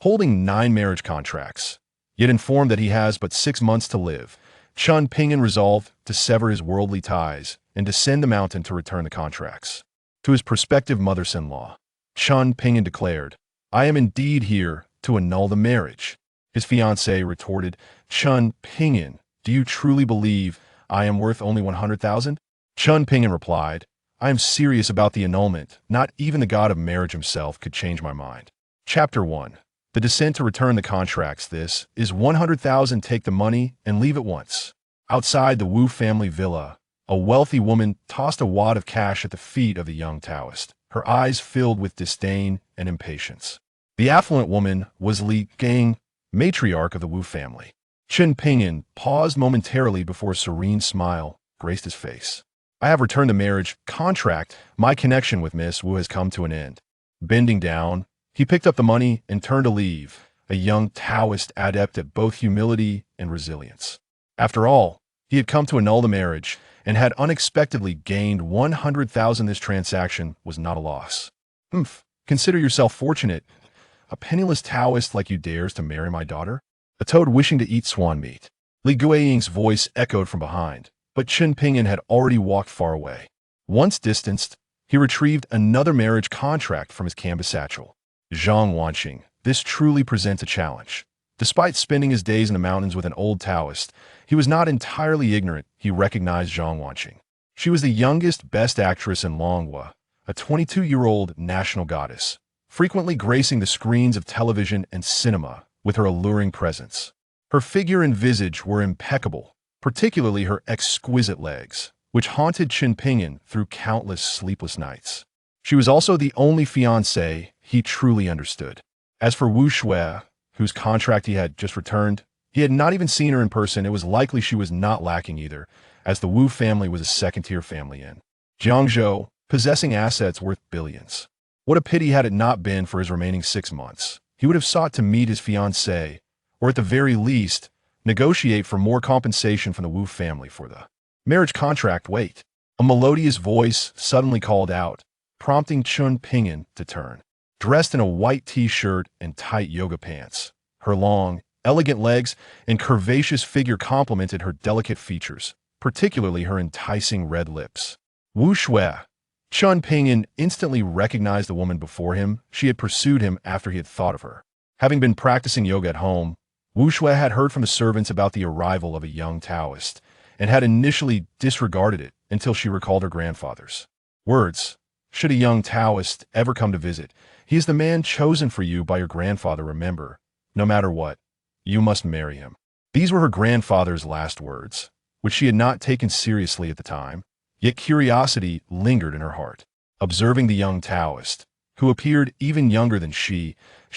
holding 9 marriage contracts. Yet informed that he has but 6 months to live, Chen Ping'an resolved to sever his worldly ties and descend the mountain to return the contracts. To his prospective mother-in-law, Chen Ping'an declared, "I am indeed here to annul the marriage." His fiancée retorted, "Chen Ping'an, do you truly believe I am worth only 100,000? Chen Ping'an replied, "I am serious about the annulment. Not even the god of marriage himself could change my mind." Chapter 1. The descent to return the contracts. This is 100,000. Take the money and leave at once. Outside the Wu family villa, a wealthy woman tossed a wad of cash at the feet of the young Taoist, her eyes filled with disdain and impatience. The affluent woman was Li Gang, matriarch of the Wu family. Chen Ping'an paused momentarily before a serene smile graced his face. "I have returned the marriage contract. My connection with Miss Wu has come to an end." Bending down, he picked up the money and turned to leave, a young Taoist adept at both humility and resilience. After all, he had come to annul the marriage and had unexpectedly gained 100,000. This transaction was not a loss. Consider yourself fortunate. A penniless Taoist like you dares to marry my daughter? A toad wishing to eat swan meat. Li Guiying's voice echoed from behind, but Chen Ping'an had already walked far away. Once distanced, he retrieved another marriage contract from his canvas satchel. Zhang Wanqing, this truly presents a challenge. Despite spending his days in the mountains with an old Taoist, he was not entirely ignorant. He recognized Zhang Wanqing. She was the youngest best actress in Longhua, a 22-year-old national goddess, frequently gracing the screens of television and cinema with her alluring presence. Her figure and visage were impeccable, particularly her exquisite legs, which haunted Chen Ping'an through countless sleepless nights. She was also the only fiancée he truly understood. As for Wu Shui, whose contract he had just returned, he had not even seen her in person. It was likely she was not lacking either, as the Wu family was a second-tier family in Jiangzhou, possessing assets worth billions. What a pity had it not been for his remaining 6 months. He would have sought to meet his fiancée, or at the very least, negotiate for more compensation from the Wu family for the marriage contract. Wait. A melodious voice suddenly called out, prompting Chen Ping'an to turn. Dressed in a white t-shirt and tight yoga pants, her long, elegant legs and curvaceous figure complemented her delicate features, particularly her enticing red lips. Wu Shui. Chen Ping'an instantly recognized the woman before him. She had pursued him after he had thought of her. Having been practicing yoga at home, Wu Shui had heard from the servants about the arrival of a young Taoist and had initially disregarded it until she recalled her grandfather's words. Should a young Taoist ever come to visit, he is the man chosen for you by your grandfather. Remember, no matter what, you must marry him. These were her grandfather's last words, which she had not taken seriously at the time, yet curiosity lingered in her heart. Observing the young Taoist, who appeared even younger than she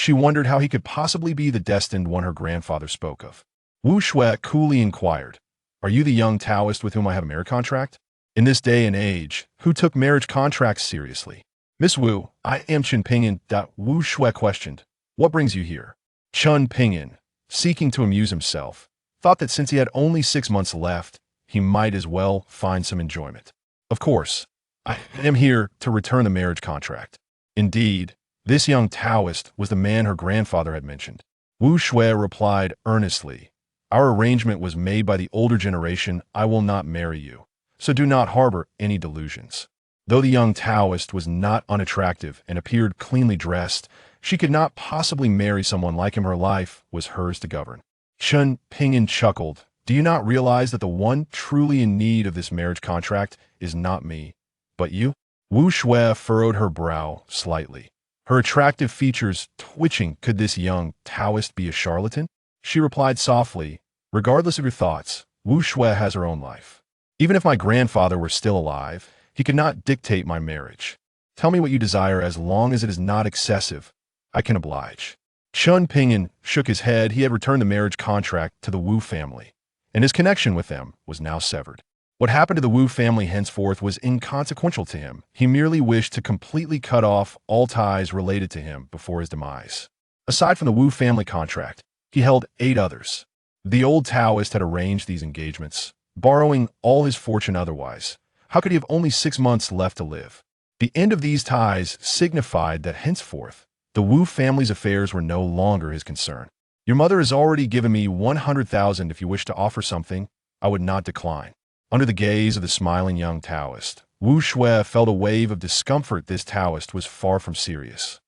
wondered how he could possibly be the destined one her grandfather spoke of. Wu Shui coolly inquired, "Are you the young Taoist with whom I have a marriage contract?" In this day and age, who took marriage contracts seriously? "Miss Wu, I am Chen Ping'an." Wu Shui questioned, "What brings you here?" Chen Ping'an, seeking to amuse himself, thought that since he had only 6 months left, he might as well find some enjoyment. "Of course, I am here to return the marriage contract." Indeed, this young Taoist was the man her grandfather had mentioned. Wu Shui replied earnestly, "Our arrangement was made by the older generation. I will not marry you, so do not harbor any delusions." Though the young Taoist was not unattractive and appeared cleanly dressed, she could not possibly marry someone like him. Her life was hers to govern. Chen Ping'an chuckled. "Do you not realize that the one truly in need of this marriage contract is not me, but you?" Wu Shui furrowed her brow slightly, her attractive features twitching. Could this young Taoist be a charlatan? She replied softly, "Regardless of your thoughts, Wu Shui has her own life. Even if my grandfather were still alive, he could not dictate my marriage. Tell me what you desire. As long as it is not excessive, I can oblige." Chen Ping'an shook his head. He had returned the marriage contract to the Wu family, and his connection with them was now severed. What happened to the Wu family henceforth was inconsequential to him. He merely wished to completely cut off all ties related to him before his demise. Aside from the Wu family contract, he held 8 others. The old Taoist had arranged these engagements, borrowing all his fortune otherwise. How could he have only 6 months left to live? The end of these ties signified that henceforth The Wu family's affairs were no longer his concern. Your mother has already given me 100,000. If you wish to offer something, I would not decline. Under the gaze of the smiling young Taoist, Wu Shui felt a wave of discomfort. This Taoist was far from serious.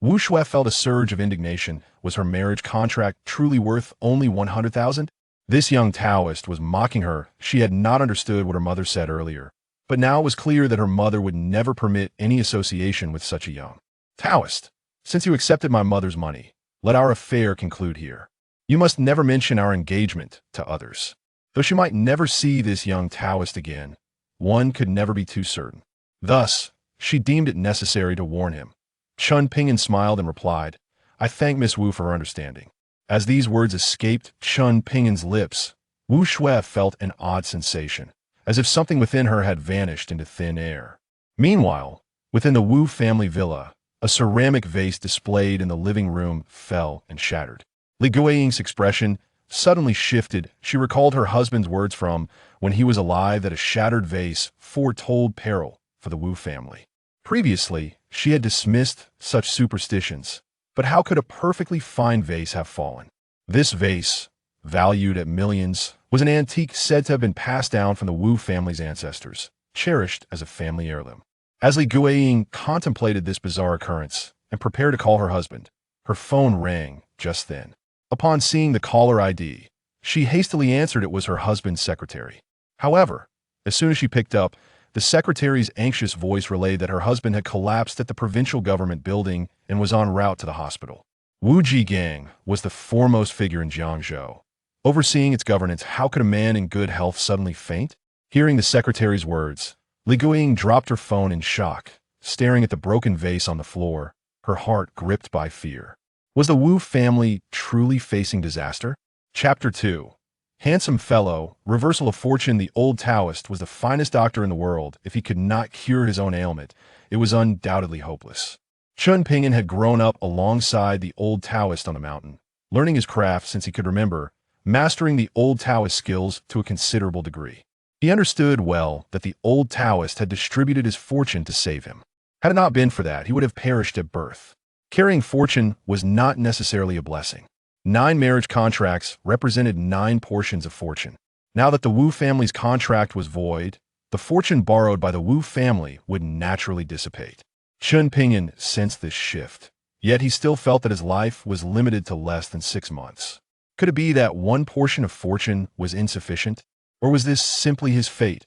Wu Shui felt a surge of indignation. Was her marriage contract truly worth only 100,000? This young Taoist was mocking her. She had not understood what her mother said earlier, but now it was clear that her mother would never permit any association with such a young Taoist. Since you accepted my mother's money, let our affair conclude here. You must never mention our engagement to others. Though she might never see this young Taoist again, one could never be too certain. Thus, she deemed it necessary to warn him. Chen Ping'an smiled and replied, I thank Miss Wu for her understanding. As these words escaped Chen Ping'an's lips, Wu Shui felt an odd sensation, as if something within her had vanished into thin air. Meanwhile, within the Wu family villa, a ceramic vase displayed in the living room fell and shattered. Li Guiying's expression suddenly shifted. She recalled her husband's words from when he was alive that a shattered vase foretold peril for the Wu family. Previously, she had dismissed such superstitions, but how could a perfectly fine vase have fallen? This vase, valued at millions, was an antique said to have been passed down from the Wu family's ancestors, cherished as a family heirloom. As Li Guiying contemplated this bizarre occurrence and prepared to call her husband, her phone rang just then. Upon seeing the caller ID, she hastily answered it was her husband's secretary. However, as soon as she picked up, the secretary's anxious voice relayed that her husband had collapsed at the provincial government building and was en route to the hospital. Wu Jigang was the foremost figure in Jiangzhou. Overseeing its governance, how could a man in good health suddenly faint? Hearing the secretary's words, Li Guiying dropped her phone in shock, staring at the broken vase on the floor, her heart gripped by fear. Was the Wu family truly facing disaster? Chapter 2. Handsome fellow, reversal of fortune. The old Taoist was the finest doctor in the world. If he could not cure his own ailment, it was undoubtedly hopeless. Chen Ping'an had grown up alongside the old Taoist on the mountain, learning his craft since he could remember, mastering the old Taoist skills to a considerable degree. He understood well that the old Taoist had distributed his fortune to save him. Had it not been for that, he would have perished at birth. Carrying fortune was not necessarily a blessing. 9 marriage contracts represented 9 portions of fortune. Now that the Wu family's contract was void, the fortune borrowed by the Wu family would naturally dissipate. Chen Ping'an sensed this shift, yet he still felt that his life was limited to less than 6 months. Could it be that one portion of fortune was insufficient? Or was this simply his fate?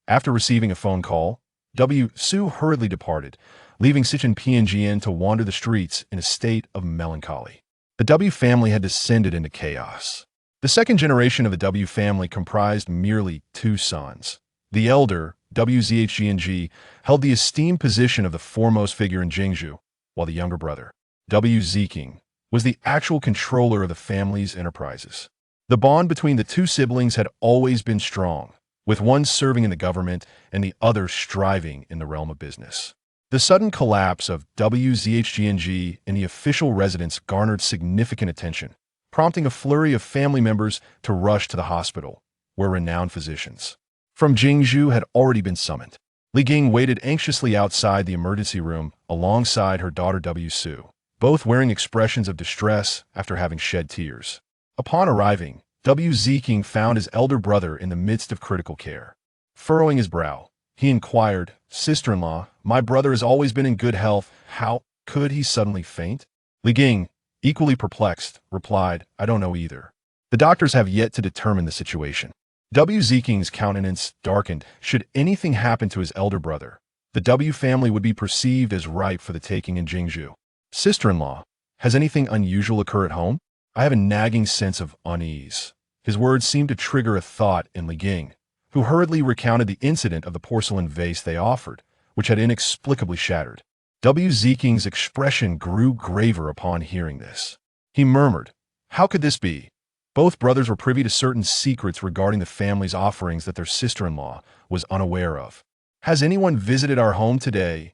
After receiving a phone call, W. Su hurriedly departed, leaving Chen Ping'an to wander the streets in a state of melancholy. The W family had descended into chaos. The second generation of the W family comprised merely 2 sons. The elder, WZHGNG, held the esteemed position of the foremost figure in Jingzhou, while the younger brother, W Ziking, was the actual controller of the family's enterprises. The bond between the 2 siblings had always been strong, with one serving in the government and the other striving in the realm of business. The sudden collapse of WZHGNG in the official residence garnered significant attention, prompting a flurry of family members to rush to the hospital, where renowned physicians from Jingzhou had already been summoned. Li Ging waited anxiously outside the emergency room alongside her daughter W Su, both wearing expressions of distress after having shed tears. Upon arriving, W Ziking found his elder brother in the midst of critical care. Furrowing his brow, he inquired, "Sister-in-law, my brother has always been in good health. How could he suddenly faint?" Li Ging, equally perplexed, replied, "I don't know either. The doctors have yet to determine the situation." W. Ziking's countenance darkened. Should anything happen to his elder brother, the W family would be perceived as ripe for the taking in Jingzhou. "Sister-in-law, has anything unusual occurred at home? I have a nagging sense of unease." His words seemed to trigger a thought in Li Ging, who hurriedly recounted the incident of the porcelain vase they offered, which had inexplicably shattered. W. Ziking's expression grew graver upon hearing this. He murmured, "How could this be? Both brothers were privy to certain secrets regarding the family's offerings that their sister-in-law was unaware of. Has anyone visited our home today?"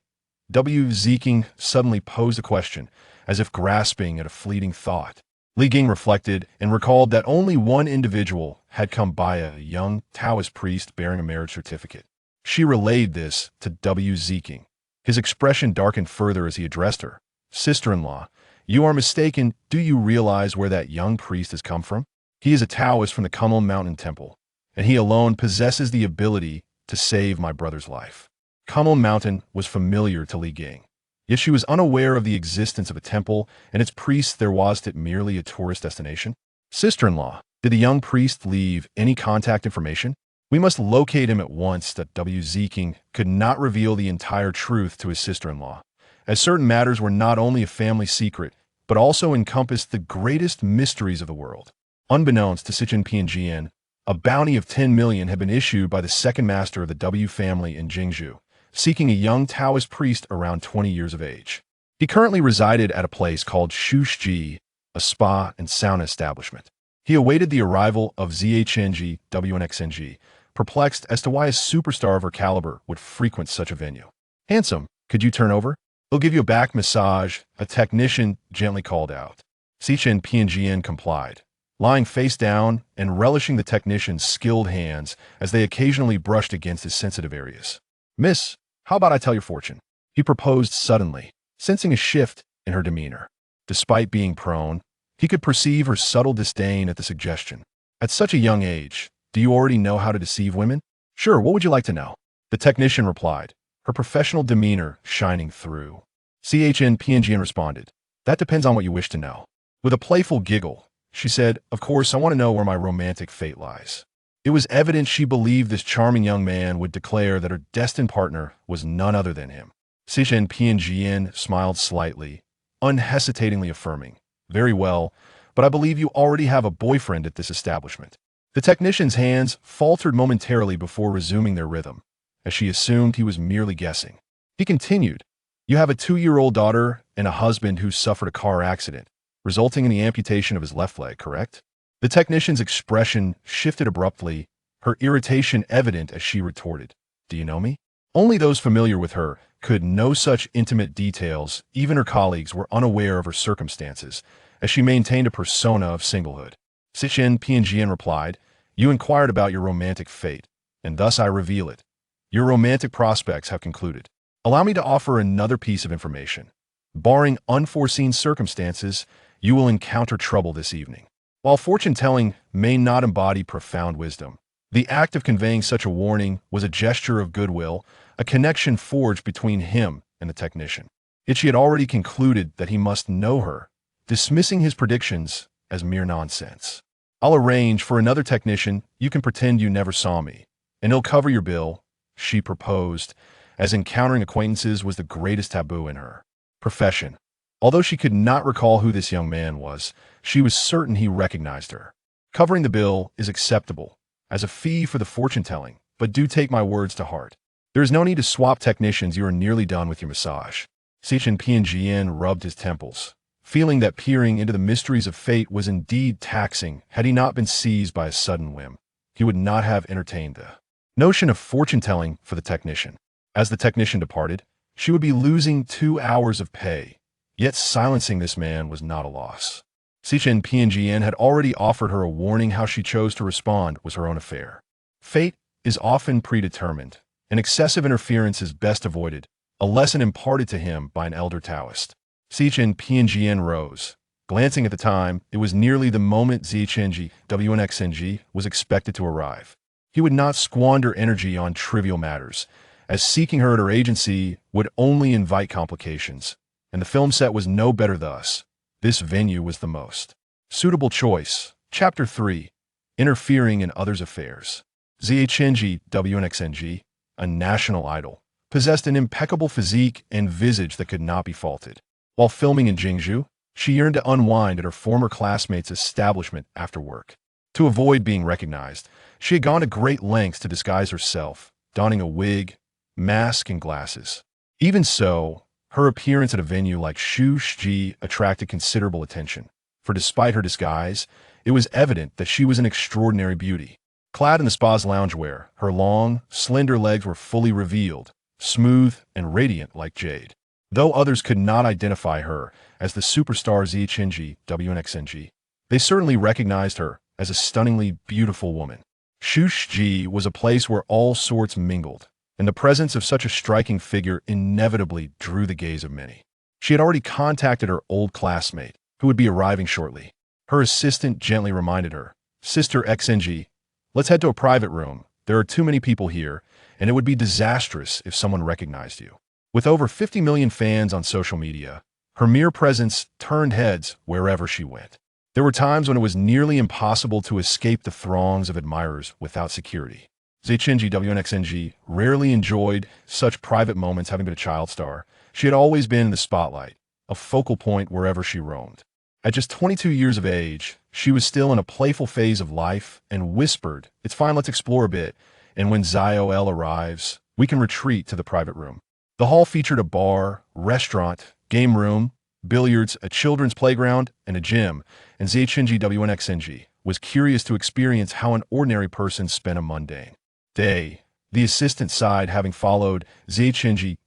W. Ziking suddenly posed a question, as if grasping at a fleeting thought. Li Ging reflected and recalled that only one individual had come by, a young Taoist priest bearing a marriage certificate. She relayed this to W. Ziking. His expression darkened further as he addressed her. Sister-in-law, you are mistaken. Do you realize where that young priest has come from? He is a Taoist from the Kunlun Mountain Temple, and he alone possesses the ability to save my brother's life. Kunlun Mountain was familiar to Li Ging, yet she was unaware of the existence of a temple and its priests. There was it merely a tourist destination? Sister-in-law, did the young priest leave any contact information? We must locate him at once. W.Z. King could not reveal the entire truth to his sister-in-law, as certain matters were not only a family secret, but also encompassed the greatest mysteries of the world. Unbeknownst to Chen Ping'an, a bounty of 10 million had been issued by the second master of the W family in Jingzhou, seeking a young Taoist priest around 20 years of age. He currently resided at a place called Shushji, a spa and sauna establishment. He awaited the arrival of Zheng WNXNG, perplexed as to why a superstar of her caliber would frequent such a venue. Handsome, could you turn over? He'll give you a back massage, a technician gently called out. Chen Ping'an complied, lying face down and relishing the technician's skilled hands as they occasionally brushed against his sensitive areas. Miss, how about I tell your fortune? He proposed suddenly, sensing a shift in her demeanor. Despite being prone, he could perceive her subtle disdain at the suggestion. At such a young age, do you already know how to deceive women? Sure, what would you like to know? The technician replied, her professional demeanor shining through. Chen Ping'an responded, that depends on what you wish to know. With a playful giggle, she said, of course, I want to know where my romantic fate lies. It was evident she believed this charming young man would declare that her destined partner was none other than him. Chen Ping'an smiled slightly, unhesitatingly affirming, very well, but I believe you already have a boyfriend at this establishment. The technician's hands faltered momentarily before resuming their rhythm, as she assumed he was merely guessing. He continued, you have a 2-year-old daughter and a husband who suffered a car accident, resulting in the amputation of his left leg, correct? The technician's expression shifted abruptly, her irritation evident as she retorted, do you know me? Only those familiar with her could know such intimate details. Even her colleagues were unaware of her circumstances, as she maintained a persona of singlehood. Chen Ping'an replied, you inquired about your romantic fate, and thus I reveal it. Your romantic prospects have concluded. Allow me to offer another piece of information. Barring unforeseen circumstances, you will encounter trouble this evening. While fortune-telling may not embody profound wisdom, the act of conveying such a warning was a gesture of goodwill, a connection forged between him and the technician. Yet she had already concluded that he must know her, dismissing his predictions as mere nonsense. I'll arrange for another technician. You can pretend you never saw me, and he'll cover your bill, she proposed, as encountering acquaintances was the greatest taboo in her profession. Although she could not recall who this young man was, she was certain he recognized her. Covering the bill is acceptable as a fee for the fortune-telling, but do take my words to heart. There is no need to swap technicians. You are nearly done with your massage. Chen Ping'an rubbed his temples, feeling that peering into the mysteries of fate was indeed taxing. Had he not been seized by a sudden whim, he would not have entertained the notion of fortune-telling for the technician. As the technician departed, she would be losing 2 hours of pay, yet silencing this man was not a loss. Chen Ping'an had already offered her a warning. How she chose to respond was her own affair. Fate is often predetermined, and excessive interference is best avoided, a lesson imparted to him by an elder Taoist. Chen Ping'an rose. Glancing at the time, it was nearly the moment Zheng WNXNG was expected to arrive. He would not squander energy on trivial matters, as seeking her at her agency would only invite complications, and the film set was no better thus. This venue was the most suitable choice. Chapter 3. Interfering in Others' Affairs. Zheng WNXNG, a national idol, possessed an impeccable physique and visage that could not be faulted. While filming in Jingzhou, she yearned to unwind at her former classmate's establishment after work. To avoid being recognized, she had gone to great lengths to disguise herself, donning a wig, mask, and glasses. Even so, her appearance at a venue like Shushji attracted considerable attention, for despite her disguise, it was evident that she was an extraordinary beauty. Clad in the spa's loungewear, her long, slender legs were fully revealed, smooth and radiant like jade. Though others could not identify her as the superstar Zheng WNXNG, they certainly recognized her as a stunningly beautiful woman. Shushji was a place where all sorts mingled, and the presence of such a striking figure inevitably drew the gaze of many. She had already contacted her old classmate, who would be arriving shortly. Her assistant gently reminded her, "Sister XNG, let's head to a private room. There are too many people here, and it would be disastrous if someone recognized you." With over 50 million fans on social media, her mere presence turned heads wherever she went. There were times when it was nearly impossible to escape the throngs of admirers without security. Chen Ping'an rarely enjoyed such private moments, having been a child star. She had always been in the spotlight, a focal point wherever she roamed. At just 22 years of age, she was still in a playful phase of life and whispered, "It's fine, let's explore a bit, and when Xiao arrives, we can retreat to the private room." The hall featured a bar, restaurant, game room, billiards, a children's playground, and a gym, and Chen was curious to experience how an ordinary person spent a mundane day. The assistant sighed, having followed Chen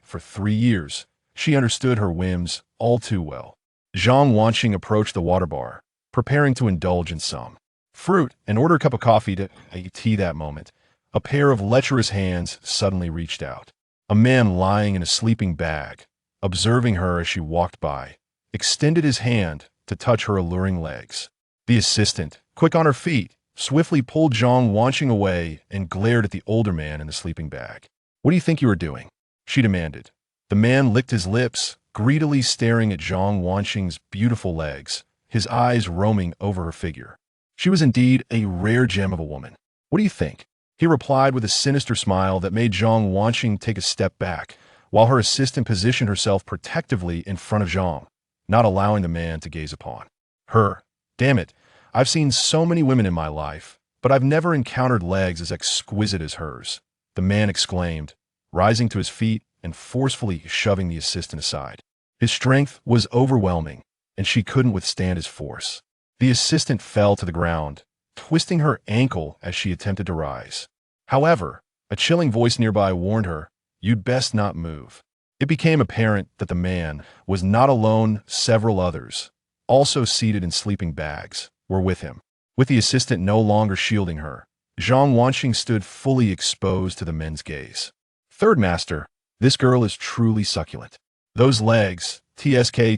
for 3 years. She understood her whims all too well. Zhang Wanqing approached the water bar, preparing to indulge in some fruit and order a cup of coffee to tea. That moment, a pair of lecherous hands suddenly reached out. A man lying in a sleeping bag, observing her as she walked by, extended his hand to touch her alluring legs. The assistant, quick on her feet, swiftly pulled Zhang Wanqing away and glared at the older man in the sleeping bag. "What do you think you are doing?" she demanded. The man licked his lips, greedily staring at Zhang Wanqing's beautiful legs, his eyes roaming over her figure. She was indeed a rare gem of a woman. "What do you think?" he replied with a sinister smile that made Zhang Wanqing take a step back, while her assistant positioned herself protectively in front of Zhang, not allowing the man to gaze upon her. "Damn it, I've seen so many women in my life, but I've never encountered legs as exquisite as hers," the man exclaimed, rising to his feet and forcefully shoving the assistant aside. His strength was overwhelming, and she couldn't withstand his force. The assistant fell to the ground, twisting her ankle as she attempted to rise. However, a chilling voice nearby warned her, "You'd best not move." It became apparent that the man was not alone. Several others, also seated in sleeping bags, were with him. With the assistant no longer shielding her, Zhang Wanqing stood fully exposed to the men's gaze. "Third master, this girl is truly succulent. Those legs, TSK,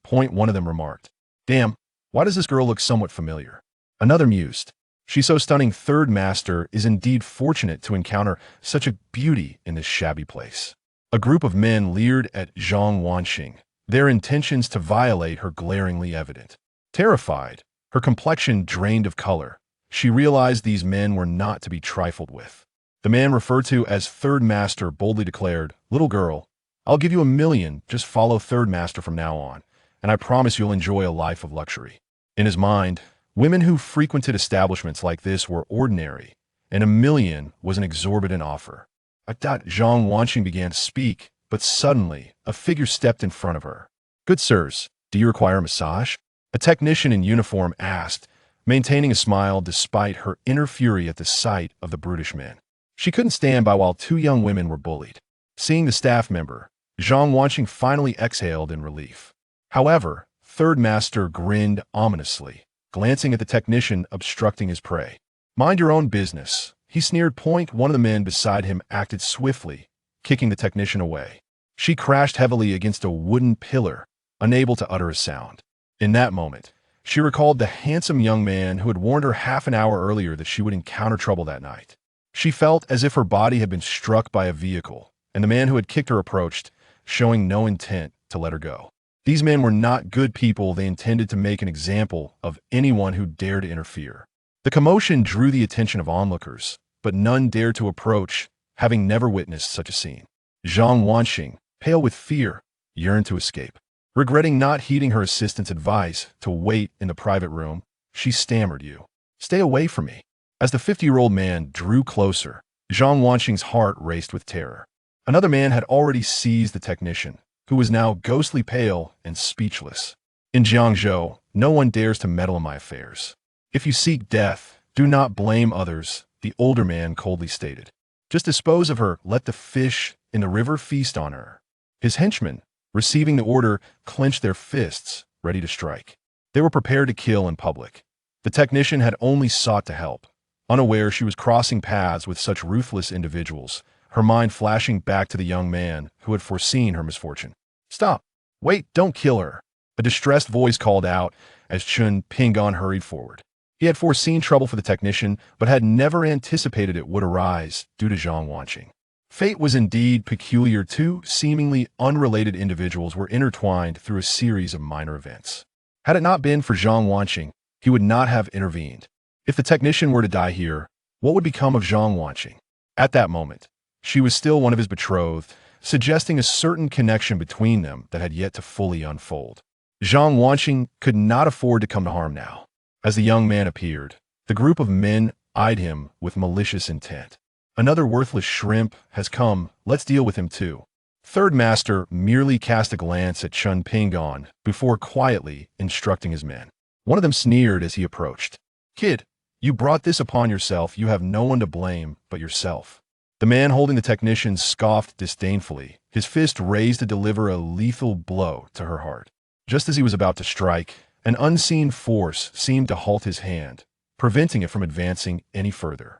point one of them remarked. Damn, why does this girl look somewhat familiar? Another mused. She's so stunning. Third master is indeed fortunate to encounter such a beauty in this shabby place. A group of men leered at Zhang Wanqing, their intentions to violate her glaringly evident. Terrified, her complexion drained of color, she realized these men were not to be trifled with. The man referred to as Third Master boldly declared, "Little girl, I'll give you $1 million, just follow Third Master from now on, and I promise you'll enjoy a life of luxury." In his mind, women who frequented establishments like this were ordinary, and $1 million was an exorbitant offer. Zhang Wanqing began to speak, but suddenly, a figure stepped in front of her. "Good sirs, do you require a massage?" A technician in uniform asked, maintaining a smile despite her inner fury at the sight of the brutish men. She couldn't stand by while two young women were bullied. Seeing the staff member, Zhang Wanqing finally exhaled in relief. However, Third Master grinned ominously, glancing at the technician obstructing his prey. "Mind your own business," he sneered. One of the men beside him acted swiftly, kicking the technician away. She crashed heavily against a wooden pillar, unable to utter a sound. In that moment, she recalled the handsome young man who had warned her half an hour earlier that she would encounter trouble that night. She felt as if her body had been struck by a vehicle, and the man who had kicked her approached, showing no intent to let her go. These men were not good people. They intended to make an example of anyone who dared to interfere. The commotion drew the attention of onlookers, but none dared to approach, having never witnessed such a scene. Zhang Wanqing, pale with fear, yearned to escape. Regretting not heeding her assistant's advice to wait in the private room, she stammered, "You, stay away from me." As the 50-year-old man drew closer, Zhang Wanqing's heart raced with terror. Another man had already seized the technician, who was now ghostly pale and speechless. "In Jiangzhou, no one dares to meddle in my affairs. If you seek death, do not blame others," the older man coldly stated. "Just dispose of her, let the fish in the river feast on her." His henchmen, receiving the order, clenched their fists, ready to strike. They were prepared to kill in public. The technician had only sought to help, unaware she was crossing paths with such ruthless individuals, her mind flashing back to the young man who had foreseen her misfortune. "Stop! Wait, don't kill her!" A distressed voice called out as Chen Ping'an hurried forward. He had foreseen trouble for the technician, but had never anticipated it would arise due to Zhang Wanqing. Fate was indeed peculiar. Two seemingly unrelated individuals were intertwined through a series of minor events. Had it not been for Zhang Wanqing, he would not have intervened. If the technician were to die here, what would become of Zhang Wanqing? At that moment, she was still one of his betrothed, suggesting a certain connection between them that had yet to fully unfold. Zhang Wanqing could not afford to come to harm now. As the young man appeared, the group of men eyed him with malicious intent. "Another worthless shrimp has come, let's deal with him too." Third Master merely cast a glance at Chen Ping'an before quietly instructing his men. One of them sneered as he approached. "Kid, you brought this upon yourself. You have no one to blame but yourself." The man holding the technician scoffed disdainfully, his fist raised to deliver a lethal blow to her heart. Just as he was about to strike, an unseen force seemed to halt his hand, preventing it from advancing any further.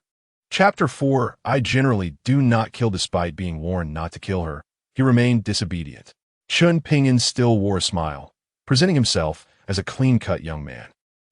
Chapter 4. I generally do not kill despite being warned not to kill her. He remained disobedient. Chen Ping'an still wore a smile, presenting himself as a clean-cut young man.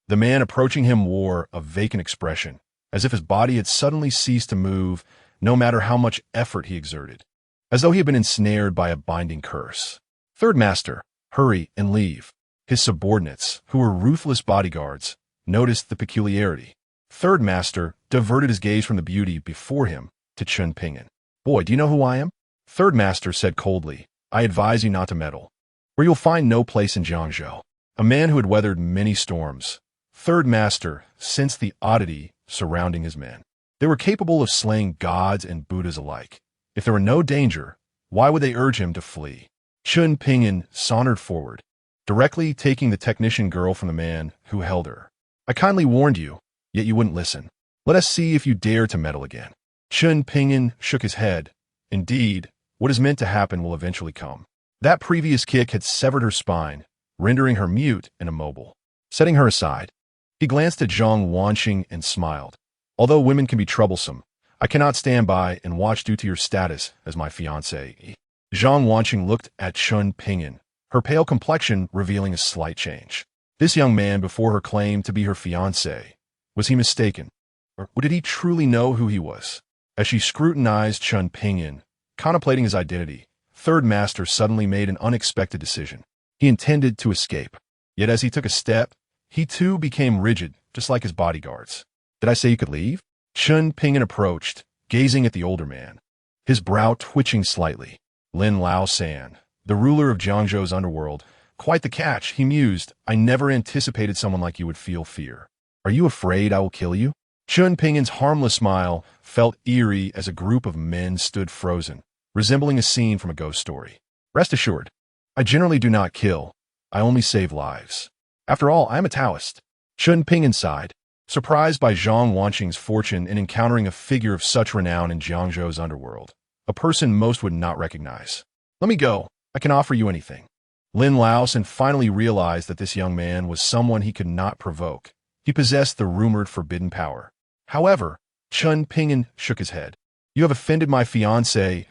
The man approaching him wore a vacant expression, as if his body had suddenly ceased to move, no matter how much effort he exerted, as though he had been ensnared by a binding curse. Third Master, hurry and leave. His subordinates, who were ruthless bodyguards, noticed the peculiarity. Third Master diverted his gaze from the beauty before him to Chen Ping'an. "Boy, do you know who I am?" Third Master said coldly, "I advise you not to meddle, or you'll find no place in Jiangzhou." A man who had weathered many storms, Third Master sensed the oddity surrounding his men. They were capable of slaying gods and Buddhas alike. If there were no danger, why would they urge him to flee? Chen Ping'an sauntered forward, directly taking the technician girl from the man who held her. "I kindly warned you, yet you wouldn't listen. Let us see if you dare to meddle again." Chen Ping'an shook his head. Indeed, what is meant to happen will eventually come. That previous kick had severed her spine, rendering her mute and immobile. Setting her aside, he glanced at Zhang Wanqing and smiled. "Although women can be troublesome, I cannot stand by and watch due to your status as my fiancée." Zhang Wanqing looked at Chen Ping'an, her pale complexion revealing a slight change. This young man before her claimed to be her fiancé. Was he mistaken? Or did he truly know who he was? As she scrutinized Chen Ping'an, contemplating his identity, Third Master suddenly made an unexpected decision. He intended to escape. Yet as he took a step, he too became rigid, just like his bodyguards. "Did I say you could leave?" Chen Ping'an approached, gazing at the older man, his brow twitching slightly. Lin Lao San, the ruler of Jiangzhou's underworld. "Quite the catch," he mused. "I never anticipated someone like you would feel fear. Are you afraid I will kill you?" Chen Ping'an's harmless smile felt eerie as a group of men stood frozen, resembling a scene from a ghost story. "Rest assured, I generally do not kill. I only save lives. After all, I am a Taoist." Chen Ping'an sighed, surprised by Zhang Wanqing's fortune in encountering a figure of such renown in Jiangzhou's underworld, a person most would not recognize. "Let me go. I can offer you anything." Lin Laosan finally realized that this young man was someone he could not provoke. He possessed the rumored forbidden power. However, Chen Ping'an shook his head. "You have offended my fiancée.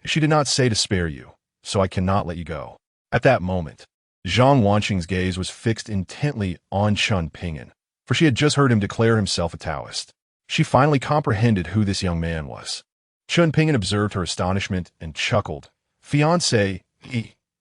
She did not say to spare you, so I cannot let you go." At that moment, Zhang Wanqing's gaze was fixed intently on Chen Ping'an, for she had just heard him declare himself a Taoist. She finally comprehended who this young man was. Chen Ping'an observed her astonishment and chuckled. "Fiancé,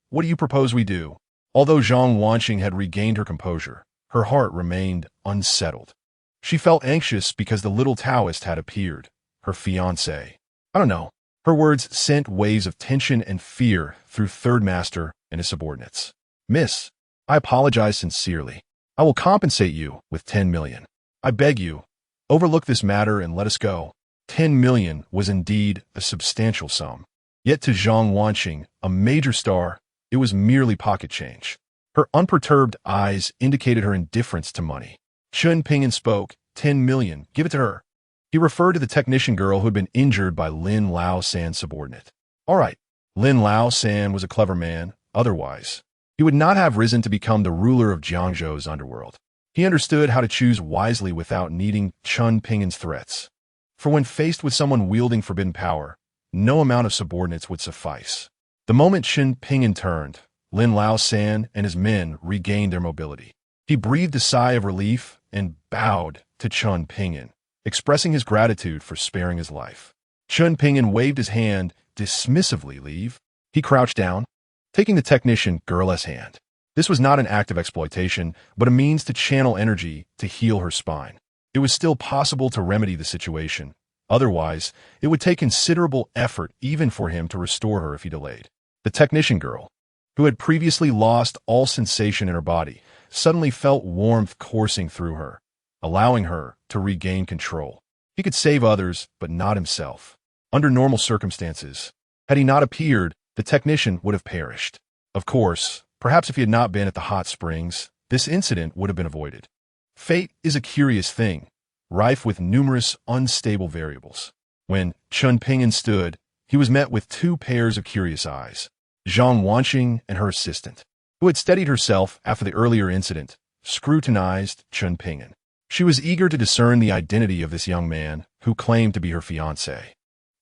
what do you propose we do?" Although Zhang Wanqing had regained her composure, her heart remained unsettled. She felt anxious because the little Taoist had appeared, her fiancé. "I don't know." Her words sent waves of tension and fear through Third Master and his subordinates. "Miss, I apologize sincerely. I will compensate you with 10 million. I beg you, overlook this matter and let us go." 10 million was indeed a substantial sum. Yet to Zhang Wanqing, a major star, it was merely pocket change. Her unperturbed eyes indicated her indifference to money. Chen Ping'an spoke. 10 million, give it to her." He referred to the technician girl who had been injured by Lin Lao San's subordinate. All right, Lin Lao San was a clever man, otherwise he would not have risen to become the ruler of Jiangzhou's underworld. He understood how to choose wisely without needing Chen Ping'an's threats. For when faced with someone wielding forbidden power, no amount of subordinates would suffice. The moment Chen Ping'an turned, Lin Lao San and his men regained their mobility. He breathed a sigh of relief and bowed to Chen Ping'an, expressing his gratitude for sparing his life. Chen Ping'an waved his hand dismissively. Leave. He crouched down, taking the technician girl's hand. This was not an act of exploitation, but a means to channel energy to heal her spine. It was still possible to remedy the situation. Otherwise, it would take considerable effort even for him to restore her if he delayed. The technician girl, who had previously lost all sensation in her body, suddenly felt warmth coursing through her, allowing her to regain control. He could save others, but not himself. Under normal circumstances, had he not appeared, the technician would have perished. Of course, perhaps if he had not been at the hot springs, this incident would have been avoided. Fate is a curious thing, rife with numerous unstable variables. When Chen Ping'an stood, he was met with two pairs of curious eyes. Zhang Wanqing and her assistant, who had steadied herself after the earlier incident, scrutinized Chen Ping'an. She was eager to discern the identity of this young man who claimed to be her fiancé.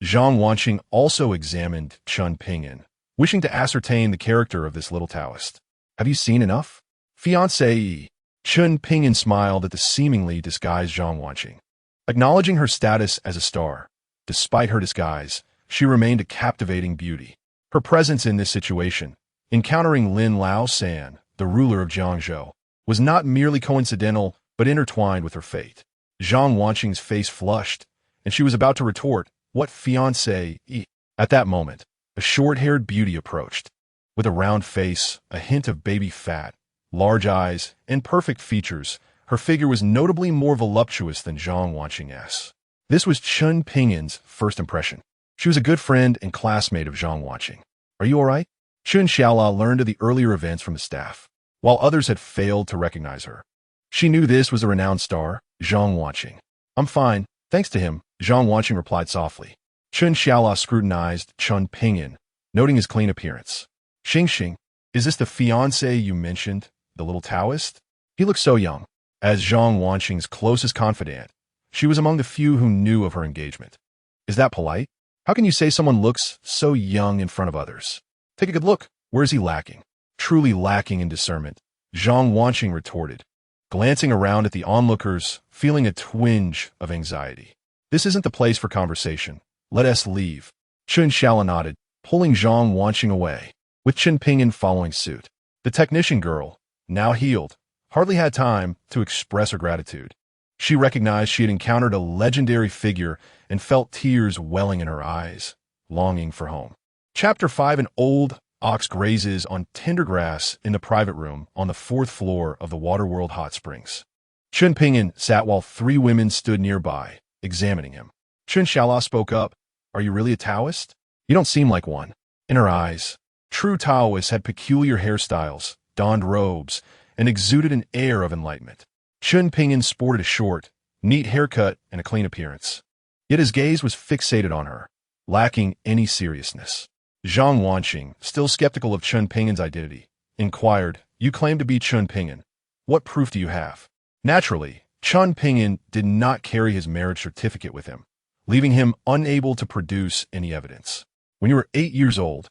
Zhang Wanqing also examined Chen Ping'an, wishing to ascertain the character of this little Taoist. Have you seen enough? Fiancé. Chen Ping'an smiled at the seemingly disguised Zhang Wanqing. Acknowledging her status as a star, despite her disguise, she remained a captivating beauty. Her presence in this situation, encountering Lin Lao San, the ruler of Jiangzhou, was not merely coincidental but intertwined with her fate. Zhang Wanqing's face flushed, and she was about to retort, "What fiancé?" At that moment, a short-haired beauty approached. With a round face, a hint of baby fat, large eyes, and perfect features, her figure was notably more voluptuous than Zhang Wanqing's. This was Chen Ping'an's first impression. She was a good friend and classmate of Zhang Wanqing. "Are you all right?" Chen Xiaola learned of the earlier events from the staff, while others had failed to recognize her. She knew this was a renowned star, Zhang Wanqing. "I'm fine, thanks to him," Zhang Wanqing replied softly. Chen Xiaola scrutinized Chen Ping'an, noting his clean appearance. "Xing, is this the fiancé you mentioned, the little Taoist?" He looked so young. As Zhang Wanqing's closest confidant, she was among the few who knew of her engagement. "Is that polite? How can you say someone looks so young in front of others? Take a good look. Where is he lacking?" Truly lacking in discernment, Zhang Wanqing retorted, glancing around at the onlookers, feeling a twinge of anxiety. "This isn't the place for conversation. Let us leave." Chen Xiaola nodded, pulling Zhang Wanqing away, with Chen Ping'an following suit. The technician girl, now healed, hardly had time to express her gratitude. She recognized she had encountered a legendary figure and felt tears welling in her eyes, longing for home. Chapter 5. An old ox grazes on tender grass in the private room on the 4th floor of the Waterworld Hot Springs. Chen Ping'an sat while 3 women stood nearby, examining him. Chen Xiaola spoke up, "Are you really a Taoist? You don't seem like one." In her eyes, true Taoists had peculiar hairstyles, donned robes, and exuded an air of enlightenment. Chen Ping'an sported a short, neat haircut and a clean appearance. Yet his gaze was fixated on her, lacking any seriousness. Zhang Wanqing, still skeptical of Chen Ping'an's identity, inquired, "You claim to be Chen Ping'an. What proof do you have?" Naturally, Chen Ping'an did not carry his marriage certificate with him, leaving him unable to produce any evidence. "When you were 8 years old,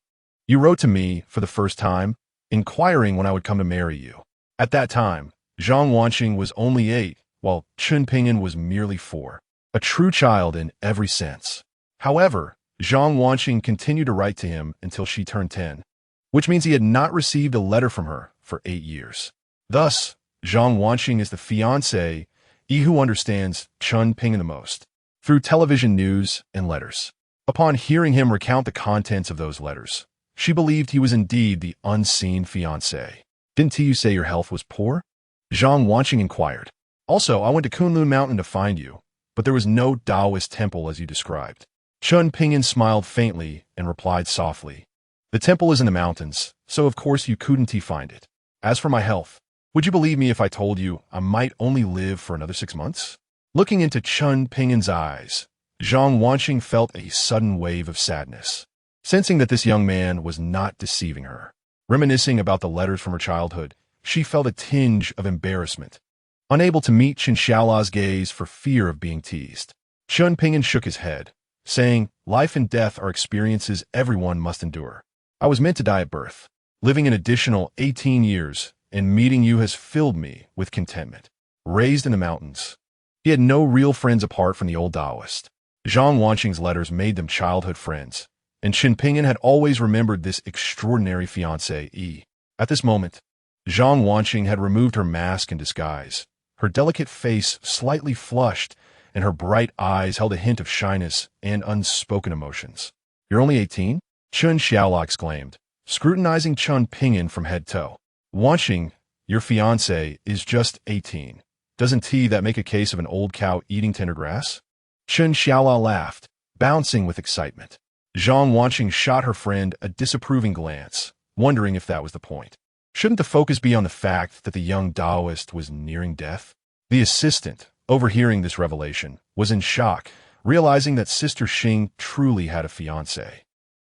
you wrote to me for the first time, inquiring when I would come to marry you." At that time, Zhang Wanqing was only 8, while Chen Ping'an was merely 4. A true child in every sense. However, Zhang Wanqing continued to write to him until she turned 10, which means he had not received a letter from her for 8 years. Thus, Zhang Wanqing is the fiancé who understands Chen Ping'an the most, through television news and letters. Upon hearing him recount the contents of those letters, she believed he was indeed the unseen fiancé. "Didn't you say your health was poor?" Zhang Wanqing inquired. "Also, I went to Kunlun Mountain to find you, but there was no Taoist temple as you described." Chen Ping'an smiled faintly and replied softly, "The temple is in the mountains, so of course you couldn't find it. As for my health, would you believe me if I told you I might only live for another 6 months?" Looking into Chen Ping'an's eyes, Zhang Wanqing felt a sudden wave of sadness, sensing that this young man was not deceiving her. Reminiscing about the letters from her childhood, she felt a tinge of embarrassment, unable to meet Chen Xiaola's gaze for fear of being teased. Chen Ping'an shook his head, saying, "Life and death are experiences everyone must endure. I was meant to die at birth. Living an additional 18 years and meeting you has filled me with contentment." Raised in the mountains, he had no real friends apart from the old Taoist. Zhang Wanqing's letters made them childhood friends, and Chen Ping'an had always remembered this extraordinary fiancée. At this moment, Zhang Wanqing had removed her mask and disguise. Her delicate face slightly flushed, and her bright eyes held a hint of shyness and unspoken emotions. "You're only 18? Chen Xiaola exclaimed, scrutinizing Chen Ping'an from head to toe. "Wanqing, your fiancé is just 18. Doesn't that make a case of an old cow eating tender grass?" Chen Xiaola laughed, bouncing with excitement. Zhang Wanqing shot her friend a disapproving glance, wondering if that was the point. Shouldn't the focus be on the fact that the young Taoist was nearing death? The assistant, overhearing this revelation, was in shock, realizing that Sister Xing truly had a fiancé.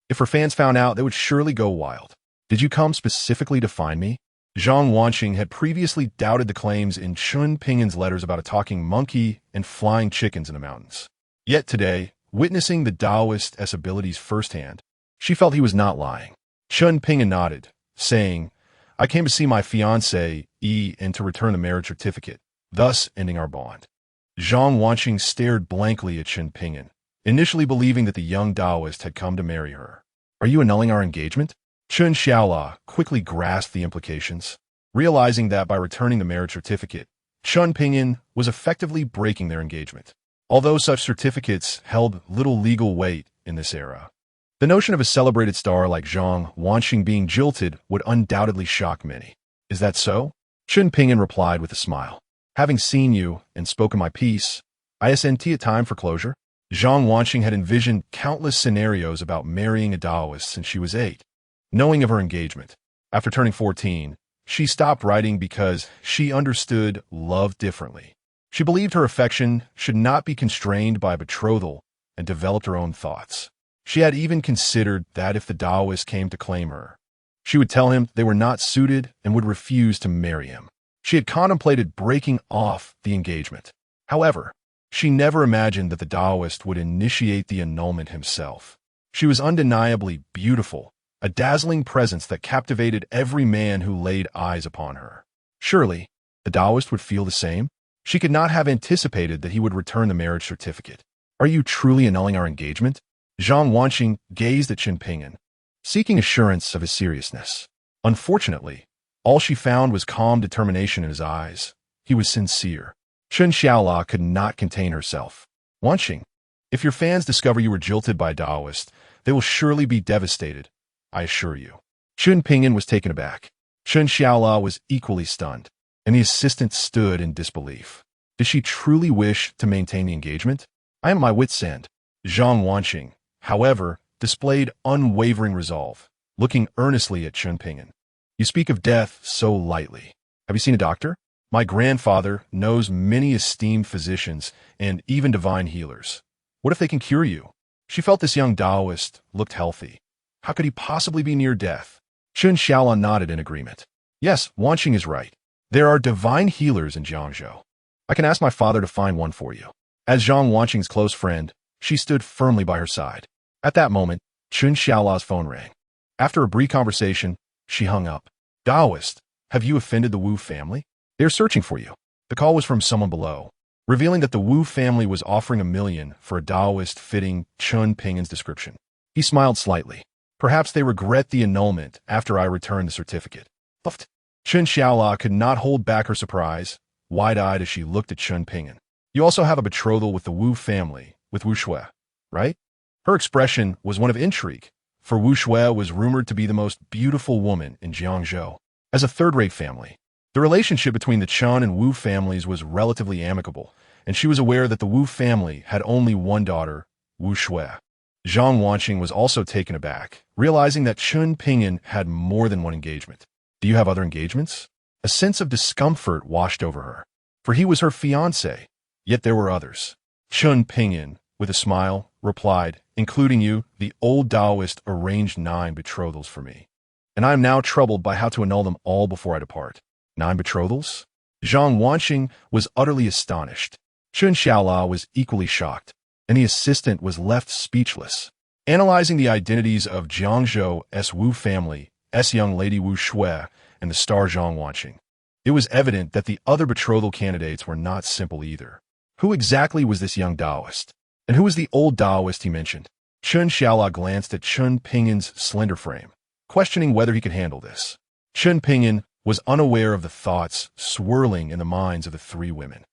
If her fans found out, they would surely go wild. "Did you come specifically to find me?" Zhang Wanqing had previously doubted the claims in Chen Ping'an's letters about a talking monkey and flying chickens in the mountains. Yet today, witnessing the Taoist's abilities firsthand, she felt he was not lying. Chen Ping'an nodded, saying, "I came to see my fiancé, and to return the marriage certificate, thus ending our bond." Zhang Wanqing stared blankly at Chen Ping'an, initially believing that the young Taoist had come to marry her. "Are you annulling our engagement?" Chen Xiaola quickly grasped the implications, realizing that by returning the marriage certificate, Chen Ping'an was effectively breaking their engagement. Although such certificates held little legal weight in this era, the notion of a celebrated star like Zhang Wanqing being jilted would undoubtedly shock many. "Is that so?" Chen Ping'an replied with a smile. "Having seen you and spoken my piece, isn't it time for closure?" Zhang Wanqing had envisioned countless scenarios about marrying a Taoist since she was 8. Knowing of her engagement, after turning 14, she stopped writing because she understood love differently. She believed her affection should not be constrained by betrothal and developed her own thoughts. She had even considered that if the Taoist came to claim her, she would tell him they were not suited and would refuse to marry him. She had contemplated breaking off the engagement. However, she never imagined that the Taoist would initiate the annulment himself. She was undeniably beautiful, a dazzling presence that captivated every man who laid eyes upon her. Surely, the Taoist would feel the same? She could not have anticipated that he would return the marriage certificate. "Are you truly annulling our engagement?" Zhang Wanqing gazed at Chen Ping'an, seeking assurance of his seriousness. Unfortunately, all she found was calm determination in his eyes. He was sincere. Chen Xiaola could not contain herself. "Wanqing, if your fans discover you were jilted by a Taoist, they will surely be devastated, I assure you." Chen Ping'an was taken aback. Chen Xiaola was equally stunned, and the assistant stood in disbelief. Did she truly wish to maintain the engagement? "I am at my wit's end." Zhang Wanqing, however, displayed unwavering resolve, looking earnestly at Chen Ping'an. "You speak of death so lightly. Have you seen a doctor? My grandfather knows many esteemed physicians and even divine healers. What if they can cure you?" She felt this young Taoist looked healthy. How could he possibly be near death? Chen Xiaolan nodded in agreement. "Yes, Wanqing is right. There are divine healers in Jiangzhou. I can ask my father to find one for you." As Zhang Wanqing's close friend, she stood firmly by her side. At that moment, Chen Xiaola's phone rang. After a brief conversation, she hung up. "Taoist, have you offended the Wu family? They're searching for you." The call was from someone below, revealing that the Wu family was offering $1 million for a Taoist fitting Chen Ping'an's description. He smiled slightly. "Perhaps they regret the annulment after I return the certificate." Puffed. Chen Xiaola could not hold back her surprise, wide-eyed as she looked at Chen Ping'an. "You also have a betrothal with the Wu family, with Wu Shui, right?" Her expression was one of intrigue, for Wu Shui was rumored to be the most beautiful woman in Jiangzhou. As a third-rate family, the relationship between the Chen and Wu families was relatively amicable, and she was aware that the Wu family had only one daughter, Wu Shui. Zhang Wanqing was also taken aback, realizing that Chen Ping'an had more than one engagement. "Do you have other engagements?" A sense of discomfort washed over her, for he was her fiancé, yet there were others. Chen Ping'an, with a smile, replied, "Including you, the old Taoist arranged 9 betrothals for me, and I am now troubled by how to annul them all before I depart." 9 betrothals? Zhang Wanqing was utterly astonished. Chen Xiaola was equally shocked. and the assistant was left speechless. Analyzing the identities of Jiangzhou's Wu family, young lady Wu Shui, and the star Zhang Wanqing, it was evident that the other betrothal candidates were not simple either. Who exactly was this young Taoist? And who was the old Taoist he mentioned? Chen Xiaola glanced at Chen Ping'an's slender frame, questioning whether he could handle this. Chen Ping'an was unaware of the thoughts swirling in the minds of the three women.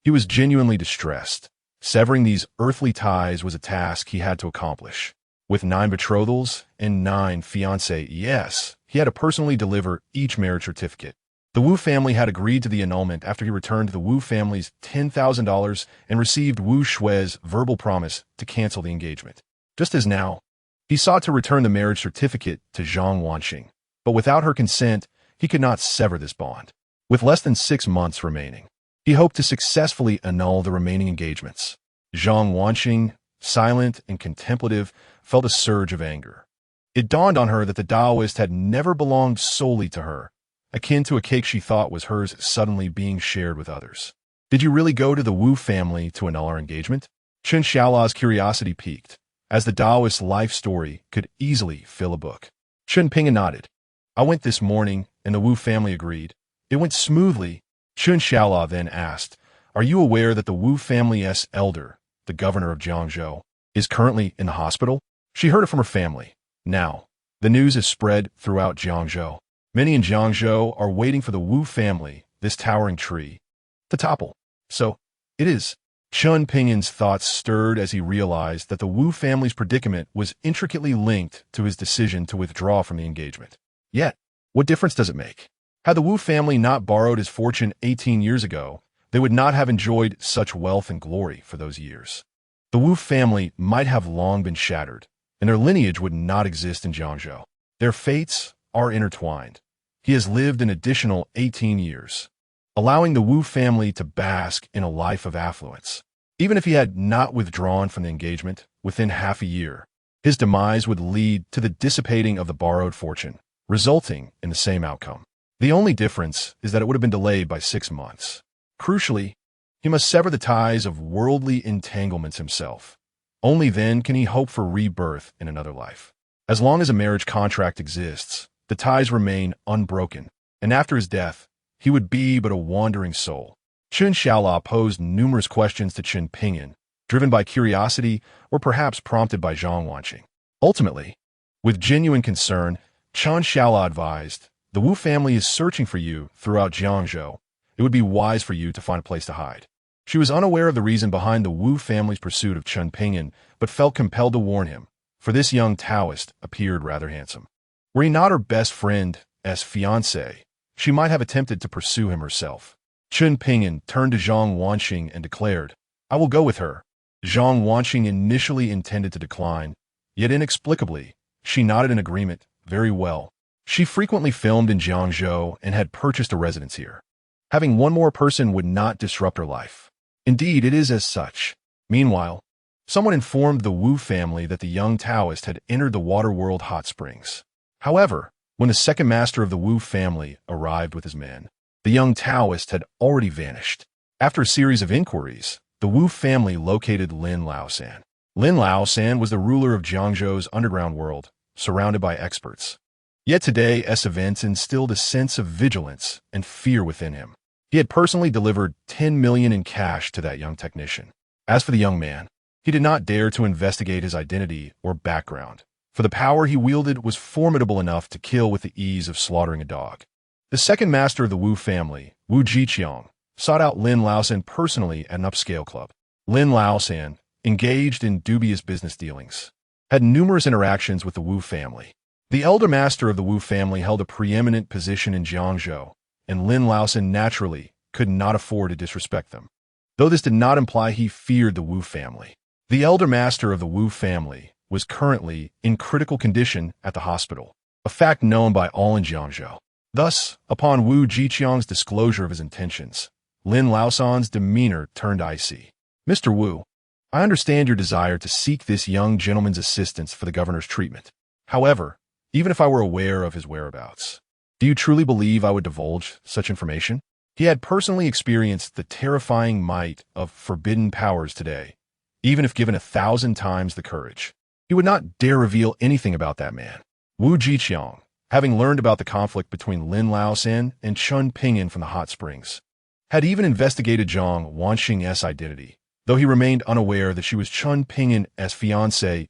He was genuinely distressed. Severing these earthly ties was a task he had to accomplish. With 9 betrothals and 9 fiancées, he had to personally deliver each marriage certificate. The Wu family had agreed to the annulment after he returned the Wu family's $10,000 and received Wu Shui's verbal promise to cancel the engagement. Just as now, he sought to return the marriage certificate to Zhang Wanqing, but without her consent, he could not sever this bond. With less than 6 months remaining, he hoped to successfully annul the remaining engagements. Zhang Wanqing, silent and contemplative, felt a surge of anger. It dawned on her that the Taoist had never belonged solely to her, akin to a cake she thought was hers suddenly being shared with others. Did you really go to the Wu family to annul our engagement? Chen Xiaola's curiosity piqued, as the Taoist's life story could easily fill a book. Chen Ping'an nodded. I went this morning, and the Wu family agreed. It went smoothly. Chen Xiaola then asked, are you aware that the Wu family's elder, the governor of Jiangzhou, is currently in the hospital? She heard it from her family. Now, the news is spread throughout Jiangzhou. Many in Jiangzhou are waiting for the Wu family, this towering tree, to topple. So, it is. Chen Ping'an's thoughts stirred as he realized that the Wu family's predicament was intricately linked to his decision to withdraw from the engagement. Yet, what difference does it make? Had the Wu family not borrowed his fortune 18 years ago, they would not have enjoyed such wealth and glory for those years. The Wu family might have long been shattered, and their lineage would not exist in Jiangzhou. Their fates are intertwined. He has lived an additional 18 years, allowing the Wu family to bask in a life of affluence. Even if he had not withdrawn from the engagement within half a year, his demise would lead to the dissipating of the borrowed fortune, resulting in the same outcome. The only difference is that it would have been delayed by 6 months. Crucially, he must sever the ties of worldly entanglements himself. Only then can he hope for rebirth in another life. As long as a marriage contract exists, the ties remain unbroken, and after his death, he would be but a wandering soul. Chen Xiaola posed numerous questions to Chen Ping'an, driven by curiosity or perhaps prompted by Zhang Wanqing. Ultimately, with genuine concern, Chen Xiaola advised, the Wu family is searching for you throughout Jiangzhou. It would be wise for you to find a place to hide. She was unaware of the reason behind the Wu family's pursuit of Chen Ping'an, but felt compelled to warn him, for this young Taoist appeared rather handsome. Were he not her best friend as fiancé, she might have attempted to pursue him herself. Chen Ping'an turned to Zhang Wanqing and declared, I will go with her. Zhang Wanqing initially intended to decline, yet inexplicably, she nodded in agreement. Very well. She frequently filmed in Jiangzhou and had purchased a residence here. Having one more person would not disrupt her life. Indeed, it is as such. Meanwhile, someone informed the Wu family that the young Taoist had entered the water world hot springs. However, when the second master of the Wu family arrived with his men, the young Taoist had already vanished. After a series of inquiries, the Wu family located Lin Laosan. Lin Laosan was the ruler of Jiangzhou's underground world, surrounded by experts. Yet today's events instilled a sense of vigilance and fear within him. He had personally delivered 10 million in cash to that young technician. As for the young man, he did not dare to investigate his identity or background, for the power he wielded was formidable enough to kill with the ease of slaughtering a dog. The second master of the Wu family, Wu Jiqiang, sought out Lin Laosan personally at an upscale club. Lin Laosan, engaged in dubious business dealings, had numerous interactions with the Wu family. The elder master of the Wu family held a preeminent position in Jiangzhou, and Lin Laosan naturally could not afford to disrespect them, though this did not imply he feared the Wu family. The elder master of the Wu family was currently in critical condition at the hospital, a fact known by all in Jiangzhou. Thus, upon Wu Jiqiang's disclosure of his intentions, Lin Laosan's demeanor turned icy. Mr. Wu, I understand your desire to seek this young gentleman's assistance for the governor's treatment. However, even if I were aware of his whereabouts, do you truly believe I would divulge such information? He had personally experienced the terrifying might of forbidden powers today, even if given 1,000 times the courage. He would not dare reveal anything about that man. Wu Jiqiang, having learned about the conflict between Lin Laosan and Chen Ping'an from the hot springs, had even investigated Zhang Wanxing's identity, though he remained unaware that she was Chen Ping'an's fiancée,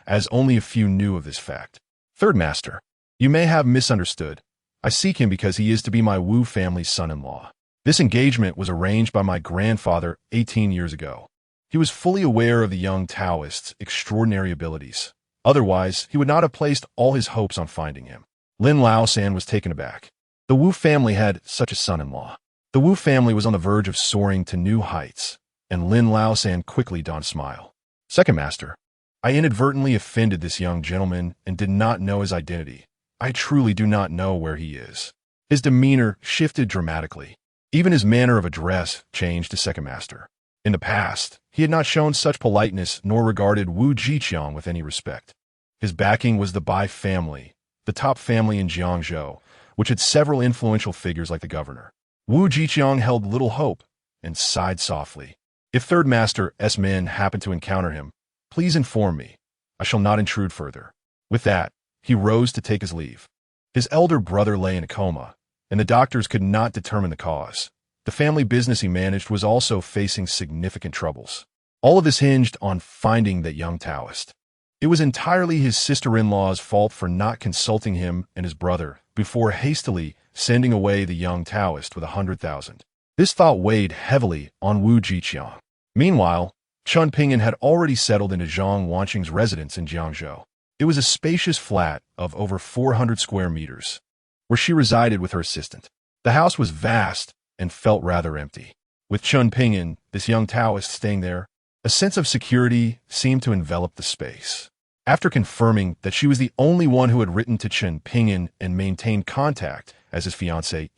as only a few knew of this fact. Third Master, you may have misunderstood. I seek him because he is to be my Wu family's son-in-law. This engagement was arranged by my grandfather 18 years ago. He was fully aware of the young Taoist's extraordinary abilities. Otherwise, he would not have placed all his hopes on finding him. Lin Laosan was taken aback. The Wu family had such a son-in-law. The Wu family was on the verge of soaring to new heights, and Lin Laosan quickly donned a smile. Second Master, I inadvertently offended this young gentleman and did not know his identity. I truly do not know where he is. His demeanor shifted dramatically. Even his manner of address changed to Second Master. In the past, he had not shown such politeness nor regarded Wu Jiqiang with any respect. His backing was the Bai family, the top family in Jiangzhou, which had several influential figures like the governor. Wu Jiqiang held little hope and sighed softly. If Third Master's men happen to encounter him, please inform me. I shall not intrude further. With that, he rose to take his leave. His elder brother lay in a coma, and the doctors could not determine the cause. The family business he managed was also facing significant troubles. All of this hinged on finding that young Taoist. It was entirely his sister-in-law's fault for not consulting him and his brother before hastily sending away the young Taoist with 100,000. This thought weighed heavily on Wu Jiqiang. Meanwhile, Chen Ping'an had already settled into Zhang Wanxing's residence in Jiangzhou. It was a spacious flat of over 400 square meters, where she resided with her assistant. The house was vast and felt rather empty. With Chen Ping'an, this young Taoist, staying there, a sense of security seemed to envelop the space. After confirming that she was the only one who had written to Chen Ping'an and maintained contact as his fiancée,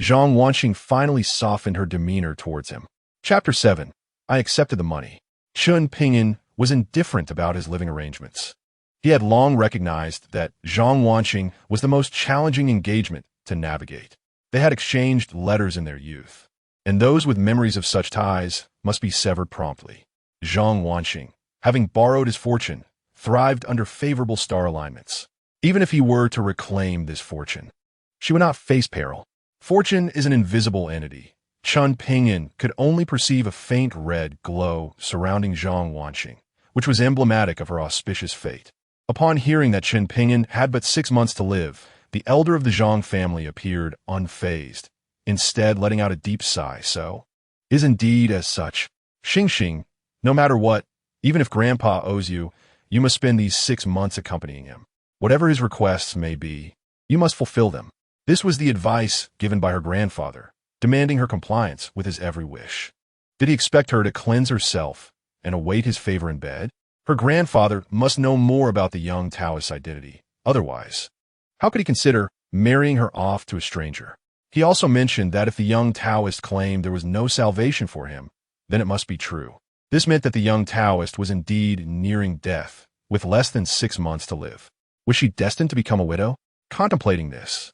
Zhang Wanxing finally softened her demeanor towards him. Chapter 7. I accepted the money. Chen Ping'an was indifferent about his living arrangements. He had long recognized that Zhang Wanxing was the most challenging engagement to navigate. They had exchanged letters in their youth, and those with memories of such ties must be severed promptly. Zhang Wanxing, having borrowed his fortune, thrived under favorable star alignments. Even if he were to reclaim this fortune, she would not face peril. Fortune is an invisible entity. Chen Ping'an could only perceive a faint red glow surrounding Zhang Wanxing, which was emblematic of her auspicious fate. Upon hearing that Chen Ping'an had but 6 months to live, the elder of the Zhang family appeared unfazed, instead letting out a deep sigh. So, is indeed as such. Xing, no matter what, even if Grandpa owes you, you must spend these 6 months accompanying him. Whatever his requests may be, you must fulfill them. This was the advice given by her grandfather, demanding her compliance with his every wish. Did he expect her to cleanse herself and await his favor in bed? Her grandfather must know more about the young Taoist's identity. Otherwise, how could he consider marrying her off to a stranger? He also mentioned that if the young Taoist claimed there was no salvation for him, then it must be true. This meant that the young Taoist was indeed nearing death, with less than 6 months to live. Was she destined to become a widow? Contemplating this,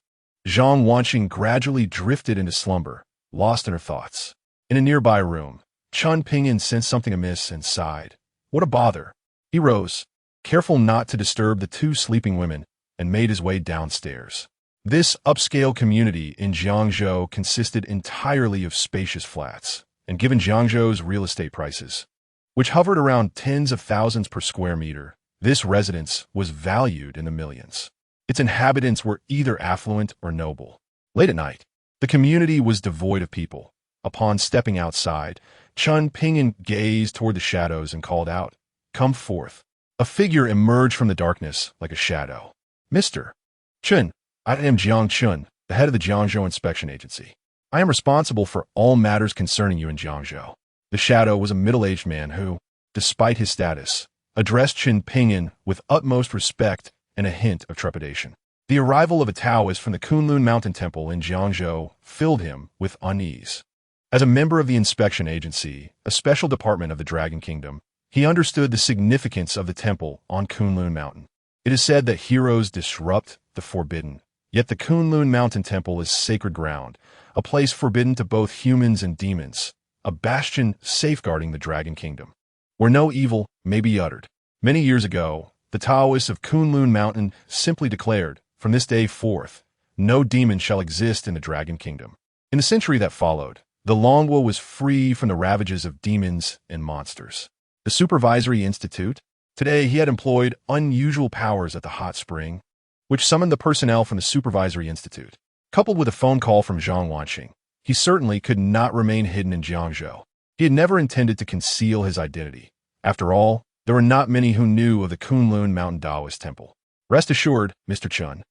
Zhang Wanxing gradually drifted into slumber, lost in her thoughts. In a nearby room, Chen Ping'an sensed something amiss and sighed. What a bother. He rose, careful not to disturb the 2 sleeping women, and made his way downstairs. This upscale community in Jiangzhou consisted entirely of spacious flats, and given Jiangzhou's real estate prices, which hovered around tens of thousands per square meter, this residence was valued in the millions. Its inhabitants were either affluent or noble. Late at night, the community was devoid of people. Upon stepping outside, Chen Ping'an gazed toward the shadows and called out, "Come forth." A figure emerged from the darkness like a shadow. "Mr. Chen, I am Jiang Chun, the head of the Jiangzhou Inspection Agency. I am responsible for all matters concerning you in Jiangzhou." The shadow was a middle-aged man who, despite his status, addressed Chen Ping'an with utmost respect and a hint of trepidation. The arrival of a Taoist from the Kunlun Mountain Temple in Jiangzhou filled him with unease. As a member of the Inspection Agency, a special department of the Dragon Kingdom, he understood the significance of the temple on Kunlun Mountain. It is said that heroes disrupt the forbidden, yet the Kunlun Mountain Temple is sacred ground, a place forbidden to both humans and demons, a bastion safeguarding the Dragon Kingdom. where no evil may be uttered. Many years ago, the Taoists of Kunlun Mountain simply declared, from this day forth, no demon shall exist in the Dragon Kingdom. In the century that followed, the Longwo was free from the ravages of demons and monsters. The Supervisory Institute, today he had employed unusual powers at the hot spring, which summoned the personnel from the Supervisory Institute. Coupled with a phone call from Zhang Wanqing, he certainly could not remain hidden in Jiangzhou. He had never intended to conceal his identity. After all, there were not many who knew of the Kunlun Mountain Taoist Temple. Rest assured, Mr. Chen,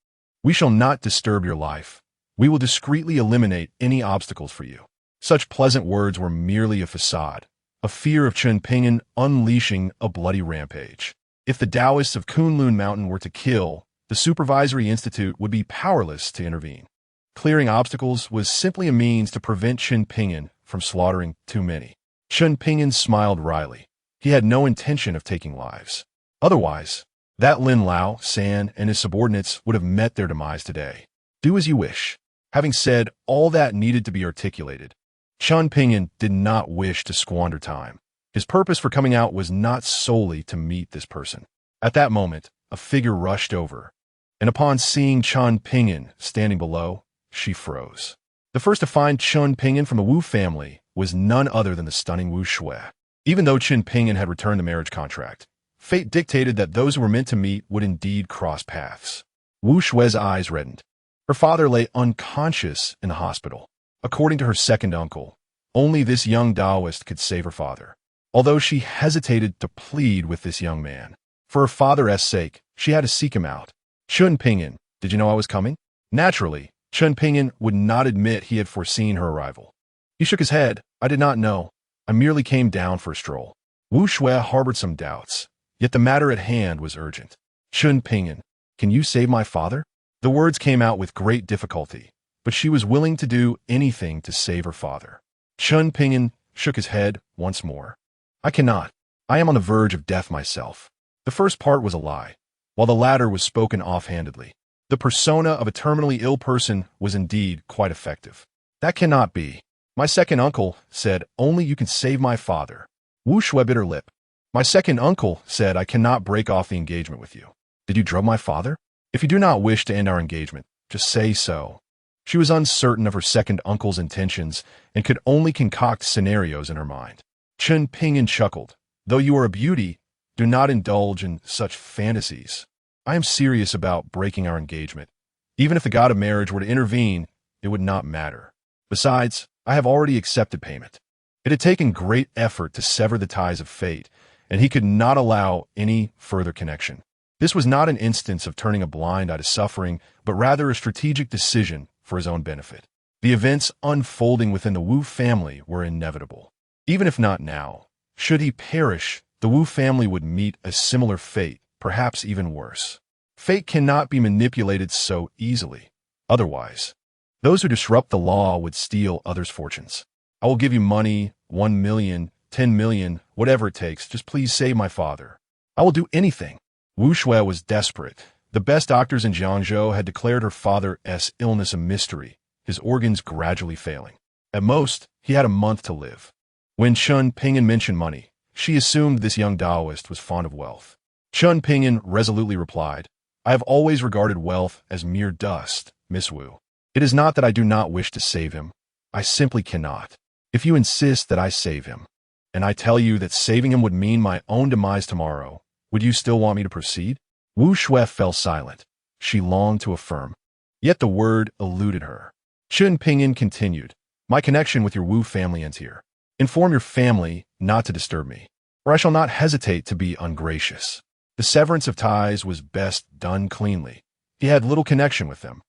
we shall not disturb your life. We will discreetly eliminate any obstacles for you. Such pleasant words were merely a facade, a fear of Chen Ping'an unleashing a bloody rampage. If the Taoists of Kunlun Mountain were to kill, the Supervisory Institute would be powerless to intervene. Clearing obstacles was simply a means to prevent Chen Ping'an from slaughtering too many. Chen Ping'an smiled wryly. He had no intention of taking lives. Otherwise, that Lin Lao, San, and his subordinates would have met their demise today. Do as you wish. Having said all that needed to be articulated, Chen Ping'an did not wish to squander time. His purpose for coming out was not solely to meet this person. At that moment, a figure rushed over, and upon seeing Chen Ping'an standing below, she froze. The first to find Chen Ping'an from the Wu family was none other than the stunning Wu Shui. Even though Chen Ping'an had returned the marriage contract, fate dictated that those who were meant to meet would indeed cross paths. Wu Shui's eyes reddened. Her father lay unconscious in the hospital. According to her second uncle, only this young Taoist could save her father. Although she hesitated to plead with this young man, for her father's sake, she had to seek him out. Chen Ping'an, did you know I was coming? Naturally, Chen Ping'an would not admit he had foreseen her arrival. He shook his head. I did not know. I merely came down for a stroll. Wu Shui harbored some doubts, yet the matter at hand was urgent. Chen Ping'an, can you save my father? The words came out with great difficulty, but she was willing to do anything to save her father. Chen Ping'an shook his head once more. I cannot. I am on the verge of death myself. The first part was a lie, while the latter was spoken offhandedly. The persona of a terminally ill person was indeed quite effective. That cannot be. My second uncle said, only you can save my father. Wu Shui bit her lip. My second uncle said I cannot break off the engagement with you. Did you drug my father? If you do not wish to end our engagement, just say so. She was uncertain of her second uncle's intentions and could only concoct scenarios in her mind. Chen Ping'an chuckled. Though you are a beauty, do not indulge in such fantasies. I am serious about breaking our engagement. Even if the god of marriage were to intervene, it would not matter. Besides, I have already accepted payment. It had taken great effort to sever the ties of fate, and he could not allow any further connection. This was not an instance of turning a blind eye to suffering, but rather a strategic decision for his own benefit. The events unfolding within the Wu family were inevitable. Even if not now, should he perish, the Wu family would meet a similar fate, perhaps even worse. Fate cannot be manipulated so easily. Otherwise, those who disrupt the law would steal others' fortunes. I will give you money, 1 million, 10 million, whatever it takes. Just please save my father. I will do anything. Wu Shui was desperate. The best doctors in Jiangzhou had declared her father's illness a mystery, his organs gradually failing. At most, he had a month to live. When Chen Ping'an mentioned money, she assumed this young Taoist was fond of wealth. Chen Ping'an resolutely replied, I have always regarded wealth as mere dust, Miss Wu. It is not that I do not wish to save him. I simply cannot. If you insist that I save him, and I tell you that saving him would mean my own demise tomorrow, would you still want me to proceed? Wu Shui fell silent. She longed to affirm. Yet the word eluded her. Chen Ping'an continued, my connection with your Wu family ends here. Inform your family not to disturb me, or I shall not hesitate to be ungracious. The severance of ties was best done cleanly. He had little connection with them,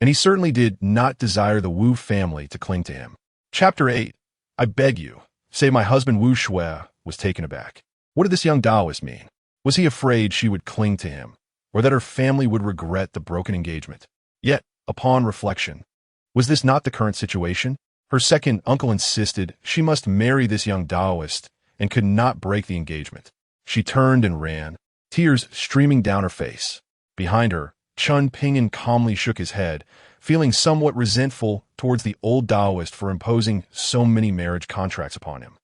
and he certainly did not desire the Wu family to cling to him. Chapter 8. I beg you, say my husband Wu Shui was taken aback. What did this young Taoist mean? Was he afraid she would cling to him, or that her family would regret the broken engagement? Yet, upon reflection, was this not the current situation? Her second uncle insisted she must marry this young Taoist and could not break the engagement. She turned and ran, tears streaming down her face. Behind her, Chen Ping'an calmly shook his head, feeling somewhat resentful towards the old Taoist for imposing so many marriage contracts upon him.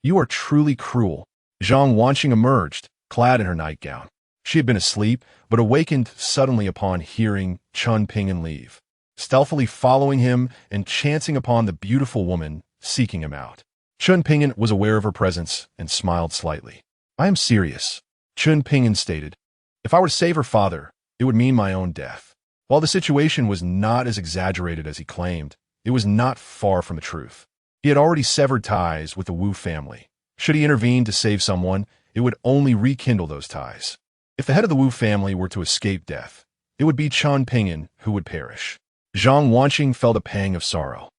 You are truly cruel. Zhang Wanqing emerged, clad in her nightgown. She had been asleep, but awakened suddenly upon hearing Chen Ping'an leave, stealthily following him and chancing upon the beautiful woman seeking him out. Chen Ping'an was aware of her presence and smiled slightly. "I am serious," Chen Ping'an stated. "If I were to save her father, it would mean my own death." While the situation was not as exaggerated as he claimed, it was not far from the truth. He had already severed ties with the Wu family. Should he intervene to save someone, it would only rekindle those ties. If the head of the Wu family were to escape death, it would be Chen Ping'an who would perish. Zhang Wanqing felt a pang of sorrow.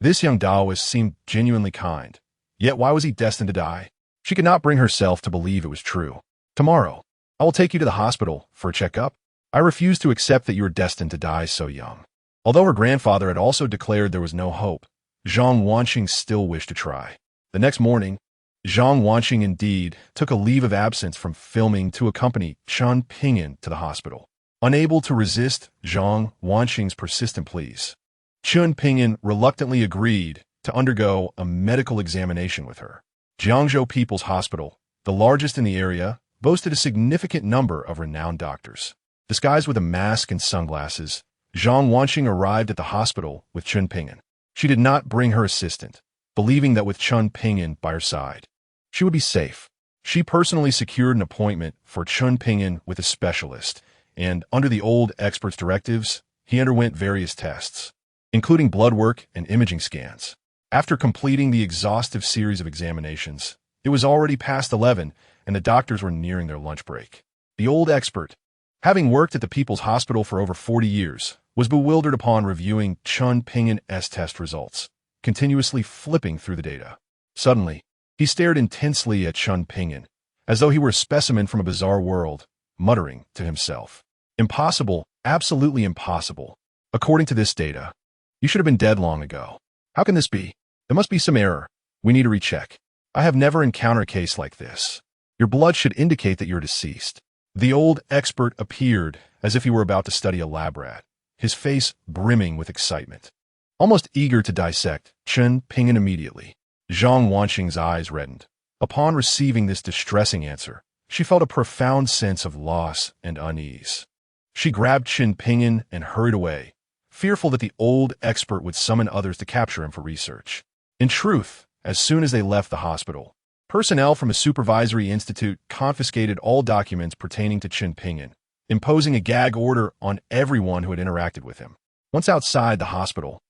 This young Taoist seemed genuinely kind, yet why was he destined to die? She could not bring herself to believe it was true. "Tomorrow, I will take you to the hospital for a checkup. I refuse to accept that you are destined to die so young." Although her grandfather had also declared there was no hope, Zhang Wanqing still wished to try. The next morning, Zhang Wanqing indeed took a leave of absence from filming to accompany Chen Ping'an to the hospital. Unable to resist Zhang Wanqing's persistent pleas, Chen Ping'an reluctantly agreed to undergo a medical examination with her. Jiangzhou People's Hospital, the largest in the area, boasted a significant number of renowned doctors. Disguised with a mask and sunglasses, Zhang Wanqing arrived at the hospital with Chen Ping'an. She did not bring her assistant, believing that with Chen Ping'an by her side, she would be safe. She personally secured an appointment for Chen Ping'an with a specialist, and under the old expert's directives, he underwent various tests, including blood work and imaging scans. After completing the exhaustive series of examinations, it was already past 11, and the doctors were nearing their lunch break. The old expert, having worked at the People's Hospital for over 40 years, was bewildered upon reviewing Chen Ping'an's test results, continuously flipping through the data. Suddenly, he stared intensely at Chen Ping'an, as though he were a specimen from a bizarre world, muttering to himself, "Impossible, absolutely impossible. According to this data, you should have been dead long ago. How can this be? There must be some error. We need to recheck. I have never encountered a case like this. Your blood should indicate that you're deceased." The old expert appeared as if he were about to study a lab rat, his face brimming with excitement. Almost eager to dissect Chen Ping'an immediately, Zhang Wanqing's eyes reddened. Upon receiving this distressing answer, she felt a profound sense of loss and unease. She grabbed Chen Ping'an and hurried away, fearful that the old expert would summon others to capture him for research. In truth, as soon as they left the hospital, personnel from a supervisory institute confiscated all documents pertaining to Chen Ping'an, imposing a gag order on everyone who had interacted with him. Once outside the hospital,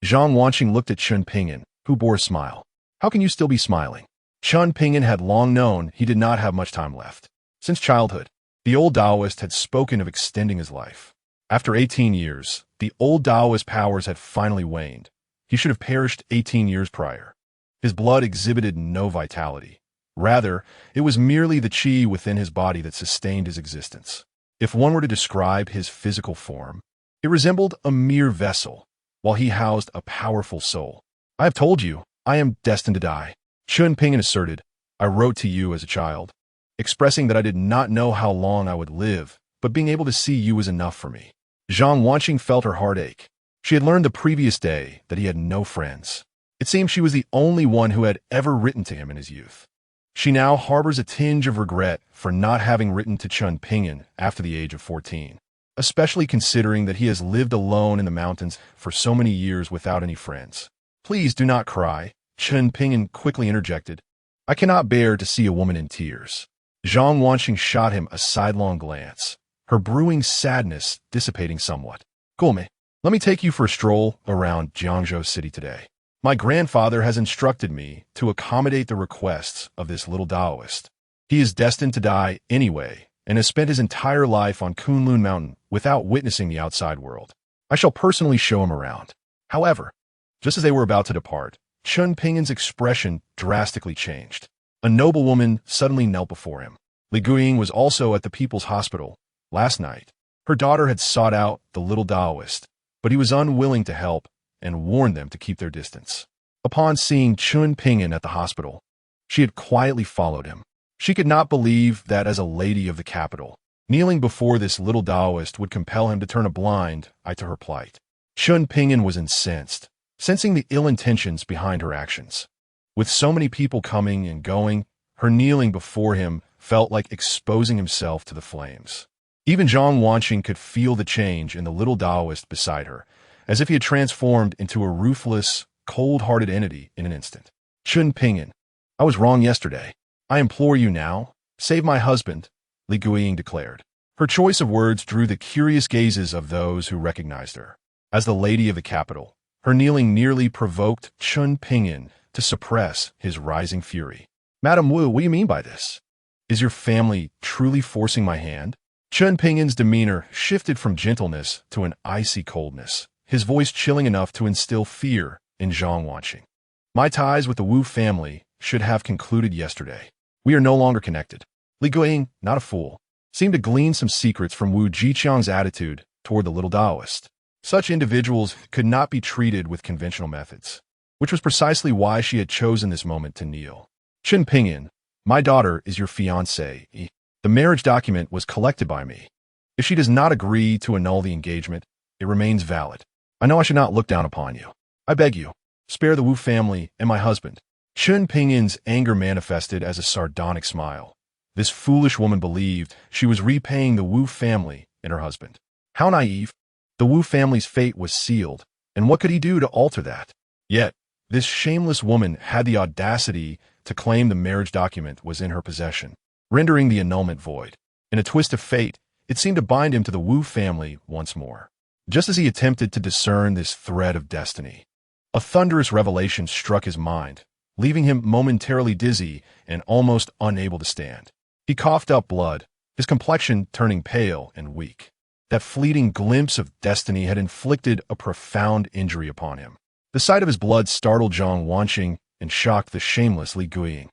Zhang Wanqing looked at Chen Ping'an, who bore a smile. "How can you still be smiling?" Chen Ping'an had long known he did not have much time left. Since childhood, the old Taoist had spoken of extending his life. After 18 years, the old Taoist powers had finally waned. He should have perished 18 years prior. His blood exhibited no vitality. Rather, it was merely the qi within his body that sustained his existence. If one were to describe his physical form, it resembled a mere vessel, while he housed a powerful soul. "I have told you, I am destined to die," Chen Ping'an asserted. "I wrote to you as a child, expressing that I did not know how long I would live, but being able to see you was enough for me." Zhang Wanqing felt her heart ache. She had learned the previous day that he had no friends. It seemed she was the only one who had ever written to him in his youth. She now harbors a tinge of regret for not having written to Chen Ping'an after the age of 14, especially considering that he has lived alone in the mountains for so many years without any friends. "Please do not cry," Chen Ping'an quickly interjected. "I cannot bear to see a woman in tears." Zhang Wanqing shot him a sidelong glance, her brewing sadness dissipating somewhat. "Gome, let me take you for a stroll around Jiangzhou City today. My grandfather has instructed me to accommodate the requests of this little Taoist. He is destined to die anyway and has spent his entire life on Kunlun Mountain without witnessing the outside world. I shall personally show him around." However, just as they were about to depart, Chen Ping'an's expression drastically changed. A noblewoman suddenly knelt before him. Li Guiying was also at the People's Hospital. Last night, her daughter had sought out the little Taoist, but he was unwilling to help and warned them to keep their distance. Upon seeing Chen Ping'an at the hospital, she had quietly followed him. She could not believe that as a lady of the capital, kneeling before this little Taoist would compel him to turn a blind eye to her plight. Chen Ping'an was incensed, sensing the ill intentions behind her actions. With so many people coming and going, Her kneeling before him felt like exposing himself to the flames. Even Zhang Wanqing could feel the change in the little Taoist beside her, as if he had transformed into a ruthless, cold-hearted entity in an instant. Chen Ping'an, I was wrong yesterday. I implore you now, save my husband, Li Guiying declared. Her choice of words drew the curious gazes of those who recognized her. As the lady of the capital, her kneeling nearly provoked Chen Ping'an to suppress his rising fury. Madam Wu, what do you mean by this? Is your family truly forcing my hand? Chen Ping'an's demeanor shifted from gentleness to an icy coldness, his voice chilling enough to instill fear in Zhang Wanqing. My ties with the Wu family should have concluded yesterday. We are no longer connected. Li Guiying, not a fool, seemed to glean some secrets from Wu Jiqiang's attitude toward the little Taoist. Such individuals could not be treated with conventional methods, which was precisely why she had chosen this moment to kneel. Chen Ping'an, my daughter is your fiancée. The marriage document was collected by me. If she does not agree to annul the engagement, it remains valid. I know I should not look down upon you. I beg you, spare the Wu family and my husband. Chen Ping'an's anger manifested as a sardonic smile. This foolish woman believed she was repaying the Wu family and her husband. How naive! The Wu family's fate was sealed, and what could he do to alter that? Yet, this shameless woman had the audacity to claim the marriage document was in her possession, rendering the annulment void. In a twist of fate, it seemed to bind him to the Wu family once more. Just as he attempted to discern this thread of destiny, a thunderous revelation struck his mind, leaving him momentarily dizzy and almost unable to stand. He coughed up blood, his complexion turning pale and weak. That fleeting glimpse of destiny had inflicted a profound injury upon him. The sight of his blood startled Zhang Wanqing and shocked the shameless Li Guiying.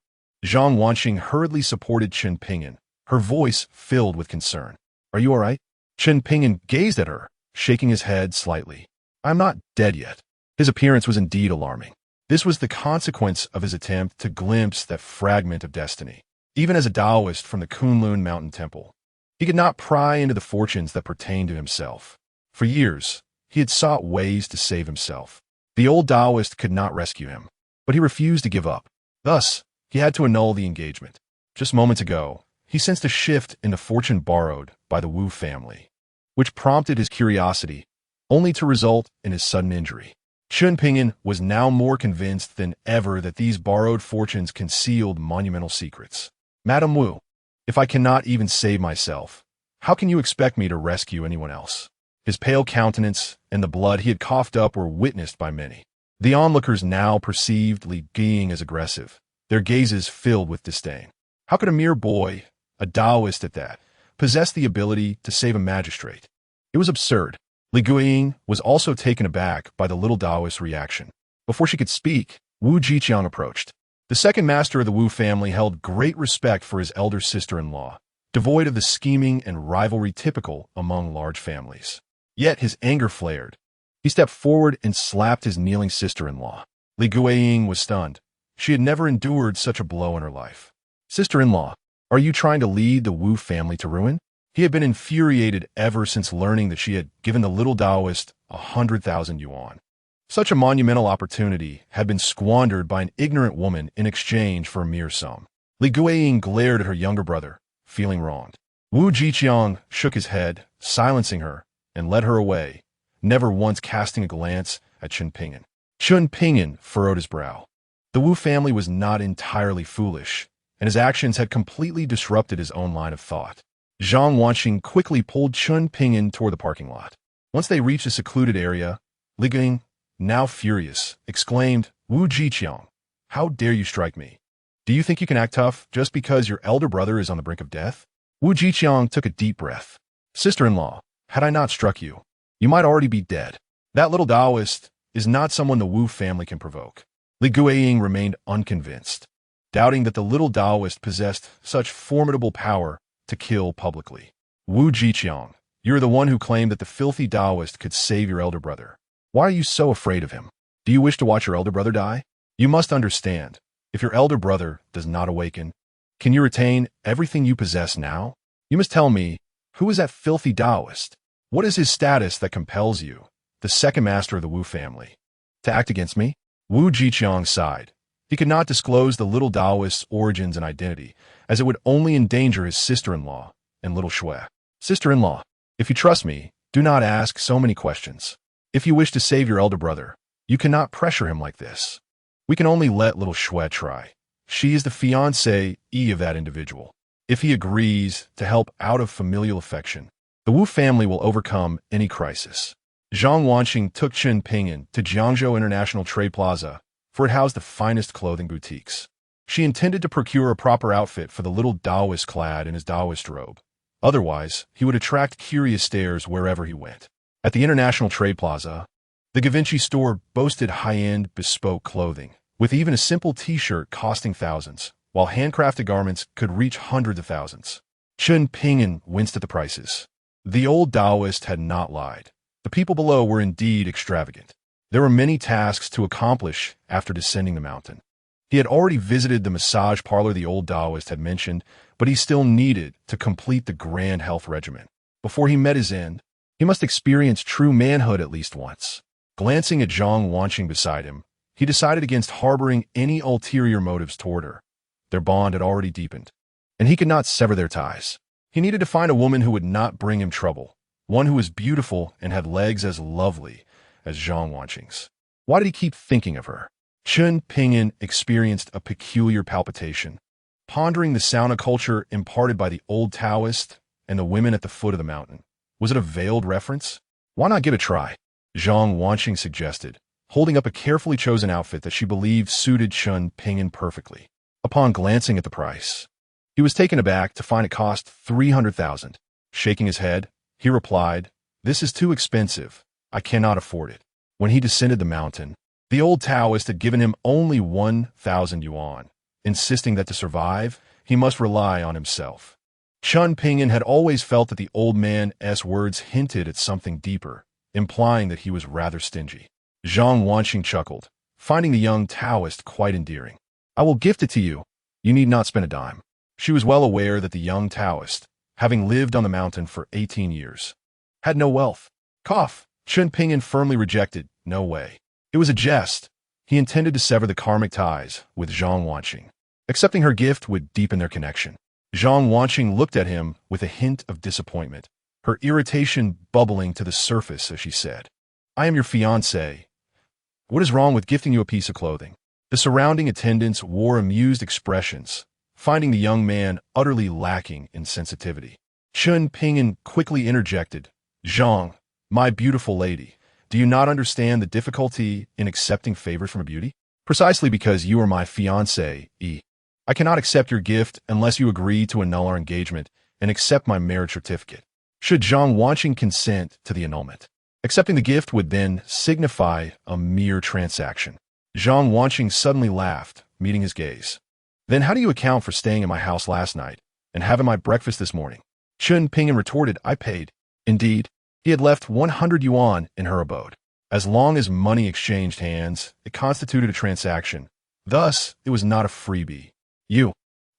Zhang Wanqing hurriedly supported Chen Ping'an, her voice filled with concern. Are you all right? Chen Ping'an gazed at her, shaking his head slightly. I'm not dead yet. His appearance was indeed alarming. This was the consequence of his attempt to glimpse that fragment of destiny. Even as a Taoist from the Kunlun Mountain Temple, he could not pry into the fortunes that pertained to himself. For years, he had sought ways to save himself. The old Taoist could not rescue him, but he refused to give up. Thus, he had to annul the engagement. Just moments ago, he sensed a shift in the fortune borrowed by the Wu family, which prompted his curiosity, only to result in his sudden injury. Chen Ping'an was now more convinced than ever that these borrowed fortunes concealed monumental secrets. Madam Wu, if I cannot even save myself, how can you expect me to rescue anyone else? His pale countenance and the blood he had coughed up were witnessed by many. The onlookers now perceived Li Guiying as aggressive, their gazes filled with disdain. How could a mere boy, a Taoist at that, possess the ability to save a magistrate? It was absurd. Li Guiying was also taken aback by the little Taoist's reaction. Before she could speak, Wu Jiqiang approached. The second master of the Wu family held great respect for his elder sister-in-law, devoid of the scheming and rivalry typical among large families. Yet his anger flared. He stepped forward and slapped his kneeling sister-in-law. Li Guiying was stunned. She had never endured such a blow in her life. Sister-in-law, are you trying to lead the Wu family to ruin? He had been infuriated ever since learning that she had given the little Taoist 100,000 yuan. Such a monumental opportunity had been squandered by an ignorant woman in exchange for a mere sum. Li Guiying glared at her younger brother, feeling wronged. Wu Jiqiang shook his head, silencing her, and led her away, never once casting a glance at Chen Ping'an. Chen Ping'an furrowed his brow. The Wu family was not entirely foolish, and his actions had completely disrupted his own line of thought. Zhang Wanqing quickly pulled Chen Ping'an toward the parking lot. Once they reached a secluded area, Li Guiying, now furious, exclaimed, Wu Jiqiang, how dare you strike me? Do you think you can act tough just because your elder brother is on the brink of death? Wu Jiqiang took a deep breath. Sister-in-law, had I not struck you, you might already be dead. That little Taoist is not someone the Wu family can provoke. Li Guiying remained unconvinced, doubting that the little Taoist possessed such formidable power to kill publicly. Wu Jiqiang, you are the one who claimed that the filthy Taoist could save your elder brother. Why are you so afraid of him? Do you wish to watch your elder brother die? You must understand, if your elder brother does not awaken, can you retain everything you possess now? You must tell me, who is that filthy Taoist? What is his status that compels you, the second master of the Wu family, to act against me? Wu Jiqiang sighed, He could not disclose the little Taoist's origins and identity, as it would only endanger his sister-in-law and little Shui. Sister-in-law, if you trust me, do not ask so many questions. If you wish to save your elder brother, you cannot pressure him like this. We can only let little Shui try. She is the fiancée of that individual. If he agrees to help out of familial affection, the Wu family will overcome any crisis. Zhang Wanqing took Chen Ping'an to Jiangzhou International Trade Plaza, for it housed the finest clothing boutiques. She intended to procure a proper outfit for the little Taoist clad in his Taoist robe. Otherwise, he would attract curious stares wherever he went. At the International Trade Plaza, the Givenchy store boasted high-end, bespoke clothing, with even a simple t-shirt costing thousands, while handcrafted garments could reach hundreds of thousands. Chen Ping'an winced at the prices. The old Taoist had not lied. The people below were indeed extravagant. There were many tasks to accomplish after descending the mountain. He had already visited the massage parlor the old Taoist had mentioned, but he still needed to complete the grand health regimen. Before he met his end, he must experience true manhood at least once. Glancing at Zhang Wanqing beside him, he decided against harboring any ulterior motives toward her. Their bond had already deepened, and he could not sever their ties. He needed to find a woman who would not bring him trouble, one who was beautiful and had legs as lovely as Zhang Wanqing's. Why did he keep thinking of her? Chen Ping'an experienced a peculiar palpitation, pondering the sauna culture imparted by the old Taoist and the women at the foot of the mountain. Was it a veiled reference? Why not give it a try? Zhang Wanqing suggested, holding up a carefully chosen outfit that she believed suited Chen Ping'an perfectly. Upon glancing at the price, he was taken aback to find it cost 300,000. Shaking his head, he replied, "This is too expensive. I cannot afford it." When he descended the mountain, the old Taoist had given him only 1,000 yuan, insisting that to survive, he must rely on himself. Chen Ping'an had always felt that the old man's words hinted at something deeper, implying that he was rather stingy. Zhang Wanqing chuckled, finding the young Taoist quite endearing. "I will gift it to you. You need not spend a dime." She was well aware that the young Taoist, having lived on the mountain for 18 years, had no wealth. Cough. Chen Ping'an firmly rejected, "No way." It was a jest. He intended to sever the karmic ties with Zhang Wanqing. Accepting her gift would deepen their connection. Zhang Wanqing looked at him with a hint of disappointment, her irritation bubbling to the surface as she said, "I am your fiancé. What is wrong with gifting you a piece of clothing?" The surrounding attendants wore amused expressions, finding the young man utterly lacking in sensitivity. Chen Ping'an quickly interjected, "Zhang, my beautiful lady, do you not understand the difficulty in accepting favors from a beauty? Precisely because you are my fiancé, I cannot accept your gift unless you agree to annul our engagement and accept my marriage certificate." Should Zhang Wanqing consent to the annulment, accepting the gift would then signify a mere transaction. Zhang Wanqing suddenly laughed, meeting his gaze. "Then how do you account for staying at my house last night and having my breakfast this morning?" Chen Ping'an retorted, "I paid." Indeed, he had left 100 yuan in her abode. As long as money exchanged hands, it constituted a transaction. Thus, it was not a freebie. "You."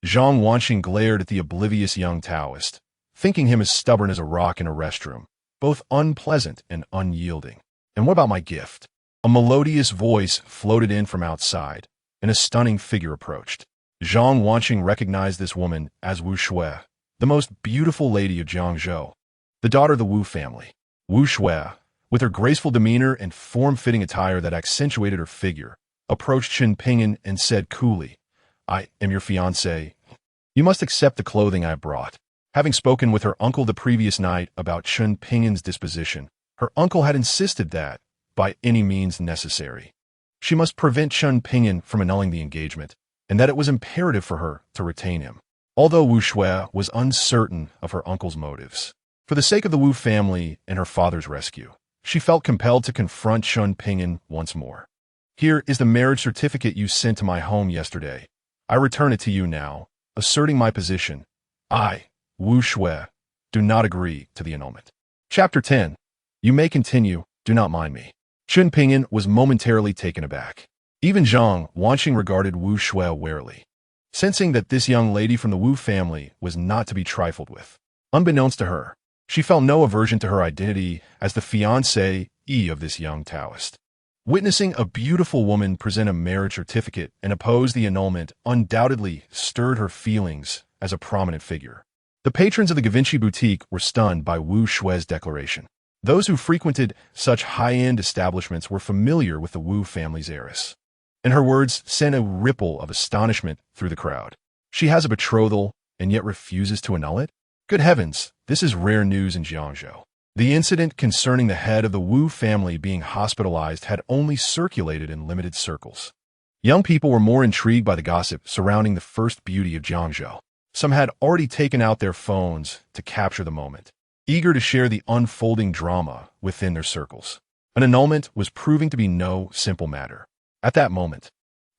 Zhang Wanqing glared at the oblivious young Taoist, thinking him as stubborn as a rock in a restroom, both unpleasant and unyielding. "And what about my gift?" A melodious voice floated in from outside, and a stunning figure approached. Zhang Wanqing recognized this woman as Wu Shui, the most beautiful lady of Jiangzhou, the daughter of the Wu family. Wu Shui, with her graceful demeanor and form-fitting attire that accentuated her figure, approached Chen Ping'an and said coolly, "I am your fiancé. You must accept the clothing I have brought." Having spoken with her uncle the previous night about Chen Ping'an's disposition, her uncle had insisted that, by any means necessary, she must prevent Chen Ping'an from annulling the engagement, and that it was imperative for her to retain him. Although Wu Shui was uncertain of her uncle's motives, for the sake of the Wu family and her father's rescue, she felt compelled to confront Chen Ping'an once more. "Here is the marriage certificate you sent to my home yesterday. I return it to you now, asserting my position. I, Wu Shui, do not agree to the annulment." Chapter 10. You may continue, do not mind me. Chen Ping'an was momentarily taken aback. Even Zhang Wanqing regarded Wu Shui warily, sensing that this young lady from the Wu family was not to be trifled with. Unbeknownst to her, she felt no aversion to her identity as the fiancée of this young Taoist. Witnessing a beautiful woman present a marriage certificate and oppose the annulment undoubtedly stirred her feelings as a prominent figure. The patrons of the Givenchy boutique were stunned by Wu Shui's declaration. Those who frequented such high-end establishments were familiar with the Wu family's heiress, and her words sent a ripple of astonishment through the crowd. She has a betrothal and yet refuses to annul it? Good heavens, this is rare news in Jiangzhou. The incident concerning the head of the Wu family being hospitalized had only circulated in limited circles. Young people were more intrigued by the gossip surrounding the first beauty of Jiangzhou. Some had already taken out their phones to capture the moment, eager to share the unfolding drama within their circles. An annulment was proving to be no simple matter. At that moment,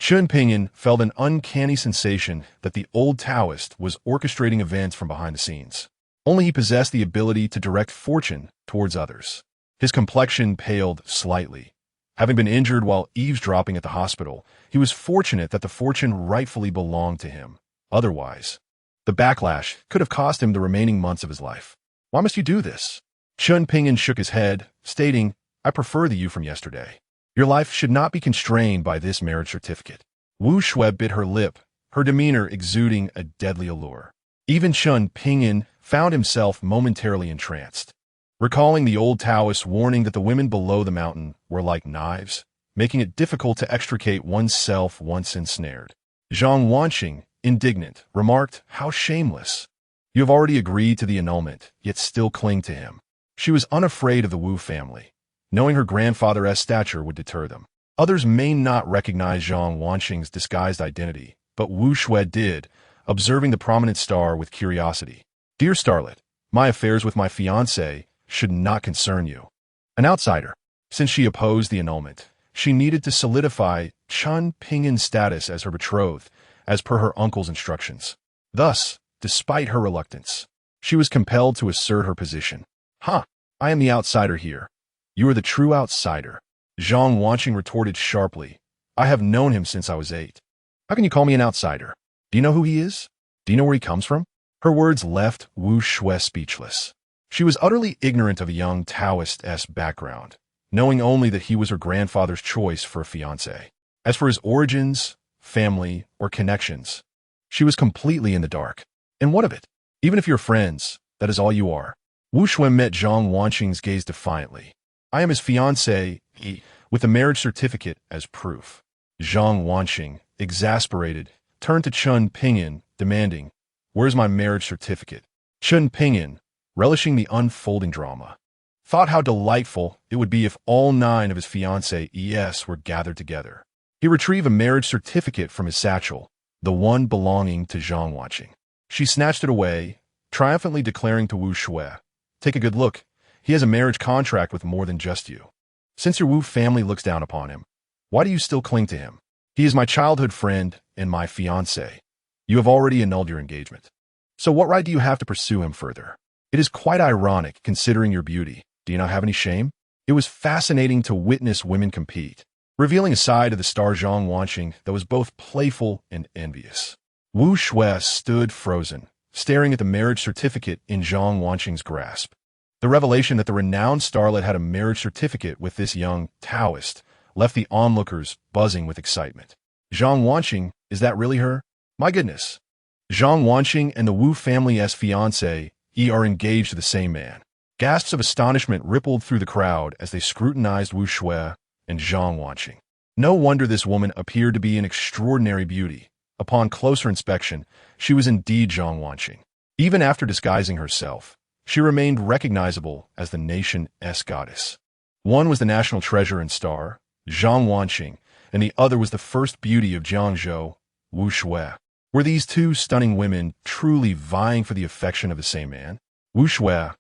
Chen Ping'an felt an uncanny sensation that the old Taoist was orchestrating events from behind the scenes. Only he possessed the ability to direct fortune towards others. His complexion paled slightly. Having been injured while eavesdropping at the hospital, he was fortunate that the fortune rightfully belonged to him. Otherwise, the backlash could have cost him the remaining months of his life. Why must you do this? Chen Ping'an shook his head, stating, I prefer the you from yesterday. Your life should not be constrained by this marriage certificate. Wu Shui bit her lip, her demeanor exuding a deadly allure. Even Chen Ping'an found himself momentarily entranced, recalling the old Taoist's warning that the women below the mountain were like knives, making it difficult to extricate oneself once ensnared. Zhang Wanqing, indignant, remarked, How shameless! You have already agreed to the annulment, yet still cling to him. She was unafraid of the Wu family, knowing her grandfather's stature would deter them. Others may not recognize Zhang Wanqing's disguised identity, but Wu Shui did, observing the prominent star with curiosity. Dear starlet, my affairs with my fiancé should not concern you. An outsider. Since she opposed the annulment, she needed to solidify Chen Ping'an's status as her betrothed, as per her uncle's instructions. Thus, despite her reluctance, she was compelled to assert her position. I am the outsider here. You are the true outsider. Zhang Wanqing retorted sharply. I have known him since I was 8. How can you call me an outsider? Do you know who he is? Do you know where he comes from? Her words left Wu Shui speechless. She was utterly ignorant of a young Taoist's background, knowing only that he was her grandfather's choice for a fiancé. As for his origins, family, or connections, she was completely in the dark. And what of it? Even if you're friends, that is all you are. Wu Shui met Zhang Wanqing's gaze defiantly. I am his fiancé, with the marriage certificate as proof. Zhang Wanqing, exasperated, turned to Chen Ping'an, demanding, Where's my marriage certificate? Chen Ping'an, relishing the unfolding drama, thought how delightful it would be if all 9 of his fiancées were gathered together. He retrieved a marriage certificate from his satchel, the one belonging to Zhang Wanqing. She snatched it away, triumphantly declaring to Wu Shui, Take a good look. He has a marriage contract with more than just you. Since your Wu family looks down upon him, why do you still cling to him? He is my childhood friend and my fiancé. You have already annulled your engagement. So what right do you have to pursue him further? It is quite ironic, considering your beauty. Do you not have any shame? It was fascinating to witness women compete, revealing a side of the star Zhang Wanqing that was both playful and envious. Wu Shui stood frozen, staring at the marriage certificate in Zhang Wanqing's grasp. The revelation that the renowned starlet had a marriage certificate with this young Taoist left the onlookers buzzing with excitement. Zhang Wanqing, is that really her? My goodness. Zhang Wanqing and the Wu family's fiancé are engaged to the same man. Gasps of astonishment rippled through the crowd as they scrutinized Wu Shui and Zhang Wanqing. No wonder this woman appeared to be an extraordinary beauty. Upon closer inspection, she was indeed Zhang Wanqing. Even after disguising herself, she remained recognizable as the nation's goddess. One was the national treasure and star, Zhang Wanqing, and the other was the first beauty of Jiangzhou, Wu Shui. Were these 2 stunning women truly vying for the affection of the same man? Wu Shui,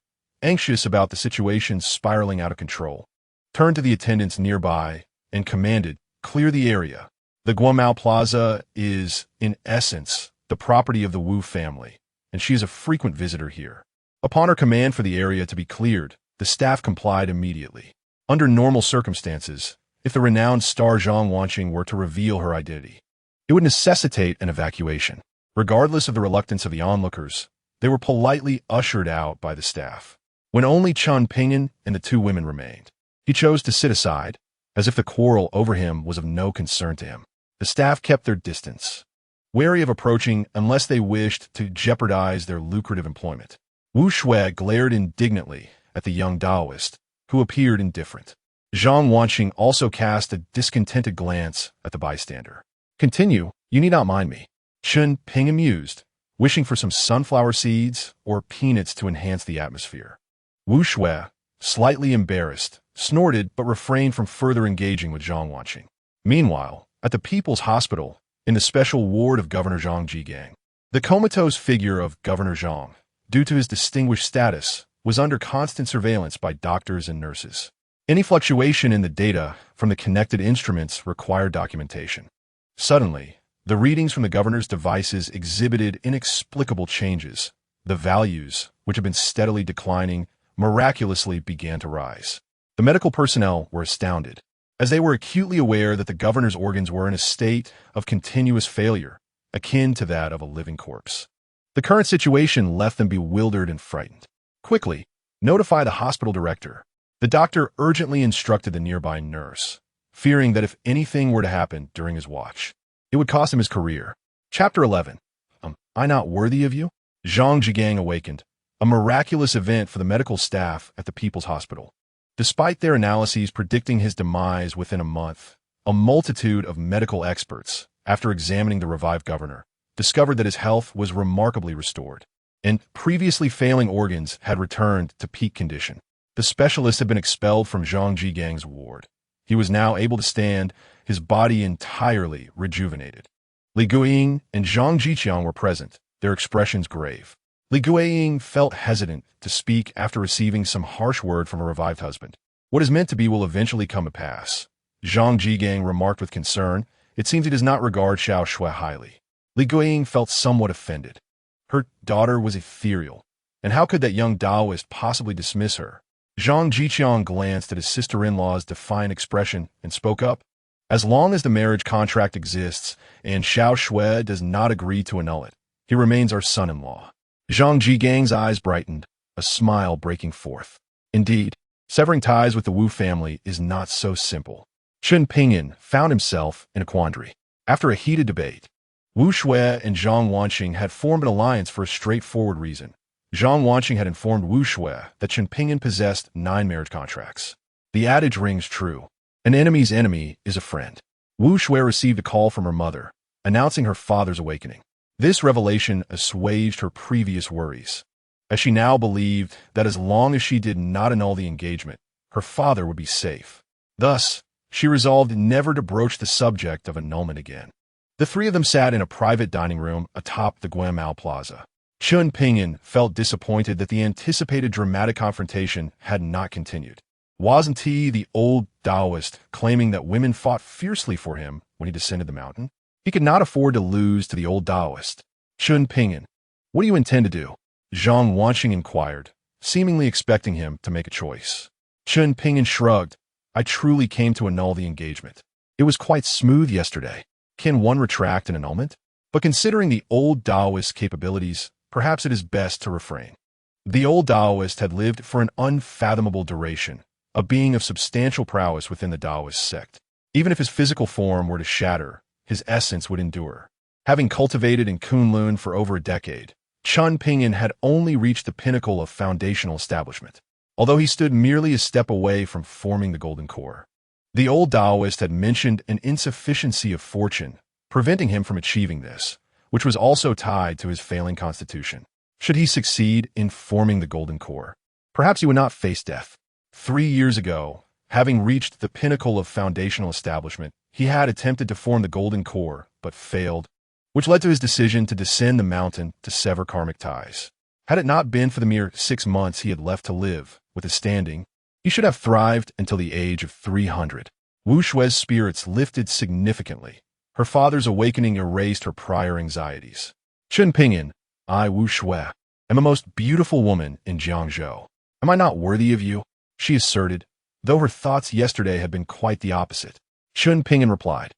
anxious about the situation spiraling out of control, turned to the attendants nearby and commanded, Clear the area. The Guomao Plaza is, in essence, the property of the Wu family, and she is a frequent visitor here. Upon her command for the area to be cleared, the staff complied immediately. Under normal circumstances, if the renowned star Zhang Wanqing were to reveal her identity, it would necessitate an evacuation. Regardless of the reluctance of the onlookers, they were politely ushered out by the staff. When only Chen Ping'an and the 2 women remained, he chose to sit aside, as if the quarrel over him was of no concern to him. The staff kept their distance, wary of approaching unless they wished to jeopardize their lucrative employment. Wu Shui glared indignantly at the young Taoist, who appeared indifferent. Zhang Wanqing also cast a discontented glance at the bystander. "Continue, you need not mind me." Chen Ping'an mused, wishing for some sunflower seeds or peanuts to enhance the atmosphere. Wu Shui, slightly embarrassed, snorted but refrained from further engaging with Zhang Wanqing. Meanwhile, at the People's Hospital, in the special ward of Governor Zhang Jigang, the comatose figure of Governor Zhang, due to his distinguished status, was under constant surveillance by doctors and nurses. Any fluctuation in the data from the connected instruments required documentation. Suddenly, the readings from the governor's devices exhibited inexplicable changes. The values, which had been steadily declining, miraculously began to rise. The medical personnel were astounded, as they were acutely aware that the governor's organs were in a state of continuous failure, akin to that of a living corpse. The current situation left them bewildered and frightened. "Quickly, notify the hospital director." The doctor urgently instructed the nearby nurse, fearing that if anything were to happen during his watch, it would cost him his career. Chapter 11. Am I not worthy of you? Zhang Jigang awakened, a miraculous event for the medical staff at the People's Hospital. Despite their analyses predicting his demise within a month, a multitude of medical experts, after examining the revived governor, discovered that his health was remarkably restored, and previously failing organs had returned to peak condition. The specialist had been expelled from Zhang Jigang's ward. He was now able to stand, his body entirely rejuvenated. Li Guiying and Zhang Jiqiang were present, their expressions grave. Li Guiying felt hesitant to speak after receiving some harsh word from her revived husband. "What is meant to be will eventually come to pass." Zhang Jigang remarked with concern, "It seems he does not regard Xiao Shui highly." Li Guiying felt somewhat offended. Her daughter was ethereal, and how could that young Taoist possibly dismiss her? Zhang Jiqiang glanced at his sister-in-law's defiant expression and spoke up. "As long as the marriage contract exists and Xiao Shui does not agree to annul it, he remains our son-in-law." Zhang Jigang's eyes brightened, a smile breaking forth. Indeed, severing ties with the Wu family is not so simple. Chen Ping'an found himself in a quandary. After a heated debate, Wu Shui and Zhang Wanqing had formed an alliance for a straightforward reason. Zhang Wanqing had informed Wu Shui that Chen Ping'an possessed 9 marriage contracts. The adage rings true: an enemy's enemy is a friend. Wu Shui received a call from her mother, announcing her father's awakening. This revelation assuaged her previous worries, as she now believed that as long as she did not annul the engagement, her father would be safe. Thus, she resolved never to broach the subject of annulment again. The three of them sat in a private dining room atop the Guamao Plaza. Chen Ping'an felt disappointed that the anticipated dramatic confrontation had not continued. Wasn't he the old Taoist claiming that women fought fiercely for him when he descended the mountain? He could not afford to lose to the old Taoist. "Chen Ping'an, what do you intend to do?" Zhang Wanqing inquired, seemingly expecting him to make a choice. Chen Ping'an shrugged. "I truly came to annul the engagement. It was quite smooth yesterday. Can one retract an annulment? But considering the old Taoist's capabilities, perhaps it is best to refrain." The old Taoist had lived for an unfathomable duration, a being of substantial prowess within the Taoist sect. Even if his physical form were to shatter, his essence would endure. Having cultivated in Kunlun for over a decade, Chen Ping'an had only reached the pinnacle of foundational establishment, although he stood merely a step away from forming the golden core. The old Taoist had mentioned an insufficiency of fortune, preventing him from achieving this, which was also tied to his failing constitution. Should he succeed in forming the golden core, perhaps he would not face death. 3 years ago, having reached the pinnacle of foundational establishment, he had attempted to form the golden core, but failed, which led to his decision to descend the mountain to sever karmic ties. Had it not been for the mere 6 months he had left to live, with his standing, he should have thrived until the age of 300. Wu Shui's spirits lifted significantly. Her father's awakening erased her prior anxieties. "Chen Ping'an, I, Wu Shui, am a most beautiful woman in Jiangzhou. Am I not worthy of you?" she asserted, though her thoughts yesterday had been quite the opposite. Chen Ping'an replied,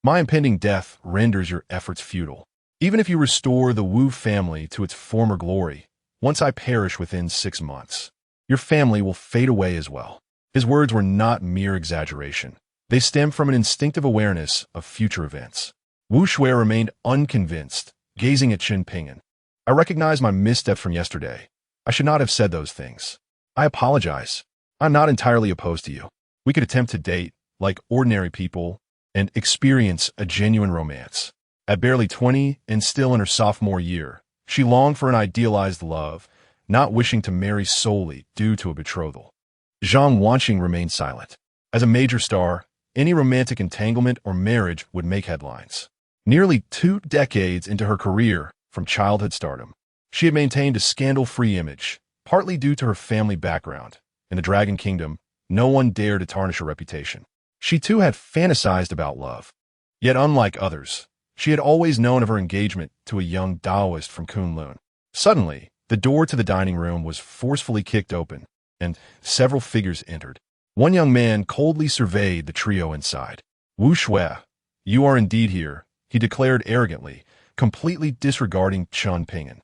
"My impending death renders your efforts futile. Even if you restore the Wu family to its former glory, once I perish within 6 months, your family will fade away as well." His words were not mere exaggeration. They stemmed from an instinctive awareness of future events. Wu Shui remained unconvinced, gazing at Chen Ping'an. I recognize my misstep from yesterday. I should not have said those things. I apologize. I'm not entirely opposed to you. We could attempt to date like ordinary people and experience a genuine romance. At barely 20 and still in her sophomore year, she longed for an idealized love, not wishing to marry solely due to a betrothal. Zhang Wanqing remained silent. As a major star, any romantic entanglement or marriage would make headlines. Nearly 2 decades into her career from childhood stardom, she had maintained a scandal-free image, partly due to her family background. In the Dragon Kingdom, no one dared to tarnish her reputation. She too had fantasized about love. Yet unlike others, she had always known of her engagement to a young Taoist from Kunlun. Suddenly, the door to the dining room was forcefully kicked open, and several figures entered. One young man coldly surveyed the trio inside. Wu Shui, you are indeed here, he declared arrogantly, completely disregarding Chen Ping'an.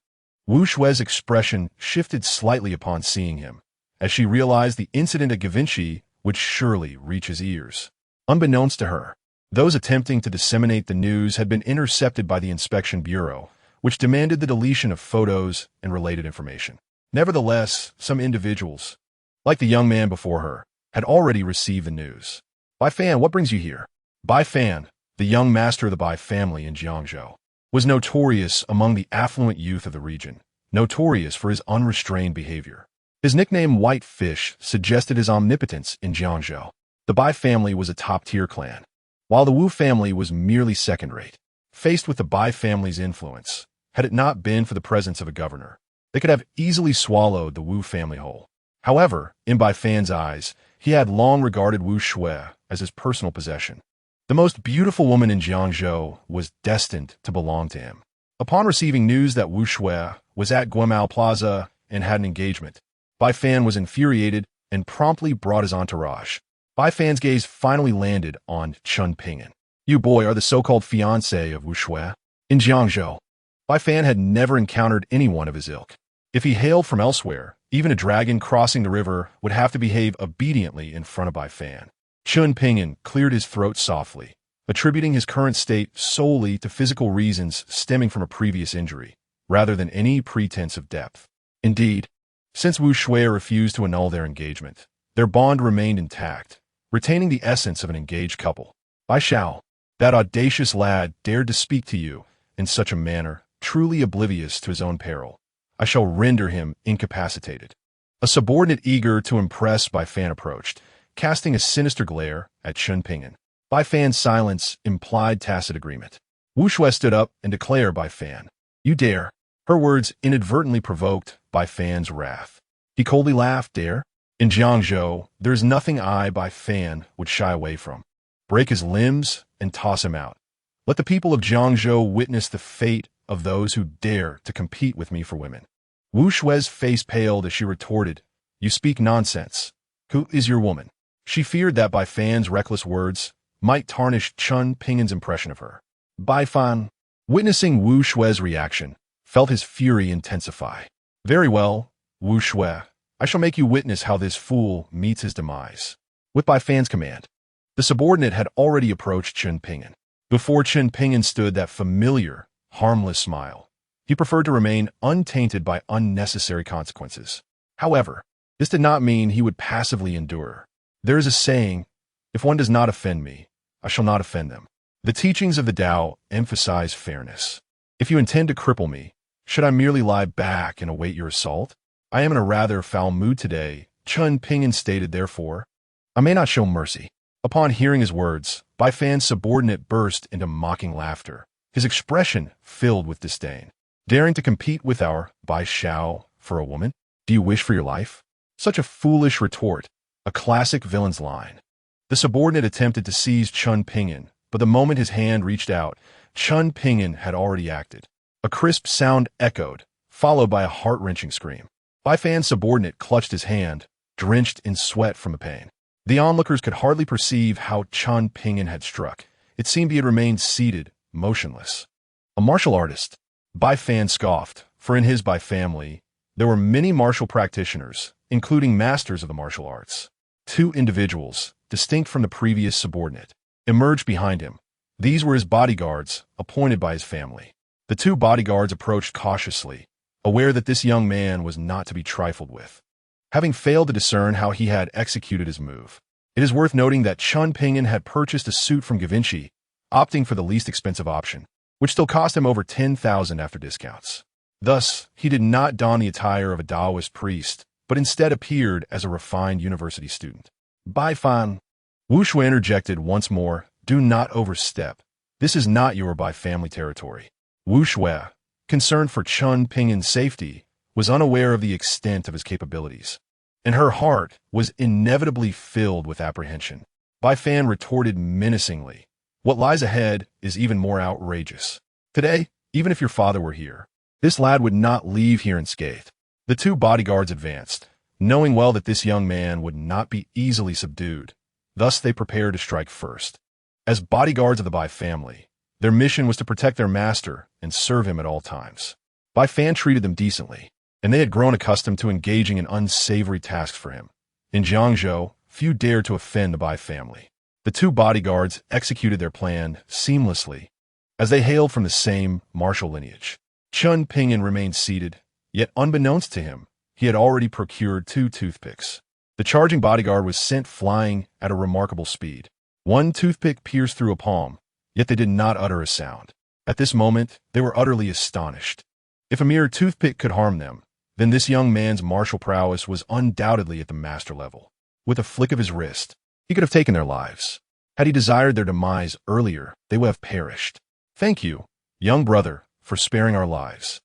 Wu Shui's expression shifted slightly upon seeing him, as she realized the incident at Givenchy would surely reach his ears. Unbeknownst to her, those attempting to disseminate the news had been intercepted by the Inspection Bureau, which demanded the deletion of photos and related information. Nevertheless, some individuals, like the young man before her, had already received the news. Bai Fan, what brings you here? Bai Fan, the young master of the Bai family in Jiangzhou, was notorious among the affluent youth of the region, notorious for his unrestrained behavior. His nickname White Fish suggested his omnipotence in Jiangzhou. The Bai family was a top-tier clan, while the Wu family was merely second-rate. Faced with the Bai family's influence, had it not been for the presence of a governor, they could have easily swallowed the Wu family whole. However, in Bai Fan's eyes, he had long regarded Wu Shui as his personal possession. The most beautiful woman in Jiangzhou was destined to belong to him. Upon receiving news that Wu Shui was at Guimao Plaza and had an engagement, Bai Fan was infuriated and promptly brought his entourage. Bai Fan's gaze finally landed on Chen Ping'an. You boy are the so-called fiancé of Wu Shui. In Jiangzhou, Bai Fan had never encountered anyone of his ilk. If he hailed from elsewhere, even a dragon crossing the river would have to behave obediently in front of Bai Fan. Chen Ping'an cleared his throat softly, attributing his current state solely to physical reasons stemming from a previous injury, rather than any pretense of depth. Indeed, since Wu Shui refused to annul their engagement, their bond remained intact, retaining the essence of an engaged couple. Bai Xiao, that audacious lad dared to speak to you in such a manner, truly oblivious to his own peril. I shall render him incapacitated. A subordinate eager to impress Bai Fan approached, casting a sinister glare at Chen Ping'an. Bai Fan's silence implied tacit agreement. Wu Shui stood up and declared Bai Fan, you dare. Her words inadvertently provoked Bai Fan's wrath. He coldly laughed, dare? In Jiangzhou, there is nothing I, Bai Fan, would shy away from. Break his limbs and toss him out. Let the people of Jiangzhou witness the fate of those who dare to compete with me for women. Wu Shui's face paled as she retorted, you speak nonsense. Who is your woman? She feared that Bai Fan's reckless words might tarnish Chen Ping'an's impression of her. Bai Fan, witnessing Wu Shui's reaction, felt his fury intensify. Very well, Wu Shui, I shall make you witness how this fool meets his demise. With Bai Fan's command, the subordinate had already approached Chen Ping'an. Before Chen Ping'an stood that familiar, harmless smile. He preferred to remain untainted by unnecessary consequences. However, this did not mean he would passively endure. There is a saying, if one does not offend me, I shall not offend them. The teachings of the Tao emphasize fairness. If you intend to cripple me, should I merely lie back and await your assault? I am in a rather foul mood today, Chen Ping'an stated therefore. I may not show mercy. Upon hearing his words, Bai Fan's subordinate burst into mocking laughter, his expression filled with disdain. Daring to compete with our Bai Xiao for a woman? Do you wish for your life? Such a foolish retort, a classic villain's line. The subordinate attempted to seize Chen Ping'an, but the moment his hand reached out, Chen Ping'an had already acted. A crisp sound echoed, followed by a heart-wrenching scream. Bai Fan's subordinate clutched his hand, drenched in sweat from the pain. The onlookers could hardly perceive how Chen Ping'an had struck. It seemed he had remained seated, motionless. A martial artist, Bai Fan scoffed, for in his Bai family, there were many martial practitioners, including masters of the martial arts. 2 individuals, distinct from the previous subordinate, emerged behind him. These were his bodyguards, appointed by his family. The two bodyguards approached cautiously, aware that this young man was not to be trifled with. Having failed to discern how he had executed his move, it is worth noting that Chen Ping'an had purchased a suit from Givenchy, opting for the least expensive option, which still cost him over 10,000 after discounts. Thus, he did not don the attire of a Taoist priest, but instead appeared as a refined university student. Bai Fan. Wu Shui interjected once more, do not overstep. This is not your Bai family territory. Wu Shui, concerned for Chen Ping'an's safety, was unaware of the extent of his capabilities, and her heart was inevitably filled with apprehension. Bai Fan retorted menacingly, what lies ahead is even more outrageous. Today, even if your father were here, this lad would not leave here unscathed. The two bodyguards advanced, knowing well that this young man would not be easily subdued. Thus they prepared to strike first. As bodyguards of the Bai family, their mission was to protect their master and serve him at all times. Bai Fan treated them decently, and they had grown accustomed to engaging in unsavory tasks for him. In Jiangzhou, few dared to offend the Bai family. The two bodyguards executed their plan seamlessly, as they hailed from the same martial lineage. Chen Ping'an remained seated, yet unbeknownst to him, he had already procured 2 toothpicks. The charging bodyguard was sent flying at a remarkable speed. One toothpick pierced through a palm, yet they did not utter a sound. At this moment, they were utterly astonished. If a mere toothpick could harm them, then this young man's martial prowess was undoubtedly at the master level. With a flick of his wrist, he could have taken their lives. Had he desired their demise earlier, they would have perished. Thank you, young brother, for sparing our lives.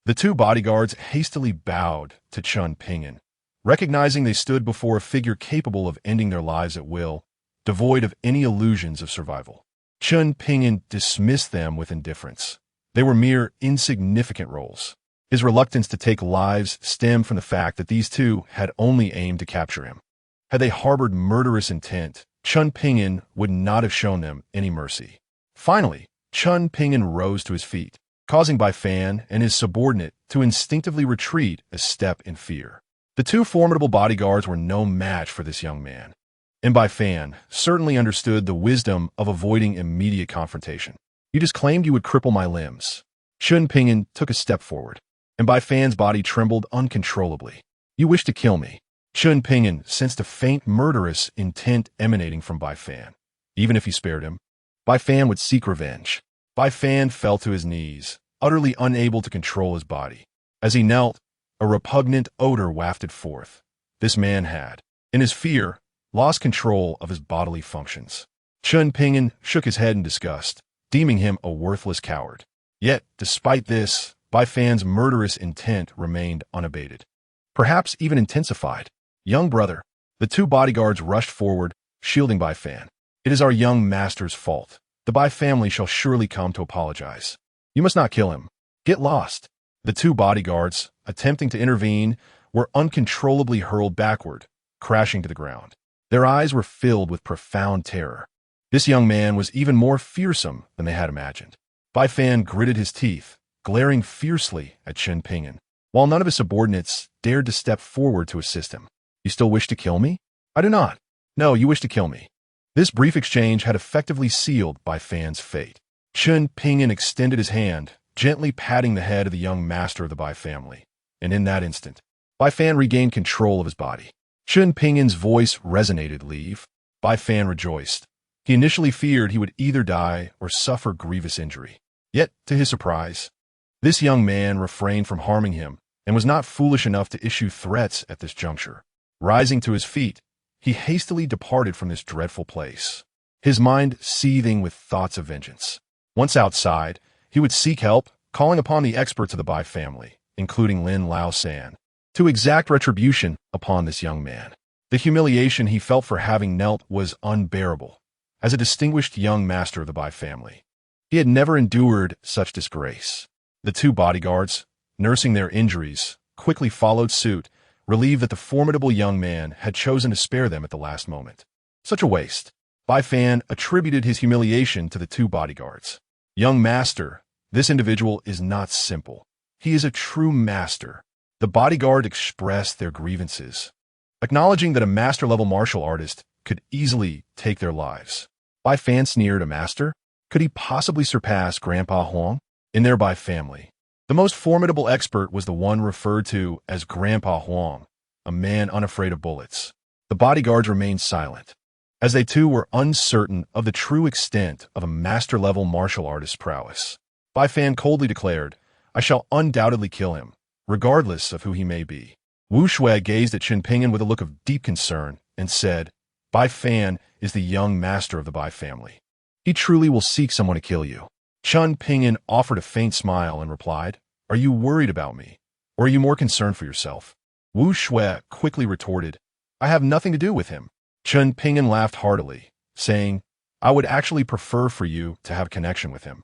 The two bodyguards hastily bowed to Chen Ping'an, recognizing they stood before a figure capable of ending their lives at will, devoid of any illusions of survival. Chen Ping'an dismissed them with indifference. They were mere insignificant roles. His reluctance to take lives stemmed from the fact that these two had only aimed to capture him. Had they harbored murderous intent, Chen Ping'an would not have shown them any mercy. Finally, Chen Ping'an rose to his feet, causing Bai Fan and his subordinate to instinctively retreat a step in fear. The two formidable bodyguards were no match for this young man, and Bai Fan certainly understood the wisdom of avoiding immediate confrontation. You just claimed you would cripple my limbs. Chen Ping'an took a step forward, and Bai Fan's body trembled uncontrollably. You wish to kill me. Chen Ping'an sensed a faint murderous intent emanating from Bai Fan. Even if he spared him, Bai Fan would seek revenge. Bai Fan fell to his knees, utterly unable to control his body. As he knelt, a repugnant odor wafted forth. This man had, in his fear, lost control of his bodily functions. Chen Ping'an shook his head in disgust, deeming him a worthless coward. Yet, despite this, Bai Fan's murderous intent remained unabated, perhaps even intensified. Young brother, the two bodyguards rushed forward, shielding Bai Fan. It is our young master's fault. The Bai family shall surely come to apologize. You must not kill him. Get lost. The two bodyguards, attempting to intervene, were uncontrollably hurled backward, crashing to the ground. Their eyes were filled with profound terror. This young man was even more fearsome than they had imagined. Bai Fan gritted his teeth, glaring fiercely at Chen Ping'an, while none of his subordinates dared to step forward to assist him. You still wish to kill me? I do not. No, you wish to kill me. This brief exchange had effectively sealed Bai Fan's fate. Chen Ping'an extended his hand, gently patting the head of the young master of the Bai family, and in that instant, Bai Fan regained control of his body. Chen Ping'an's voice resonated, leave. Bai Fan rejoiced. He initially feared he would either die or suffer grievous injury. Yet, to his surprise, this young man refrained from harming him and was not foolish enough to issue threats at this juncture. Rising to his feet, he hastily departed from this dreadful place, his mind seething with thoughts of vengeance. Once outside, he would seek help, calling upon the experts of the Bai family, including Lin Lao San, to exact retribution upon this young man. The humiliation he felt for having knelt was unbearable. As a distinguished young master of the Bai family, he had never endured such disgrace. The two bodyguards, nursing their injuries, quickly followed suit, relieved that the formidable young man had chosen to spare them at the last moment. Such a waste. Bai Fan attributed his humiliation to the two bodyguards. Young master, this individual is not simple. He is a true master. The bodyguard expressed their grievances, acknowledging that a master-level martial artist could easily take their lives. Bai Fan sneered, a master? Could he possibly surpass Grandpa Huang? In their Bai family, the most formidable expert was the one referred to as Grandpa Huang, a man unafraid of bullets. The bodyguards remained silent, as they too were uncertain of the true extent of a master-level martial artist's prowess. Bai Fan coldly declared, I shall undoubtedly kill him, regardless of who he may be. Wu Shui gazed at Chen Ping'an with a look of deep concern and said, Bai Fan is the young master of the Bai family. He truly will seek someone to kill you. Chen Ping'an offered a faint smile and replied, Are you worried about me, or are you more concerned for yourself? Wu Shui quickly retorted, I have nothing to do with him. Chen Ping'an laughed heartily, saying, I would actually prefer for you to have connection with him,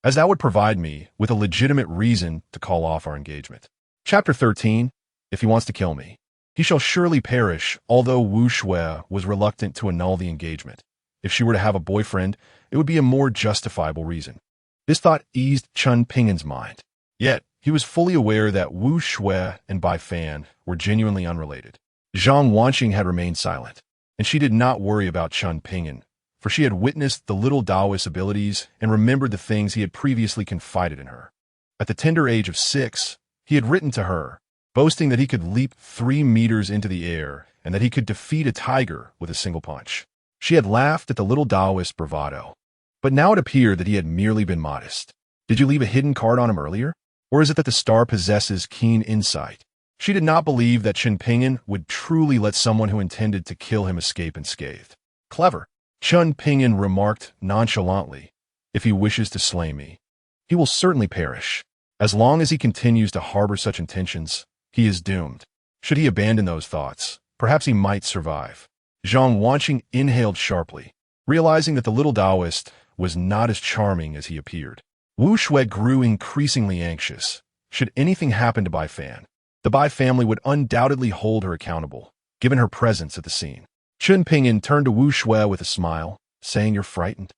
as that would provide me with a legitimate reason to call off our engagement. Chapter 13. If he wants to kill me, he shall surely perish. Although Wu Shui was reluctant to annul the engagement, if she were to have a boyfriend, it would be a more justifiable reason. This thought eased Chen Ping'an's mind. Yet, he was fully aware that Wu Shui and Bai Fan were genuinely unrelated. Zhang Wanqing had remained silent, and she did not worry about Chen Ping'an, for she had witnessed the little Taoist abilities and remembered the things he had previously confided in her. At the tender age of 6, he had written to her, boasting that he could leap 3 meters into the air and that he could defeat a tiger with a single punch. She had laughed at the little Taoist bravado, but now it appeared that he had merely been modest. Did you leave a hidden card on him earlier? Or is it that the star possesses keen insight? She did not believe that Chen Ping'an would truly let someone who intended to kill him escape unscathed. Clever. Chen Ping'an remarked nonchalantly, If he wishes to slay me, he will certainly perish. As long as he continues to harbor such intentions, he is doomed. Should he abandon those thoughts, perhaps he might survive. Zhang Wanqing inhaled sharply, realizing that the little Taoist was not as charming as he appeared. Wu Shui grew increasingly anxious. Should anything happen to Bai Fan, the Bai family would undoubtedly hold her accountable, given her presence at the scene. Chen Ping'an turned to Wu Shui with a smile, saying, You're frightened?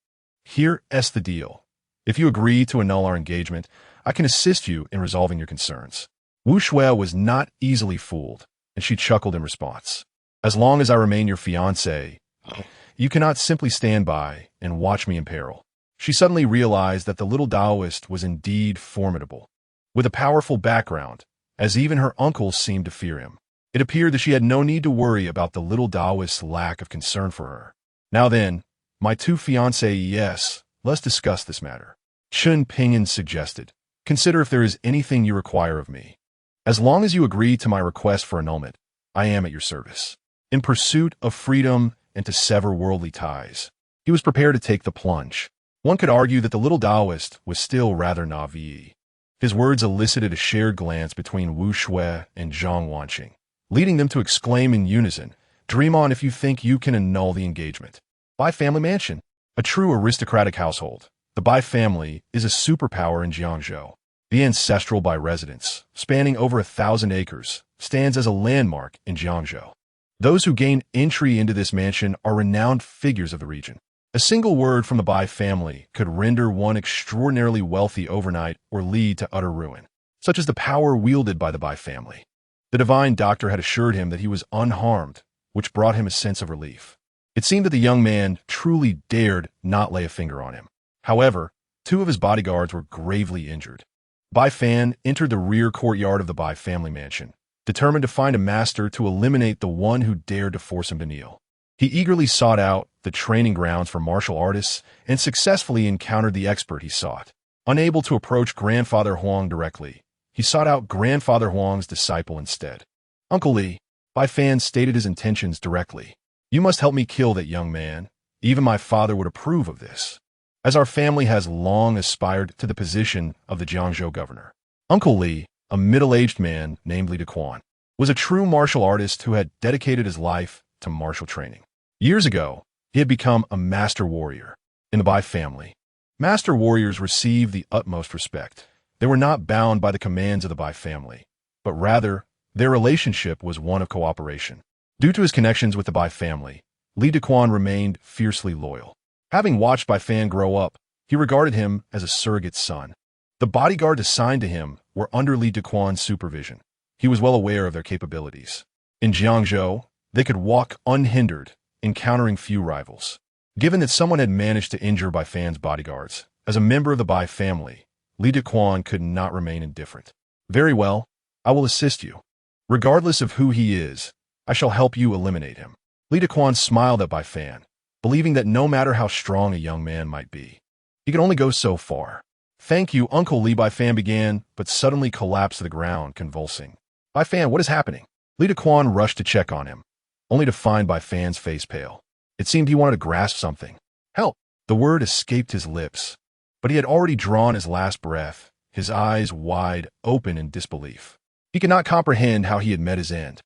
Here's the deal. If you agree to annul our engagement, I can assist you in resolving your concerns. Wu Shui was not easily fooled, and she chuckled in response. As long as I remain your fiancée, you cannot simply stand by and watch me in peril. She suddenly realized that the little Taoist was indeed formidable, with a powerful background, as even her uncle seemed to fear him. It appeared that she had no need to worry about the little Taoist's lack of concern for her. Now then, my two fiancés, yes, let's discuss this matter. Chen Ping'an suggested, Consider if there is anything you require of me. As long as you agree to my request for annulment, I am at your service. In pursuit of freedom and to sever worldly ties, he was prepared to take the plunge. One could argue that the little Taoist was still rather naive. His words elicited a shared glance between Wu Shui and Zhang Wanqing, leading them to exclaim in unison, Dream on if you think you can annul the engagement. Bai family mansion. A true aristocratic household, the Bai family is a superpower in Jiangzhou. The ancestral Bai residence, spanning over 1,000 acres, stands as a landmark in Jiangzhou. Those who gain entry into this mansion are renowned figures of the region. A single word from the Bai family could render one extraordinarily wealthy overnight or lead to utter ruin. Such is the power wielded by the Bai family. The divine doctor had assured him that he was unharmed, which brought him a sense of relief. It seemed that the young man truly dared not lay a finger on him. However, 2 of his bodyguards were gravely injured. Bai Fan entered the rear courtyard of the Bai family mansion, determined to find a master to eliminate the one who dared to force him to kneel. He eagerly sought out the training grounds for martial artists and successfully encountered the expert he sought. Unable to approach Grandfather Huang directly, he sought out Grandfather Huang's disciple instead. Uncle Li, Bai Fan stated his intentions directly. You must help me kill that young man. Even my father would approve of this, as our family has long aspired to the position of the Jiangzhou governor. Uncle Li, a middle-aged man named Li Dequan, was a true martial artist who had dedicated his life to martial training. Years ago, he had become a master warrior. In the Bai family, master warriors received the utmost respect. They were not bound by the commands of the Bai family, but rather, their relationship was one of cooperation. Due to his connections with the Bai family, Li Dequan remained fiercely loyal. Having watched Bai Fan grow up, he regarded him as a surrogate son. The bodyguards assigned to him were under Li Dequan's supervision. He was well aware of their capabilities. In Jiangzhou, they could walk unhindered encountering few rivals. Given that someone had managed to injure Bai Fan's bodyguards, as a member of the Bai family, Li Dequan could not remain indifferent. Very well, I will assist you. Regardless of who he is, I shall help you eliminate him. Li Dequan smiled at Bai Fan, believing that no matter how strong a young man might be, he could only go so far. Thank you, Uncle Li, Bai Fan began, but suddenly collapsed to the ground, convulsing. Bai Fan, what is happening? Li Dequan rushed to check on him, only to find Bai Fan's face pale. It seemed he wanted to grasp something. Help! The word escaped his lips, but he had already drawn his last breath, his eyes wide open in disbelief. He could not comprehend how he had met his end.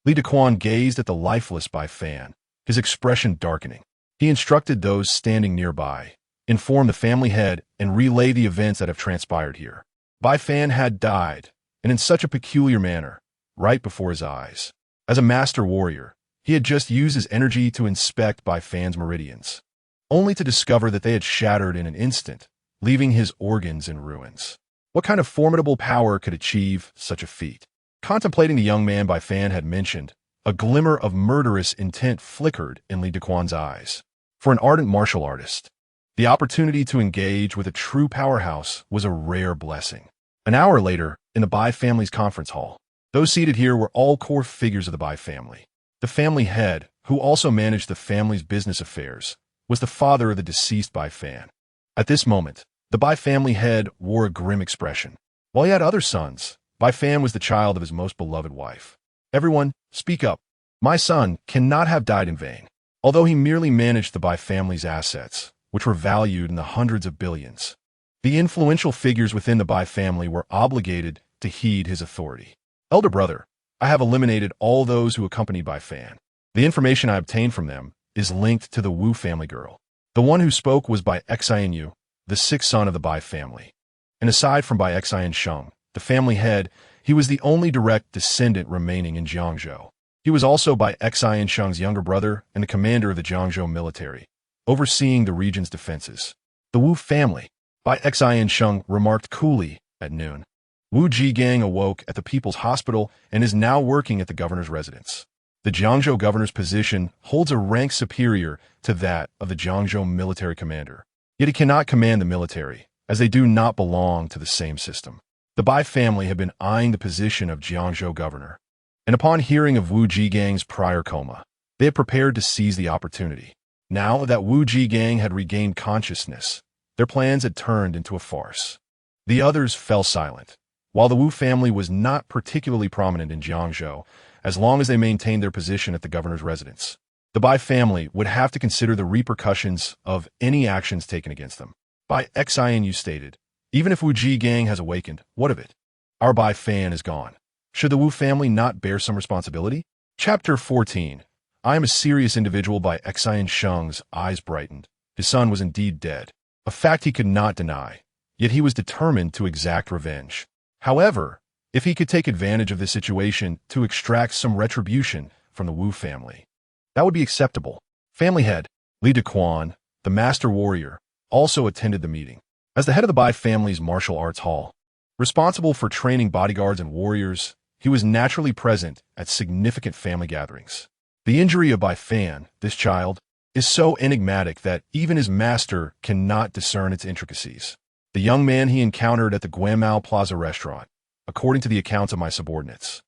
Li Dequan gazed at the lifeless Bai Fan, his expression darkening. He instructed those standing nearby, inform the family head, and relay the events that have transpired here. Bai Fan had died, and in such a peculiar manner, right before his eyes. As a master warrior, he had just used his energy to inspect Bai Fan's meridians, only to discover that they had shattered in an instant, leaving his organs in ruins. What kind of formidable power could achieve such a feat? Contemplating the young man Bai Fan had mentioned, a glimmer of murderous intent flickered in Li Dequan's eyes. For an ardent martial artist, the opportunity to engage with a true powerhouse was a rare blessing. An hour later, in the Bai family's conference hall, those seated here were all core figures of the Bai family. The family head, who also managed the family's business affairs, was the father of the deceased Bai Fan. At this moment, the Bai family head wore a grim expression. While he had other sons, Bai Fan was the child of his most beloved wife. Everyone, speak up. My son cannot have died in vain. Although he merely managed the Bai family's assets, which were valued in the hundreds of billions, the influential figures within the Bai family were obligated to heed his authority. Elder brother, I have eliminated all those who accompanied Bai Fan. The information I obtained from them is linked to the Wu family girl. The one who spoke was Bai Xianyu, the sixth son of the Bai family. And aside from Bai Xiansheng, the family head, he was the only direct descendant remaining in Jiangzhou. He was also Bai Xiansheng's younger brother and the commander of the Jiangzhou military, overseeing the region's defenses. The Wu family, Bai Xiansheng remarked coolly at noon. Wu Jigang awoke at the People's Hospital and is now working at the governor's residence. The Jiangzhou governor's position holds a rank superior to that of the Jiangzhou military commander. Yet he cannot command the military, as they do not belong to the same system. The Bai family had been eyeing the position of Jiangzhou governor, and upon hearing of Wu Jigang's prior coma, they had prepared to seize the opportunity. Now that Wu Jigang had regained consciousness, their plans had turned into a farce. The others fell silent. While the Wu family was not particularly prominent in Jiangzhou, as long as they maintained their position at the governor's residence, the Bai family would have to consider the repercussions of any actions taken against them. Bai Xianyu stated, even if Wu Jigang has awakened, what of it? Our Bai Fan is gone. Should the Wu family not bear some responsibility? Chapter 14. I am a serious individual. Bai Xiansheng's eyes brightened. His son was indeed dead, a fact he could not deny, yet he was determined to exact revenge. However, if he could take advantage of this situation to extract some retribution from the Wu family, that would be acceptable. Family head, Li Dequan, the master warrior, also attended the meeting. As the head of the Bai family's martial arts hall, responsible for training bodyguards and warriors, he was naturally present at significant family gatherings. The injury of Bai Fan, this child, is so enigmatic that even his master cannot discern its intricacies. The young man he encountered at the Guanmao Plaza restaurant, according to the accounts of my subordinates,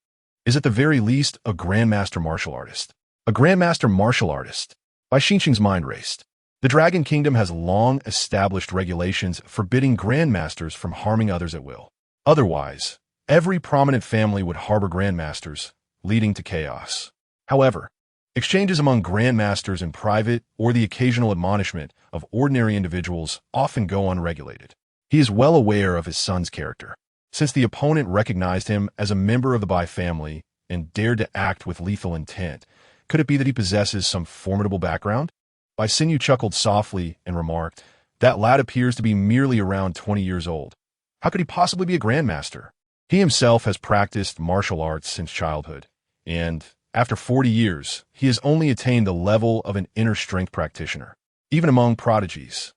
is at the very least a grandmaster martial artist. A grandmaster martial artist. Bai Xinqing's mind raced. The Dragon Kingdom has long established regulations forbidding grandmasters from harming others at will. Otherwise, every prominent family would harbor grandmasters, leading to chaos. However, exchanges among grandmasters in private or the occasional admonishment of ordinary individuals often go unregulated. He is well aware of his son's character. Since the opponent recognized him as a member of the Bai family and dared to act with lethal intent, could it be that he possesses some formidable background? Bai Xinyu chuckled softly and remarked, that lad appears to be merely around 20 years old. How could he possibly be a grandmaster? He himself has practiced martial arts since childhood, and after 40 years, he has only attained the level of an inner strength practitioner. Even among prodigies,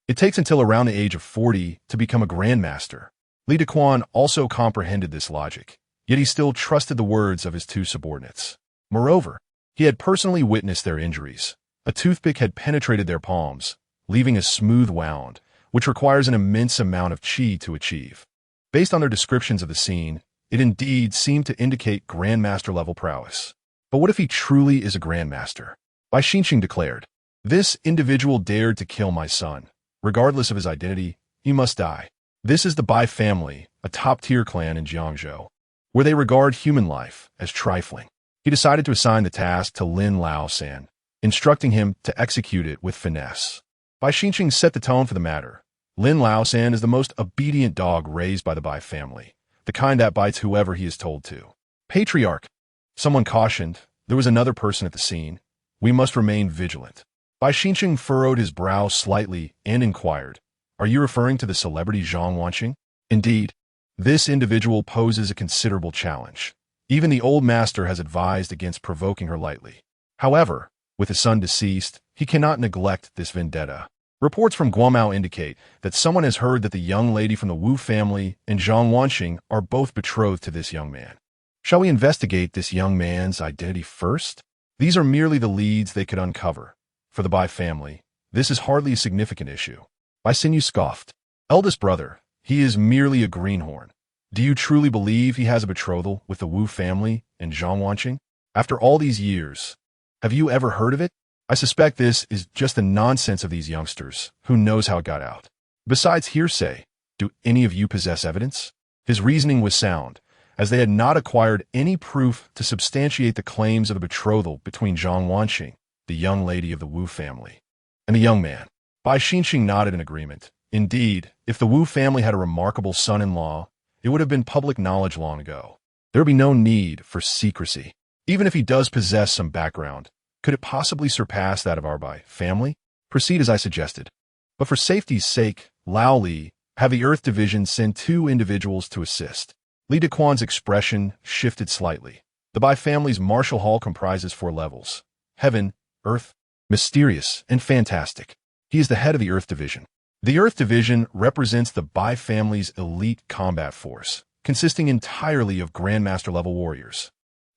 it takes until around the age of 40 to become a grandmaster. Li Dequan also comprehended this logic, yet he still trusted the words of his two subordinates. Moreover, he had personally witnessed their injuries, A toothpick had penetrated their palms, leaving a smooth wound, which requires an immense amount of chi to achieve. Based on their descriptions of the scene, it indeed seemed to indicate Grandmaster-level prowess. But what if he truly is a Grandmaster? Bai Xinqing declared, "This individual dared to kill my son. Regardless of his identity, he must die." This is the Bai family, a top-tier clan in Jiangzhou, where they regard human life as trifling. He decided to assign the task to Lin Lao-san, instructing him to execute it with finesse. Bai Xinqing set the tone for the matter. Lin Lao-san is the most obedient dog raised by the Bai family, the kind that bites whoever he is told to. Patriarch, someone cautioned. There was another person at the scene. We must remain vigilant. Bai Xinqing furrowed his brow slightly and inquired, "Are you referring to the celebrity Zhang Wanqing?" Indeed, this individual poses a considerable challenge. Even the old master has advised against provoking her lightly. However, with his son deceased, he cannot neglect this vendetta. Reports from Guomao indicate that someone has heard that the young lady from the Wu family and Zhang Wanqing are both betrothed to this young man. Shall we investigate this young man's identity first? These are merely the leads they could uncover. For the Bai family, this is hardly a significant issue. Bai Xinyu scoffed. "Eldest brother, he is merely a greenhorn. Do you truly believe he has a betrothal with the Wu family and Zhang Wanqing? After all these years, have you ever heard of it? I suspect this is just the nonsense of these youngsters. Who knows how it got out? Besides hearsay, do any of you possess evidence?" His reasoning was sound, as they had not acquired any proof to substantiate the claims of the betrothal between Zhang Wanqing, the young lady of the Wu family, and the young man. Bai Xinqing nodded in agreement. Indeed, if the Wu family had a remarkable son-in-law, it would have been public knowledge long ago. There would be no need for secrecy. Even if he does possess some background, could it possibly surpass that of our Bai family? Proceed as I suggested. But for safety's sake, Lao Li, have the Earth Division send 2 individuals to assist. Li Dequan's expression shifted slightly. The Bai family's martial hall comprises 4 levels: Heaven, Earth, Mysterious, and Fantastic. He is the head of the Earth Division. The Earth Division represents the Bai family's elite combat force, consisting entirely of Grandmaster-level warriors.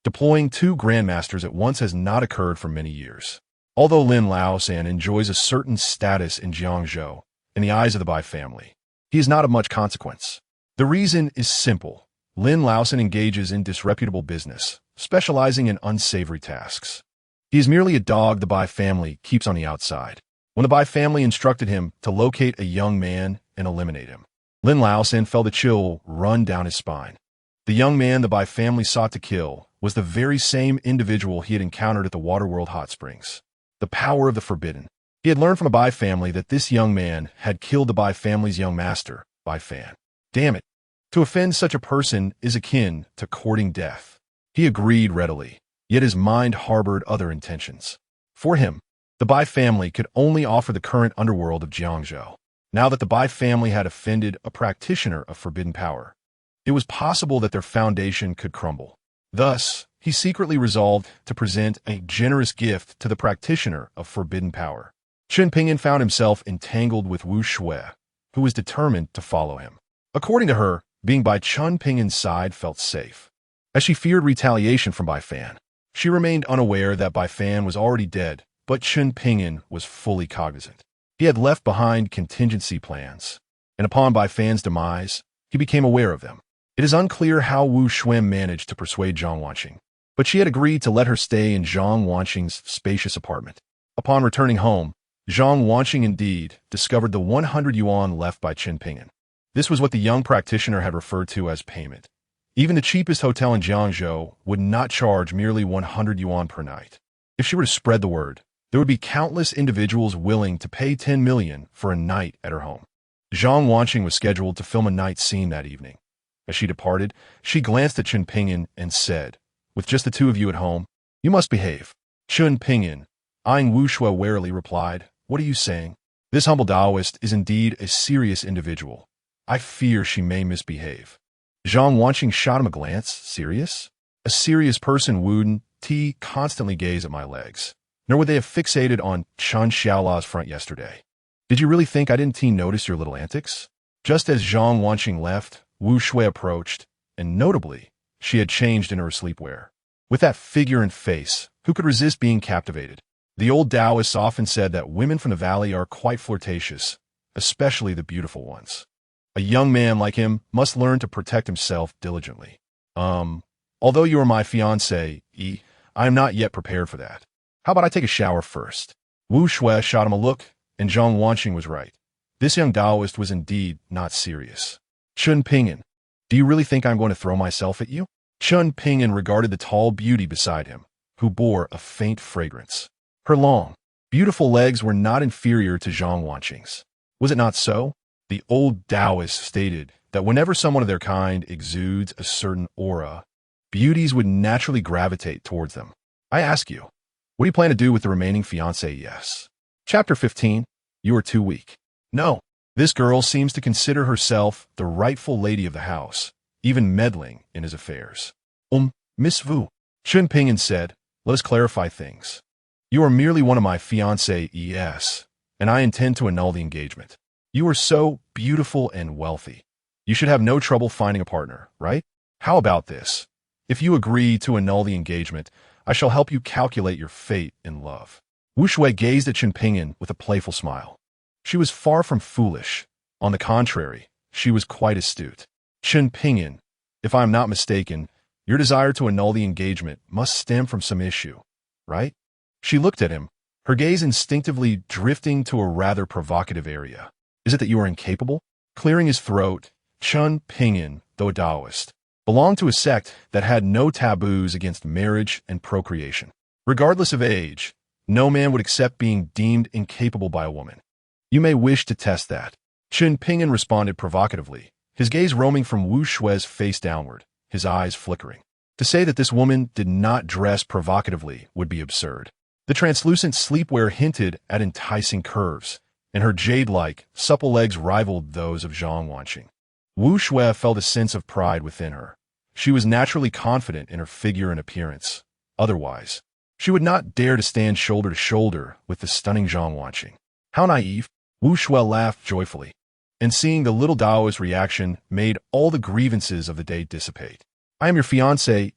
Deploying 2 Grandmasters at once has not occurred for many years. Although Lin Lao-san enjoys a certain status in Jiangzhou, in the eyes of the Bai family, he is not of much consequence. The reason is simple. Lin Lao-san engages in disreputable business, specializing in unsavory tasks. He is merely a dog the Bai family keeps on the outside. When the Bai family instructed him to locate a young man and eliminate him, Lin Lao-san felt a chill run down his spine. The young man the Bai family sought to kill was the very same individual he had encountered at the Waterworld Hot Springs. The power of the forbidden. He had learned from a Bai family that this young man had killed the Bai family's young master, Bai Fan. Damn it. To offend such a person is akin to courting death. He agreed readily, yet his mind harbored other intentions. For him, the Bai family could only offer the current underworld of Jiangzhou. Now that the Bai family had offended a practitioner of forbidden power, it was possible that their foundation could crumble. Thus, he secretly resolved to present a generous gift to the practitioner of forbidden power. Chen Ping'an found himself entangled with Wu Shui, who was determined to follow him. According to her, being by Chen Ping'an's side felt safe. As she feared retaliation from Bai Fan, she remained unaware that Bai Fan was already dead, but Chen Ping'an was fully cognizant. He had left behind contingency plans, and upon Bai Fan's demise, he became aware of them. It is unclear how Wu Shui managed to persuade Zhang Wanqing, but she had agreed to let her stay in Zhang Wanqing's spacious apartment. Upon returning home, Zhang Wanqing indeed discovered the 100 yuan left by Chen Ping'an. This was what the young practitioner had referred to as payment. Even the cheapest hotel in Jiangzhou would not charge merely 100 yuan per night. If she were to spread the word, there would be countless individuals willing to pay 10 million for a night at her home. Zhang Wanqing was scheduled to film a night scene that evening. As she departed, she glanced at Chen Ping'an and said, "With just the 2 of you at home, you must behave." Chen Ping'an, eyeing Wu Shui warily, replied, "What are you saying? This humble Taoist is indeed a serious individual. I fear she may misbehave." Zhang Wanqing shot him a glance. Serious? A serious person wouldn't constantly gaze at my legs, nor would they have fixated on Chen Xiaola's front yesterday. Did you really think I didn't notice your little antics? Just as Zhang Wanqing left, Wu Shui approached, and notably, she had changed into her sleepwear. With that figure and face, who could resist being captivated? The old Taoists often said that women from the valley are quite flirtatious, especially the beautiful ones. A young man like him must learn to protect himself diligently. Although you are my fiancé, I am not yet prepared for that. How about I take a shower first? Wu Shui shot him a look, and Zhang Wanqing was right. This young Taoist was indeed not serious. Chen Ping'an, do you really think I'm going to throw myself at you? Chen Ping'an regarded the tall beauty beside him, who bore a faint fragrance. Her long, beautiful legs were not inferior to Zhang Wanqing's. Was it not so? The old Taoists stated that whenever someone of their kind exudes a certain aura, beauties would naturally gravitate towards them. I ask you, what do you plan to do with the remaining fiancé? Yes. Chapter 15. You are too weak. No. This girl seems to consider herself the rightful lady of the house, even meddling in his affairs. Miss Wu, Chen Ping'an said, let us clarify things. You are merely one of my fiancés, and I intend to annul the engagement. You are so beautiful and wealthy. You should have no trouble finding a partner, right? How about this? If you agree to annul the engagement, I shall help you calculate your fate in love. Wu Shui gazed at Chen Ping'an with a playful smile. She was far from foolish. On the contrary, she was quite astute. Chen Ping'an, if I am not mistaken, your desire to annul the engagement must stem from some issue, right? She looked at him, her gaze instinctively drifting to a rather provocative area. Is it that you are incapable? Clearing his throat, Chen Ping'an, though a Taoist, belonged to a sect that had no taboos against marriage and procreation. Regardless of age, no man would accept being deemed incapable by a woman. You may wish to test that. Chen Ping'an responded provocatively, his gaze roaming from Wu Shui's face downward, his eyes flickering. To say that this woman did not dress provocatively would be absurd. The translucent sleepwear hinted at enticing curves, and her jade-like, supple legs rivaled those of Zhang Wanqing. Wu Shui felt a sense of pride within her. She was naturally confident in her figure and appearance. Otherwise, she would not dare to stand shoulder to shoulder with the stunning Zhang Wanqing. How naive! Wu Shui laughed joyfully, and seeing the little Taoist reaction made all the grievances of the day dissipate. I am your fiancé,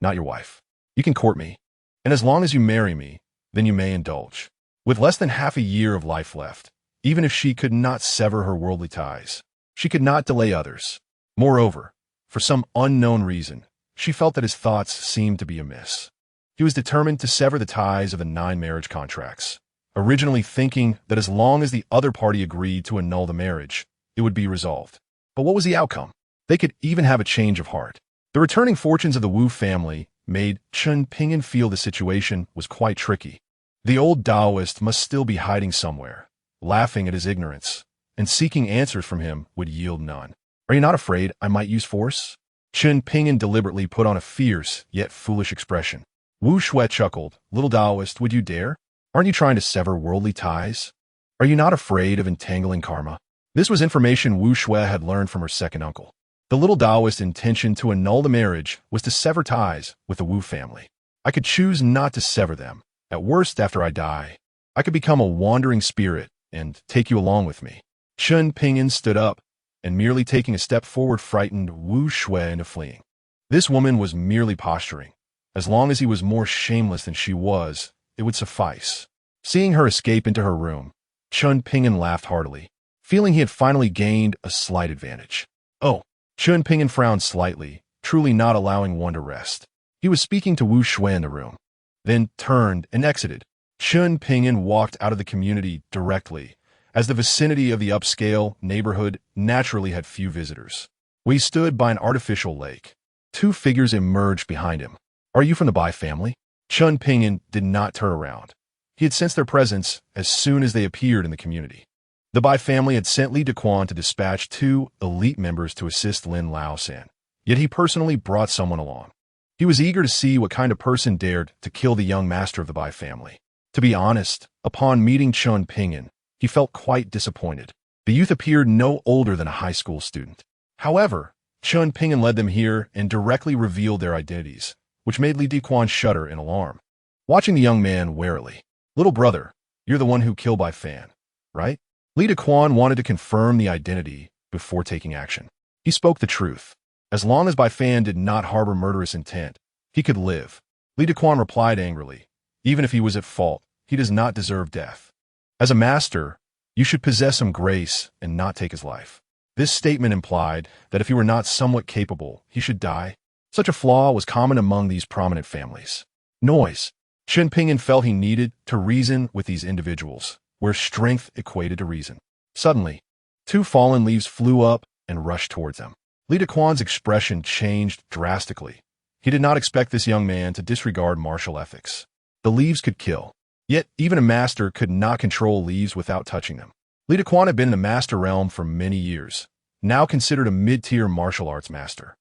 not your wife. You can court me, and as long as you marry me, then you may indulge. With less than half a year of life left, even if she could not sever her worldly ties, she could not delay others. Moreover, for some unknown reason, she felt that his thoughts seemed to be amiss. He was determined to sever the ties of the 9 marriage contracts, originally thinking that as long as the other party agreed to annul the marriage, it would be resolved. But what was the outcome? They could even have a change of heart. The returning fortunes of the Wu family made Chen Ping'an feel the situation was quite tricky. The old Taoist must still be hiding somewhere, laughing at his ignorance, and seeking answers from him would yield none. Are you not afraid I might use force? Chen Ping'an deliberately put on a fierce yet foolish expression. Wu Shui chuckled. Little Taoist, would you dare? Aren't you trying to sever worldly ties? Are you not afraid of entangling karma? This was information Wu Shui had learned from her second uncle. The little Taoist's intention to annul the marriage was to sever ties with the Wu family. I could choose not to sever them. At worst, after I die, I could become a wandering spirit and take you along with me. Chen Ping'an stood up, and merely taking a step forward frightened Wu Shui into fleeing. This woman was merely posturing. As long as he was more shameless than she was, it would suffice. Seeing her escape into her room, Chen Ping'an laughed heartily, feeling he had finally gained a slight advantage. Oh, Chen Ping'an frowned slightly, truly not allowing one to rest. He was speaking to Wu Shui in the room, then turned and exited. Chen Ping'an walked out of the community directly, as the vicinity of the upscale neighborhood naturally had few visitors. We stood by an artificial lake. 2 figures emerged behind him. Are you from the Bai family? Chen Ping'an did not turn around. He had sensed their presence as soon as they appeared in the community. The Bai family had sent Li Dequan to dispatch 2 elite members to assist Lin Laosan, yet he personally brought someone along. He was eager to see what kind of person dared to kill the young master of the Bai family. To be honest, upon meeting Chen Ping'an, he felt quite disappointed. The youth appeared no older than a high school student. However, Chen Ping'an led them here and directly revealed their identities, which made Li Dequan shudder in alarm. Watching the young man warily, little brother, you're the one who killed Bai Fan, right? Li Dequan wanted to confirm the identity before taking action. He spoke the truth. As long as Bai Fan did not harbor murderous intent, he could live. Li Dequan replied angrily. Even if he was at fault, he does not deserve death. As a master, you should possess some grace and not take his life. This statement implied that if he were not somewhat capable, he should die. Such a flaw was common among these prominent families. Noise. Chen Ping'an felt he needed to reason with these individuals, where strength equated to reason. Suddenly, two fallen leaves flew up and rushed towards them. Li Daquan's expression changed drastically. He did not expect this young man to disregard martial ethics. The leaves could kill. Yet, even a master could not control leaves without touching them. Li Daquan had been in the master realm for many years, now considered a mid-tier martial arts master.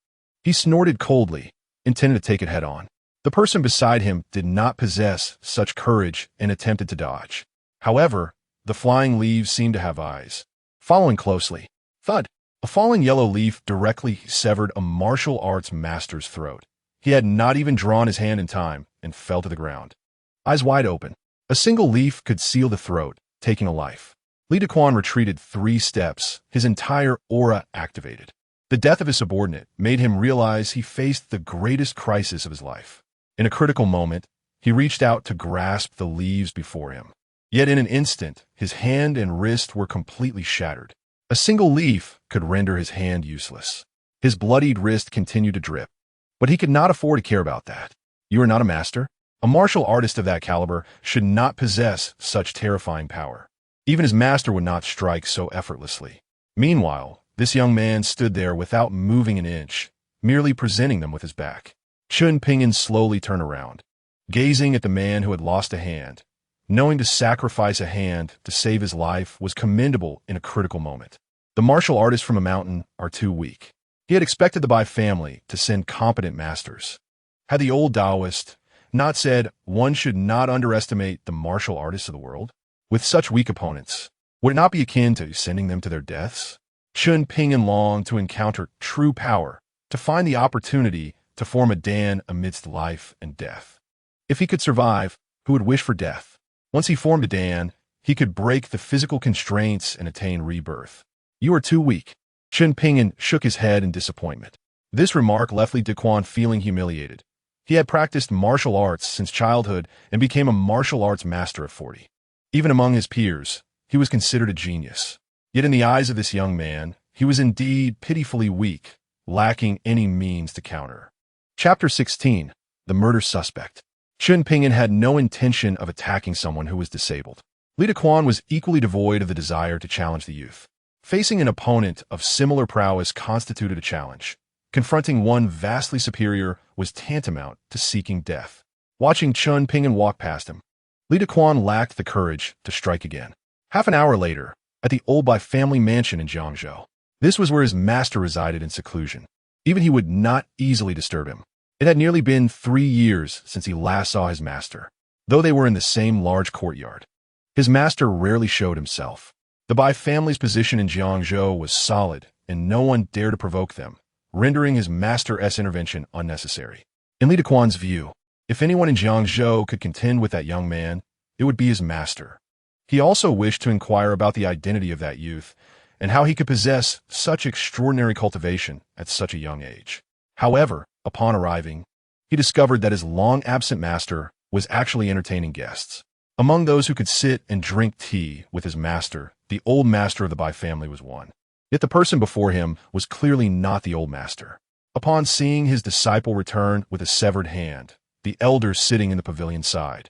He snorted coldly, intended to take it head-on. The person beside him did not possess such courage and attempted to dodge. However, the flying leaves seemed to have eyes. Following closely, thud, a falling yellow leaf directly severed a martial arts master's throat. He had not even drawn his hand in time and fell to the ground. Eyes wide open. A single leaf could seal the throat, taking a life. Li Daquan retreated 3 steps, his entire aura activated. The death of his subordinate made him realize he faced the greatest crisis of his life. In a critical moment, he reached out to grasp the leaves before him. Yet in an instant, his hand and wrist were completely shattered. A single leaf could render his hand useless. His bloodied wrist continued to drip. But he could not afford to care about that. You are not a master. A martial artist of that caliber should not possess such terrifying power. Even his master would not strike so effortlessly. Meanwhile, this young man stood there without moving an inch, merely presenting them with his back. Chen Ping'an slowly turned around, gazing at the man who had lost a hand. Knowing to sacrifice a hand to save his life was commendable in a critical moment. The martial artists from a mountain are too weak. He had expected the Bai family to send competent masters. Had the old Taoist not said one should not underestimate the martial artists of the world? With such weak opponents, would it not be akin to sending them to their deaths? Chen Ping'an longed to encounter true power, to find the opportunity to form a Dan amidst life and death. If he could survive, who would wish for death? Once he formed a Dan, he could break the physical constraints and attain rebirth. You are too weak. Chen Ping'an shook his head in disappointment. This remark left Li Daquan feeling humiliated. He had practiced martial arts since childhood and became a martial arts master at 40. Even among his peers, he was considered a genius. Yet in the eyes of this young man, he was indeed pitifully weak, lacking any means to counter. Chapter 16. The Murder Suspect. Chen Ping'an had no intention of attacking someone who was disabled. Li Daquan was equally devoid of the desire to challenge the youth. Facing an opponent of similar prowess constituted a challenge. Confronting one vastly superior was tantamount to seeking death. Watching Chen Ping'an walk past him, Li Daquan lacked the courage to strike again. Half an hour later, at the old Bai family mansion in Jiangzhou, this was where his master resided in seclusion. Even he would not easily disturb him. It had nearly been 3 years since he last saw his master, though they were in the same large courtyard. His master rarely showed himself. The Bai family's position in Jiangzhou was solid, and no one dared to provoke them, rendering his master's intervention unnecessary. In Li Daquan's view, if anyone in Jiangzhou could contend with that young man, it would be his master. He also wished to inquire about the identity of that youth and how he could possess such extraordinary cultivation at such a young age. However, upon arriving, he discovered that his long-absent master was actually entertaining guests. Among those who could sit and drink tea with his master, the old master of the Bai family was one. Yet the person before him was clearly not the old master. Upon seeing his disciple return with a severed hand, the elder sitting in the pavilion sighed.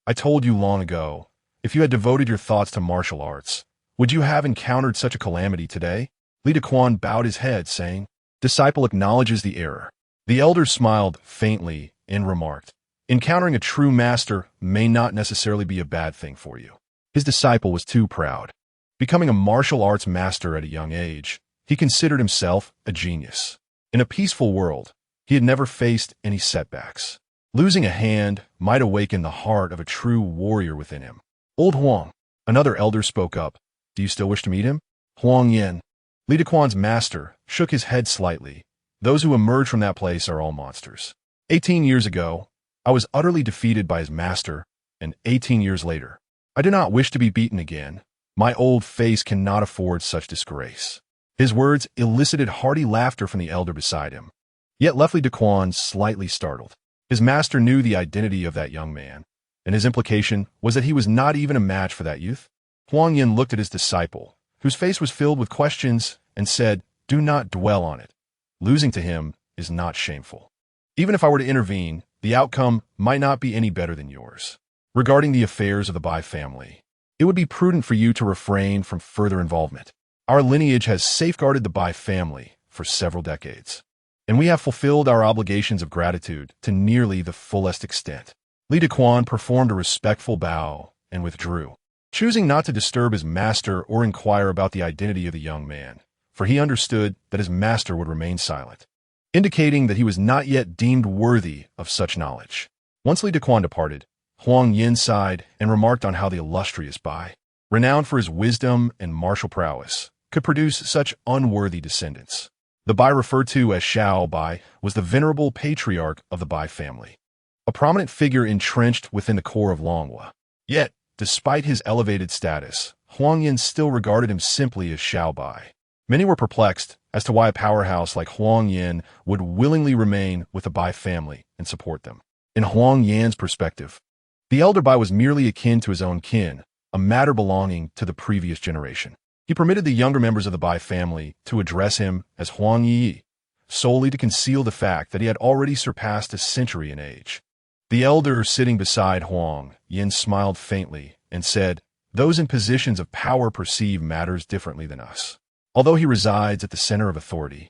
I told you long ago, if you had devoted your thoughts to martial arts, would you have encountered such a calamity today? Li Daquan bowed his head, saying, Disciple acknowledges the error. The elder smiled faintly and remarked, Encountering a true master may not necessarily be a bad thing for you. His disciple was too proud. Becoming a martial arts master at a young age, he considered himself a genius. In a peaceful world, he had never faced any setbacks. Losing a hand might awaken the heart of a true warrior within him. Old Huang, another elder, spoke up. Do you still wish to meet him? Huang Yin, Li Daquan's master, shook his head slightly. Those who emerge from that place are all monsters. 18 years ago, I was utterly defeated by his master, and 18 years later, I do not wish to be beaten again. My old face cannot afford such disgrace. His words elicited hearty laughter from the elder beside him, yet left Li Daquan slightly startled. His master knew the identity of that young man. and his implication was that he was not even a match for that youth. Huang Yin looked at his disciple, whose face was filled with questions, and said, "Do not dwell on it. Losing to him is not shameful. Even if I were to intervene, the outcome might not be any better than yours. Regarding the affairs of the Bai family, it would be prudent for you to refrain from further involvement. Our lineage has safeguarded the Bai family for several decades, and we have fulfilled our obligations of gratitude to nearly the fullest extent." Li Dequan performed a respectful bow and withdrew, choosing not to disturb his master or inquire about the identity of the young man, for he understood that his master would remain silent, indicating that he was not yet deemed worthy of such knowledge. Once Li Dequan departed, Huang Yin sighed and remarked on how the illustrious Bai, renowned for his wisdom and martial prowess, could produce such unworthy descendants. The Bai referred to as Xiao Bai was the venerable patriarch of the Bai family, a prominent figure entrenched within the core of Longhua. Yet, despite his elevated status, Huang Yin still regarded him simply as Xiao Bai. Many were perplexed as to why a powerhouse like Huang Yin would willingly remain with the Bai family and support them. In Huang Yin's perspective, the elder Bai was merely akin to his own kin, a matter belonging to the previous generation. He permitted the younger members of the Bai family to address him as Huang Yi, solely to conceal the fact that he had already surpassed a century in age. The elder sitting beside Huang Yin smiled faintly and said, "Those in positions of power perceive matters differently than us. Although he resides at the center of authority,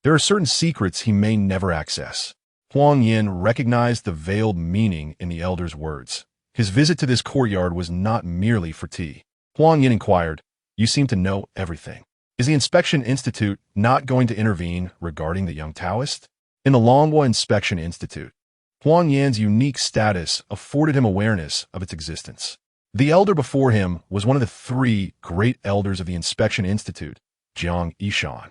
there are certain secrets he may never access." Huang Yin recognized the veiled meaning in the elder's words. His visit to this courtyard was not merely for tea. Huang Yin inquired, "You seem to know everything. Is the Inspection Institute not going to intervene regarding the young Taoist?" In the Longhua Inspection Institute, Huang Yin's unique status afforded him awareness of its existence. The elder before him was one of the three great elders of the Inspection Institute, Jiang Yishan.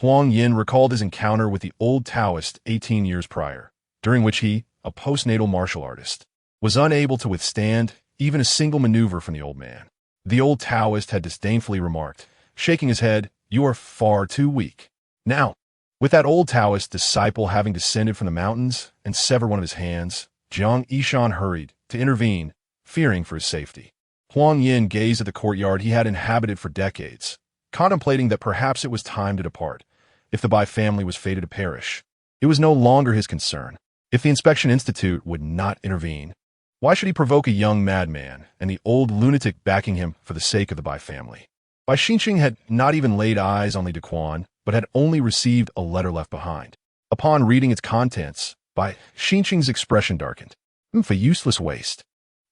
Huang Yin recalled his encounter with the old Taoist 18 years prior, during which he, a postnatal martial artist, was unable to withstand even a single maneuver from the old man. The old Taoist had disdainfully remarked, shaking his head, "You are far too weak." Now, with that old Taoist disciple having descended from the mountains and severed one of his hands, Jiang Yishan hurried to intervene, fearing for his safety. Huang Yin gazed at the courtyard he had inhabited for decades, contemplating that perhaps it was time to depart, if the Bai family was fated to perish. It was no longer his concern. If the Inspection Institute would not intervene, why should he provoke a young madman and the old lunatic backing him for the sake of the Bai family? Bai Xinqing had not even laid eyes on Li Dequan, but had only received a letter left behind. Upon reading its contents, Bai Xinqing's expression darkened. "For useless waste."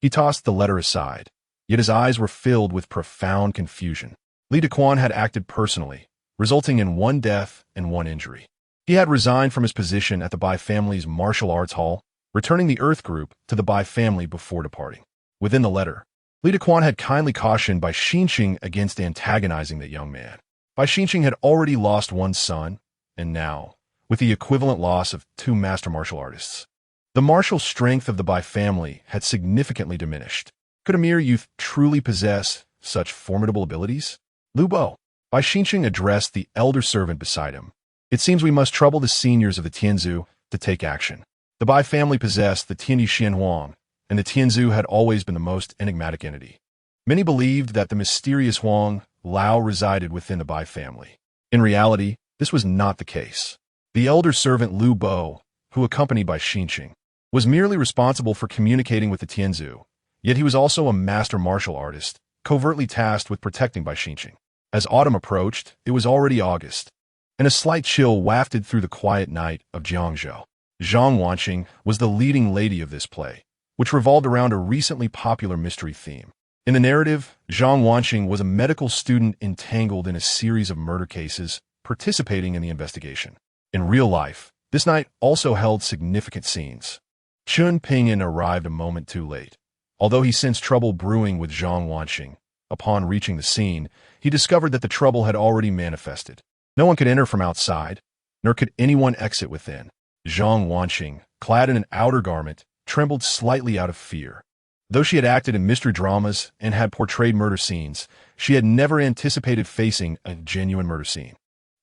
He tossed the letter aside, yet his eyes were filled with profound confusion. Li Dequan had acted personally, resulting in 1 death and 1 injury. He had resigned from his position at the Bai family's martial arts hall, returning the Earth Group to the Bai family before departing. Within the letter, Li Dequan had kindly cautioned Bai Xinqing against antagonizing the young man. Bai Xinqing had already lost 1 son, and now, with the equivalent loss of 2 master martial artists, the martial strength of the Bai family had significantly diminished. Could a mere youth truly possess such formidable abilities? "Lu Bo," Bai Xinqing addressed the elder servant beside him. "It seems we must trouble the seniors of the Tianzu to take action." The Bai family possessed the Tiandi Xianhuang, and the Tianzu had always been the most enigmatic entity. Many believed that the mysterious Huang Lao resided within the Bai family. In reality, this was not the case. The elder servant Lu Bo, who accompanied Bai Xinqing, was merely responsible for communicating with the Tianzu, yet he was also a master martial artist, covertly tasked with protecting Bai Xinqing. As autumn approached, it was already August, and a slight chill wafted through the quiet night of Jiangzhou. Zhang Wanqing was the leading lady of this play, which revolved around a recently popular mystery theme. In the narrative, Zhang Wanqing was a medical student entangled in a series of murder cases, participating in the investigation. In real life, this night also held significant scenes. Chen Ping'an arrived a moment too late. Although he sensed trouble brewing with Zhang Wanqing, upon reaching the scene, he discovered that the trouble had already manifested. No one could enter from outside, nor could anyone exit within. Zhang Wanqing, clad in an outer garment, trembled slightly out of fear. Though she had acted in mystery dramas and had portrayed murder scenes, she had never anticipated facing a genuine murder scene.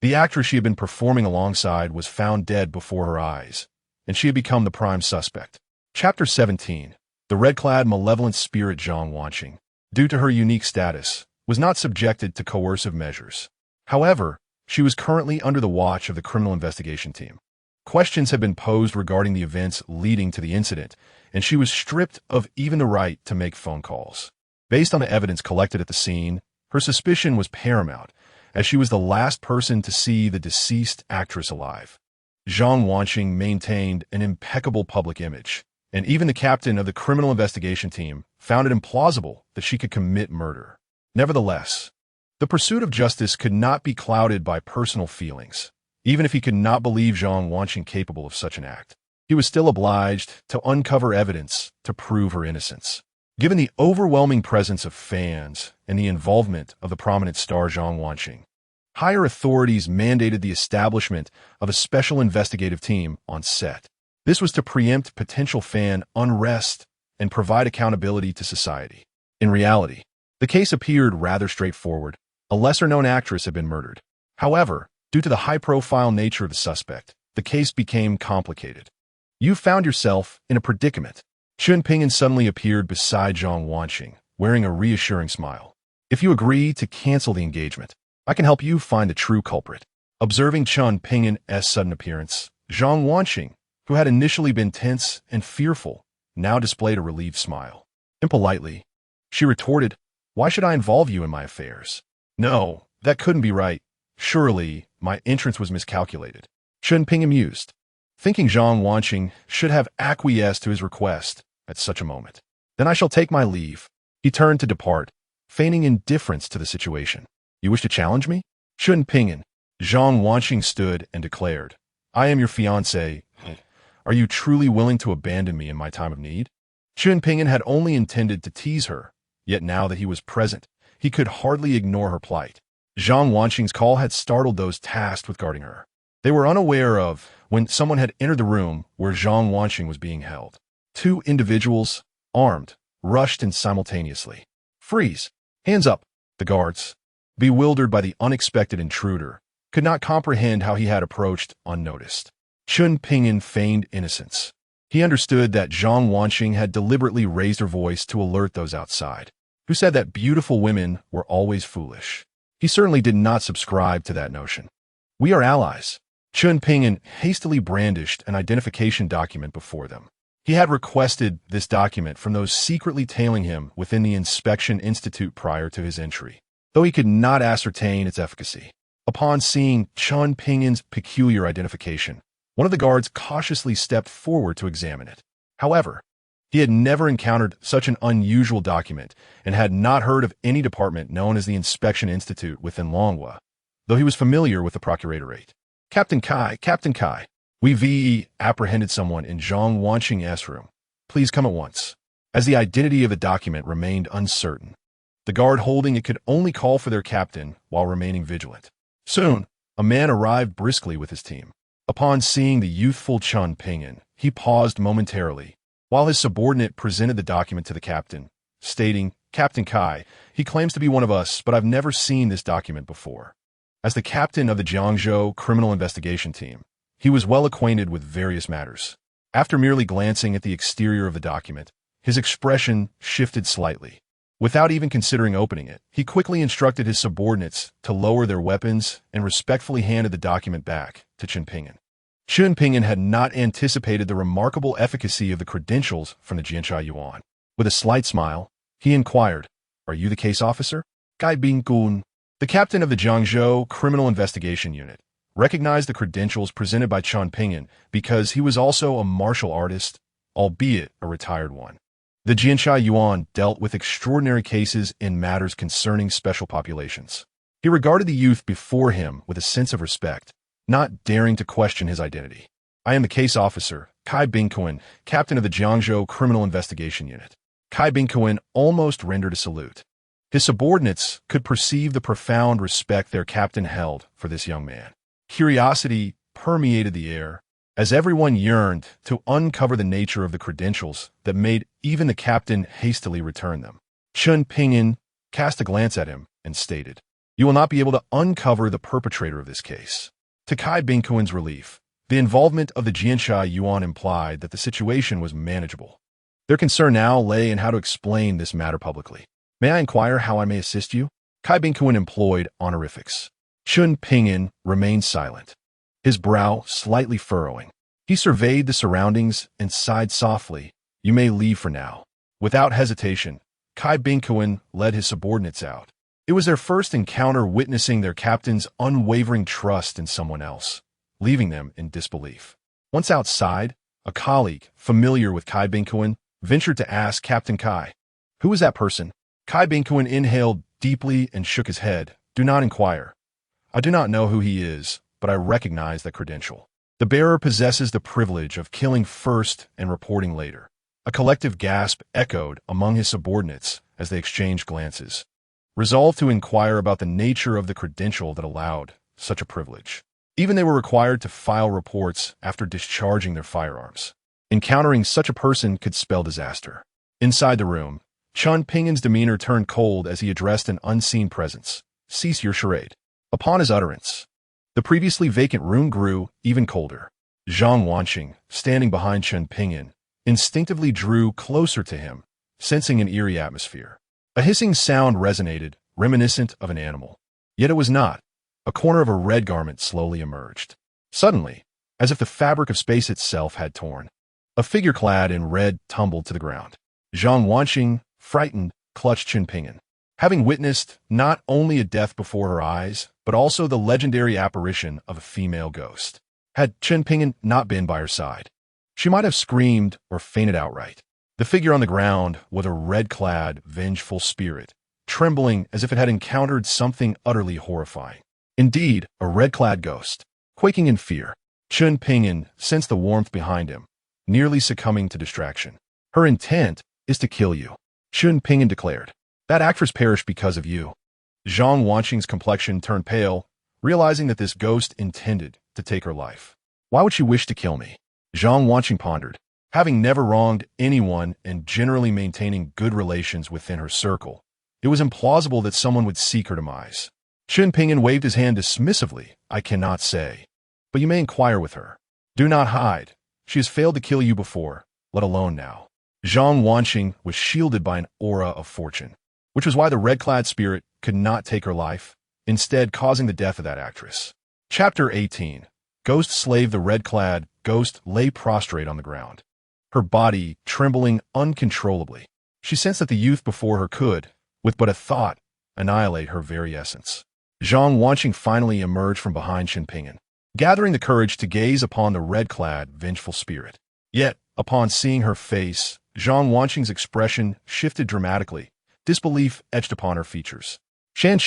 The actress she had been performing alongside was found dead before her eyes, and she had become the prime suspect. Chapter 17. The The red-clad, malevolent spirit Zhang Wanqing, due to her unique status, was not subjected to coercive measures. However, she was currently under the watch of the criminal investigation team. Questions had been posed regarding the events leading to the incident, and she was stripped of even the right to make phone calls. Based on the evidence collected at the scene, her suspicion was paramount, as she was the last person to see the deceased actress alive. Zhang Wanqing maintained an impeccable public image, and even the captain of the criminal investigation team found it implausible that she could commit murder. Nevertheless, the pursuit of justice could not be clouded by personal feelings. Even if he could not believe Zhang Wanqing capable of such an act, he was still obliged to uncover evidence to prove her innocence. Given the overwhelming presence of fans and the involvement of the prominent star Zhang Wanqing, higher authorities mandated the establishment of a special investigative team on set. This was to preempt potential fan unrest and provide accountability to society. In reality, the case appeared rather straightforward. A lesser-known actress had been murdered. However, due to the high-profile nature of the suspect, the case became complicated. You found yourself in a predicament. Chen Ping'an suddenly appeared beside Zhang Wanqing, wearing a reassuring smile. If you agree to cancel the engagement, I can help you find the true culprit. Observing Chen Ping'an's sudden appearance, Zhang Wanqing, who had initially been tense and fearful, now displayed a relieved smile. Impolitely, she retorted, "Why should I involve you in my affairs?" "No, that couldn't be right. Surely, my entrance was miscalculated." Chen Ping'an mused, thinking Zhang Wanqing should have acquiesced to his request at such a moment. "Then I shall take my leave." He turned to depart, feigning indifference to the situation. "You wish to challenge me?" "Chen Ping'an." Zhang Wanqing stood and declared, "I am your fiancée. Are you truly willing to abandon me in my time of need?" Chen Ping'an had only intended to tease her, yet now that he was present, he could hardly ignore her plight. Zhang Wanqing's call had startled those tasked with guarding her. They were unaware of when someone had entered the room where Zhang Wanqing was being held. Two individuals, armed, rushed in simultaneously. "Freeze! Hands up!" The guards, bewildered by the unexpected intruder, could not comprehend how he had approached unnoticed. Chen Ping'an feigned innocence. He understood that Zhang Wanqing had deliberately raised her voice to alert those outside, who said that beautiful women were always foolish. He certainly did not subscribe to that notion. "We are allies." Chen Ping'an hastily brandished an identification document before them. He had requested this document from those secretly tailing him within the Inspection Institute prior to his entry, though he could not ascertain its efficacy. Upon seeing Chen Ping'an's peculiar identification, one of the guards cautiously stepped forward to examine it. However, he had never encountered such an unusual document and had not heard of any department known as the Inspection Institute within Longhua, though he was familiar with the Procuratorate. Captain Kai, we apprehended someone in Zhang Wanqing's room. Please come at once." As the identity of the document remained uncertain, the guard holding it could only call for their captain while remaining vigilant. Soon, a man arrived briskly with his team. Upon seeing the youthful Chen Ping'an, he paused momentarily, while his subordinate presented the document to the captain, stating, "Captain Kai, he claims to be one of us, but I've never seen this document before." As the captain of the Jiangzhou criminal investigation team, he was well acquainted with various matters. After merely glancing at the exterior of the document, his expression shifted slightly. Without even considering opening it, he quickly instructed his subordinates to lower their weapons and respectfully handed the document back to Chen Ping'an. Chen Ping'an had not anticipated the remarkable efficacy of the credentials from the Jianxia Yuan. With a slight smile, he inquired, "Are you the case officer?" Kai Binggun, the captain of the Jiangzhou Criminal Investigation Unit, recognized the credentials presented by Chen Ping'an because he was also a martial artist, albeit a retired one. The Jianxia Yuan dealt with extraordinary cases in matters concerning special populations. He regarded the youth before him with a sense of respect, not daring to question his identity. "I am the case officer, Kai Binggun, captain of the Jiangzhou Criminal Investigation Unit." Kai Binggun almost rendered a salute. His subordinates could perceive the profound respect their captain held for this young man. Curiosity permeated the air, as everyone yearned to uncover the nature of the credentials that made even the captain hastily return them. Chen Ping'an cast a glance at him and stated, "You will not be able to uncover the perpetrator of this case." To Kai Binggun's relief, the involvement of the Jianxia Yuan implied that the situation was manageable. Their concern now lay in how to explain this matter publicly. May I inquire how I may assist you? Kai Bingquan employed honorifics. Chen Ping'an remained silent, his brow slightly furrowing. He surveyed the surroundings and sighed softly. You may leave for now. Without hesitation, Kai Bingquan led his subordinates out. It was their first encounter witnessing their captain's unwavering trust in someone else, leaving them in disbelief. Once outside, a colleague, familiar with Kai Bingquan, ventured to ask Captain Kai, "Who is that person?" Kai Bingquan inhaled deeply and shook his head. "Do not inquire. I do not know who he is, but I recognize the credential. The bearer possesses the privilege of killing first and reporting later." A collective gasp echoed among his subordinates as they exchanged glances, resolved to inquire about the nature of the credential that allowed such a privilege. Even they were required to file reports after discharging their firearms. Encountering such a person could spell disaster. Inside the room, Chen Ping'an's demeanor turned cold as he addressed an unseen presence. "Cease your charade." Upon his utterance, the previously vacant room grew even colder. Zhang Wanqing, standing behind Chen Ping'an, instinctively drew closer to him, sensing an eerie atmosphere. A hissing sound resonated, reminiscent of an animal. Yet it was not. A corner of a red garment slowly emerged. Suddenly, as if the fabric of space itself had torn, a figure clad in red tumbled to the ground. Zhang Wanqing, frightened, clutched Chen Ping'an. Having witnessed not only a death before her eyes, but also the legendary apparition of a female ghost. Had Chen Ping'an not been by her side, she might have screamed or fainted outright. The figure on the ground was a red-clad, vengeful spirit, trembling as if it had encountered something utterly horrifying. Indeed, a red-clad ghost. Quaking in fear, Chen Ping'an sensed the warmth behind him, nearly succumbing to distraction. "Her intent is to kill you," Chen Ping'an declared. "That actress perished because of you." Zhang Wanqing's complexion turned pale, realizing that this ghost intended to take her life. "Why would she wish to kill me?" Zhang Wanqing pondered. Having never wronged anyone and generally maintaining good relations within her circle, it was implausible that someone would seek her demise. Chen Ping'an waved his hand dismissively. "I cannot say, but you may inquire with her. Do not hide. She has failed to kill you before, let alone now." Zhang Wanqing was shielded by an aura of fortune, which was why the red-clad spirit could not take her life, instead causing the death of that actress. Chapter 18. Ghost Slave. The red-clad ghost lay prostrate on the ground, her body trembling uncontrollably. She sensed that the youth before her could, with but a thought, annihilate her very essence. Zhang Wanqing finally emerged from behind Chen Ping'an, gathering the courage to gaze upon the red-clad, vengeful spirit. Yet, upon seeing her face, Zhang Wanqing's expression shifted dramatically. Disbelief etched upon her features. "Shan,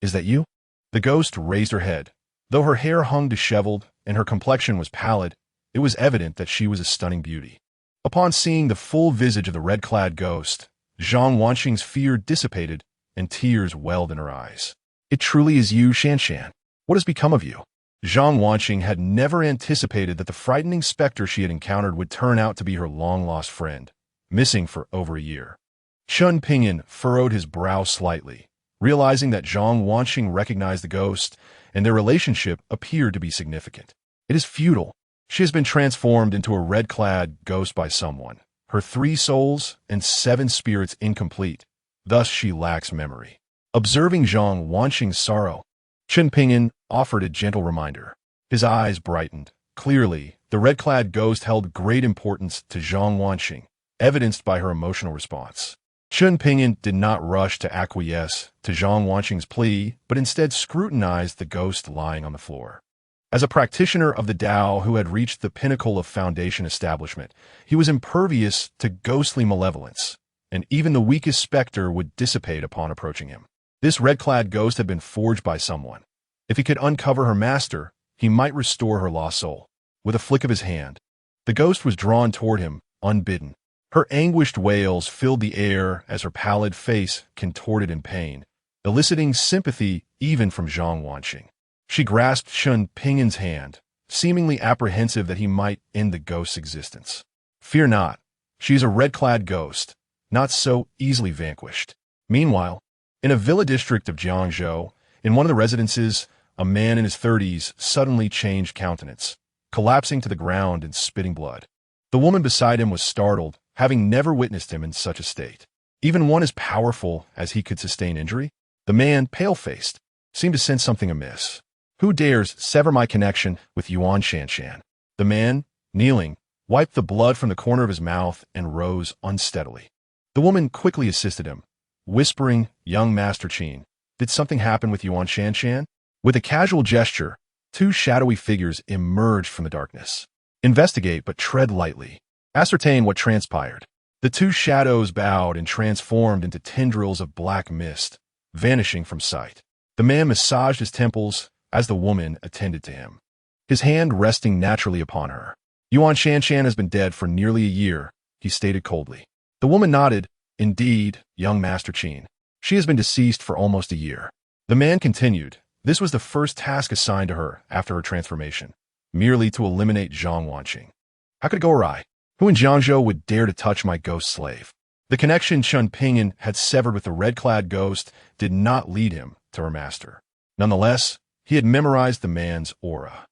is that you?" The ghost raised her head. Though her hair hung disheveled and her complexion was pallid, it was evident that she was a stunning beauty. Upon seeing the full visage of the red-clad ghost, Zhang Wanqing's fear dissipated and tears welled in her eyes. "It truly is you, Shan. What has become of you?" Zhang Wanqing had never anticipated that the frightening specter she had encountered would turn out to be her long-lost friend, missing for over a year. Chen Ping'an furrowed his brow slightly, realizing that Zhang Wanqing recognized the ghost, and their relationship appeared to be significant. "It is futile. She has been transformed into a red-clad ghost by someone, her 3 souls and 7 spirits incomplete. Thus she lacks memory." Observing Zhang Wanqing's sorrow, Chen Ping'an offered a gentle reminder. His eyes brightened. Clearly, the red-clad ghost held great importance to Zhang Wanqing, evidenced by her emotional response. Chen Ping'an did not rush to acquiesce to Zhang Wanqing's plea, but instead scrutinized the ghost lying on the floor. As a practitioner of the Tao who had reached the pinnacle of Foundation establishment, he was impervious to ghostly malevolence, and even the weakest specter would dissipate upon approaching him. This red-clad ghost had been forged by someone. If he could uncover her master, he might restore her lost soul. With a flick of his hand, the ghost was drawn toward him, unbidden. Her anguished wails filled the air as her pallid face contorted in pain, eliciting sympathy even from Zhang Wanqing. She grasped Chen Ping'an's hand, seemingly apprehensive that he might end the ghost's existence. "Fear not. She is a red-clad ghost, not so easily vanquished." Meanwhile, in a villa district of Jiangzhou, in one of the residences, a man in his 30s suddenly changed countenance, collapsing to the ground and spitting blood. The woman beside him was startled, having never witnessed him in such a state. Even one as powerful as he could sustain injury? The man, pale-faced, seemed to sense something amiss. Who dares sever my connection with Yuan Shanshan? The man, kneeling, wiped the blood from the corner of his mouth and rose unsteadily. The woman quickly assisted him, whispering, "Young Master Qin, did something happen with Yuan Shanshan?" With a casual gesture, two shadowy figures emerged from the darkness. "Investigate, but tread lightly. Ascertain what transpired." The two shadows bowed and transformed into tendrils of black mist, vanishing from sight. The man massaged his temples as the woman attended to him, his hand resting naturally upon her. "Yuan Shanshan has been dead for nearly a year," he stated coldly. The woman nodded. "Indeed, young Master Qin. She has been deceased for almost a year." The man continued. This was the first task assigned to her after her transformation, merely to eliminate Zhang Wanqing. How could it go awry? Who in Jiangzhou would dare to touch my ghost slave? The connection Chen Ping'an had severed with the red-clad ghost did not lead him to her master. Nonetheless, he had memorized the man's aura.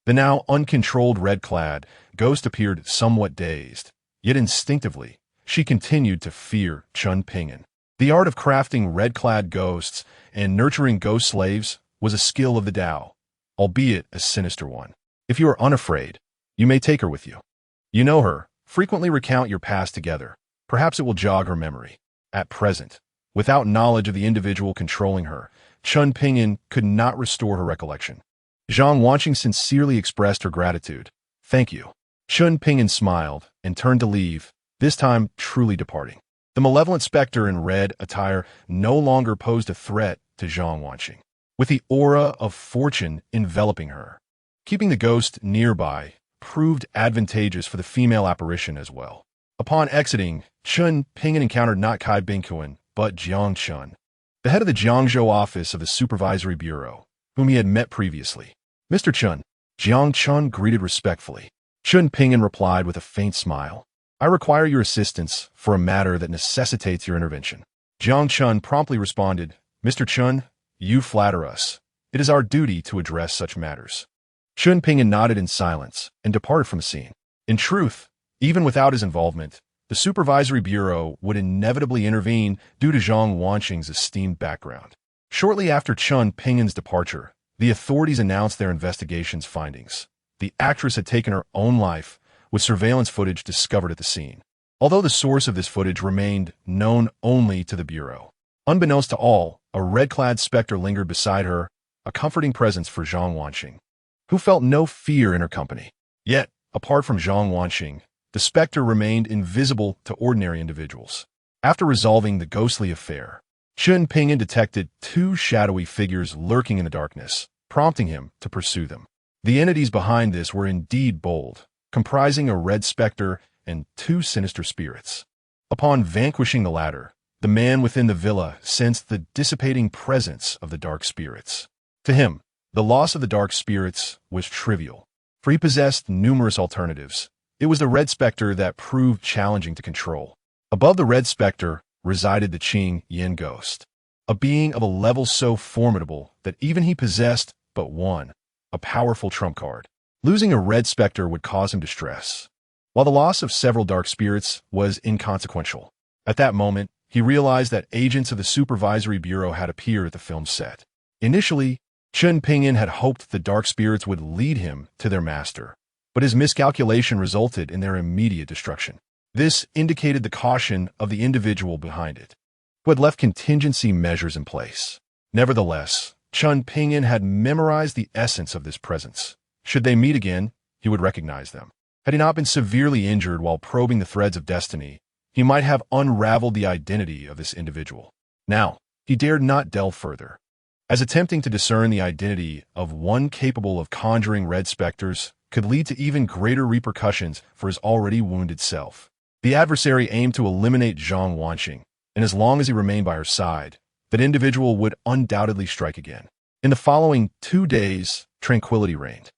The now uncontrolled red-clad ghost appeared somewhat dazed, yet instinctively, she continued to fear Chen Ping'an. The art of crafting red-clad ghosts and nurturing ghost slaves was a skill of the Tao, albeit a sinister one. If you are unafraid, you may take her with you. You know her, frequently recount your past together. Perhaps it will jog her memory. At present, without knowledge of the individual controlling her, Chen Ping'an could not restore her recollection. Zhang Wanqing sincerely expressed her gratitude. "Thank you." Chen Ping'an smiled and turned to leave, this time truly departing. The malevolent specter in red attire no longer posed a threat to Zhang Wanqing, with the aura of fortune enveloping her. Keeping the ghost nearby proved advantageous for the female apparition as well. Upon exiting, Chen Ping'an encountered not Kai Bingquan, but Jiang Chun, the head of the Jiangzhou office of the Supervisory Bureau, whom he had met previously. "Mr. Chun," Jiang Chun greeted respectfully. Chen Ping'an replied with a faint smile. "I require your assistance for a matter that necessitates your intervention." Jiang Chun promptly responded, "Mr. Chun, you flatter us. It is our duty to address such matters." Chen Ping'an nodded in silence and departed from the scene. In truth, even without his involvement, the Supervisory Bureau would inevitably intervene due to Zhang Wanqing's esteemed background. Shortly after Chen Ping'an's departure, the authorities announced their investigation's findings. The actress had taken her own life, with surveillance footage discovered at the scene, although the source of this footage remained known only to the Bureau. Unbeknownst to all, a red-clad specter lingered beside her, a comforting presence for Zhang Wanqing, who felt no fear in her company. Yet, apart from Zhang Wanqing, the specter remained invisible to ordinary individuals. After resolving the ghostly affair, Chen Ping'an detected two shadowy figures lurking in the darkness, prompting him to pursue them. The entities behind this were indeed bold, comprising a red specter and two sinister spirits. Upon vanquishing the latter, the man within the villa sensed the dissipating presence of the dark spirits. To him, the loss of the dark spirits was trivial, for he possessed numerous alternatives. It was the red specter that proved challenging to control. Above the red specter resided the Qing Yin ghost, a being of a level so formidable that even he possessed but one, a powerful trump card. Losing a red specter would cause him distress, while the loss of several dark spirits was inconsequential. At that moment, he realized that agents of the Supervisory Bureau had appeared at the film set. Initially, Chen Ping'an had hoped the dark spirits would lead him to their master, but his miscalculation resulted in their immediate destruction. This indicated the caution of the individual behind it, who had left contingency measures in place. Nevertheless, Chen Ping'an had memorized the essence of this presence. Should they meet again, he would recognize them. Had he not been severely injured while probing the threads of destiny, he might have unraveled the identity of this individual. Now, he dared not delve further, as attempting to discern the identity of one capable of conjuring red specters could lead to even greater repercussions for his already wounded self. The adversary aimed to eliminate Zhang Wanqing, and as long as he remained by her side, that individual would undoubtedly strike again. In the following 2 days, tranquility reigned.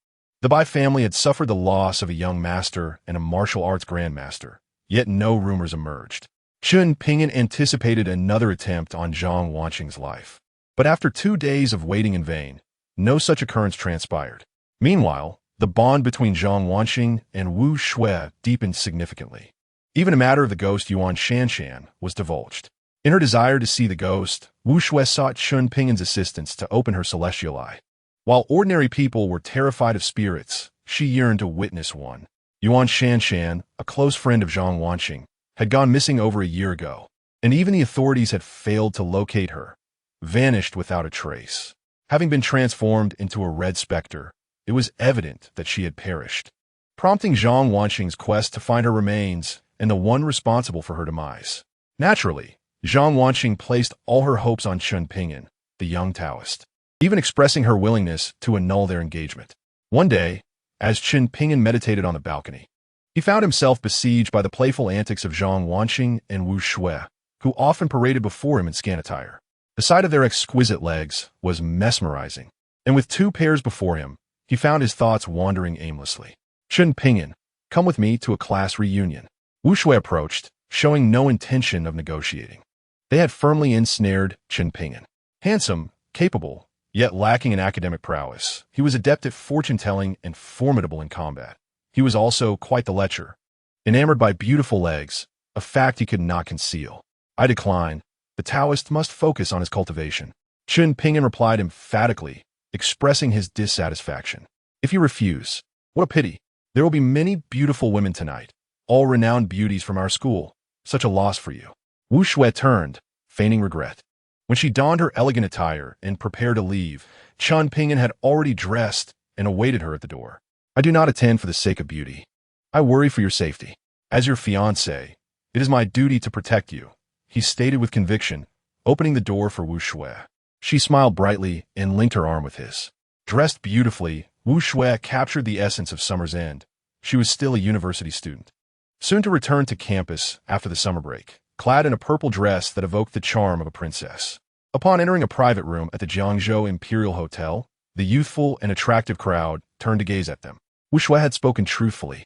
The Bai family had suffered the loss of a young master and a martial arts grandmaster, yet no rumors emerged. Chen Ping'an anticipated another attempt on Zhang Wanqing's life. But after 2 days of waiting in vain, no such occurrence transpired. Meanwhile, the bond between Zhang Wanqing and Wu Shui deepened significantly. Even a matter of the ghost Yuan Shanshan was divulged. In her desire to see the ghost, Wu Shui sought Chen Ping'an's assistance to open her celestial eye. While ordinary people were terrified of spirits, she yearned to witness one. Yuan Shanshan, a close friend of Zhang Wanqing, had gone missing over a year ago, and even the authorities had failed to locate her, vanished without a trace. Having been transformed into a red specter, it was evident that she had perished, prompting Zhang Wanqing's quest to find her remains and the one responsible for her demise. Naturally, Zhang Wanqing placed all her hopes on Chen Ping'an, the young Taoist, even expressing her willingness to annul their engagement. One day, as Chen Ping'an meditated on the balcony, he found himself besieged by the playful antics of Zhang Wanqing and Wu Shui, who often paraded before him in scant attire. The sight of their exquisite legs was mesmerizing, and with two pairs before him, he found his thoughts wandering aimlessly. Chen Ping'an, come with me to a class reunion. Wu Shui approached, showing no intention of negotiating. They had firmly ensnared Chen Ping'an. Handsome, capable, yet lacking in academic prowess, he was adept at fortune-telling and formidable in combat. He was also quite the lecher, enamored by beautiful legs, a fact he could not conceal. I decline. The Taoist must focus on his cultivation. Chen Ping'an replied emphatically, expressing his dissatisfaction. If you refuse, what a pity. There will be many beautiful women tonight, all renowned beauties from our school. Such a loss for you. Wu Shui turned, feigning regret. When she donned her elegant attire and prepared to leave, Chen Ping'an had already dressed and awaited her at the door. I do not attend for the sake of beauty. I worry for your safety. As your fiancé, it is my duty to protect you, he stated with conviction, opening the door for Wu Shui. She smiled brightly and linked her arm with his. Dressed beautifully, Wu Shui captured the essence of summer's end. She was still a university student, soon to return to campus after the summer break, clad in a purple dress that evoked the charm of a princess. Upon entering a private room at the Jiangzhou Imperial Hotel, the youthful and attractive crowd turned to gaze at them. Wu Shui had spoken truthfully.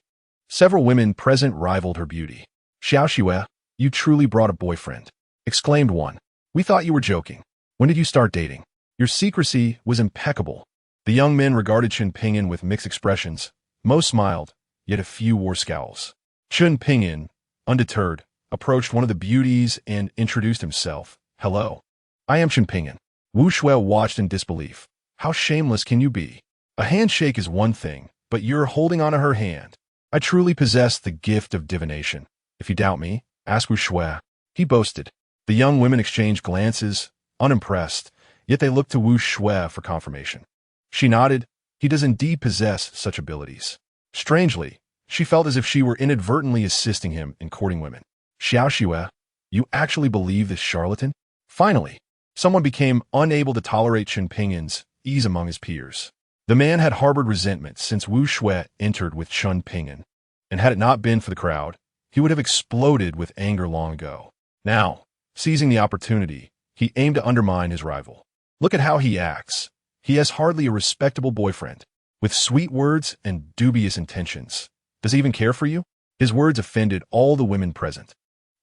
Several women present rivaled her beauty. Xiao Xue, you truly brought a boyfriend, exclaimed one. We thought you were joking. When did you start dating? Your secrecy was impeccable. The young men regarded Chen Ping'an with mixed expressions. Most smiled, yet a few wore scowls. Chen Ping'an, undeterred, approached one of the beauties and introduced himself. Hello. I am Chen Ping'an. Wu Shui watched in disbelief. How shameless can you be? A handshake is one thing, but you're holding onto her hand. I truly possess the gift of divination. If you doubt me, ask Wu Shui. He boasted. The young women exchanged glances, unimpressed, yet they looked to Wu Shui for confirmation. She nodded. He does indeed possess such abilities. Strangely, she felt as if she were inadvertently assisting him in courting women. Xiao Xue, you actually believe this charlatan? Finally, someone became unable to tolerate Chen Ping'an's ease among his peers. The man had harbored resentment since Wu Shui entered with Chen Ping'an, and had it not been for the crowd, he would have exploded with anger long ago. Now, seizing the opportunity, he aimed to undermine his rival. Look at how he acts. He has hardly a respectable boyfriend, with sweet words and dubious intentions. Does he even care for you? His words offended all the women present,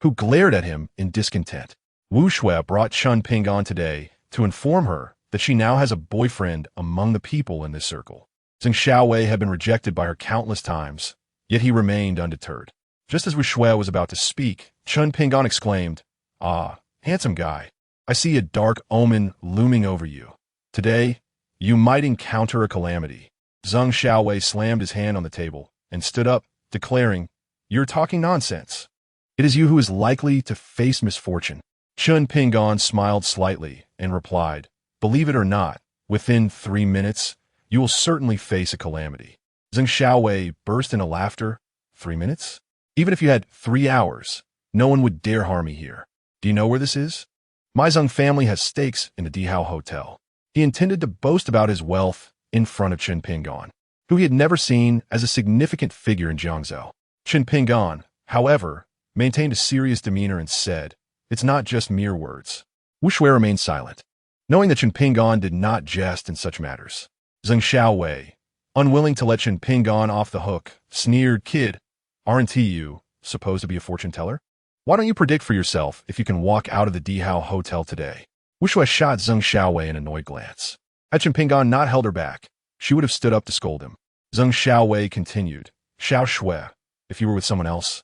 who glared at him in discontent. Wu Shui brought Chen Ping'an today to inform her that she now has a boyfriend among the people in this circle. Zheng Xiaowei had been rejected by her countless times, yet he remained undeterred. Just as Wu Shui was about to speak, Chen Ping'an exclaimed, Ah, handsome guy, I see a dark omen looming over you. Today, you might encounter a calamity. Zheng Xiaowei slammed his hand on the table and stood up, declaring, You're talking nonsense. It is you who is likely to face misfortune. Chen Ping'an smiled slightly and replied, Believe it or not, within 3 minutes, you will certainly face a calamity. Zheng Xiaowei burst into laughter. 3 minutes? Even if you had 3 hours, no one would dare harm me here. Do you know where this is? My Zheng family has stakes in the Dihao Hotel. He intended to boast about his wealth in front of Chen Ping'an, who he had never seen as a significant figure in Jiangzhou. Chen Ping'an, however, maintained a serious demeanor and said, It's not just mere words. Wu Shui remained silent, knowing that Chen Ping'an did not jest in such matters. Zheng Xiaowei, unwilling to let Chen Ping'an off the hook, sneered, Kid, aren't you supposed to be a fortune teller? Why don't you predict for yourself if you can walk out of the Dihao Hotel today? Wu Shui shot Zheng Xiaowei an annoyed glance. Had Chen Ping'an not held her back, she would have stood up to scold him. Zheng Xiaowei continued, Xiao Xue, if you were with someone else,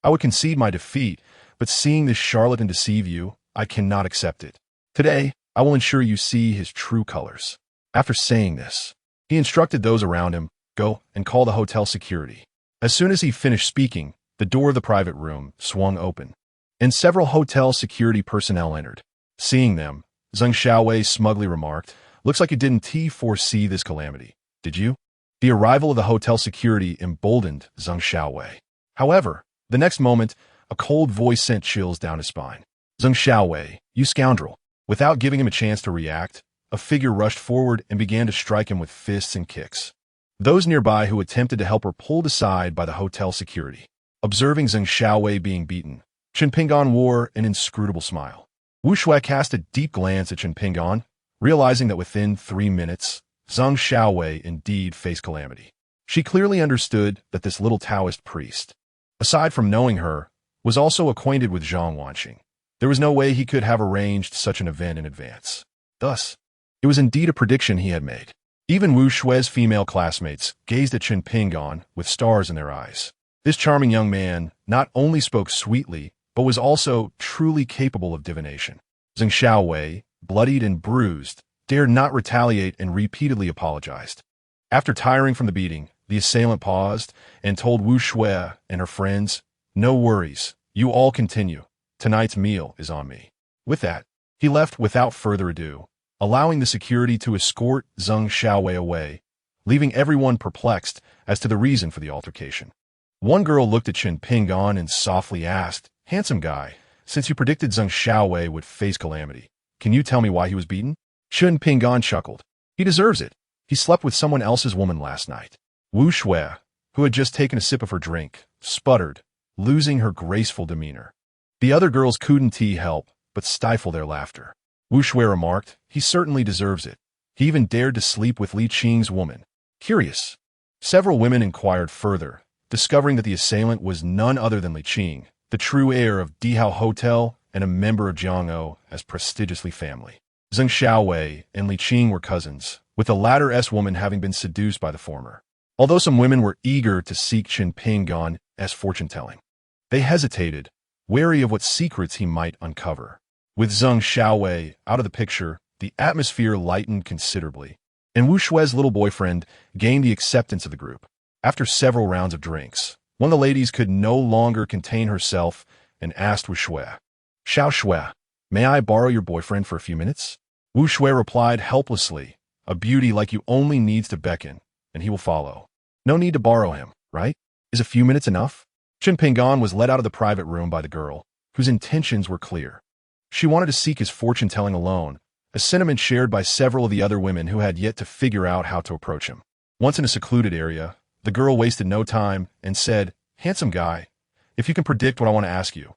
I would concede my defeat, but seeing this charlatan deceive you, I cannot accept it. Today, I will ensure you see his true colors." After saying this, he instructed those around him, "Go and call the hotel security." As soon as he finished speaking, the door of the private room swung open, and several hotel security personnel entered. Seeing them, Zheng Xiaowei smugly remarked, "Looks like you didn't foresee this calamity, did you?" The arrival of the hotel security emboldened Zheng Xiaowei. However, the next moment, a cold voice sent chills down his spine. "Zheng Xiaowei, you scoundrel!" Without giving him a chance to react, a figure rushed forward and began to strike him with fists and kicks. Those nearby who attempted to help were pulled aside by the hotel security. Observing Zheng Xiaowei being beaten, Chen Ping'an wore an inscrutable smile. Wu Shui cast a deep glance at Chen Ping'an, realizing that within 3 minutes, Zheng Xiaowei indeed faced calamity. She clearly understood that this little Taoist priest, aside from knowing her, was also acquainted with Zhang Wanxing. There was no way he could have arranged such an event in advance. Thus, it was indeed a prediction he had made. Even Wu Shui's female classmates gazed at Chen Ping'an with stars in their eyes. This charming young man not only spoke sweetly, but was also truly capable of divination. Zheng Xiaowei, bloodied and bruised, dared not retaliate and repeatedly apologized. After tiring from the beating, the assailant paused and told Wu Shui and her friends, "No worries, you all continue. Tonight's meal is on me." With that, he left without further ado, allowing the security to escort Zheng Xiaowei away, leaving everyone perplexed as to the reason for the altercation. One girl looked at Chen Ping'an and softly asked, "Handsome guy, since you predicted Zheng Xiaowei would face calamity, can you tell me why he was beaten?" Chen Ping'an chuckled. "He deserves it. He slept with someone else's woman last night." Wu Shui, who had just taken a sip of her drink, sputtered, losing her graceful demeanor. The other girls couldn't help but stifle their laughter. Wu Shui remarked, "He certainly deserves it. He even dared to sleep with Li Qing's woman." Curious. Several women inquired further, discovering that the assailant was none other than Li Qing, the true heir of Dihao Hotel and a member of Jiang'o as prestigiously family. Zheng Xiaowei and Li Qing were cousins, with the latter's woman having been seduced by the former. Although some women were eager to seek Chen Ping'an as fortune-telling, they hesitated, wary of what secrets he might uncover. With Zheng Xiaowei out of the picture, the atmosphere lightened considerably, and Wu Shui's little boyfriend gained the acceptance of the group. After several rounds of drinks, one of the ladies could no longer contain herself and asked Wu Shui, "Xiao Shui, may I borrow your boyfriend for a few minutes?" Wu Shui replied helplessly, "A beauty like you only needs to beckon, and he will follow. No need to borrow him, right? Is a few minutes enough?" Chen Ping'an was led out of the private room by the girl, whose intentions were clear. She wanted to seek his fortune-telling alone, a sentiment shared by several of the other women who had yet to figure out how to approach him. Once in a secluded area, the girl wasted no time and said, "Handsome guy, if you can predict what I want to ask you,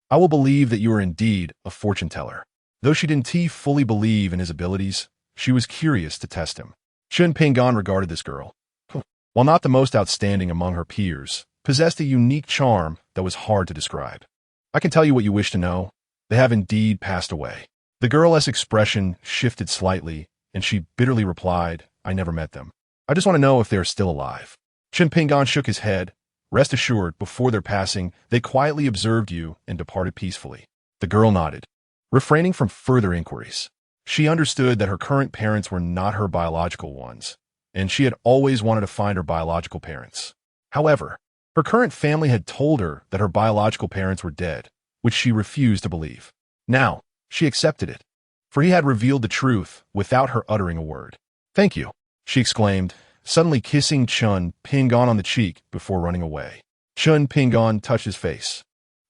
I will believe that you are indeed a fortune-teller." Though she didn't fully believe in his abilities, she was curious to test him. Chen Ping'an regarded this girl, who, while not the most outstanding among her peers, possessed a unique charm that was hard to describe. "I can tell you what you wish to know. They have indeed passed away." The girl's expression shifted slightly, and she bitterly replied, "I never met them. I just want to know if they are still alive." Chen Ping'an shook his head. "Rest assured, before their passing, they quietly observed you and departed peacefully." The girl nodded, refraining from further inquiries. She understood that her current parents were not her biological ones, and she had always wanted to find her biological parents. However, her current family had told her that her biological parents were dead, which she refused to believe. Now, she accepted it, for he had revealed the truth without her uttering a word. "Thank you," she exclaimed, suddenly kissing Chen Ping'an on the cheek before running away. Chen Ping'an touched his face,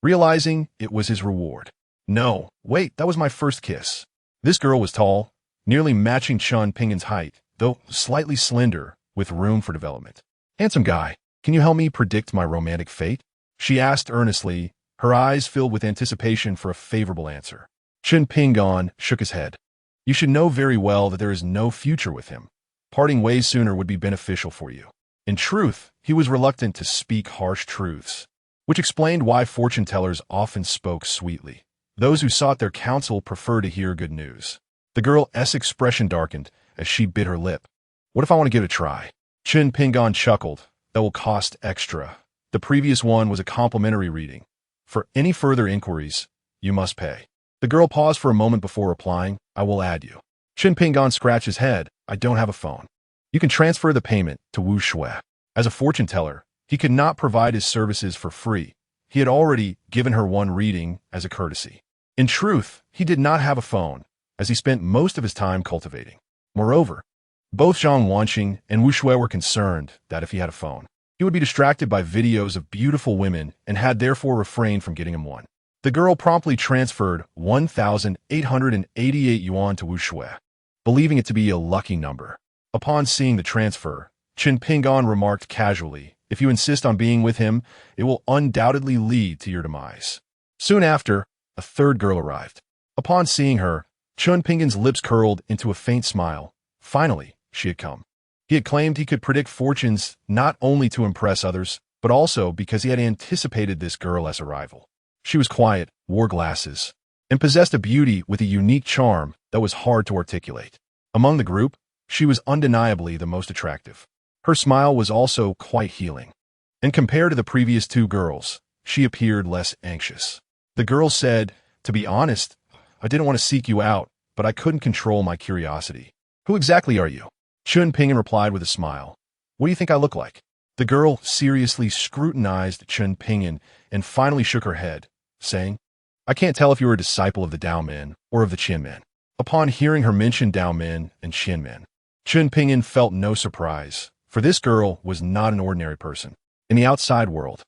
realizing it was his reward. "No, wait, that was my first kiss." This girl was tall, nearly matching Chen Ping'an's height, though slightly slender, with room for development. "Handsome guy, can you help me predict my romantic fate?" she asked earnestly, her eyes filled with anticipation for a favorable answer. Chen Ping'an shook his head. "You should know very well that there is no future with him. Parting ways sooner would be beneficial for you." In truth, he was reluctant to speak harsh truths, which explained why fortune-tellers often spoke sweetly. Those who sought their counsel preferred to hear good news. The girl's expression darkened as she bit her lip. "What if I want to give it a try?" Chen Ping'an chuckled. "That will cost extra. The previous one was a complimentary reading, For any further inquiries, you must pay. The girl paused for a moment before replying, I will add you. Chen Ping'an scratched his head. I don't have a phone. You can transfer the payment to Wu Shui. As a fortune teller, he could not provide his services for free. He had already given her one reading as a courtesy. In truth, he did not have a phone, as he spent most of his time cultivating. Moreover, both Zhang Wanqing and Wu Shui were concerned that if he had a phone, he would be distracted by videos of beautiful women and had therefore refrained from getting him one. The girl promptly transferred 1,888 yuan to Wu Shui, believing it to be a lucky number. Upon seeing the transfer, Chen Ping'an remarked casually, if you insist on being with him, it will undoubtedly lead to your demise. Soon after, a third girl arrived. Upon seeing her, Chen Ping'an's lips curled into a faint smile. Finally, she had come. He had claimed he could predict fortunes not only to impress others, but also because he had anticipated this girl as a rival. She was quiet, wore glasses, and possessed a beauty with a unique charm that was hard to articulate. Among the group, she was undeniably the most attractive. Her smile was also quite healing. And compared to the previous two girls, she appeared less anxious. The girl said, to be honest, I didn't want to seek you out, but I couldn't control my curiosity. Who exactly are you? Chen Ping'an replied with a smile. What do you think I look like? The girl seriously scrutinized Chen Ping'an and finally shook her head, saying, I can't tell if you are a disciple of the Dao Men or of the Qian Men. Upon hearing her mention Dao Men and Qian Men, Chen Ping'an felt no surprise, for this girl was not an ordinary person. In the outside world,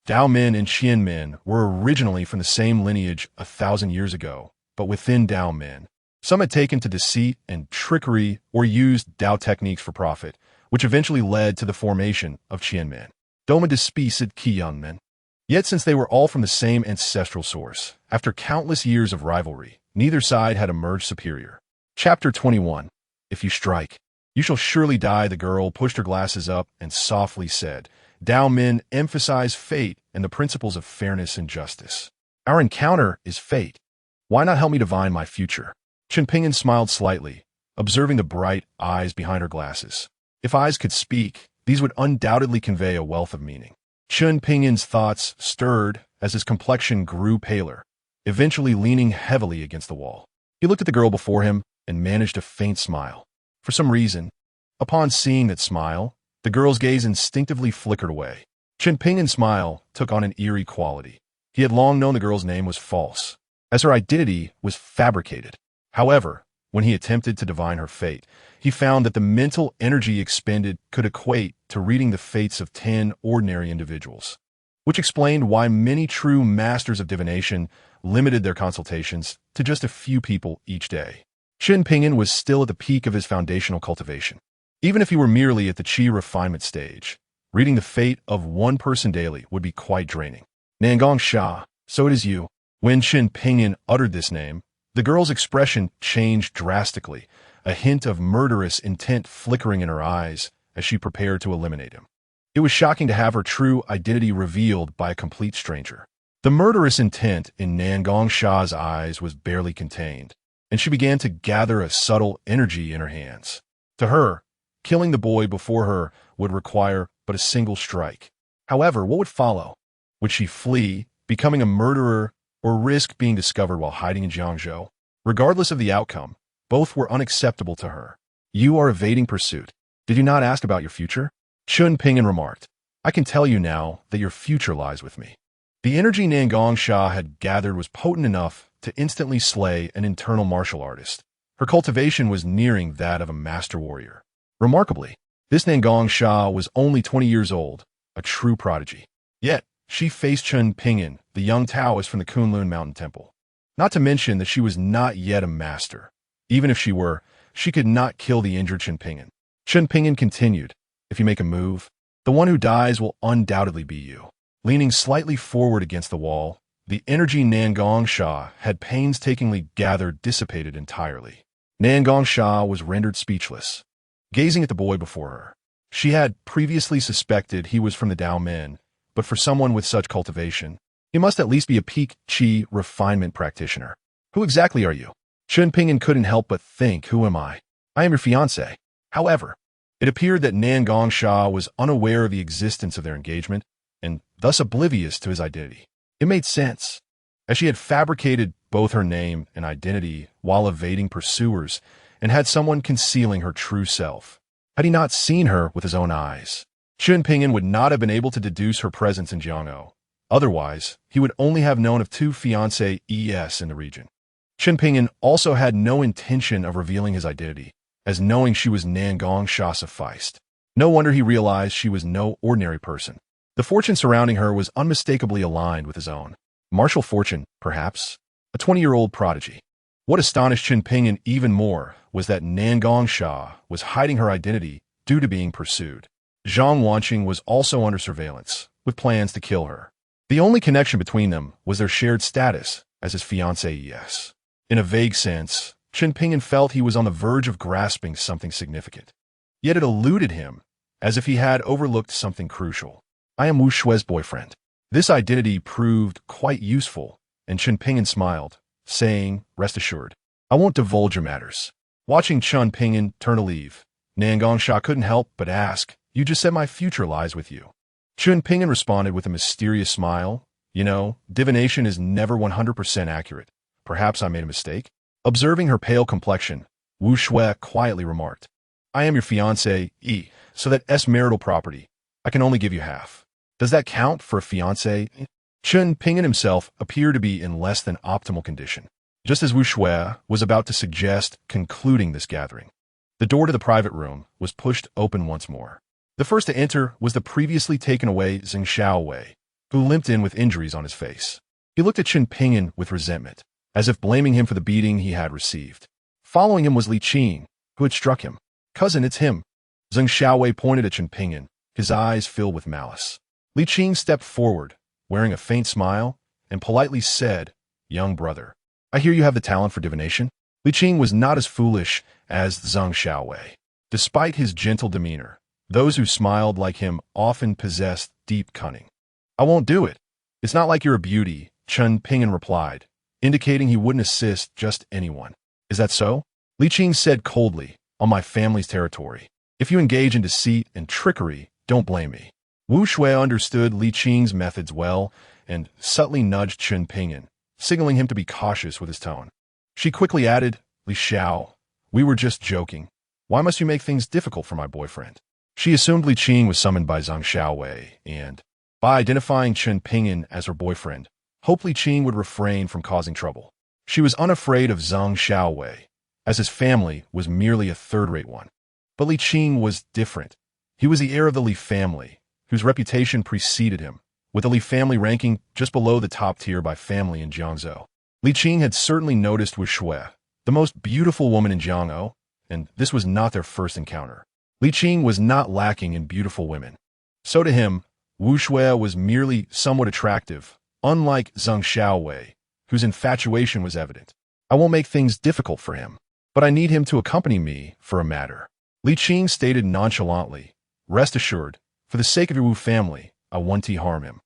Dao Men and Qian Men were originally from the same lineage 1,000 years ago, but within Dao Men, some had taken to deceit and trickery or used Dao techniques for profit, which eventually led to the formation of Qian Men. Doma despised Qian Men. Yet since they were all from the same ancestral source, after countless years of rivalry, neither side had emerged superior. Chapter 21. If you strike, you shall surely die. The girl pushed her glasses up and softly said, Dao Men emphasize fate and the principles of fairness and justice. Our encounter is fate. Why not help me divine my future? Chen Ping'an smiled slightly, observing the bright eyes behind her glasses. If eyes could speak, these would undoubtedly convey a wealth of meaning. Chen Ping'an's thoughts stirred as his complexion grew paler, eventually leaning heavily against the wall. He looked at the girl before him and managed a faint smile. For some reason, upon seeing that smile, the girl's gaze instinctively flickered away. Chen Ping'an's smile took on an eerie quality. He had long known the girl's name was false, as her identity was fabricated. However, when he attempted to divine her fate, he found that the mental energy expended could equate to reading the fates of 10 ordinary individuals, which explained why many true masters of divination limited their consultations to just a few people each day. Chen Ping'an was still at the peak of his foundational cultivation. Even if he were merely at the qi refinement stage, reading the fate of one person daily would be quite draining. Nangong Sha, so it is you. When Chen Ping'an uttered this name, the girl's expression changed drastically, a hint of murderous intent flickering in her eyes as she prepared to eliminate him. It was shocking to have her true identity revealed by a complete stranger. The murderous intent in Nangong Sha's eyes was barely contained, and she began to gather a subtle energy in her hands. To her, killing the boy before her would require but a single strike. However, what would follow? Would she flee, becoming a murderer, or risk being discovered while hiding in Jiangzhou? Regardless of the outcome, both were unacceptable to her. You are evading pursuit. Did you not ask about your future? Chen Ping'an remarked. I can tell you now that your future lies with me. The energy Nangong Sha had gathered was potent enough to instantly slay an internal martial artist. Her cultivation was nearing that of a master warrior. Remarkably, this Nangong Sha was only 20 years old, a true prodigy. Yet, she faced Chen Ping'an, the young Taoist from the Kunlun Mountain Temple. Not to mention that she was not yet a master. Even if she were, she could not kill the injured Chen Ping'an. Chen Ping'an continued, if you make a move, the one who dies will undoubtedly be you. Leaning slightly forward against the wall, the energy Nangong Sha had painstakingly gathered dissipated entirely. Nangong Sha was rendered speechless, gazing at the boy before her. She had previously suspected he was from the Dao Men, but for someone with such cultivation, he must at least be a peak qi refinement practitioner. Who exactly are you? Chen Ping'an couldn't help but think, who am I? I am your fiancé. However, it appeared that Nangong Sha was unaware of the existence of their engagement, and thus oblivious to his identity. It made sense, as she had fabricated both her name and identity while evading pursuers and had someone concealing her true self. Had he not seen her with his own eyes, Chen Ping'an would not have been able to deduce her presence in Jiang'o. Otherwise, he would only have known of two fiancées in the region. Chen Ping'an also had no intention of revealing his identity, as knowing she was Nangongsha sufficed. No wonder he realized she was no ordinary person. The fortune surrounding her was unmistakably aligned with his own. Martial fortune, perhaps. A 20-year-old prodigy. What astonished Chen Ping'an even more was that Nangongsha was hiding her identity due to being pursued. Zhang Wanqing was also under surveillance, with plans to kill her. The only connection between them was their shared status as his fiancée. In a vague sense, Chen Ping'an felt he was on the verge of grasping something significant. Yet it eluded him, as if he had overlooked something crucial. I am Wu Shue's boyfriend. This identity proved quite useful, and Chen Ping'an smiled, saying, rest assured, I won't divulge your matters. Watching Chen Ping'an turn to leave, Nangongsha couldn't help but ask, you just said my future lies with you. Chen Ping'an responded with a mysterious smile, you know, divination is never 100% accurate. Perhaps I made a mistake? Observing her pale complexion, Wu Shui quietly remarked, I am your fiancé, so that marital property, I can only give you half. Does that count for a fiancé? Chen Ping'an himself appeared to be in less than optimal condition, just as Wu Shui was about to suggest concluding this gathering. The door to the private room was pushed open once more. The first to enter was the previously taken away Zheng Xiaowei, who limped in with injuries on his face. He looked at Chen Ping'an with resentment, as if blaming him for the beating he had received. Following him was Li Qing, who had struck him. Cousin, it's him. Zheng Xiaowei pointed at Chen Ping'an, his eyes filled with malice. Li Qing stepped forward, wearing a faint smile, and politely said, young brother, I hear you have the talent for divination. Li Qing was not as foolish as Zheng Xiaowei. Despite his gentle demeanor, those who smiled like him often possessed deep cunning. I won't do it. It's not like you're a beauty, Chen Ping'an replied, indicating he wouldn't assist just anyone. Is that so? Li Qing said coldly, on my family's territory. If you engage in deceit and trickery, don't blame me. Wu Shui understood Li Qing's methods well and subtly nudged Chen Ping'an, signaling him to be cautious with his tone. She quickly added, Li Xiao, we were just joking. Why must you make things difficult for my boyfriend? She assumed Li Qing was summoned by Zheng Xiaowei and, by identifying Chen Ping'an as her boyfriend, hoped Li Qing would refrain from causing trouble. She was unafraid of Zheng Xiaowei, as his family was merely a third-rate one. But Li Qing was different. He was the heir of the Li family, whose reputation preceded him, with the Li family ranking just below the top tier by family in Jiangzhou. Li Qing had certainly noticed Wu Shui, the most beautiful woman in Jiang'o, and this was not their first encounter. Li Qing was not lacking in beautiful women. So to him, Wu Shui was merely somewhat attractive, unlike Zheng Xiaowei, whose infatuation was evident. I won't make things difficult for him, but I need him to accompany me for a matter. Li Qing stated nonchalantly, rest assured, for the sake of your Wu family, I won't harm him.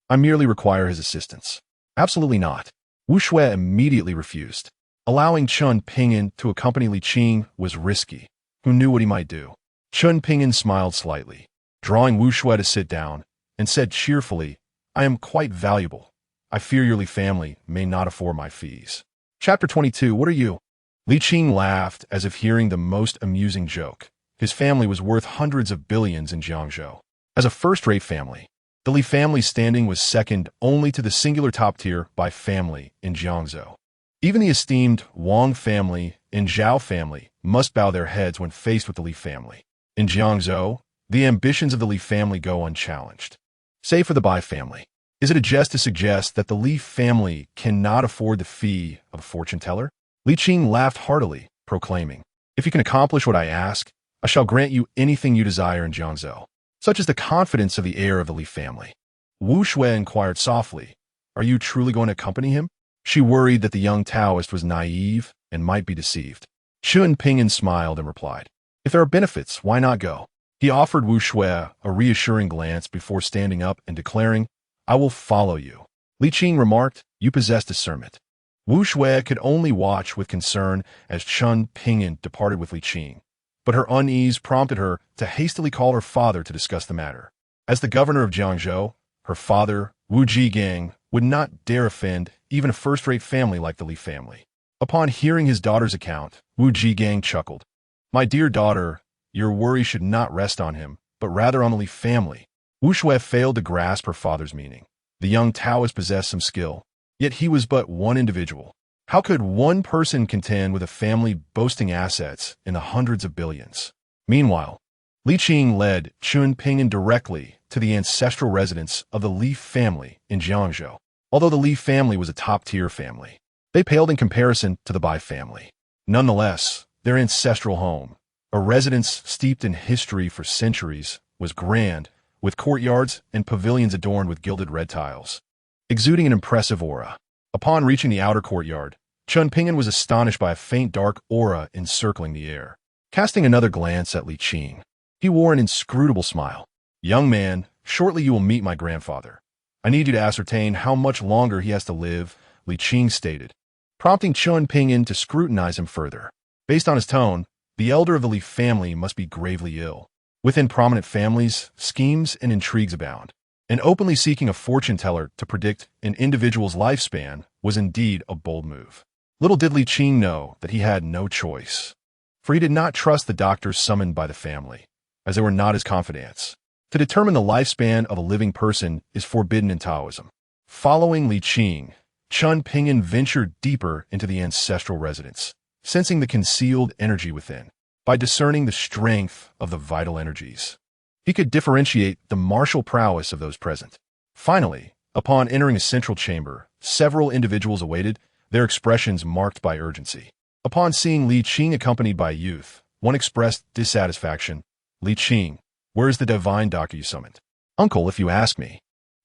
I merely require his assistance. Absolutely not. Wu Shui immediately refused. Allowing Chen Ping'an to accompany Li Qing was risky. Who knew what he might do? Chen Ping'an smiled slightly, drawing Wu Shui to sit down, and said cheerfully, I am quite valuable. I fear your Li family may not afford my fees. Chapter 22, what are you? Li Qing laughed as if hearing the most amusing joke. His family was worth hundreds of billions in Jiangzhou. As a first-rate family, the Li family standing was second only to the singular top tier by family in Jiangzhou. Even the esteemed Wang family and Zhao family must bow their heads when faced with the Li family. In Jiangzhou, the ambitions of the Li family go unchallenged. Save for the Bai family. Is it a jest to suggest that the Li family cannot afford the fee of a fortune teller? Li Qing laughed heartily, proclaiming, if you can accomplish what I ask, I shall grant you anything you desire in Jiangzhou. Such is the confidence of the heir of the Li family. Wu Shui inquired softly, are you truly going to accompany him? She worried that the young Taoist was naive and might be deceived. Chen Ping'an smiled and replied, if there are benefits, why not go? He offered Wu Shui a reassuring glance before standing up and declaring, I will follow you. Li Qing remarked, you possess discernment. Wu Shui could only watch with concern as Chen Ping'an departed with Li Qing, but her unease prompted her to hastily call her father to discuss the matter. As the governor of Jiangzhou, her father, Wu Jigang, would not dare offend even a first-rate family like the Li family. Upon hearing his daughter's account, Wu Jigang chuckled. "My dear daughter, your worry should not rest on him, but rather on the Li family." Wu Shui failed to grasp her father's meaning. The young Taoist possessed some skill, yet he was but one individual. How could one person contend with a family boasting assets in the hundreds of billions? Meanwhile, Li Qing led Chen Ping'an directly to the ancestral residence of the Li family in Jiangzhou. Although the Li family was a top-tier family, they paled in comparison to the Bai family. Nonetheless, their ancestral home, a residence steeped in history for centuries, was grand, with courtyards and pavilions adorned with gilded red tiles, exuding an impressive aura. Upon reaching the outer courtyard, Chen Ping'an was astonished by a faint dark aura encircling the air. Casting another glance at Li Qing, he wore an inscrutable smile. "Young man, shortly you will meet my grandfather. I need you to ascertain how much longer he has to live," Li Qing stated, prompting Chen Ping'an to scrutinize him further. Based on his tone, the elder of the Li family must be gravely ill. Within prominent families, schemes and intrigues abound, and openly seeking a fortune teller to predict an individual's lifespan was indeed a bold move. Little did Li Qing know that he had no choice, for he did not trust the doctors summoned by the family, as they were not his confidants. To determine the lifespan of a living person is forbidden in Taoism. Following Li Qing, Chen Ping'an ventured deeper into the ancestral residence, sensing the concealed energy within. By discerning the strength of the vital energies, he could differentiate the martial prowess of those present. Finally, upon entering a central chamber, several individuals awaited, their expressions marked by urgency. Upon seeing Li Qing accompanied by a youth, one expressed dissatisfaction. "Li Qing, where is the divine doctor you summoned?" "Uncle, if you ask me,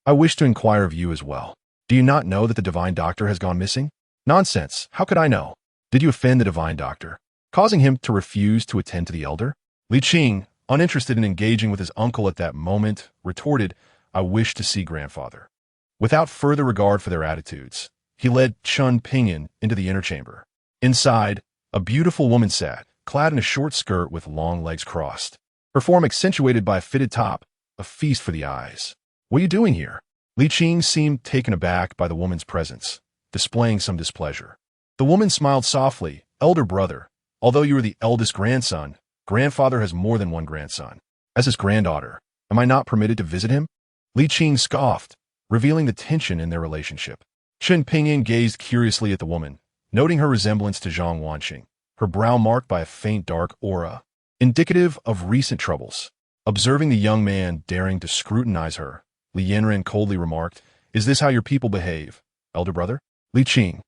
I wish to inquire of you as well. Do you not know that the divine doctor has gone missing?" "Nonsense, how could I know? Did you offend the divine doctor, causing him to refuse to attend to the elder?" Li Qing, uninterested in engaging with his uncle at that moment, retorted, "I wish to see grandfather." Without further regard for their attitudes, he led Chen Ping'an into the inner chamber. Inside, a beautiful woman sat, clad in a short skirt with long legs crossed, her form accentuated by a fitted top, a feast for the eyes. "What are you doing here?" Li Qing seemed taken aback by the woman's presence, displaying some displeasure. The woman smiled softly. "Elder brother, although you are the eldest grandson, grandfather has more than one grandson. As his granddaughter, am I not permitted to visit him?" Li Qing scoffed, revealing the tension in their relationship. Chen Ping'an gazed curiously at the woman, noting her resemblance to Zhang Wanqing, her brow marked by a faint dark aura, indicative of recent troubles. Observing the young man daring to scrutinize her, Li Yanran coldly remarked, "Is this how your people behave, elder brother?" Li Qing,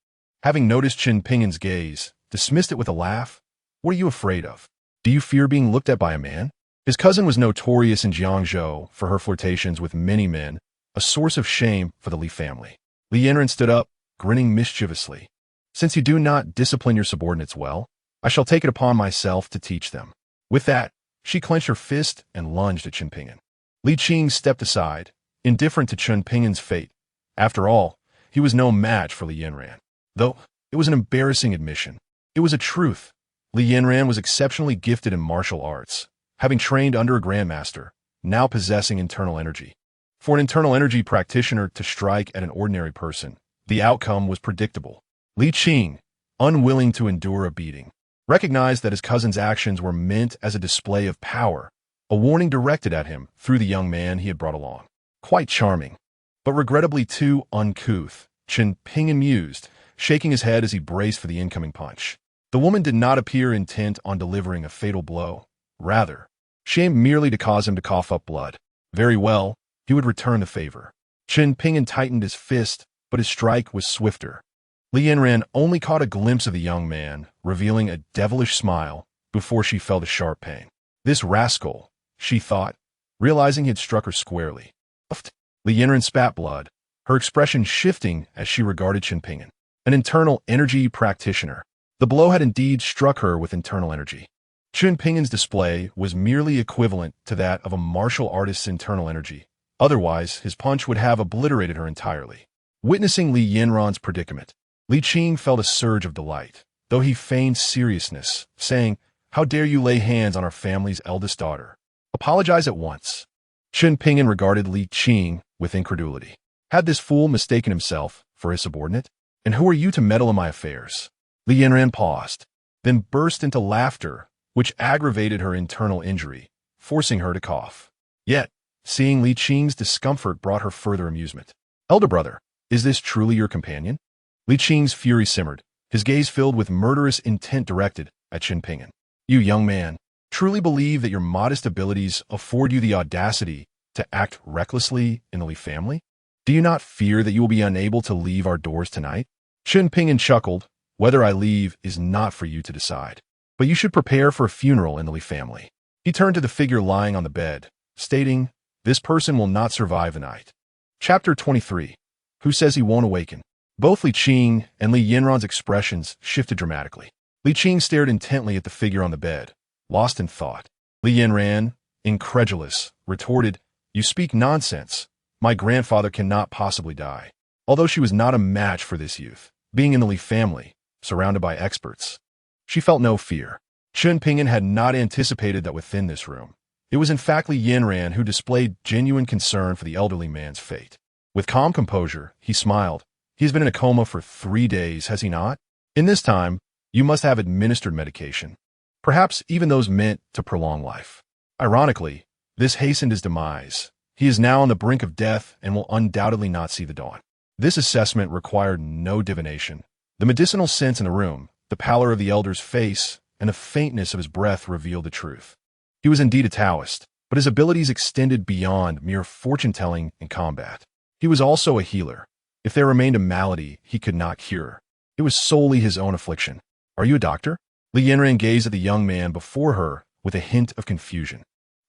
having noticed Chen Ping'an's gaze, dismissed it with a laugh. "What are you afraid of? Do you fear being looked at by a man?" His cousin was notorious in Jiangzhou for her flirtations with many men, a source of shame for the Li family. Li Yanran stood up, grinning mischievously. "Since you do not discipline your subordinates well, I shall take it upon myself to teach them." With that, she clenched her fist and lunged at Chen Ping'an. Li Qing stepped aside, indifferent to Chen Ping'an's fate. After all, he was no match for Li Yanran. Though it was an embarrassing admission, it was a truth. Li Yanran was exceptionally gifted in martial arts, having trained under a grandmaster, now possessing internal energy. For an internal energy practitioner to strike at an ordinary person, the outcome was predictable. Li Qing, unwilling to endure a beating, recognized that his cousin's actions were meant as a display of power, a warning directed at him through the young man he had brought along. Quite charming, but regrettably too uncouth, Chen Ping'an mused, shaking his head as he braced for the incoming punch. The woman did not appear intent on delivering a fatal blow. Rather, she aimed merely to cause him to cough up blood. Very well, he would return the favor. Chen Ping'an tightened his fist, but his strike was swifter. Li Yanran only caught a glimpse of the young man, revealing a devilish smile, before she felt a sharp pain. This rascal, she thought, realizing he had struck her squarely. Li Yanran spat blood, her expression shifting as she regarded Chen Ping'an, an internal energy practitioner. The blow had indeed struck her with internal energy. Chen Ping'an's display was merely equivalent to that of a martial artist's internal energy. Otherwise, his punch would have obliterated her entirely. Witnessing Li Yanran's predicament, Li Qing felt a surge of delight, though he feigned seriousness, saying, "How dare you lay hands on our family's eldest daughter? Apologize at once." Chen Ping'an regarded Li Qing with incredulity. Had this fool mistaken himself for his subordinate? And who are you to meddle in my affairs? Li Yanran paused, then burst into laughter, which aggravated her internal injury, forcing her to cough. Yet, seeing Li Qing's discomfort brought her further amusement. Elder brother, is this truly your companion? Li Qing's fury simmered, his gaze filled with murderous intent directed at Chen Ping'an. You young man, truly believe that your modest abilities afford you the audacity to act recklessly in the Li family? Do you not fear that you will be unable to leave our doors tonight? Chen Ping'an chuckled. Whether I leave is not for you to decide, but you should prepare for a funeral in the Li family. He turned to the figure lying on the bed, stating, this person will not survive the night. Chapter 23. Who says he won't awaken? Both Li Qing and Li Yanran's expressions shifted dramatically. Li Qing stared intently at the figure on the bed, lost in thought. Li Yanran, incredulous, retorted, you speak nonsense. My grandfather cannot possibly die. Although she was not a match for this youth, being in the Li family, surrounded by experts, she felt no fear. Chen Ping'an had not anticipated that within this room, it was in fact Li Yanran who displayed genuine concern for the elderly man's fate. With calm composure, he smiled. He has been in a coma for 3 days, has he not? In this time, you must have administered medication, perhaps even those meant to prolong life. Ironically, this hastened his demise. He is now on the brink of death and will undoubtedly not see the dawn. This assessment required no divination. The medicinal scents in the room, the pallor of the elder's face, and the faintness of his breath revealed the truth. He was indeed a Taoist, but his abilities extended beyond mere fortune-telling in combat. He was also a healer. If there remained a malady he could not cure, it was solely his own affliction. Are you a doctor? Li Yanran gazed at the young man before her with a hint of confusion.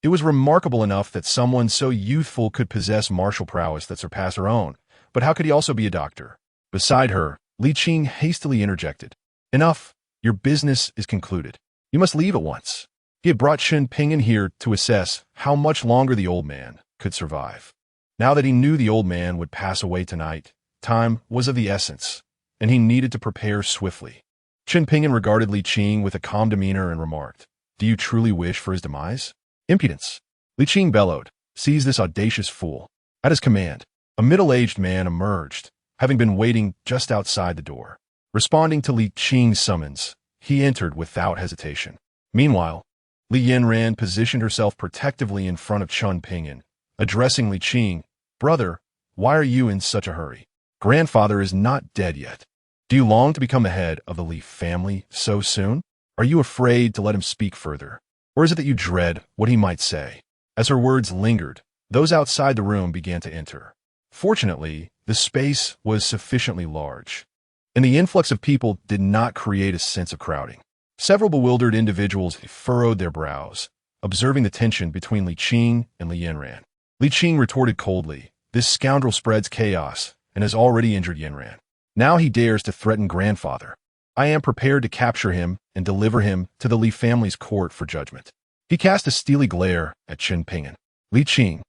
It was remarkable enough that someone so youthful could possess martial prowess that surpassed her own, but how could he also be a doctor? Beside her, Li Qing hastily interjected. Enough, your business is concluded. You must leave at once. He had brought Chen Ping'an here to assess how much longer the old man could survive. Now that he knew the old man would pass away tonight, time was of the essence, and he needed to prepare swiftly. Chen Ping'an regarded Li Qing with a calm demeanor and remarked, do you truly wish for his demise? Impudence! Li Qing bellowed, seize this audacious fool. At his command, a middle-aged man emerged, having been waiting just outside the door. Responding to Li Qing's summons, he entered without hesitation. Meanwhile, Li Yanran positioned herself protectively in front of Chen Ping'an, addressing Li Qing, brother, why are you in such a hurry? Grandfather is not dead yet. Do you long to become the head of the Li family so soon? Are you afraid to let him speak further? Or is it that you dread what he might say? As her words lingered, those outside the room began to enter. Fortunately, the space was sufficiently large, and the influx of people did not create a sense of crowding. Several bewildered individuals furrowed their brows, observing the tension between Li Qing and Li Yanran. Li Qing retorted coldly, this scoundrel spreads chaos and has already injured Yanran. Now he dares to threaten grandfather. I am prepared to capture him and deliver him to the Li family's court for judgment. He cast a steely glare at Chen Ping'an. Li Qing,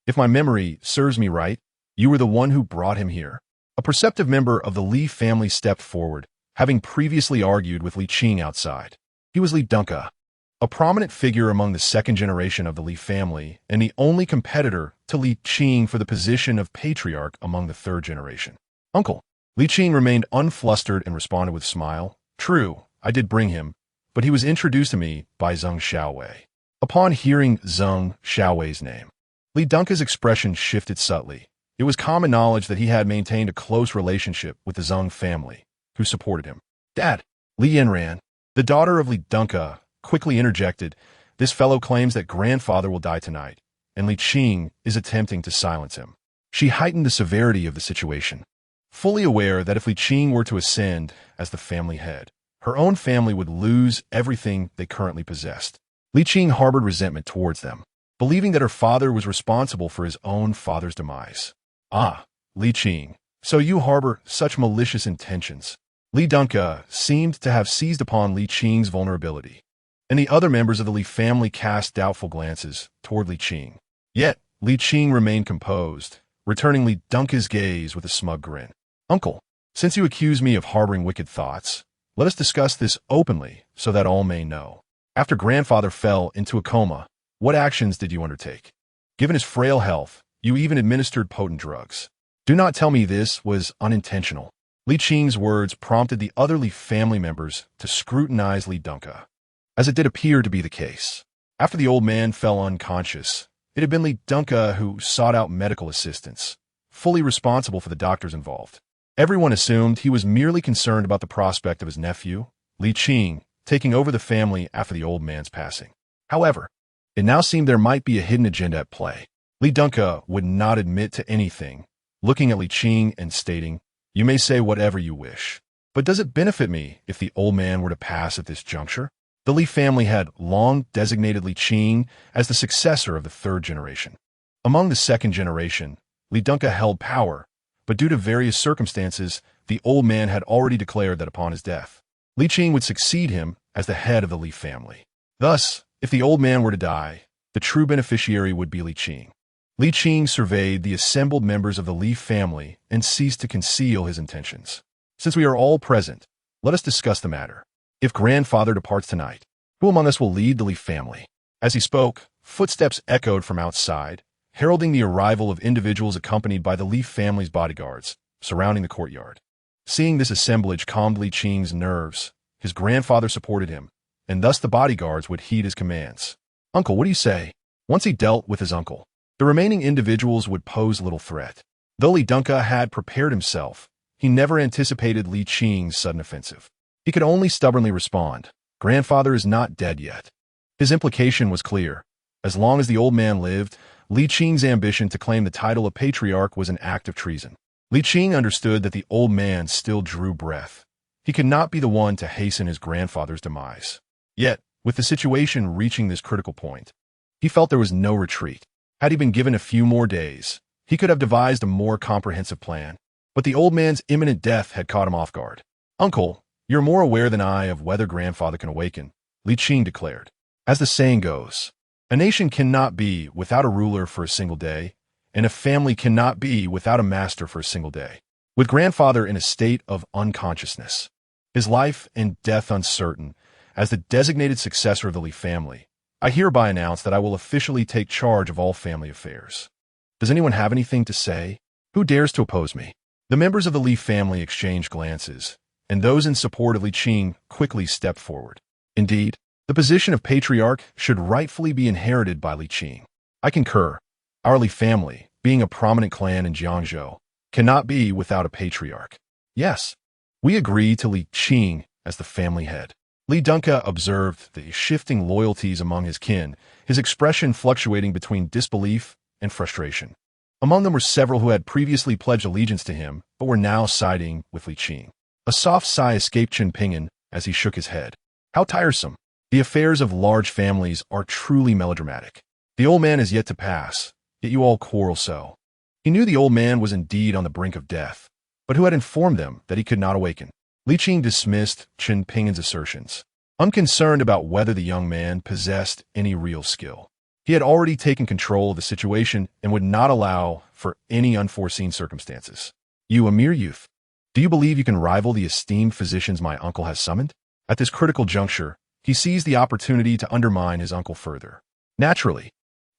if my memory serves me right, you were the one who brought him here. A perceptive member of the Li family stepped forward, having previously argued with Li Qing outside. He was Li Dunka, a prominent figure among the second generation of the Li family and the only competitor to Li Qing for the position of patriarch among the third generation. Uncle. Li Qing remained unflustered and responded with a smile. True, I did bring him, but he was introduced to me by Zheng Xiaowei. Upon hearing Zheng Xiaowei's name, Li Dunka's expression shifted subtly. It was common knowledge that he had maintained a close relationship with the Zheng family, who supported him. Dad, Li Yanran, the daughter of Li Dunka, quickly interjected, this fellow claims that grandfather will die tonight, and Li Qing is attempting to silence him. She heightened the severity of the situation, fully aware that if Li Qing were to ascend as the family head, her own family would lose everything they currently possessed. Li Qing harbored resentment towards them, believing that her father was responsible for his own father's demise. Ah, Li Qing, so you harbor such malicious intentions. Li Dunka seemed to have seized upon Li Qing's vulnerability, and the other members of the Li family cast doubtful glances toward Li Qing. Yet, Li Qing remained composed, returning Li Dunka's gaze with a smug grin. Uncle, since you accuse me of harboring wicked thoughts, let us discuss this openly so that all may know. After grandfather fell into a coma, what actions did you undertake? Given his frail health, you even administered potent drugs. Do not tell me this was unintentional. Li Qing's words prompted the other Li family members to scrutinize Li Dunka, as it did appear to be the case. After the old man fell unconscious, it had been Li Dunka who sought out medical assistance, fully responsible for the doctors involved. Everyone assumed he was merely concerned about the prospect of his nephew, Li Qing, taking over the family after the old man's passing. However, it now seemed there might be a hidden agenda at play. Li Dunka would not admit to anything, looking at Li Qing and stating, "You may say whatever you wish, but does it benefit me if the old man were to pass at this juncture?" The Li family had long designated Li Qing as the successor of the third generation. Among the second generation, Li Dunka held power, but due to various circumstances, the old man had already declared that upon his death, Li Qing would succeed him as the head of the Li family. Thus, if the old man were to die, the true beneficiary would be Li Qing. Li Qing surveyed the assembled members of the Li family and ceased to conceal his intentions. "Since we are all present, let us discuss the matter. If grandfather departs tonight, who among us will lead the Li family?" As he spoke, footsteps echoed from outside, heralding the arrival of individuals accompanied by the Li family's bodyguards, surrounding the courtyard. Seeing this assemblage calmed Li Qing's nerves. His grandfather supported him, and thus the bodyguards would heed his commands. "Uncle, what do you say?" Once he dealt with his uncle, the remaining individuals would pose little threat. Though Li Dunka had prepared himself, he never anticipated Li Qing's sudden offensive. He could only stubbornly respond, "Grandfather is not dead yet." His implication was clear. As long as the old man lived, Li Qing's ambition to claim the title of patriarch was an act of treason. Li Qing understood that the old man still drew breath. He could not be the one to hasten his grandfather's demise. Yet, with the situation reaching this critical point, he felt there was no retreat. Had he been given a few more days, he could have devised a more comprehensive plan. But the old man's imminent death had caught him off guard. "Uncle, you're more aware than I of whether grandfather can awaken," Li Qing declared. "As the saying goes, a nation cannot be without a ruler for a single day, and a family cannot be without a master for a single day. With grandfather in a state of unconsciousness, his life and death uncertain, as the designated successor of the Li family, I hereby announce that I will officially take charge of all family affairs. Does anyone have anything to say? Who dares to oppose me?" The members of the Li family exchanged glances, and those in support of Li Qing quickly stepped forward. Indeed, the position of patriarch should rightfully be inherited by Li Qing. "I concur. Our Li family, being a prominent clan in Jiangzhou, cannot be without a patriarch." "Yes, we agree to Li Qing as the family head." Li Dunka observed the shifting loyalties among his kin, his expression fluctuating between disbelief and frustration. Among them were several who had previously pledged allegiance to him, but were now siding with Li Qing. A soft sigh escaped Chen Ping'an as he shook his head. How tiresome. The affairs of large families are truly melodramatic. The old man is yet to pass, yet you all quarrel so. He knew the old man was indeed on the brink of death, but who had informed them that he could not awaken? Li Qing dismissed Chen Ping'an's assertions, unconcerned about whether the young man possessed any real skill. He had already taken control of the situation and would not allow for any unforeseen circumstances. "You, a mere youth, do you believe you can rival the esteemed physicians my uncle has summoned?" At this critical juncture, he seized the opportunity to undermine his uncle further. Naturally,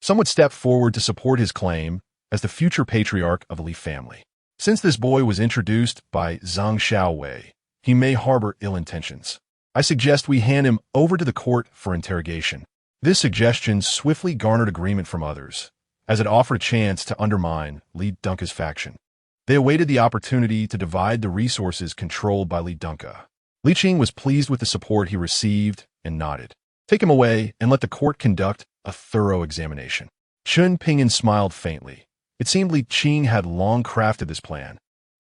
some would step forward to support his claim as the future patriarch of the Li family. Since this boy was introduced by Zhang Xiaowei, he may harbor ill intentions. I suggest we hand him over to the court for interrogation. This suggestion swiftly garnered agreement from others, as it offered a chance to undermine Li Dunka's faction. They awaited the opportunity to divide the resources controlled by Li Dunka. Li Qing was pleased with the support he received and nodded. "Take him away and let the court conduct a thorough examination." Chen Ping'an smiled faintly. It seemed Li Qing had long crafted this plan,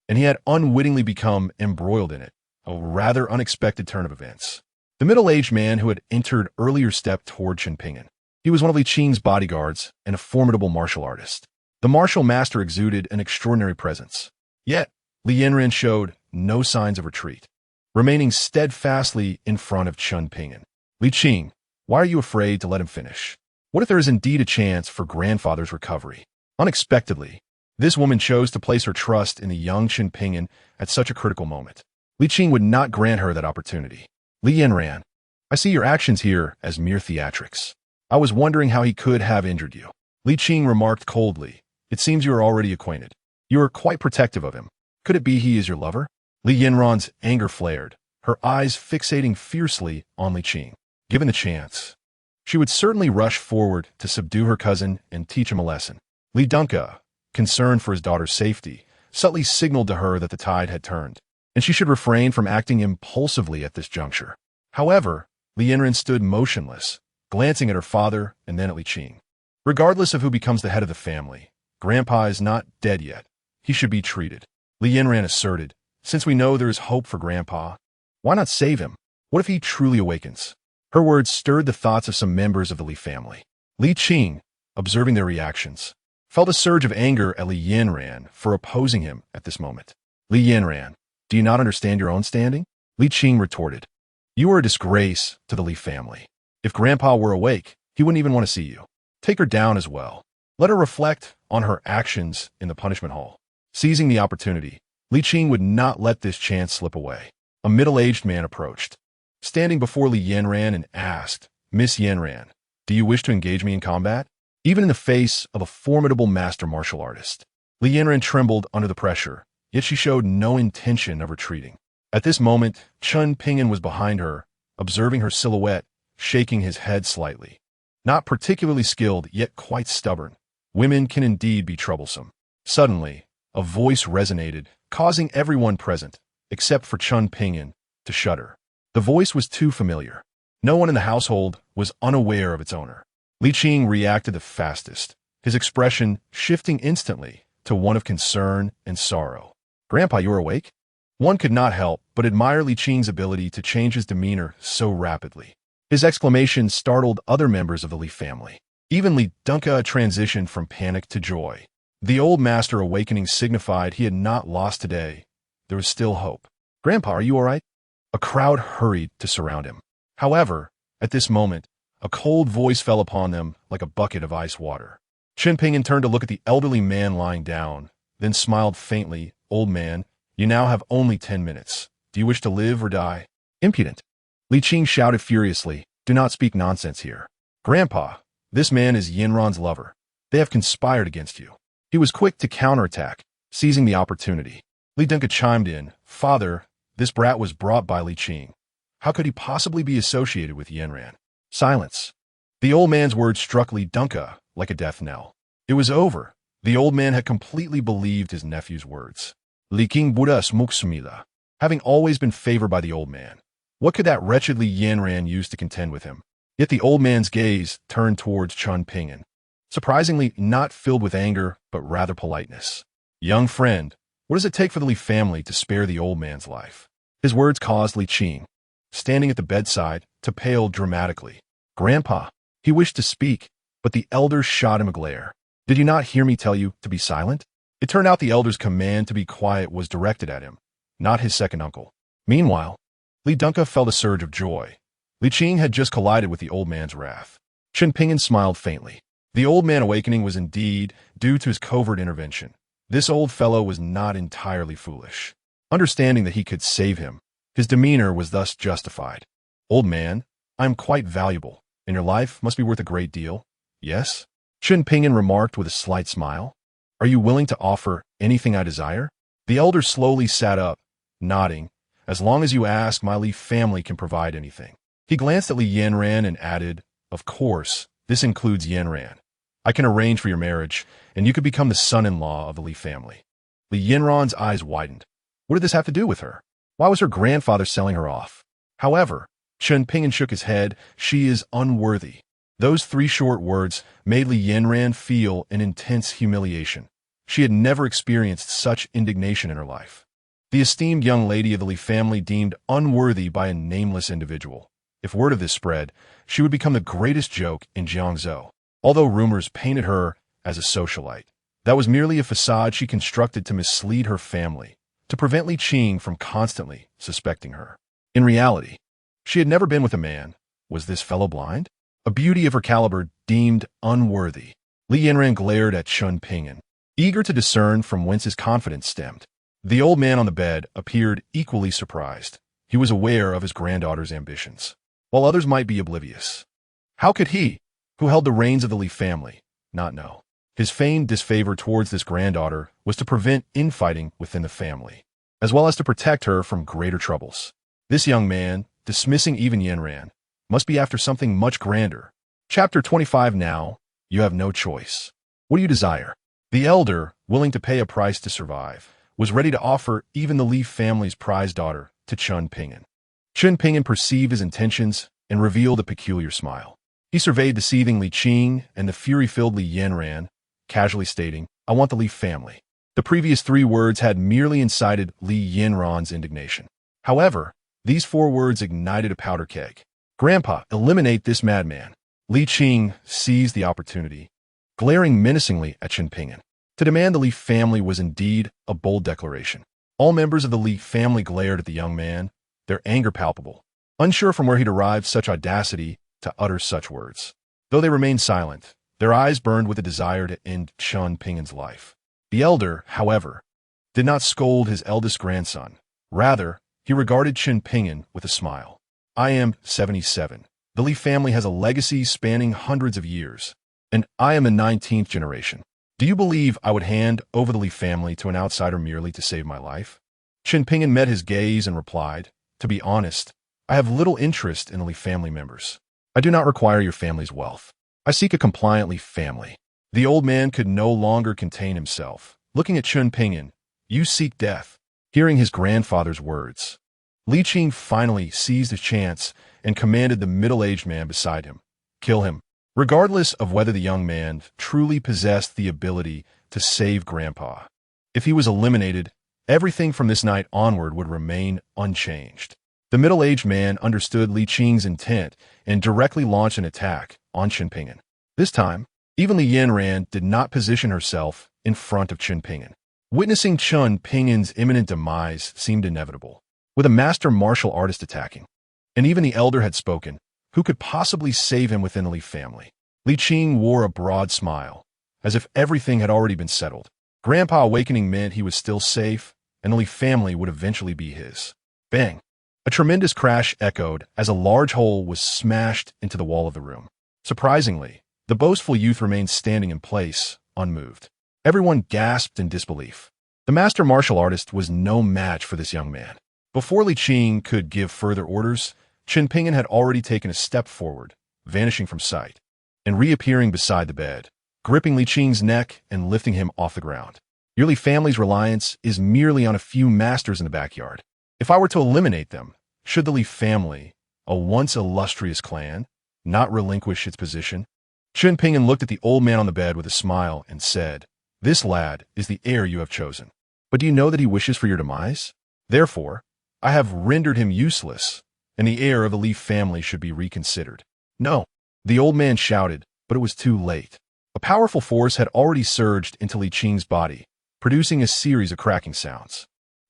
and he had unwittingly become embroiled in it, a rather unexpected turn of events. The middle-aged man who had entered earlier stepped toward Chen Ping'an. He was one of Li Qing's bodyguards and a formidable martial artist. The martial master exuded an extraordinary presence. Yet, Li Yanran showed no signs of retreat, remaining steadfastly in front of Chen Ping'an. "Li Qing, why are you afraid to let him finish? What if there is indeed a chance for grandfather's recovery?" Unexpectedly, this woman chose to place her trust in the young Chen Ping'an at such a critical moment. Li Qing would not grant her that opportunity. "Li Yanran, I see your actions here as mere theatrics. I was wondering how he could have injured you." Li Qing remarked coldly, "It seems you are already acquainted. You are quite protective of him. Could it be he is your lover? Li Yinran's anger flared, her eyes fixating fiercely on Li Qing. Given the chance, she would certainly rush forward to subdue her cousin and teach him a lesson. Li Dunka, concerned for his daughter's safety, subtly signaled to her that the tide had turned, and she should refrain from acting impulsively at this juncture. However, Li Yinran stood motionless, glancing at her father and then at Li Qing. Regardless of who becomes the head of the family, Grandpa is not dead yet. He should be treated. Li Yinran asserted, since we know there is hope for Grandpa, why not save him? What if he truly awakens? Her words stirred the thoughts of some members of the Li family. Li Qing, observing their reactions, felt a surge of anger at Li Yinran for opposing him at this moment. Li Yinran, do you not understand your own standing? Li Qing retorted. You are a disgrace to the Li family. If Grandpa were awake, he wouldn't even want to see you. Take her down as well. Let her reflect on her actions in the punishment hall. Seizing the opportunity, Li Qing would not let this chance slip away. A middle-aged man approached, standing before Li Yinran, and asked, Miss Yinran, do you wish to engage me in combat? Even in the face of a formidable master martial artist. Li Yinran trembled under the pressure, yet she showed no intention of retreating. At this moment, Chen Ping'an was behind her, observing her silhouette, shaking his head slightly. Not particularly skilled, yet quite stubborn. Women can indeed be troublesome. Suddenly, a voice resonated, causing everyone present, except for Chen Ping'an, to shudder. The voice was too familiar. No one in the household was unaware of its owner. Li Qing reacted the fastest, his expression shifting instantly to one of concern and sorrow. Grandpa, you are awake? One could not help but admire Li Qing's ability to change his demeanor so rapidly. His exclamation startled other members of the Li family. Even Li Dunka transitioned from panic to joy. The old master awakening signified he had not lost today. There was still hope. Grandpa, are you all right? A crowd hurried to surround him. However, at this moment, a cold voice fell upon them like a bucket of ice water. Chen Ping'an turned to look at the elderly man lying down, then smiled faintly. Old man, you now have only 10 minutes. Do you wish to live or die? Impudent. Li Qing shouted furiously, do not speak nonsense here. Grandpa, this man is Yinran's lover. They have conspired against you. He was quick to counterattack, seizing the opportunity. Li Dunka chimed in, Father, this brat was brought by Li Qing. How could he possibly be associated with Yinran? Silence. The old man's words struck Li Dunka like a death knell. It was over. The old man had completely believed his nephew's words. Li Qing budas muksumila. Having always been favored by the old man, what could that wretched Li Yinran use to contend with him? Yet the old man's gaze turned towards Chen Ping'an, surprisingly not filled with anger, but rather politeness. Young friend, what does it take for the Li family to spare the old man's life? His words caused Li Qing, standing at the bedside, to pale dramatically. Grandpa, he wished to speak, but the elders shot him a glare. Did you not hear me tell you to be silent? It turned out the elder's command to be quiet was directed at him, not his second uncle. Meanwhile, Li Dunka felt a surge of joy. Li Qing had just collided with the old man's wrath. Chen Ping'an smiled faintly. The old man awakening was indeed due to his covert intervention. This old fellow was not entirely foolish. Understanding that he could save him, his demeanor was thus justified. Old man, I am quite valuable, and your life must be worth a great deal. Yes? Chen Ping'an remarked with a slight smile. Are you willing to offer anything I desire? The elder slowly sat up, nodding. As long as you ask, my Li family can provide anything. He glanced at Li Yinran and added, of course, this includes Yinran. I can arrange for your marriage, and you could become the son-in-law of the Li family. Li Yinran's eyes widened. What did this have to do with her? Why was her grandfather selling her off? However, Chen Ping'an shook his head. She is unworthy. Those 3 short words made Li Yinran feel an intense humiliation. She had never experienced such indignation in her life. The esteemed young lady of the Li family deemed unworthy by a nameless individual. If word of this spread, she would become the greatest joke in Jiangzhou. Although rumors painted her as a socialite, that was merely a facade she constructed to mislead her family, to prevent Li Qing from constantly suspecting her. In reality, she had never been with a man. Was this fellow blind? A beauty of her caliber deemed unworthy. Li Yinran glared at Chen Ping'an, eager to discern from whence his confidence stemmed. The old man on the bed appeared equally surprised. He was aware of his granddaughter's ambitions, while others might be oblivious. How could he, who held the reins of the Li family, not know? His feigned disfavor towards this granddaughter was to prevent infighting within the family, as well as to protect her from greater troubles. This young man, dismissing even Yanran, must be after something much grander. Chapter 25. Now, you have no choice. What do you desire? The elder, willing to pay a price to survive, was ready to offer even the Li family's prized daughter to Chen Ping'an. Chen Ping'an perceived his intentions and revealed a peculiar smile. He surveyed the seething Li Qing and the fury-filled Li Yanran, casually stating, "I want the Li family." The previous 3 words had merely incited Li Yanran's indignation. However, these 4 words ignited a powder keg. "Grandpa, eliminate this madman." Li Qing seized the opportunity, glaring menacingly at Chen Ping'an. To demand the Li family was indeed a bold declaration. All members of the Li family glared at the young man, their anger palpable, unsure from where he'd derived such audacity to utter such words. Though they remained silent, their eyes burned with a desire to end Chen Ping'an's life. The elder, however, did not scold his eldest grandson. Rather, he regarded Chen Ping'an with a smile. "I am 77. The Li family has a legacy spanning hundreds of years, and I am the 19th generation. Do you believe I would hand over the Li family to an outsider merely to save my life?" Chen Ping'an met his gaze and replied, "To be honest, I have little interest in the Li family members. I do not require your family's wealth. I seek a compliant Li family." The old man could no longer contain himself. Looking at Chen Ping'an, "You seek death." Hearing his grandfather's words, Li Qing finally seized his chance and commanded the middle-aged man beside him, "Kill him." Regardless of whether the young man truly possessed the ability to save Grandpa. If he was eliminated, everything from this night onward would remain unchanged. The middle-aged man understood Li Qing's intent and directly launched an attack on Chen Ping'an. This time, even Li Yanran did not position herself in front of Chen Ping'an. Witnessing Chen Ping'an's imminent demise seemed inevitable, with a master martial artist attacking. And even the elder had spoken. Who could possibly save him within the Li family? Li Qing wore a broad smile, as if everything had already been settled. Grandpa awakening meant he was still safe, and the Li family would eventually be his. Bang! A tremendous crash echoed as a large hole was smashed into the wall of the room. Surprisingly, the boastful youth remained standing in place, unmoved. Everyone gasped in disbelief. The master martial artist was no match for this young man. Before Li Qing could give further orders, Chen Ping'an had already taken a step forward, vanishing from sight, and reappearing beside the bed, gripping Li Qing's neck and lifting him off the ground. Your Li family's reliance is merely on a few masters in the backyard. If I were to eliminate them, should the Li family, a once illustrious clan, not relinquish its position? Chen Ping'an looked at the old man on the bed with a smile and said, "This lad is the heir you have chosen. But do you know that he wishes for your demise? Therefore, I have rendered him useless, and the heir of the Li family should be reconsidered." "No," the old man shouted, but it was too late. A powerful force had already surged into Li Qing's body, producing a series of cracking sounds.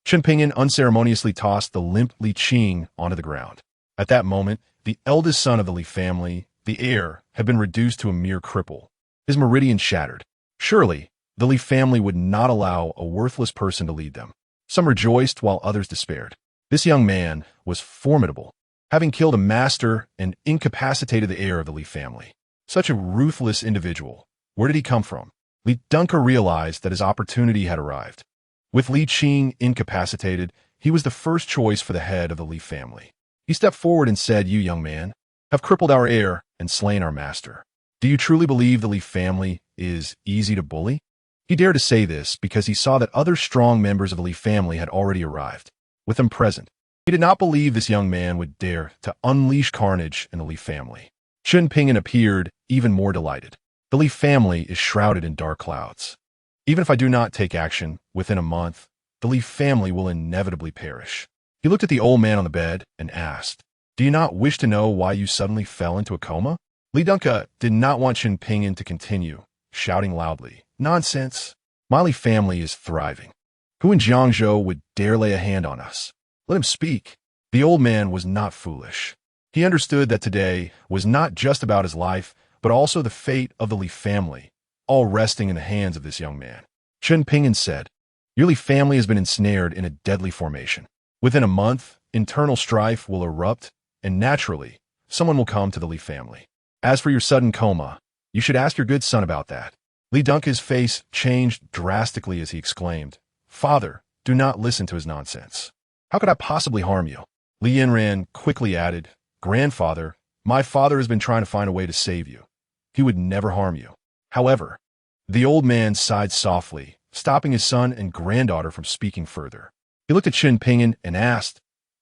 Chen Ping'an unceremoniously tossed the limp Li Qing onto the ground. At that moment, the eldest son of the Li family, the heir, had been reduced to a mere cripple, his meridian shattered. Surely, the Li family would not allow a worthless person to lead them. Some rejoiced while others despaired. This young man was formidable, having killed a master and incapacitated the heir of the Li family. Such a ruthless individual. Where did he come from? Li Dunke realized that his opportunity had arrived. With Li Qing incapacitated, he was the first choice for the head of the Li family. He stepped forward and said, "You, young man, have crippled our heir and slain our master. Do you truly believe the Li family is easy to bully?" He dared to say this because he saw that other strong members of the Li family had already arrived, with them present. He did not believe this young man would dare to unleash carnage in the Li family. Chen Ping'an appeared even more delighted. The Li family is shrouded in dark clouds. Even if I do not take action within a month, the Li family will inevitably perish. He looked at the old man on the bed and asked, "Do you not wish to know why you suddenly fell into a coma?" Li Dunke did not want Chen Ping'an to continue, shouting loudly, "Nonsense! My Li family is thriving. Who in Jiangzhou would dare lay a hand on us? Let him speak." The old man was not foolish. He understood that today was not just about his life, but also the fate of the Li family, all resting in the hands of this young man. Chen Ping'an said, "Your Li family has been ensnared in a deadly formation. Within a month, internal strife will erupt, and naturally, someone will come to the Li family. As for your sudden coma, you should ask your good son about that." Li Dunca's face changed drastically as he exclaimed, "Father, do not listen to his nonsense. How could I possibly harm you?" Li Yanran quickly added, "Grandfather, my father has been trying to find a way to save you. He would never harm you." However, the old man sighed softly, stopping his son and granddaughter from speaking further. He looked at Chen Ping'an and asked,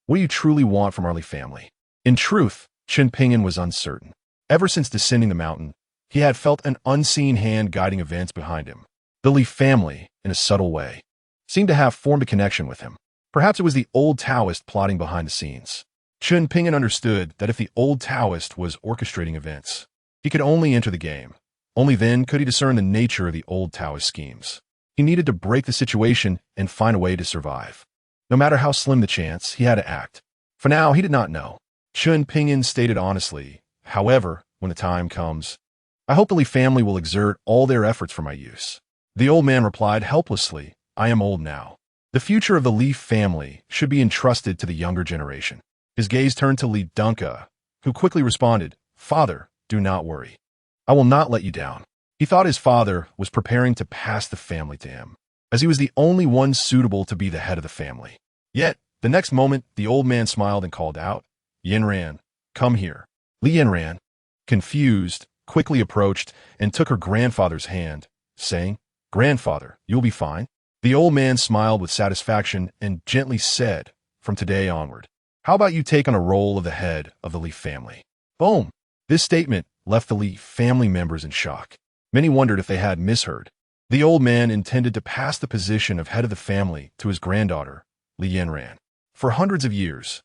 "What do you truly want from our Li family?" In truth, Chen Ping'an was uncertain. Ever since descending the mountain, he had felt an unseen hand guiding events behind him. The Li family, in a subtle way, seemed to have formed a connection with him. Perhaps it was the old Taoist plotting behind the scenes. Chen Ping'an understood that if the old Taoist was orchestrating events, he could only enter the game. Only then could he discern the nature of the old Taoist schemes. He needed to break the situation and find a way to survive. No matter how slim the chance, he had to act. For now, he did not know. Chen Ping'an stated honestly, "However, when the time comes, I hope the Li family will exert all their efforts for my use." The old man replied helplessly, "I am old now. The future of the Li family should be entrusted to the younger generation." His gaze turned to Li Dunca, who quickly responded, "Father, do not worry. I will not let you down." He thought his father was preparing to pass the family to him, as he was the only one suitable to be the head of the family. Yet, the next moment, the old man smiled and called out, "Yanran, come here." Li Yanran, confused, quickly approached and took her grandfather's hand, saying, "Grandfather, you'll be fine." The old man smiled with satisfaction and gently said, "From today onward, how about you take on a role of the head of the Li family?" Boom! This statement left the Li family members in shock. Many wondered if they had misheard. The old man intended to pass the position of head of the family to his granddaughter, Li Yanran. For hundreds of years,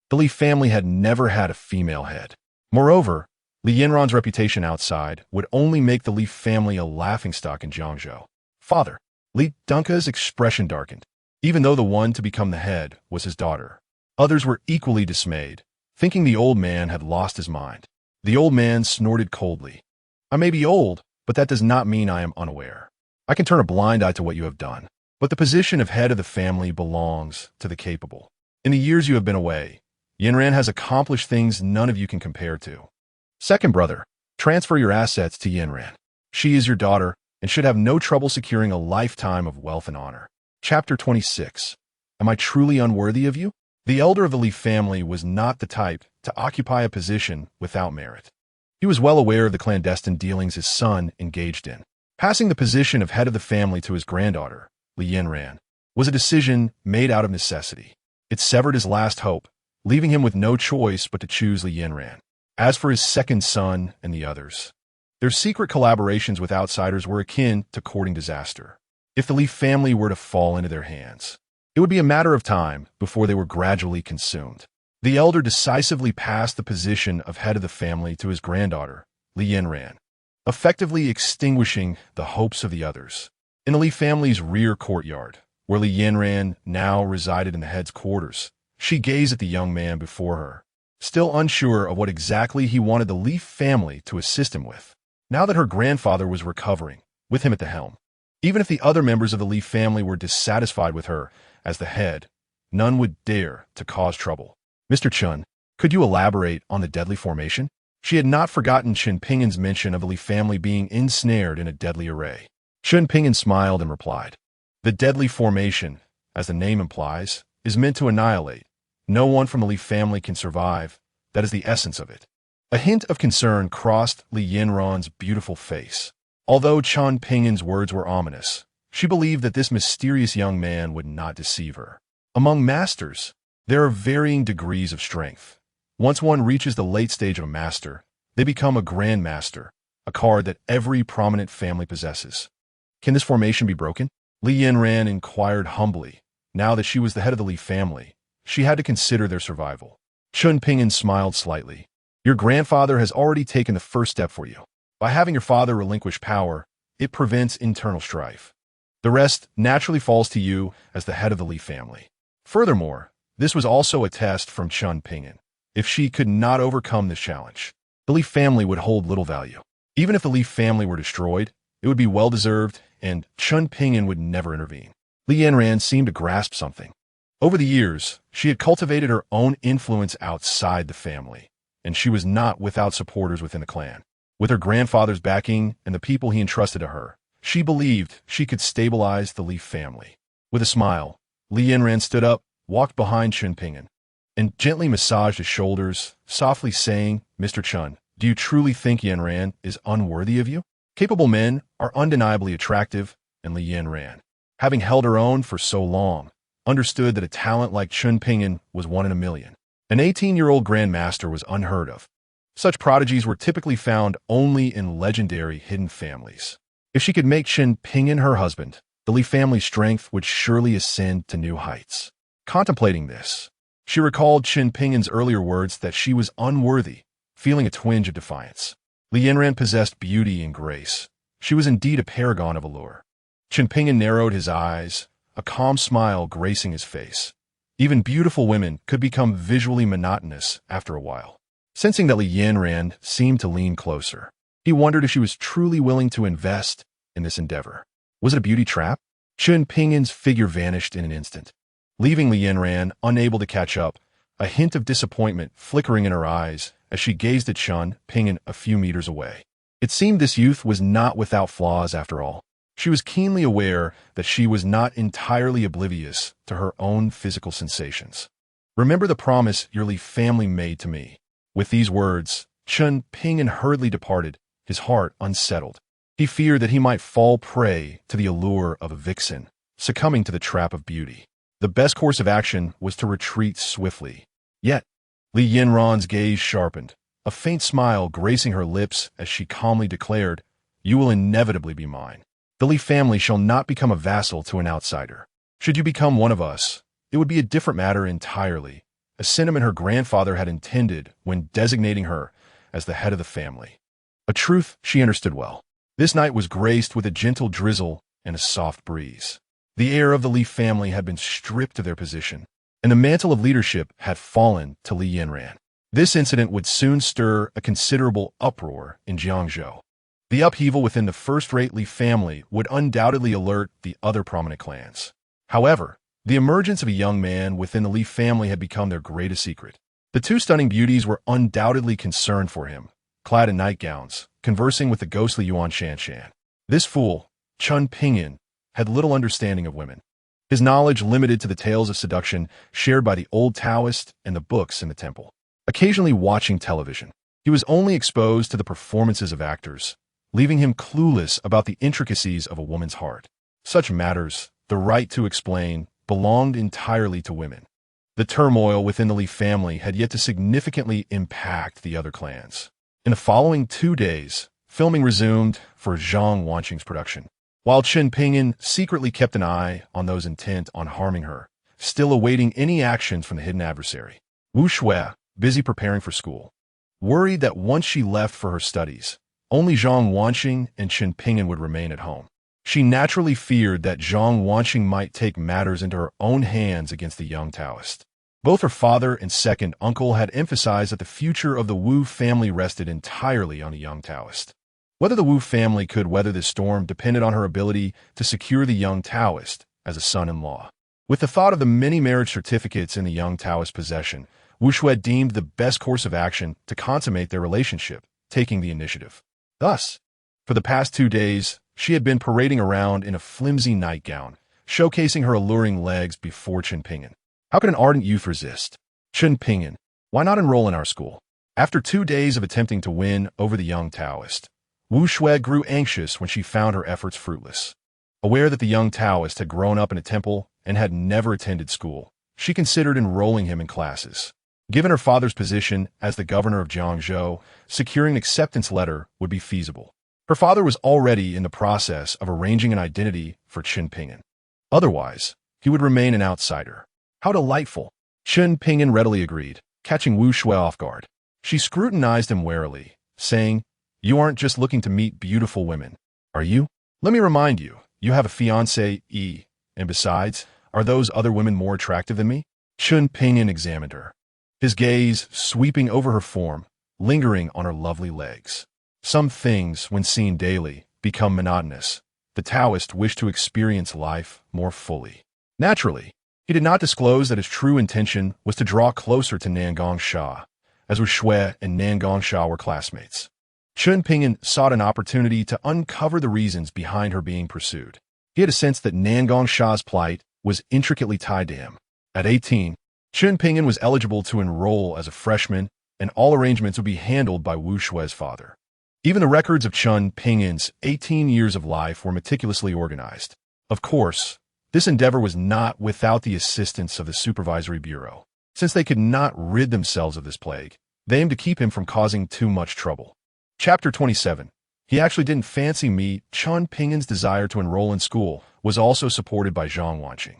the Li family had never had a female head. Moreover, Li Yanran's reputation outside would only make the Li family a laughingstock in Jiangzhou. "Father," Li Dunca's expression darkened. Even though the one to become the head was his daughter, others were equally dismayed, thinking the old man had lost his mind. The old man snorted coldly. "I may be old, but that does not mean I am unaware. I can turn a blind eye to what you have done. But the position of head of the family belongs to the capable. In the years you have been away, Yanran has accomplished things none of you can compare to. Second brother, transfer your assets to Yanran. She is your daughter and should have no trouble securing a lifetime of wealth and honor." Chapter 26. Am I truly unworthy of you? The elder of the Li family was not the type to occupy a position without merit. He was well aware of the clandestine dealings his son engaged in. Passing the position of head of the family to his granddaughter, Li Yanran, was a decision made out of necessity. It severed his last hope, leaving him with no choice but to choose Li Yanran. As for his second son and the others, their secret collaborations with outsiders were akin to courting disaster. If the Li family were to fall into their hands, it would be a matter of time before they were gradually consumed. The elder decisively passed the position of head of the family to his granddaughter, Li Yanran, effectively extinguishing the hopes of the others. In the Li family's rear courtyard, where Li Yanran now resided in the head's quarters, she gazed at the young man before her, still unsure of what exactly he wanted the Li family to assist him with. Now that her grandfather was recovering, with him at the helm, even if the other members of the Li family were dissatisfied with her as the head, none would dare to cause trouble. "Mr. Chen, could you elaborate on the deadly formation?" She had not forgotten Chen Ping'an's mention of the Li family being ensnared in a deadly array. Chen Ping'an smiled and replied, "The deadly formation, as the name implies, is meant to annihilate. No one from the Li family can survive. That is the essence of it." A hint of concern crossed Li Yanran's beautiful face. Although Chen Ping'an's words were ominous, she believed that this mysterious young man would not deceive her. Among masters, there are varying degrees of strength. Once one reaches the late stage of a master, they become a grand master, a card that every prominent family possesses. Can this formation be broken? Li Yanran inquired humbly. Now that she was the head of the Li family, she had to consider their survival. Chen Ping'an smiled slightly. "Your grandfather has already taken the first step for you. By having your father relinquish power, it prevents internal strife. The rest naturally falls to you as the head of the Li family." Furthermore, this was also a test from Chen Ping'an. If she could not overcome this challenge, the Li family would hold little value. Even if the Li family were destroyed, it would be well-deserved, and Chen Ping'an would never intervene. Li Yanran seemed to grasp something. Over the years, she had cultivated her own influence outside the family, and she was not without supporters within the clan. With her grandfather's backing and the people he entrusted to her, She believed she could stabilize the Li family. With a smile, Li Yanran stood up, walked behind Chen Ping'an, and gently massaged his shoulders, softly saying, "Mr. Chen, do you truly think Yanran is unworthy of you?" Capable men are undeniably attractive, and Li Yanran, having held her own for so long, understood that a talent like Chen Ping'an was one in a million. An 18-year-old grandmaster was unheard of. Such prodigies were typically found only in legendary hidden families. If she could make Chen Ping'an her husband, the Li family's strength would surely ascend to new heights. Contemplating this, she recalled Chen Ping'an's earlier words that she was unworthy, feeling a twinge of defiance. Li Yanran possessed beauty and grace. She was indeed a paragon of allure. Chen Ping'an narrowed his eyes, a calm smile gracing his face. Even beautiful women could become visually monotonous after a while. Sensing that Li Yanran seemed to lean closer, he wondered if she was truly willing to invest in this endeavor. Was it a beauty trap? Chen Ping'an's figure vanished in an instant, leaving Li Yanran unable to catch up, a hint of disappointment flickering in her eyes as she gazed at Chen Ping'an a few meters away. It seemed this youth was not without flaws after all. She was keenly aware that she was not entirely oblivious to her own physical sensations. "Remember the promise your Li family made to me." With these words, Chen Ping'an hurriedly departed, his heart unsettled. He feared that he might fall prey to the allure of a vixen, succumbing to the trap of beauty. The best course of action was to retreat swiftly. Yet, Li Yanran's gaze sharpened, a faint smile gracing her lips as she calmly declared, "You will inevitably be mine. The Li family shall not become a vassal to an outsider. Should you become one of us, it would be a different matter entirely," a sentiment her grandfather had intended when designating her as the head of the family. A truth she understood well. This night was graced with a gentle drizzle and a soft breeze. The heir of the Li family had been stripped of their position, and the mantle of leadership had fallen to Li Yanran. This incident would soon stir a considerable uproar in Jiangzhou. The upheaval within the first-rate Li family would undoubtedly alert the other prominent clans. However, the emergence of a young man within the Li family had become their greatest secret. The two stunning beauties were undoubtedly concerned for him, clad in nightgowns, conversing with the ghostly Yuan Shanshan. This fool, Chen Ping'an, had little understanding of women. His knowledge limited to the tales of seduction shared by the old Taoist and the books in the temple. Occasionally watching television, he was only exposed to the performances of actors, leaving him clueless about the intricacies of a woman's heart. Such matters, the right to explain, belonged entirely to women. The turmoil within the Li family had yet to significantly impact the other clans. In the following 2 days, filming resumed for Zhang Wanqing's production. While Chen Ping'an secretly kept an eye on those intent on harming her, still awaiting any actions from the hidden adversary. Wu Shui, busy preparing for school, worried that once she left for her studies, only Zhang Wanqing and Chen Ping'an would remain at home. She naturally feared that Zhang Wanqing might take matters into her own hands against the young Taoist. Both her father and second uncle had emphasized that the future of the Wu family rested entirely on the young Taoist. Whether the Wu family could weather this storm depended on her ability to secure the young Taoist as a son-in-law. With the thought of the many marriage certificates in the young Taoist's possession, Wu Shui deemed the best course of action to consummate their relationship, taking the initiative. Thus, for the past 2 days, she had been parading around in a flimsy nightgown, showcasing her alluring legs before Chen Ping'an. How could an ardent youth resist? "Chen Ping'an, why not enroll in our school?" After 2 days of attempting to win over the young Taoist, Wu Shui grew anxious when she found her efforts fruitless. Aware that the young Taoist had grown up in a temple and had never attended school, she considered enrolling him in classes. Given her father's position as the governor of Jiangzhou, securing an acceptance letter would be feasible. Her father was already in the process of arranging an identity for Chen Ping'an. Otherwise, he would remain an outsider. How delightful! Chen Ping'an readily agreed, catching Wu Shui off guard. She scrutinized him warily, saying, "You aren't just looking to meet beautiful women, are you? Let me remind you, you have a fiancée, and besides, are those other women more attractive than me?" Chen Ping'an examined her, his gaze sweeping over her form, lingering on her lovely legs. Some things, when seen daily, become monotonous. The Taoist wished to experience life more fully. Naturally, he did not disclose that his true intention was to draw closer to Nangong Sha, as Wu Shui and Nangong Sha were classmates. Chen Ping'an sought an opportunity to uncover the reasons behind her being pursued. He had a sense that Nangong Sha's plight was intricately tied to him. At 18, Chen Ping'an was eligible to enroll as a freshman, and all arrangements would be handled by Wu Shui's father. Even the records of Chen Ping'an's 18 years of life were meticulously organized. Of course, this endeavor was not without the assistance of the Supervisory Bureau. Since they could not rid themselves of this plague, they aimed to keep him from causing too much trouble. Chapter 27. He actually didn't fancy me. Chen Ping'an's desire to enroll in school was also supported by Zhang Wanqing.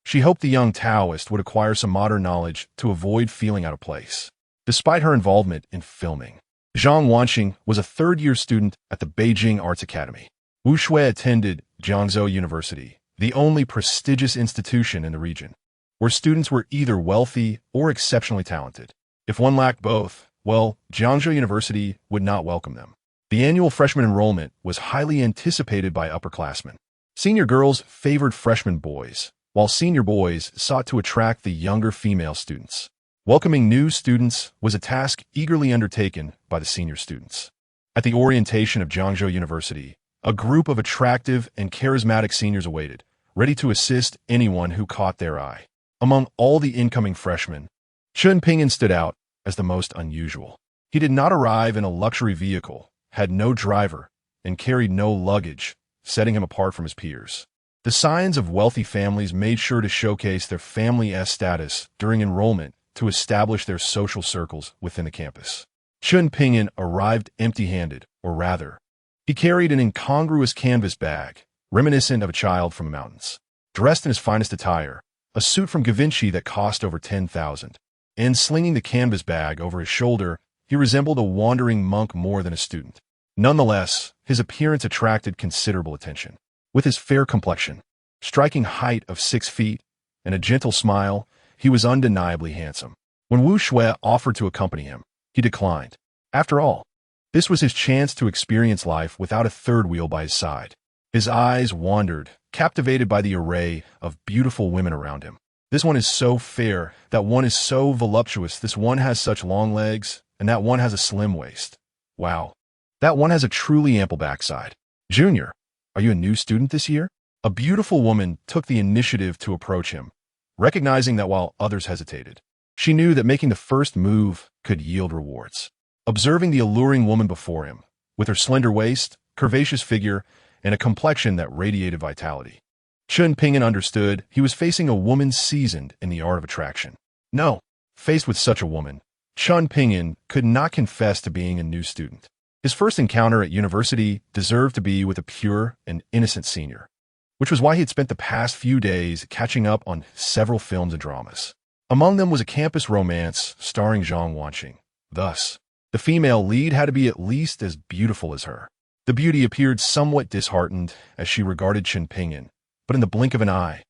She hoped the young Taoist would acquire some modern knowledge to avoid feeling out of place. Despite her involvement in filming, Zhang Wanqing was a third-year student at the Beijing Arts Academy. Wu Shui attended Jiangsu University, the only prestigious institution in the region, where students were either wealthy or exceptionally talented. If one lacked both, well, Jiangsu University would not welcome them. The annual freshman enrollment was highly anticipated by upperclassmen. Senior girls favored freshman boys, while senior boys sought to attract the younger female students. Welcoming new students was a task eagerly undertaken by the senior students. At the orientation of Jiangsu University, a group of attractive and charismatic seniors awaited, ready to assist anyone who caught their eye. Among all the incoming freshmen, Chen Ping'an stood out as the most unusual. He did not arrive in a luxury vehicle, had no driver, and carried no luggage, setting him apart from his peers. The scions of wealthy families made sure to showcase their family status during enrollment to establish their social circles within the campus. Chen Ping'an arrived empty-handed, or rather, he carried an incongruous canvas bag, reminiscent of a child from the mountains. Dressed in his finest attire, a suit from Givenchy that cost over 10,000, and slinging the canvas bag over his shoulder, he resembled a wandering monk more than a student. Nonetheless, his appearance attracted considerable attention. With his fair complexion, striking height of 6 feet, and a gentle smile, he was undeniably handsome. When Wu Shui offered to accompany him, he declined. After all, this was his chance to experience life without a third wheel by his side. His eyes wandered, captivated by the array of beautiful women around him. This one is so fair, that one is so voluptuous, this one has such long legs, and that one has a slim waist. Wow, that one has a truly ample backside. Junior, are you a new student this year? A beautiful woman took the initiative to approach him, recognizing that while others hesitated, she knew that making the first move could yield rewards. Observing the alluring woman before him, with her slender waist, curvaceous figure, and a complexion that radiated vitality, Chen Ping'an understood he was facing a woman seasoned in the art of attraction. No, faced with such a woman, Chen Ping'an could not confess to being a new student. His first encounter at university deserved to be with a pure and innocent senior, which was why he had spent the past few days catching up on several films and dramas. Among them was a campus romance starring Zhang Wanqing. Thus, the female lead had to be at least as beautiful as her. The beauty appeared somewhat disheartened as she regarded Chen Ping'an, but in the blink of an eye,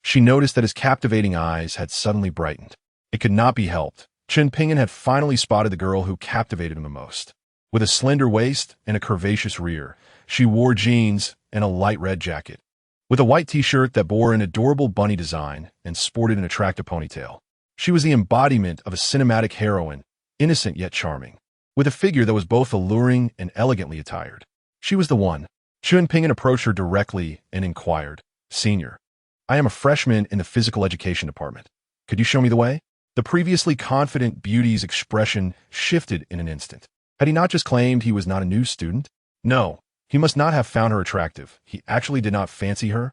she noticed that his captivating eyes had suddenly brightened. It could not be helped. Chen Ping'an had finally spotted the girl who captivated him the most. With a slender waist and a curvaceous rear, she wore jeans and a light red jacket, with a white t-shirt that bore an adorable bunny design and sported an attractive ponytail. She was the embodiment of a cinematic heroine, innocent yet charming, with a figure that was both alluring and elegantly attired. She was the one. Chen Ping'an approached her directly and inquired, "Senior, I am a freshman in the physical education department. Could you show me the way?" The previously confident beauty's expression shifted in an instant. Had he not just claimed he was not a new student? No, he must not have found her attractive. He actually did not fancy her.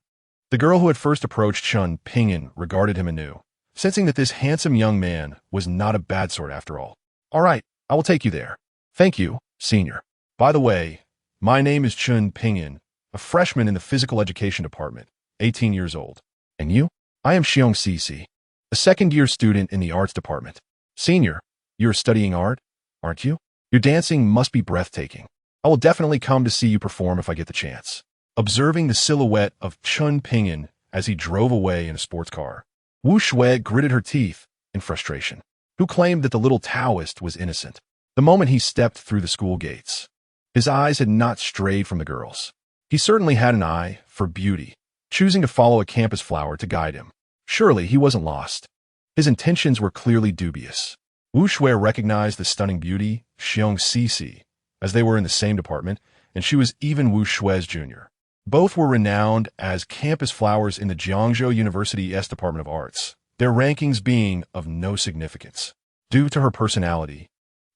The girl who had first approached Chen Ping'an regarded him anew, sensing that this handsome young man was not a bad sort after all. "All right, I will take you there." "Thank you, senior. By the way, my name is Chen Ping'an, a freshman in the physical education department, 18 years old. And you?" "I am Xiong Cici, a second-year student in the arts department." "Senior, you're studying art, aren't you? Your dancing must be breathtaking. I will definitely come to see you perform if I get the chance." Observing the silhouette of Chen Ping'an as he drove away in a sports car, Wu Shui gritted her teeth in frustration. Who claimed that the little Taoist was innocent? The moment he stepped through the school gates, his eyes had not strayed from the girls. He certainly had an eye for beauty, choosing to follow a campus flower to guide him. Surely he wasn't lost. His intentions were clearly dubious. Wu Shui recognized the stunning beauty, Xiong Cici, as they were in the same department, and she was even Wu Shui's junior. Both were renowned as campus flowers in the Jiangzhou University's Department of Arts, their rankings being of no significance. Due to her personality,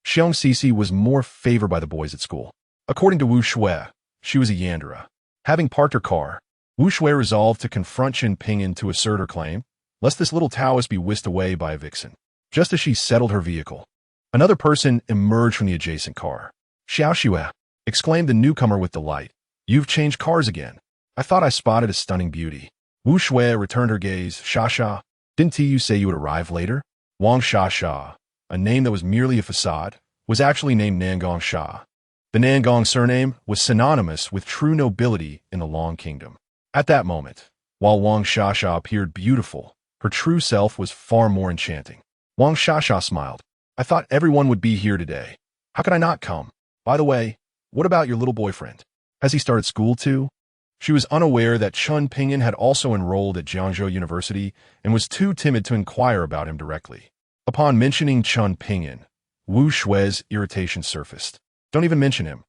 Xiong Sisi was more favored by the boys at school. According to Wu Shui, she was a Yandera. Having parked her car, Wu Shui resolved to confront Chen Ping'an to assert her claim, lest this little Taoist be whisked away by a vixen. Just as she settled her vehicle, another person emerged from the adjacent car. "Xiao Xue," exclaimed the newcomer with delight. "You've changed cars again. I thought I spotted a stunning beauty." Wu Shui returned her gaze. "Sha, didn't you say you would arrive later?" Wang Sha, a name that was merely a facade, was actually named Nangong Sha. The Nangong surname was synonymous with true nobility in the Long Kingdom. At that moment, while Wang Sha appeared beautiful, her true self was far more enchanting. Wang Sha smiled. "I thought everyone would be here today. How could I not come? By the way, what about your little boyfriend? Has he started school too?" She was unaware that Chen Ping'an had also enrolled at Jiangzhou University and was too timid to inquire about him directly. Upon mentioning Chen Ping'an, Wu Shui's irritation surfaced. "Don't even mention him.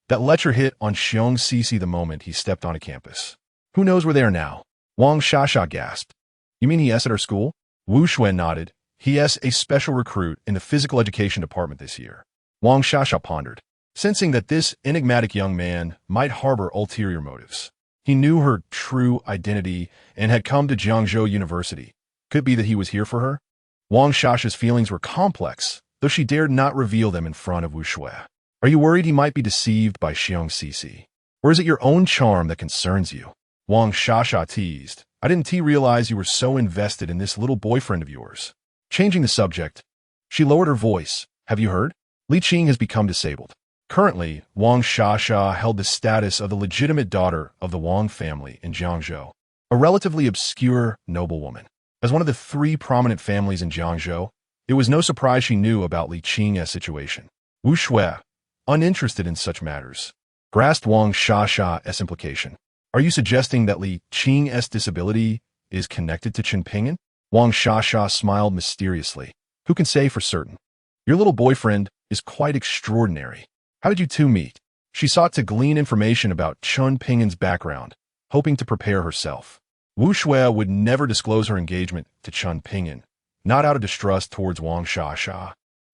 That lecture hit on Xiong Sisi the moment he stepped onto campus. Who knows where they are now?" Wang Sha gasped. "You mean he is at our school?" Wu Shui nodded. "He is a special recruit in the physical education department this year." Wang Sha pondered, sensing that this enigmatic young man might harbor ulterior motives. He knew her true identity and had come to Jiangzhou University. Could it be that he was here for her? Wang Sha's feelings were complex, though she dared not reveal them in front of Wu Shui. "Are you worried he might be deceived by Xiong Sisi? Or is it your own charm that concerns you?" Wang Sha teased. "I didn't realize you were so invested in this little boyfriend of yours." Changing the subject, she lowered her voice. "Have you heard? Li Qing has become disabled." Currently, Wang Sha held the status of the legitimate daughter of the Wang family in Jiangzhou, a relatively obscure noblewoman. As one of the 3 prominent families in Jiangzhou, it was no surprise she knew about Li Qing's situation. Wu Shui, uninterested in such matters, grasped Wang Sha's implication. "Are you suggesting that Li Qing's disability is connected to Chen Ping'an?" Wang Sha smiled mysteriously. "Who can say for certain? Your little boyfriend is quite extraordinary. How did you two meet?" She sought to glean information about Chen Ping'an's background, hoping to prepare herself. Wu Shui would never disclose her engagement to Chen Ping'an, not out of distrust towards Wang Sha,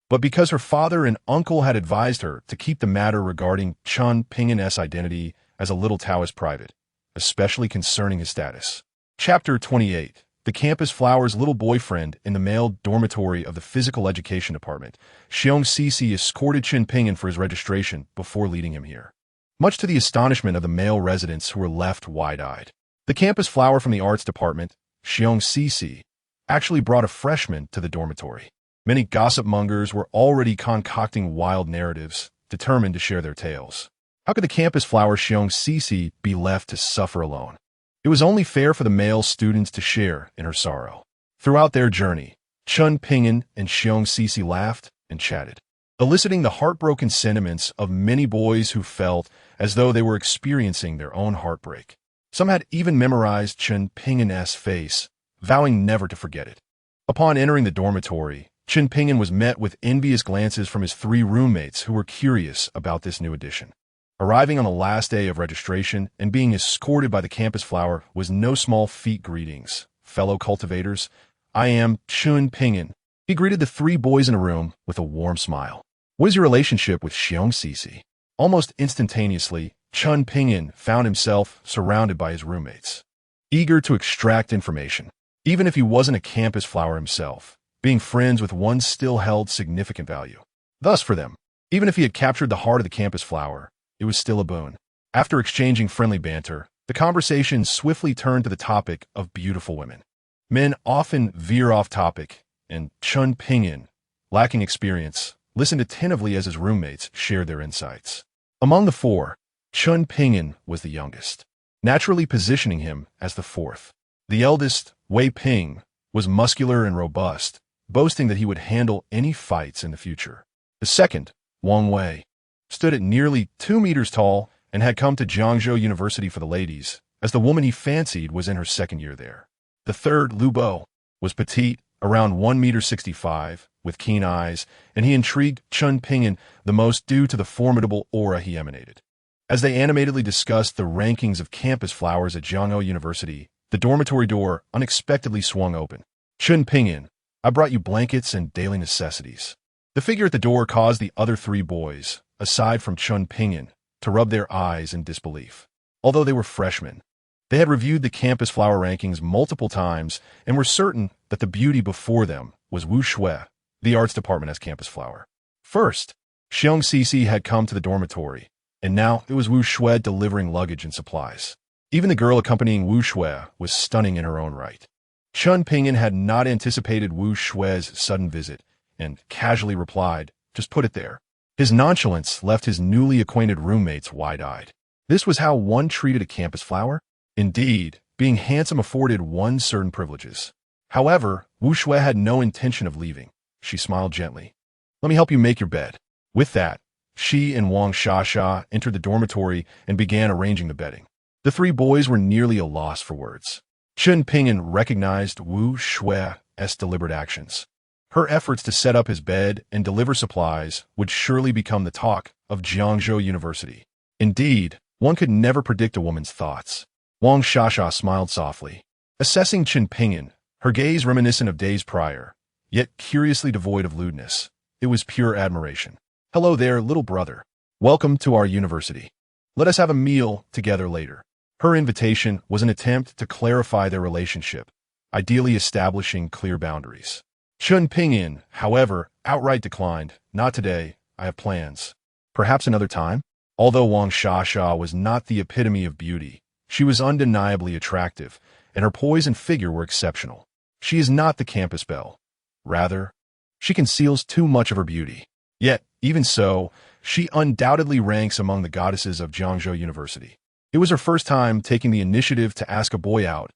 but because her father and uncle had advised her to keep the matter regarding Chen Ping'an's identity as a little Taoist private, especially concerning his status. Chapter 28. The campus flower's little boyfriend in the male dormitory of the physical education department. Xiong Sisi escorted Chen Ping'an for his registration before leading him here, much to the astonishment of the male residents who were left wide-eyed. The campus flower from the arts department, Xiong Sisi, actually brought a freshman to the dormitory. Many gossip mongers were already concocting wild narratives, determined to share their tales. How could the campus flower Xiong Sisi be left to suffer alone? It was only fair for the male students to share in her sorrow. Throughout their journey, Chen Ping'an and Xiong Sisi laughed and chatted, eliciting the heartbroken sentiments of many boys who felt as though they were experiencing their own heartbreak. Some had even memorized Chen Ping'an's face, vowing never to forget it. Upon entering the dormitory, Chen Ping'an was met with envious glances from his 3 roommates who were curious about this new addition. Arriving on the last day of registration and being escorted by the campus flower was no small feat. "Greetings, fellow cultivators. I am Chen Ping'an." He greeted the 3 boys in a room with a warm smile. "What is your relationship with Xiong Sisi?" Almost instantaneously, Chen Ping'an found himself surrounded by his roommates, eager to extract information. Even if he wasn't a campus flower himself, being friends with one still held significant value. Thus, for them, even if he had captured the heart of the campus flower, it was still a boon. After exchanging friendly banter, the conversation swiftly turned to the topic of beautiful women. Men often veer off topic, and Chen Ping'an, lacking experience, listened attentively as his roommates shared their insights. Among the 4, Chen Ping'an was the youngest, naturally positioning him as the 4th. The eldest, Wei Ping, was muscular and robust, boasting that he would handle any fights in the future. The second, Wang Wei, stood at nearly 2 meters tall and had come to Jiangzhou University for the ladies, as the woman he fancied was in her 2nd year there. The third, Lu Bo, was petite, around 1 meter 65, with keen eyes, and he intrigued Chen Ping'an the most due to the formidable aura he emanated. As they animatedly discussed the rankings of campus flowers at Jiangzhou University, the dormitory door unexpectedly swung open. Chen Ping'an, I brought you blankets and daily necessities. The figure at the door caused the other three boys, aside from Chen Ping'an, to rub their eyes in disbelief. Although they were freshmen, they had reviewed the campus flower rankings multiple times and were certain that the beauty before them was Wu Shui, the arts department as campus flower. First, Xiong Cici had come to the dormitory, and now it was Wu Shui delivering luggage and supplies. Even the girl accompanying Wu Shui was stunning in her own right. Chen Ping'an had not anticipated Wu Shui's sudden visit and casually replied, "Just put it there." His nonchalance left his newly acquainted roommates wide-eyed. This was how one treated a campus flower? Indeed, being handsome afforded one certain privileges. However, Wu Shui had no intention of leaving. She smiled gently. "Let me help you make your bed." With that, she and Wang Shasha entered the dormitory and began arranging the bedding. The three boys were nearly a loss for words. Chen Ping'an recognized Wu Shui's deliberate actions. Her efforts to set up his bed and deliver supplies would surely become the talk of Jiangzhou University. Indeed, one could never predict a woman's thoughts. Wang Shasha smiled softly, assessing Chen Ping'an, her gaze reminiscent of days prior, yet curiously devoid of lewdness. It was pure admiration. "Hello there, little brother. Welcome to our university. Let us have a meal together later." Her invitation was an attempt to clarify their relationship, ideally establishing clear boundaries. Chen Ping'an, however, outright declined. "Not today. I have plans. Perhaps another time?" Although Wang Shasha was not the epitome of beauty, she was undeniably attractive, and her poise and figure were exceptional. She is not the campus belle. Rather, she conceals too much of her beauty. Yet, even so, she undoubtedly ranks among the goddesses of Jiangzhou University. It was her first time taking the initiative to ask a boy out,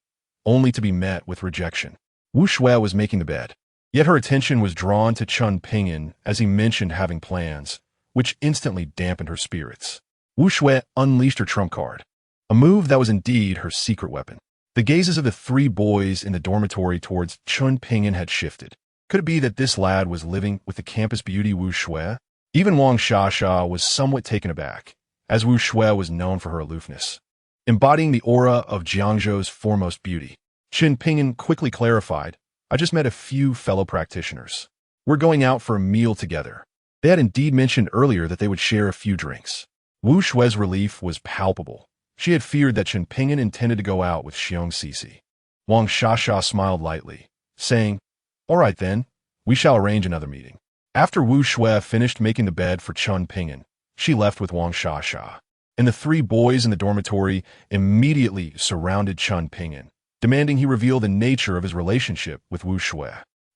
only to be met with rejection. Wu Shui was making the bed. Yet her attention was drawn to Chen Ping'an as he mentioned having plans, which instantly dampened her spirits. Wu Shui unleashed her trump card, a move that was indeed her secret weapon. The gazes of the three boys in the dormitory towards Chen Ping'an had shifted. Could it be that this lad was living with the campus beauty Wu Shui? Even Wang Shasha was somewhat taken aback, as Wu Shui was known for her aloofness, embodying the aura of Jiangzhou's foremost beauty. Chen Ping'an quickly clarified, "I just met a few fellow practitioners. We're going out for a meal together." They had indeed mentioned earlier that they would share a few drinks. Wu Shui's relief was palpable. She had feared that Chen Ping'an intended to go out with Xiong Cici. Wang Shasha smiled lightly, saying, "All right then, we shall arrange another meeting." After Wu Shui finished making the bed for Chen Ping'an, she left with Wang Shasha, and the three boys in the dormitory immediately surrounded Chen Ping'an, demanding he reveal the nature of his relationship with Wu Shui.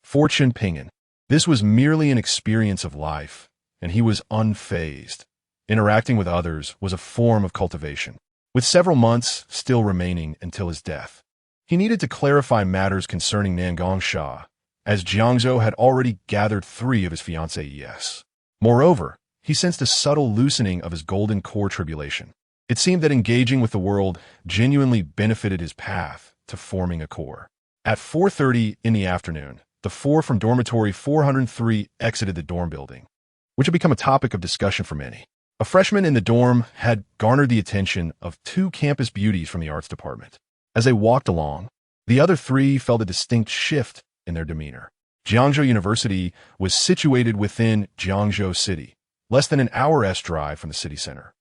For Chen Ping'an, this was merely an experience of life, and he was unfazed. Interacting with others was a form of cultivation, with several months still remaining until his death. He needed to clarify matters concerning Nangongsha, as Jiangzhou had already gathered 3 of his fiancées. Moreover, he sensed a subtle loosening of his golden core tribulation. It seemed that engaging with the world genuinely benefited his path to forming a core. At 4:30 in the afternoon, the 4 from dormitory 403 exited the dorm building, which had become a topic of discussion for many. A freshman in the dorm had garnered the attention of 2 campus beauties from the arts department. As they walked along, the other 3 felt a distinct shift in their demeanor. Jiangzhou University was situated within Jiangzhou City, less than an hour's drive from the city center.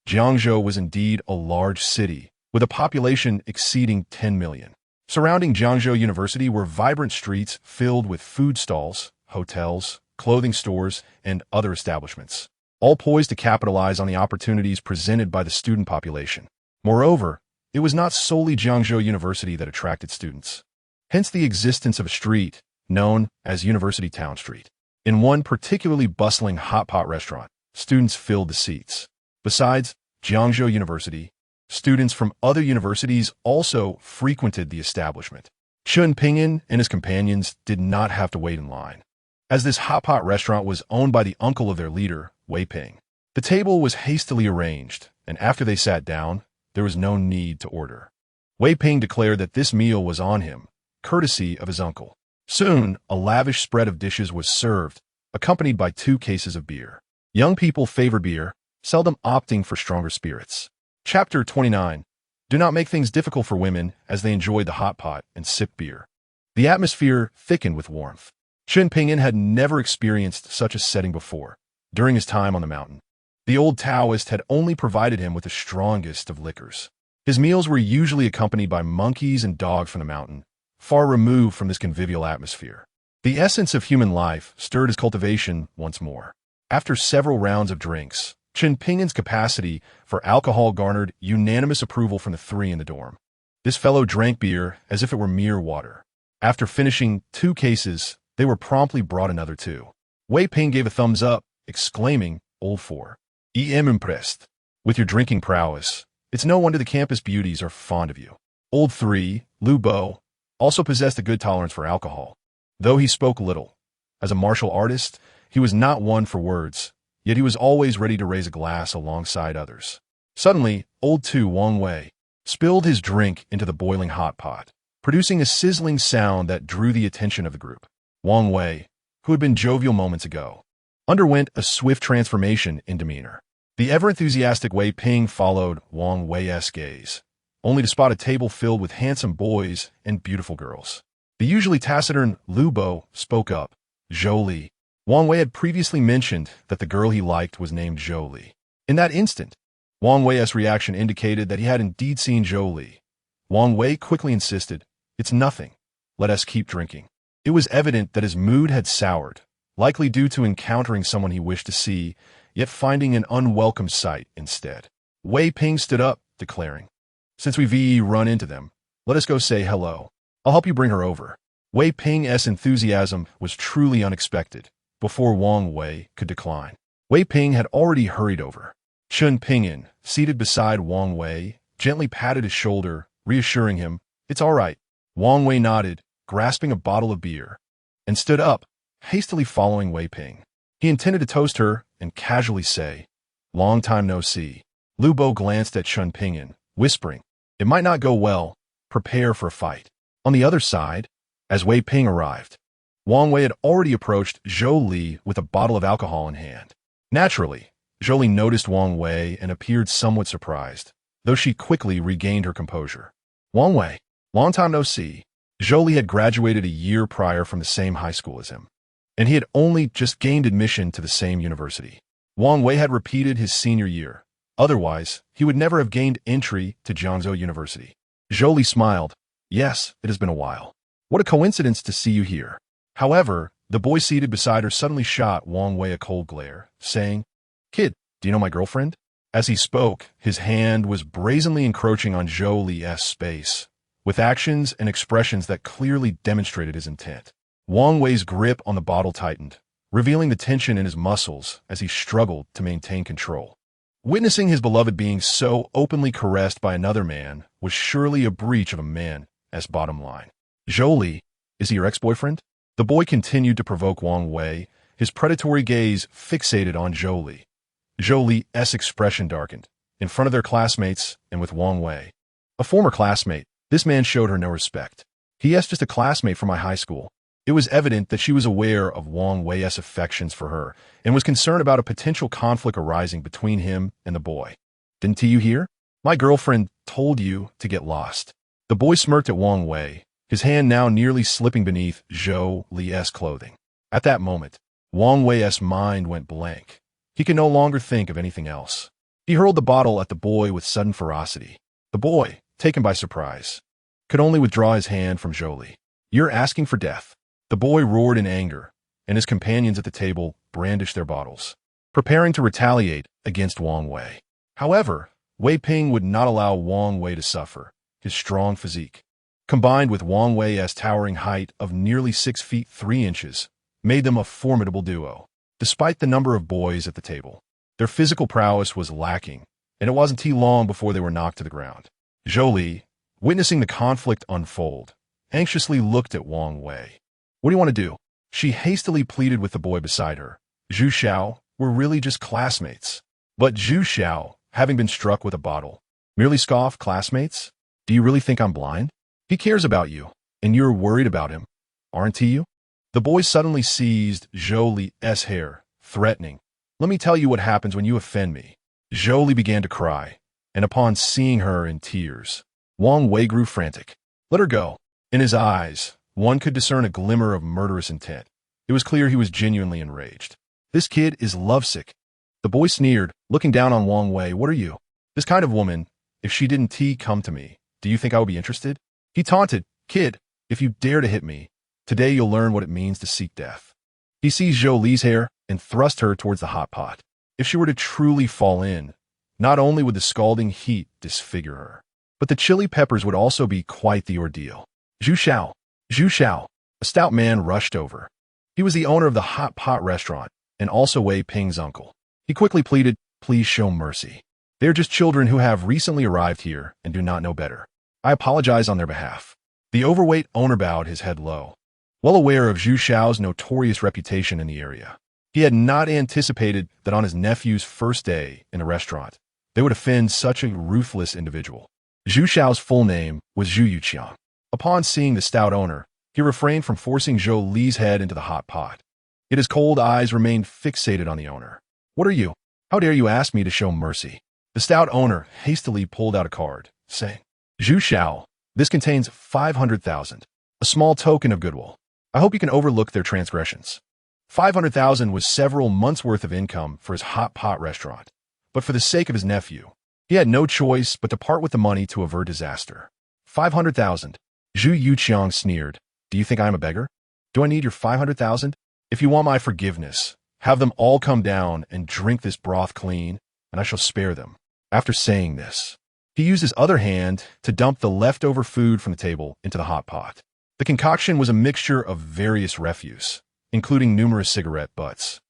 Jiangzhou was indeed a large city, with a population exceeding 10 million. Surrounding Jiangzhou University were vibrant streets filled with food stalls, hotels, clothing stores, and other establishments, all poised to capitalize on the opportunities presented by the student population. Moreover, it was not solely Jiangzhou University that attracted students. Hence the existence of a street known as University Town Street. In one particularly bustling hot pot restaurant, students filled the seats. Besides Jiangzhou University, students from other universities also frequented the establishment. Chen Ping'an and his companions did not have to wait in line, as this hot pot restaurant was owned by the uncle of their leader, Wei Ping. The table was hastily arranged, and after they sat down, there was no need to order. Wei Ping declared that this meal was on him, courtesy of his uncle. Soon, a lavish spread of dishes was served, accompanied by 2 cases of beer. Young people favor beer, seldom opting for stronger spirits. Chapter 29. Do not make things difficult for women as they enjoy the hot pot and sip beer. The atmosphere thickened with warmth. Chen Ping'an had never experienced such a setting before, during his time on the mountain. The old Taoist had only provided him with the strongest of liquors. His meals were usually accompanied by monkeys and dogs from the mountain, far removed from this convivial atmosphere. The essence of human life stirred his cultivation once more. After several rounds of drinks, Chen Ping'an's capacity for alcohol garnered unanimous approval from the 3 in the dorm. This fellow drank beer as if it were mere water. After finishing 2 cases, they were promptly brought another 2. Wei Ping gave a thumbs up, exclaiming, "Old 4. I'm impressed with your drinking prowess. It's no wonder the campus beauties are fond of you." Old 3, Lu Bo, also possessed a good tolerance for alcohol. Though he spoke little, as a martial artist, he was not one for words, yet he was always ready to raise a glass alongside others. Suddenly, Old 2 Wang Wei spilled his drink into the boiling hot pot, producing a sizzling sound that drew the attention of the group. Wang Wei, who had been jovial moments ago, underwent a swift transformation in demeanor. The ever-enthusiastic Wei Ping followed Wang Wei's gaze, only to spot a table filled with handsome boys and beautiful girls. The usually taciturn Lu Bo spoke up, "Zhou Li." Wang Wei had previously mentioned that the girl he liked was named Zhou Li. In that instant, Wang Wei's reaction indicated that he had indeed seen Zhou Li. Wang Wei quickly insisted, "It's nothing. Let us keep drinking." It was evident that his mood had soured, likely due to encountering someone he wished to see, yet finding an unwelcome sight instead. Wei Ping stood up, declaring, "Since we've run into them, let us go say hello. I'll help you bring her over." Wei Ping's enthusiasm was truly unexpected. Before Wang Wei could decline, Wei Ping had already hurried over. Chen Ping'an, seated beside Wang Wei, gently patted his shoulder, reassuring him, "It's all right." Wang Wei nodded, grasping a bottle of beer, and stood up, hastily following Wei Ping. He intended to toast her and casually say, "Long time no see." Lu Bo glanced at Chen Ping'an, whispering, "It might not go well. Prepare for a fight." On the other side, as Wei Ping arrived, Wang Wei had already approached Zhou Li with a bottle of alcohol in hand. Naturally, Zhou Li noticed Wang Wei and appeared somewhat surprised, though she quickly regained her composure. "Wang Wei, long time no see." Zhou Li had graduated a year prior from the same high school as him, and he had only just gained admission to the same university. Wang Wei had repeated his senior year. Otherwise, he would never have gained entry to Jiangzhou University. Zhou Li smiled. "Yes, it has been a while. What a coincidence to see you here." However, the boy seated beside her suddenly shot Wang Wei a cold glare, saying, "Kid, do you know my girlfriend?" As he spoke, his hand was brazenly encroaching on Zhou Li's space, with actions and expressions that clearly demonstrated his intent. Wang Wei's grip on the bottle tightened, revealing the tension in his muscles as he struggled to maintain control. Witnessing his beloved being so openly caressed by another man was surely a breach of a man's bottom line. "Zhou Li, is he your ex-boyfriend?" The boy continued to provoke Wang Wei, his predatory gaze fixated on Zhou Li. Zhou Li's expression darkened, in front of their classmates and with Wang Wei. A former classmate, this man showed her no respect. "He is just a classmate from my high school." It was evident that she was aware of Wang Wei's affections for her and was concerned about a potential conflict arising between him and the boy. "Didn't you hear? My girlfriend told you to get lost." The boy smirked at Wang Wei, his hand now nearly slipping beneath Zhou Li's clothing. At that moment, Wang Wei's mind went blank. He could no longer think of anything else. He hurled the bottle at the boy with sudden ferocity. The boy, taken by surprise, could only withdraw his hand from Zhou Li. "You're asking for death." The boy roared in anger, and his companions at the table brandished their bottles, preparing to retaliate against Wang Wei. However, Wei Ping would not allow Wang Wei to suffer. His strong physique, combined with Wang Wei's towering height of nearly 6 feet 3 inches, made them a formidable duo. Despite the number of boys at the table, their physical prowess was lacking, and it wasn't too long before they were knocked to the ground. Zhou Li, witnessing the conflict unfold, anxiously looked at Wang Wei. "What do you want to do?" She hastily pleaded with the boy beside her. "Zhu Xiao, we're really just classmates." But Zhu Xiao, having been struck with a bottle, merely scoffed, "Classmates? Do you really think I'm blind? He cares about you, and you're worried about him." aren't you? The boy suddenly seized Zhou Li's hair, threatening, "Let me tell you what happens when you offend me." Zhou Li began to cry, and upon seeing her in tears, Wang Wei grew frantic. "Let her go." In his eyes, one could discern a glimmer of murderous intent. It was clear he was genuinely enraged. "This kid is lovesick." The boy sneered, looking down on Wang Wei. "What are you? This kind of woman, if she didn't come to me, do you think I would be interested?" He taunted, "Kid, if you dare to hit me, today you'll learn what it means to seek death." He seized Zhou Li's hair and thrust her towards the hot pot. If she were to truly fall in, not only would the scalding heat disfigure her, but the chili peppers would also be quite the ordeal. "Zhu Xiao! Zhu Xiao!" A stout man rushed over. He was the owner of the hot pot restaurant and also Wei Ping's uncle. He quickly pleaded, "Please show mercy. They are just children who have recently arrived here and do not know better. I apologize on their behalf." The overweight owner bowed his head low, well aware of Zhu Xiao's notorious reputation in the area. He had not anticipated that on his nephew's first day in the restaurant, they would offend such a ruthless individual. Zhu Xiao's full name was Zhu Yuqiang. Upon seeing the stout owner, he refrained from forcing Zhou Li's head into the hot pot. Yet his cold eyes remained fixated on the owner. "What are you? How dare you ask me to show mercy?" The stout owner hastily pulled out a card, saying, "Zhu Xiao, this contains 500,000, a small token of goodwill. I hope you can overlook their transgressions." 500,000 was several months' worth of income for his hot pot restaurant, but for the sake of his nephew, he had no choice but to part with the money to avert disaster. 500,000. Zhu Yuqiang sneered. "Do you think I am a beggar? Do I need your 500,000? If you want my forgiveness, have them all come down and drink this broth clean, and I shall spare them." After saying this, he used his other hand to dump the leftover food from the table into the hot pot. The concoction was a mixture of various refuse, including numerous cigarette butts.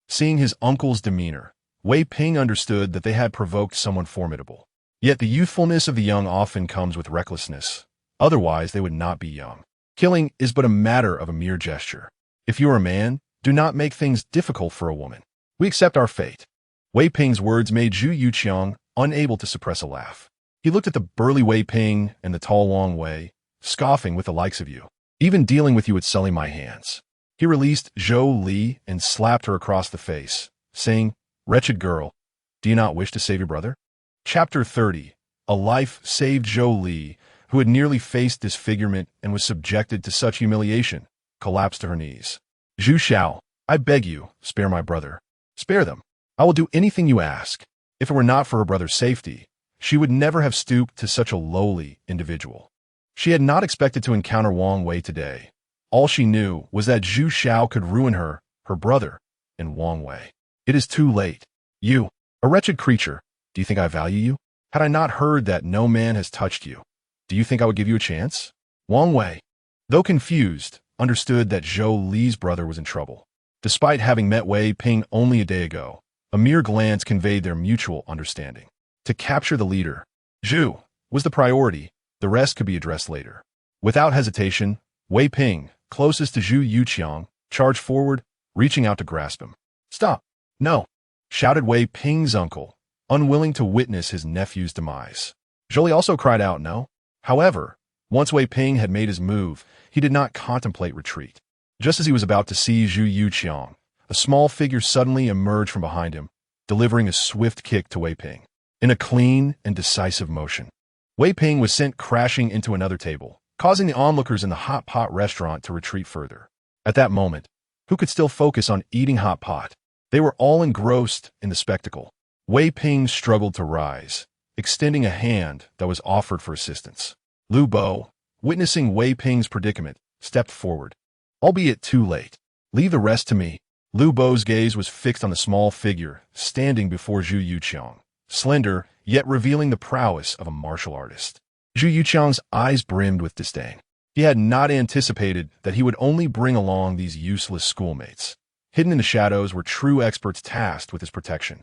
Seeing his uncle's demeanor, Wei Ping understood that they had provoked someone formidable. Yet the youthfulness of the young often comes with recklessness. Otherwise, they would not be young. Killing is but a matter of a mere gesture. If you are a man, do not make things difficult for a woman. We accept our fate. Wei Ping's words made Zhu Yuqiang unable to suppress a laugh. He looked at the burly Wei Ping and the tall Wang Wei, scoffing with the likes of you. Even dealing with you would sully my hands. He released Zhou Li and slapped her across the face, saying, "Wretched girl, do you not wish to save your brother?" Chapter 30. A life saved. Zhou Li, who had nearly faced disfigurement and was subjected to such humiliation, collapsed to her knees. "Zhu Xiao, I beg you, spare my brother. Spare them. I will do anything you ask." If it were not for her brother's safety, she would never have stooped to such a lowly individual. She had not expected to encounter Wang Wei today. All she knew was that Zhu Xiao could ruin her, her brother, and Wang Wei. "It is too late. You, a wretched creature, do you think I value you? Had I not heard that no man has touched you, do you think I would give you a chance?" Wang Wei, though confused, understood that Zhou Li's brother was in trouble. Despite having met Wei Ping only a day ago, a mere glance conveyed their mutual understanding. To capture the leader, Zhu, was the priority. The rest could be addressed later. Without hesitation, Wei Ping, closest to Zhu Yuqiang, charged forward, reaching out to grasp him. "Stop! No!" shouted Wei Ping's uncle, unwilling to witness his nephew's demise. Zhou Li also cried out, "No." However, once Wei Ping had made his move, he did not contemplate retreat. Just as he was about to seize Zhu Yuqiang, a small figure suddenly emerged from behind him, delivering a swift kick to Wei Ping. In a clean and decisive motion, Wei Ping was sent crashing into another table, causing the onlookers in the hot pot restaurant to retreat further. At that moment, who could still focus on eating hot pot? They were all engrossed in the spectacle. Wei Ping struggled to rise, extending a hand that was offered for assistance. Lu Bo, witnessing Wei Ping's predicament, stepped forward. Albeit too late. "Leave the rest to me." Lu Bo's gaze was fixed on the small figure standing before Zhu Yuqiang, slender, yet revealing the prowess of a martial artist. Zhu Yuqiang's eyes brimmed with disdain. He had not anticipated that he would only bring along these useless schoolmates. Hidden in the shadows were true experts tasked with his protection.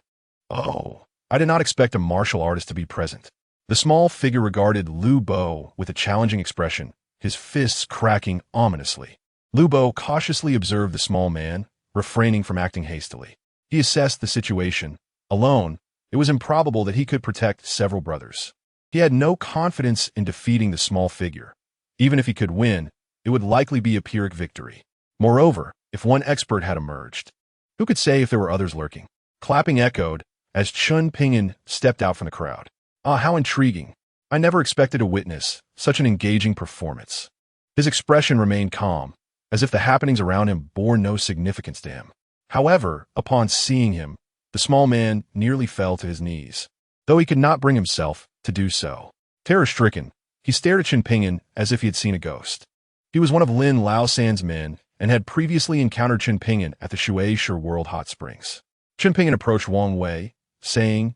"Oh, I did not expect a martial artist to be present." The small figure regarded Lu Bo with a challenging expression, his fists cracking ominously. Lu Bo cautiously observed the small man, refraining from acting hastily. He assessed the situation. Alone, it was improbable that he could protect several brothers. He had no confidence in defeating the small figure. Even if he could win, it would likely be a Pyrrhic victory. Moreover, if one expert had emerged, who could say if there were others lurking? Clapping echoed as Chen Ping'an stepped out from the crowd. Ah, how intriguing. I never expected to witness such an engaging performance. His expression remained calm, as if the happenings around him bore no significance to him. However, upon seeing him, the small man nearly fell to his knees, though he could not bring himself to do so. Terror-stricken, he stared at Chen Ping'an as if he had seen a ghost. He was one of Lin Laosan's men and had previously encountered Chen Ping'an at the Shueisha World Hot Springs. Chen Ping'an approached Wang Wei, saying,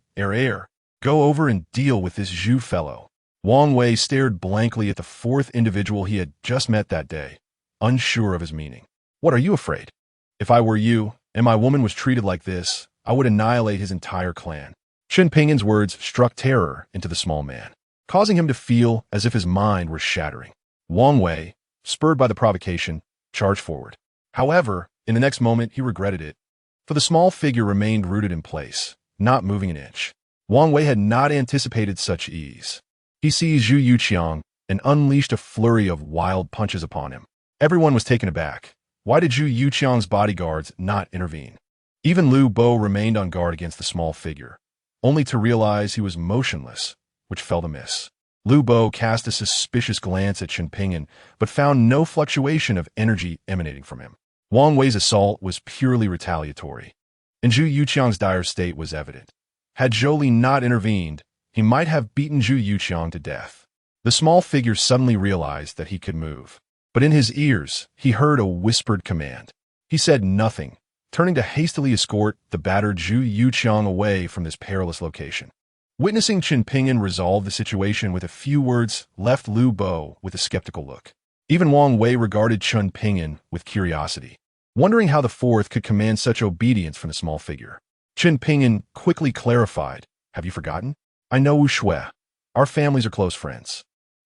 go over and deal with this Zhu fellow. Wang Wei stared blankly at the fourth individual he had just met that day, unsure of his meaning. What are you afraid? If I were you, and my woman was treated like this, I would annihilate his entire clan. Chen Ping'an's words struck terror into the small man, causing him to feel as if his mind were shattering. Wang Wei, spurred by the provocation, charged forward. However, in the next moment he regretted it, for the small figure remained rooted in place, not moving an inch. Wang Wei had not anticipated such ease. He seized Zhu Yuqiang and unleashed a flurry of wild punches upon him. Everyone was taken aback. Why did Zhu Yuqiang's bodyguards not intervene? Even Liu Bo remained on guard against the small figure, only to realize he was motionless, which felt amiss. Liu Bo cast a suspicious glance at Chen Ping'an, but found no fluctuation of energy emanating from him. Wang Wei's assault was purely retaliatory, and Zhu Yuqiang's dire state was evident. Had Zhou Li not intervened, he might have beaten Zhu Yuqiang to death. The small figure suddenly realized that he could move, but in his ears he heard a whispered command. He said nothing, turning to hastily escort the battered Zhu Yuqiang away from this perilous location. Witnessing Chen Ping'an resolve the situation with a few words left Liu Bo with a skeptical look. Even Wang Wei regarded Chen Ping'an with curiosity, wondering how the fourth could command such obedience from the small figure. Chen Ping'an quickly clarified, "Have you forgotten? I know Wu Shui. Our families are close friends.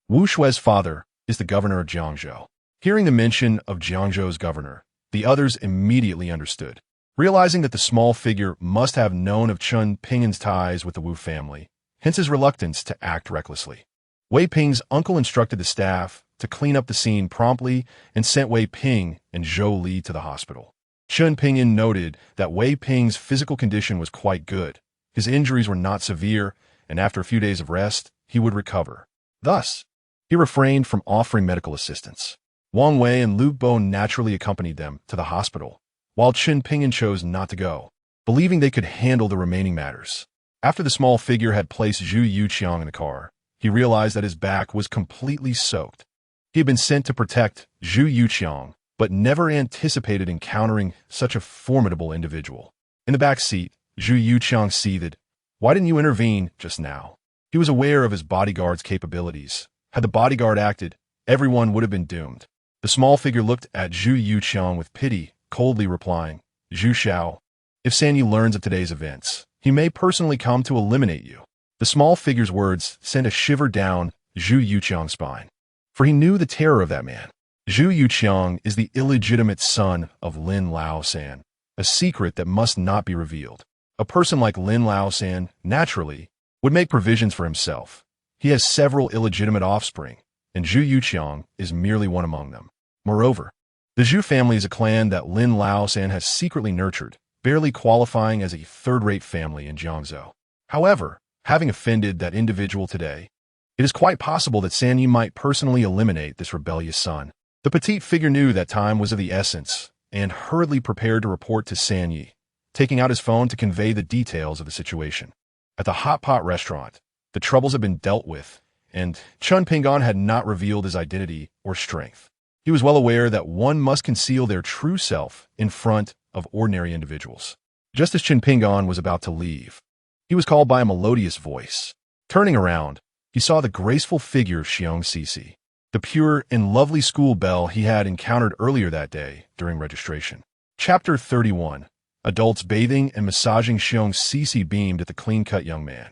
Wu Shui's father is the governor of Jiangzhou." Hearing the mention of Jiangzhou's governor, the others immediately understood. Realizing that the small figure must have known of Chen Ping'an's ties with the Wu family, hence his reluctance to act recklessly. Wei Ping's uncle instructed the staff to clean up the scene promptly and sent Wei Ping and Zhou Li to the hospital. Chen Ping'an noted that Wei Ping's physical condition was quite good. His injuries were not severe, and after a few days of rest, he would recover. Thus, he refrained from offering medical assistance. Wang Wei and Liu Bo naturally accompanied them to the hospital, while Chen Ping'an chose not to go, believing they could handle the remaining matters. After the small figure had placed Zhu Yuqiang in the car, he realized that his back was completely soaked. He had been sent to protect Zhu Yuqiang, but never anticipated encountering such a formidable individual. In the back seat, Zhu Yuqiang seethed. Why didn't you intervene just now? He was aware of his bodyguard's capabilities. Had the bodyguard acted, everyone would have been doomed. The small figure looked at Zhu Yuqiang with pity, coldly replying, "Zhu Xiao, if Sanyi learns of today's events, he may personally come to eliminate you." The small figure's words sent a shiver down Zhu Yuqiang's spine, for he knew the terror of that man. Zhu Yuqiang is the illegitimate son of Lin Laosan, a secret that must not be revealed. A person like Lin Laosan, naturally, would make provisions for himself. He has several illegitimate offspring, and Zhu Yuqiang is merely one among them. Moreover, the Zhu family is a clan that Lin Laosan has secretly nurtured, barely qualifying as a third-rate family in Jiangzhou. However, having offended that individual today, it is quite possible that Sanyi might personally eliminate this rebellious son. The petite figure knew that time was of the essence and hurriedly prepared to report to Sanyi, taking out his phone to convey the details of the situation. At the hot pot restaurant, the troubles had been dealt with, and Chen Ping'an had not revealed his identity or strength. He was well aware that one must conceal their true self in front of ordinary individuals. Just as Chen Ping'an was about to leave, he was called by a melodious voice. Turning around, he saw the graceful figure of Xiong Sisi, the pure and lovely school belle he had encountered earlier that day during registration. Chapter 31. Adults bathing and massaging. Xiong Sisi beamed at the clean-cut young man.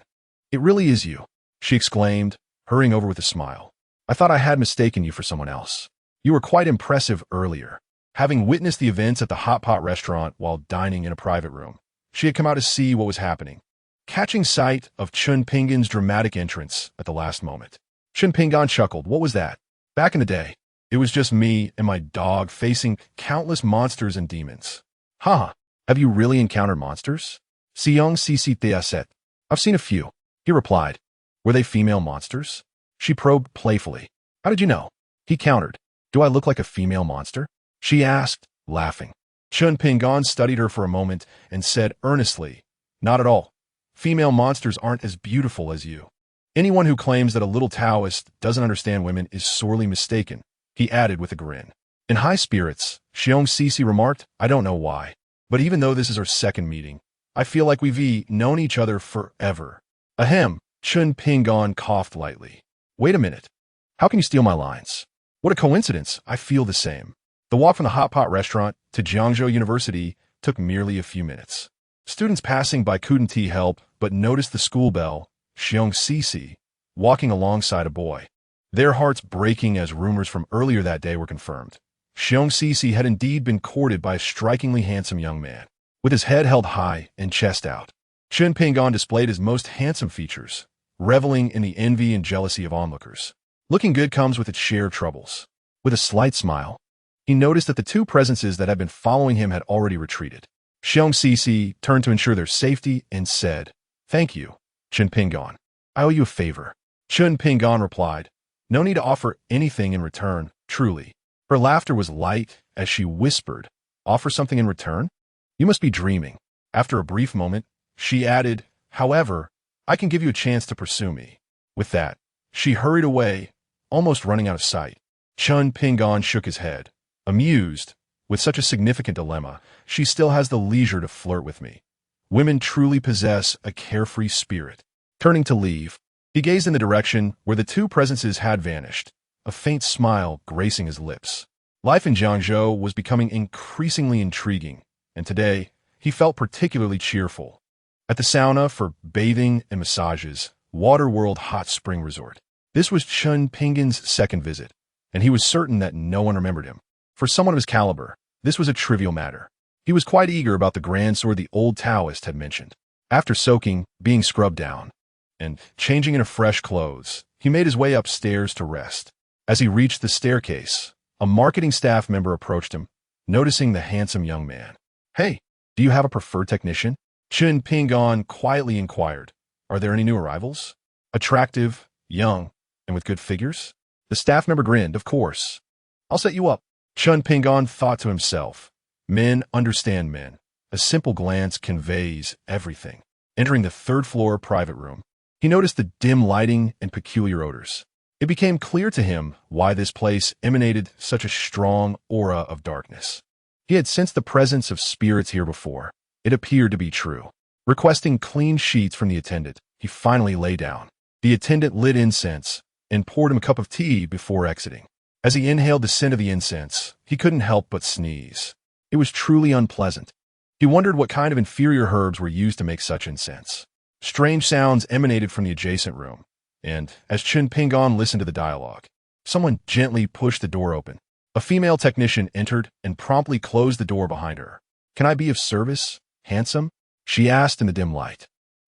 "It really is you," she exclaimed, hurrying over with a smile. "I thought I had mistaken you for someone else. You were quite impressive earlier." Having witnessed the events at the hot pot restaurant while dining in a private room, she had come out to see what was happening. Catching sight of Chen Ping'an's dramatic entrance at the last moment, Chen Ping'an chuckled. "What was that? Back in the day, It was just me and my dog facing countless monsters and demons. Haha, have you really encountered monsters? Siyoung Cc said. I've seen a few, he replied. Were they female monsters? She probed playfully. How did you know? He countered. Do I look like a female monster? She asked, laughing. Chen Ping'an studied her for a moment and said earnestly, Not at all. Female monsters aren't as beautiful as you. Anyone who claims that a little Taoist doesn't understand women is sorely mistaken, he added with a grin. In high spirits, Siyoung Cc remarked, I don't know why, but even though this is our second meeting, I feel like we've known each other forever. Ahem, Chen Ping'an coughed lightly. Wait a minute. How can you steal my lines? What a coincidence, I feel the same. The walk from the hot pot restaurant to Jiangzhou University took merely a few minutes. Students passing by couldn't help but notice the school bell, Siyoung Cc, walking alongside a boy. Their hearts breaking as rumors from earlier that day were confirmed. Siyoung Cc had indeed been courted by a strikingly handsome young man, with his head held high and chest out. Chen Ping'an displayed his most handsome features, reveling in the envy and jealousy of onlookers. Looking good comes with its shared troubles. With a slight smile, he noticed that the two presences that had been following him had already retreated. Siyoung Cc turned to ensure their safety and said, Thank you, Chen Ping'an. I owe you a favor. Chen Ping'an replied, No need to offer anything in return, truly. Her laughter was light as she whispered, Offer something in return? You must be dreaming. After a brief moment, she added, However, I can give you a chance to pursue me. With that, she hurried away, almost running out of sight. Chen Ping'an shook his head, amused. With such a significant dilemma, she still has the leisure to flirt with me. Women truly possess a carefree spirit. Turning to leave, he gazed in the direction where the two presences had vanished, a faint smile gracing his lips. Life in Jiangzhou was becoming increasingly intriguing, and today he felt particularly cheerful. At the sauna for bathing and massages, Waterworld Hot Spring Resort. This was Chen Ping'an's second visit, and he was certain that no one remembered him. For someone of his caliber, this was a trivial matter. He was quite eager about the grand sword the old Taoist had mentioned. After soaking, being scrubbed down, and changing into fresh clothes, he made his way upstairs to rest. As he reached the staircase, a marketing staff member approached him, noticing the handsome young man. Hey, do you have a preferred technician? Chen Ping'an quietly inquired. Are there any new arrivals? Attractive, young, and with good figures? The staff member grinned, of course. I'll set you up. Chen Ping'an thought to himself. Men understand men. A simple glance conveys everything. Entering the third-floor private room, he noticed the dim lighting and peculiar odors. It became clear to him why this place emanated such a strong aura of darkness. He had sensed the presence of spirits here before. It appeared to be true. Requesting clean sheets from the attendant, he finally lay down. The attendant lit incense and poured him a cup of tea before exiting. As he inhaled the scent of the incense, he couldn't help but sneeze. It was truly unpleasant. He wondered what kind of inferior herbs were used to make such incense. Strange sounds emanated from the adjacent room, and as Chen Ping'an listened to the dialogue, someone gently pushed the door open. A female technician entered and promptly closed the door behind her. Can I be of service, handsome? She asked in the dim light,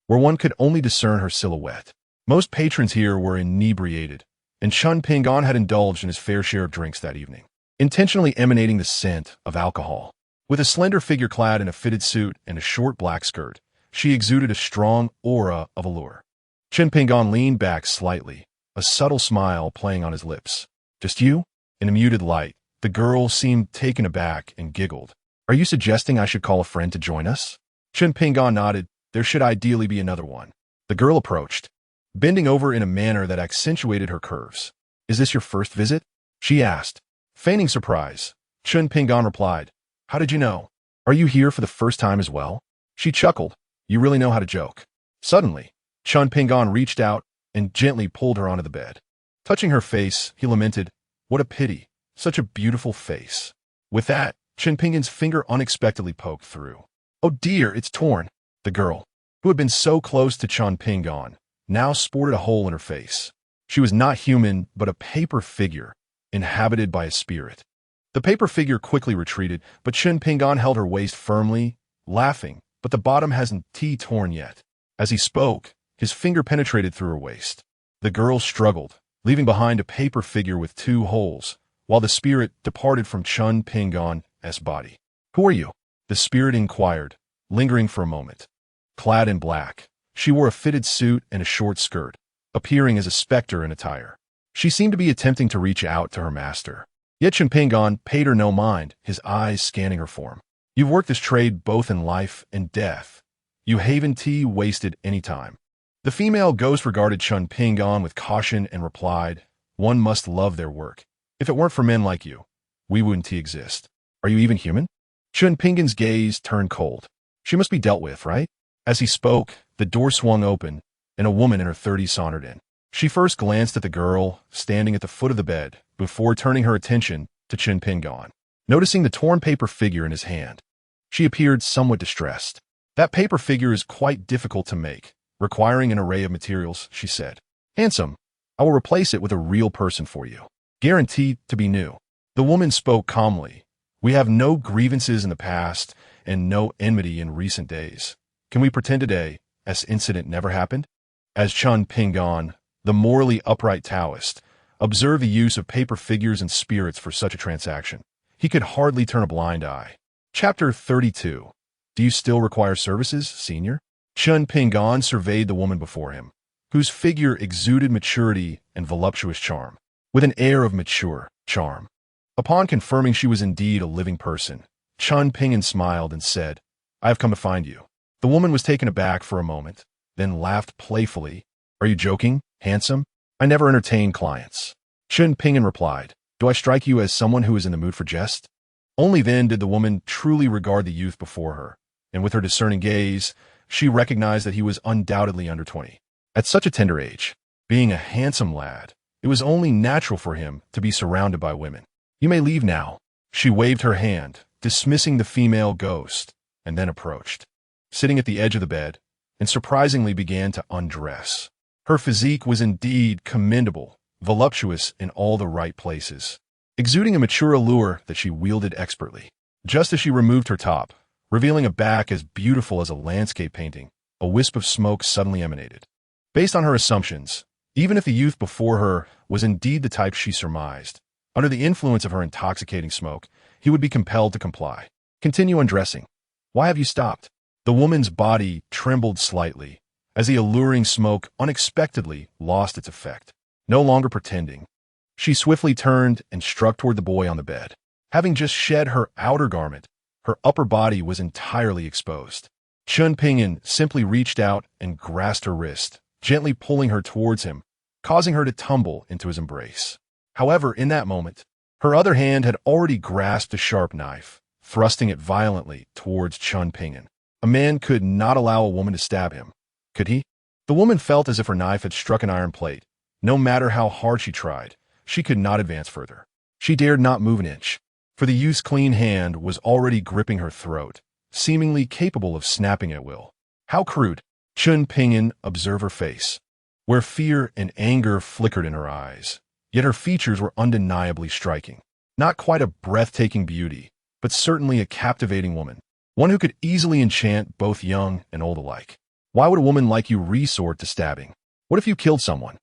where one could only discern her silhouette. Most patrons here were inebriated, and Chen Ping'an had indulged in his fair share of drinks that evening, intentionally emanating the scent of alcohol. With a slender figure clad in a fitted suit and a short black skirt, she exuded a strong aura of allure. Chen Ping'an leaned back slightly, a subtle smile playing on his lips. Just you? In a muted light, the girl seemed taken aback and giggled. Are you suggesting I should call a friend to join us? Chen Ping'an nodded. There should ideally be another one. The girl approached, bending over in a manner that accentuated her curves. Is this your first visit? She asked. Feigning surprise, Chen Ping'an replied. How did you know? Are you here for the first time as well? She chuckled. You really know how to joke. Suddenly, Chen Ping'an reached out and gently pulled her onto the bed. Touching her face, he lamented, What a pity, such a beautiful face. With that, Chen Ping'an's finger unexpectedly poked through. Oh dear, it's torn. The girl, who had been so close to Chen Ping'an, now sported a hole in her face. She was not human, but a paper figure, inhabited by a spirit. The paper figure quickly retreated, but Chen Ping'an held her waist firmly, laughing, but the bottom hasn't torn yet. As he spoke, his finger penetrated through her waist. The girl struggled, leaving behind a paper figure with two holes, while the spirit departed from Chen Ping'an's body. "Who are you?" the spirit inquired, lingering for a moment. Clad in black, she wore a fitted suit and a short skirt, appearing as a specter in attire. She seemed to be attempting to reach out to her master. Yet Chen Ping'an paid her no mind, his eyes scanning her form. "You've worked this trade both in life and death. You haven't wasted any time." The female ghost regarded Chen Ping'an with caution and replied, "One must love their work. If it weren't for men like you, we wouldn't exist. Are you even human?" Chen Ping'an's gaze turned cold. "She must be dealt with, right?" As he spoke, the door swung open, and a woman in her 30s sauntered in. She first glanced at the girl standing at the foot of the bed before turning her attention to Chen Ping'an. Noticing the torn paper figure in his hand, she appeared somewhat distressed. "That paper figure is quite difficult to make, requiring an array of materials," she said. "Handsome, I will replace it with a real person for you. Guaranteed to be new." The woman spoke calmly. "We have no grievances in the past and no enmity in recent days. Can we pretend today as incident never happened?" As Chen Ping'an, the morally upright Taoist, observed the use of paper figures and spirits for such a transaction, he could hardly turn a blind eye. Chapter 32. Do you still require services, senior? Chen Ping'an surveyed the woman before him, whose figure exuded maturity and voluptuous charm, with an air of mature charm. Upon confirming she was indeed a living person, Chen Ping'an smiled and said, "I have come to find you." The woman was taken aback for a moment, then laughed playfully. "Are you joking, handsome? I never entertain clients." Chen Ping'an replied, "Do I strike you as someone who is in the mood for jest?" Only then did the woman truly regard the youth before her, and with her discerning gaze, she recognized that he was undoubtedly under 20. At such a tender age, being a handsome lad, it was only natural for him to be surrounded by women. "You may leave now." She waved her hand, dismissing the female ghost, and then approached, sitting at the edge of the bed, and surprisingly began to undress. Her physique was indeed commendable, voluptuous in all the right places, exuding a mature allure that she wielded expertly. Just as she removed her top, revealing a back as beautiful as a landscape painting, a wisp of smoke suddenly emanated. Based on her assumptions, even if the youth before her was indeed the type she surmised, under the influence of her intoxicating smoke, he would be compelled to comply. "Continue undressing." "Why have you stopped?" The woman's body trembled slightly, as the alluring smoke unexpectedly lost its effect. No longer pretending, she swiftly turned and struck toward the boy on the bed. Having just shed her outer garment, her upper body was entirely exposed. Chen Ping'an simply reached out and grasped her wrist, gently pulling her towards him, causing her to tumble into his embrace. However, in that moment, her other hand had already grasped a sharp knife, thrusting it violently towards Chen Ping'an. A man could not allow a woman to stab him, could he? The woman felt as if her knife had struck an iron plate. No matter how hard she tried, she could not advance further. She dared not move an inch, for the youth's clean hand was already gripping her throat, seemingly capable of snapping at will. How crude! Chen Ping'an observed her face, where fear and anger flickered in her eyes. Yet her features were undeniably striking. Not quite a breathtaking beauty, but certainly a captivating woman. One who could easily enchant both young and old alike. Why would a woman like you resort to stabbing? What if you killed someone?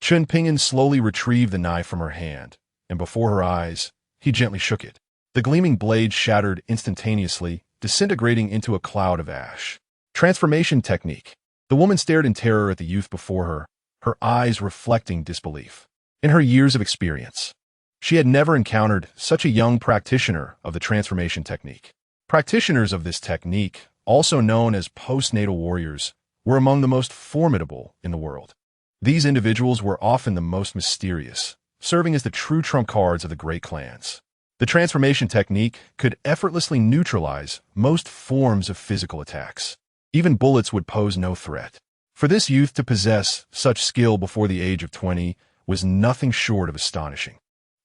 Chen Ping'an slowly retrieved the knife from her hand, and before her eyes, he gently shook it. The gleaming blade shattered instantaneously, disintegrating into a cloud of ash. Transformation technique. The woman stared in terror at the youth before her, her eyes reflecting disbelief. In her years of experience, she had never encountered such a young practitioner of the transformation technique. Practitioners of this technique, also known as postnatal warriors, were among the most formidable in the world. These individuals were often the most mysterious, serving as the true trump cards of the great clans. The transformation technique could effortlessly neutralize most forms of physical attacks. Even bullets would pose no threat. For this youth to possess such skill before the age of 20 was nothing short of astonishing.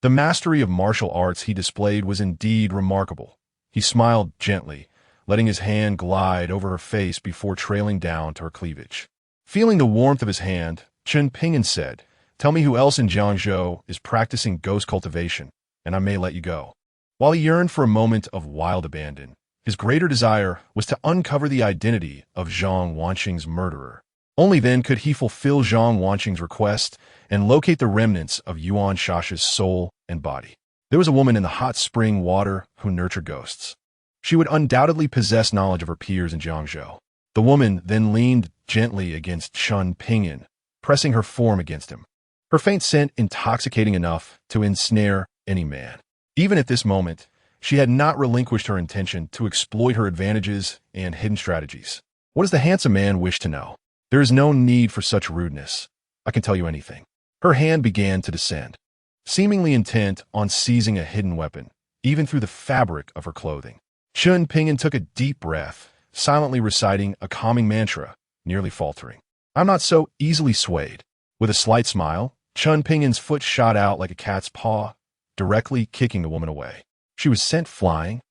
The mastery of martial arts he displayed was indeed remarkable. He smiled gently, letting his hand glide over her face before trailing down to her cleavage. Feeling the warmth of his hand, Chen Ping'an said, "Tell me who else in Jiangzhou is practicing ghost cultivation, and I may let you go." While he yearned for a moment of wild abandon, his greater desire was to uncover the identity of Zhang Wanqing's murderer. Only then could he fulfill Zhang Wanqing's request and locate the remnants of Yuan Shasha's soul and body. There was a woman in the hot spring water who nurtured ghosts. She would undoubtedly possess knowledge of her peers in Jiangzhou. The woman then leaned gently against Chen Ping'an, pressing her form against him. Her faint scent intoxicating enough to ensnare any man. Even at this moment, she had not relinquished her intention to exploit her advantages and hidden strategies. What does the handsome man wish to know? There is no need for such rudeness. I can tell you anything. Her hand began to descend, seemingly intent on seizing a hidden weapon, even through the fabric of her clothing. Chen Ping'an took a deep breath, silently reciting a calming mantra, nearly faltering. I'm not so easily swayed. With a slight smile, Chen Ping'an's foot shot out like a cat's paw, directly kicking the woman away. She was sent flying,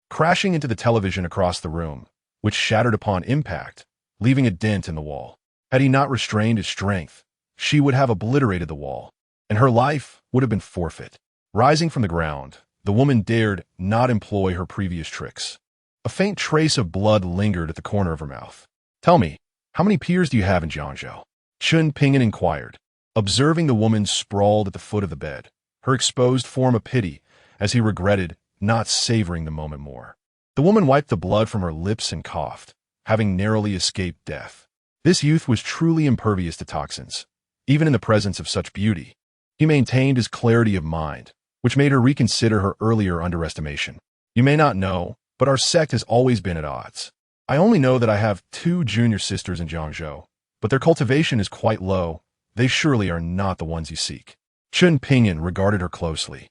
crashing into the television across the room, which shattered upon impact, leaving a dent in the wall. Had he not restrained his strength, she would have obliterated the wall, and her life would have been forfeit. Rising from the ground, the woman dared not employ her previous tricks. A faint trace of blood lingered at the corner of her mouth. Tell me, how many peers do you have in Jiangzhou? Chen Ping'an inquired, observing the woman sprawled at the foot of the bed, her exposed form a pity, as he regretted not savoring the moment more. The woman wiped the blood from her lips and coughed, having narrowly escaped death. This youth was truly impervious to toxins, even in the presence of such beauty. He maintained his clarity of mind, which made her reconsider her earlier underestimation. You may not know, but our sect has always been at odds. I only know that I have 2 junior sisters in Jiangzhou, but their cultivation is quite low. They surely are not the ones you seek. Chen Ping'an regarded her closely.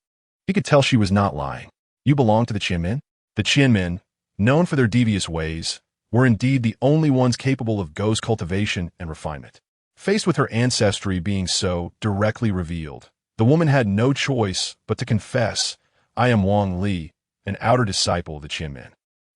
He could tell she was not lying. You belong to the Qianmen? The Qianmen, known for their devious ways, were indeed the only ones capable of ghost cultivation and refinement. Faced with her ancestry being so directly revealed, the woman had no choice but to confess, I am Wang Li, an outer disciple of the Qianmen.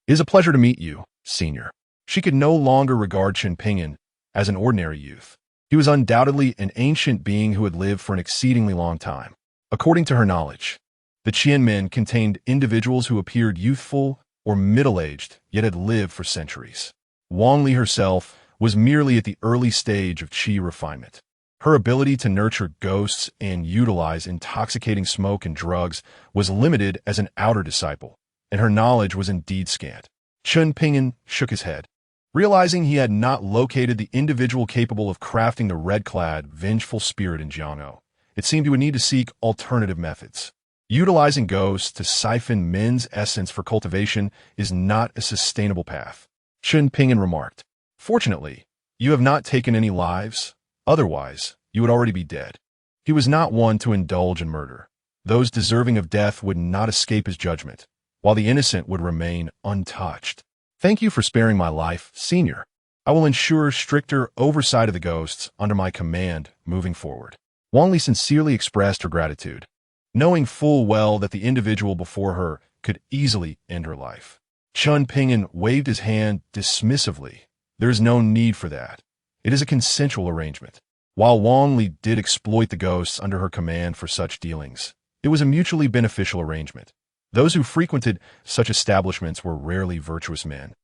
It is a pleasure to meet you, senior. She could no longer regard Chen Ping'an as an ordinary youth. He was undoubtedly an ancient being who had lived for an exceedingly long time. According to her knowledge, the Qianmen contained individuals who appeared youthful or middle-aged, yet had lived for centuries. Wang Li herself was merely at the early stage of qi refinement. Her ability to nurture ghosts and utilize intoxicating smoke and drugs was limited as an outer disciple, and her knowledge was indeed scant. Chen Ping'an shook his head. Realizing he had not located the individual capable of crafting the red-clad, vengeful spirit in Jiangzhou, it seemed he would need to seek alternative methods. Utilizing ghosts to siphon men's essence for cultivation is not a sustainable path. Chen Ping'an remarked. Fortunately, you have not taken any lives. Otherwise, you would already be dead. He was not one to indulge in murder. Those deserving of death would not escape his judgment, while the innocent would remain untouched. Thank you for sparing my life, senior. I will ensure stricter oversight of the ghosts under my command moving forward. Wang Li sincerely expressed her gratitude, knowing full well that the individual before her could easily end her life. Chen Ping'an waved his hand dismissively. There is no need for that. It is a consensual arrangement. While Wang Li did exploit the ghosts under her command for such dealings, it was a mutually beneficial arrangement. Those who frequented such establishments were rarely virtuous men,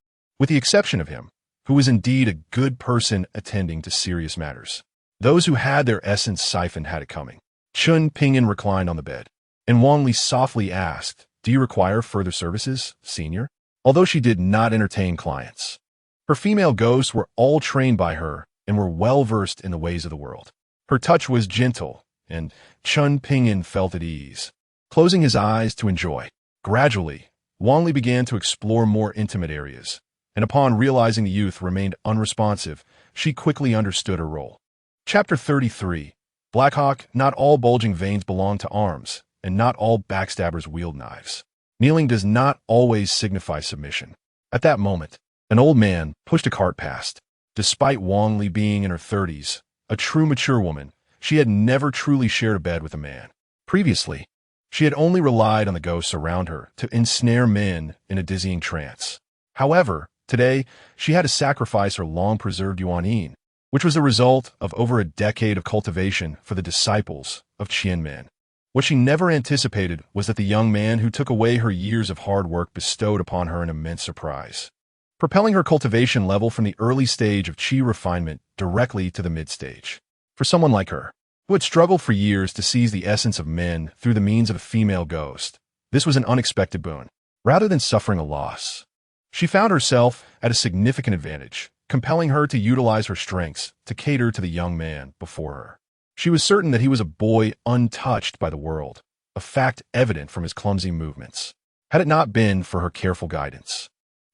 with the exception of him, who was indeed a good person attending to serious matters. Those who had their essence siphoned had it coming. Chen Ping'an reclined on the bed, and Wang Li softly asked, Do you require further services, senior? Although she did not entertain clients, her female ghosts were all trained by her and were well-versed in the ways of the world. Her touch was gentle, and Chen Ping'an felt at ease, closing his eyes to enjoy. Gradually, Wang Li began to explore more intimate areas, and upon realizing the youth remained unresponsive, she quickly understood her role. Chapter 33. Blackhawk, not all bulging veins belong to arms, and not all backstabbers wield knives. Kneeling does not always signify submission. At that moment, an old man pushed a cart past. Despite Wang Li being in her 30s, a true mature woman, she had never truly shared a bed with a man. Previously, she had only relied on the ghosts around her to ensnare men in a dizzying trance. However, today, she had to sacrifice her long-preserved Yuan, which was the result of over a decade of cultivation for the disciples of Qianmen. What she never anticipated was that the young man who took away her years of hard work bestowed upon her an immense surprise, propelling her cultivation level from the early stage of qi refinement directly to the mid-stage. For someone like her, who had struggled for years to seize the essence of men through the means of a female ghost. This was an unexpected boon. Rather than suffering a loss, she found herself at a significant advantage, compelling her to utilize her strengths to cater to the young man before her. She was certain that he was a boy untouched by the world, a fact evident from his clumsy movements. Had it not been for her careful guidance,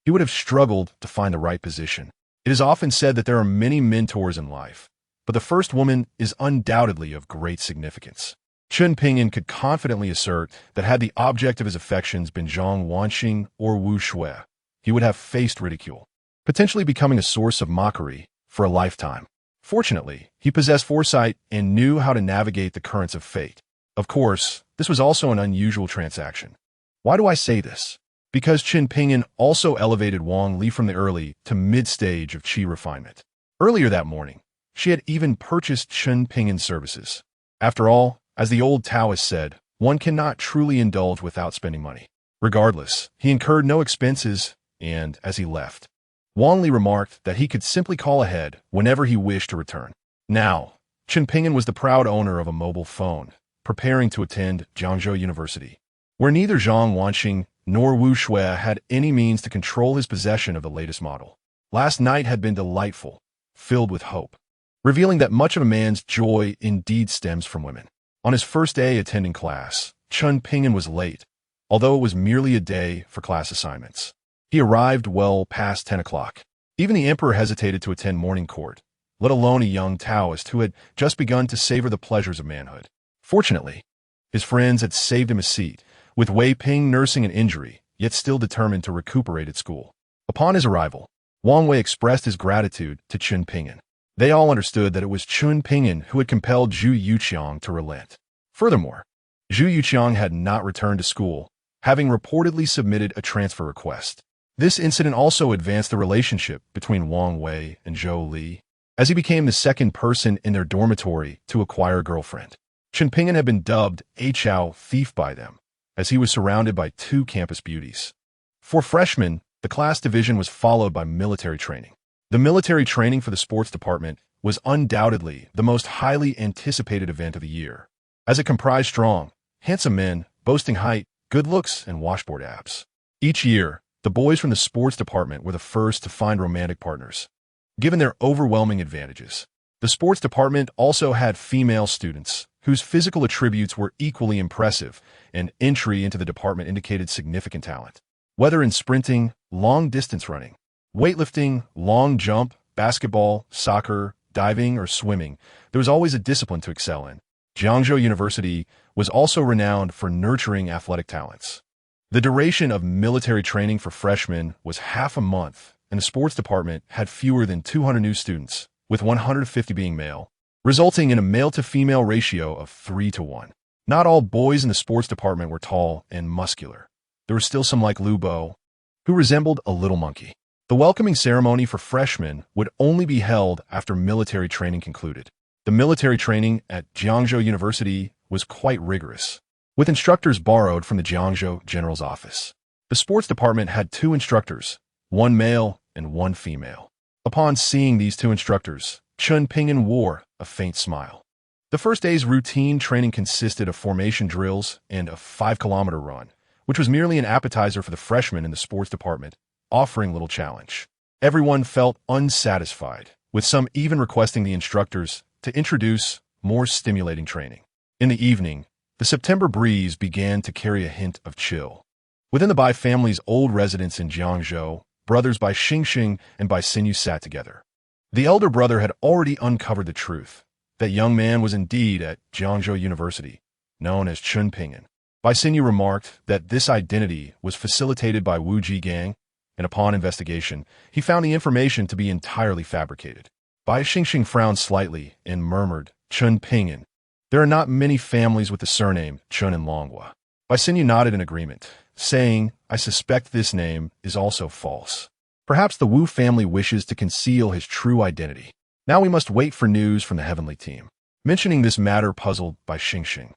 he would have struggled to find the right position. It is often said that there are many mentors in life, but the first woman is undoubtedly of great significance. Chen Ping'an could confidently assert that had the object of his affections been Zhang Wanxing or Wu Shui, he would have faced ridicule, potentially becoming a source of mockery for a lifetime. Fortunately, he possessed foresight and knew how to navigate the currents of fate. Of course, this was also an unusual transaction. Why do I say this? Because Chen Ping'an also elevated Wang Li from the early to mid-stage of qi refinement. Earlier that morning, she had even purchased Chen Ping'an's services. After all, as the old Taoist said, one cannot truly indulge without spending money. Regardless, he incurred no expenses, and as he left, Wang Li remarked that he could simply call ahead whenever he wished to return. Now, Chen Ping'an was the proud owner of a mobile phone, preparing to attend Jiangzhou University, where neither Zhang Wanxing nor Wu Shui had any means to control his possession of the latest model. Last night had been delightful, filled with hope, revealing that much of a man's joy indeed stems from women. On his first day attending class, Chen Ping'an was late, although it was merely a day for class assignments. He arrived well past 10 o'clock. Even the emperor hesitated to attend morning court, let alone a young Taoist who had just begun to savor the pleasures of manhood. Fortunately, his friends had saved him a seat, with Wei Ping nursing an injury, yet still determined to recuperate at school. Upon his arrival, Wang Wei expressed his gratitude to Chen Ping'an. They all understood that it was Chen Ping'an who had compelled Zhu Yuqiang to relent. Furthermore, Zhu Yuqiang had not returned to school, having reportedly submitted a transfer request. This incident also advanced the relationship between Wang Wei and Zhou Li, as he became the second person in their dormitory to acquire a girlfriend. Chen Ping'an had been dubbed a Chao thief by them, as he was surrounded by two campus beauties. For freshmen, the class division was followed by military training. The military training for the sports department was undoubtedly the most highly anticipated event of the year, as it comprised strong, handsome men boasting height, good looks, and washboard abs. Each year, the boys from the sports department were the first to find romantic partners, given their overwhelming advantages. The sports department also had female students, whose physical attributes were equally impressive, and entry into the department indicated significant talent. Whether in sprinting, long-distance running, weightlifting, long jump, basketball, soccer, diving, or swimming, there was always a discipline to excel in. Jiangzhou University was also renowned for nurturing athletic talents. The duration of military training for freshmen was half a month, and the sports department had fewer than 200 new students, with 150 being male, resulting in a male-to-female ratio of 3-to-1. Not all boys in the sports department were tall and muscular. There were still some like Lu Bo, who resembled a little monkey. The welcoming ceremony for freshmen would only be held after military training concluded. The military training at Jiangzhou University was quite rigorous, with instructors borrowed from the Jiangzhou General's office. The sports department had two instructors, one male and one female. Upon seeing these two instructors, Chen Ping'an wore a faint smile. The first day's routine training consisted of formation drills and a 5-kilometer run, which was merely an appetizer for the freshmen in the sports department, offering little challenge. Everyone felt unsatisfied, with some even requesting the instructors to introduce more stimulating training. In the evening, the September breeze began to carry a hint of chill. Within the Bai family's old residence in Jiangzhou, brothers Bai Xingxing and Bai Xinyu sat together. The elder brother had already uncovered the truth. That young man was indeed at Jiangzhou University, known as Chen Ping'an. Bai Xinyu remarked that this identity was facilitated by Wu Jigang, and upon investigation, he found the information to be entirely fabricated. Bai Xingxing frowned slightly and murmured, Chen Ping'an. There are not many families with the surname Chen in Longhua. Bai Xinyu nodded in agreement, saying, I suspect this name is also false. Perhaps the Wu family wishes to conceal his true identity. Now we must wait for news from the heavenly team. Mentioning this matter puzzled Bai Xingxing,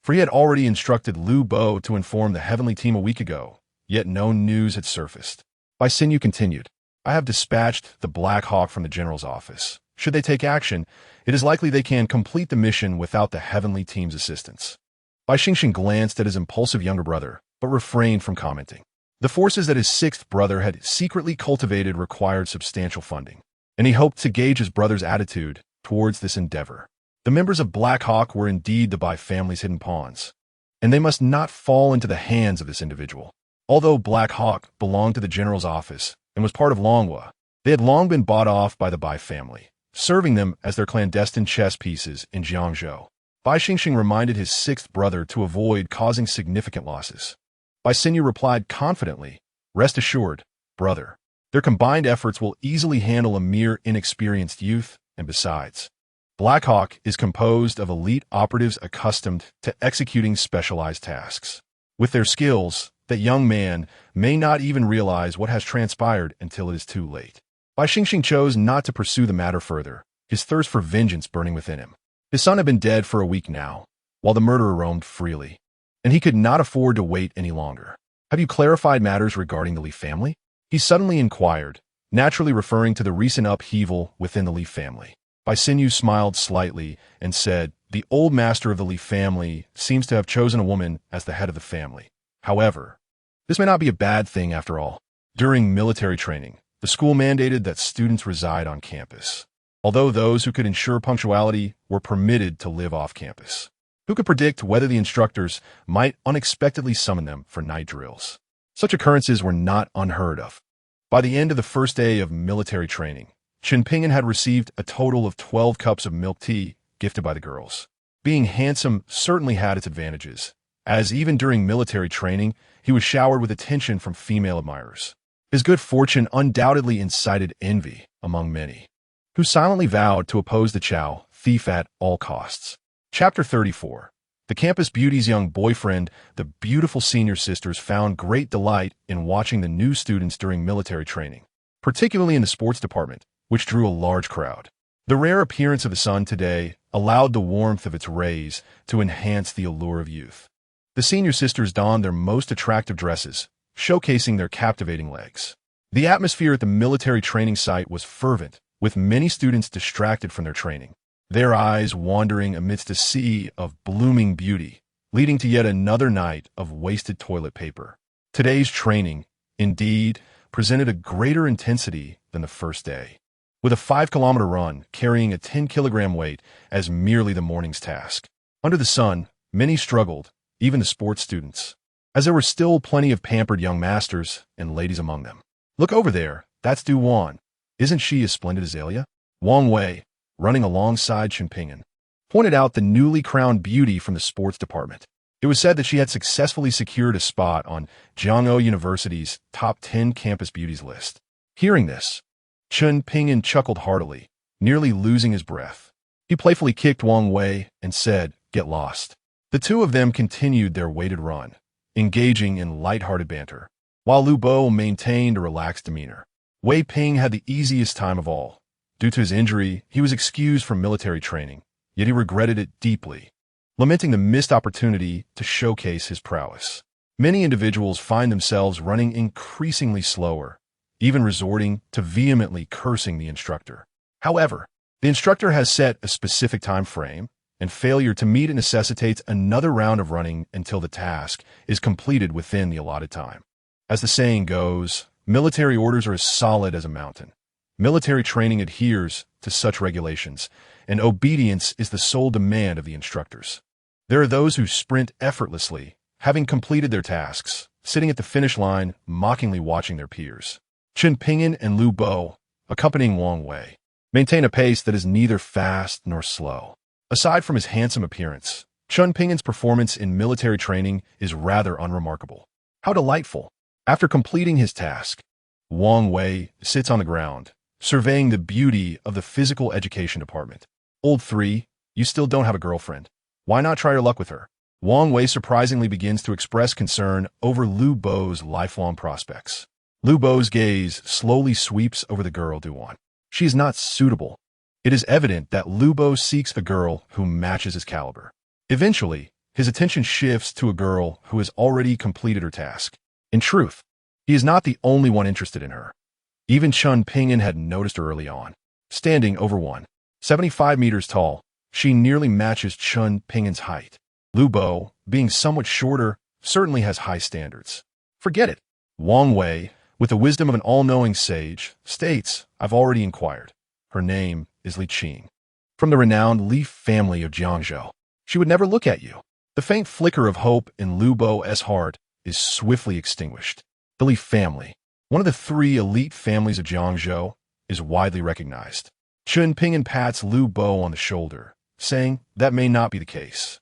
for he had already instructed Lu Bo to inform the heavenly team a week ago, yet no news had surfaced. Bai Xinyu continued, I have dispatched the Black Hawk from the general's office, should they take action, it is likely they can complete the mission without the heavenly team's assistance. Bai Xingxing glanced at his impulsive younger brother, but refrained from commenting. The forces that his sixth brother had secretly cultivated required substantial funding, and he hoped to gauge his brother's attitude towards this endeavor. The members of Black Hawk were indeed the Bai family's hidden pawns, and they must not fall into the hands of this individual. Although Black Hawk belonged to the general's office and was part of Longhua, they had long been bought off by the Bai family, serving them as their clandestine chess pieces in Jiangzhou. Bai Xingxing reminded his sixth brother to avoid causing significant losses. Bai Xinyu replied confidently, "Rest assured, brother. Their combined efforts will easily handle a mere inexperienced youth, and besides, Black Hawk is composed of elite operatives accustomed to executing specialized tasks. With their skills, that young man may not even realize what has transpired until it is too late." Bai Xingxing chose not to pursue the matter further, his thirst for vengeance burning within him. His son had been dead for a week now, while the murderer roamed freely, and he could not afford to wait any longer. "Have you clarified matters regarding the Li family?" he suddenly inquired, naturally referring to the recent upheaval within the Li family. Bai Xinyu smiled slightly and said, "The old master of the Li family seems to have chosen a woman as the head of the family. However, this may not be a bad thing after all. During military training, the school mandated that students reside on campus, although those who could ensure punctuality were permitted to live off campus. Who could predict whether the instructors might unexpectedly summon them for night drills? Such occurrences were not unheard of. By the end of the first day of military training, Chen Ping'an had received a total of 12 cups of milk tea gifted by the girls. Being handsome certainly had its advantages, as even during military training, he was showered with attention from female admirers. His good fortune undoubtedly incited envy among many, who silently vowed to oppose the Chow thief at all costs. Chapter 34. The campus beauty's young boyfriend, the beautiful senior sisters found great delight in watching the new students during military training, particularly in the sports department, which drew a large crowd. The rare appearance of the sun today allowed the warmth of its rays to enhance the allure of youth. The senior sisters donned their most attractive dresses, showcasing their captivating legs. The atmosphere at the military training site was fervent, with many students distracted from their training, their eyes wandering amidst a sea of blooming beauty, leading to yet another night of wasted toilet paper. Today's training, indeed, presented a greater intensity than the first day, with a 5-kilometer run carrying a 10-kilogram weight as merely the morning's task. Under the sun, many struggled, even the sports students, as there were still plenty of pampered young masters and ladies among them. "Look over there, that's Du Wan. Isn't she a splendid azalea?" Wang Wei, running alongside Chen Ping'an, pointed out the newly crowned beauty from the sports department. It was said that she had successfully secured a spot on Jiangzhou University's top 10 campus beauties list. Hearing this, Chen Ping'an chuckled heartily, nearly losing his breath. He playfully kicked Wang Wei and said, "Get lost." The two of them continued their weighted run, engaging in light-hearted banter, while Lu Bo maintained a relaxed demeanor. Wei Ping had the easiest time of all. Due to his injury, he was excused from military training, yet he regretted it deeply, lamenting the missed opportunity to showcase his prowess. Many individuals find themselves running increasingly slower, even resorting to vehemently cursing the instructor. However, the instructor has set a specific time frame, and failure to meet it necessitates another round of running until the task is completed within the allotted time. As the saying goes, military orders are as solid as a mountain. Military training adheres to such regulations, and obedience is the sole demand of the instructors. There are those who sprint effortlessly, having completed their tasks, sitting at the finish line, mockingly watching their peers. Chen Ping'an and Lu Bo, accompanying Wang Wei, maintain a pace that is neither fast nor slow. Aside from his handsome appearance, Chen Ping'an's performance in military training is rather unremarkable. How delightful! After completing his task, Wang Wei sits on the ground, surveying the beauty of the physical education department. "Old 3, you still don't have a girlfriend. Why not try your luck with her?" Wang Wei surprisingly begins to express concern over Lu Bo's lifelong prospects. Lu Bo's gaze slowly sweeps over the girl Du Wan. She is not suitable. It is evident that Lu Bo seeks a girl who matches his caliber. Eventually, his attention shifts to a girl who has already completed her task. In truth, he is not the only one interested in her. Even Chen Ping'an had noticed her early on. Standing over 175 meters tall, she nearly matches Chen Ping'an's height. Lu Bo, being somewhat shorter, certainly has high standards. Forget it. Wang Wei, with the wisdom of an all-knowing sage, states, I've already inquired. Her name is Li Qing. From the renowned Li family of Jiangzhou. She would never look at you. The faint flicker of hope in Lu Bo's heart is swiftly extinguished. The Li family, one of the 3 elite families of Jiangzhou, is widely recognized. Chen Ping'an pats Lu Bo on the shoulder, saying that may not be the case.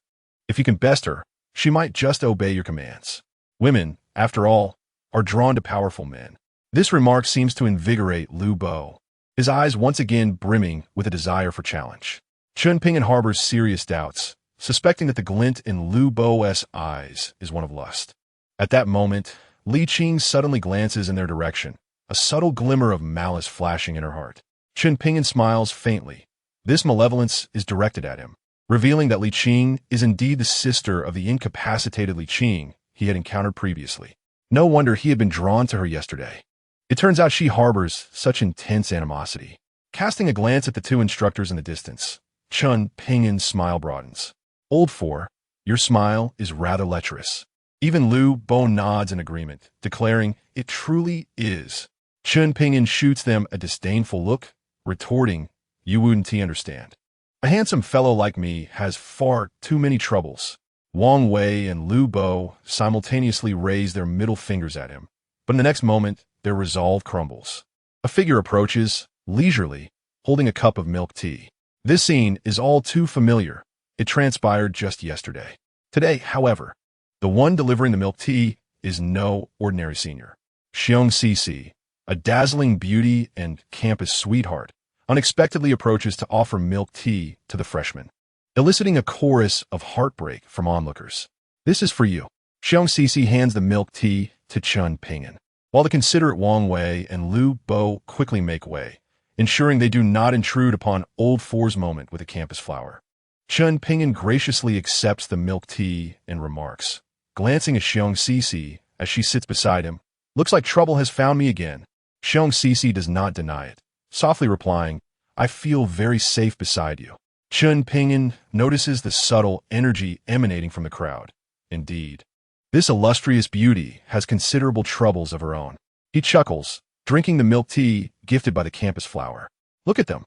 If you can best her, she might just obey your commands. Women, after all, are drawn to powerful men. This remark seems to invigorate Lu Bo, his eyes once again brimming with a desire for challenge. Chen Ping'an harbors serious doubts, suspecting that the glint in Lu Bo's eyes is one of lust. At that moment, Li Qing suddenly glances in their direction, a subtle glimmer of malice flashing in her heart. Chen Ping'an smiles faintly. This malevolence is directed at him, revealing that Li Qing is indeed the sister of the incapacitated Li Qing he had encountered previously. No wonder he had been drawn to her yesterday. It turns out she harbors such intense animosity. Casting a glance at the 2 instructors in the distance, Chen Ping'an's smile broadens. Old Four, your smile is rather lecherous. Even Lu Bo nods in agreement, declaring, it truly is. Chen Ping'an shoots them a disdainful look, retorting, you wouldn't understand. A handsome fellow like me has far too many troubles. Wang Wei and Lu Bo simultaneously raise their middle fingers at him, but in the next moment, their resolve crumbles. A figure approaches, leisurely, holding a cup of milk tea. This scene is all too familiar. It transpired just yesterday. Today, however, the one delivering the milk tea is no ordinary senior. Xiong Cici, a dazzling beauty and campus sweetheart, unexpectedly approaches to offer milk tea to the freshman, eliciting a chorus of heartbreak from onlookers. This is for you. Xiong Cici hands the milk tea to Chen Ping'an, while the considerate Wang Wei and Lu Bo quickly make way, ensuring they do not intrude upon Old Four's moment with a campus flower. Chen Ping'an graciously accepts the milk tea and remarks, glancing at Xiong Cici as she sits beside him, looks like trouble has found me again. Xiong Cici does not deny it, softly replying, I feel very safe beside you. Chen Ping'an notices the subtle energy emanating from the crowd. Indeed, this illustrious beauty has considerable troubles of her own. He chuckles, drinking the milk tea gifted by the campus flower. Look at them.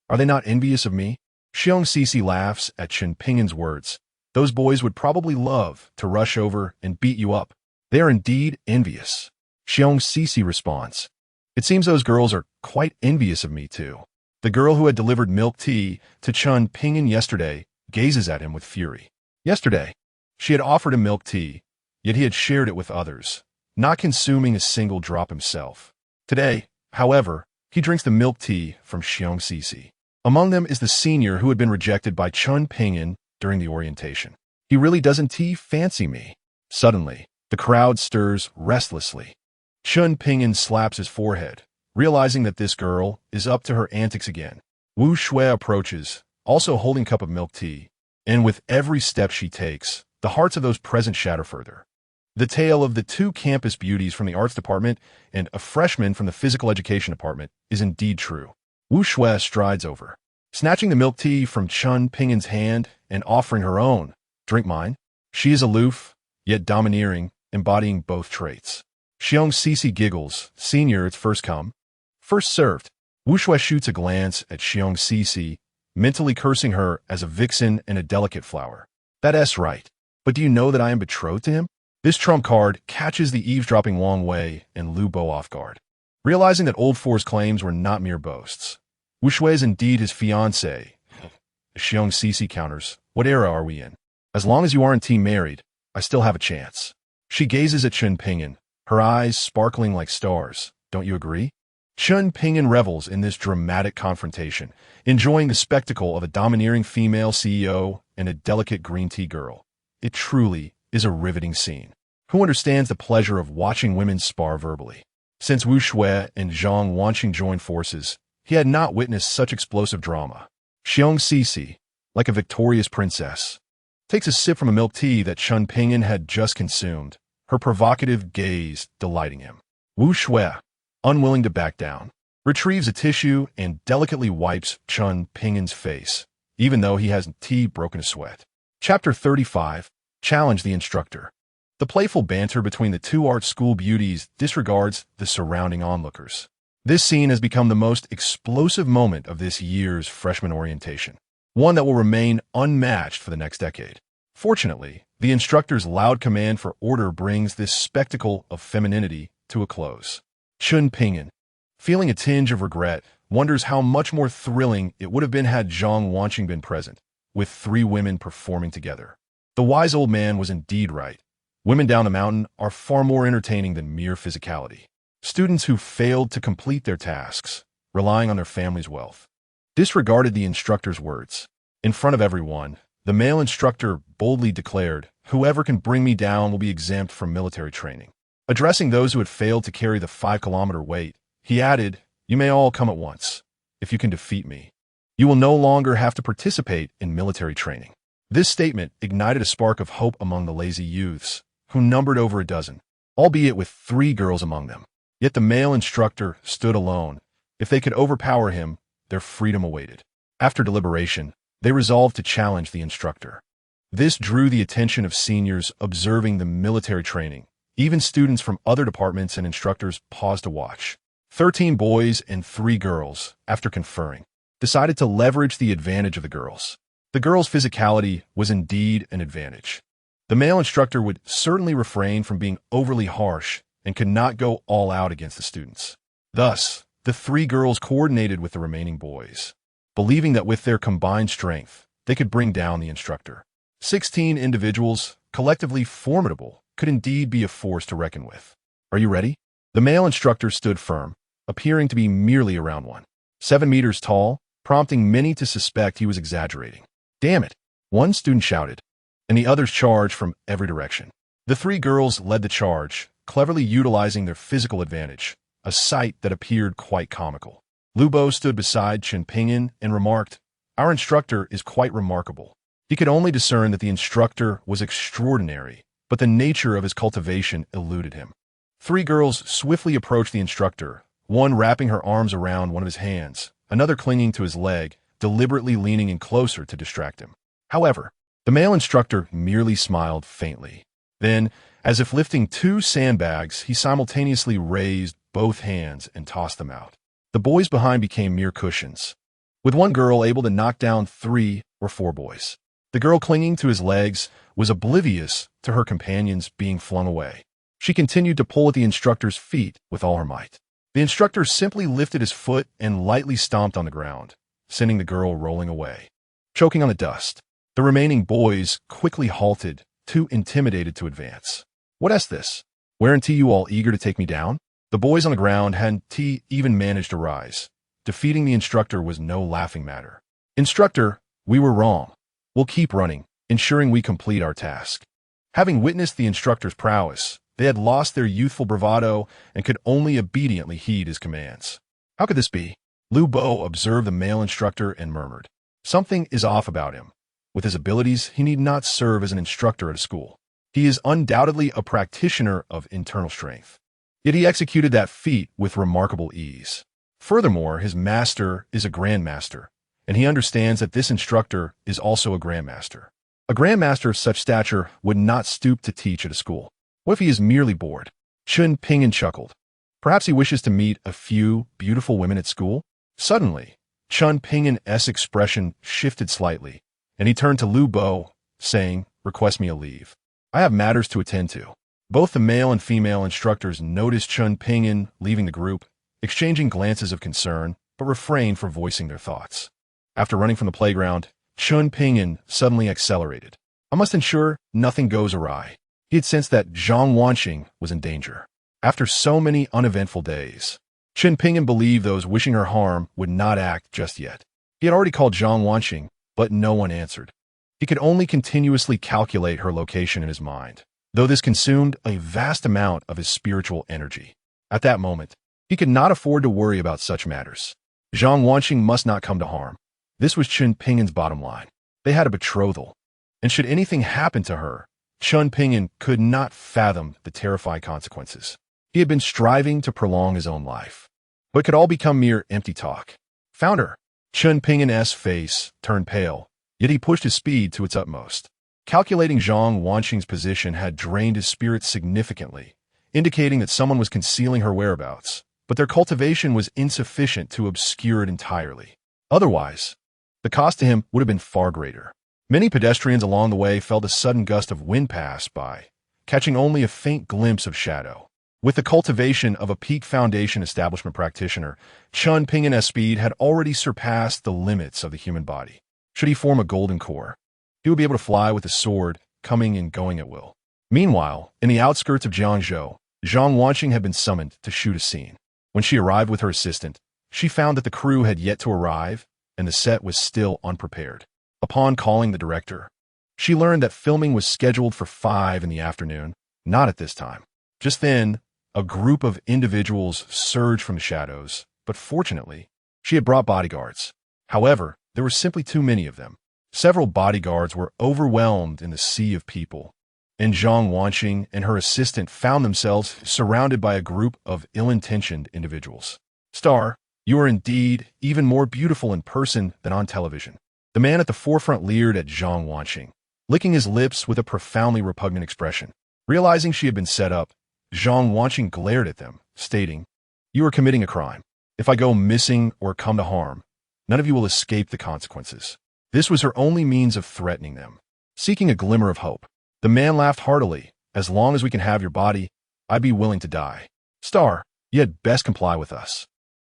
Are they not envious of me? Xiong Cici laughs at Chen Ping'an's words. Those boys would probably love to rush over and beat you up. They are indeed envious. Xiong Cici responds. It seems those girls are quite envious of me too. The girl who had delivered milk tea to Chen Ping'an yesterday gazes at him with fury. Yesterday, she had offered him milk tea, yet he had shared it with others, not consuming a single drop himself. Today, however, he drinks the milk tea from Xiong Cici. Among them is the senior who had been rejected by Chen Ping'an during the orientation. He really doesn't fancy me. Suddenly, the crowd stirs restlessly. Chen Ping'an slaps his forehead, realizing that this girl is up to her antics again. Wu Shui approaches, also holding a cup of milk tea, and with every step she takes, the hearts of those present shatter further. The tale of the 2 campus beauties from the arts department and a freshman from the physical education department is indeed true. Wu Shui strides over, snatching the milk tea from Chen Ping'an's hand and offering her own. Drink mine. She is aloof, yet domineering, embodying both traits. Xiong Cici giggles. Senior, it's first come, first served. Wu Shui shoots a glance at Xiong Cici, mentally cursing her as a vixen and a delicate flower. That's right. But do you know that I am betrothed to him? This trump card catches the eavesdropping Wang Wei and Lu Bo off guard. Realizing that Old Four's claims were not mere boasts. Wu Shui is indeed his fiancée. Xiong Cici counters, what era are we in? As long as you aren't married, I still have a chance. She gazes at Chen Ping'an, her eyes sparkling like stars. Don't you agree? Chen Ping'an revels in this dramatic confrontation, enjoying the spectacle of a domineering female CEO and a delicate green tea girl. It truly is a riveting scene. Who understands the pleasure of watching women spar verbally? Since Wu Shui and Zhang Wanqing joined forces, he had not witnessed such explosive drama. Xiong Cici, like a victorious princess, takes a sip from a milk tea that Chen Ping'an had just consumed, her provocative gaze delighting him. Wu Shui, unwilling to back down, retrieves a tissue and delicately wipes Chen Ping'an's face, even though he hasn't broken a sweat. Chapter 35. Challenge the instructor. The playful banter between the two art school beauties disregards the surrounding onlookers. This scene has become the most explosive moment of this year's freshman orientation, one that will remain unmatched for the next decade. Fortunately, the instructor's loud command for order brings this spectacle of femininity to a close. Chen Ping'an, feeling a tinge of regret, wonders how much more thrilling it would have been had Zhang Wanqing been present, with three women performing together. The wise old man was indeed right. Women down the mountain are far more entertaining than mere physicality. Students who failed to complete their tasks, relying on their family's wealth, disregarded the instructor's words. In front of everyone, the male instructor boldly declared, "Whoever can bring me down will be exempt from military training." Addressing those who had failed to carry the 5-kilometer weight, he added, "You may all come at once. If you can defeat me, you will no longer have to participate in military training." This statement ignited a spark of hope among the lazy youths, who numbered over a dozen, albeit with 3 girls among them. Yet the male instructor stood alone. If they could overpower him, their freedom awaited. After deliberation, they resolved to challenge the instructor. This drew the attention of seniors observing the military training. Even students from other departments and instructors paused to watch. 13 boys and 3 girls, after conferring, decided to leverage the advantage of the girls. The girls' physicality was indeed an advantage. The male instructor would certainly refrain from being overly harsh and could not go all out against the students. Thus, the 3 girls coordinated with the remaining boys, believing that with their combined strength, they could bring down the instructor. 16 individuals, collectively formidable, could indeed be a force to reckon with. "Are you ready?" The male instructor stood firm, appearing to be merely around 7 meters tall, prompting many to suspect he was exaggerating. "Damn it!" one student shouted, and the others charged from every direction. The 3 girls led the charge, cleverly utilizing their physical advantage, a sight that appeared quite comical. Lu Bo stood beside Chen Ping'an and remarked, "Our instructor is quite remarkable." He could only discern that the instructor was extraordinary, but the nature of his cultivation eluded him. 3 girls swiftly approached the instructor, one wrapping her arms around one of his hands, another clinging to his leg, deliberately leaning in closer to distract him. However, the male instructor merely smiled faintly. Then, as if lifting 2 sandbags, he simultaneously raised both hands and tossed them out. The boys behind became mere cushions, with one girl able to knock down 3 or 4 boys. The girl clinging to his legs was oblivious to her companions being flung away. She continued to pull at the instructor's feet with all her might. The instructor simply lifted his foot and lightly stomped on the ground, sending the girl rolling away, choking on the dust. The remaining boys quickly halted, too intimidated to advance. "What is this? Weren't you all eager to take me down?" The boys on the ground hadn't even managed to rise. Defeating the instructor was no laughing matter. "Instructor, we were wrong. We'll keep running, ensuring we complete our task." Having witnessed the instructor's prowess, they had lost their youthful bravado and could only obediently heed his commands. "How could this be?" Lu Bo observed the male instructor and murmured, "Something is off about him. With his abilities, he need not serve as an instructor at a school. He is undoubtedly a practitioner of internal strength. Yet he executed that feat with remarkable ease. Furthermore, his master is a grandmaster, and he understands that this instructor is also a grandmaster. A grandmaster of such stature would not stoop to teach at a school. What if he is merely bored?" Chen Ping'an chuckled. "Perhaps he wishes to meet a few beautiful women at school?" Suddenly, Chen Ping'an's expression shifted slightly, and he turned to Lu Bo, saying, "Request me a leave. I have matters to attend to." Both the male and female instructors noticed Chen Ping'an leaving the group, exchanging glances of concern, but refrained from voicing their thoughts. After running from the playground, Chen Ping'an suddenly accelerated. I must ensure nothing goes awry. He had sensed that Zhang Wanqing was in danger. After so many uneventful days, Chen Ping'an believed those wishing her harm would not act just yet. He had already called Zhang Wanqing, but no one answered. He could only continuously calculate her location in his mind, though this consumed a vast amount of his spiritual energy. At that moment, he could not afford to worry about such matters. Zhang Wanqing must not come to harm. This was Chen Ping'an's bottom line. They had a betrothal, and should anything happen to her, Chen Ping'an could not fathom the terrifying consequences. He had been striving to prolong his own life. but could all become mere empty talk. Founder Chen Ping'an's face turned pale, yet he pushed his speed to its utmost. Calculating Zhang Wanqing's position had drained his spirit significantly, indicating that someone was concealing her whereabouts, but their cultivation was insufficient to obscure it entirely. Otherwise, the cost to him would have been far greater. Many pedestrians along the way felt a sudden gust of wind pass by, catching only a faint glimpse of shadow. With the cultivation of a peak foundation establishment practitioner, Chen Ping'an's speed had already surpassed the limits of the human body. Should he form a golden core, he would be able to fly with a sword, coming and going at will. Meanwhile, in the outskirts of Jiangzhou, Zhang Wanqing had been summoned to shoot a scene. When she arrived with her assistant, she found that the crew had yet to arrive, and the set was still unprepared. Upon calling the director, she learned that filming was scheduled for 5 in the afternoon, not at this time. Just then, a group of individuals surged from the shadows, but fortunately, she had brought bodyguards. However, there were simply too many of them. Several bodyguards were overwhelmed in the sea of people, and Zhang Wanqing and her assistant found themselves surrounded by a group of ill-intentioned individuals. Star, you are indeed even more beautiful in person than on television. The man at the forefront leered at Zhang Wanqing, licking his lips with a profoundly repugnant expression. Realizing she had been set up, Zhang Wanqing glared at them, stating, "You are committing a crime. If I go missing or come to harm, none of you will escape the consequences." This was her only means of threatening them. Seeking a glimmer of hope, the man laughed heartily. "As long as we can have your body, I'd be willing to die. Star, you had best comply with us,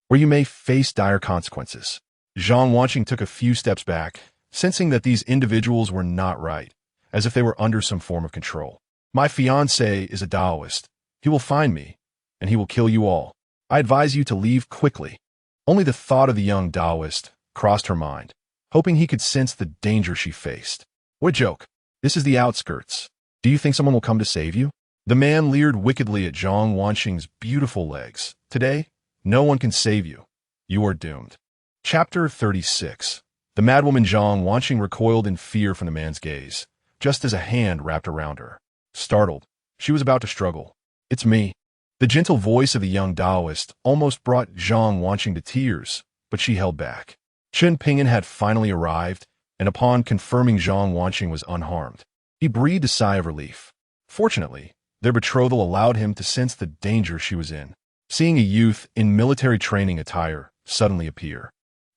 or you may face dire consequences." Zhang Wanqing took a few steps back, sensing that these individuals were not right, as if they were under some form of control. "My fiancé is a Taoist. He will find me, and he will kill you all. I advise you to leave quickly." Only the thought of the young Taoist crossed her mind, hoping he could sense the danger she faced. "What a joke. This is the outskirts. Do you think someone will come to save you?" The man leered wickedly at Zhang Wanqing's beautiful legs. "Today, no one can save you. You are doomed." Chapter 36. The madwoman Zhang Wanqing recoiled in fear from the man's gaze, just as a hand wrapped around her. Startled, she was about to struggle. "It's me." The gentle voice of the young Taoist almost brought Zhang Wanqing to tears, but she held back. Chen Ping'an had finally arrived, and upon confirming Zhang Wanqing was unharmed, he breathed a sigh of relief. Fortunately, their betrothal allowed him to sense the danger she was in. Seeing a youth in military training attire suddenly appear,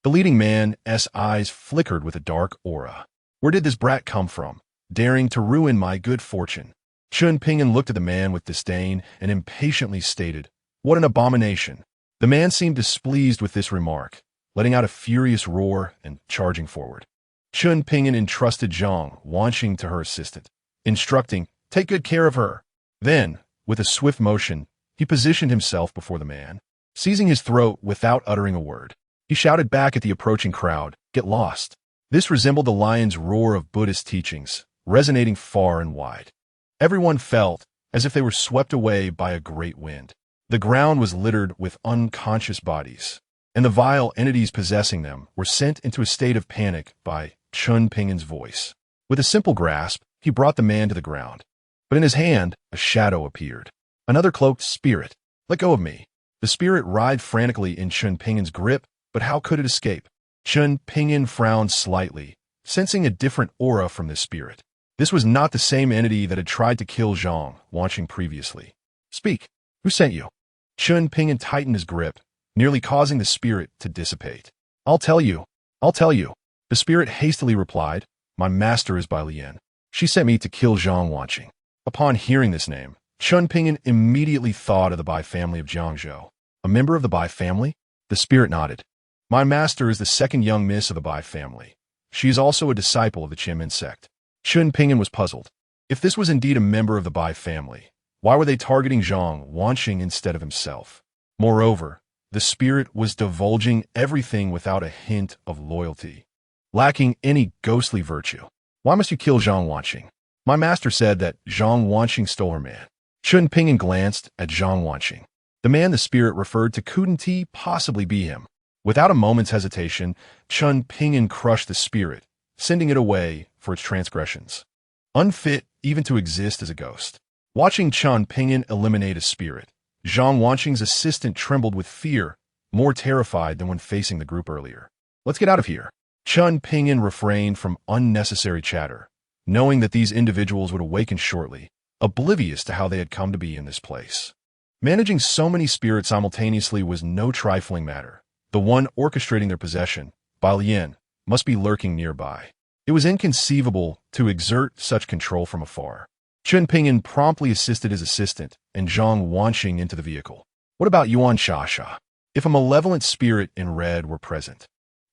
the leading man's eyes flickered with a dark aura. "Where did this brat come from, daring to ruin my good fortune?" Chen Ping'an looked at the man with disdain and impatiently stated, "What an abomination!" The man seemed displeased with this remark, letting out a furious roar and charging forward. Chen Ping'an entrusted Zhang Wanqing to her assistant, instructing, "Take good care of her." Then, with a swift motion, he positioned himself before the man. Seizing his throat without uttering a word, he shouted back at the approaching crowd, "Get lost." This resembled the lion's roar of Buddhist teachings, resonating far and wide. Everyone felt as if they were swept away by a great wind. The ground was littered with unconscious bodies, and the vile entities possessing them were sent into a state of panic by Chen Ping'an's voice. With a simple grasp, he brought the man to the ground. But in his hand, a shadow appeared. Another cloaked spirit. "Let go of me." The spirit writhed frantically in Chen Ping'an's grip, but how could it escape? Chen Ping'an frowned slightly, sensing a different aura from this spirit. This was not the same entity that had tried to kill Zhang Wanqing previously. "Speak. Who sent you?" Chen Ping'an tightened his grip, nearly causing the spirit to dissipate. I'll tell you. The spirit hastily replied, "My master is Bai Lian. She sent me to kill Zhang Wanqing." Upon hearing this name, Chen Ping'an immediately thought of the Bai family of Jiangzhou. "A member of the Bai family?" The spirit nodded. "My master is the second young miss of the Bai family. She is also a disciple of the Chen sect." Chen Ping'an was puzzled. If this was indeed a member of the Bai family, why were they targeting Zhang Wanqing instead of himself? Moreover, the spirit was divulging everything without a hint of loyalty, lacking any ghostly virtue. "Why must you kill Zhang Wanqing?" "My master said that Zhang Wanqing stole her man." Chen Ping'an glanced at Zhang Wanqing. The man the spirit referred to couldn't he possibly be him? Without a moment's hesitation, Chen Ping'an crushed the spirit, sending it away for its transgressions. Unfit even to exist as a ghost. Watching Chen Ping'an eliminate a spirit, Zhang Wanqing's assistant trembled with fear, more terrified than when facing the group earlier. "Let's get out of here." Chen Ping'an refrained from unnecessary chatter, knowing that these individuals would awaken shortly, oblivious to how they had come to be in this place. Managing so many spirits simultaneously was no trifling matter. The one orchestrating their possession, Bai Lian, must be lurking nearby. It was inconceivable to exert such control from afar. Chen Ping'an promptly assisted his assistant and Zhang Wanqing into the vehicle. What about Yuan Shasha? If a malevolent spirit in red were present,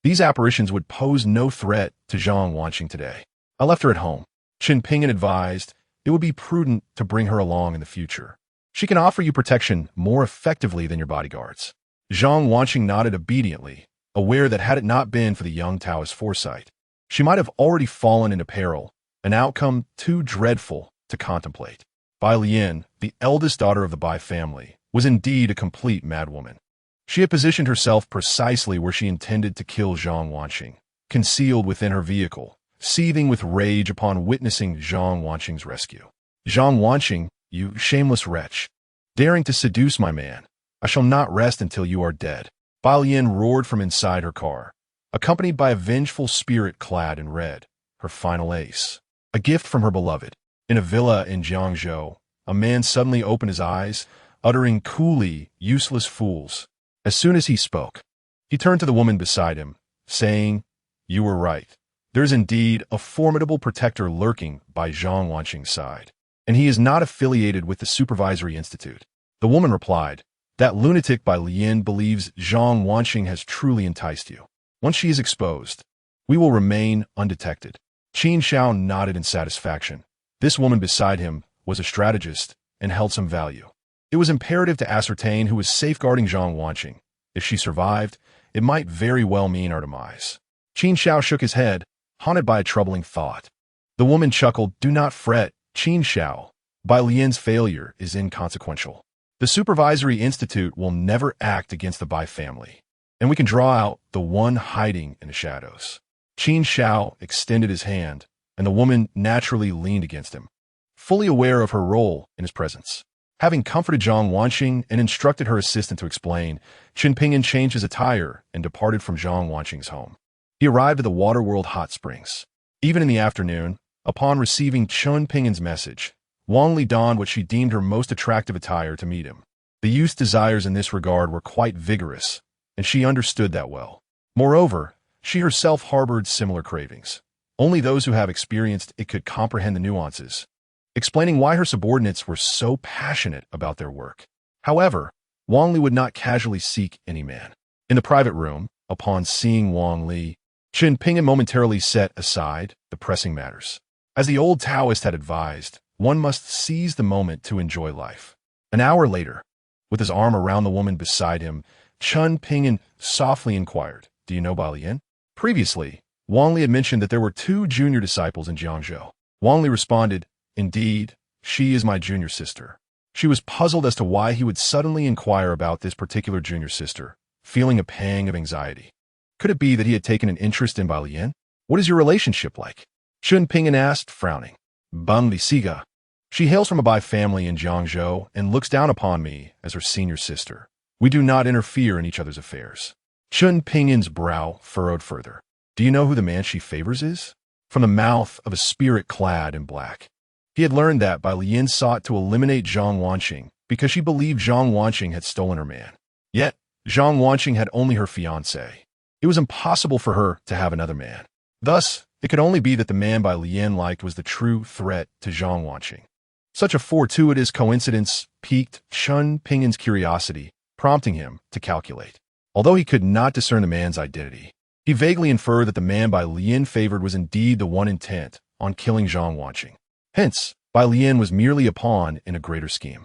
these apparitions would pose no threat to Zhang Wanqing today. "I left her at home." Chen Ping'an advised it would be prudent to bring her along in the future. "She can offer you protection more effectively than your bodyguards." Zhang Wanqing nodded obediently, aware that had it not been for the young Taoist's foresight, she might have already fallen into peril, an outcome too dreadful to contemplate. Bai Lian, the eldest daughter of the Bai family, was indeed a complete madwoman. She had positioned herself precisely where she intended to kill Zhang Wanqing, concealed within her vehicle, seething with rage upon witnessing Zhang Wanqing's rescue. "Zhang Wanqing, you shameless wretch, daring to seduce my man, I shall not rest until you are dead." Bai Lian roared from inside her car, accompanied by a vengeful spirit clad in red, her final ace, a gift from her beloved. In a villa in Jiangzhou, a man suddenly opened his eyes, uttering coolly, "Useless fools." As soon as he spoke, he turned to the woman beside him, saying, "You were right. There is indeed a formidable protector lurking by Zhang Wanqing's side, and he is not affiliated with the Supervisory Institute." The woman replied, "That lunatic Bai Lian believes Zhang Wanqing has truly enticed you. Once she is exposed, we will remain undetected." Qin Xiao nodded in satisfaction. This woman beside him was a strategist and held some value. It was imperative to ascertain who was safeguarding Zhang Wanqing. If she survived, it might very well mean our demise. Qin Xiao shook his head, haunted by a troubling thought. The woman chuckled, "Do not fret, Qin Xiao. Bai Lian's failure is inconsequential. The Supervisory Institute will never act against the Bai family, and we can draw out the one hiding in the shadows." Qin Xiao extended his hand, and the woman naturally leaned against him, fully aware of her role in his presence. Having comforted Zhang Wanqing and instructed her assistant to explain, Chen Ping'an changed his attire and departed from Zhang Wanqing's home. He arrived at the Waterworld Hot Springs. Even in the afternoon, upon receiving Chen Ping'an's message, Wang Li donned what she deemed her most attractive attire to meet him. The youth's desires in this regard were quite vigorous, and she understood that well. Moreover, she herself harbored similar cravings. Only those who have experienced it could comprehend the nuances, explaining why her subordinates were so passionate about their work. However, Wang Li would not casually seek any man. In the private room, upon seeing Wang Li, Chen Ping'an momentarily set aside the pressing matters. As the old Taoist had advised, one must seize the moment to enjoy life. An hour later, with his arm around the woman beside him, Chen Ping'an softly inquired, "Do you know Bai Lian?" Previously, Wang Li had mentioned that there were 2 junior disciples in Jiangzhou. Wang Li responded, "Indeed, she is my junior sister." She was puzzled as to why he would suddenly inquire about this particular junior sister, feeling a pang of anxiety. Could it be that he had taken an interest in Bai Lian? "What is your relationship like?" Chen Ping'an asked, frowning. "Bang Li Siga. She hails from a Bai family in Jiangzhou and looks down upon me as her senior sister. We do not interfere in each other's affairs." Chen Ping'an's brow furrowed further. "Do you know who the man she favors is?" From the mouth of a spirit clad in black. He had learned that Bai Lian sought to eliminate Zhang Wanqing because she believed Zhang Wanqing had stolen her man. Yet, Zhang Wanqing had only her fiancé. It was impossible for her to have another man. Thus, it could only be that the man Bai Lian liked was the true threat to Zhang Wanqing. Such a fortuitous coincidence piqued Chen Ping'an's curiosity, prompting him to calculate. Although he could not discern the man's identity, he vaguely inferred that the man Bai Lian favored was indeed the one intent on killing Zhang Wanqing. Hence, Bai Lian was merely a pawn in a greater scheme.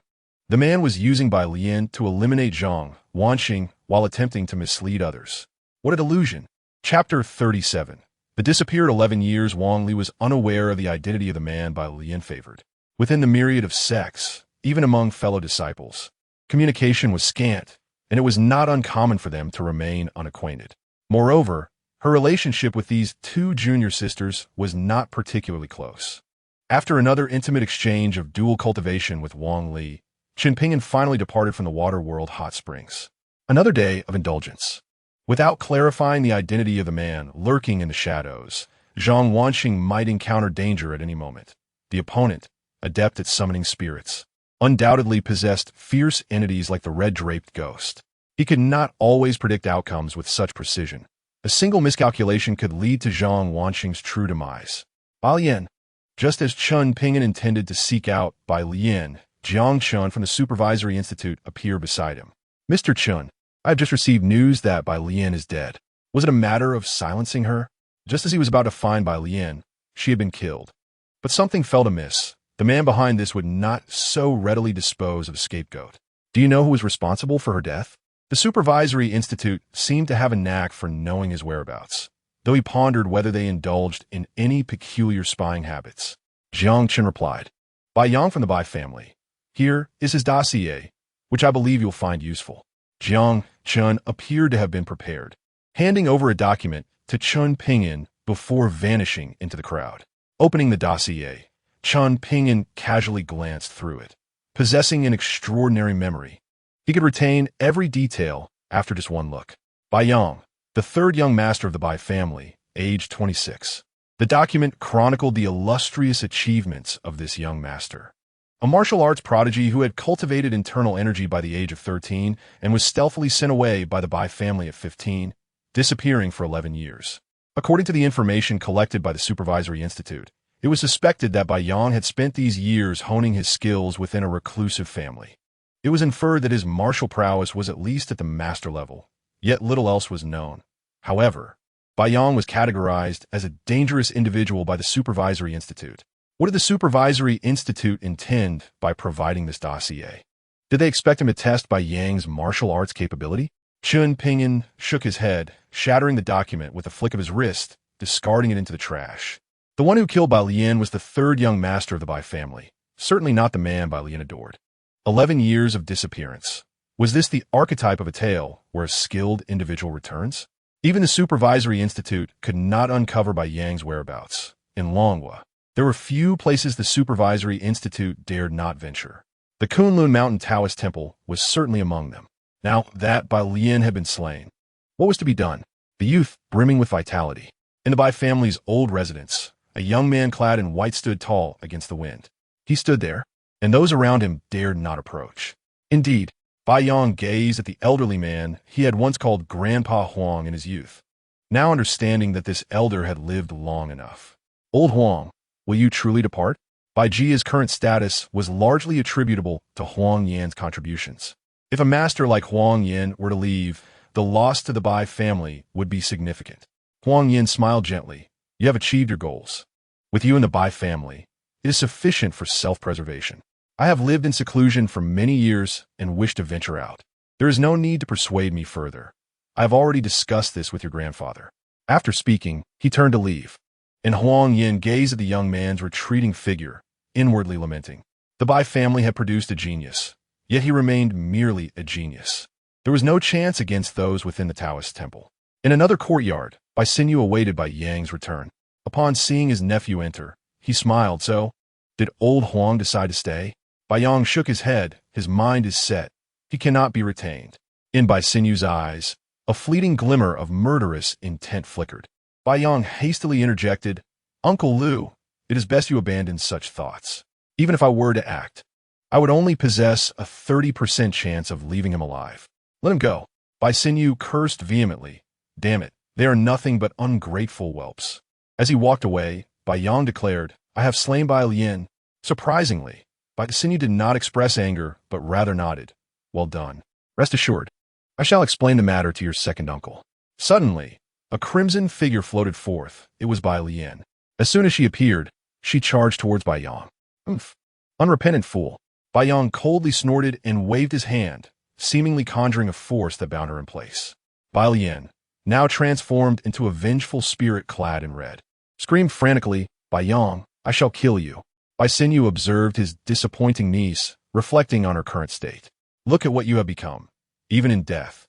The man was using Bai Lian to eliminate Zhang Wanqing while attempting to mislead others. What a delusion! Chapter 37. The disappeared 11 years, Wang Li was unaware of the identity of the man Bai Lian favored. Within the myriad of sects, even among fellow disciples, communication was scant, and it was not uncommon for them to remain unacquainted. Moreover, her relationship with these 2 junior sisters was not particularly close. After another intimate exchange of dual cultivation with Wang Li, Chen Ping'an finally departed from the Waterworld Hot Springs. Another day of indulgence. Without clarifying the identity of the man lurking in the shadows, Zhang Wanxing might encounter danger at any moment. The opponent, adept at summoning spirits, undoubtedly possessed fierce entities like the red-draped ghost. He could not always predict outcomes with such precision. A single miscalculation could lead to Zhang Wanxing's true demise. Bai Lian. Just as Chen Ping'an intended to seek out Bai Lian, Jiang Chun from the Supervisory Institute appeared beside him. Mr. Chun, I have just received news that Bai Lian is dead. Was it a matter of silencing her? Just as he was about to find Bai Lian, she had been killed. But something felt amiss. The man behind this would not so readily dispose of a scapegoat. Do you know who was responsible for her death? The Supervisory Institute seemed to have a knack for knowing his whereabouts, though he pondered whether they indulged in any peculiar spying habits. Jiang Chen replied, Bai Yang from the Bai family. Here is his dossier, which I believe you'll find useful. Jiang Chen appeared to have been prepared, handing over a document to Chen Ping'an before vanishing into the crowd. Opening the dossier, Chen Ping'an casually glanced through it. Possessing an extraordinary memory, he could retain every detail after just one look. Bai Yang, the third young master of the Bai family, aged 26. The document chronicled the illustrious achievements of this young master. A martial arts prodigy who had cultivated internal energy by the age of 13 and was stealthily sent away by the Bai family at 15, disappearing for 11 years. According to the information collected by the Supervisory Institute, it was suspected that Bai Yang had spent these years honing his skills within a reclusive family. It was inferred that his martial prowess was at least at the master level, yet little else was known. However, Bai Yang was categorized as a dangerous individual by the Supervisory Institute. What did the Supervisory Institute intend by providing this dossier? Did they expect him to test Bai Yang's martial arts capability? Chen Ping'an shook his head, shattering the document with a flick of his wrist, discarding it into the trash. The one who killed Bai Lian was the third young master of the Bai family, certainly not the man Bai Lian adored. 11 years of disappearance. Was this the archetype of a tale where a skilled individual returns? Even the Supervisory Institute could not uncover Bai Yang's whereabouts. In Longhua, there were few places the Supervisory Institute dared not venture. The Kunlun Mountain Taoist Temple was certainly among them. Now that Bai Lian had been slain, what was to be done? The youth, brimming with vitality. In the Bai family's old residence, a young man clad in white stood tall against the wind. He stood there, and those around him dared not approach. Indeed, Bai Yang gazed at the elderly man he had once called Grandpa Huang in his youth, now understanding that this elder had lived long enough. Old Huang, will you truly depart? Bai Ji's current status was largely attributable to Huang Yan's contributions. If a master like Huang Yan were to leave, the loss to the Bai family would be significant. Huang Yan smiled gently. You have achieved your goals. With you in the Bai family, it is sufficient for self-preservation. I have lived in seclusion for many years and wish to venture out. There is no need to persuade me further. I have already discussed this with your grandfather. After speaking, he turned to leave, and Huang Yan gazed at the young man's retreating figure, inwardly lamenting. The Bai family had produced a genius, yet he remained merely a genius. There was no chance against those within the Taoist temple. In another courtyard, Bai Xinyu awaited Bai Yang's return. Upon seeing his nephew enter, he smiled. So, did old Huang decide to stay? Bai Yang shook his head. His mind is set. He cannot be retained. In Bai Xinyu's eyes, a fleeting glimmer of murderous intent flickered. Bai Yang hastily interjected, Uncle Lu, it is best you abandon such thoughts. Even if I were to act, I would only possess a 30% chance of leaving him alive. Let him go. Bai Xinyu cursed vehemently. Damn it, they are nothing but ungrateful whelps. As he walked away, Bai Yang declared, I have slain Bai Lian. Surprisingly, Bai Xinyu did not express anger, but rather nodded. Well done. Rest assured, I shall explain the matter to your second uncle. Suddenly, a crimson figure floated forth. It was Bai Lian. As soon as she appeared, she charged towards Bai Yang. Oomph. Unrepentant fool. Bai Yang coldly snorted and waved his hand, seemingly conjuring a force that bound her in place. Bai Lian, now transformed into a vengeful spirit clad in red, screamed frantically, Bai Yang, I shall kill you. Bai Xinyu observed his disappointing niece, reflecting on her current state. Look at what you have become. Even in death,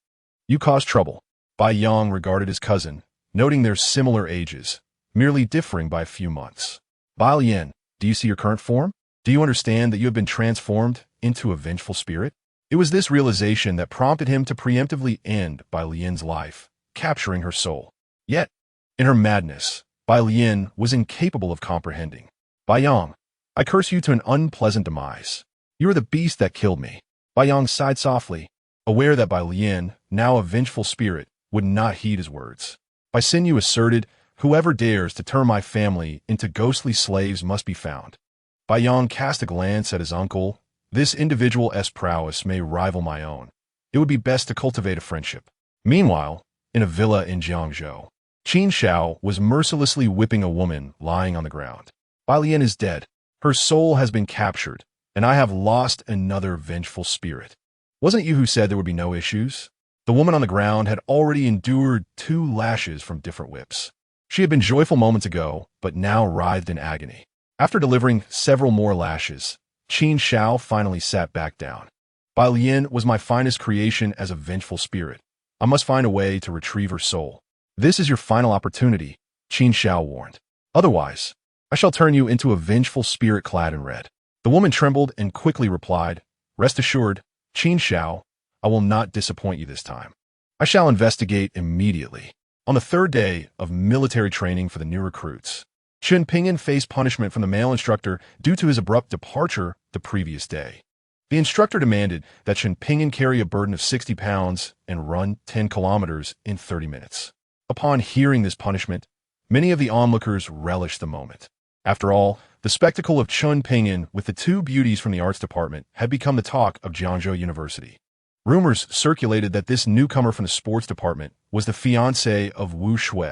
you cause trouble. Bai Yang regarded his cousin, noting their similar ages, merely differing by a few months. Bai Lian, do you see your current form? Do you understand that you have been transformed into a vengeful spirit? It was this realization that prompted him to preemptively end Bai Lian's life, capturing her soul. Yet, in her madness, Bai Lian was incapable of comprehending. Bai Yang, I curse you to an unpleasant demise. You are the beast that killed me. Bai Yang sighed softly, aware that Bai Lian, now a vengeful spirit, would not heed his words. Bai Sinew asserted, whoever dares to turn my family into ghostly slaves must be found. Bai Yang cast a glance at his uncle. This individual's prowess may rival my own. It would be best to cultivate a friendship. Meanwhile, in a villa in Jiangzhou, Qin Xiao was mercilessly whipping a woman lying on the ground. Bai Lian is dead. Her soul has been captured, and I have lost another vengeful spirit. Wasn't it you who said there would be no issues? The woman on the ground had already endured 2 lashes from different whips. She had been joyful moments ago, but now writhed in agony. After delivering several more lashes, Qin Xiao finally sat back down. Bai Lian was my finest creation as a vengeful spirit. I must find a way to retrieve her soul. This is your final opportunity, Qin Xiao warned. Otherwise, I shall turn you into a vengeful spirit clad in red. The woman trembled and quickly replied, rest assured, Qin Xiao, I will not disappoint you this time. I shall investigate immediately. On the 3rd day of military training for the new recruits, Chen Ping'an faced punishment from the male instructor due to his abrupt departure the previous day. The instructor demanded that Chen Ping'an carry a burden of 60 pounds and run 10 kilometers in 30 minutes. Upon hearing this punishment, many of the onlookers relished the moment. After all, the spectacle of Chen Ping'an with the 2 beauties from the arts department had become the talk of Jiangzhou University. Rumors circulated that this newcomer from the sports department was the fiancée of Wu Shui,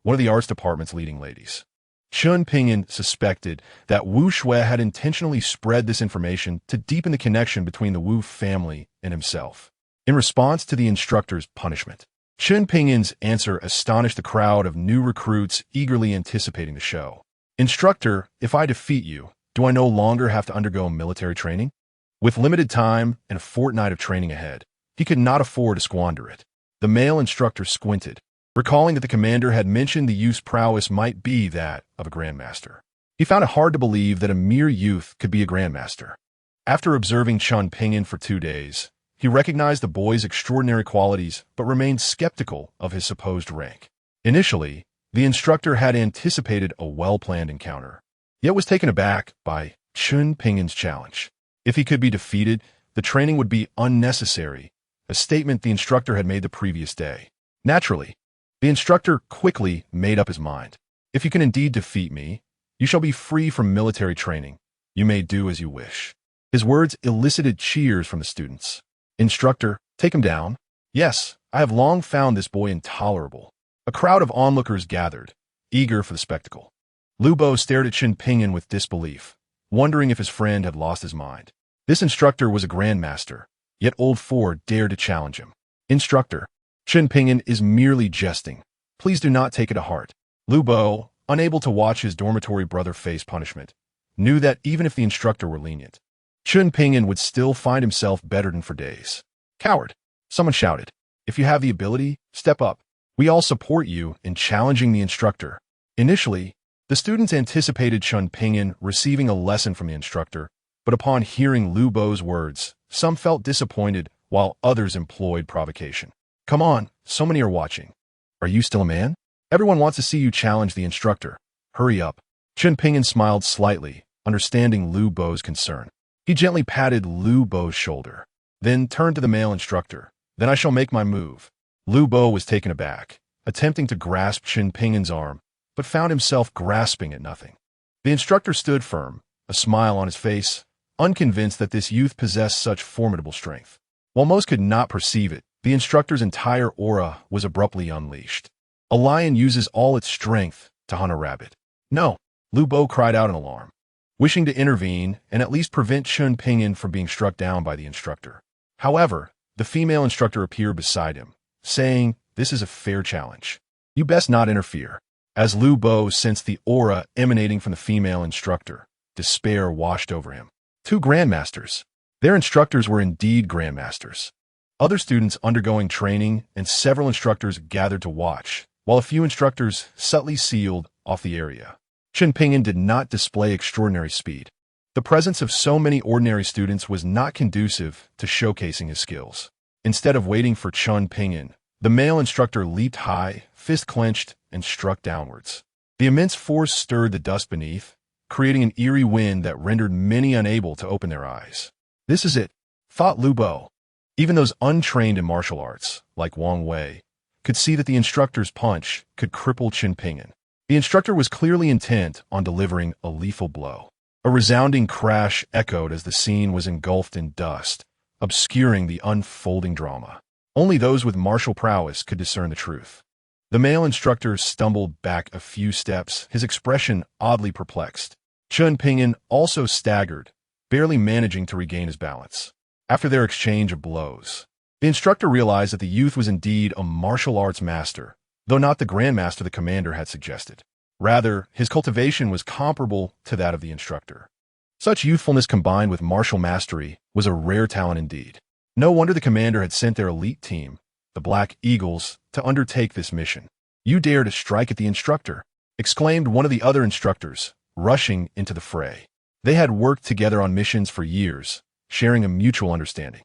one of the arts department's leading ladies. Chen Ping'an suspected that Wu Shui had intentionally spread this information to deepen the connection between the Wu family and himself. In response to the instructor's punishment, Chen Ping'an's answer astonished the crowd of new recruits eagerly anticipating the show. Instructor, if I defeat you, do I no longer have to undergo military training? With limited time and a fortnight of training ahead, he could not afford to squander it. The male instructor squinted, recalling that the commander had mentioned the youth's prowess might be that of a grandmaster. He found it hard to believe that a mere youth could be a grandmaster. After observing Chen Ping'an for 2 days, he recognized the boy's extraordinary qualities but remained skeptical of his supposed rank. Initially, the instructor had anticipated a well-planned encounter, yet was taken aback by Chen Ping'an's challenge. If he could be defeated, the training would be unnecessary, a statement the instructor had made the previous day. Naturally, the instructor quickly made up his mind. If you can indeed defeat me, you shall be free from military training. You may do as you wish. His words elicited cheers from the students. Instructor, take him down. Yes, I have long found this boy intolerable. A crowd of onlookers gathered, eager for the spectacle. Lu Bo stared at Chen Ping'an with disbelief, wondering if his friend had lost his mind. This instructor was a grandmaster, yet old Ford dared to challenge him. Instructor, Chen Ping'an is merely jesting. Please do not take it to heart. Lu Bo, unable to watch his dormitory brother face punishment, knew that even if the instructor were lenient, Chen Ping'an would still find himself bettered for days. Coward, someone shouted. If you have the ability, step up. We all support you in challenging the instructor. Initially, the students anticipated Chen Ping'an receiving a lesson from the instructor, but upon hearing Lu Bo's words, some felt disappointed while others employed provocation. Come on, so many are watching. Are you still a man? Everyone wants to see you challenge the instructor. Hurry up. Chen Ping'an smiled slightly, understanding Lu Bo's concern. He gently patted Lu Bo's shoulder, then turned to the male instructor. Then I shall make my move. Lu Bo was taken aback, attempting to grasp Chen Ping'an's arm, but found himself grasping at nothing. The instructor stood firm, a smile on his face, unconvinced that this youth possessed such formidable strength. While most could not perceive it, the instructor's entire aura was abruptly unleashed. A lion uses all its strength to hunt a rabbit. No, Lu Bo cried out in alarm, wishing to intervene and at least prevent Chen Ping'an from being struck down by the instructor. However, the female instructor appeared beside him, saying, "This is a fair challenge. You best not interfere." As Lu Bo sensed the aura emanating from the female instructor, despair washed over him. 2 grandmasters. Their instructors were indeed grandmasters. Other students undergoing training and several instructors gathered to watch, while a few instructors subtly sealed off the area. Chen Ping'an did not display extraordinary speed. The presence of so many ordinary students was not conducive to showcasing his skills. Instead of waiting for Chen Ping'an, the male instructor leaped high, fist clenched, and struck downwards. The immense force stirred the dust beneath, creating an eerie wind that rendered many unable to open their eyes. This is it, thought Lu Bo. Even those untrained in martial arts, like Wang Wei, could see that the instructor's punch could cripple Chen Ping'an. The instructor was clearly intent on delivering a lethal blow. A resounding crash echoed as the scene was engulfed in dust, obscuring the unfolding drama. Only those with martial prowess could discern the truth. The male instructor stumbled back a few steps, his expression oddly perplexed. Chen Ping'an also staggered, barely managing to regain his balance. After their exchange of blows, the instructor realized that the youth was indeed a martial arts master, though not the grandmaster the commander had suggested. Rather, his cultivation was comparable to that of the instructor. Such youthfulness combined with martial mastery was a rare talent indeed. No wonder the commander had sent their elite team, the Black Eagles, to undertake this mission. "You dare to strike at the instructor," exclaimed one of the other instructors, rushing into the fray. They had worked together on missions for years, sharing a mutual understanding.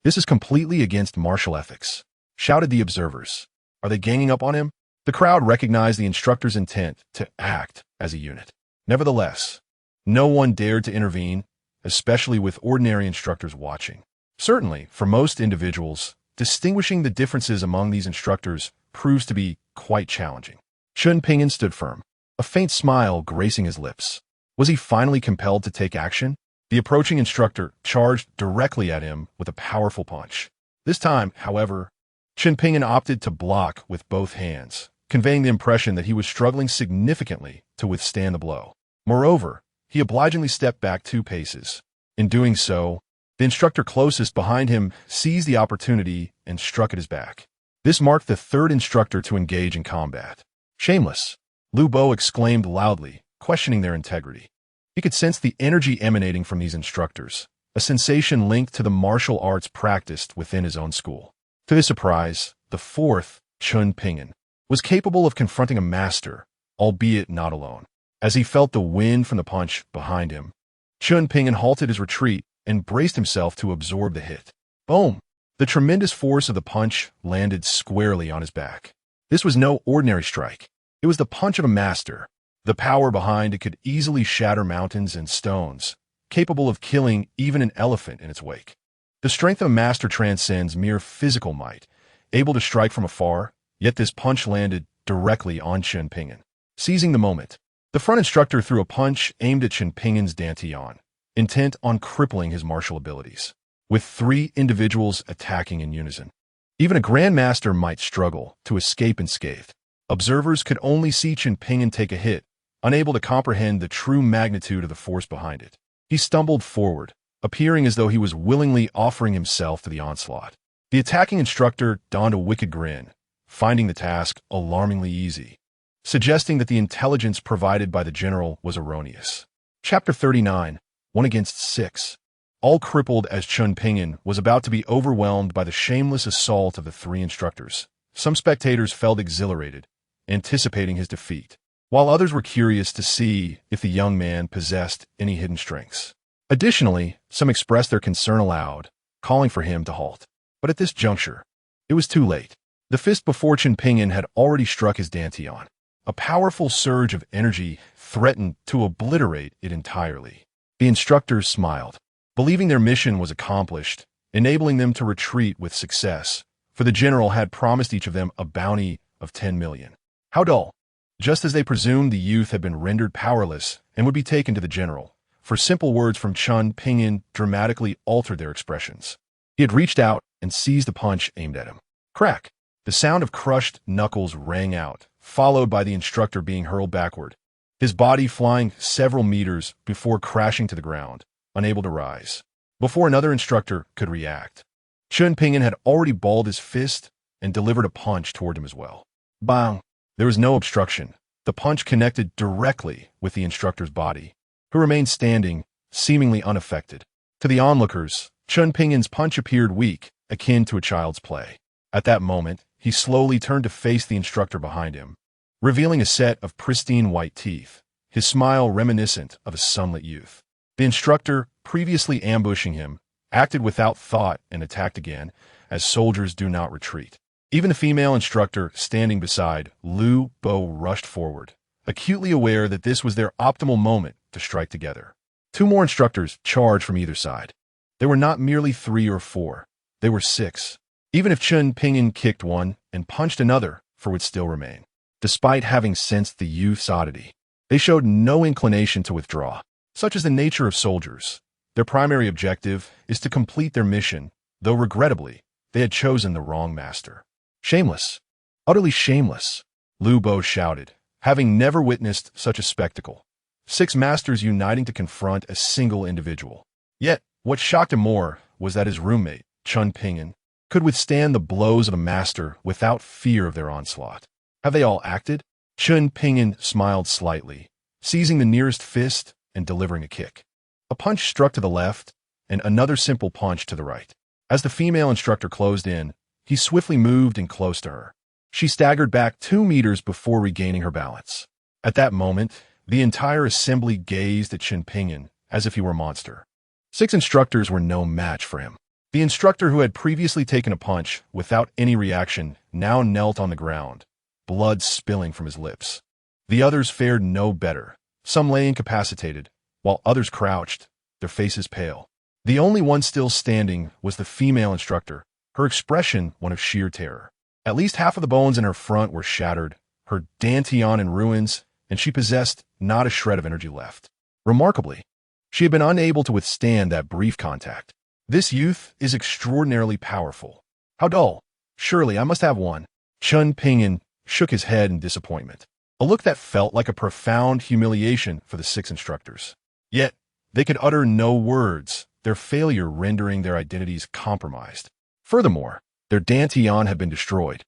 "This is completely against martial ethics," shouted the observers. "Are they ganging up on him?" The crowd recognized the instructor's intent to act as a unit. Nevertheless, no one dared to intervene, especially with ordinary instructors watching. Certainly, for most individuals, distinguishing the differences among these instructors proves to be quite challenging. Chen Ping'an stood firm, a faint smile gracing his lips. Was he finally compelled to take action? The approaching instructor charged directly at him with a powerful punch. This time, however, Chen Ping'an opted to block with both hands, conveying the impression that he was struggling significantly to withstand the blow. Moreover, he obligingly stepped back 2 paces. In doing so, the instructor closest behind him seized the opportunity and struck at his back. This marked the 3rd instructor to engage in combat. "Shameless!" Lu Bo exclaimed loudly, questioning their integrity. He could sense the energy emanating from these instructors, a sensation linked to the martial arts practiced within his own school. To his surprise, the 4th, Chen Ping'an, was capable of confronting a master, albeit not alone. As he felt the wind from the punch behind him, Chen Ping'an halted his retreat and braced himself to absorb the hit. Boom! The tremendous force of the punch landed squarely on his back. This was no ordinary strike. It was the punch of a master. The power behind it could easily shatter mountains and stones, capable of killing even an elephant in its wake. The strength of a master transcends mere physical might, able to strike from afar, yet this punch landed directly on Chen Ping'an. Seizing the moment, the front instructor threw a punch aimed at Chen Ping'an's dantian, intent on crippling his martial abilities. With 3 individuals attacking in unison, even a grandmaster might struggle to escape unscathed. Observers could only see Chen Ping'an take a hit, unable to comprehend the true magnitude of the force behind it. He stumbled forward, appearing as though he was willingly offering himself to the onslaught. The attacking instructor donned a wicked grin, finding the task alarmingly easy, suggesting that the intelligence provided by the general was erroneous. Chapter 39, 1 against 6. All crippled as Chen Ping'an was about to be overwhelmed by the shameless assault of the 3 instructors. Some spectators felt exhilarated, anticipating his defeat, while others were curious to see if the young man possessed any hidden strengths. Additionally, some expressed their concern aloud, calling for him to halt. But at this juncture, it was too late. The fist before Chen Ping'an had already struck his dantian. A powerful surge of energy threatened to obliterate it entirely. The instructors smiled, believing their mission was accomplished, enabling them to retreat with success, for the general had promised each of them a bounty of 10 million. How dull! Just as they presumed the youth had been rendered powerless and would be taken to the general, for simple words from Chen Ping'an dramatically altered their expressions. He had reached out and seized a punch aimed at him. Crack! The sound of crushed knuckles rang out, followed by the instructor being hurled backward, his body flying several meters before crashing to the ground, unable to rise. Before another instructor could react, Chen Ping'an had already balled his fist and delivered a punch toward him as well. Bang! There was no obstruction. The punch connected directly with the instructor's body, who remained standing, seemingly unaffected. To the onlookers, Chen Ping'an's punch appeared weak, akin to a child's play. At that moment, he slowly turned to face the instructor behind him, revealing a set of pristine white teeth, his smile reminiscent of a sunlit youth. The instructor, previously ambushing him, acted without thought and attacked again, as soldiers do not retreat. Even the female instructor standing beside Lu Bo rushed forward, acutely aware that this was their optimal moment to strike together. Two more instructors charged from either side. They were not merely 3 or 4, they were 6. Even if Chen Ping'an kicked one and punched another, four would still remain. Despite having sensed the youth's oddity, they showed no inclination to withdraw. Such is the nature of soldiers. Their primary objective is to complete their mission, though regrettably, they had chosen the wrong master. Shameless. Utterly shameless, Lu Bo shouted, having never witnessed such a spectacle. 6 masters uniting to confront a single individual. Yet, what shocked him more was that his roommate, Chen Ping'an, could withstand the blows of a master without fear of their onslaught. Have they all acted? Chen Ping'an smiled slightly, seizing the nearest fist and delivering a kick. A punch struck to the left, and another simple punch to the right. As the female instructor closed in, he swiftly moved in close to her. She staggered back 2 meters before regaining her balance. At that moment, the entire assembly gazed at Chen Ping'an as if he were a monster. 6 instructors were no match for him. The instructor who had previously taken a punch without any reaction now knelt on the ground, blood spilling from his lips. The others fared no better. Some lay incapacitated, while others crouched, their faces pale. The only one still standing was the female instructor, her expression one of sheer terror. At least half of the bones in her front were shattered, her dantian in ruins, and she possessed not a shred of energy left. Remarkably, she had been unable to withstand that brief contact. This youth is extraordinarily powerful. How dull. Surely I must have one. Chen Ping'an shook his head in disappointment, a look that felt like a profound humiliation for the 6 instructors. Yet, they could utter no words, their failure rendering their identities compromised. Furthermore, their dantian had been destroyed,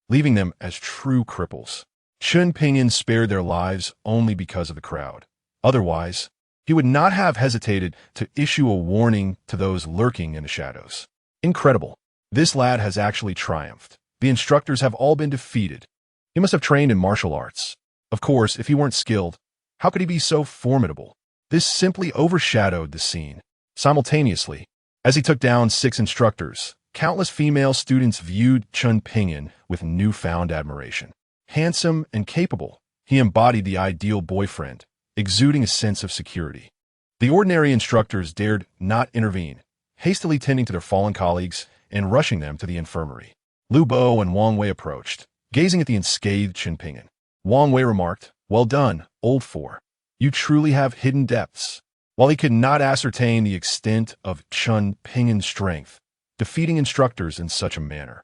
leaving them as true cripples. Chen Ping'an spared their lives only because of the crowd. Otherwise, he would not have hesitated to issue a warning to those lurking in the shadows. Incredible. This lad has actually triumphed. The instructors have all been defeated. He must have trained in martial arts. Of course, if he weren't skilled, how could he be so formidable? This simply overshadowed the scene. Simultaneously, as he took down 6 instructors, countless female students viewed Chen Ping'an with newfound admiration. Handsome and capable, he embodied the ideal boyfriend, exuding a sense of security. The ordinary instructors dared not intervene, hastily tending to their fallen colleagues and rushing them to the infirmary. Lu Bo and Wang Wei approached, gazing at the unscathed Chen Ping'an. Wang Wei remarked, "Well done, old four. You truly have hidden depths." While he could not ascertain the extent of Chen Ping'an's strength, defeating instructors in such a manner,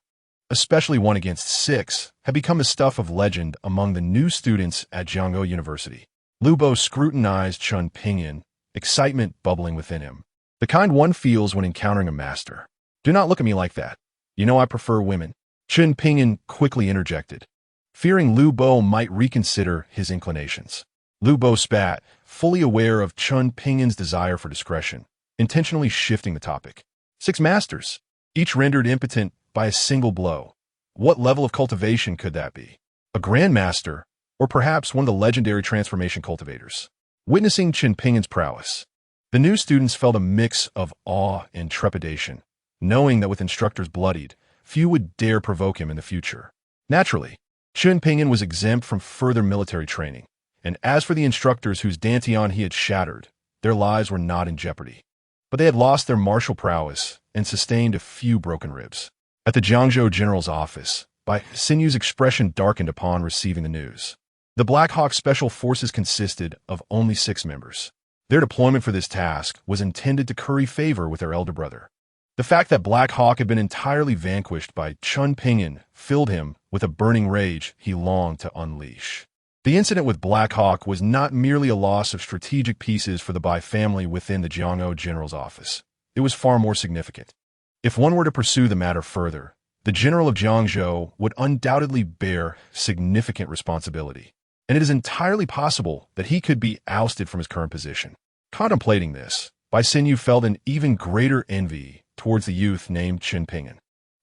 especially one against 6, had become the stuff of legend among the new students at Jiangsu University. Lu Bo scrutinized Chen Ping'an, excitement bubbling within him, the kind one feels when encountering a master. "Do not look at me like that. You know I prefer women." Chen Ping'an quickly interjected, fearing Lu Bo might reconsider his inclinations. Lu Bo spat, fully aware of Chen Ping'an's desire for discretion, intentionally shifting the topic. 6 masters, each rendered impotent by a single blow. What level of cultivation could that be? A grandmaster, or perhaps one of the legendary transformation cultivators? Witnessing Chen Ping'an's prowess, the new students felt a mix of awe and trepidation, knowing that with instructors bloodied, few would dare provoke him in the future. Naturally, Chen Ping'an was exempt from further military training, and as for the instructors whose dantian he had shattered, their lives were not in jeopardy. But they had lost their martial prowess and sustained a few broken ribs. At the Jiangsu General's office, Bai Sinyu's expression darkened upon receiving the news. The Black Hawk Special Forces consisted of only 6 members. Their deployment for this task was intended to curry favor with their elder brother. The fact that Black Hawk had been entirely vanquished by Chen Ping'an filled him with a burning rage he longed to unleash. The incident with Black Hawk was not merely a loss of strategic pieces for the Bai family within the Jiangsu General's office. It was far more significant. If one were to pursue the matter further, the General of Jiangsu would undoubtedly bear significant responsibility, and it is entirely possible that he could be ousted from his current position. Contemplating this, Bai Sinyu felt an even greater envy towards the youth named Chen Ping'an.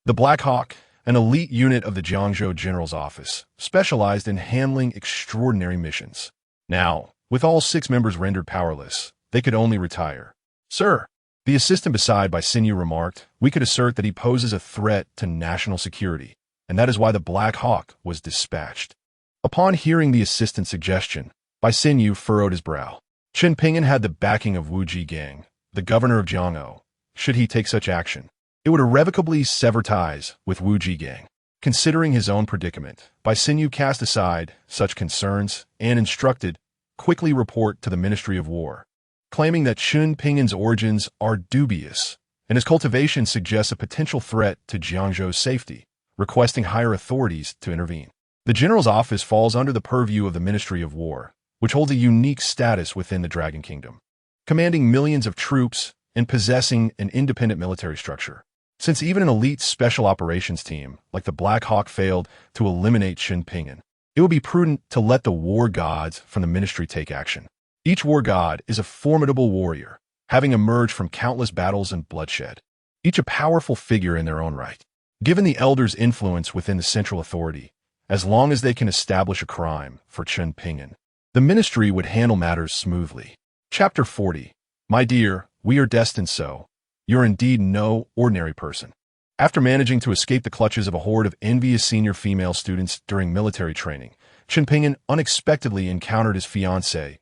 The Black Hawk, an elite unit of the Jiangsu General's office, specialized in handling extraordinary missions. Now, with all 6 members rendered powerless, they could only retire. Sir, the assistant beside by Sinew remarked, we could assert that he poses a threat to national security, and that is why the Black Hawk was dispatched. Upon hearing the assistant's suggestion, Bai Sinew furrowed his brow. Chen Ping'an had the backing of Wu Jigang, the governor of Jiangzhou. Should he take such action, it would irrevocably sever ties with Wu Jigang. Considering his own predicament, Bai Sinew cast aside such concerns and instructed, quickly report to the Ministry of War, claiming that Chen Ping'an's origins are dubious, and his cultivation suggests a potential threat to Jiangzhou's safety, requesting higher authorities to intervene. The general's office falls under the purview of the Ministry of War, which holds a unique status within the Dragon Kingdom, commanding millions of troops and possessing an independent military structure. Since even an elite special operations team like the Black Hawk failed to eliminate Chen Ping'an, it would be prudent to let the war gods from the ministry take action. Each war god is a formidable warrior, having emerged from countless battles and bloodshed, each a powerful figure in their own right. Given the elders' influence within the central authority, as long as they can establish a crime for Chen Ping'an, the ministry would handle matters smoothly. Chapter 40. My dear, we are destined so. You're indeed no ordinary person. After managing to escape the clutches of a horde of envious senior female students during military training, Chen Ping'an unexpectedly encountered his fiancée,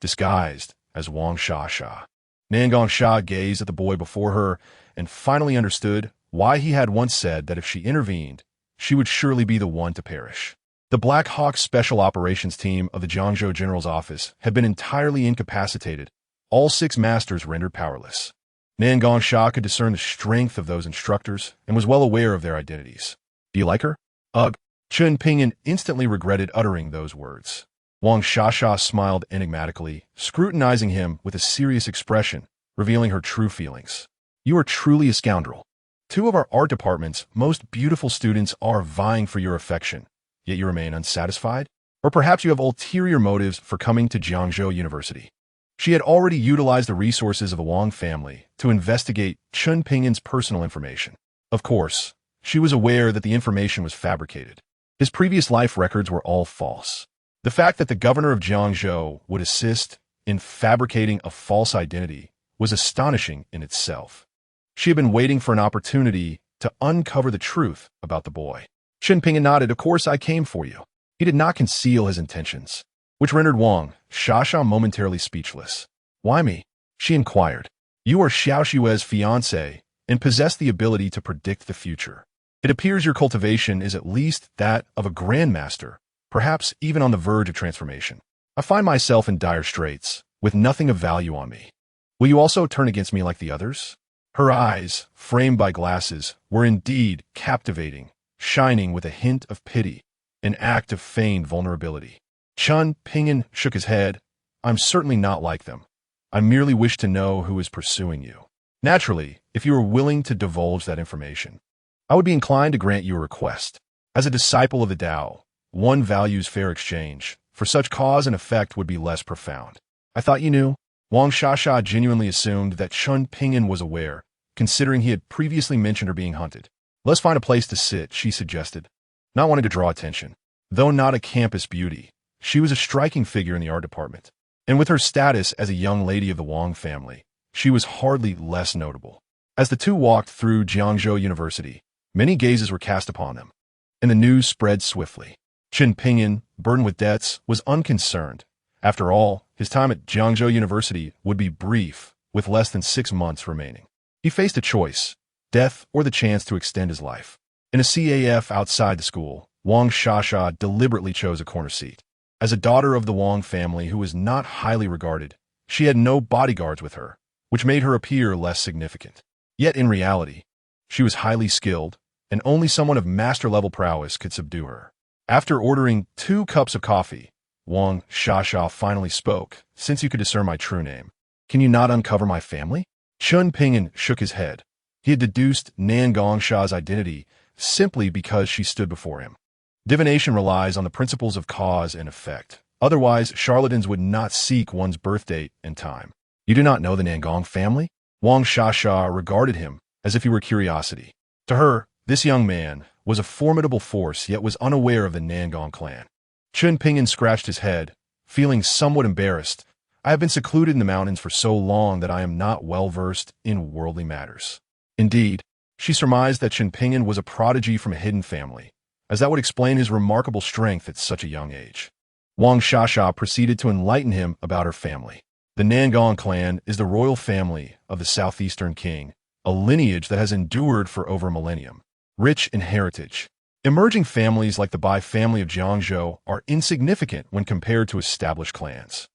disguised as Wang Shasha. Nan Gongsha gazed at the boy before her and finally understood why he had once said that if she intervened, she would surely be the one to perish. The Black Hawk Special Operations Team of the Jiangzhou General's Office had been entirely incapacitated, all 6 masters rendered powerless. Nan Gongsha could discern the strength of those instructors and was well aware of their identities. Do you like her? Ugh. Chen Ping'an instantly regretted uttering those words. Wang Shasha smiled enigmatically, scrutinizing him with a serious expression, revealing her true feelings. You are truly a scoundrel. 2 of our art department's most beautiful students are vying for your affection, yet you remain unsatisfied? Or perhaps you have ulterior motives for coming to Jiangzhou University. She had already utilized the resources of the Wang family to investigate Chen Ping'an's personal information. Of course, she was aware that the information was fabricated. His previous life records were all false. The fact that the governor of Jiangzhou would assist in fabricating a false identity was astonishing in itself. She had been waiting for an opportunity to uncover the truth about the boy. Chen Ping'an nodded, of course I came for you. He did not conceal his intentions, which rendered Wang Shasha momentarily speechless. Why me? She inquired. You are Xiao Xue's fiancé and possess the ability to predict the future. It appears your cultivation is at least that of a grandmaster, perhaps even on the verge of transformation. I find myself in dire straits, with nothing of value on me. Will you also turn against me like the others? Her eyes, framed by glasses, were indeed captivating, shining with a hint of pity, an act of feigned vulnerability. Chen Ping'an shook his head. I'm certainly not like them. I merely wish to know who is pursuing you. Naturally, if you are willing to divulge that information, I would be inclined to grant you a request. As a disciple of the Tao, one values fair exchange, for such cause and effect would be less profound. I thought you knew. Wang Shasha genuinely assumed that Chen Ping'an was aware, considering he had previously mentioned her being hunted. Let's find a place to sit, she suggested, not wanting to draw attention. Though not a campus beauty, she was a striking figure in the art department, and with her status as a young lady of the Wang family, she was hardly less notable. As the 2 walked through Jiangzhou University, many gazes were cast upon them, and the news spread swiftly. Chen Ping'an, burdened with debts, was unconcerned. After all, his time at Jiangzhou University would be brief, with less than 6 months remaining. He faced a choice, death or the chance to extend his life. In a CAF outside the school, Wang Shasha deliberately chose a corner seat. As a daughter of the Wang family who was not highly regarded, she had no bodyguards with her, which made her appear less significant. Yet in reality, she was highly skilled, and only someone of master-level prowess could subdue her. After ordering 2 cups of coffee, Wang Shasha finally spoke. Since you could discern my true name, can you not uncover my family? Chen Ping'an shook his head. He had deduced Nan Gongsha's identity simply because she stood before him. Divination relies on the principles of cause and effect. Otherwise, charlatans would not seek one's birth date and time. You do not know the Nangong family? Wang Shasha regarded him as if he were curiosity. To her, this young man was a formidable force, yet was unaware of the Nangong clan. Chen Ping'an scratched his head, feeling somewhat embarrassed. I have been secluded in the mountains for so long that I am not well versed in worldly matters. Indeed, she surmised that Chen Ping'an was a prodigy from a hidden family, as that would explain his remarkable strength at such a young age. Wang Shasha proceeded to enlighten him about her family. The Nangong clan is the royal family of the southeastern king, a lineage that has endured for over a millennium. Rich in heritage. Emerging families like the Bai family of Jiangzhou are insignificant when compared to established clans.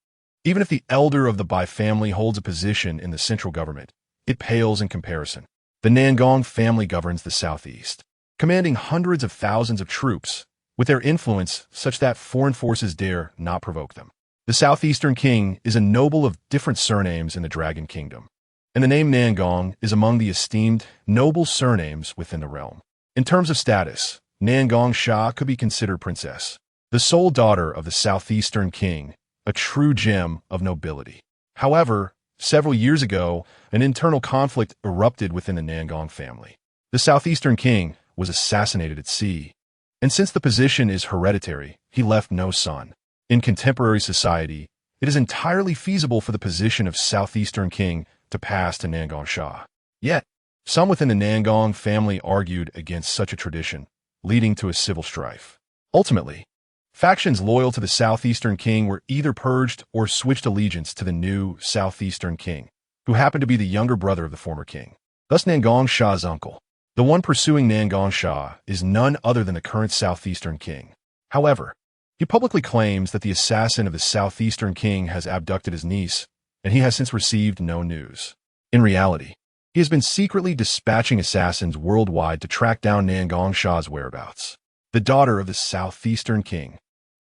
Even if the elder of the Bai family holds a position in the central government, it pales in comparison. The Nangong family governs the southeast, commanding hundreds of thousands of troops, with their influence such that foreign forces dare not provoke them. The southeastern king is a noble of different surnames in the Dragon Kingdom, and the name Nangong is among the esteemed noble surnames within the realm. In terms of status, Nangong Sha could be considered princess, the sole daughter of the southeastern king, a true gem of nobility. However, several years ago, an internal conflict erupted within the Nangong family. The southeastern king was assassinated at sea, and since the position is hereditary, he left no son. In contemporary society, it is entirely feasible for the position of southeastern king to pass to Nangong Sha. Yet, some within the Nangong family argued against such a tradition, leading to a civil strife. Ultimately, factions loyal to the southeastern king were either purged or switched allegiance to the new southeastern king, who happened to be the younger brother of the former king. Thus Nangong Sha's uncle. The one pursuing Nangong Sha is none other than the current southeastern king. However, he publicly claims that the assassin of the southeastern king has abducted his niece, and he has since received no news. In reality, he has been secretly dispatching assassins worldwide to track down Nangong Sha's whereabouts. The daughter of the southeastern king.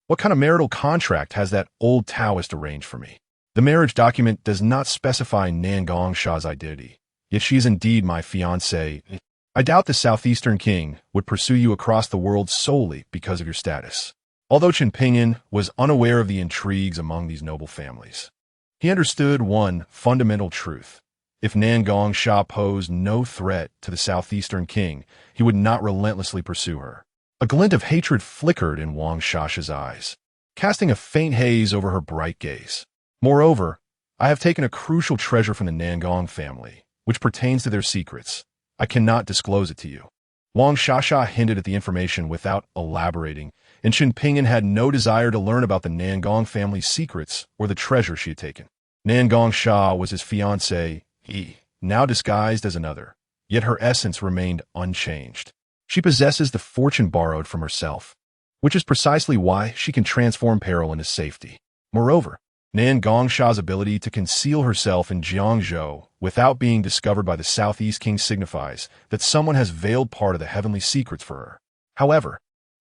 What kind of marital contract has that old Taoist arranged for me? The marriage document does not specify Nangong Sha's identity, yet she is indeed my fiancée. I doubt the southeastern king would pursue you across the world solely because of your status. Although Chen Ping'an was unaware of the intrigues among these noble families, he understood one fundamental truth. If Nangong Sha posed no threat to the southeastern king, he would not relentlessly pursue her. A glint of hatred flickered in Wang Shasha's eyes, casting a faint haze over her bright gaze. Moreover, I have taken a crucial treasure from the Nangong family, which pertains to their secrets. I cannot disclose it to you. Wang Shasha hinted at the information without elaborating, and Chen Ping'an had no desire to learn about the Nangong family's secrets or the treasure she had taken. Nangong Sha was his fiancée, now disguised as another, yet her essence remained unchanged. She possesses the fortune borrowed from herself, which is precisely why she can transform peril into safety. Moreover, Nangong Sha's ability to conceal herself in Jiangzhou without being discovered by the Southeast King signifies that someone has veiled part of the heavenly secrets for her. However,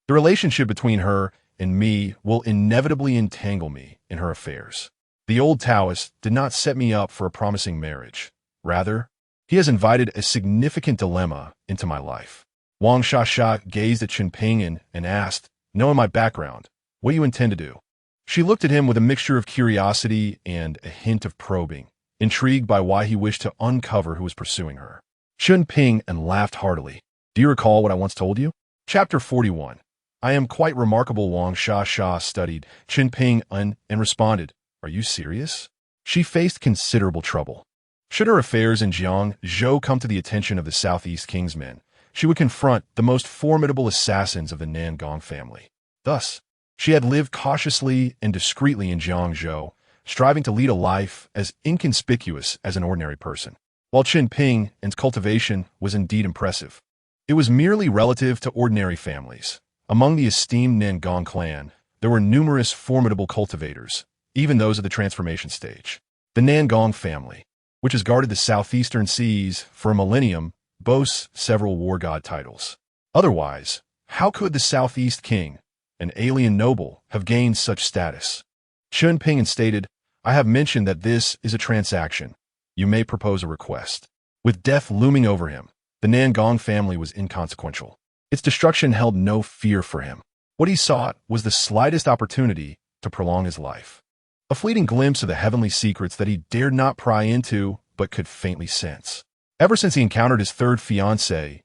the relationship between her and me will inevitably entangle me in her affairs. The old Taoist did not set me up for a promising marriage. Rather, he has invited a significant dilemma into my life. Wang Shasha gazed at Chen Ping'an and asked, knowing my background, what do you intend to do? She looked at him with a mixture of curiosity and a hint of probing, intrigued by why he wished to uncover who was pursuing her. Chen Ping'an laughed heartily. Do you recall what I once told you? Chapter 41. I am quite remarkable. Wang Shasha studied Chen Ping'an and responded, are you serious? She faced considerable trouble. Should her affairs in Jiangzhou come to the attention of the Southeast King's men, she would confront the most formidable assassins of the Nangong family. Thus, she had lived cautiously and discreetly in Jiangzhou, striving to lead a life as inconspicuous as an ordinary person. While Chen Ping'an's cultivation was indeed impressive, it was merely relative to ordinary families. Among the esteemed Nangong clan, there were numerous formidable cultivators, even those of the transformation stage. The Nangong family, which has guarded the southeastern seas for a millennium, boasts several war god titles. Otherwise, how could the Southeast King, an alien noble, have gained such status? Chen Ping'an stated, I have mentioned that this is a transaction. You may propose a request. With death looming over him, the Nangong family was inconsequential. Its destruction held no fear for him. What he sought was the slightest opportunity to prolong his life. A fleeting glimpse of the heavenly secrets that he dared not pry into, but could faintly sense. Ever since he encountered his third fiancée,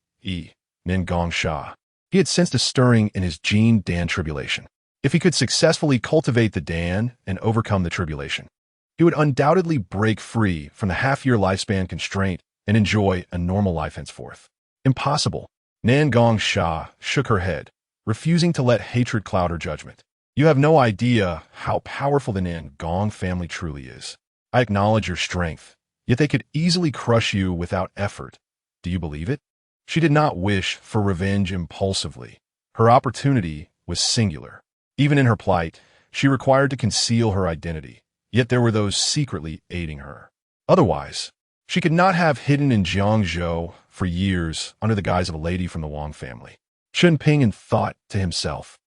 Nangong Sha, he had sensed a stirring in his Jin Dan tribulation. If he could successfully cultivate the Dan and overcome the tribulation, he would undoubtedly break free from the half-year lifespan constraint and enjoy a normal life henceforth. Impossible. Nan Gong Sha shook her head, refusing to let hatred cloud her judgment. You have no idea how powerful the Nan Gong family truly is. I acknowledge your strength, yet they could easily crush you without effort. Do you believe it? She did not wish for revenge impulsively. Her opportunity was singular. Even in her plight, she required to conceal her identity, yet there were those secretly aiding her. Otherwise, she could not have hidden in Jiangzhou for years under the guise of a lady from the Wang family. Chen Ping'an thought to himself,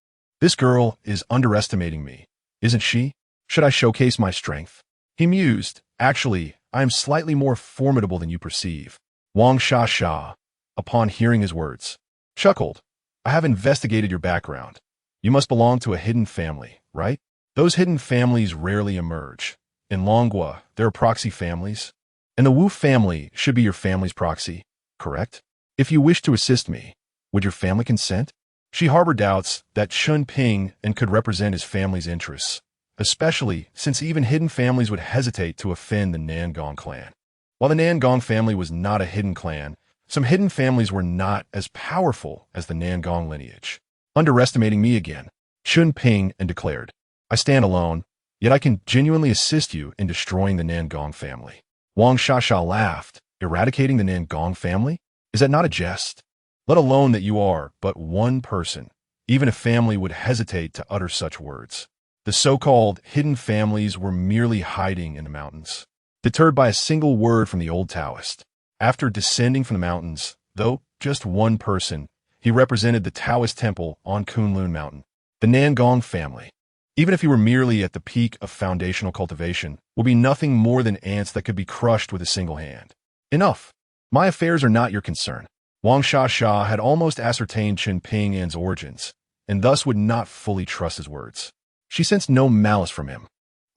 this girl is underestimating me, isn't she? Should I showcase my strength? He mused, actually, I am slightly more formidable than you perceive. Wang Sha, upon hearing his words, chuckled. I have investigated your background. You must belong to a hidden family, right? Those hidden families rarely emerge. In Longhua, there are proxy families, and the Wu family should be your family's proxy, correct? If you wish to assist me, would your family consent? She harbored doubts that Chen Ping'an could represent his family's interests, especially since even hidden families would hesitate to offend the Nan Gong clan. While the Nan Gong family was not a hidden clan, some hidden families were not as powerful as the Nan Gong lineage. Underestimating me again, Chen Ping'an declared, I stand alone, yet I can genuinely assist you in destroying the Nan Gong family. Wang Sha laughed. Eradicating the Nan Gong family? Is that not a jest? Let alone that you are but one person. Even a family would hesitate to utter such words. The so-called hidden families were merely hiding in the mountains, deterred by a single word from the old Taoist. After descending from the mountains, though just one person, he represented the Taoist temple on Kunlun Mountain. The Nan Gong family, even if he were merely at the peak of foundational cultivation, will be nothing more than ants that could be crushed with a single hand. Enough. My affairs are not your concern. Wang Sha had almost ascertained Chen Ping'an's origins, and thus would not fully trust his words. She sensed no malice from him.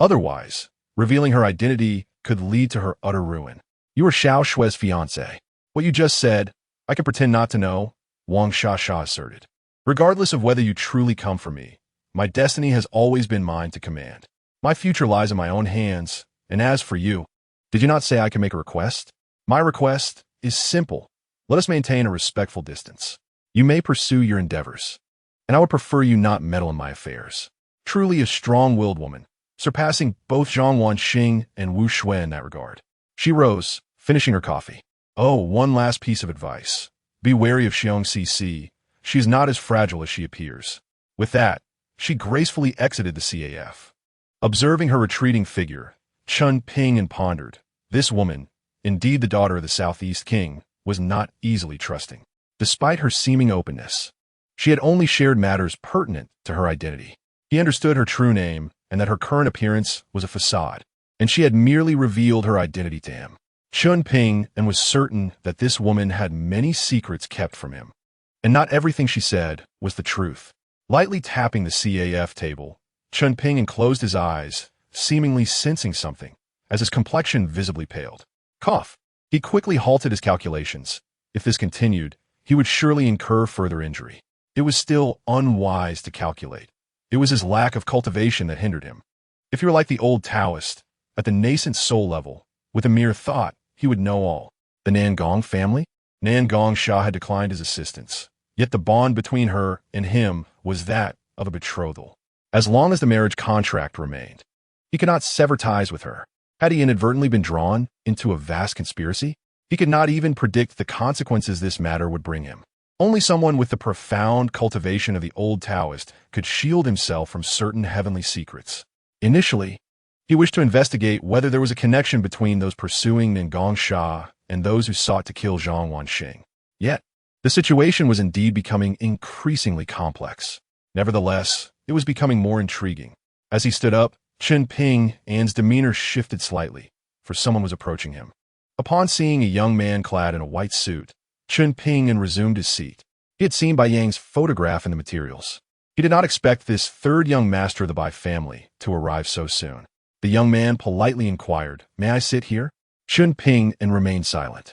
Otherwise, revealing her identity could lead to her utter ruin. You are Xiao Shui's fiancé. What you just said, I can pretend not to know, Wang Sha asserted. Regardless of whether you truly come from me, my destiny has always been mine to command. My future lies in my own hands, and as for you, did you not say I can make a request? My request is simple. Let us maintain a respectful distance. You may pursue your endeavors, and I would prefer you not meddle in my affairs. Truly a strong-willed woman, surpassing both Zhang Wanxing and Wu Shui in that regard. She rose, finishing her coffee. Oh, one last piece of advice. Be wary of Xiong Cc. She is not as fragile as she appears. With that, she gracefully exited the CAF. Observing her retreating figure, Chen Ping'an pondered. This woman, indeed the daughter of the Southeast King, was not easily trusting. Despite her seeming openness, she had only shared matters pertinent to her identity. He understood her true name and that her current appearance was a facade, and she had merely revealed her identity to him. Chen Ping'an was certain that this woman had many secrets kept from him, and not everything she said was the truth. Lightly tapping the CAF table, Chen Ping'an closed his eyes, seemingly sensing something, as his complexion visibly paled. Cough. He quickly halted his calculations. If this continued, he would surely incur further injury. It was still unwise to calculate. It was his lack of cultivation that hindered him. If he were like the old Taoist, at the nascent soul level, with a mere thought, he would know all. The Nan Gong family? Nan Gong Sha had declined his assistance, yet the bond between her and him was that of a betrothal. As long as the marriage contract remained, he could not sever ties with her. Had he inadvertently been drawn into a vast conspiracy? He could not even predict the consequences this matter would bring him. Only someone with the profound cultivation of the old Taoist could shield himself from certain heavenly secrets. Initially, he wished to investigate whether there was a connection between those pursuing Ningong Sha and those who sought to kill Zhang Wanxing. Yet, the situation was indeed becoming increasingly complex. Nevertheless, it was becoming more intriguing. As he stood up, Chen Ping'an's demeanor shifted slightly, for someone was approaching him. Upon seeing a young man clad in a white suit, Chen Ping'an resumed his seat. He had seen Bai Yang's photograph in the materials. He did not expect this third young master of the Bai family to arrive so soon. The young man politely inquired, "May I sit here?" Chen Ping'an remained silent.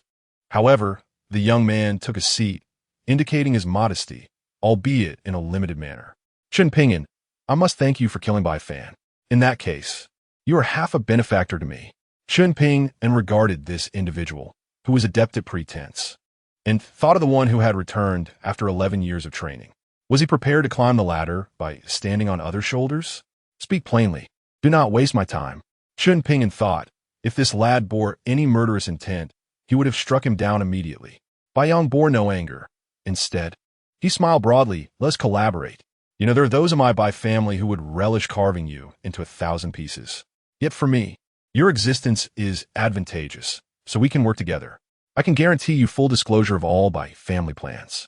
However, the young man took a seat, indicating his modesty, albeit in a limited manner. "Chen Ping'an, I must thank you for killing Bai Fan. In that case, You are half a benefactor to me. Chen Ping'an regarded this individual, who was adept at pretense, and thought of the one who had returned after 11 years of training. Was he prepared to climb the ladder by standing on other shoulders? Speak plainly. Do not waste my time. Chen Ping'an thought, if this lad bore any murderous intent, he would have struck him down immediately. Bai Yong bore no anger. Instead, he smiled broadly. Let's collaborate. You know, there are those in my Bai family who would relish carving you into 1,000 pieces. Yet for me, your existence is advantageous, so we can work together. I can guarantee you full disclosure of all Bai family plans.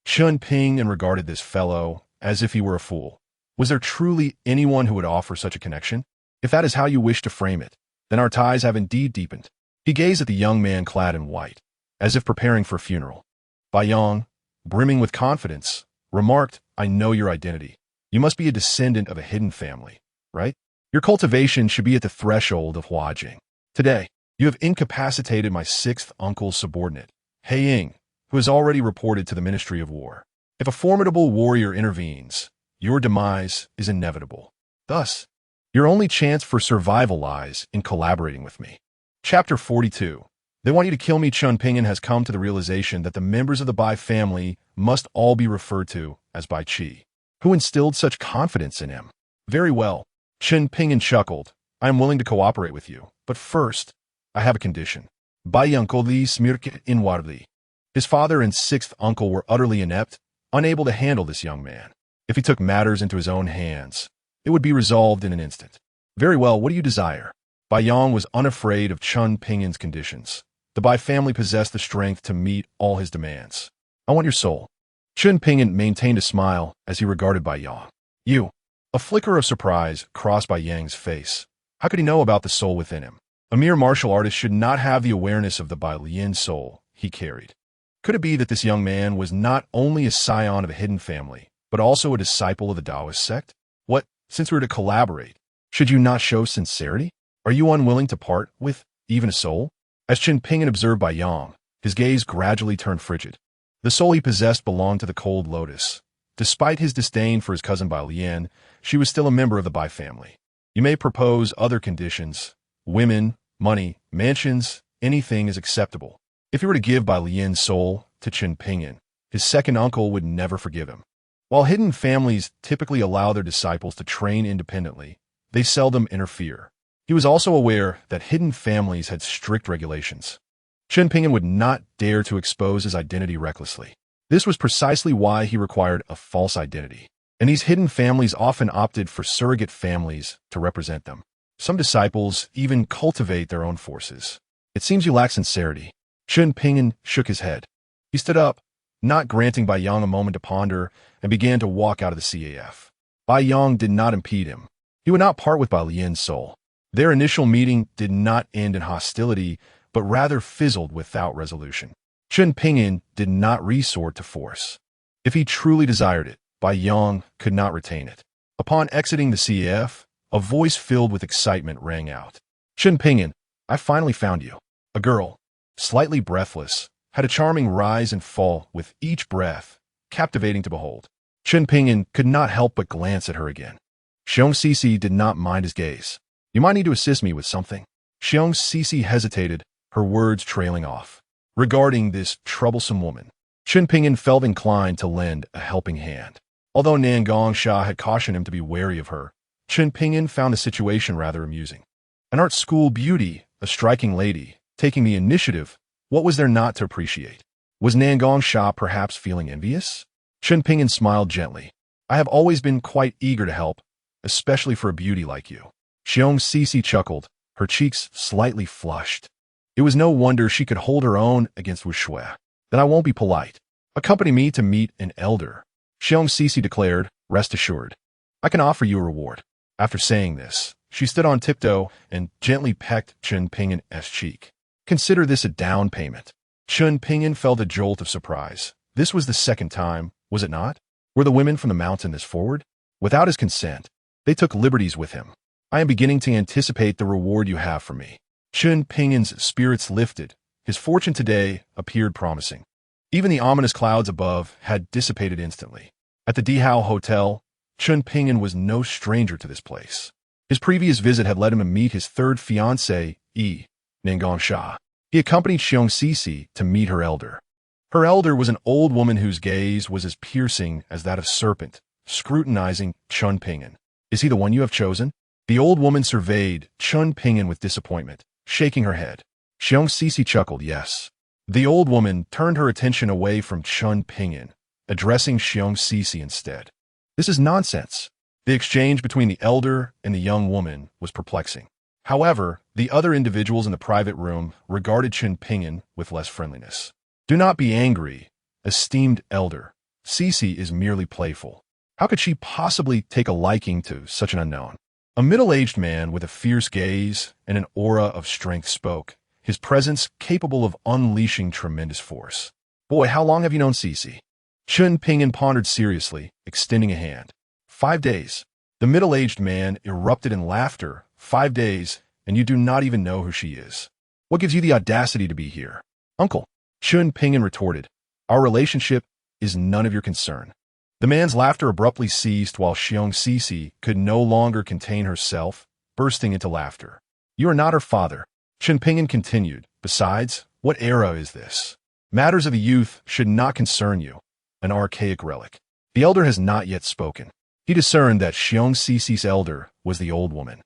Chen Ping'an regarded this fellow as if he were a fool. Was there truly anyone who would offer such a connection? If that is how you wish to frame it, then our ties have indeed deepened. He gazed at the young man clad in white, as if preparing for a funeral. Bai Yong, brimming with confidence, remarked, I know your identity. You must be a descendant of a hidden family, right? Your cultivation should be at the threshold of Huajing. Today, you have incapacitated my sixth uncle's subordinate, He Ying, who has already reported to the Ministry of War. If a formidable warrior intervenes, your demise is inevitable. Thus, your only chance for survival lies in collaborating with me. Chapter 42. They want you to kill me. Chen Ping'an has come to the realization that the members of the Bai family must all be referred to as Bai Qi. Who instilled such confidence in him? Very well. Chen Ping'an chuckled. I am willing to cooperate with you, but first, I have a condition. Bai uncle Li Smirk inwardly. His father and sixth uncle were utterly inept, unable to handle this young man. If he took matters into his own hands, it would be resolved in an instant. Very well, what do you desire? Bai Yong was unafraid of Chen Ping'an's conditions. The Bai family possessed the strength to meet all his demands. I want your soul. Chen Ping'an maintained a smile as he regarded Bai Yong. You. A flicker of surprise crossed Bai Yang's face. How could he know about the soul within him? A mere martial artist should not have the awareness of the Bai Lian soul he carried. Could it be that this young man was not only a scion of a hidden family, but also a disciple of the Taoist sect? What, since we were to collaborate, should you not show sincerity? Are you unwilling to part with even a soul? As Chen Ping'an observed Bai Yong, his gaze gradually turned frigid. The soul he possessed belonged to the cold lotus. Despite his disdain for his cousin Bai Lian, she was still a member of the Bai family. You may propose other conditions. Women, money, mansions, anything is acceptable. If he were to give Bai Lian's soul to Chen Ping'an, his second uncle would never forgive him. While hidden families typically allow their disciples to train independently, they seldom interfere. He was also aware that hidden families had strict regulations. Chen Ping'an would not dare to expose his identity recklessly. This was precisely why he required a false identity, and these hidden families often opted for surrogate families to represent them. Some disciples even cultivate their own forces. It seems you lack sincerity. Chen Ping'an shook his head. He stood up, not granting Bai Yong a moment to ponder, and began to walk out of the CAF. Bai Yong did not impede him. He would not part with Bai Lian's soul. Their initial meeting did not end in hostility, but rather fizzled without resolution. Chen Ping'an did not resort to force. If he truly desired it, Bai Yong could not retain it. Upon exiting the CAF, a voice filled with excitement rang out. Chen Ping'an, I finally found you. A girl, slightly breathless, had a charming rise and fall with each breath, captivating to behold. Chen Ping'an could not help but glance at her again. Xiong Sisi did not mind his gaze. You might need to assist me with something. Xiong Sisi hesitated, her words trailing off. Regarding this troublesome woman, Chen Ping'an felt inclined to lend a helping hand. Although Nan Gongsha had cautioned him to be wary of her, Chen Ping'an found the situation rather amusing. An art school beauty, a striking lady, taking the initiative, what was there not to appreciate? Was Nan Gongsha perhaps feeling envious? Chen Ping'an smiled gently. I have always been quite eager to help, especially for a beauty like you. Xiong Sisi chuckled, her cheeks slightly flushed. It was no wonder she could hold her own against Wu Shui. Then I won't be polite. Accompany me to meet an elder. Xiong Sisi declared, rest assured. I can offer you a reward. After saying this, she stood on tiptoe and gently pecked Chen Ping'an's cheek. Consider this a down payment. Chen Ping'an felt a jolt of surprise. This was the second time, was it not? Were the women from the mountain this forward? Without his consent, they took liberties with him. I am beginning to anticipate the reward you have for me. Chen Ping'an's spirits lifted. His fortune today appeared promising. Even the ominous clouds above had dissipated instantly. At the Dihao Hotel, Chen Ping'an was no stranger to this place. His previous visit had led him to meet his third fiancée, Nangangsha. He accompanied Xiong Sisi to meet her elder. Her elder was an old woman whose gaze was as piercing as that of serpent, scrutinizing Chen Ping'an. Is he the one you have chosen? The old woman surveyed Chen Ping'an with disappointment, shaking her head. Xiong Sisi chuckled, yes. The old woman turned her attention away from Chen Ping'an, addressing Xiong Sisi instead. This is nonsense. The exchange between the elder and the young woman was perplexing. However, the other individuals in the private room regarded Chen Ping'an with less friendliness. Do not be angry, esteemed elder. Sisi is merely playful. How could she possibly take a liking to such an unknown? A middle-aged man with a fierce gaze and an aura of strength spoke, his presence capable of unleashing tremendous force. Boy, how long have you known Sisi? Chen Ping'an pondered seriously, extending a hand. 5 days. The middle-aged man erupted in laughter. 5 days, and you do not even know who she is. What gives you the audacity to be here? Uncle, Chen Ping'an retorted. Our relationship is none of your concern. The man's laughter abruptly ceased while Xiong Sisi could no longer contain herself, bursting into laughter. You are not her father. Chen Ping'an continued. Besides, what era is this? Matters of the youth should not concern you. An archaic relic. The elder has not yet spoken. He discerned that Xiong Sisi's elder was the old woman,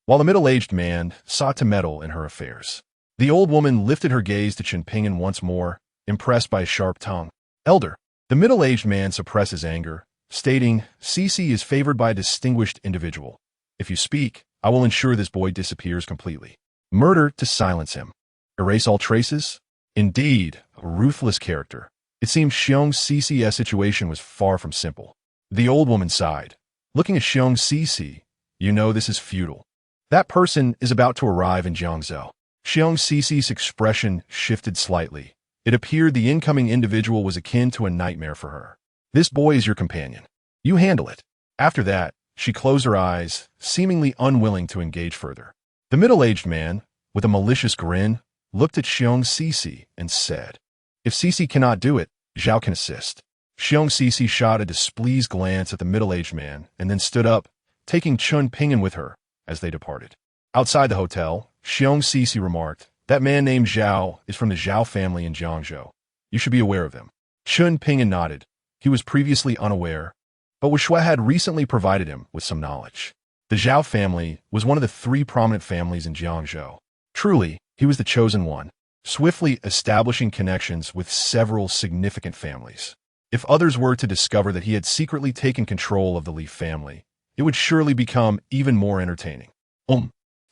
while the middle-aged man sought to meddle in her affairs. The old woman lifted her gaze to Chen Ping'an once more, impressed by his sharp tongue. Elder. The middle-aged man suppressed his anger, stating, Sisi is favored by a distinguished individual. If you speak, I will ensure this boy disappears completely. Murder to silence him. Erase all traces? Indeed, a ruthless character. It seemed Xiong Sisi's situation was far from simple. The old woman sighed. Looking at Xiong Sisi, you know this is futile. That person is about to arrive in Jiangzhou. Xiong Sisi's expression shifted slightly. It appeared the incoming individual was akin to a nightmare for her. This boy is your companion. You handle it. After that, she closed her eyes, seemingly unwilling to engage further. The middle-aged man, with a malicious grin, looked at Xiong Sisi and said, If Sisi cannot do it, Zhao can assist. Xiong Sisi shot a displeased glance at the middle-aged man and then stood up, taking Chen Ping'an with her as they departed. Outside the hotel, Xiong Sisi remarked, That man named Zhao is from the Zhao family in Jiangzhou. You should be aware of them. Chen Ping'an nodded. He was previously unaware, but Wu Shui had recently provided him with some knowledge. The Zhao family was one of the 3 prominent families in Jiangzhou. Truly, he was the chosen one, swiftly establishing connections with several significant families. If others were to discover that he had secretly taken control of the Li family, it would surely become even more entertaining.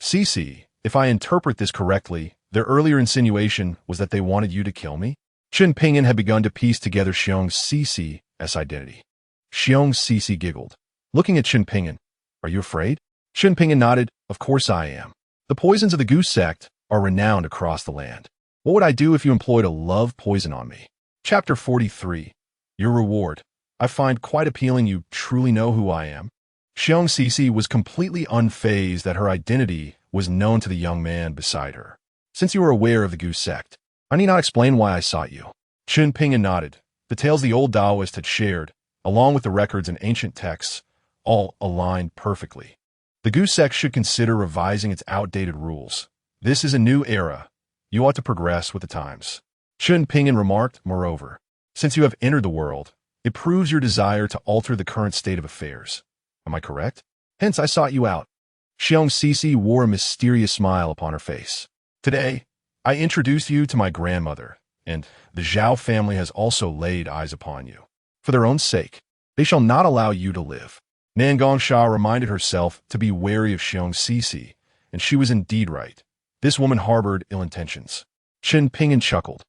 Sisi, if I interpret this correctly, their earlier insinuation was that they wanted you to kill me? Chen Ping'an had begun to piece together Xiong Sisi's identity. Xiong Sisi giggled. Looking at Chen Ping'an, are you afraid? Chen Ping'an nodded, Of course I am. The poisons of the Goose sect are renowned across the land. What would I do if you employed a love poison on me? Chapter 43. Your reward. I find quite appealing you truly know who I am. Xiong Sisi was completely unfazed that her identity was known to the young man beside her. Since you are aware of the Goose sect, I need not explain why I sought you. Chen Ping'an nodded. The tales the old Taoist had shared, along with the records and ancient texts, all aligned perfectly. The Goose sect should consider revising its outdated rules. This is a new era. You ought to progress with the times. Chen Ping'an remarked, moreover, since you have entered the world, it proves your desire to alter the current state of affairs. Am I correct? Hence I sought you out. Xiong Sisi wore a mysterious smile upon her face. Today, I introduce you to my grandmother, and the Zhao family has also laid eyes upon you. For their own sake, they shall not allow you to live. Nangangsha reminded herself to be wary of Xiong Sisi, and she was indeed right. This woman harbored ill intentions. Chen Ping'an chuckled.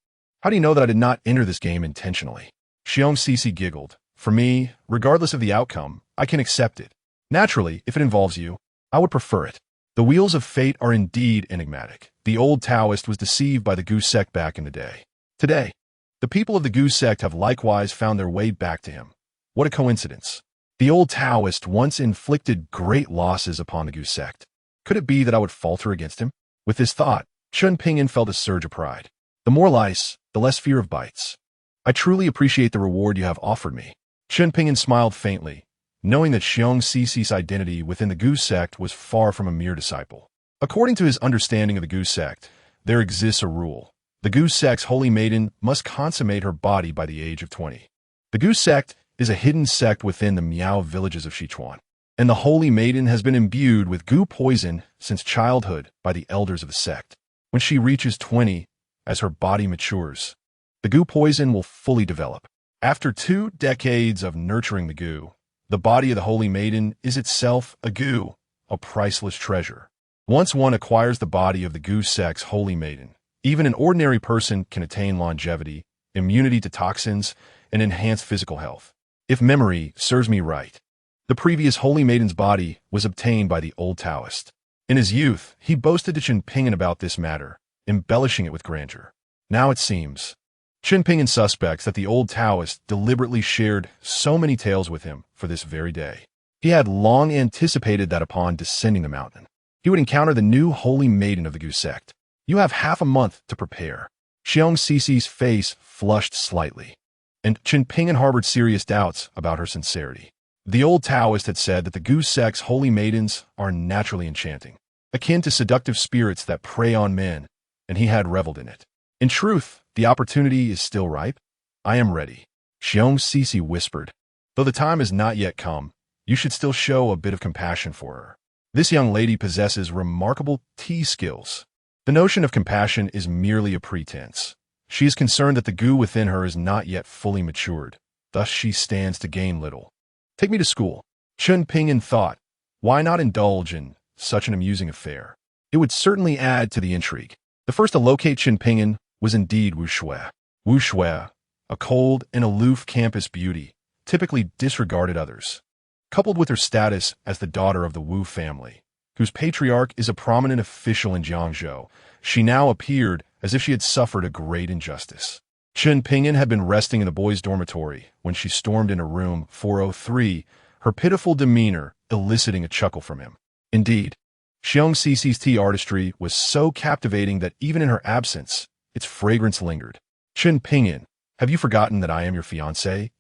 How do you know that I did not enter this game intentionally? Xiong Sisi giggled. For me, regardless of the outcome, I can accept it. Naturally, if it involves you, I would prefer it. The wheels of fate are indeed enigmatic. The old Taoist was deceived by the Goose sect back in the day. Today, the people of the Goose sect have likewise found their way back to him. What a coincidence. The old Taoist once inflicted great losses upon the Goose sect. Could it be that I would falter against him? With this thought, Chen Ping'an felt a surge of pride. The more lice, the less fear of bites. I truly appreciate the reward you have offered me. Chen Ping'an smiled faintly. knowing that Xiong Cici's identity within the Gu sect was far from a mere disciple. According to his understanding of the Gu sect, there exists a rule. The Gu sect's holy maiden must consummate her body by the age of 20. The Gu sect is a hidden sect within the Miao villages of Sichuan, and the holy maiden has been imbued with Gu poison since childhood by the elders of the sect. When she reaches 20, as her body matures, the Gu poison will fully develop. After 2 decades of nurturing the Gu, the body of the holy maiden is itself a Gu, a priceless treasure. Once one acquires the body of the Gu sect's holy maiden, even an ordinary person can attain longevity, immunity to toxins, and enhanced physical health. If memory serves me right, the previous holy maiden's body was obtained by the old Taoist. In his youth, he boasted to Chen Ping'an about this matter, embellishing it with grandeur. Now it seems, Chen Ping'an suspects that the old Taoist deliberately shared so many tales with him for this very day. He had long anticipated that upon descending the mountain, he would encounter the new holy maiden of the Gu sect. You have half a month to prepare. Xiong Cici's face flushed slightly, and Chen Ping'an harbored serious doubts about her sincerity. The old Taoist had said that the Gu sect's holy maidens are naturally enchanting, akin to seductive spirits that prey on men, and he had reveled in it. In truth, the opportunity is still ripe. I am ready, Xiong Cici whispered. Though the time has not yet come, you should still show a bit of compassion for her. This young lady possesses remarkable tea skills. The notion of compassion is merely a pretense. She is concerned that the Gu within her is not yet fully matured, thus she stands to gain little. Take me to school, Chen Ping'an thought. Why not indulge in such an amusing affair? It would certainly add to the intrigue. The first to locate Chen Ping'an was indeed Wu Shui. Wu Shui, a cold and aloof campus beauty, typically disregarded others. Coupled with her status as the daughter of the Wu family, whose patriarch is a prominent official in Jiangzhou, she now appeared as if she had suffered a great injustice. Chen Ping'an had been resting in the boys' dormitory when she stormed into room 403, her pitiful demeanor eliciting a chuckle from him. Indeed, Xiong Cici's tea artistry was so captivating that even in her absence, its fragrance lingered. Chen Ping'an, have you forgotten that I am your fiancé?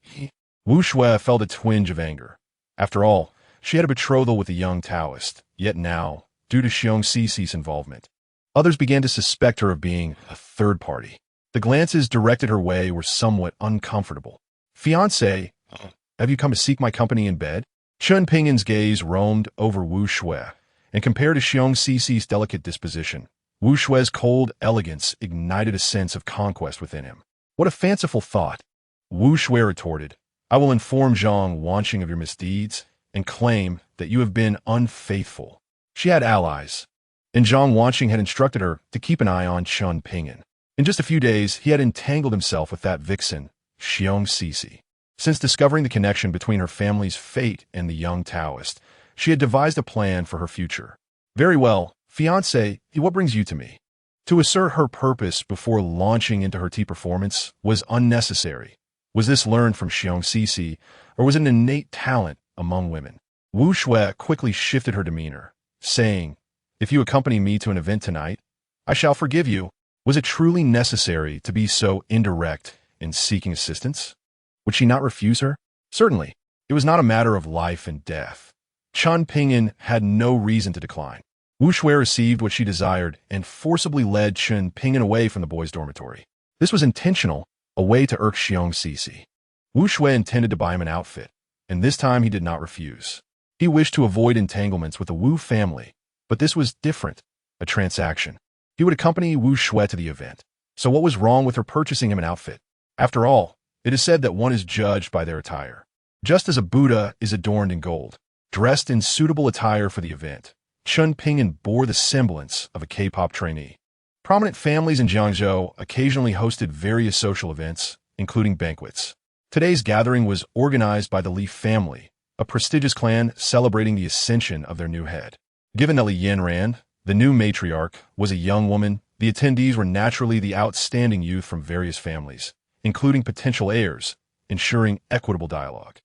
Wu Shui felt a twinge of anger. After all, she had a betrothal with the young Taoist, yet now, due to Xiong Cici's involvement, others began to suspect her of being a third party. The glances directed her way were somewhat uncomfortable. Fiancé, have you come to seek my company in bed? Chen Ping'an's gaze roamed over Wu Shui, and compared to Xiong Cici's delicate disposition, Wu Shui's cold elegance ignited a sense of conquest within him. What a fanciful thought! Wu Shui retorted, I will inform Zhang Wanqing of your misdeeds and claim that you have been unfaithful. She had allies, and Zhang Wanqing had instructed her to keep an eye on Chen Ping'an. In just a few days, he had entangled himself with that vixen, Xiong Cici. Since discovering the connection between her family's fate and the young Taoist, she had devised a plan for her future. Very well, fiancé, what brings you to me? To assert her purpose before launching into her tea performance was unnecessary. Was this learned from Xiong Cici, or was it an innate talent among women? Wu Shui quickly shifted her demeanor, saying, if you accompany me to an event tonight, I shall forgive you. Was it truly necessary to be so indirect in seeking assistance? Would she not refuse her? Certainly. It was not a matter of life and death. Chen Ping'an had no reason to decline. Wu Shui received what she desired and forcibly led Chen Ping'an away from the boys' dormitory. This was intentional, a way to irk Xiong Cici. Wu Shui intended to buy him an outfit, and this time he did not refuse. He wished to avoid entanglements with the Wu family, but this was different, a transaction. He would accompany Wu Shui to the event. So what was wrong with her purchasing him an outfit? After all, it is said that one is judged by their attire. Just as a Buddha is adorned in gold, dressed in suitable attire for the event, Chen Ping'an bore the semblance of a K-pop trainee. Prominent families in Jiangzhou occasionally hosted various social events, including banquets. Today's gathering was organized by the Li family, a prestigious clan celebrating the ascension of their new head. Given that Li Yanran, the new matriarch, was a young woman, the attendees were naturally the outstanding youth from various families, including potential heirs, ensuring equitable dialogue.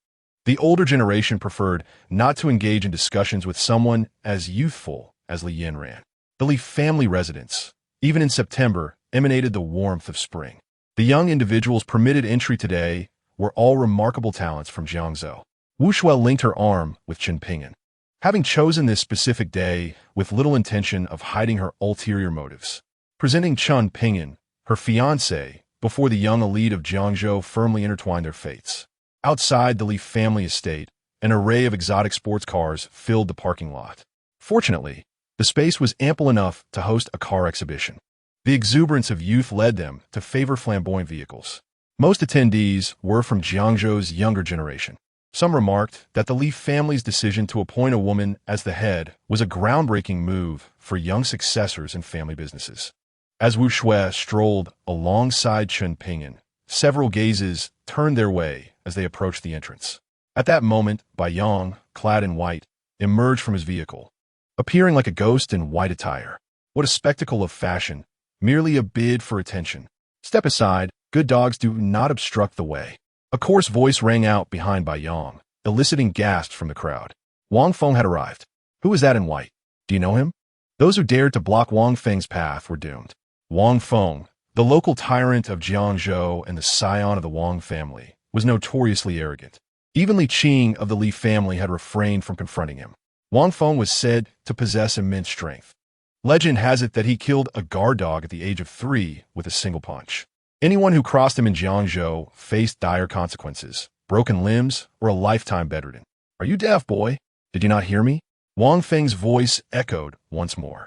The older generation preferred not to engage in discussions with someone as youthful as Li Yanran. The Li family residence, even in September, emanated the warmth of spring. The young individuals permitted entry today were all remarkable talents from Jiangzhou. Wu Shui linked her arm with Chen Ping'an, having chosen this specific day with little intention of hiding her ulterior motives. Presenting Chen Ping'an, her fiancé, before the young elite of Jiangzhou firmly intertwined their fates. Outside the Li family estate, an array of exotic sports cars filled the parking lot. Fortunately, the space was ample enough to host a car exhibition. The exuberance of youth led them to favor flamboyant vehicles. Most attendees were from Jiangzhou's younger generation. Some remarked that the Li family's decision to appoint a woman as the head was a groundbreaking move for young successors in family businesses. As Wu Shui strolled alongside Chen Ping'an, several gazes turned their way as they approached the entrance. At that moment, Bai Yang, clad in white, emerged from his vehicle, appearing like a ghost in white attire. What a spectacle of fashion, merely a bid for attention. Step aside, good dogs do not obstruct the way. A coarse voice rang out behind Bai Yang, eliciting gasps from the crowd. Wang Feng had arrived. Who is that in white? Do you know him? Those who dared to block Wang Feng's path were doomed. Wang Feng, the local tyrant of Jiangzhou and the scion of the Wang family, was notoriously arrogant. Even Li Qing of the Li family had refrained from confronting him. Wang Feng was said to possess immense strength. Legend has it that he killed a guard dog at the age of 3 with a single punch. Anyone who crossed him in Jiangzhou faced dire consequences, broken limbs, or a lifetime bedridden. Are you deaf, boy? Did you not hear me? Wang Feng's voice echoed once more.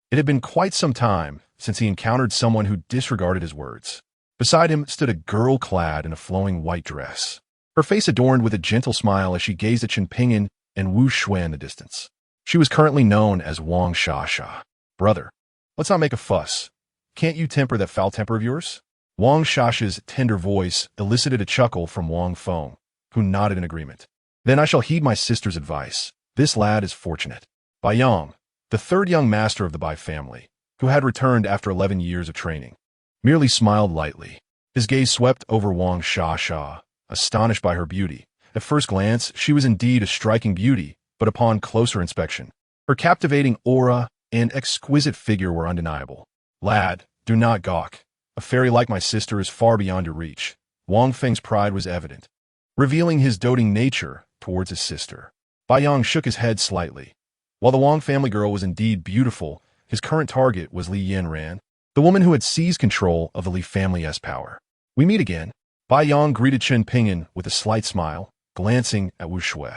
It had been quite some time since he encountered someone who disregarded his words. Beside him stood a girl clad in a flowing white dress, her face adorned with a gentle smile as she gazed at Chen Ping'an and Wu Shui in the distance. She was currently known as Wang Shasha. Brother, let's not make a fuss. Can't you temper that foul temper of yours? Wang Shasha's tender voice elicited a chuckle from Wang Feng, who nodded in agreement. Then I shall heed my sister's advice. This lad is fortunate. Bai Yang, the third young master of the Bai family, who had returned after 11 years of training, merely smiled lightly. His gaze swept over Wang Shasha, astonished by her beauty. At first glance, she was indeed a striking beauty, but upon closer inspection, her captivating aura and exquisite figure were undeniable. Lad, do not gawk. A fairy like my sister is far beyond your reach. Wang Feng's pride was evident, revealing his doting nature towards his sister. Bai Yang shook his head slightly. While the Wang family girl was indeed beautiful, his current target was Li Yanran, the woman who had seized control of the Li family's power. We meet again. Bai Yang greeted Chen Ping'an with a slight smile, glancing at Wu Shui.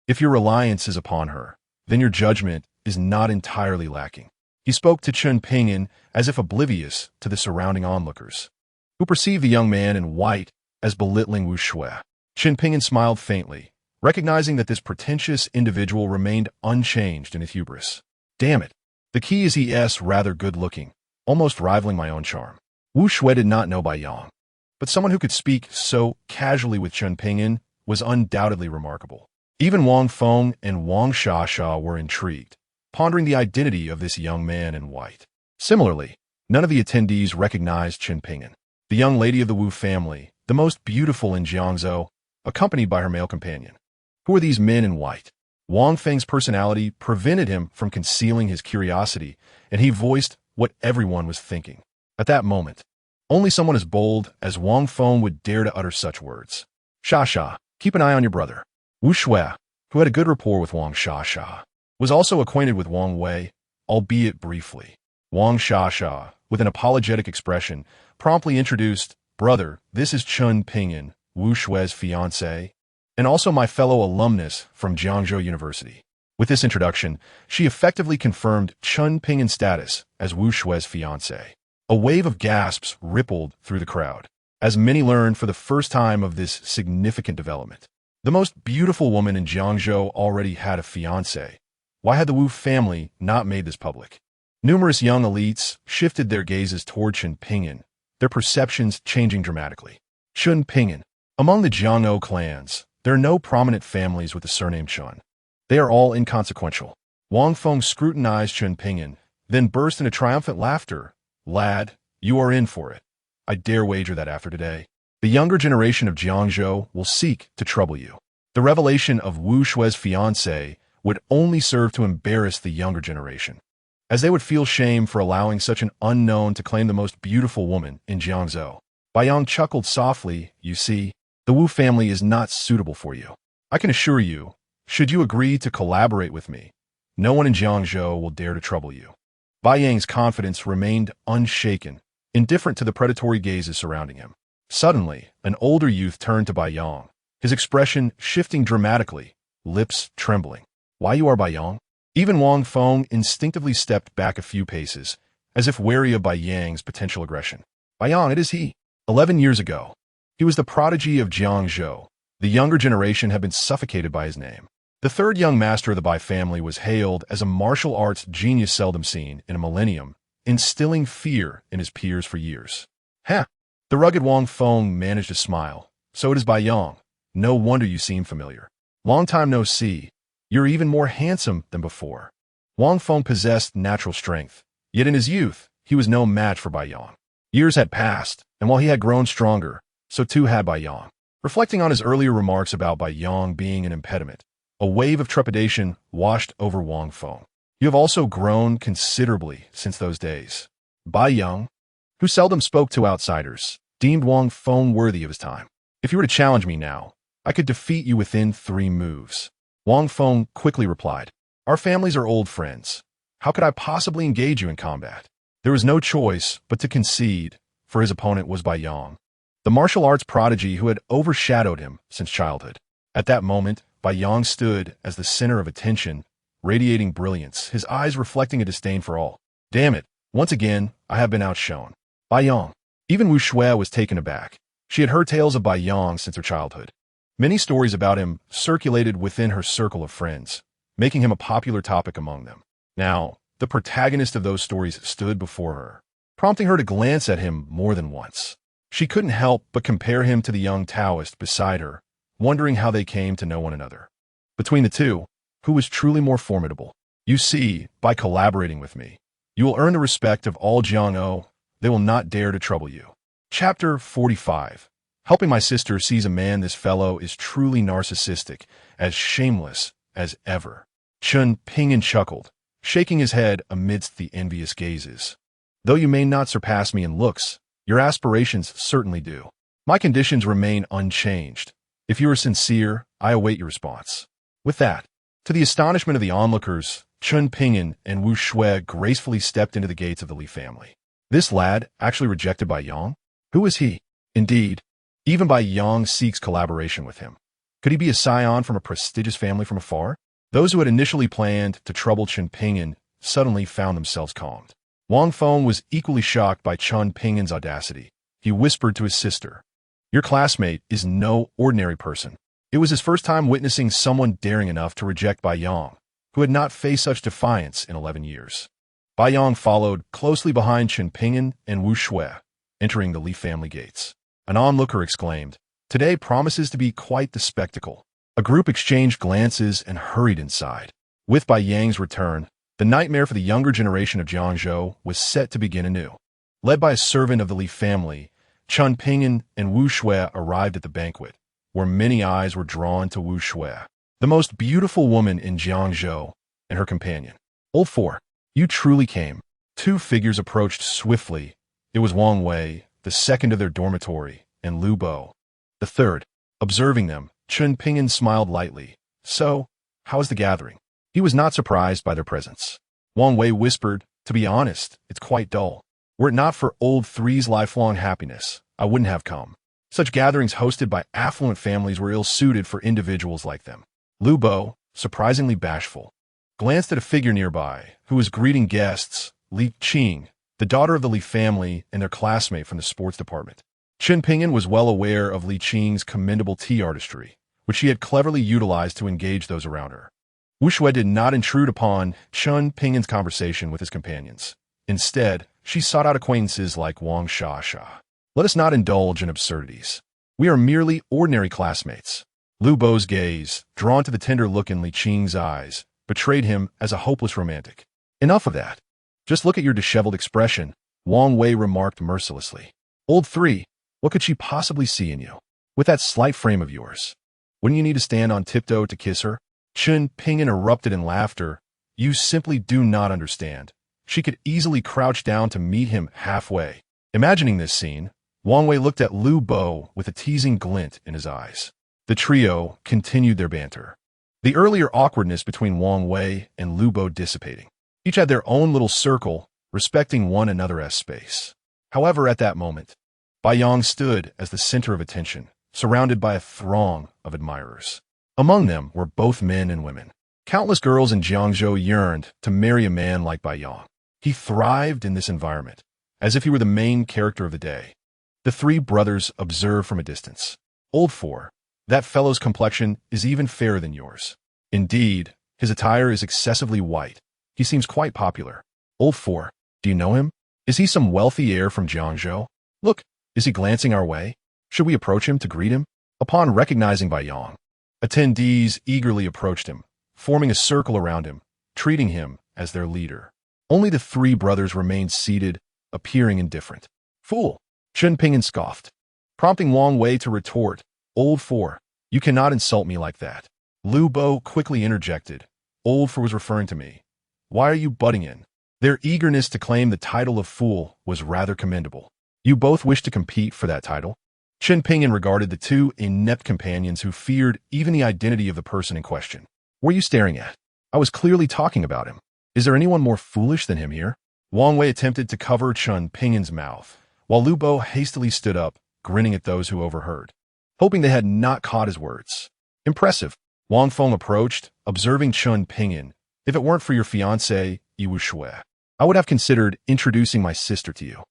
If your reliance is upon her, then your judgment is not entirely lacking. He spoke to Chen Ping'an as if oblivious to the surrounding onlookers, who perceived the young man in white as belittling Wu Shui. Chen Ping'an smiled faintly, recognizing that this pretentious individual remained unchanged in his hubris. Damn it. The key is he is rather good-looking, almost rivaling my own charm. Wu Shui did not know Bai Yang, but someone who could speak so casually with Chen Ping'an was undoubtedly remarkable. Even Wang Feng and Wang Shasha were intrigued, pondering the identity of this young man in white. Similarly, none of the attendees recognized Chen Ping'an, the young lady of the Wu family, the most beautiful in Jiangzhou, accompanied by her male companion. Who are these men in white? Wang Feng's personality prevented him from concealing his curiosity, and he voiced what everyone was thinking. At that moment, only someone as bold as Wang Feng would dare to utter such words. Shasha, keep an eye on your brother. Wu Shui, who had a good rapport with Wang Shasha, was also acquainted with Wang Wei, albeit briefly. Wang Shasha, with an apologetic expression, promptly introduced, Brother, this is Chen Ping'an, Wu Shui's fiancé, and also my fellow alumnus from Jiangzhou University. With this introduction, she effectively confirmed Chen Ping'an's status as Wu Shui's fiancé. A wave of gasps rippled through the crowd, as many learned for the first time of this significant development. The most beautiful woman in Jiangzhou already had a fiancé. Why had the Wu family not made this public? Numerous young elites shifted their gazes toward Chen Ping'an, their perceptions changing dramatically. Chen Ping'an. Among the Jiangzhou clans, there are no prominent families with the surname Chen. They are all inconsequential. Wang Feng scrutinized Chen Ping'an, then burst into triumphant laughter. Lad, you are in for it. I dare wager that after today, the younger generation of Jiangzhou will seek to trouble you. The revelation of Wu Shui's fiancé would only serve to embarrass the younger generation, as they would feel shame for allowing such an unknown to claim the most beautiful woman in Jiangzhou. Bai Yang chuckled softly. You see, the Wu family is not suitable for you. I can assure you, should you agree to collaborate with me, no one in Jiangzhou will dare to trouble you. Bai Yang's confidence remained unshaken, indifferent to the predatory gazes surrounding him. Suddenly, an older youth turned to Bai Yang, his expression shifting dramatically, lips trembling. Why you are Bai Yang? Even Wang Feng instinctively stepped back a few paces, as if wary of Bai Yang's potential aggression. Bai Yang, it is he. 11 years ago, he was the prodigy of Jiangzhou. The younger generation had been suffocated by his name. The third young master of the Bai family was hailed as a martial arts genius seldom seen in a millennium, instilling fear in his peers for years. Ha! The rugged Wang Feng managed to smile. So it is Bai Yang. No wonder you seem familiar. Long time no see. You're even more handsome than before. Wang Feng possessed natural strength, yet in his youth, he was no match for Bai Yang. Years had passed, and while he had grown stronger, so too had Bai Yang. Reflecting on his earlier remarks about Bai Yang being an impediment, a wave of trepidation washed over Wang Feng. You have also grown considerably since those days. Bai Yang, who seldom spoke to outsiders, deemed Wang Feng worthy of his time. If you were to challenge me now, I could defeat you within 3 moves. Wang Feng quickly replied, Our families are old friends. How could I possibly engage you in combat? There was no choice but to concede, for his opponent was Bai Yang, the martial arts prodigy who had overshadowed him since childhood. At that moment, Bai Yang stood as the center of attention, radiating brilliance, his eyes reflecting a disdain for all. Damn it, once again, I have been outshone. Bai Yang. Even Wu Shui was taken aback. She had heard tales of Bai Yang since her childhood. Many stories about him circulated within her circle of friends, making him a popular topic among them. Now, the protagonist of those stories stood before her, prompting her to glance at him more than once. She couldn't help but compare him to the young Taoist beside her, wondering how they came to know one another. Between the two, who was truly more formidable? You see, by collaborating with me, you will earn the respect of all Jiangzhou. They will not dare to trouble you. Chapter 45. Helping my sister sees a man this fellow is truly narcissistic, as shameless as ever. Chen Ping'an chuckled, shaking his head amidst the envious gazes. Though you may not surpass me in looks, your aspirations certainly do. My conditions remain unchanged. If you are sincere, I await your response. With that, to the astonishment of the onlookers, Chen Ping'an and Wu Shui gracefully stepped into the gates of the Li family. This lad actually rejected Bai Yang? Who is he? Indeed, even Bai Yang seeks collaboration with him. Could he be a scion from a prestigious family from afar? Those who had initially planned to trouble Chen Ping'an suddenly found themselves calmed. Wang Feng was equally shocked by Chen Ping'an's audacity. He whispered to his sister, Your classmate is no ordinary person. It was his first time witnessing someone daring enough to reject Bai Yang, who had not faced such defiance in 11 years. Bai Yang followed closely behind Chen Ping'an and Wu Shui, entering the Li family gates. An onlooker exclaimed, Today promises to be quite the spectacle. A group exchanged glances and hurried inside. With Bai Yang's return, the nightmare for the younger generation of Jiangzhou was set to begin anew. Led by a servant of the Li family, Chen Ping'an and Wu Shui arrived at the banquet, where many eyes were drawn to Wu Shui, the most beautiful woman in Jiangzhou, and her companion. Old Four, you truly came. 2 figures approached swiftly. It was Wang Wei, the second of their dormitory, and Lu Bo, the third. Observing them, Chen Ping'an smiled lightly. So, how is the gathering? He was not surprised by their presence. Wang Wei whispered, To be honest, it's quite dull. Were it not for Old Three's lifelong happiness, I wouldn't have come. Such gatherings hosted by affluent families were ill-suited for individuals like them. Lu Bo, surprisingly bashful, glanced at a figure nearby, who was greeting guests, Li Qing, the daughter of the Li family and their classmate from the sports department. Chen Ping'an was well aware of Li Qing's commendable tea artistry, which she had cleverly utilized to engage those around her. Wu Shui did not intrude upon Chen Ping'an's conversation with his companions. Instead, she sought out acquaintances like Wang Sha. Let us not indulge in absurdities. We are merely ordinary classmates. Lu Bo's gaze, drawn to the tender look in Li Qing's eyes, betrayed him as a hopeless romantic. Enough of that. Just look at your disheveled expression, Wang Wei remarked mercilessly. Old Three, what could she possibly see in you? With that slight frame of yours, wouldn't you need to stand on tiptoe to kiss her? Chen Ping'an erupted in laughter. You simply do not understand. She could easily crouch down to meet him halfway. Imagining this scene, Wang Wei looked at Lu Bo with a teasing glint in his eyes. The trio continued their banter, the earlier awkwardness between Wang Wei and Lu Bo dissipating. Each had their own little circle, respecting one another's space. However, at that moment, Bai Yang stood as the center of attention, surrounded by a throng of admirers. Among them were both men and women. Countless girls in Jiangzhou yearned to marry a man like Bai Yang. He thrived in this environment, as if he were the main character of the day. The three brothers observed from a distance. Old Four, that fellow's complexion is even fairer than yours. Indeed, his attire is excessively white. He seems quite popular. Old Four, do you know him? Is he some wealthy heir from Jiangzhou? Look, is he glancing our way? Should we approach him to greet him? Upon recognizing Bai Yang, attendees eagerly approached him, forming a circle around him, treating him as their leader. Only the three brothers remained seated, appearing indifferent. Fool! Chen Ping'an scoffed, prompting Wang Wei to retort, Old Four, you cannot insult me like that. Lu Bo quickly interjected, Old Four was referring to me. Why are you butting in? Their eagerness to claim the title of fool was rather commendable. You both wish to compete for that title? Chen Ping'an regarded the two inept companions who feared even the identity of the person in question. What are you staring at? I was clearly talking about him. Is there anyone more foolish than him here? Wang Wei attempted to cover Chen Ping'an's mouth, while Lu Bo hastily stood up, grinning at those who overheard, hoping they had not caught his words. Impressive. Wang Feng approached, observing Chen Ping'an. If it weren't for your fiancée, Wu Shui, I would have considered introducing my sister to you.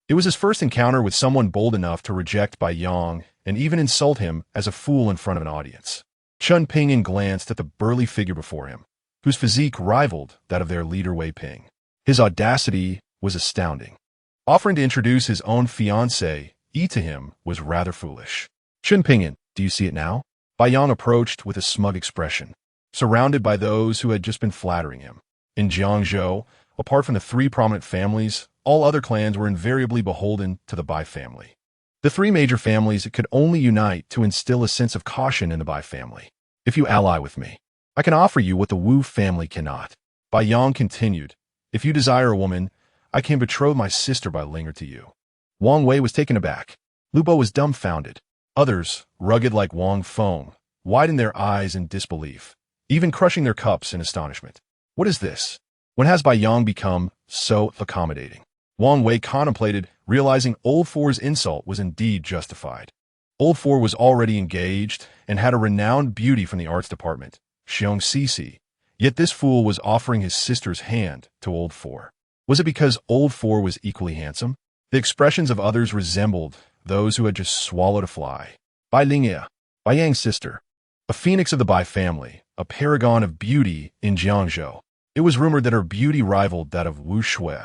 It was his first encounter with someone bold enough to reject Bai Yang and even insult him as a fool in front of an audience. Chen Ping'an glanced at the burly figure before him, whose physique rivaled that of their leader Wei Ping. His audacity was astounding. Offering to introduce his own fiancée, to him, was rather foolish. Chen Ping'an, do you see it now? Bai Yang approached with a smug expression, surrounded by those who had just been flattering him. In Jiangzhou, apart from the three prominent families, all other clans were invariably beholden to the Bai family. The three major families could only unite to instill a sense of caution in the Bai family. If you ally with me, I can offer you what the Wu family cannot. Bai Yang continued, if you desire a woman, I can betroth my sister Bai Linger to you. Wang Wei was taken aback. Lu Bo was dumbfounded. Others, rugged like Wang Feng, widened their eyes in disbelief, even crushing their cups in astonishment. What is this? When has Bai Yang become so accommodating? Wang Wei contemplated, realizing Old Four's insult was indeed justified. Old Four was already engaged and had a renowned beauty from the arts department, Xiong Sisi, yet this fool was offering his sister's hand to Old Four. Was it because Old Four was equally handsome? The expressions of others resembled those who had just swallowed a fly. Bai Linger, Bai Yang's sister, a phoenix of the Bai family, a paragon of beauty in Jiangzhou. It was rumored that her beauty rivaled that of Wu Shui,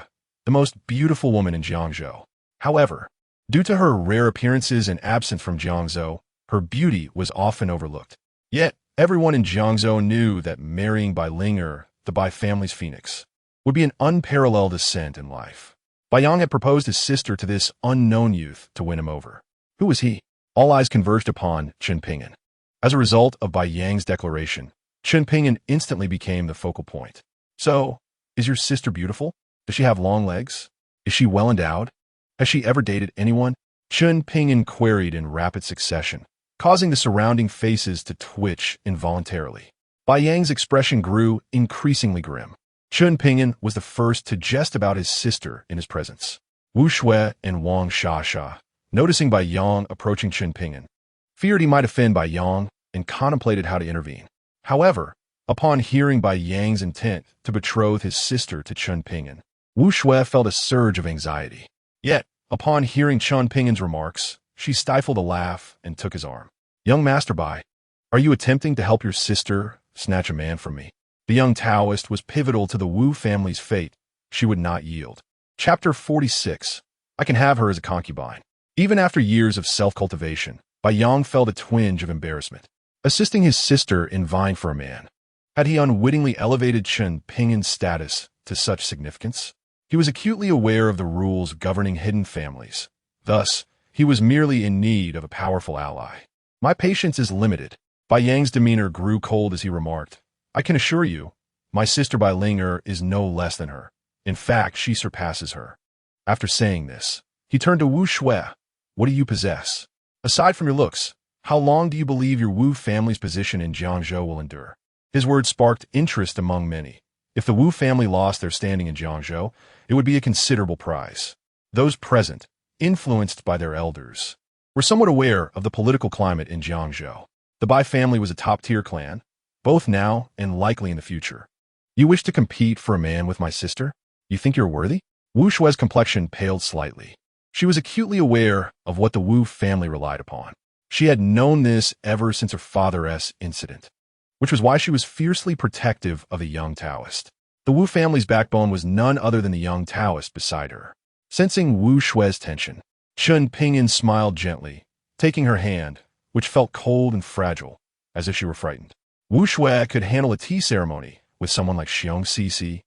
the most beautiful woman in Jiangzhou. However, due to her rare appearances and absence from Jiangzhou, her beauty was often overlooked. Yet, everyone in Jiangzhou knew that marrying Bai Linger, the Bai family's phoenix, would be an unparalleled ascent in life. Bai Yang had proposed his sister to this unknown youth to win him over. Who was he? All eyes converged upon Chen Ping'an. As a result of Bai Yang's declaration, Chen Ping'an instantly became the focal point. So, is your sister beautiful? Does she have long legs? Is she well endowed? Has she ever dated anyone? Chen Ping'an queried in rapid succession, causing the surrounding faces to twitch involuntarily. Bai Yang's expression grew increasingly grim. Chen Ping'an was the first to jest about his sister in his presence. Wu Shui and Wang Shasha, noticing Bai Yang approaching Chen Ping'an, feared he might offend Bai Yang and contemplated how to intervene. However, upon hearing Bai Yang's intent to betroth his sister to Chen Ping'an, Wu Shui felt a surge of anxiety. Yet, upon hearing Chen Ping'an's remarks, she stifled a laugh and took his arm. Young Master Bai, are you attempting to help your sister snatch a man from me? The young Taoist was pivotal to the Wu family's fate. She would not yield. Chapter 46. I can have her as a concubine. Even after years of self-cultivation, Bai Yang felt a twinge of embarrassment. Assisting his sister in vying for a man, had he unwittingly elevated Chen Ping'an's status to such significance? He was acutely aware of the rules governing hidden families. Thus, he was merely in need of a powerful ally. My patience is limited. Bai Yang's demeanor grew cold as he remarked, I can assure you, my sister Bai Linger is no less than her. In fact, she surpasses her. After saying this, he turned to Wu Shui. What do you possess? Aside from your looks, How long do you believe your Wu family's position in Jiangzhou will endure? His words sparked interest among many. If the Wu family lost their standing in Jiangzhou, it would be a considerable prize. Those present, influenced by their elders, were somewhat aware of the political climate in Jiangzhou. The Bai family was a top-tier clan, both now and likely in the future. You wish to compete for a man with my sister? You think you're worthy? Wu Shui's complexion paled slightly. She was acutely aware of what the Wu family relied upon. She had known this ever since her father's incident, which was why she was fiercely protective of the young Taoist. The Wu family's backbone was none other than the young Taoist beside her. Sensing Wu Shui's tension, Chen Ping'an smiled gently, taking her hand, which felt cold and fragile, as if she were frightened. Wu Shui could handle a tea ceremony with someone like Xiong Sisi,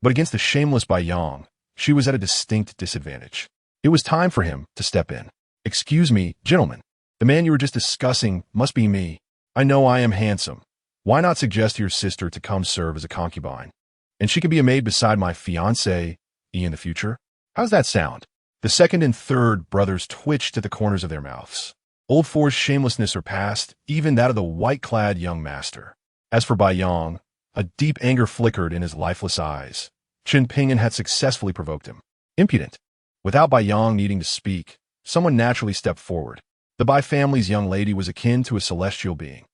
but against the shameless Bai Yang, she was at a distinct disadvantage. It was time for him to step in. Excuse me, gentlemen. The man you were just discussing must be me. I know I am handsome. Why not suggest to your sister to come serve as a concubine? And she can be a maid beside my fiancé in the future? How's that sound? The second and third brothers twitched at the corners of their mouths. Old Four's shamelessness surpassed even that of the white-clad young master. As for Bai Yang, a deep anger flickered in his lifeless eyes. Chen Ping'an had successfully provoked him. Impudent. Without Bai Yang needing to speak, someone naturally stepped forward. The Bai family's young lady was akin to a celestial being.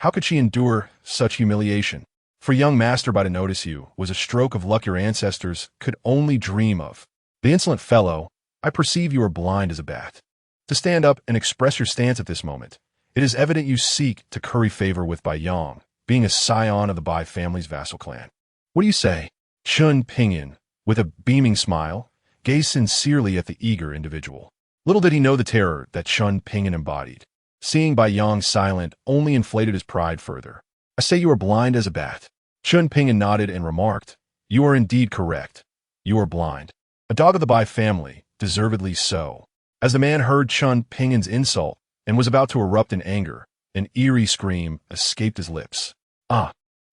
How could she endure such humiliation? For young master Bai to notice you was a stroke of luck your ancestors could only dream of. The insolent fellow, I perceive you are blind as a bat. To stand up and express your stance at this moment, it is evident you seek to curry favor with Bai Yang, being a scion of the Bai family's vassal clan. What do you say? Chen Ping'an, with a beaming smile, gazed sincerely at the eager individual. Little did he know the terror that Chen Ping'an embodied. Seeing Bai Yang silent only inflated his pride further. I say you are blind as a bat. Chen Ping'an nodded and remarked, You are indeed correct. You are blind. A dog of the Bai family, deservedly so. As the man heard Chen Ping'an's insult and was about to erupt in anger, an eerie scream escaped his lips. Ah,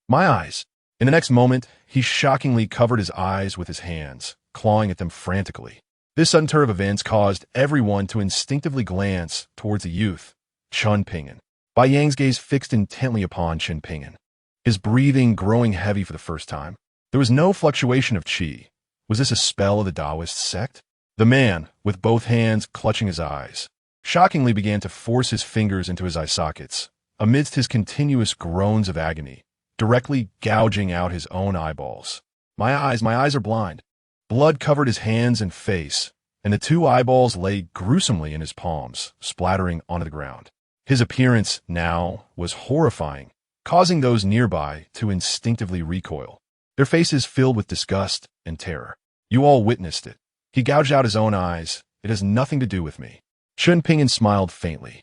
my eyes. In the next moment, he shockingly covered his eyes with his hands, clawing at them frantically. This sudden turn of events caused everyone to instinctively glance towards the youth, Chen Ping'an. Bai Yang's gaze fixed intently upon Chen Ping'an, his breathing growing heavy for the first time. There was no fluctuation of qi. Was this a spell of the Taoist sect? The man, with both hands clutching his eyes, shockingly began to force his fingers into his eye sockets, amidst his continuous groans of agony, directly gouging out his own eyeballs. My eyes are blind. Blood covered his hands and face, and the two eyeballs lay gruesomely in his palms, splattering onto the ground. His appearance now was horrifying, causing those nearby to instinctively recoil, their faces filled with disgust and terror. You all witnessed it. He gouged out his own eyes. It has nothing to do with me. Chen Ping'an smiled faintly.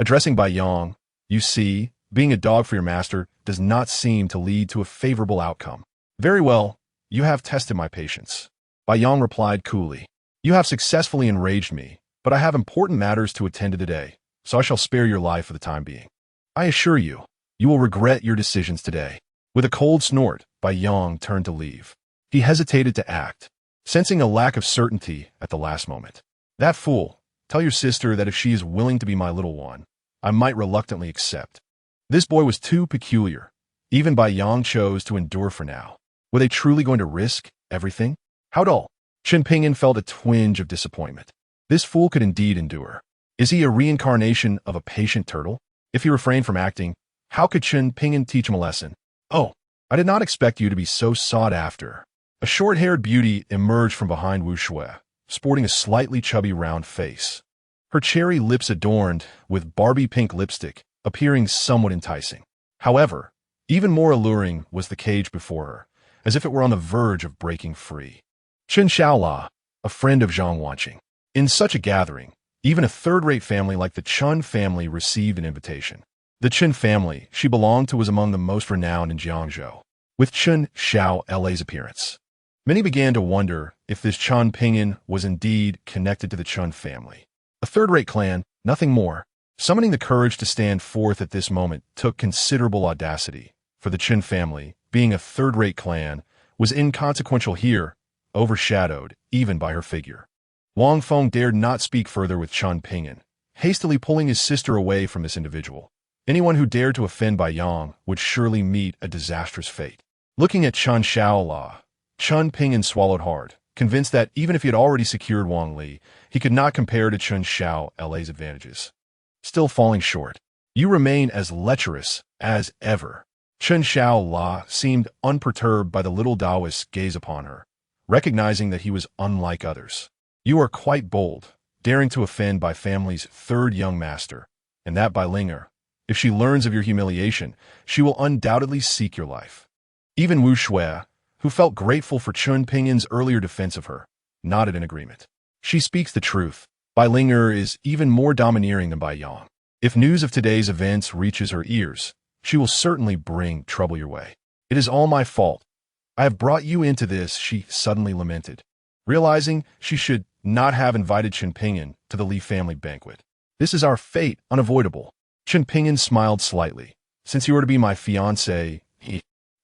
Addressing Bai Yang, you see, being a dog for your master does not seem to lead to a favorable outcome. Very well, you have tested my patience. Bai Yang replied coolly. You have successfully enraged me, but I have important matters to attend to today, so I shall spare your life for the time being. I assure you, you will regret your decisions today. With a cold snort, Bai Yang turned to leave. He hesitated to act, sensing a lack of certainty at the last moment. That fool, tell your sister that if she is willing to be my little one, I might reluctantly accept. This boy was too peculiar. Even Bai Yang chose to endure for now. Were they truly going to risk everything? How dull. Chen Ping'an felt a twinge of disappointment. This fool could indeed endure. Is he a reincarnation of a patient turtle? If he refrained from acting, how could Chen Ping'an teach him a lesson? Oh, I did not expect you to be so sought after. A short-haired beauty emerged from behind Wu Shui, sporting a slightly chubby round face. Her cherry lips adorned with Barbie pink lipstick, appearing somewhat enticing. However, even more alluring was the cage before her, as if it were on the verge of breaking free. Chen Xiaola, a friend of Zhang Wanqing. In such a gathering, even a third-rate family like the Chen family received an invitation. The Chen family she belonged to was among the most renowned in Jiangzhou, with Chen Xiaola's appearance. Many began to wonder if this Chen Ping'an was indeed connected to the Chen family. A third-rate clan, nothing more. Summoning the courage to stand forth at this moment took considerable audacity, for the Chen family, being a third-rate clan, was inconsequential here, overshadowed even by her figure. Wang Feng dared not speak further with Chen Ping'an, hastily pulling his sister away from this individual. Anyone who dared to offend Bai Yang would surely meet a disastrous fate. Looking at Chen Xiaola, Chen Ping'an swallowed hard, convinced that even if he had already secured Wang Li, he could not compare to Chen Xiaola's advantages. Still falling short. You remain as lecherous as ever. Chen Xiaola seemed unperturbed by the little Taoist's gaze upon her, recognizing that he was unlike others. You are quite bold, daring to offend Bai family's third young master, and that Bai Linger. If she learns of your humiliation, she will undoubtedly seek your life. Even Wu Shui, who felt grateful for Chen Ping'an's earlier defense of her, nodded in agreement. She speaks the truth. Bai Linger is even more domineering than Bai Yang. If news of today's events reaches her ears, she will certainly bring trouble your way. It is all my fault. I have brought you into this, she suddenly lamented, realizing she should not have invited Chen Ping'an to the Li family banquet. This is our fate, unavoidable. Chen Ping'an smiled slightly. Since you are to be my fiancé,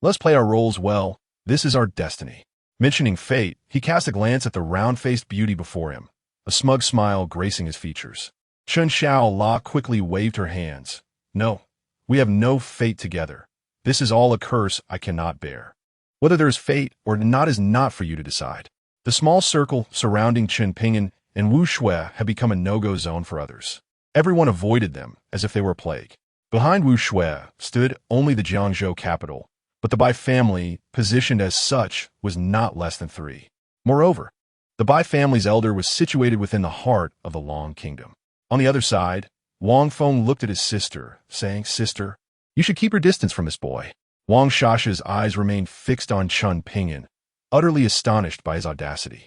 let's play our roles well. This is our destiny. Mentioning fate, he cast a glance at the round-faced beauty before him, a smug smile gracing his features. Chen Xiaola quickly waved her hands. No, we have no fate together. This is all a curse I cannot bear. Whether there is fate or not is not for you to decide. The small circle surrounding Chen Ping'an and Wu Shui had become a no-go zone for others. Everyone avoided them as if they were a plague. Behind Wu Shui stood only the Jiangzhou capital, but the Bai family, positioned as such, was not less than 3. Moreover, the Bai family's elder was situated within the heart of the Long Kingdom. On the other side, Wang Feng looked at his sister, saying, "Sister, you should keep your distance from this boy." Wang Shasha's eyes remained fixed on Chen Ping'an, utterly astonished by his audacity.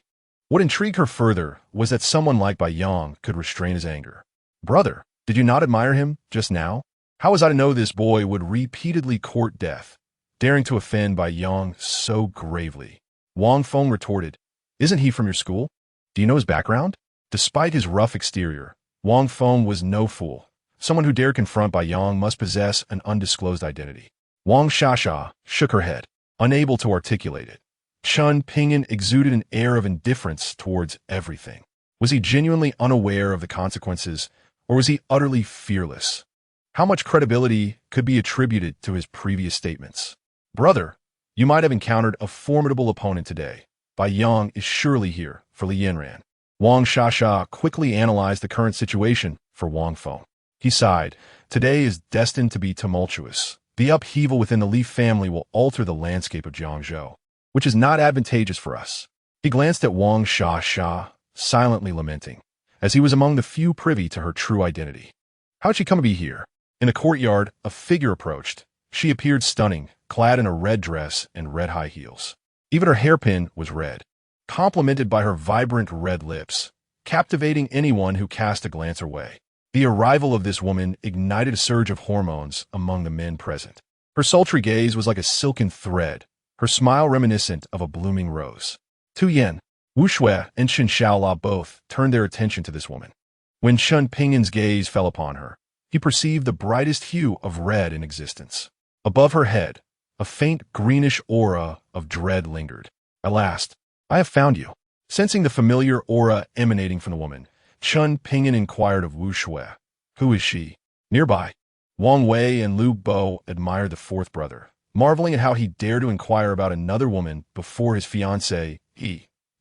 What intrigued her further was that someone like Bai Yang could restrain his anger. "Brother, did you not admire him just now? How was I to know this boy would repeatedly court death, daring to offend Bai Yang so gravely?" Wang Feng retorted, "Isn't he from your school? Do you know his background?" Despite his rough exterior, Wang Feng was no fool. Someone who dared confront Bai Yang must possess an undisclosed identity. Wang Shasha shook her head, unable to articulate it. Chen Ping'an exuded an air of indifference towards everything. Was he genuinely unaware of the consequences, or was he utterly fearless? How much credibility could be attributed to his previous statements? "Brother, you might have encountered a formidable opponent today. Bai Yang is surely here for Li Yanran." Wang Shasha quickly analyzed the current situation for Wang Feng. He sighed. Today is destined to be tumultuous. The upheaval within the Li family will alter the landscape of Jiangzhou, which is not advantageous for us. He glanced at Wang Shasha, silently lamenting, as he was among the few privy to her true identity. How'd she come to be here? In the courtyard, a figure approached. She appeared stunning, clad in a red dress and red high heels. Even her hairpin was red, complemented by her vibrant red lips, captivating anyone who cast a glance her way. The arrival of this woman ignited a surge of hormones among the men present. Her sultry gaze was like a silken thread, her smile reminiscent of a blooming rose. Tu Yan, Wu Shui, and Chen Xiaola both turned their attention to this woman. When Chen Ping'an's gaze fell upon her, he perceived the brightest hue of red in existence. Above her head, a faint greenish aura of dread lingered. At last, I have found you. Sensing the familiar aura emanating from the woman, Chen Ping'an inquired of Wu Shui. Who is she? Nearby, Wang Wei and Liu Bo admired the fourth brother, marveling at how he dared to inquire about another woman before his fiancée.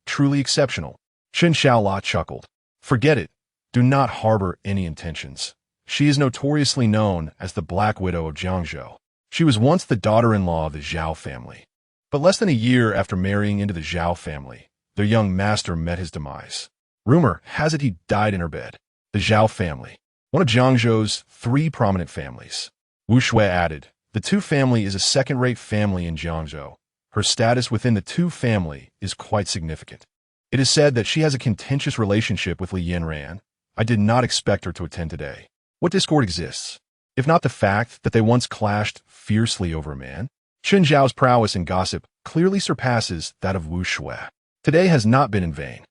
Truly exceptional. Chen Xiaola chuckled. Forget it. Do not harbor any intentions. She is notoriously known as the Black Widow of Jiangzhou. She was once the daughter-in-law of the Zhao family. But less than a year after marrying into the Zhao family, their young master met his demise. Rumor has it he died in her bed. The Zhao family, one of Jiangzhou's 3 prominent families. Wu Shui added, the Tu family is a second-rate family in Jiangzhou. Her status within the Tu family is quite significant. It is said that she has a contentious relationship with Li Yanran. I did not expect her to attend today. What discord exists, if not the fact that they once clashed fiercely over a man? Chen Zhao's prowess in gossip clearly surpasses that of Wu Shui. Today has not been in vain.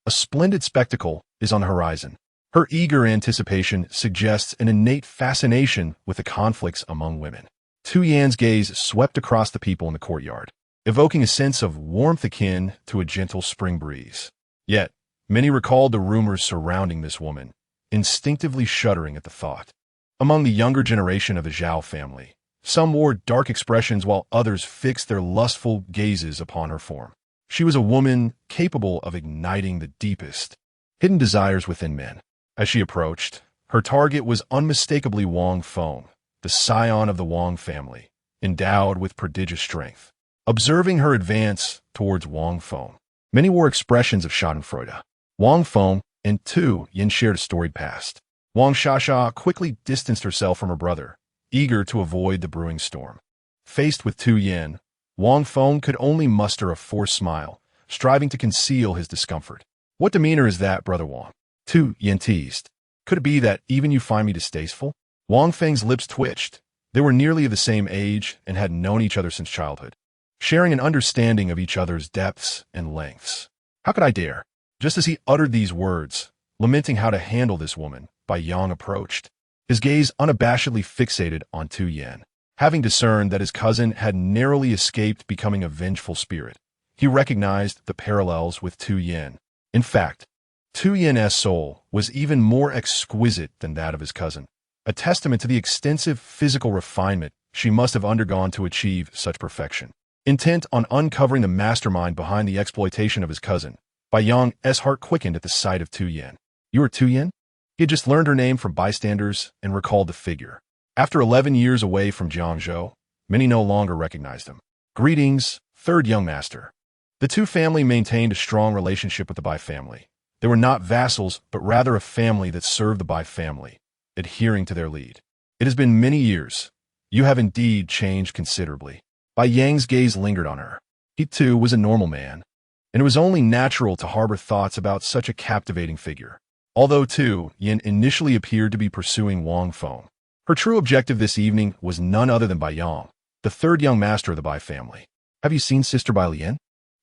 A splendid spectacle is on the horizon. Her eager anticipation suggests an innate fascination with the conflicts among women. Tu Yan's gaze swept across the people in the courtyard, evoking a sense of warmth akin to a gentle spring breeze. Yet, many recalled the rumors surrounding this woman, instinctively shuddering at the thought. Among the younger generation of the Zhao family, some wore dark expressions while others fixed their lustful gazes upon her form. She was a woman capable of igniting the deepest, hidden desires within men. As she approached, her target was unmistakably Wang Feng, the scion of the Wang family, endowed with prodigious strength. Observing her advance towards Wang Feng, many wore expressions of schadenfreude. Wang Feng and Tu Yin shared a storied past. Wang Shasha quickly distanced herself from her brother, eager to avoid the brewing storm. Faced with Tu Yin, Wang Feng could only muster a forced smile, striving to conceal his discomfort. "What demeanor is that, Brother Wang?" Tu Yin teased. "Could it be that even you find me distasteful?" Wang Feng's lips twitched. They were nearly of the same age and had known each other since childhood, sharing an understanding of each other's depths and lengths. "How could I dare?" Just as he uttered these words, lamenting how to handle this woman, Bai Yang approached, his gaze unabashedly fixated on Tu Yin. Having discerned that his cousin had narrowly escaped becoming a vengeful spirit, he recognized the parallels with Tu Yin. In fact, Tu Yin's soul was even more exquisite than that of his cousin, a testament to the extensive physical refinement she must have undergone to achieve such perfection. Intent on uncovering the mastermind behind the exploitation of his cousin, Bai Yang's heart quickened at the sight of Tu Yin. "You are Tu Yin?" He had just learned her name from bystanders and recalled the figure. After 11 years away from Jiangzhou, many no longer recognized him. "Greetings, third young master." The Tu family maintained a strong relationship with the Bai family. They were not vassals, but rather a family that served the Bai family, adhering to their lead. "It has been many years. You have indeed changed considerably." Bai Yang's gaze lingered on her. He too was a normal man, and it was only natural to harbor thoughts about such a captivating figure. Although Tu Yin initially appeared to be pursuing Wang Feng, her true objective this evening was none other than Bai Yang, the third young master of the Bai family. "Have you seen Sister Bai Lian?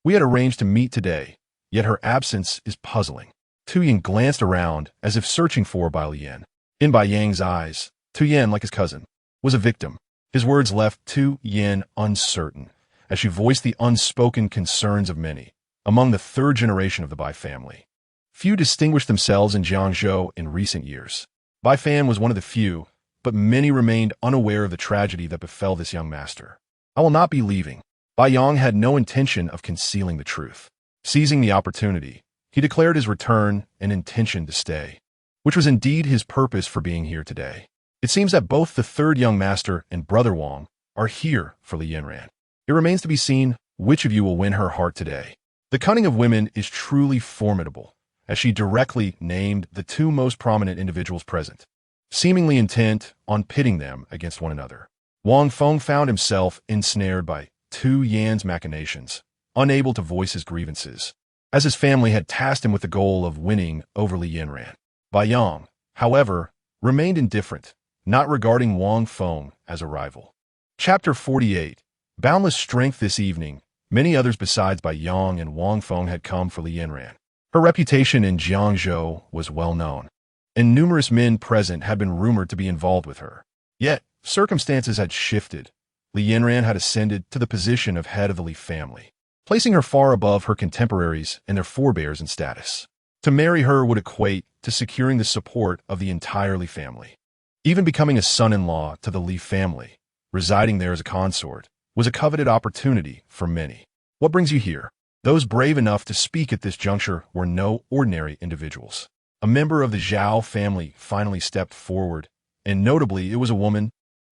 We had arranged to meet today, yet her absence is puzzling." Tu Yin glanced around as if searching for Bai Lian. In Bai Yang's eyes, Tu Yin, like his cousin, was a victim. His words left Tu Yin uncertain, as she voiced the unspoken concerns of many among the third generation of the Bai family. Few distinguished themselves in Jiangzhou in recent years. Bai Fan was one of the few, but many remained unaware of the tragedy that befell this young master. "I will not be leaving." Bai Yang had no intention of concealing the truth. Seizing the opportunity, he declared his return and intention to stay, which was indeed his purpose for being here today. It seems that both the third young master and Brother Wang are here for Li Yanran. It remains to be seen which of you will win her heart today. The cunning of women is truly formidable, as she directly named the two most prominent individuals present, seemingly intent on pitting them against one another. Wang Feng found himself ensnared by Tu Yan's machinations, unable to voice his grievances, as his family had tasked him with the goal of winning over Li Yanran. Bai Yang, however, remained indifferent, not regarding Wang Feng as a rival. Chapter 48. Boundless strength. This evening, many others besides Bai Yang and Wang Feng had come for Li Yanran. Her reputation in Jiangzhou was well known, and numerous men present had been rumored to be involved with her. Yet, circumstances had shifted. Li Yanran had ascended to the position of head of the Li family, placing her far above her contemporaries and their forebears in status. To marry her would equate to securing the support of the entire Li family. Even becoming a son-in-law to the Li family, residing there as a consort, was a coveted opportunity for many. "What brings you here?" Those brave enough to speak at this juncture were no ordinary individuals. A member of the Zhao family finally stepped forward, and notably it was a woman,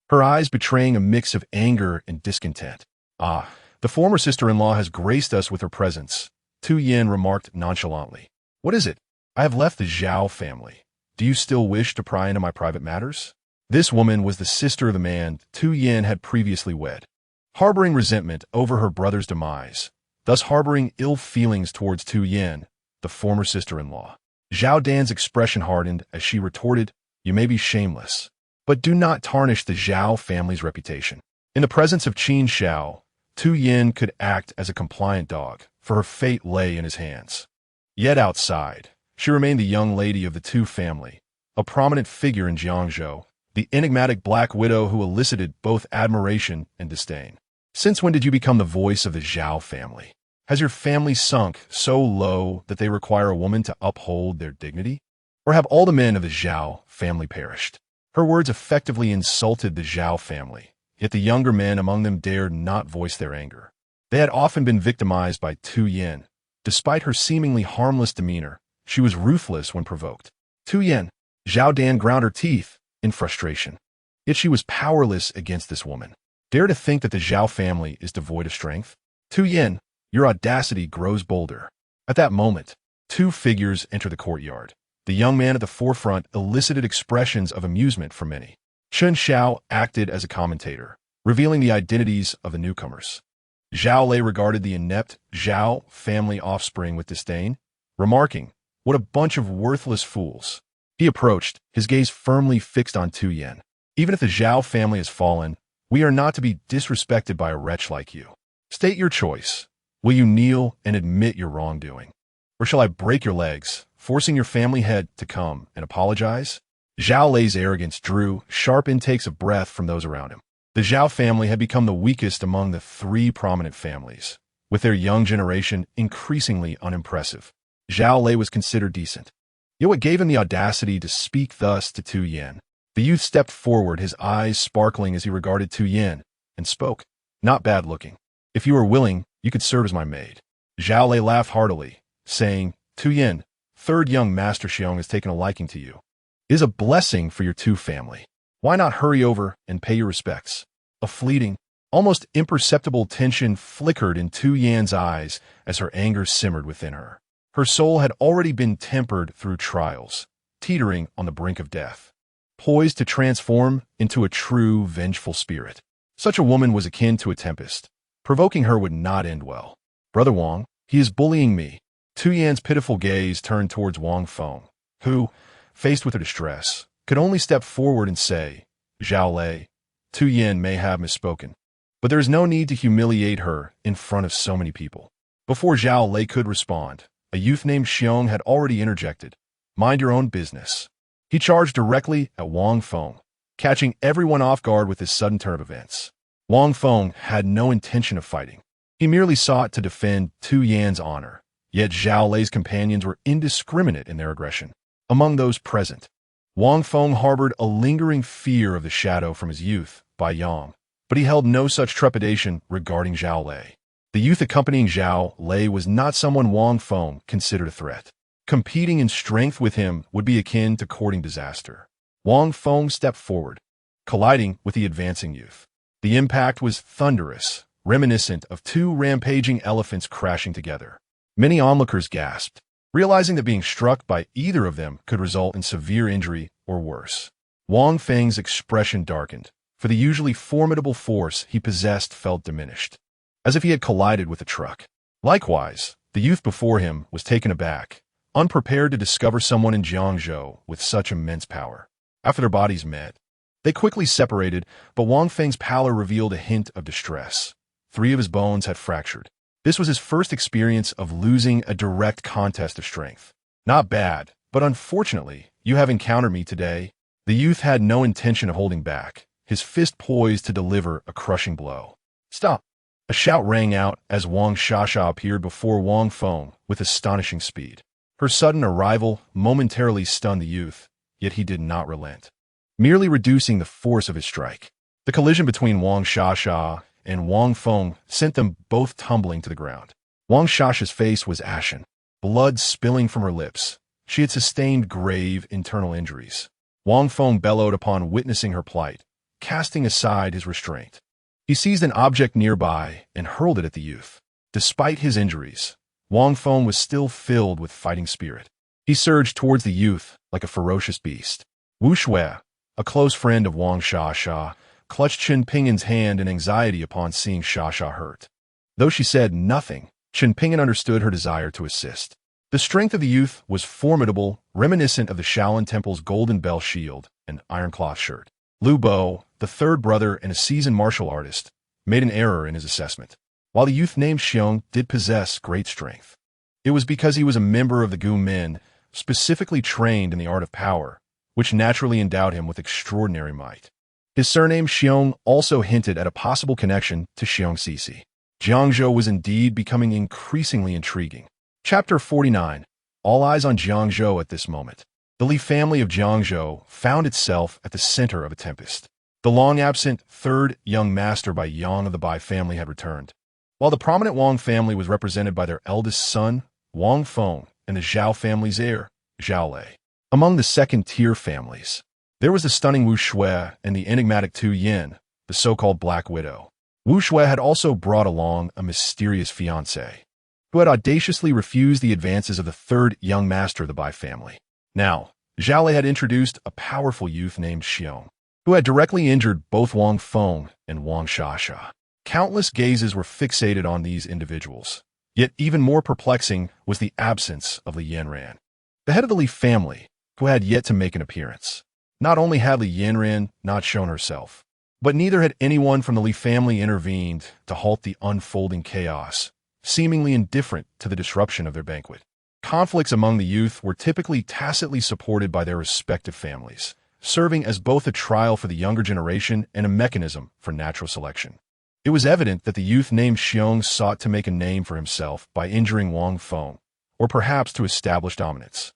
her eyes betraying a mix of anger and discontent. "Ah, the former sister-in-law has graced us with her presence," Tu Yin remarked nonchalantly. "What is it?" "I have left the Zhao family. Do you still wish to pry into my private matters?" This woman was the sister of the man Tu Yin had previously wed. Harboring resentment over her brother's demise, thus harboring ill feelings towards Tu Yin, the former sister-in-law. Zhao Dan's expression hardened as she retorted, "You may be shameless, but do not tarnish the Zhao family's reputation." In the presence of Qin Xiao, Tu Yin could act as a compliant dog, for her fate lay in his hands. Yet outside, she remained the young lady of the Tu family, a prominent figure in Jiangzhou, the enigmatic black widow who elicited both admiration and disdain. "Since when did you become the voice of the Zhao family? Has your family sunk so low that they require a woman to uphold their dignity? or have all the men of the Zhao family perished. Her words effectively insulted the Zhao family, yet the younger men among them dared not voice their anger. They had often been victimized by Tu Yin. Despite her seemingly harmless demeanor, she was ruthless when provoked. Tu Yin, Zhao Dan ground her teeth in frustration. Yet she was powerless against this woman. Dare to think that the Zhao family is devoid of strength? Tu Yin, your audacity grows bolder. At that moment, two figures enter the courtyard. The young man at the forefront elicited expressions of amusement from many. Chen Xiao acted as a commentator, revealing the identities of the newcomers. Zhao Lei regarded the inept Zhao family offspring with disdain, remarking, "What a bunch of worthless fools." He approached, his gaze firmly fixed on Tu Yin. "Even if the Zhao family has fallen, we are not to be disrespected by a wretch like you. State your choice. Will you kneel and admit your wrongdoing? Or shall I break your legs, forcing your family head to come and apologize?" Zhao Lei's arrogance drew sharp intakes of breath from those around him. The Zhao family had become the weakest among the three prominent families, with their young generation increasingly unimpressive. Zhao Lei was considered decent. Yet what gave him the audacity to speak thus to Tu Yin? The youth stepped forward, his eyes sparkling as he regarded Tu Yin, and spoke. "Not bad looking. If you are willing, you could serve as my maid." Zhao Lei laughed heartily, saying, "Tu Yin, third young Master Xiong has taken a liking to you. It is a blessing for your Tu family. Why not hurry over and pay your respects?" A fleeting, almost imperceptible tension flickered in Tu Yin's eyes as her anger simmered within her. Her soul had already been tempered through trials, teetering on the brink of death, poised to transform into a true, vengeful spirit. Such a woman was akin to a tempest. Provoking her would not end well. "Brother Wang, he is bullying me." Tu Yan's pitiful gaze turned towards Wang Feng, who, faced with her distress, could only step forward and say, "Zhao Lei, Tu Yin may have misspoken, but there is no need to humiliate her in front of so many people." Before Zhao Lei could respond, a youth named Xiong had already interjected, "Mind your own business." He charged directly at Wang Feng, catching everyone off guard with this sudden turn of events. Wang Feng had no intention of fighting. He merely sought to defend Tu Yan's honor, yet Zhao Lei's companions were indiscriminate in their aggression. Among those present, Wang Feng harbored a lingering fear of the shadow from his youth, Bai Yang, but he held no such trepidation regarding Zhao Lei. The youth accompanying Zhao Lei was not someone Wang Feng considered a threat. Competing in strength with him would be akin to courting disaster. Wang Feng stepped forward, colliding with the advancing youth. The impact was thunderous, reminiscent of two rampaging elephants crashing together. Many onlookers gasped, realizing that being struck by either of them could result in severe injury or worse. Wang Feng's expression darkened, for the usually formidable force he possessed felt diminished, as if he had collided with a truck. Likewise, the youth before him was taken aback, unprepared to discover someone in Jiangzhou with such immense power. After their bodies met, they quickly separated, but Wang Feng's pallor revealed a hint of distress. 3 of his bones had fractured. This was his first experience of losing a direct contest of strength. "Not bad, but unfortunately, you have encountered me today." The youth had no intention of holding back, his fist poised to deliver a crushing blow. "Stop!" A shout rang out as Wang Shasha appeared before Wang Feng with astonishing speed. Her sudden arrival momentarily stunned the youth, yet he did not relent, merely reducing the force of his strike. The collision between Wang Shasha and Wang Feng sent them both tumbling to the ground. Wang Shasha's face was ashen, blood spilling from her lips. She had sustained grave internal injuries. Wang Feng bellowed upon witnessing her plight, casting aside his restraint. He seized an object nearby and hurled it at the youth. Despite his injuries, Wang Feng was still filled with fighting spirit. He surged towards the youth like a ferocious beast. Wu Shui, a close friend of Wang Shasha, clutched Chen Ping'an's hand in anxiety upon seeing Shasha hurt. Though she said nothing, Chen Ping'an understood her desire to assist. The strength of the youth was formidable, reminiscent of the Shaolin Temple's golden bell shield and iron-cloth shirt. Lu Bo, the third brother and a seasoned martial artist, made an error in his assessment. While the youth named Xiong did possess great strength, it was because he was a member of the Gu Min, specifically trained in the art of power, which naturally endowed him with extraordinary might. His surname Xiong also hinted at a possible connection to Xiong Sisi. Jiangzhou was indeed becoming increasingly intriguing. Chapter 49. All eyes on Jiangzhou at this moment. The Li family of Jiangzhou found itself at the center of a tempest. The long-absent third young master by Yang of the Bai family had returned. While the prominent Wang family was represented by their eldest son, Wang Feng, and the Zhao family's heir, Zhao Lei. Among the second-tier families, there was the stunning Wu Shui and the enigmatic Tu Yin, the so-called Black Widow. Wu Shui had also brought along a mysterious fiancée, who had audaciously refused the advances of the third young master of the Bai family. Now, Zhao Lei had introduced a powerful youth named Xiong, who had directly injured both Wang Feng and Wang Shasha. Countless gazes were fixated on these individuals. Yet even more perplexing was the absence of Li Yanran, the head of the Li family, who had yet to make an appearance. Not only had Li Yanran not shown herself, but neither had anyone from the Li family intervened to halt the unfolding chaos, seemingly indifferent to the disruption of their banquet. Conflicts among the youth were typically tacitly supported by their respective families, serving as both a trial for the younger generation and a mechanism for natural selection. It was evident that the youth named Xiong sought to make a name for himself by injuring Wang Feng, or perhaps to establish dominance.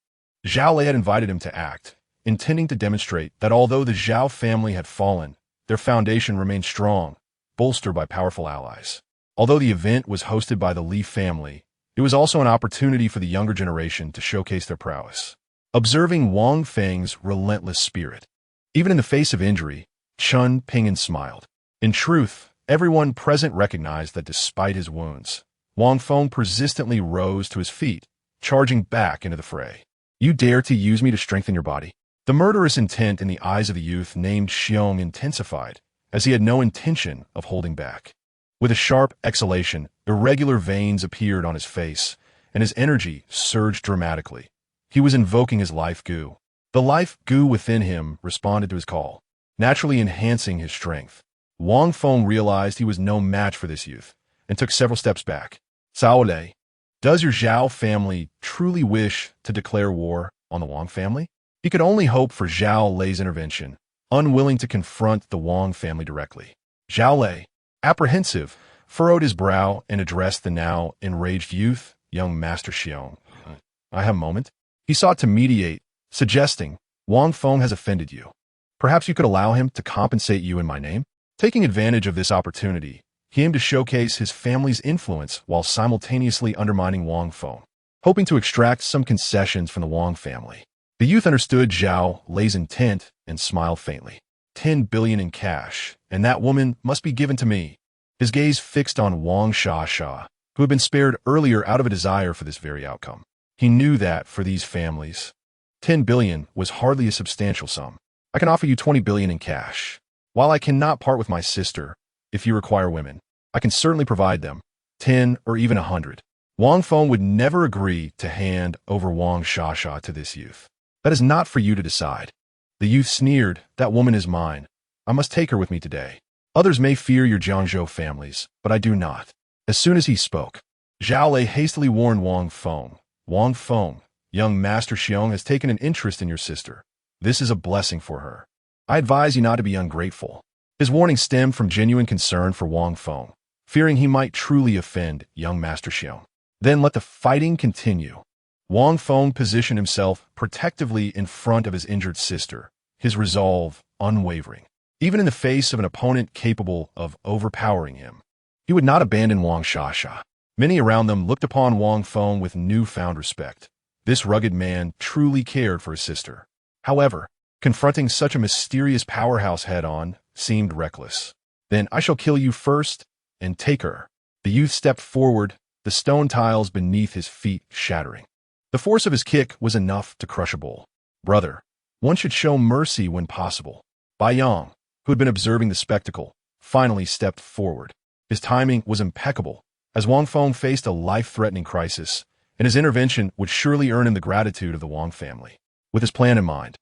Zhao Lei had invited him to act, intending to demonstrate that although the Zhao family had fallen, their foundation remained strong, bolstered by powerful allies. Although the event was hosted by the Li family, it was also an opportunity for the younger generation to showcase their prowess. Observing Wang Feng's relentless spirit, even in the face of injury, Chen Ping'an smiled. In truth, everyone present recognized that despite his wounds, Wang Feng persistently rose to his feet, charging back into the fray. "You dare to use me to strengthen your body?" The murderous intent in the eyes of the youth named Xiong intensified, as he had no intention of holding back. With a sharp exhalation, irregular veins appeared on his face, and his energy surged dramatically. He was invoking his life goo. The life goo within him responded to his call, naturally enhancing his strength. Wang Feng realized he was no match for this youth, and took several steps back. "Zhao Lei, does your Zhao family truly wish to declare war on the Wang family?" He could only hope for Zhao Lei's intervention, unwilling to confront the Wang family directly. Zhao Lei, apprehensive, furrowed his brow and addressed the now enraged youth, young Master Xiong. "I have a moment." He sought to mediate, suggesting, "Wang Feng has offended you. Perhaps you could allow him to compensate you in my name?" Taking advantage of this opportunity, he aimed to showcase his family's influence while simultaneously undermining Wang Feng, hoping to extract some concessions from the Wang family. The youth understood Zhao Lei's intent and smiled faintly. 10 billion in cash, and that woman must be given to me. His gaze fixed on Wang Shasha, who had been spared earlier out of a desire for this very outcome. He knew that, for these families, 10 billion was hardly a substantial sum. "I can offer you 20 billion in cash. While I cannot part with my sister, if you require women, I can certainly provide them, 10 or even 100. Wang Feng would never agree to hand over Wang Shasha to this youth. "That is not for you to decide." The youth sneered, "That woman is mine. I must take her with me today. Others may fear your Jiangzhou families, but I do not." As soon as he spoke, Zhao Lei hastily warned Wang Feng. "Wang Feng, young Master Xiong has taken an interest in your sister. This is a blessing for her. I advise you not to be ungrateful." His warning stemmed from genuine concern for Wang Feng, fearing he might truly offend young Master Xiong. "Then let the fighting continue." Wang Feng positioned himself protectively in front of his injured sister, his resolve unwavering. Even in the face of an opponent capable of overpowering him, he would not abandon Wang Shasha. Many around them looked upon Wang Feng with newfound respect. This rugged man truly cared for his sister. However, confronting such a mysterious powerhouse head-on seemed reckless. "Then I shall kill you first and take her." The youth stepped forward, the stone tiles beneath his feet shattering. The force of his kick was enough to crush a bull. "Brother, one should show mercy when possible." Bai Yang, who had been observing the spectacle, finally stepped forward. His timing was impeccable, as Wang Feng faced a life-threatening crisis, and his intervention would surely earn him the gratitude of the Wang family. With his plan in mind,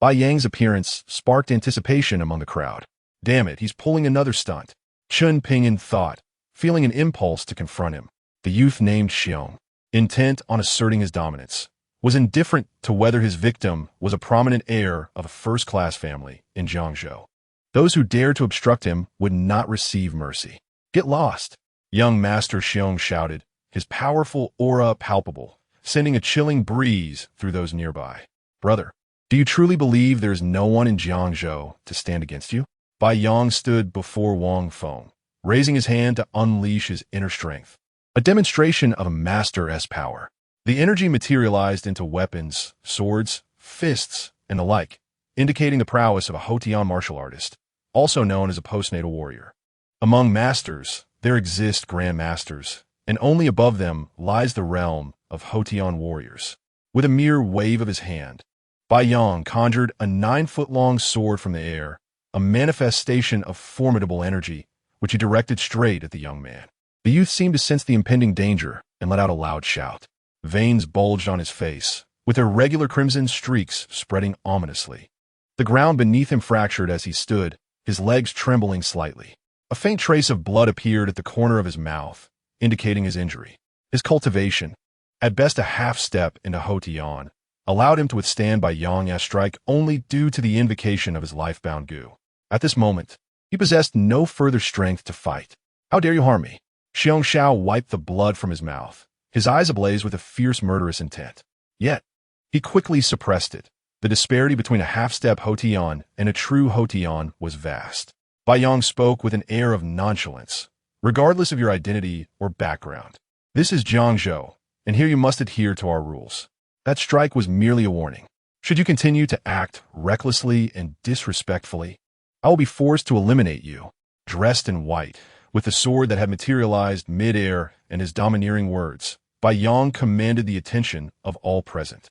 Bai Yang's appearance sparked anticipation among the crowd. "Damn it, he's pulling another stunt," Chen Ping'an thought, feeling an impulse to confront him. The youth named Xiong, intent on asserting his dominance, was indifferent to whether his victim was a prominent heir of a first-class family in Jiangzhou. Those who dared to obstruct him would not receive mercy. "Get lost," young Master Xiong shouted, his powerful aura palpable, sending a chilling breeze through those nearby. "Brother, Do you truly believe there is no one in Jiangzhou to stand against you? Bai Yang stood before Wang Feng, raising his hand to unleash his inner strength. A demonstration of a master's power. The energy materialized into weapons, swords, fists, and the like, indicating the prowess of a Hotian martial artist, also known as a postnatal warrior. Among masters, there exist grandmasters, and only above them lies the realm of Hotian warriors. With a mere wave of his hand, Bai Yang conjured a 9-foot-long sword from the air, a manifestation of formidable energy, which he directed straight at the young man. The youth seemed to sense the impending danger and let out a loud shout. Veins bulged on his face, with irregular crimson streaks spreading ominously. The ground beneath him fractured as he stood, his legs trembling slightly. A faint trace of blood appeared at the corner of his mouth, indicating his injury. His cultivation, at best a half-step into Hotian, allowed him to withstand Bai Yang's strike only due to the invocation of his life-bound gu. At this moment, he possessed no further strength to fight. How dare you harm me? Xiong Xiao wiped the blood from his mouth, his eyes ablaze with a fierce murderous intent. Yet, he quickly suppressed it. The disparity between a half-step Hotian and a true Hotian was vast. Bai Yang spoke with an air of nonchalance. Regardless of your identity or background, this is Jiangzhou, and here you must adhere to our rules. That strike was merely a warning. Should you continue to act recklessly and disrespectfully, I will be forced to eliminate you. Dressed in white, with the sword that had materialized mid-air and his domineering words, Bai Yang commanded the attention of all present.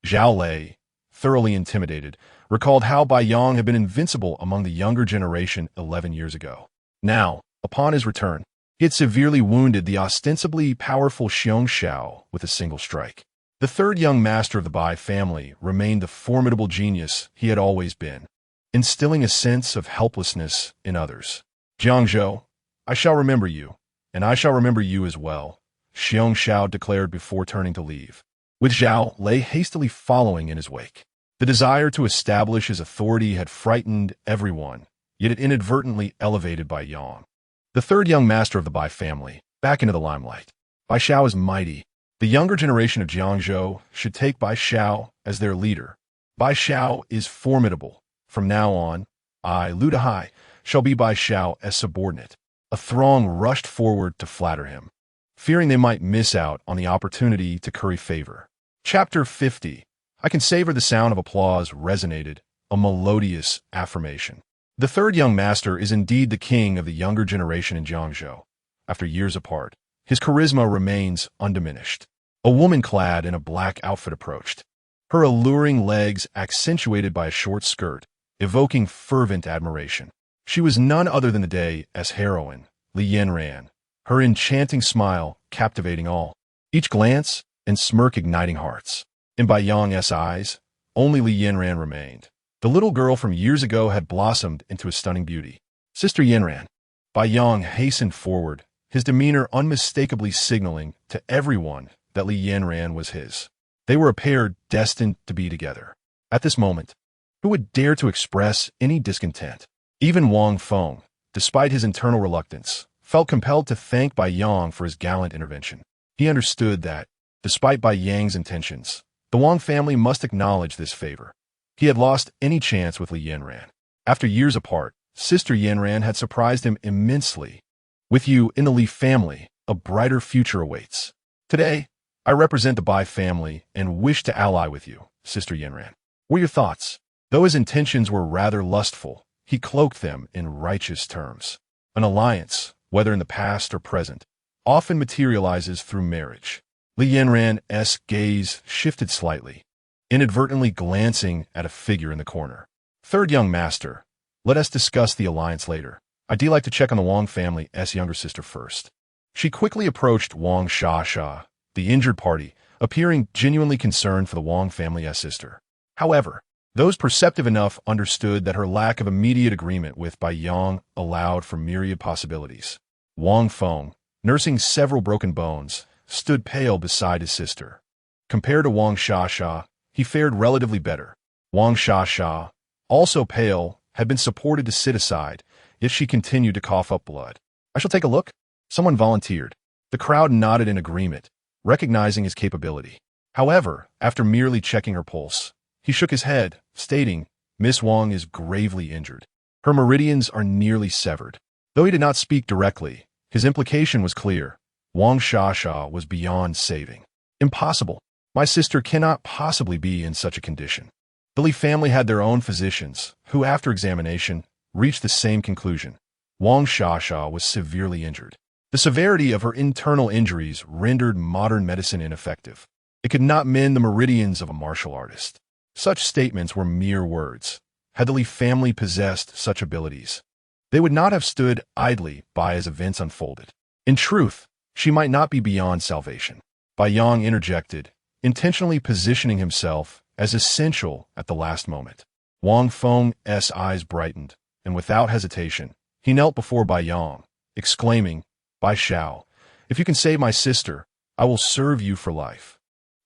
Zhao Lei, thoroughly intimidated, recalled how Bai Yang had been invincible among the younger generation 11 years ago. Now, upon his return, he had severely wounded the ostensibly powerful Xiong Xiao with a single strike. The third young master of the Bai family remained the formidable genius he had always been, instilling a sense of helplessness in others. Jiangzhou, I shall remember you, and I shall remember you as well, Xiong Xiao declared before turning to leave, with Zhao Lei hastily following in his wake. The desire to establish his authority had frightened everyone, yet it inadvertently elevated Bai Yang, the third young master of the Bai family, back into the limelight. Bai Xiao is mighty. The younger generation of Jiangzhou should take Bai Xiao as their leader. Bai Xiao is formidable. From now on, I, Lu Dehai, shall be Bai Xiao as subordinate. A throng rushed forward to flatter him, fearing they might miss out on the opportunity to curry favor. Chapter 50. I can savor the sound of applause resonated, a melodious affirmation. The third young master is indeed the king of the younger generation in Jiangzhou. After years apart, his charisma remains undiminished. A woman clad in a black outfit approached, her alluring legs accentuated by a short skirt, evoking fervent admiration. She was none other than the day's heroine, Li Yanran, her enchanting smile captivating all, each glance and smirk igniting hearts. In Bai Yang's eyes, only Li Yanran remained. The little girl from years ago had blossomed into a stunning beauty. Sister Yanran. Bai Yang hastened forward, his demeanor unmistakably signaling to everyone that Li Yanran was his. They were a pair destined to be together. At this moment, who would dare to express any discontent? Even Wang Feng, despite his internal reluctance, felt compelled to thank Bai Yang for his gallant intervention. He understood that, despite Bai Yang's intentions, the Wang family must acknowledge this favor. He had lost any chance with Li Yanran. After years apart, Sister Yanran had surprised him immensely. With you in the Li family, a brighter future awaits. Today, I represent the Bai family and wish to ally with you, Sister Yanran. What are your thoughts? Though his intentions were rather lustful, he cloaked them in righteous terms. An alliance, whether in the past or present, often materializes through marriage. Li Yanran's gaze shifted slightly, inadvertently glancing at a figure in the corner. Third young master, let us discuss the alliance later. I'd like to check on the Wang family's younger sister first. She quickly approached Wang Shasha, the injured party, appearing genuinely concerned for the Wang family's sister. However, those perceptive enough understood that her lack of immediate agreement with Bai Yang allowed for myriad possibilities. Wang Feng, nursing several broken bones, stood pale beside his sister. Compared to Wang Shasha, he fared relatively better. Wang Shasha, also pale, had been supported to sit aside, yet she continued to cough up blood. I shall take a look. Someone volunteered. The crowd nodded in agreement, recognizing his capability. However, after merely checking her pulse, He shook his head, stating, "Miss Wang is gravely injured. Her meridians are nearly severed." Though he did not speak directly, his implication was clear. Wang Shasha was beyond saving. Impossible. My sister cannot possibly be in such a condition. The Li family had their own physicians, who, after examination, reached the same conclusion. Wang Shasha was severely injured. The severity of her internal injuries rendered modern medicine ineffective. It could not mend the meridians of a martial artist. Such statements were mere words. Had the Li family possessed such abilities, they would not have stood idly by as events unfolded. In truth, she might not be beyond salvation. Bai Yang interjected, intentionally positioning himself as essential at the last moment. Wang Feng's eyes brightened, and without hesitation, he knelt before Bai Yang, exclaiming, "Bai Xiao, if you can save my sister, I will serve you for life."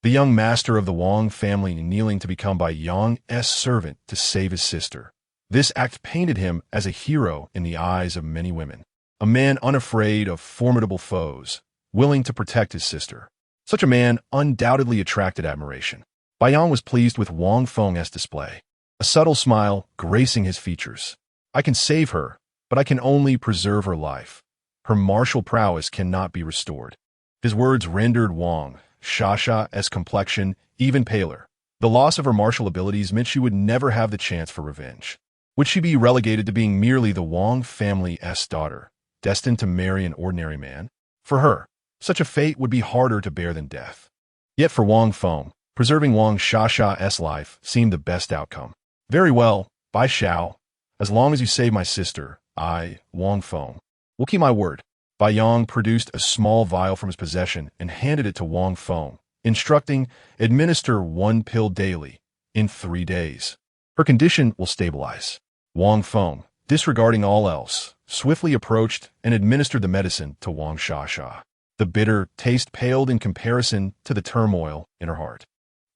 The young master of the Wang family kneeling to become Bai Yang's servant to save his sister. This act painted him as a hero in the eyes of many women, a man unafraid of formidable foes, willing to protect his sister. Such a man undoubtedly attracted admiration. Bai Yang was pleased with Wang Feng's display, a subtle smile gracing his features. "I can save her, but I can only preserve her life. Her martial prowess cannot be restored." His words rendered Wang Shasha's complexion even paler. The loss of her martial abilities meant she would never have the chance for revenge. Would she be relegated to being merely the Wang family's daughter, destined to marry an ordinary man? For her, such a fate would be harder to bear than death. Yet for Wang Feng, preserving Wang Shasha's life seemed the best outcome. "Very well, Bai Xiao. As long as you save my sister, I, Wang Feng, will keep my word." Bai Yang produced a small vial from his possession and handed it to Wang Feng, instructing, "Administer 1 pill daily, in 3 days. Her condition will stabilize." Wang Feng, disregarding all else, swiftly approached and administered the medicine to Wang Shasha. The bitter taste paled in comparison to the turmoil in her heart.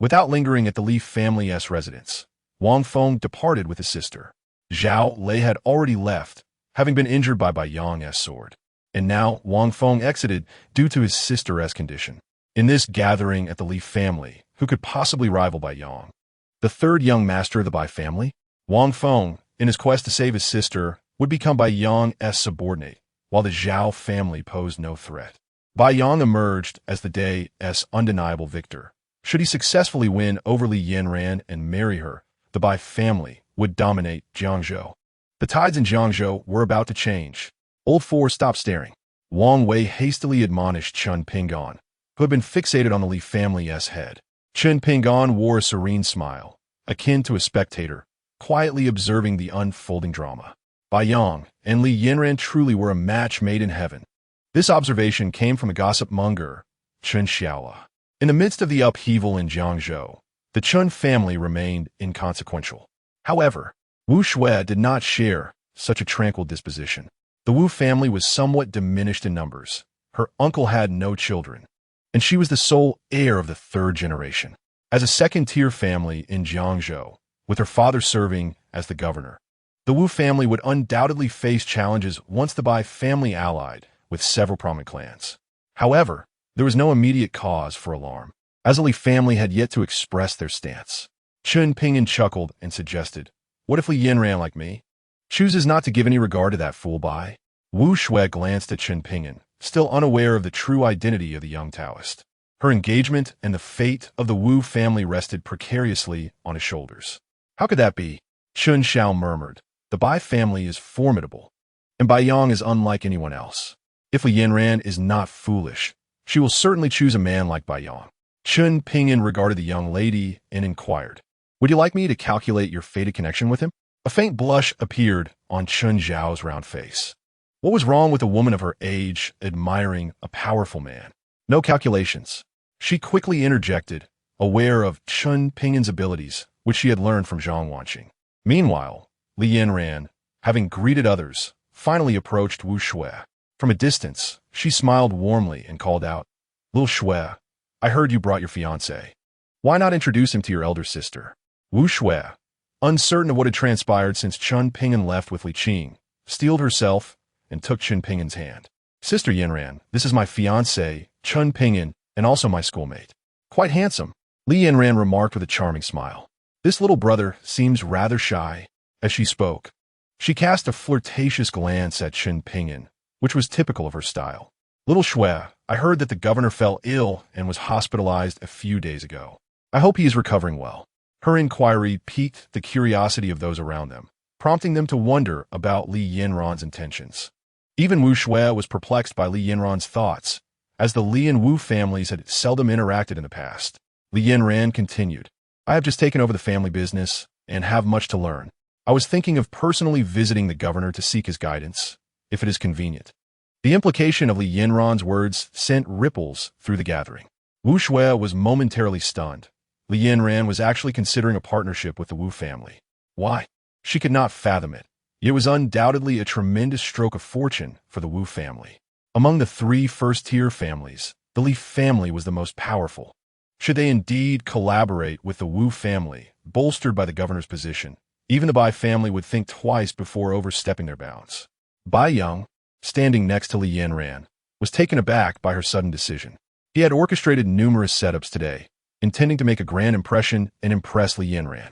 Without lingering at the Li family's residence, Wang Feng departed with his sister. Zhao Lei had already left, having been injured by Bai Yang's sword. And now Wang Feng exited due to his sister's condition. In this gathering at the Li family, who could possibly rival Bai Yang? The third young master of the Bai family? Wang Feng, in his quest to save his sister, would become Bai Yang's subordinate, while the Zhao family posed no threat. Bai Yang emerged as the day's undeniable victor. Should he successfully win over Li Yanran and marry her, the Bai family would dominate Jiangzhou. The tides in Jiangzhou were about to change. Old Four stopped staring. Wang Wei hastily admonished Chen Ping'an, who had been fixated on the Li family's head. Chen Ping'an wore a serene smile, akin to a spectator, quietly observing the unfolding drama. Bai Yang and Li Yanran truly were a match made in heaven. This observation came from a gossip monger, Chen Xiaola. In the midst of the upheaval in Jiangzhou, the Chen family remained inconsequential. However, Wu Shui did not share such a tranquil disposition. The Wu family was somewhat diminished in numbers. Her uncle had no children, and she was the sole heir of the third generation. As a second-tier family in Jiangzhou, with her father serving as the governor, the Wu family would undoubtedly face challenges once the Bai family allied with several prominent clans. However, there was no immediate cause for alarm, as the Li family had yet to express their stance. Chen Ping'an chuckled and suggested, "What if Li Yanran, like me, chooses not to give any regard to that fool Bai?" Wu Shui glanced at Chen Ping'an, still unaware of the true identity of the young Taoist. Her engagement and the fate of the Wu family rested precariously on his shoulders. "How could that be?" Chun Xiao murmured. "The Bai family is formidable, and Bai Yang is unlike anyone else. If Li Yanran is not foolish, she will certainly choose a man like Bai Yang." Chen Ping'an regarded the young lady and inquired, "Would you like me to calculate your fated connection with him?" A faint blush appeared on Chun Zhao's round face. What was wrong with a woman of her age admiring a powerful man? No calculations. She quickly interjected, aware of Chen Ping'an's abilities, which she had learned from Zhang Wanqing. Meanwhile, Li Yanran, having greeted others, finally approached Wu Shui. From a distance, she smiled warmly and called out, "Lil Shui, I heard you brought your fiancé. Why not introduce him to your elder sister?" Wu Shui, uncertain of what had transpired since Chen Ping'an left with Li Qing, steeled herself and took Chen Ping'an's hand. "Sister Yanran, this is my fiancé, Chen Ping'an, and also my schoolmate." "Quite handsome," Li Yanran remarked with a charming smile. This little brother seems rather shy. As she spoke, she cast a flirtatious glance at Chen Ping'an, which was typical of her style. Little Shui, I heard that the governor fell ill and was hospitalized a few days ago. I hope he is recovering well. Her inquiry piqued the curiosity of those around them, prompting them to wonder about Li Yanran's intentions. Even Wu Shui was perplexed by Li Yanran's thoughts, as the Li and Wu families had seldom interacted in the past. Li Yanran continued, I have just taken over the family business and have much to learn. I was thinking of personally visiting the governor to seek his guidance, if it is convenient. The implication of Li Yanran's words sent ripples through the gathering. Wu Shui was momentarily stunned. Li Yanran was actually considering a partnership with the Wu family. Why? She could not fathom it. It was undoubtedly a tremendous stroke of fortune for the Wu family. Among the 3 first-tier families, the Li family was the most powerful. Should they indeed collaborate with the Wu family, bolstered by the governor's position, even the Bai family would think twice before overstepping their bounds. Bai Yang, standing next to Li Yanran, was taken aback by her sudden decision. He had orchestrated numerous setups today, intending to make a grand impression and impress Li Yanran.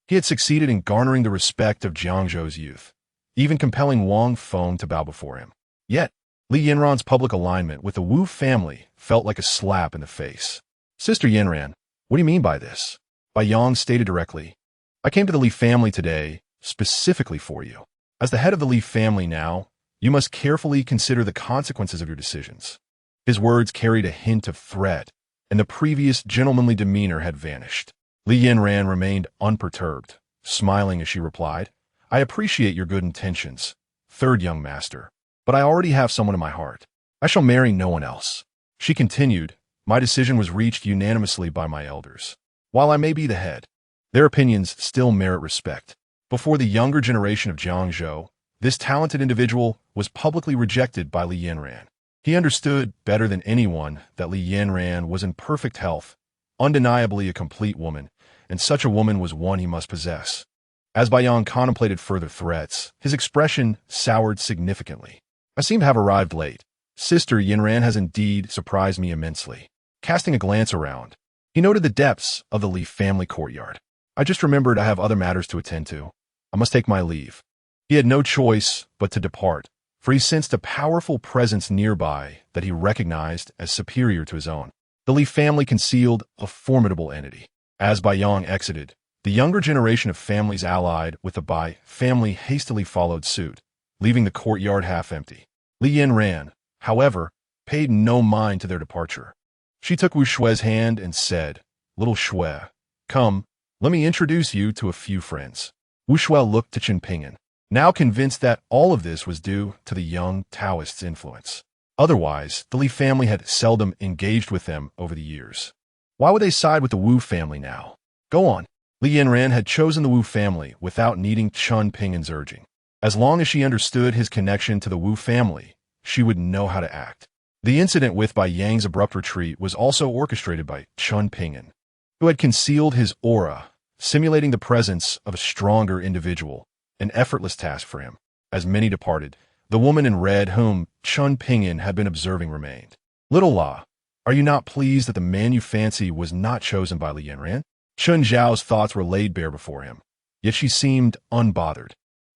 He had succeeded in garnering the respect of Jiangzhou's youth, even compelling Wang Feng to bow before him. Yet, Li Yanran's public alignment with the Wu family felt like a slap in the face. Sister Yanran, what do you mean by this? Bai Yang stated directly, I came to the Li family today specifically for you. As the head of the Li family now, you must carefully consider the consequences of your decisions. His words carried a hint of threat, and the previous gentlemanly demeanor had vanished. Li Yanran remained unperturbed, smiling as she replied, I appreciate your good intentions, third young master, but I already have someone in my heart. I shall marry no one else. She continued, my decision was reached unanimously by my elders. While I may be the head, their opinions still merit respect. Before the younger generation of Jiangzhou, this talented individual was publicly rejected by Li Yanran. He understood better than anyone that Li Yanran was in perfect health, undeniably a complete woman, and such a woman was one he must possess. As Bai Yang contemplated further threats, his expression soured significantly. I seem to have arrived late. Sister Yanran has indeed surprised me immensely. Casting a glance around, he noted the depths of the Li family courtyard. I just remembered I have other matters to attend to. I must take my leave. He had no choice but to depart, for he sensed a powerful presence nearby that he recognized as superior to his own. The Li family concealed a formidable entity. As Bai Yang exited, the younger generation of families allied with the Bai family hastily followed suit, leaving the courtyard half empty. Li Yanran, however, paid no mind to their departure. She took Wu Shui's hand and said, Little Shui, come, let me introduce you to a few friends. Wu Shui looked to Chen Ping'an, now convinced that all of this was due to the young Taoist's influence. Otherwise, the Li family had seldom engaged with them over the years. Why would they side with the Wu family now? Go on. Li Yanran had chosen the Wu family without needing Chen Ping'an's urging. As long as she understood his connection to the Wu family, she would know how to act. The incident with Bai Yang's abrupt retreat was also orchestrated by Chen Ping'an, who had concealed his aura, simulating the presence of a stronger individual, an effortless task for him. As many departed, the woman in red whom Chen Ping'an had been observing remained. Little La, are you not pleased that the man you fancy was not chosen by Li Yanran? Chun Zhao's thoughts were laid bare before him, yet she seemed unbothered.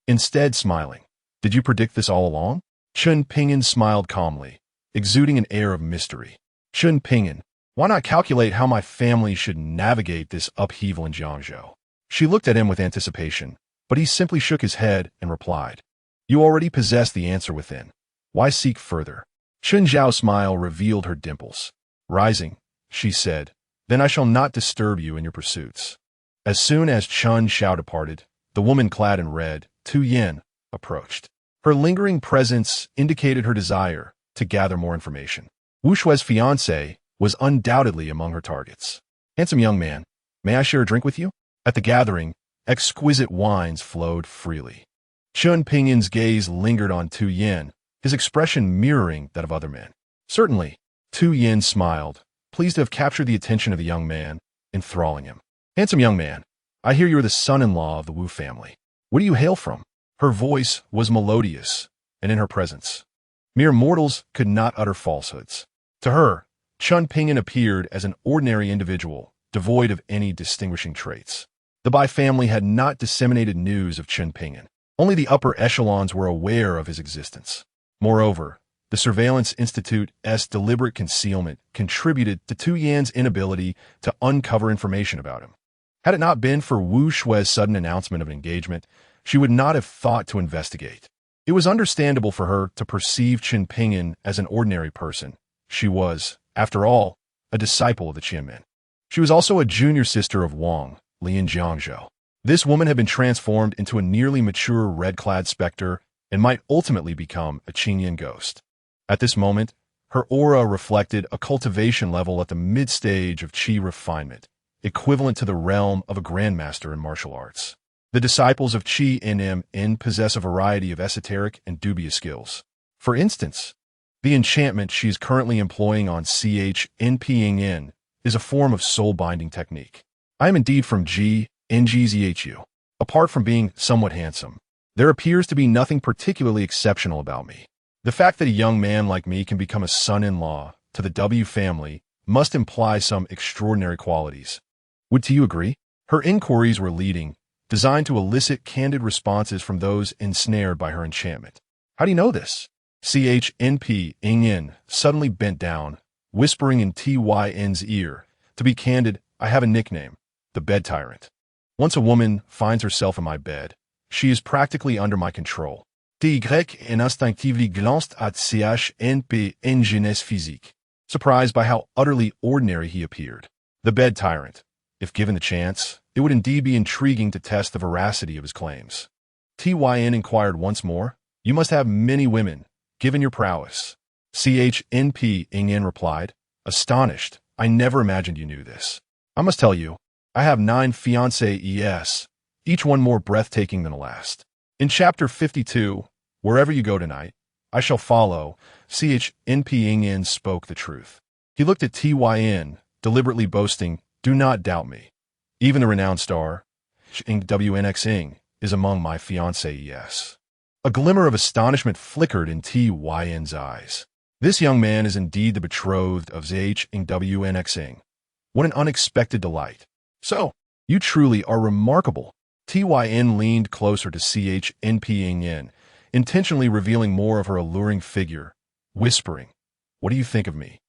Instead, smiling, did you predict this all along? Chen Ping'an smiled calmly, exuding an air of mystery. Chen Ping'an, why not calculate how my family should navigate this upheaval in Jiangzhou? She looked at him with anticipation, but he simply shook his head and replied, you already possess the answer within. Why seek further? Chen Zhao's smile revealed her dimples. Rising, she said, then I shall not disturb you in your pursuits. As soon as Chen Zhao departed, the woman clad in red, Tu Yin, approached. Her lingering presence indicated her desire to gather more information. Wu Shui's fiancé was undoubtedly among her targets. Handsome young man, may I share a drink with you? At the gathering, exquisite wines flowed freely. Chen Ping'an's gaze lingered on Tu Yin, his expression mirroring that of other men. Certainly, Tu Yin smiled, pleased to have captured the attention of the young man, enthralling him. Handsome young man, I hear you are the son-in-law of the Wu family. Where do you hail from? Her voice was melodious, and in her presence, mere mortals could not utter falsehoods. To her, Chen Ping'an appeared as an ordinary individual, devoid of any distinguishing traits. The Bai family had not disseminated news of Chen Ping'an. Only the upper echelons were aware of his existence. Moreover, the Surveillance Institute's deliberate concealment contributed to Tu Yan's inability to uncover information about him. Had it not been for Wu Shui's sudden announcement of an engagement, she would not have thought to investigate. It was understandable for her to perceive Chen Ping'an as an ordinary person. She was, after all, a disciple of the Qianmen. She was also a junior sister of Wang, Lian Jiangzhou. This woman had been transformed into a nearly mature red-clad specter and might ultimately become a Qingyan ghost. At this moment, her aura reflected a cultivation level at the mid-stage of qi refinement, equivalent to the realm of a grandmaster in martial arts. The disciples of Qi in possess a variety of esoteric and dubious skills. For instance, the enchantment she is currently employing on Chen Ping'an is a form of soul-binding technique. I am indeed from NGZHU. Apart from being somewhat handsome, there appears to be nothing particularly exceptional about me. The fact that a young man like me can become a son-in-law to the W family must imply some extraordinary qualities. Would you agree? Her inquiries were leading, designed to elicit candid responses from those ensnared by her enchantment. How do you know this? Chen Ping'an suddenly bent down, whispering in Tyn's ear. To be candid, I have a nickname, the bed tyrant. Once a woman finds herself in my bed, she is practically under my control. Instinctively glanced at Chen Ping'an's physique, surprised by how utterly ordinary he appeared. The bed tyrant. If given the chance, it would indeed be intriguing to test the veracity of his claims. Tyn inquired once more. You must have many women, given your prowess. Chen Ping'an replied, astonished. I never imagined you knew this. I must tell you, I have 9 fiancées, each one more breathtaking than the last. In Chapter 52, wherever you go tonight, I shall follow. Chen Ping'an spoke the truth. He looked at Tyn, deliberately boasting, do not doubt me. Even the renowned star, WNXing, is among my fiancées. A glimmer of astonishment flickered in Tyn's eyes. This young man is indeed the betrothed of WNXing. What an unexpected delight. So, you truly are remarkable. Tyn leaned closer to Chen Ping'an, intentionally revealing more of her alluring figure, whispering, what do you think of me?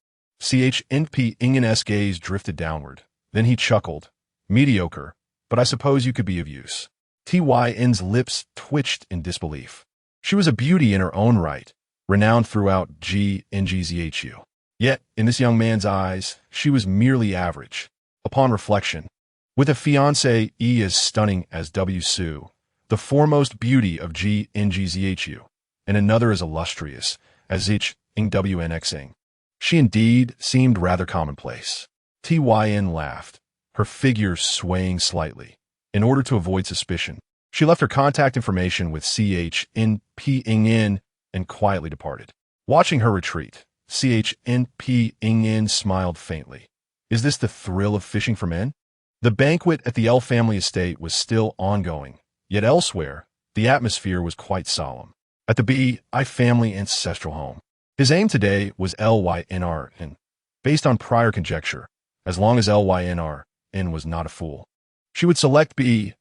Chen Ping'an's gaze drifted downward. Then he chuckled. Mediocre, but I suppose you could be of use. Tyn's lips twitched in disbelief. She was a beauty in her own right, renowned throughout NGZHU. Yet, in this young man's eyes, she was merely average. Upon reflection, with a fiancée as stunning as W. Su, the foremost beauty of NGZHU, and another as illustrious as WNXing, she indeed seemed rather commonplace. Tyn laughed, her figure swaying slightly. In order to avoid suspicion, she left her contact information with Chen Ping'an and quietly departed. Watching her retreat, Chen Ping'an smiled faintly. Is this the thrill of fishing for men? The banquet at the L family estate was still ongoing, yet elsewhere, the atmosphere was quite solemn. At the Bai family ancestral home, his aim today was Lynr, and based on prior conjecture, as long as Lynr was not a fool, she would select Bai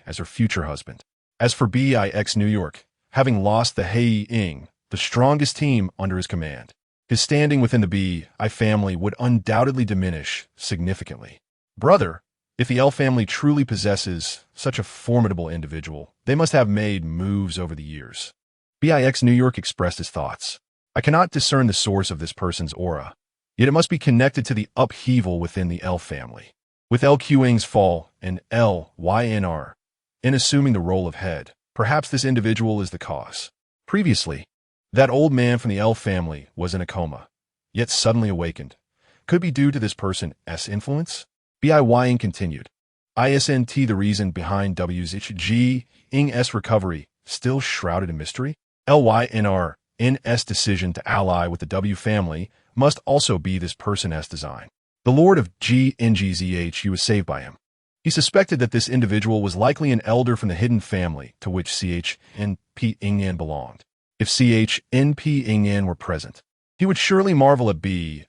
as her future husband. As for Bix New York, having lost the Hei, the strongest team under his command, his standing within the Bai family would undoubtedly diminish significantly. Brother, if the L family truly possesses such a formidable individual, they must have made moves over the years. Bix New York expressed his thoughts. I cannot discern the source of this person's aura, yet it must be connected to the upheaval within the L family. With LQing's fall and Lynr in assuming the role of head, perhaps this individual is the cause. Previously, that old man from the L family was in a coma, yet suddenly awakened. Could be due to this person's influence? Bai continued. Isn't the reason behind W's recovery still shrouded in mystery? Lynr's decision to ally with the W family must also be this person's design. The Lord of NGZHU was saved by him. He suspected that this individual was likely an elder from the hidden family to which Chen Ping'an belonged. If Chen Ping'an were present, he would surely marvel at Bai's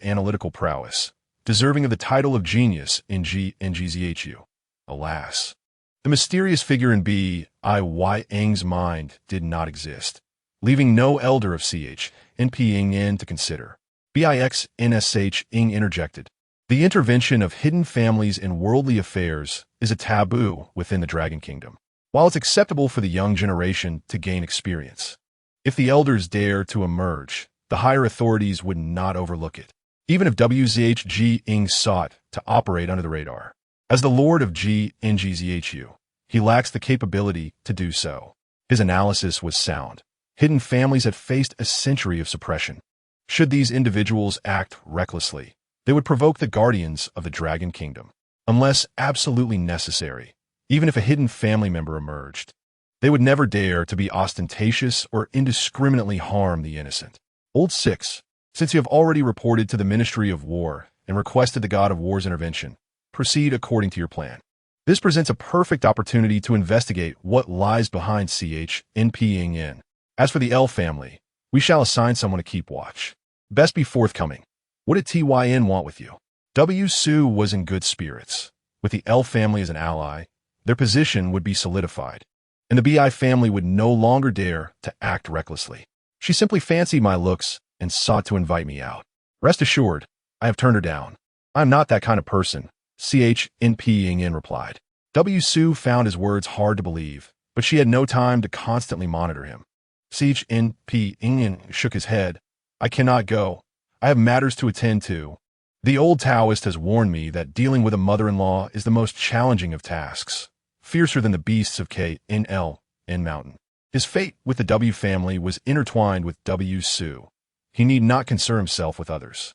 analytical prowess, deserving of the title of genius in GNGZHU. Alas, the mysterious figure in Biying's mind did not exist, leaving no elder of Chen Ping'an to consider. Bixnsh interjected. The intervention of hidden families in worldly affairs is a taboo within the Dragon Kingdom, while it's acceptable for the young generation to gain experience. If the elders dare to emerge, the higher authorities would not overlook it, even if WZHG sought to operate under the radar. As the Lord of GNGZHU, he lacks the capability to do so. His analysis was sound. Hidden families had faced a century of suppression. Should these individuals act recklessly, they would provoke the guardians of the Dragon Kingdom. Unless absolutely necessary, even if a hidden family member emerged, they would never dare to be ostentatious or indiscriminately harm the innocent. Old 6. Since you have already reported to the Ministry of War and requested the God of War's intervention, proceed according to your plan. This presents a perfect opportunity to investigate what lies behind Chen Ping'an. As for the L family, we shall assign someone to keep watch. Best be forthcoming. What did Tyn want with you? W. Su was in good spirits. With the L family as an ally, their position would be solidified, and the Bi family would no longer dare to act recklessly. She simply fancied my looks and sought to invite me out. Rest assured, I have turned her down. I am not that kind of person, Chen Ping'an replied. W. Su found his words hard to believe, but she had no time to constantly monitor him. Chen Ping'an shook his head. I cannot go. I have matters to attend to. The old Taoist has warned me that dealing with a mother-in-law is the most challenging of tasks, fiercer than the beasts of KNL in Mountain. His fate with the W family was intertwined with W. Su. He need not concern himself with others.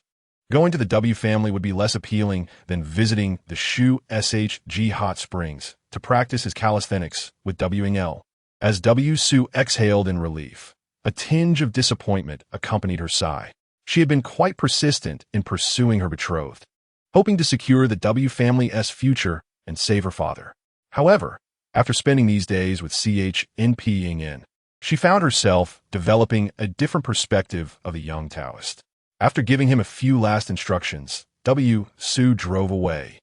Going to the W family would be less appealing than visiting the Shu SHG hot springs to practice his calisthenics with WNL. As W. Su exhaled in relief, a tinge of disappointment accompanied her sigh. She had been quite persistent in pursuing her betrothed, hoping to secure the W family's future and save her father. However, after spending these days with Chen Ping'an, she found herself developing a different perspective of the young Taoist. After giving him a few last instructions, W. Su drove away,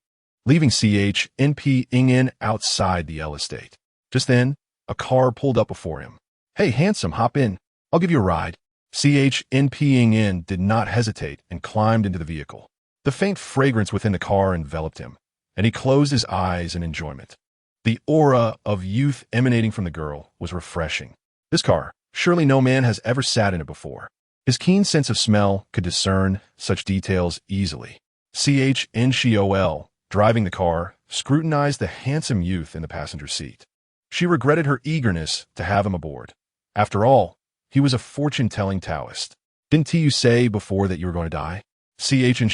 leaving Chen Ping'an outside the L estate. Just then, a car pulled up before him. Hey, handsome, hop in. I'll give you a ride. Chen Ping'an did not hesitate and climbed into the vehicle. The faint fragrance within the car enveloped him, and he closed his eyes in enjoyment. The aura of youth emanating from the girl was refreshing. This car, surely no man has ever sat in it before. His keen sense of smell could discern such details easily. Chen, driving the car, scrutinized the handsome youth in the passenger seat. She regretted her eagerness to have him aboard. After all, he was a fortune-telling Taoist. Didn't you say before that you were going to die? Chen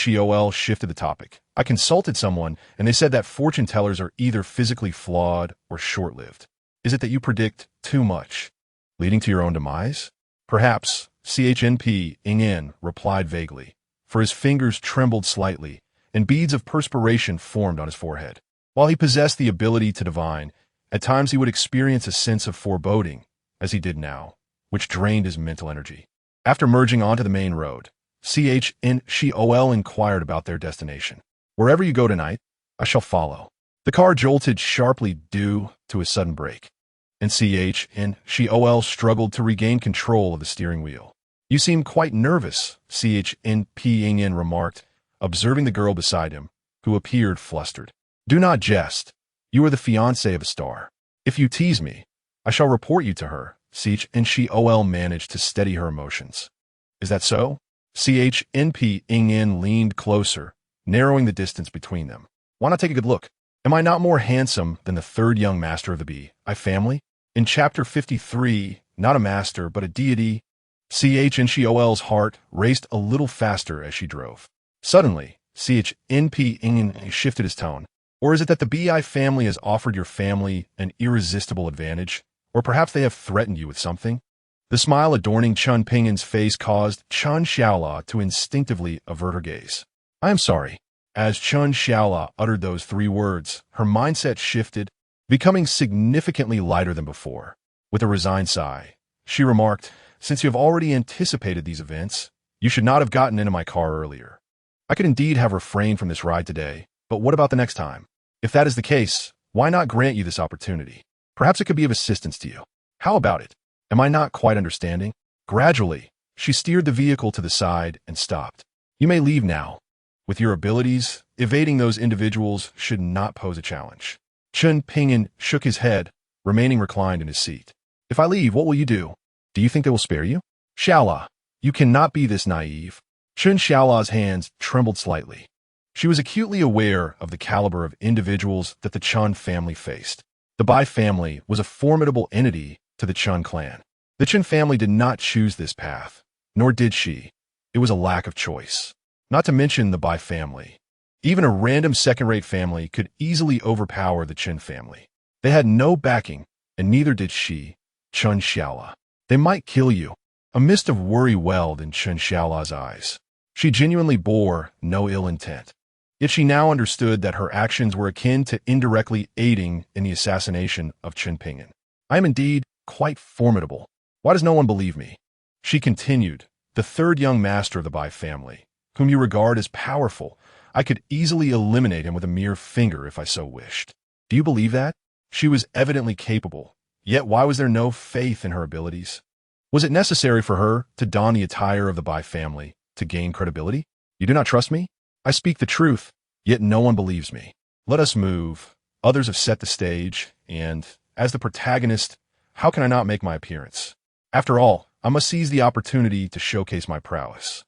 shifted the topic. I consulted someone, and they said that fortune-tellers are either physically flawed or short-lived. Is it that you predict too much, leading to your own demise? Perhaps, Chen Ping'an replied vaguely, for his fingers trembled slightly, and beads of perspiration formed on his forehead. While he possessed the ability to divine, at times he would experience a sense of foreboding, as he did now, which drained his mental energy. After merging onto the main road, Chen inquired about their destination. Wherever you go tonight, I shall follow. The car jolted sharply due to a sudden brake, and Chen struggled to regain control of the steering wheel. You seem quite nervous, Chen Ping'an remarked, observing the girl beside him, who appeared flustered. Do not jest. You are the fiancée of a star. If you tease me, I shall report you to her. Chen managed to steady her emotions. Is that so? Chen Ping'an leaned closer, narrowing the distance between them. Why not take a good look? Am I not more handsome than the third young master of the Bi family? In chapter 53, not a master, but a deity, Chen's heart raced a little faster as she drove. Suddenly, Chen Ping'an shifted his tone. Or is it that the Bi family has offered your family an irresistible advantage? Or perhaps they have threatened you with something? The smile adorning Chen Ping'an's face caused Chen Xiaola to instinctively avert her gaze. I am sorry. As Chen Xiaola uttered those 3 words, her mindset shifted, becoming significantly lighter than before. With a resigned sigh, she remarked, Since you have already anticipated these events, you should not have gotten into my car earlier. I could indeed have refrained from this ride today, but what about the next time? If that is the case, why not grant you this opportunity? Perhaps it could be of assistance to you. How about it? Am I not quite understanding? Gradually, she steered the vehicle to the side and stopped. You may leave now. With your abilities, evading those individuals should not pose a challenge. Chen Ping'an shook his head, remaining reclined in his seat. If I leave, what will you do? Do you think they will spare you? Xiaola, you cannot be this naive. Chen Xiaola's hands trembled slightly. She was acutely aware of the caliber of individuals that the Chen family faced. The Bai family was a formidable entity to the Chen clan. The Chen family did not choose this path, nor did she. It was a lack of choice. Not to mention the Bai family. Even a random second-rate family could easily overpower the Chen family. They had no backing, and neither did she, Chen Xiaola. They might kill you. A mist of worry welled in Chen Xiaola's eyes. She genuinely bore no ill intent. Yet she now understood that her actions were akin to indirectly aiding in the assassination of Chen Ping'an. I am indeed quite formidable. Why does no one believe me? She continued, the third young master of the Bai family, whom you regard as powerful. I could easily eliminate him with a mere finger if I so wished. Do you believe that? She was evidently capable. Yet why was there no faith in her abilities? Was it necessary for her to don the attire of the Bai family to gain credibility? You do not trust me? I speak the truth, yet no one believes me. Let us move. Others have set the stage, and, as the protagonist, how can I not make my appearance? After all, I must seize the opportunity to showcase my prowess.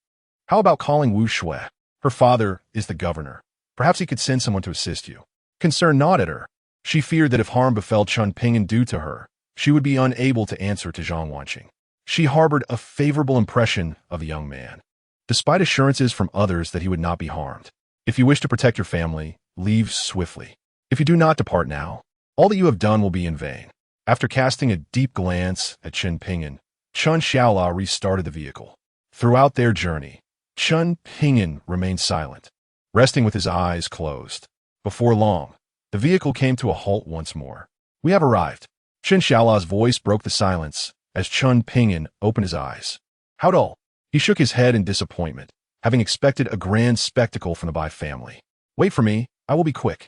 How about calling Wu Shui? Her father is the governor. Perhaps he could send someone to assist you. Concern gnawed at her. She feared that if harm befell Chen Ping'an due to her, she would be unable to answer to Zhang Wanqing. She harbored a favorable impression of the young man, despite assurances from others that he would not be harmed. If you wish to protect your family, leave swiftly. If you do not depart now, all that you have done will be in vain. After casting a deep glance at Chen Ping'an, Chen Xiaola restarted the vehicle. Throughout their journey, Chen Ping'an remained silent, resting with his eyes closed. Before long, the vehicle came to a halt once more. We have arrived. Chen Xiaola's voice broke the silence as Chen Ping'an opened his eyes. How dull. He shook his head in disappointment, having expected a grand spectacle from the Bai family. Wait for me, I will be quick.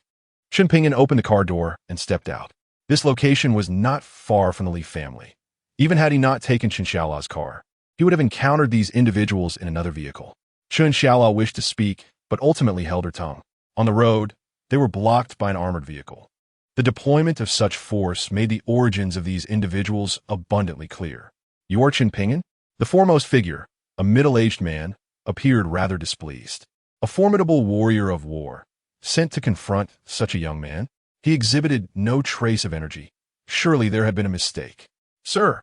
Chen Ping'an opened the car door and stepped out. This location was not far from the Li family. Even had he not taken Chen Xiaola's car, he would have encountered these individuals in another vehicle. Chen Xiaola wished to speak, but ultimately held her tongue. On the road, they were blocked by an armored vehicle. The deployment of such force made the origins of these individuals abundantly clear. You are Chen Ping'an? The foremost figure, a middle-aged man, appeared rather displeased. A formidable warrior of war, sent to confront such a young man, he exhibited no trace of energy. Surely there had been a mistake. Sir,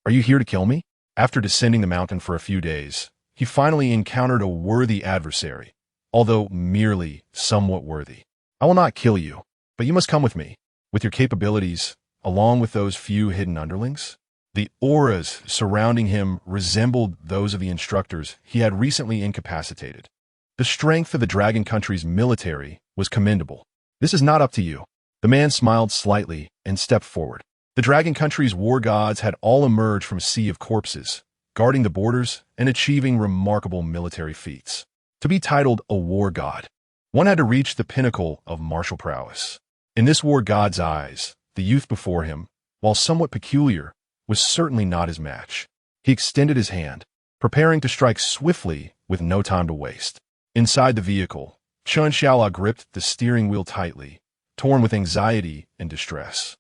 are you here to kill me? After descending the mountain for a few days, he finally encountered a worthy adversary, although merely somewhat worthy. I will not kill you, but you must come with me. With your capabilities, along with those few hidden underlings, the auras surrounding him resembled those of the instructors he had recently incapacitated. The strength of the Dragon Country's military was commendable. This is not up to you. The man smiled slightly and stepped forward. The Dragon Country's war gods had all emerged from a sea of corpses, guarding the borders and achieving remarkable military feats. To be titled a war god, one had to reach the pinnacle of martial prowess. In this war god's eyes, the youth before him, while somewhat peculiar, was certainly not his match. He extended his hand, preparing to strike swiftly with no time to waste. Inside the vehicle, Chen Xiaola gripped the steering wheel tightly, torn with anxiety and distress.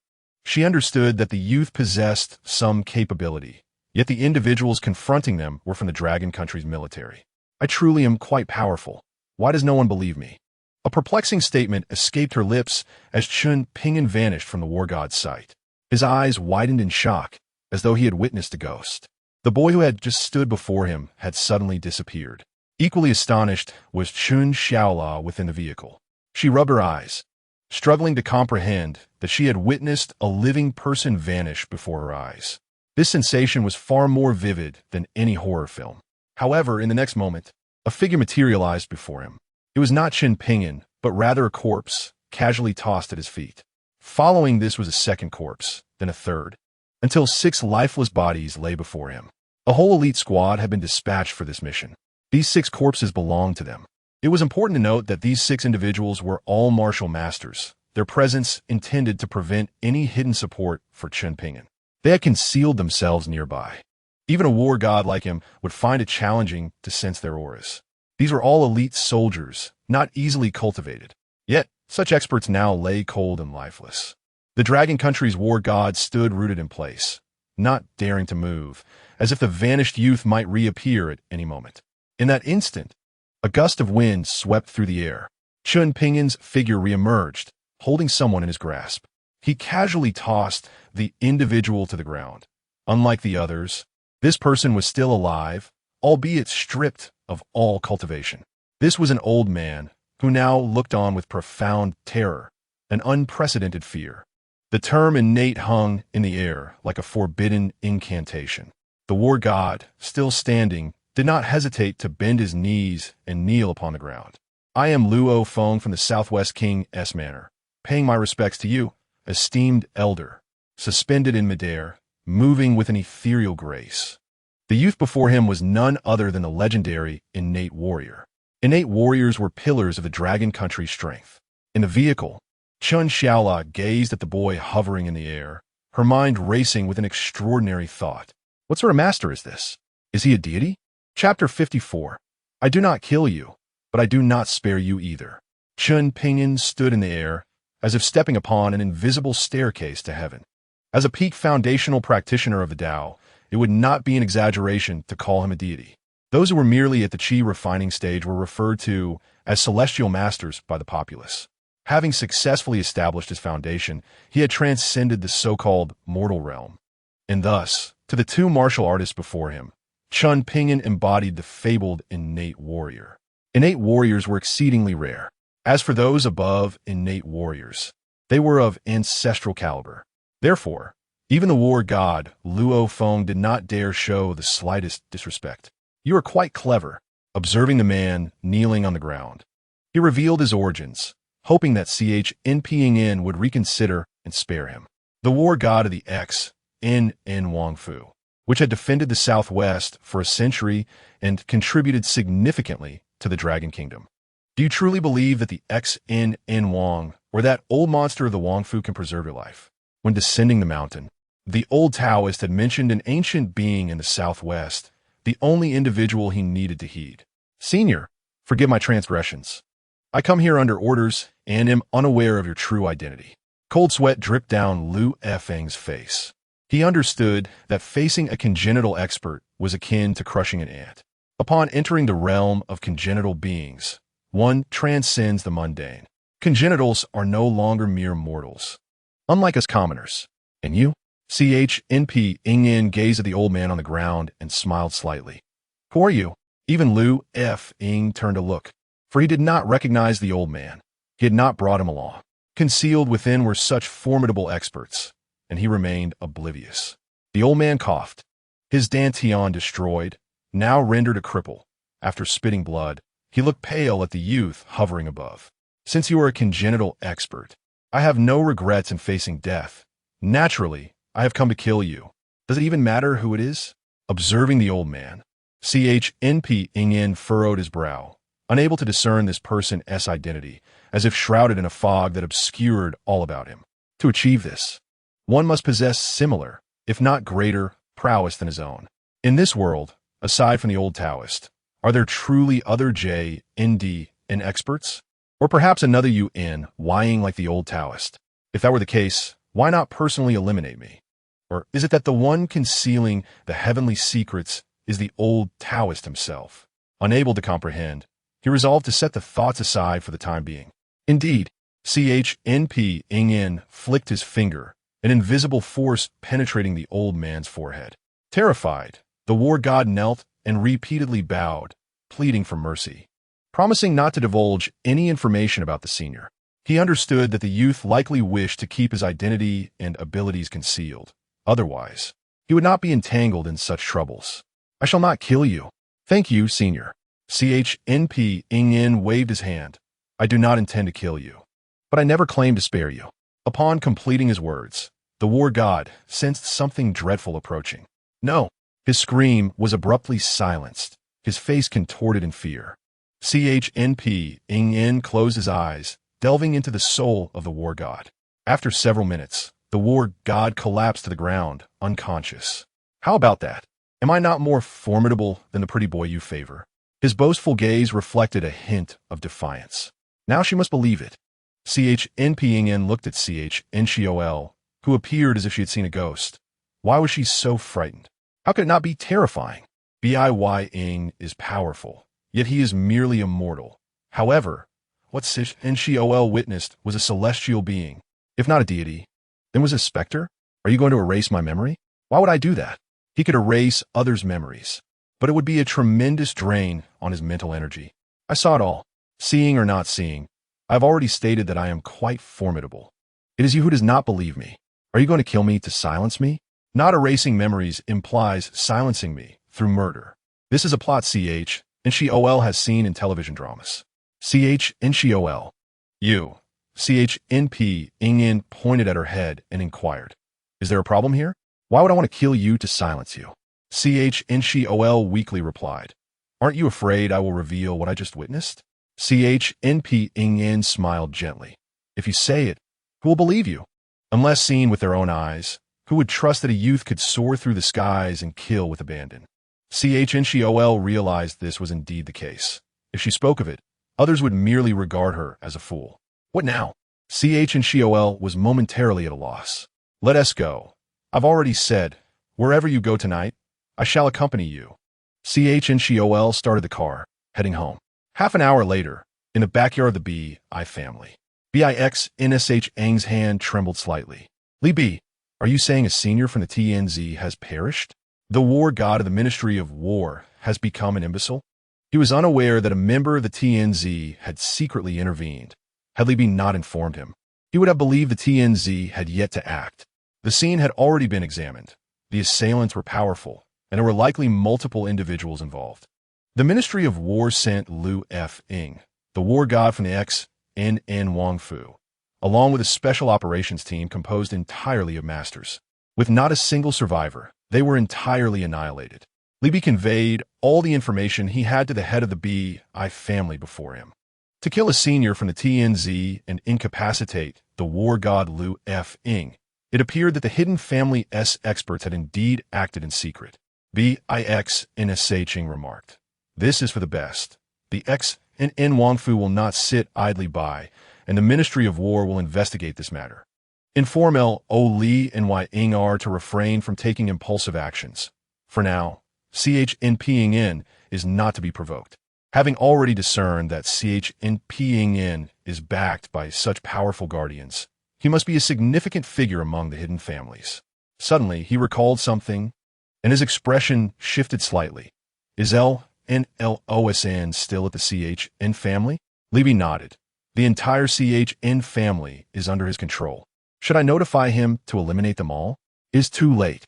She understood that the youth possessed some capability, yet the individuals confronting them were from the Dragon Country's military. I truly am quite powerful. Why does no one believe me? A perplexing statement escaped her lips as Chen Ping'an vanished from the war god's sight. His eyes widened in shock, as though he had witnessed a ghost. The boy who had just stood before him had suddenly disappeared. Equally astonished was Chen Xiaola within the vehicle. She rubbed her eyes, struggling to comprehend that she had witnessed a living person vanish before her eyes. This sensation was far more vivid than any horror film. However, in the next moment, a figure materialized before him. It was not Chen Ping'an, but rather a corpse, casually tossed at his feet. Following this was a second corpse, then a third, until 6 lifeless bodies lay before him. A whole elite squad had been dispatched for this mission. These 6 corpses belonged to them. It was important to note that these 6 individuals were all martial masters, their presence intended to prevent any hidden support for Chen Ping'an. They had concealed themselves nearby. Even a war god like him would find it challenging to sense their auras. These were all elite soldiers, not easily cultivated. Yet, such experts now lay cold and lifeless. The Dragon Country's war god stood rooted in place, not daring to move, as if the vanished youth might reappear at any moment. In that instant, a gust of wind swept through the air. Chen Ping'an's figure reemerged, holding someone in his grasp. He casually tossed the individual to the ground. Unlike the others, this person was still alive, albeit stripped of all cultivation. This was an old man who now looked on with profound terror, an unprecedented fear. The term innate hung in the air like a forbidden incantation. The war god, still standing, did not hesitate to bend his knees and kneel upon the ground. I am Luo Feng from the Southwest King's Manor, paying my respects to you, esteemed elder, suspended in midair, moving with an ethereal grace. The youth before him was none other than the legendary innate warrior. Innate warriors were pillars of the Dragon Country's strength. In the vehicle, Chun Xiaola gazed at the boy hovering in the air, her mind racing with an extraordinary thought. What sort of master is this? Is he a deity? Chapter 54. I do not kill you, but I do not spare you either. Chen Ping'an stood in the air, as if stepping upon an invisible staircase to heaven. As a peak foundational practitioner of the Tao, it would not be an exaggeration to call him a deity. Those who were merely at the qi refining stage were referred to as celestial masters by the populace. Having successfully established his foundation, he had transcended the so-called mortal realm. And thus, to the 2 martial artists before him, Chen Ping'an embodied the fabled innate warrior. Innate warriors were exceedingly rare. As for those above innate warriors, they were of ancestral caliber. Therefore, even the war god, Luo Feng, did not dare show the slightest disrespect. You are quite clever, observing the man kneeling on the ground. He revealed his origins, hoping that Chen Ping'an would reconsider and spare him. The war god of the N Wang Fu, which had defended the Southwest for a century and contributed significantly to the Dragon Kingdom. Do you truly believe that the N Wang, or that old monster of the Wang Fu, can preserve your life? When descending the mountain, the old Taoist had mentioned an ancient being in the Southwest, the only individual he needed to heed. Senior, forgive my transgressions. I come here under orders and am unaware of your true identity. Cold sweat dripped down Lu Feng's face. He understood that facing a congenital expert was akin to crushing an ant. Upon entering the realm of congenital beings, one transcends the mundane. Congenitals are no longer mere mortals, unlike us commoners. And you? Chen Ping'an gazed at the old man on the ground and smiled slightly. Who are you? Even Lu Feng turned to look, for he did not recognize the old man. He had not brought him along. Concealed within were such formidable experts, and he remained oblivious. The old man coughed. His dantian destroyed, now rendered a cripple. After spitting blood, he looked pale at the youth hovering above. Since you are a congenital expert, I have no regrets in facing death. Naturally, I have come to kill you. Does it even matter who it is? Observing the old man, Chen Ping'an furrowed his brow, unable to discern this person's identity, as if shrouded in a fog that obscured all about him. To achieve this, one must possess similar, if not greater, prowess than his own. In this world, aside from the old Taoist, are there truly other J.N.D. and experts? Or perhaps another UN Ying like the old Taoist? If that were the case, why not personally eliminate me? Or is it that the one concealing the heavenly secrets is the old Taoist himself? Unable to comprehend, he resolved to set the thoughts aside for the time being. Indeed, Chen Ping'an flicked his finger, an invisible force penetrating the old man's forehead. Terrified, the war god knelt and repeatedly bowed, pleading for mercy, promising not to divulge any information about the senior. He understood that the youth likely wished to keep his identity and abilities concealed. Otherwise, he would not be entangled in such troubles. I shall not kill you. Thank you, senior. Chen Ping'an waved his hand. I do not intend to kill you, but I never claim to spare you. Upon completing his words, the war god sensed something dreadful approaching. No, his scream was abruptly silenced, his face contorted in fear. Chen Ping'an closed his eyes, delving into the soul of the war god. After several minutes, the war god collapsed to the ground, unconscious. How about that? Am I not more formidable than the pretty boy you favor? His boastful gaze reflected a hint of defiance. Now she must believe it. Chen Ping'an looked at Chen, who appeared as if she had seen a ghost. Why was she so frightened? How could it not be terrifying? Ing is powerful, yet he is merely immortal. However, what Chen witnessed was a celestial being, if not a deity. Then was a specter? Are you going to erase my memory? Why would I do that? He could erase others' memories, but it would be a tremendous drain on his mental energy. I saw it all. Seeing or not seeing, I have already stated that I am quite formidable. It is you who does not believe me. Are you going to kill me to silence me? Not erasing memories implies silencing me through murder. This is a plot Chen has seen in television dramas. Chen. You. Chen Ping'an pointed at her head and inquired, is there a problem here? Why would I want to kill you to silence you? Chen weakly replied, aren't you afraid I will reveal what I just witnessed? Chen Ping'an smiled gently. If you say it, who will believe you? Unless seen with their own eyes, who would trust that a youth could soar through the skies and kill with abandon? Chen realized this was indeed the case. If she spoke of it, others would merely regard her as a fool. What now? Chen was momentarily at a loss. Let us go. I've already said, wherever you go tonight, I shall accompany you. Chen started the car, heading home. Half an hour later, in the backyard of the Bi family. Ang's hand trembled slightly. Li Bi, are you saying a senior from the TNZ has perished? The war god of the Ministry of War has become an imbecile? He was unaware that a member of the TNZ had secretly intervened. Had Li Bi not informed him, he would have believed the TNZ had yet to act. The scene had already been examined. The assailants were powerful, and there were likely multiple individuals involved. The Ministry of War sent Lu Fing, the war god from the XNN Wang Fu, along with a special operations team composed entirely of masters. With not a single survivor, they were entirely annihilated. Li Bi conveyed all the information he had to the head of the Bi family before him. To kill a senior from the TNZ and incapacitate the war god Lu Fing, it appeared that the hidden family experts had indeed acted in secret. Bixnsaching remarked, this is for the best. The XNN Wang Fu will not sit idly by, and the Ministry of War will investigate this matter. Inform Li and Ying to refrain from taking impulsive actions. For now, Chen Ping'an is not to be provoked. Having already discerned that Chen Ping'an is backed by such powerful guardians, he must be a significant figure among the hidden families. Suddenly, he recalled something, and his expression shifted slightly. Is LNLOSN still at the Chen family? Li Bi nodded. The entire Chen family is under his control. Should I notify him to eliminate them all? Is too late.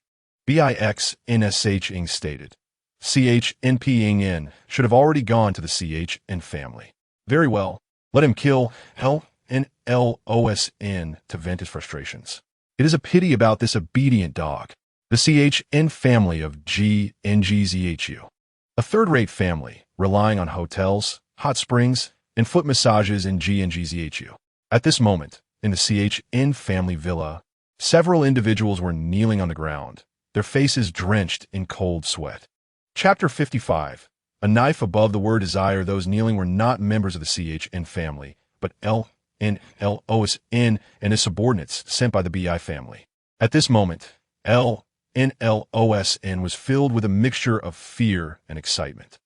Bixnsaching stated. Chen Ping'an should have already gone to the Chen family. Very well. Let him kill LNLOSN to vent his frustrations. It is a pity about this obedient dog. The Chen family of GNGZHU. A third-rate family, relying on hotels, hot springs, and foot massages in GNGZHU. At this moment, in the Chen family villa, several individuals were kneeling on the ground, their faces drenched in cold sweat. Chapter 55. A knife above the word desire. Those kneeling were not members of the Chen family, but LNLOSN and his subordinates sent by the Bi family. At this moment, LNLOSN was filled with a mixture of fear and excitement.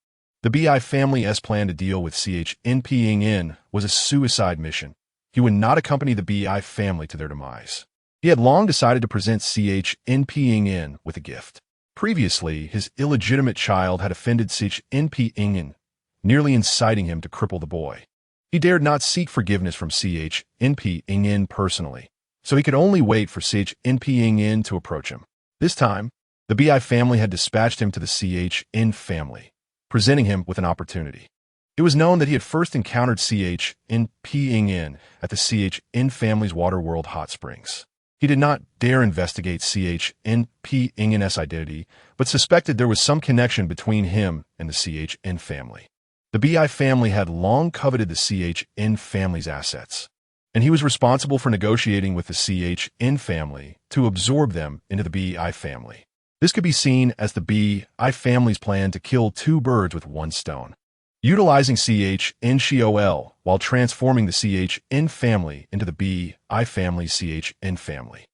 The Bi family's plan to deal with Chen Ping'an was a suicide mission. He would not accompany the Bi family to their demise. He had long decided to present Chen Ping'an with a gift. Previously, his illegitimate child had offended Chen Ping'an, nearly inciting him to cripple the boy. He dared not seek forgiveness from Chen Ping'an personally, so he could only wait for Chen Ping'an to approach him. This time, the Bi family had dispatched him to the Chen family, presenting him with an opportunity. It was known that he had first encountered Chen Ping'an at the Chen family's Waterworld hot springs. He did not dare investigate Chen Ping'an's identity, but suspected there was some connection between him and the Chen family. The Bi family had long coveted the Chen family's assets, and he was responsible for negotiating with the Chen family to absorb them into the Bi family. This could be seen as the Bi family's plan to kill two birds with one stone, utilizing Chol while transforming the Chen family into the Bi family's Chen family.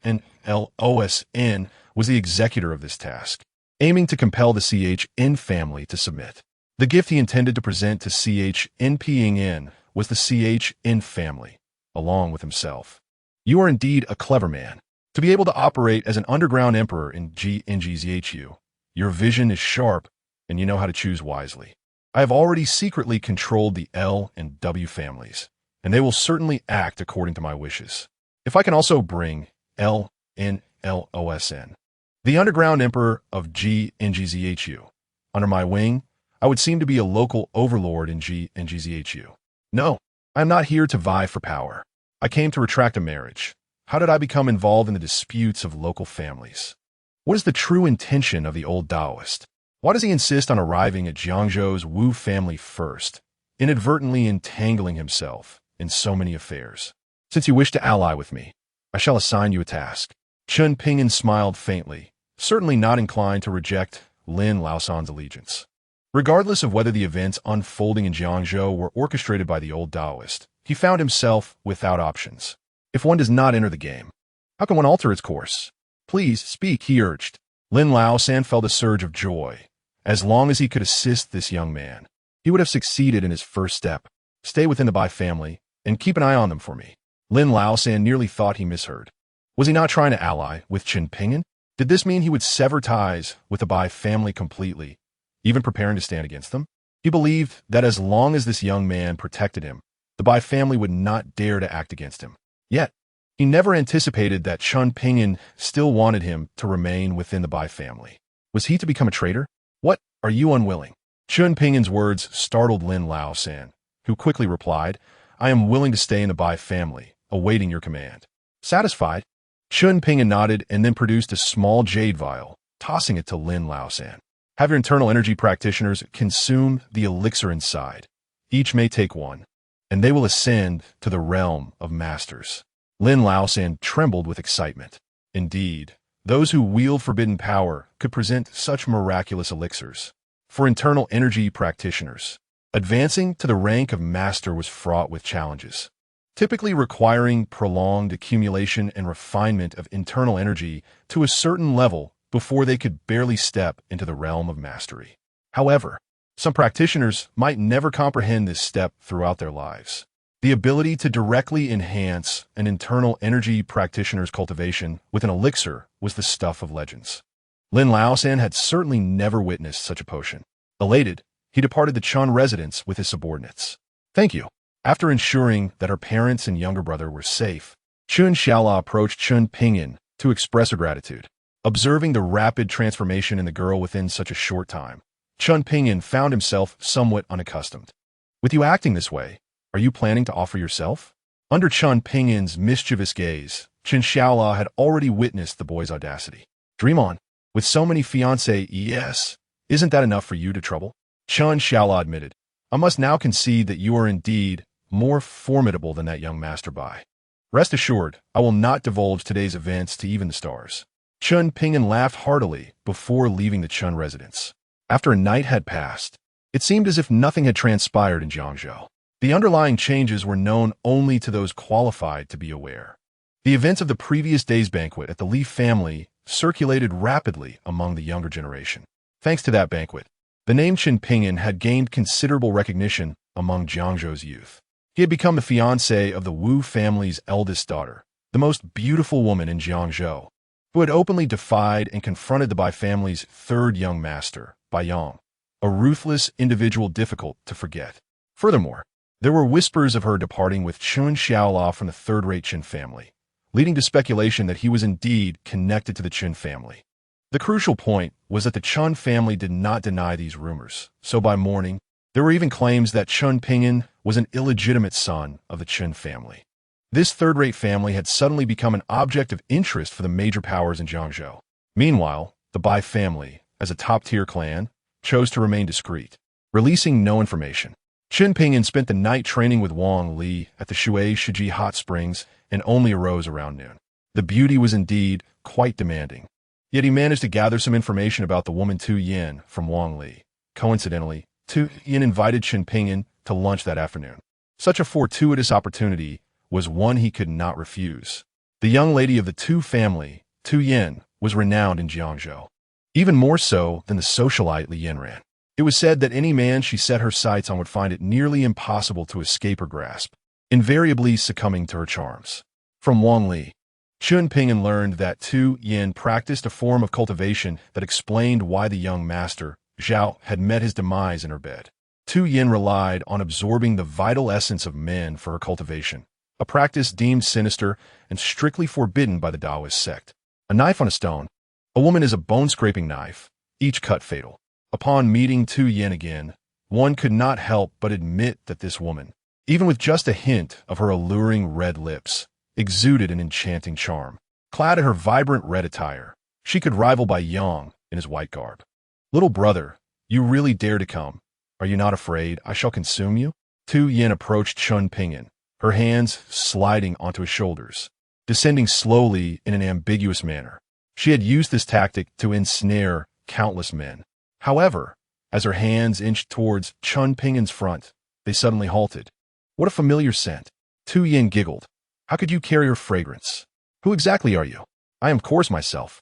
Losn was the executor of this task, aiming to compel the Chen family to submit. The gift he intended to present to Chen Ping'an was the Chen family, along with himself. You are indeed a clever man. To be able to operate as an underground emperor in GNGZHU, your vision is sharp, and you know how to choose wisely. I have already secretly controlled the L and W families, and they will certainly act according to my wishes. If I can also bring LNLOSN, the underground emperor of GNGZHU, under my wing, I would seem to be a local overlord in GNGZHU. No, I am not here to vie for power. I came to retract a marriage. How did I become involved in the disputes of local families? What is the true intention of the old Taoist? Why does he insist on arriving at Jiangzhou's Wu family first, inadvertently entangling himself in so many affairs? Since you wish to ally with me, I shall assign you a task. Chen Ping'an smiled faintly, certainly not inclined to reject Lin Laosan's allegiance. Regardless of whether the events unfolding in Jiangzhou were orchestrated by the old Taoist, he found himself without options. If one does not enter the game, how can one alter its course? Please speak, he urged. Lin Laosan felt a surge of joy. As long as he could assist this young man, he would have succeeded in his first step. Stay within the Bai family and keep an eye on them for me. Lin Laosan nearly thought he misheard. Was he not trying to ally with Chen Ping'an? Did this mean he would sever ties with the Bai family completely, even preparing to stand against them? He believed that as long as this young man protected him, the Bai family would not dare to act against him. Yet, he never anticipated that Chen Ping'an still wanted him to remain within the Bai family. Was he to become a traitor? What, are you unwilling? Chen Ping'an's words startled Lin Laosan, who quickly replied, I am willing to stay in the Bai family, awaiting your command. Satisfied? Chen Ping'an nodded and then produced a small jade vial, tossing it to Lin Laosan. Have your internal energy practitioners consume the elixir inside. Each may take one, and they will ascend to the realm of masters. Lin Laosan trembled with excitement. Indeed, those who wield forbidden power could present such miraculous elixirs. For internal energy practitioners, advancing to the rank of master was fraught with challenges, typically requiring prolonged accumulation and refinement of internal energy to a certain level before they could barely step into the realm of mastery. However, some practitioners might never comprehend this step throughout their lives. The ability to directly enhance an internal energy practitioner's cultivation with an elixir was the stuff of legends. Lin Laosan had certainly never witnessed such a potion. Elated, he departed the Chun residence with his subordinates. Thank you. After ensuring that her parents and younger brother were safe, Chen Xiaola approached Chen Ping'an to express her gratitude. Observing the rapid transformation in the girl within such a short time, Chen Ping'an found himself somewhat unaccustomed. With you acting this way, are you planning to offer yourself? Under Chen Ping'an's mischievous gaze, Chen Xiaola had already witnessed the boy's audacity. Dream on. With so many fiancés, yes. Isn't that enough for you to trouble? Chen Xiaola admitted. I must now concede that you are indeed more formidable than that young master Bai. Rest assured, I will not divulge today's events to even the stars. Chen Ping'an laughed heartily before leaving the Chun residence. After a night had passed, it seemed as if nothing had transpired in Jiangzhou. The underlying changes were known only to those qualified to be aware. The events of the previous day's banquet at the Li family circulated rapidly among the younger generation. Thanks to that banquet, the name Chen Ping'an had gained considerable recognition among Jiangzhou's youth. He had become the fiancé of the Wu family's eldest daughter, the most beautiful woman in Jiangzhou, who had openly defied and confronted the Bai family's third young master, Bai Yang, a ruthless individual difficult to forget. Furthermore, there were whispers of her departing with Chen Xiaola from the third-rate Chen family, leading to speculation that he was indeed connected to the Chen family. The crucial point was that the Chen family did not deny these rumors, so by morning, there were even claims that Chen Ping'an was an illegitimate son of the Chen family. This third-rate family had suddenly become an object of interest for the major powers in Jiangzhou. Meanwhile, the Bai family, as a top-tier clan, chose to remain discreet. releasing no information. Chen Ping'an spent the night training with Wang Li at the Shui Shiji hot springs and only arose around noon. The beauty was indeed quite demanding. Yet he managed to gather some information about the woman Tu Yin from Wang Li. Coincidentally, Tu Yin invited Chen Ping'an to lunch that afternoon. Such a fortuitous opportunity was one he could not refuse. The young lady of the Tu family, Tu Yin, was renowned in Jiangzhou, even more so than the socialite Li Yanran. It was said that any man she set her sights on would find it nearly impossible to escape her grasp, invariably succumbing to her charms. From Wang Li, Chen Ping'an learned that Tu Yin practiced a form of cultivation that explained why the young master, Zhao, had met his demise in her bed. Tu Yin relied on absorbing the vital essence of men for her cultivation, a practice deemed sinister and strictly forbidden by the Taoist sect. A knife on a stone. A woman is a bone-scraping knife, each cut fatal. Upon meeting Tu Yin again, one could not help but admit that this woman, even with just a hint of her alluring red lips, exuded an enchanting charm. Clad in her vibrant red attire, she could rival Bai Yang in his white garb. "Little brother, you really dare to come. Are you not afraid I shall consume you?" Tu Yin approached Chen Ping'an, her hands sliding onto his shoulders, descending slowly in an ambiguous manner. She had used this tactic to ensnare countless men. However, as her hands inched towards Chen Ping'an's front, they suddenly halted. "What a familiar scent." Tu Yin giggled. "How could you carry her fragrance? Who exactly are you?" "I am Course myself.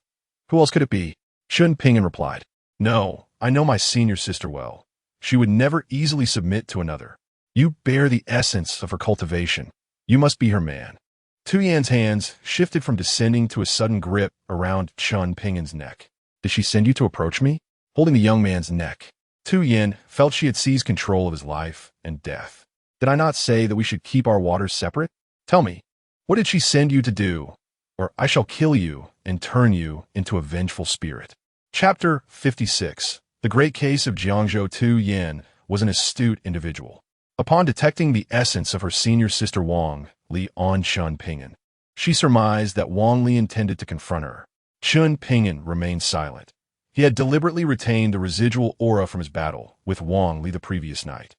Who else could it be?" Chen Ping'an replied. "No, I know my senior sister well. She would never easily submit to another. You bear the essence of her cultivation. You must be her man." Tu Yin's hands shifted from descending to a sudden grip around Chen Ping'an's neck. "Did she send you to approach me?" Holding the young man's neck, Tu Yin felt she had seized control of his life and death. "Did I not say that we should keep our waters separate? Tell me, what did she send you to do? Or I shall kill you and turn you into a vengeful spirit." Chapter 56. The Great Case of Jiangzhou. Tu Yin was an astute individual. Upon detecting the essence of her senior sister Wang Li on Chen Ping'an, she surmised that Wang Li intended to confront her. Chen Ping'an remained silent. He had deliberately retained the residual aura from his battle with Wang Li the previous night.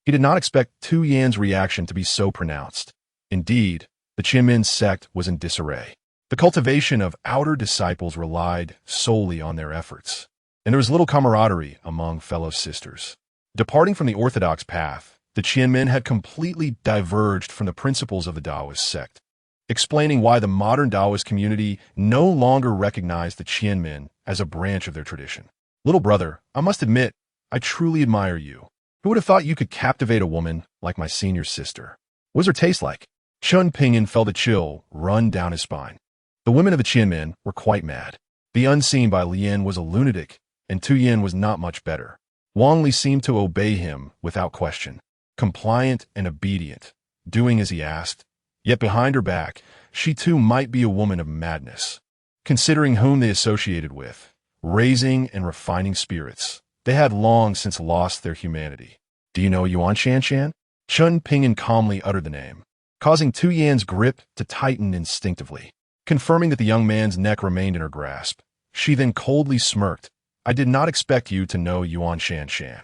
He did not expect Tu Yin's reaction to be so pronounced. Indeed, the Qianmin sect was in disarray. The cultivation of outer disciples relied solely on their efforts, and there was little camaraderie among fellow sisters. Departing from the orthodox path, the Qianmin had completely diverged from the principles of the Taoist sect, explaining why the modern Taoist community no longer recognized the Qianmin as a branch of their tradition. "Little brother, I must admit, I truly admire you. Who would have thought you could captivate a woman like my senior sister? What does her taste like?" Chen Ping'an felt a chill run down his spine. The women of the Qianmin were quite mad. The unseen by Lian was a lunatic, and Tu Yin was not much better. Wang Li seemed to obey him without question, compliant and obedient, doing as he asked. Yet behind her back, she too might be a woman of madness. Considering whom they associated with, raising and refining spirits, they had long since lost their humanity. "Do you know Yuan Shanshan?" Chen Ping'an calmly uttered the name, causing Tu Yan's grip to tighten instinctively. Confirming that the young man's neck remained in her grasp, she then coldly smirked. "I did not expect you to know Yuan Shanshan.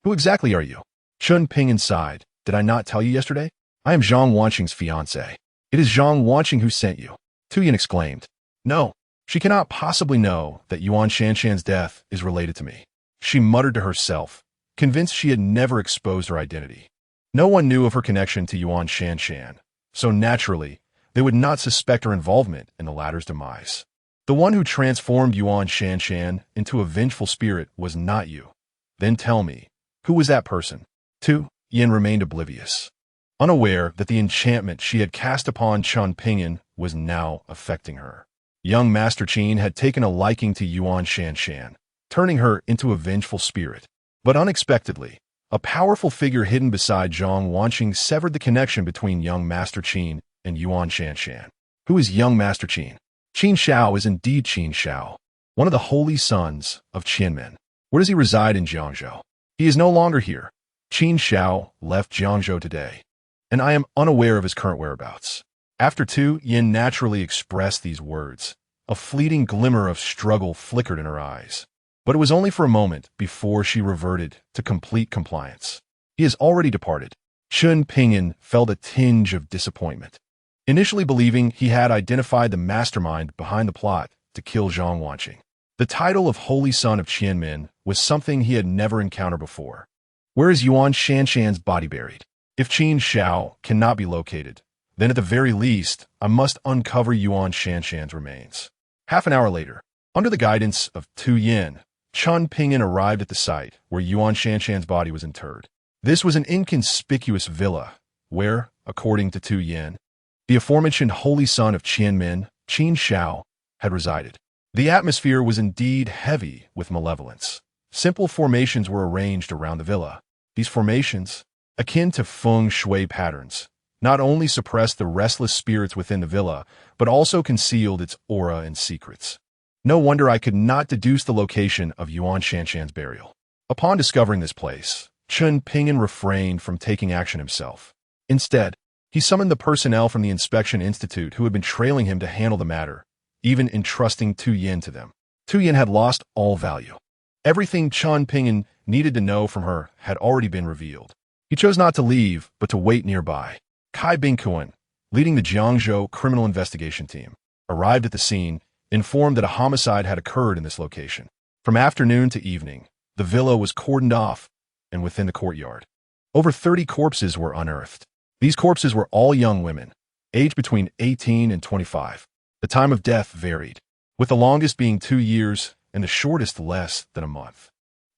Who exactly are you?" Chen Ping'an sighed. "Did I not tell you yesterday? I am Zhang Wanqing's fiancée." "It is Zhang Wanqing who sent you," Tu Yin exclaimed. "No, she cannot possibly know that Yuan Shanshan's death is related to me," she muttered to herself, convinced she had never exposed her identity. No one knew of her connection to Yuan Shanshan, so naturally, they would not suspect her involvement in the latter's demise. "The one who transformed Yuan Shanshan into a vengeful spirit was not you. Then tell me, who was that person?" Tu Yin remained oblivious, unaware that the enchantment she had cast upon Chen Ping'an was now affecting her. Young Master Qin had taken a liking to Yuan Shanshan, turning her into a vengeful spirit. But unexpectedly, a powerful figure hidden beside Zhang Wanqing severed the connection between young Master Qin and Yuan Shanshan. Who is young Master Qin? Qin Shao is indeed Qin Shao, one of the holy sons of Qianmen. Where does he reside in Jiangzhou? He is no longer here. Qin Shao left Jiangzhou today, and I am unaware of his current whereabouts. After Tu Yin naturally expressed these words, a fleeting glimmer of struggle flickered in her eyes. But it was only for a moment before she reverted to complete compliance. He has already departed. Chen Ping'an felt a tinge of disappointment. Initially believing he had identified the mastermind behind the plot to kill Zhang Wanqing. The title of Holy Son of Qianmin was something he had never encountered before. Where is Yuan Shanshan's body buried? If Qin Shao cannot be located, then at the very least, I must uncover Yuan Shanshan's remains. Half an hour later, under the guidance of Tu Yin, Chen Ping'an arrived at the site where Yuan Shanshan's body was interred. This was an inconspicuous villa where, according to Tu Yin, the aforementioned Holy Son of Qianmin, Qin Shao, had resided. The atmosphere was indeed heavy with malevolence. Simple formations were arranged around the villa. These formations, akin to feng shui patterns, not only suppressed the restless spirits within the villa, but also concealed its aura and secrets. No wonder I could not deduce the location of Yuan Shanshan's burial. Upon discovering this place, Chen Ping'an refrained from taking action himself. Instead, he summoned the personnel from the Inspection Institute who had been trailing him to handle the matter, even entrusting Tu Yin to them. Tu Yin had lost all value. Everything Chen Ping'an needed to know from her had already been revealed. He chose not to leave, but to wait nearby. Kai Bingquan, leading the Jiangzhou criminal investigation team, arrived at the scene, informed that a homicide had occurred in this location. From afternoon to evening, the villa was cordoned off, and within the courtyard, over 30 corpses were unearthed. These corpses were all young women, aged between 18 and 25. The time of death varied, with the longest being 2 years and the shortest less than a month.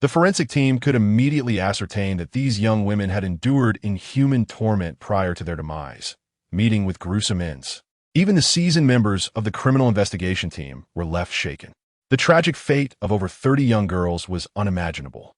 The forensic team could immediately ascertain that these young women had endured inhuman torment prior to their demise, meeting with gruesome ends. Even the seasoned members of the criminal investigation team were left shaken. The tragic fate of over 30 young girls was unimaginable.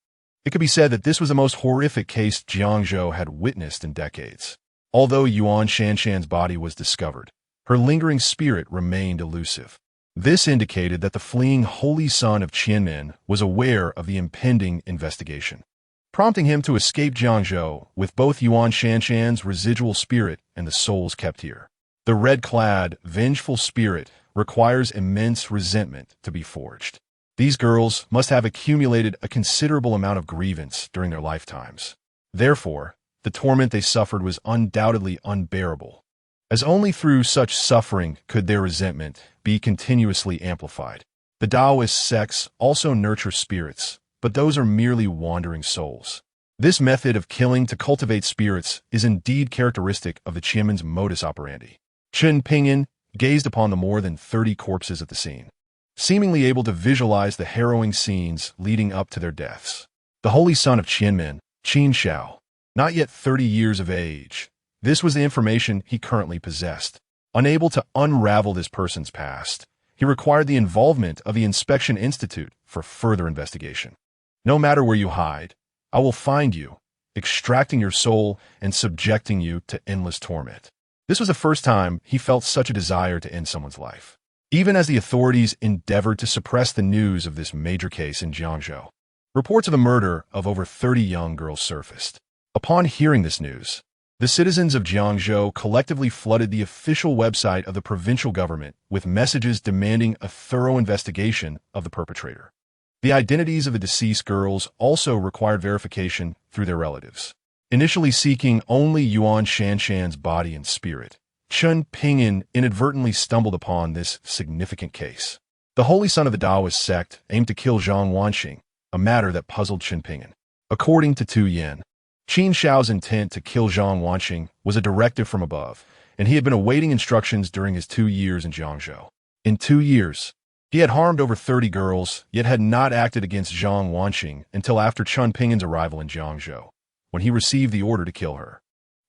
It could be said that this was the most horrific case Jiangzhou had witnessed in decades. Although Yuan Shanshan's body was discovered, her lingering spirit remained elusive. This indicated that the fleeing Holy Son of Qianmin was aware of the impending investigation, prompting him to escape Jiangzhou with both Yuan Shanshan's residual spirit and the souls kept here. The red-clad, vengeful spirit requires immense resentment to be forged. These girls must have accumulated a considerable amount of grievance during their lifetimes. Therefore, the torment they suffered was undoubtedly unbearable, as only through such suffering could their resentment be continuously amplified. The Taoist sects also nurture spirits, but those are merely wandering souls. This method of killing to cultivate spirits is indeed characteristic of the Qianmin's modus operandi. Chen Ping'an gazed upon the more than 30 corpses at the scene, seemingly able to visualize the harrowing scenes leading up to their deaths. The Holy Son of Qianmin, Qin Shao, not yet 30 years of age. This was the information he currently possessed. Unable to unravel this person's past, he required the involvement of the Inspection Institute for further investigation. No matter where you hide, I will find you, extracting your soul and subjecting you to endless torment. This was the first time he felt such a desire to end someone's life. Even as the authorities endeavored to suppress the news of this major case in Jiangzhou, reports of the murder of over 30 young girls surfaced. Upon hearing this news, the citizens of Jiangzhou collectively flooded the official website of the provincial government with messages demanding a thorough investigation of the perpetrator. The identities of the deceased girls also required verification through their relatives. Initially seeking only Yuan Shanshan's body and spirit, Chen Ping'an inadvertently stumbled upon this significant case. The Holy Son of the Taoist sect aimed to kill Zhang Wanqing, a matter that puzzled Chen Ping'an. According to Tu Yin, Qin Shao's intent to kill Zhang Wanqing was a directive from above, and he had been awaiting instructions during his 2 years in Jiangzhou. In 2 years, he had harmed over 30 girls, yet had not acted against Zhang Wanqing until after Chen Ping'an's arrival in Jiangzhou, when he received the order to kill her.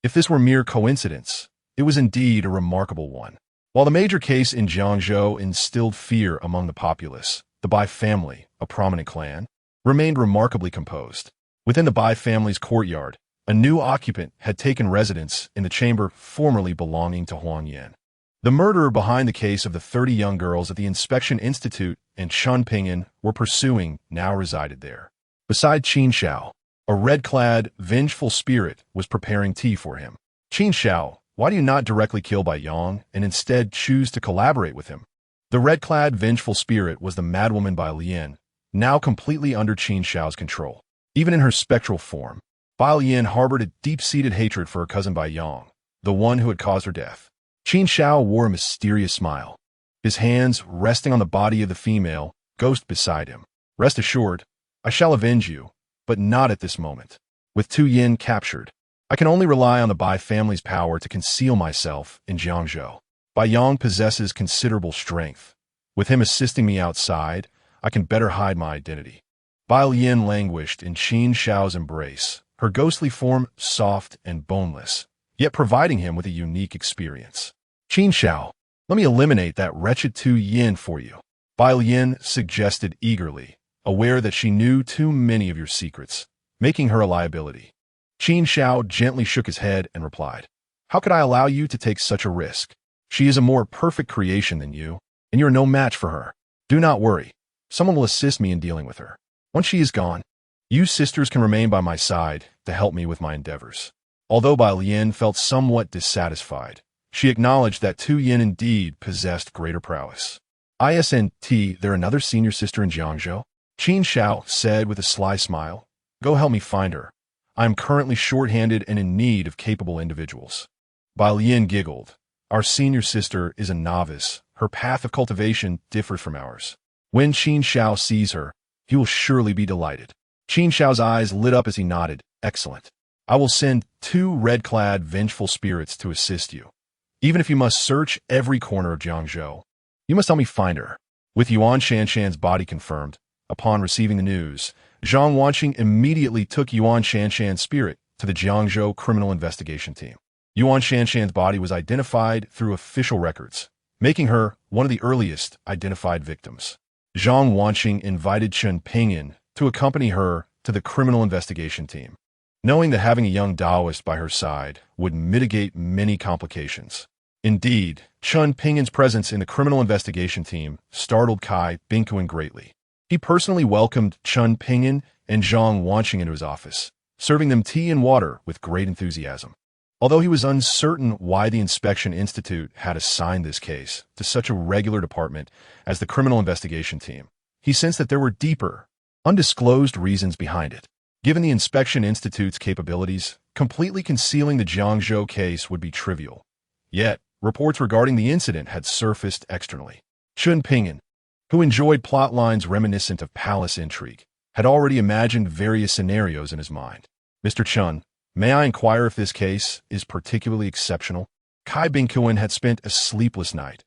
If this were mere coincidence, it was indeed a remarkable one. While the major case in Jiangzhou instilled fear among the populace, the Bai family, a prominent clan, remained remarkably composed. Within the Bai family's courtyard, a new occupant had taken residence in the chamber formerly belonging to Huang Yan. The murderer behind the case of the 30 young girls at the Inspection Institute and Chen Ping'an were pursuing now resided there. Beside Qin Shao, a red-clad, vengeful spirit was preparing tea for him. Qin Shao, why do you not directly kill Bai Yang and instead choose to collaborate with him? The red-clad, vengeful spirit was the madwoman Bai Lian, now completely under Qin Shao's control. Even in her spectral form, Bai Lian harbored a deep-seated hatred for her cousin Bai Yang, the one who had caused her death. Qin Shao wore a mysterious smile, his hands resting on the body of the female ghost beside him. Rest assured, I shall avenge you, but not at this moment. With Tu Yin captured, I can only rely on the Bai family's power to conceal myself in Jiangzhou. Bai Yang possesses considerable strength. With him assisting me outside, I can better hide my identity. Bai Lian languished in Qin Shao's embrace, her ghostly form soft and boneless, yet providing him with a unique experience. Qin Shao, let me eliminate that wretched Tu Yin for you, Bai Lian suggested eagerly, aware that she knew too many of your secrets, making her a liability. Qin Shao gently shook his head and replied, how could I allow you to take such a risk? She is a more perfect creation than you, and you are no match for her. Do not worry. Someone will assist me in dealing with her. Once she is gone, you sisters can remain by my side to help me with my endeavors. Although Bai Lian felt somewhat dissatisfied, she acknowledged that Tu Yin indeed possessed greater prowess. Isn't there another senior sister in Jiangzhou? Qin Shao said with a sly smile. Go help me find her. I am currently short-handed and in need of capable individuals. Bai Lian giggled. Our senior sister is a novice. Her path of cultivation differs from ours. When Qin Shao sees her, he will surely be delighted. Qin Shao's eyes lit up as he nodded. Excellent. I will send 2 red-clad, vengeful spirits to assist you. Even if you must search every corner of Jiangzhou, you must help me find her. With Yuan Shanshan's body confirmed, upon receiving the news, Zhang Wanqing immediately took Yuan Shanshan's spirit to the Jiangzhou Criminal Investigation Team. Yuan Shanshan's body was identified through official records, making her one of the earliest identified victims. Zhang Wanqing invited Chen Ping'an to accompany her to the Criminal Investigation Team, knowing that having a young Taoist by her side would mitigate many complications. Indeed, Chen Ping'an's presence in the Criminal Investigation Team startled Chen Ping'an greatly. He personally welcomed Chen Ping'an and Zhang Wanqing into his office, serving them tea and water with great enthusiasm. Although he was uncertain why the Inspection Institute had assigned this case to such a regular department as the Criminal Investigation Team, he sensed that there were deeper, undisclosed reasons behind it. Given the Inspection Institute's capabilities, completely concealing the Jiangzhou case would be trivial. Yet, reports regarding the incident had surfaced externally. Chen Ping'an, who enjoyed plot lines reminiscent of palace intrigue, had already imagined various scenarios in his mind. Mr. Chen, may I inquire if this case is particularly exceptional? Chen Ping'an had spent a sleepless night.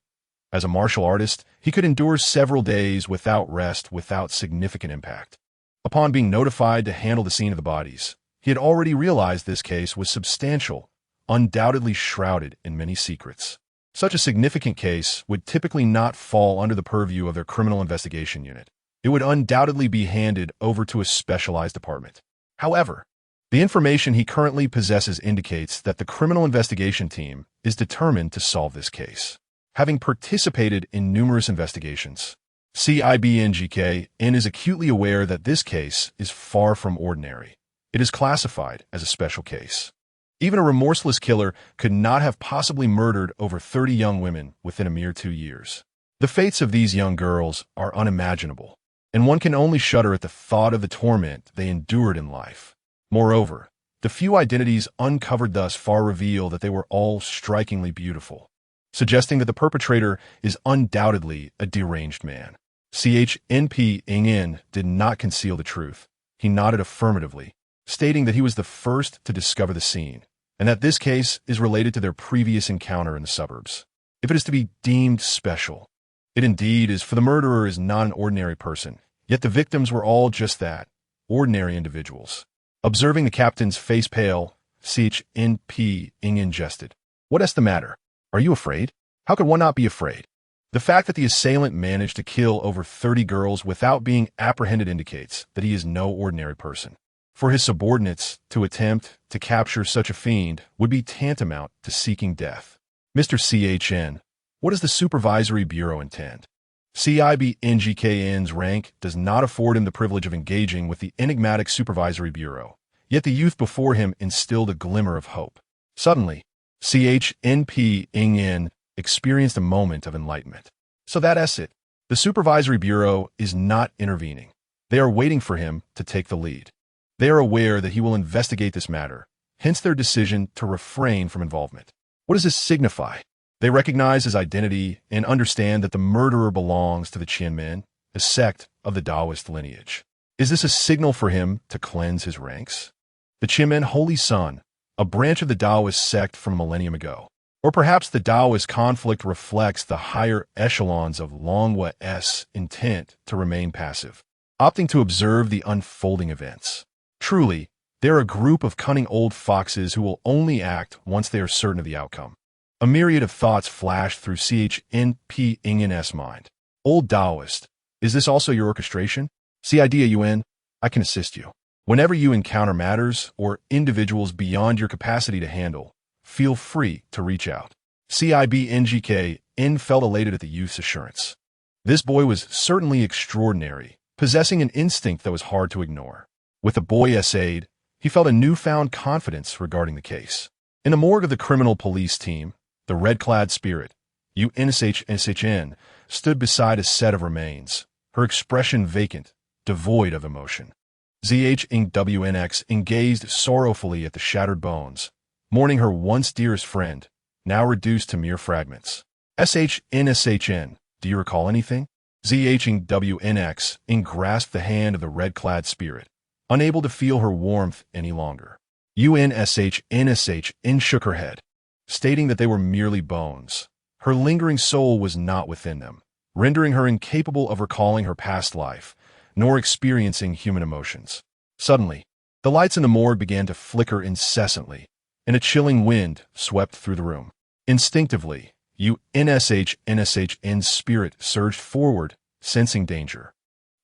As a martial artist, he could endure several days without rest without significant impact. Upon being notified to handle the scene of the bodies, he had already realized this case was substantial, undoubtedly shrouded in many secrets. Such a significant case would typically not fall under the purview of their criminal investigation unit. It would undoubtedly be handed over to a specialized department. However, the information he currently possesses indicates that the criminal investigation team is determined to solve this case. Having participated in numerous investigations, CIBNGK is acutely aware that this case is far from ordinary. It is classified as a special case. Even a remorseless killer could not have possibly murdered over 30 young women within a mere 2 years. The fates of these young girls are unimaginable, and one can only shudder at the thought of the torment they endured in life. Moreover, the few identities uncovered thus far reveal that they were all strikingly beautiful, suggesting that the perpetrator is undoubtedly a deranged man. Chen Ping'an did not conceal the truth. He nodded affirmatively, stating that he was the first to discover the scene, and that this case is related to their previous encounter in the suburbs. If it is to be deemed special, it indeed is, for the murderer is not an ordinary person, yet the victims were all just that, ordinary individuals. Observing the captain's face pale, Chen Ping'an jested. What is the matter? Are you afraid? How could one not be afraid? The fact that the assailant managed to kill over 30 girls without being apprehended indicates that he is no ordinary person. For his subordinates to attempt to capture such a fiend would be tantamount to seeking death. Mr. Chen, what does the Supervisory Bureau intend? CIBNGKN's rank does not afford him the privilege of engaging with the enigmatic Supervisory Bureau, yet the youth before him instilled a glimmer of hope. Suddenly, Chen Ping'an experienced a moment of enlightenment. So that's it. The Supervisory Bureau is not intervening. They are waiting for him to take the lead. They are aware that he will investigate this matter, hence their decision to refrain from involvement. What does this signify? They recognize his identity and understand that the murderer belongs to the Qianmen, a sect of the Taoist lineage. Is this a signal for him to cleanse his ranks? The Qianmen Holy Sun, a branch of the Taoist sect from a millennium ago. Or perhaps the Taoist conflict reflects the higher echelons of Longhua's intent to remain passive, opting to observe the unfolding events. Truly, they're a group of cunning old foxes who will only act once they are certain of the outcome. A myriad of thoughts flashed through Chen Ping'an's mind. Old Taoist, is this also your orchestration? See idea Yuan, I can assist you. Whenever you encounter matters or individuals beyond your capacity to handle, feel free to reach out. CIBNGK felt elated at the youth's assurance. This boy was certainly extraordinary, possessing an instinct that was hard to ignore. With the boy's aid, he felt a newfound confidence regarding the case. In the morgue of the criminal police team, the red-clad spirit, UNSHN, stood beside a set of remains, her expression vacant, devoid of emotion. ZHWNX gazed sorrowfully at the shattered bones, mourning her once dearest friend, now reduced to mere fragments. SHN, do you recall anything? ZHWNX grasped the hand of the red-clad spirit, unable to feel her warmth any longer. UNSHN shook her head, stating that they were merely bones. Her lingering soul was not within them, rendering her incapable of recalling her past life, nor experiencing human emotions. Suddenly, the lights in the morgue began to flicker incessantly, and a chilling wind swept through the room. Instinctively, UNSHN's spirit surged forward, sensing danger.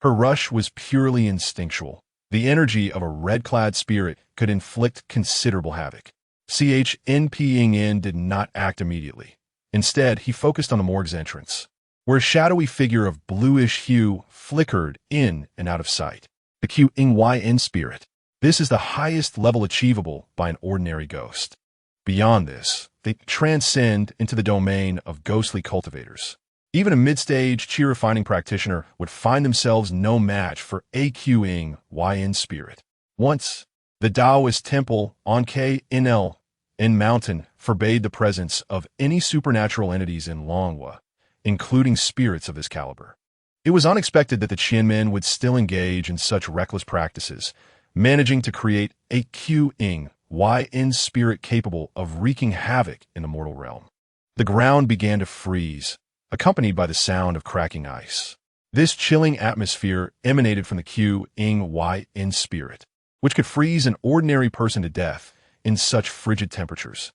Her rush was purely instinctual. The energy of a red-clad spirit could inflict considerable havoc. Chen Ping'an did not act immediately. Instead, he focused on the morgue's entrance, where a shadowy figure of bluish hue flickered in and out of sight. The Qing spirit. This is the highest level achievable by an ordinary ghost. Beyond this, they transcend into the domain of ghostly cultivators. Even a mid-stage qi-refining practitioner would find themselves no match for a Qing spirit. Once, the Taoist temple on KNL in Mountain forbade the presence of any supernatural entities in Longhua, including spirits of this caliber. It was unexpected that the Qianmen would still engage in such reckless practices, managing to create a Qing spirit capable of wreaking havoc in the mortal realm. The ground began to freeze, accompanied by the sound of cracking ice. This chilling atmosphere emanated from the Qing spirit, which could freeze an ordinary person to death in such frigid temperatures,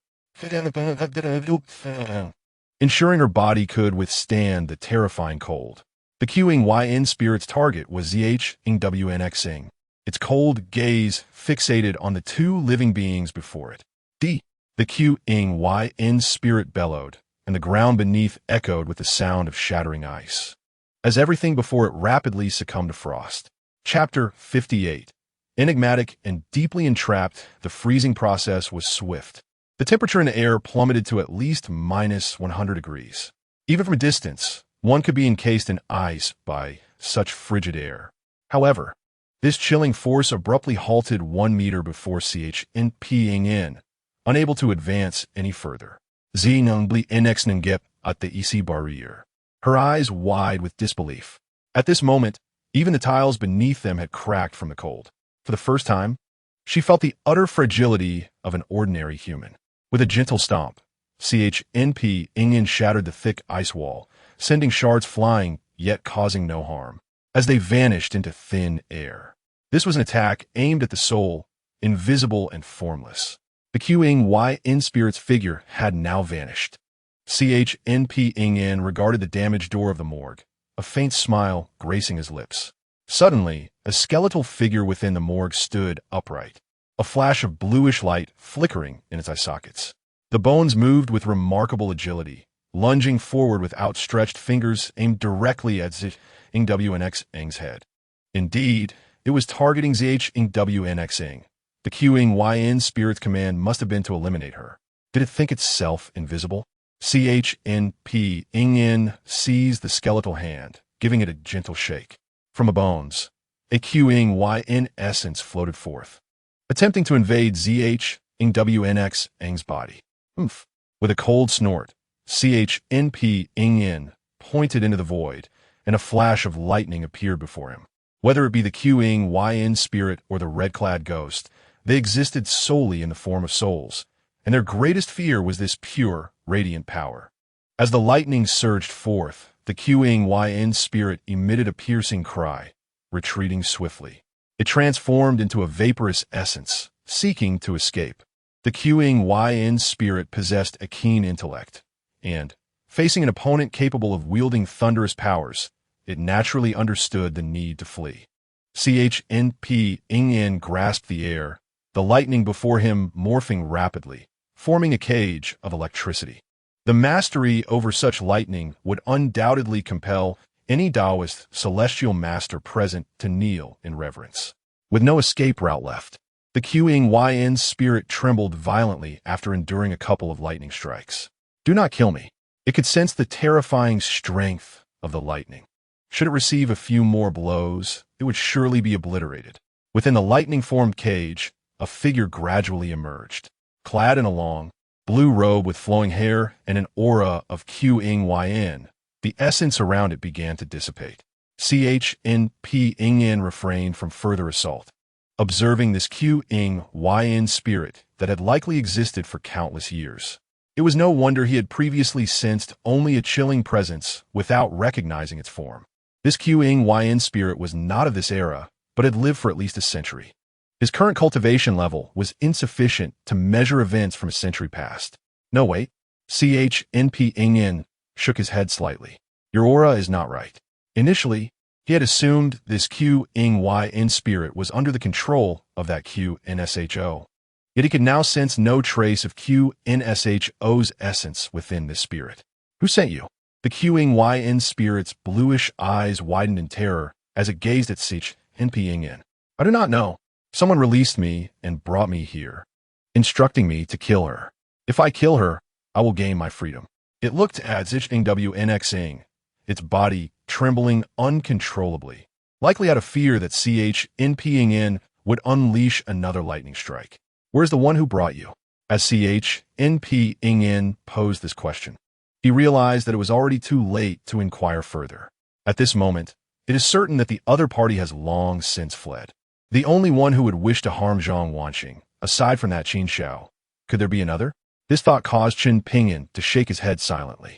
ensuring her body could withstand the terrifying cold. The Qing spirit's target was ZHWNX, its cold gaze fixated on the two living beings before it. The Qing spirit bellowed, and the ground beneath echoed with the sound of shattering ice, as everything before it rapidly succumbed to frost. Chapter 58. Enigmatic and deeply entrapped, the freezing process was swift. The temperature in the air plummeted to at least -100 degrees. Even from a distance, one could be encased in ice by such frigid air. However, this chilling force abruptly halted 1 meter before Chen Ping'an, unable to advance any further. Znungli at the EC barrier, her eyes wide with disbelief. At this moment, even the tiles beneath them had cracked from the cold. For the first time, she felt the utter fragility of an ordinary human. With a gentle stomp, Chen Ping'an shattered the thick ice wall, sending shards flying, yet causing no harm, as they vanished into thin air. This was an attack aimed at the soul, invisible and formless. The Qing spirit's figure had now vanished. Chen Ping'an regarded the damaged door of the morgue, a faint smile gracing his lips. Suddenly, a skeletal figure within the morgue stood upright, a flash of bluish light flickering in its eye sockets. The bones moved with remarkable agility, lunging forward with outstretched fingers aimed directly at ZHWNX's head. Indeed, it was targeting ZHWNX. The Qing spirit's command must have been to eliminate her. Did it think itself invisible? Chen Ping'an seized the skeletal hand, giving it a gentle shake. From the bones, a Qing essence floated forth, attempting to invade Ng's body. Oomph. With a cold snort, Chen Ping'an pointed into the void, and a flash of lightning appeared before him. Whether it be the Qing spirit or the red-clad ghost, they existed solely in the form of souls, and their greatest fear was this pure, radiant power. As the lightning surged forth, the Qing spirit emitted a piercing cry, retreating swiftly. It transformed into a vaporous essence, seeking to escape. The Qing spirit possessed a keen intellect, and, facing an opponent capable of wielding thunderous powers, it naturally understood the need to flee. Chen Ping'an grasped the air, the lightning before him morphing rapidly, forming a cage of electricity. The mastery over such lightning would undoubtedly compel any Taoist celestial master present to kneel in reverence. With no escape route left, the Qing spirit trembled violently after enduring a couple of lightning strikes. Do not kill me. It could sense the terrifying strength of the lightning. Should it receive a few more blows, it would surely be obliterated. Within the lightning-formed cage, a figure gradually emerged, clad in a long, blue robe with flowing hair and an aura of Qing. The essence around it began to dissipate. Chen Ping'an refrained from further assault, observing this Qing spirit that had likely existed for countless years. It was no wonder he had previously sensed only a chilling presence without recognizing its form. This Qing spirit was not of this era, but had lived for at least a century. His current cultivation level was insufficient to measure events from a century past. No, wait. Chen Ping'an shook his head slightly. Your aura is not right. Initially, he had assumed this Qing spirit was under the control of that QNSHO. Yet he could now sense no trace of QNSHO's essence within this spirit. Who sent you? The Qing spirit's bluish eyes widened in terror as it gazed at Chen Ping'an. I do not know. Someone released me and brought me here, instructing me to kill her. If I kill her, I will gain my freedom. It looked at Chen, its body trembling uncontrollably, likely out of fear that Chen Ping'an would unleash another lightning strike. Where's the one who brought you? As Chen Ping'an posed this question, he realized that it was already too late to inquire further. At this moment, it is certain that the other party has long since fled. The only one who would wish to harm Zhang Wanqing, aside from that Qin Xiao. Could there be another? This thought caused Chen Ping'an to shake his head silently.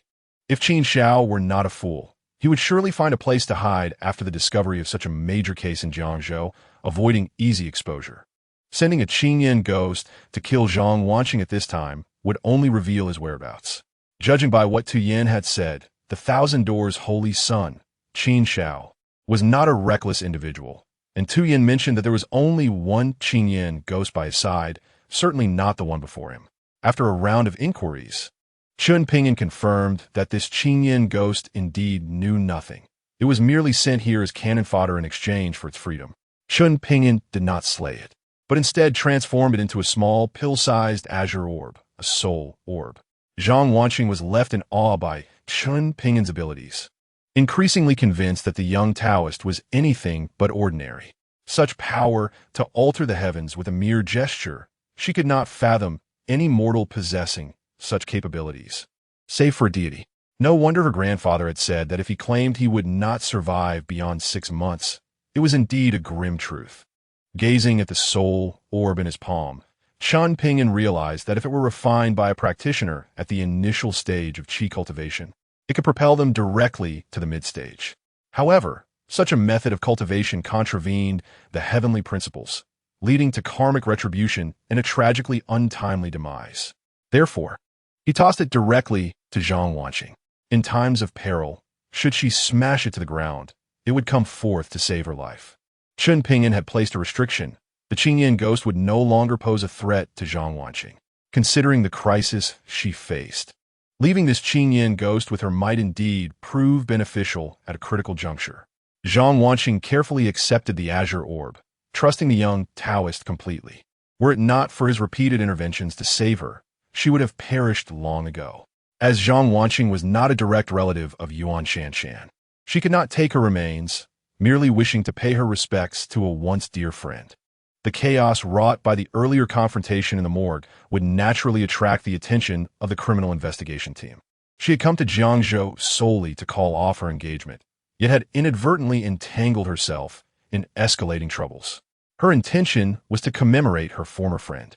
If Qin Xiao were not a fool, he would surely find a place to hide after the discovery of such a major case in Jiangzhou, avoiding easy exposure. Sending a Qingyan ghost to kill Zhang Wanqing at this time would only reveal his whereabouts. Judging by what Tu Yan had said, the Thousand Doors' holy son, Qin Xiao, was not a reckless individual, and Tu Yan mentioned that there was only one Qingyan ghost by his side, certainly not the one before him. After a round of inquiries, Chen Ping'an confirmed that this Qingyan ghost indeed knew nothing. It was merely sent here as cannon fodder in exchange for its freedom. Chen Ping'an did not slay it, but instead transformed it into a small, pill-sized azure orb, a soul orb. Zhang Wanqing was left in awe by Chen Ping'an's abilities, increasingly convinced that the young Taoist was anything but ordinary. Such power to alter the heavens with a mere gesture, she could not fathom any mortal possessing such capabilities, save for a deity. No wonder her grandfather had said that if he claimed he would not survive beyond 6 months, it was indeed a grim truth. Gazing at the soul orb in his palm, Chen Ping'an realized that if it were refined by a practitioner at the initial stage of qi cultivation, it could propel them directly to the mid-stage. However, such a method of cultivation contravened the heavenly principles, leading to karmic retribution and a tragically untimely demise. Therefore, he tossed it directly to Zhang Wanqing. In times of peril, should she smash it to the ground, it would come forth to save her life. Chen Ping'an had placed a restriction. The Qingyan ghost would no longer pose a threat to Zhang Wanqing, considering the crisis she faced. Leaving this Qingyan ghost with her might indeed prove beneficial at a critical juncture. Zhang Wanqing carefully accepted the azure orb, trusting the young Taoist completely. Were it not for his repeated interventions to save her, she would have perished long ago. As Zhang Wanqing was not a direct relative of Yuan Shanshan, she could not take her remains, merely wishing to pay her respects to a once dear friend. The chaos wrought by the earlier confrontation in the morgue would naturally attract the attention of the criminal investigation team. She had come to Jiangzhou solely to call off her engagement, yet had inadvertently entangled herself in escalating troubles. Her intention was to commemorate her former friend,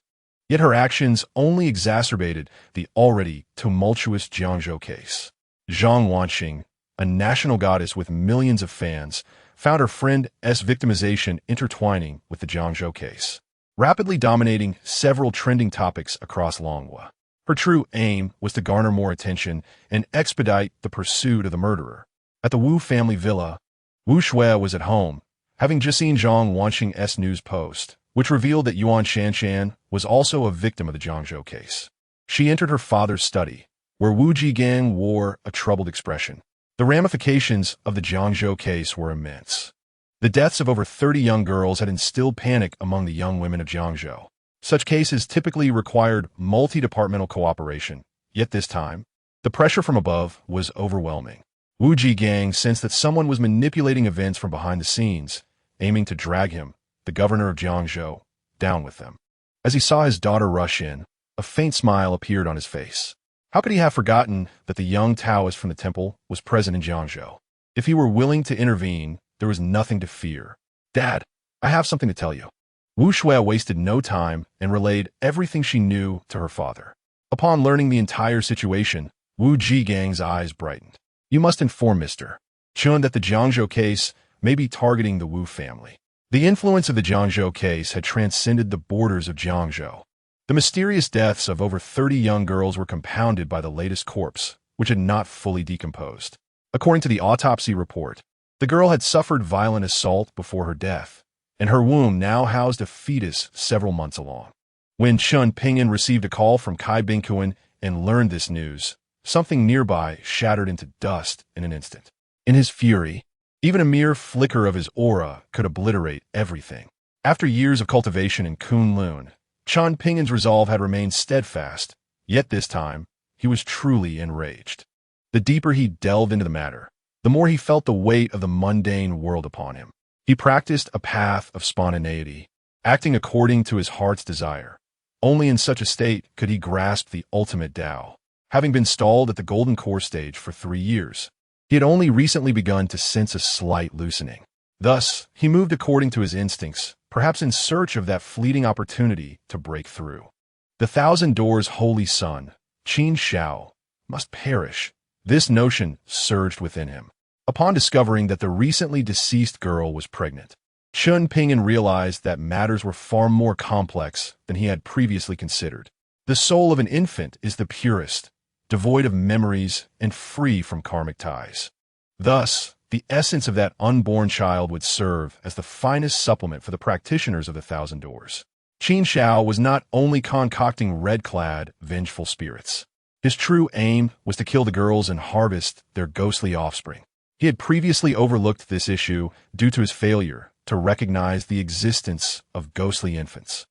yet her actions only exacerbated the already tumultuous Jiangzhou case. Zhang Wanxing, a national goddess with millions of fans, found her friend's victimization intertwining with the Jiangzhou case, rapidly dominating several trending topics across Longhua. Her true aim was to garner more attention and expedite the pursuit of the murderer. At the Wu family villa, Wu Shui was at home, having just seen Zhang Wanxing's news post, which revealed that Yuan Shanshan was also a victim of the Jiangzhou case. She entered her father's study, where Wu Jigang wore a troubled expression. The ramifications of the Jiangzhou case were immense. The deaths of over 30 young girls had instilled panic among the young women of Jiangzhou. Such cases typically required multi-departmental cooperation, yet this time, the pressure from above was overwhelming. Wu Jigang sensed that someone was manipulating events from behind the scenes, aiming to drag him, the governor of Jiangzhou, down with them. As he saw his daughter rush in, a faint smile appeared on his face. How could he have forgotten that the young Taoist from the temple was present in Jiangzhou? If he were willing to intervene, there was nothing to fear. "Dad, I have something to tell you." Wu Shui wasted no time and relayed everything she knew to her father. Upon learning the entire situation, Wu Jigang's eyes brightened. "You must inform Mr. Chen that the Jiangzhou case may be targeting the Wu family." The influence of the Jiangzhou case had transcended the borders of Jiangzhou. The mysterious deaths of over 30 young girls were compounded by the latest corpse, which had not fully decomposed. According to the autopsy report, the girl had suffered violent assault before her death, and her womb now housed a fetus several months along. When Chen Ping'an received a call from Kai Bingkuan and learned this news, something nearby shattered into dust in an instant. In his fury, even a mere flicker of his aura could obliterate everything. After years of cultivation in Kunlun, Chen Ping'an's resolve had remained steadfast, yet this time, he was truly enraged. The deeper he delved into the matter, the more he felt the weight of the mundane world upon him. He practiced a path of spontaneity, acting according to his heart's desire. Only in such a state could he grasp the ultimate Tao. Having been stalled at the Golden Core stage for 3 years, he had only recently begun to sense a slight loosening. Thus, he moved according to his instincts, perhaps in search of that fleeting opportunity to break through. The Thousand Doors' holy son, Qin Shao, must perish. This notion surged within him. Upon discovering that the recently deceased girl was pregnant, Chen Ping'an realized that matters were far more complex than he had previously considered. The soul of an infant is the purest, devoid of memories and free from karmic ties. Thus, the essence of that unborn child would serve as the finest supplement for the practitioners of the Thousand Doors. Qin Shao was not only concocting red-clad, vengeful spirits. His true aim was to kill the girls and harvest their ghostly offspring. He had previously overlooked this issue due to his failure to recognize the existence of ghostly infants.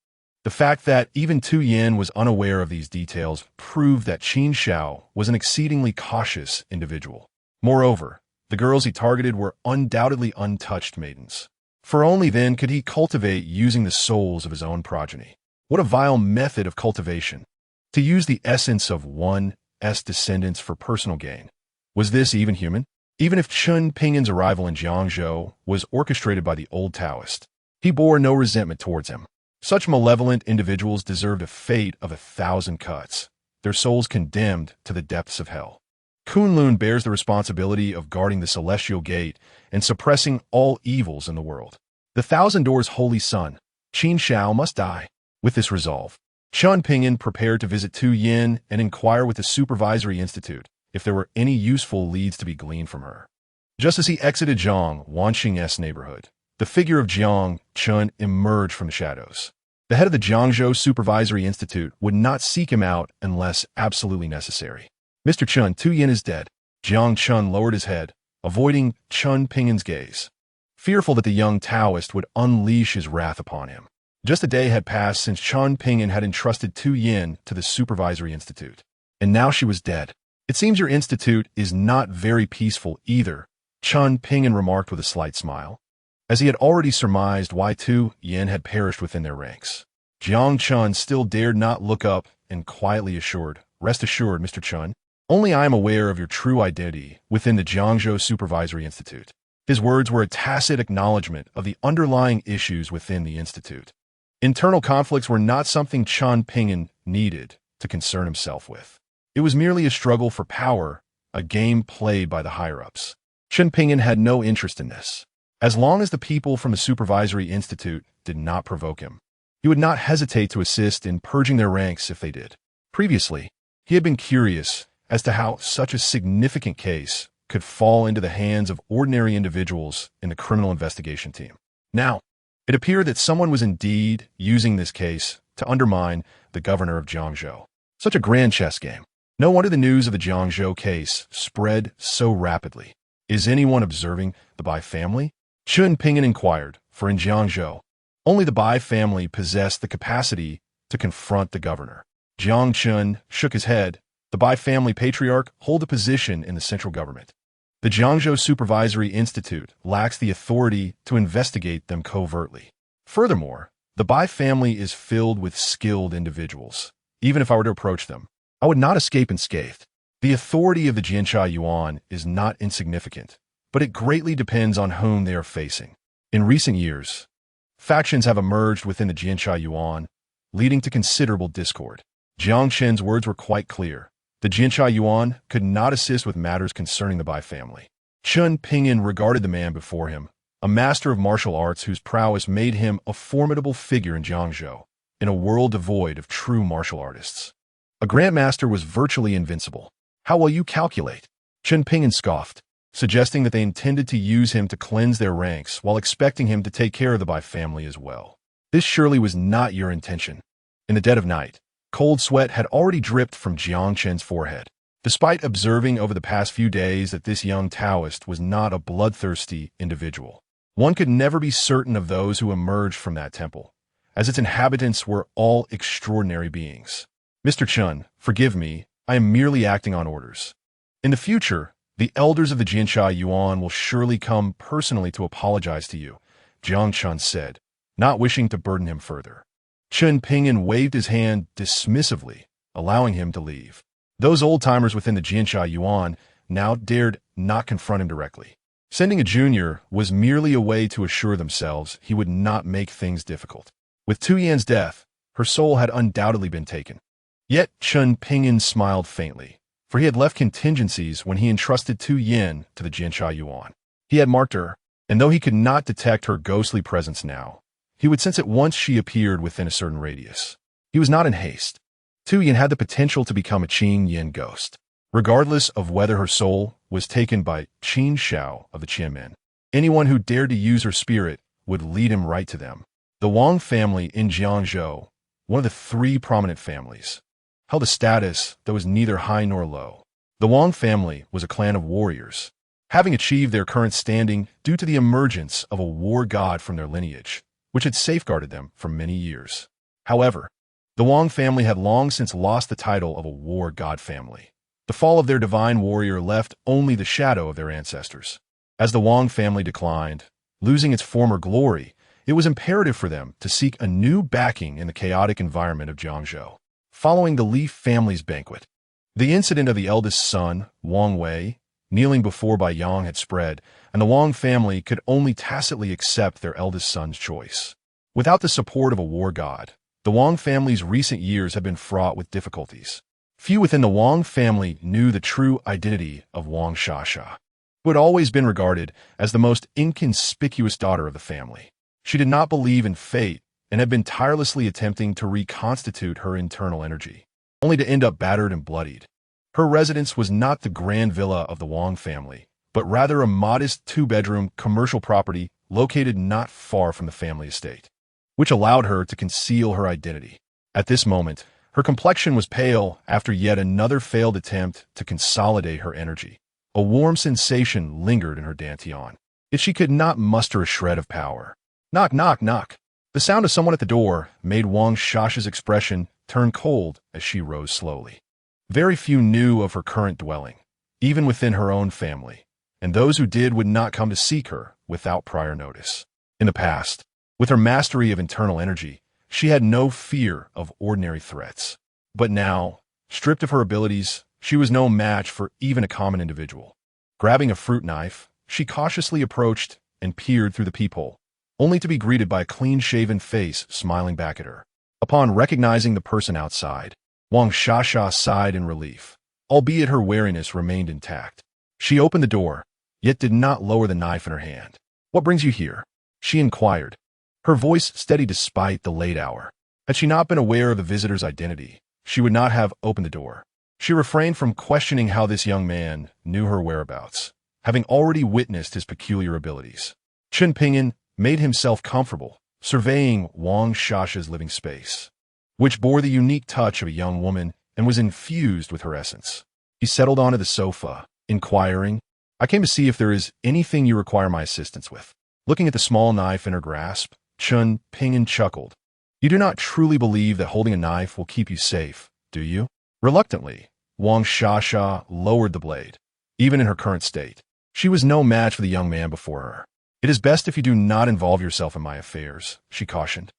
The fact that even Tu Yin was unaware of these details proved that Qin Shao was an exceedingly cautious individual. Moreover, the girls he targeted were undoubtedly untouched maidens. For only then could he cultivate using the souls of his own progeny. What a vile method of cultivation! To use the essence of one's descendants for personal gain. Was this even human? Even if Chen Ping'an's arrival in Jiangzhou was orchestrated by the old Taoist, he bore no resentment towards him. Such malevolent individuals deserved a fate of 1,000 cuts, their souls condemned to the depths of hell. Kunlun bears the responsibility of guarding the celestial gate and suppressing all evils in the world. The Thousand Doors' holy son, Qin Shao, must die. With this resolve, Chen Ping'an prepared to visit Tu Yin and inquire with the Supervisory Institute if there were any useful leads to be gleaned from her. Just as he exited Zhang Wanxing's neighborhood, the figure of Jiang Chen emerged from the shadows. The head of the Jiangzhou Supervisory Institute would not seek him out unless absolutely necessary. "Mr. Chen, Tu Yin is dead." Jiang Chen lowered his head, avoiding Chen Ping'an's gaze, fearful that the young Taoist would unleash his wrath upon him. Just a day had passed since Chen Ping'an had entrusted Tu Yin to the Supervisory Institute, and now she was dead. "It seems your institute is not very peaceful either," Chen Ping'an remarked with a slight smile, as he had already surmised why Tu Yin had perished within their ranks. Jiang Chun still dared not look up and quietly assured, "Rest assured, Mr. Chun, only I am aware of your true identity within the Jiangzhou Supervisory Institute." His words were a tacit acknowledgement of the underlying issues within the institute. Internal conflicts were not something Chen Ping'an needed to concern himself with. It was merely a struggle for power, a game played by the higher-ups. Chen Ping'an had no interest in this. As long as the people from the Supervisory Institute did not provoke him, he would not hesitate to assist in purging their ranks if they did. Previously, he had been curious as to how such a significant case could fall into the hands of ordinary individuals in the criminal investigation team. Now, it appeared that someone was indeed using this case to undermine the governor of Jiangzhou. Such a grand chess game. No wonder the news of the Jiangzhou case spread so rapidly. Is anyone observing the Bai family? Chen Ping'an inquired, for in Jiangzhou, only the Bai family possessed the capacity to confront the governor. Jiang Chun shook his head. The Bai family patriarch hold a position in the central government. The Jiangzhou Supervisory Institute lacks the authority to investigate them covertly. Furthermore, the Bai family is filled with skilled individuals. Even if I were to approach them, I would not escape unscathed. The authority of the Jianchai Yuan is not insignificant, but it greatly depends on whom they are facing. In recent years, factions have emerged within the Jianchai Yuan, leading to considerable discord. Jiang Chen's words were quite clear. The Jianchai Yuan could not assist with matters concerning the Bai family. Chen Ping'an regarded the man before him, a master of martial arts whose prowess made him a formidable figure in Jiangzhou, in a world devoid of true martial artists. A grandmaster was virtually invincible. How will you calculate? Chen Ping'an scoffed, suggesting that they intended to use him to cleanse their ranks while expecting him to take care of the Bai family as well. This surely was not your intention. In the dead of night, cold sweat had already dripped from Jiang Chen's forehead. Despite observing over the past few days that this young Taoist was not a bloodthirsty individual, one could never be certain of those who emerged from that temple, as its inhabitants were all extraordinary beings. Mr. Chun, forgive me, I am merely acting on orders. In the future, the elders of the Jianchai Yuan will surely come personally to apologize to you, Jiang Chun said, not wishing to burden him further. Chen Ping'an waved his hand dismissively, allowing him to leave. Those old-timers within the Jianchai Yuan now dared not confront him directly. Sending a junior was merely a way to assure themselves he would not make things difficult. With Tu Yan's death, her soul had undoubtedly been taken. Yet Chen Ping'an smiled faintly, for he had left contingencies when he entrusted Tu Yan to the Jianchai Yuan. He had marked her, and though he could not detect her ghostly presence now, he would sense it once she appeared within a certain radius. He was not in haste. Tu Yan had the potential to become a Qin Yin ghost, regardless of whether her soul was taken by Qin Shao of the Qianmen. Anyone who dared to use her spirit would lead him right to them. The Wang family in Jiangzhou, one of the three prominent families, held a status that was neither high nor low. The Wang family was a clan of warriors, having achieved their current standing due to the emergence of a war god from their lineage, which had safeguarded them for many years. However, the Wang family had long since lost the title of a war god family. The fall of their divine warrior left only the shadow of their ancestors. As the Wang family declined, losing its former glory, it was imperative for them to seek a new backing in the chaotic environment of Jiangzhou. Following the Li family's banquet, the incident of the eldest son, Wang Wei, kneeling before Bai Yang had spread, and the Wang family could only tacitly accept their eldest son's choice. Without the support of a war god, the Wang family's recent years had been fraught with difficulties. Few within the Wang family knew the true identity of Wang Shasha, who had always been regarded as the most inconspicuous daughter of the family. She did not believe in fate and had been tirelessly attempting to reconstitute her internal energy, only to end up battered and bloodied. Her residence was not the grand villa of the Wang family, but rather a modest two-bedroom commercial property located not far from the family estate, which allowed her to conceal her identity. At this moment, her complexion was pale after yet another failed attempt to consolidate her energy. A warm sensation lingered in her dantian, yet she could not muster a shred of power. Knock, knock, knock. The sound of someone at the door made Wang Shasha's expression turn cold as she rose slowly. Very few knew of her current dwelling, even within her own family, and those who did would not come to seek her without prior notice. In the past, with her mastery of internal energy, she had no fear of ordinary threats. But now, stripped of her abilities, she was no match for even a common individual. Grabbing a fruit knife, she cautiously approached and peered through the peephole, only to be greeted by a clean-shaven face smiling back at her. Upon recognizing the person outside, Wang Shasha sighed in relief, albeit her wariness remained intact. She opened the door, yet did not lower the knife in her hand. "What brings you here?" she inquired, her voice steady despite the late hour. Had she not been aware of the visitor's identity, she would not have opened the door. She refrained from questioning how this young man knew her whereabouts, having already witnessed his peculiar abilities. Chen Ping'an made himself comfortable, surveying Wang Shasha's living space, which bore the unique touch of a young woman and was infused with her essence. He settled onto the sofa, inquiring, "I came to see if there is anything you require my assistance with." Looking at the small knife in her grasp, Chen Ping'an chuckled. "You do not truly believe that holding a knife will keep you safe, do you?" Reluctantly, Wang Shasha lowered the blade. Even in her current state, she was no match for the young man before her. "It is best if you do not involve yourself in my affairs," she cautioned,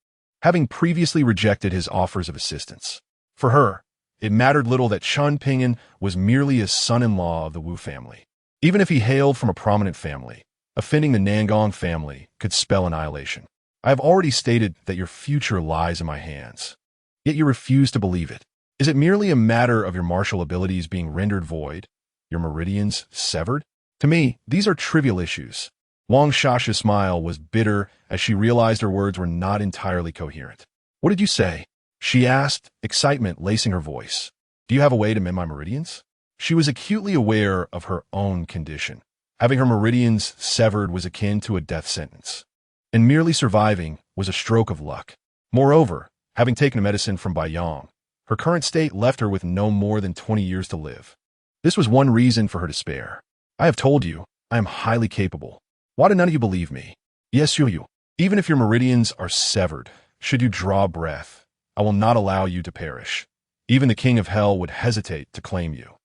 having previously rejected his offers of assistance. For her, it mattered little that Chen Ping'an was merely a son-in-law of the Wu family. Even if he hailed from a prominent family, offending the Nangong family could spell annihilation. "I have already stated that your future lies in my hands. Yet you refuse to believe it. Is it merely a matter of your martial abilities being rendered void, your meridians severed? To me, these are trivial issues." Wang Shasha's smile was bitter as she realized her words were not entirely coherent. "What did you say?" she asked, excitement lacing her voice. "Do you have a way to mend my meridians?" She was acutely aware of her own condition. Having her meridians severed was akin to a death sentence, and merely surviving was a stroke of luck. Moreover, having taken a medicine from Baiyang, her current state left her with no more than 20 years to live. This was one reason for her despair. "I have told you, I am highly capable. Why do none of you believe me?" "Yes, you. Even if your meridians are severed, should you draw breath, I will not allow you to perish. Even the king of hell would hesitate to claim you.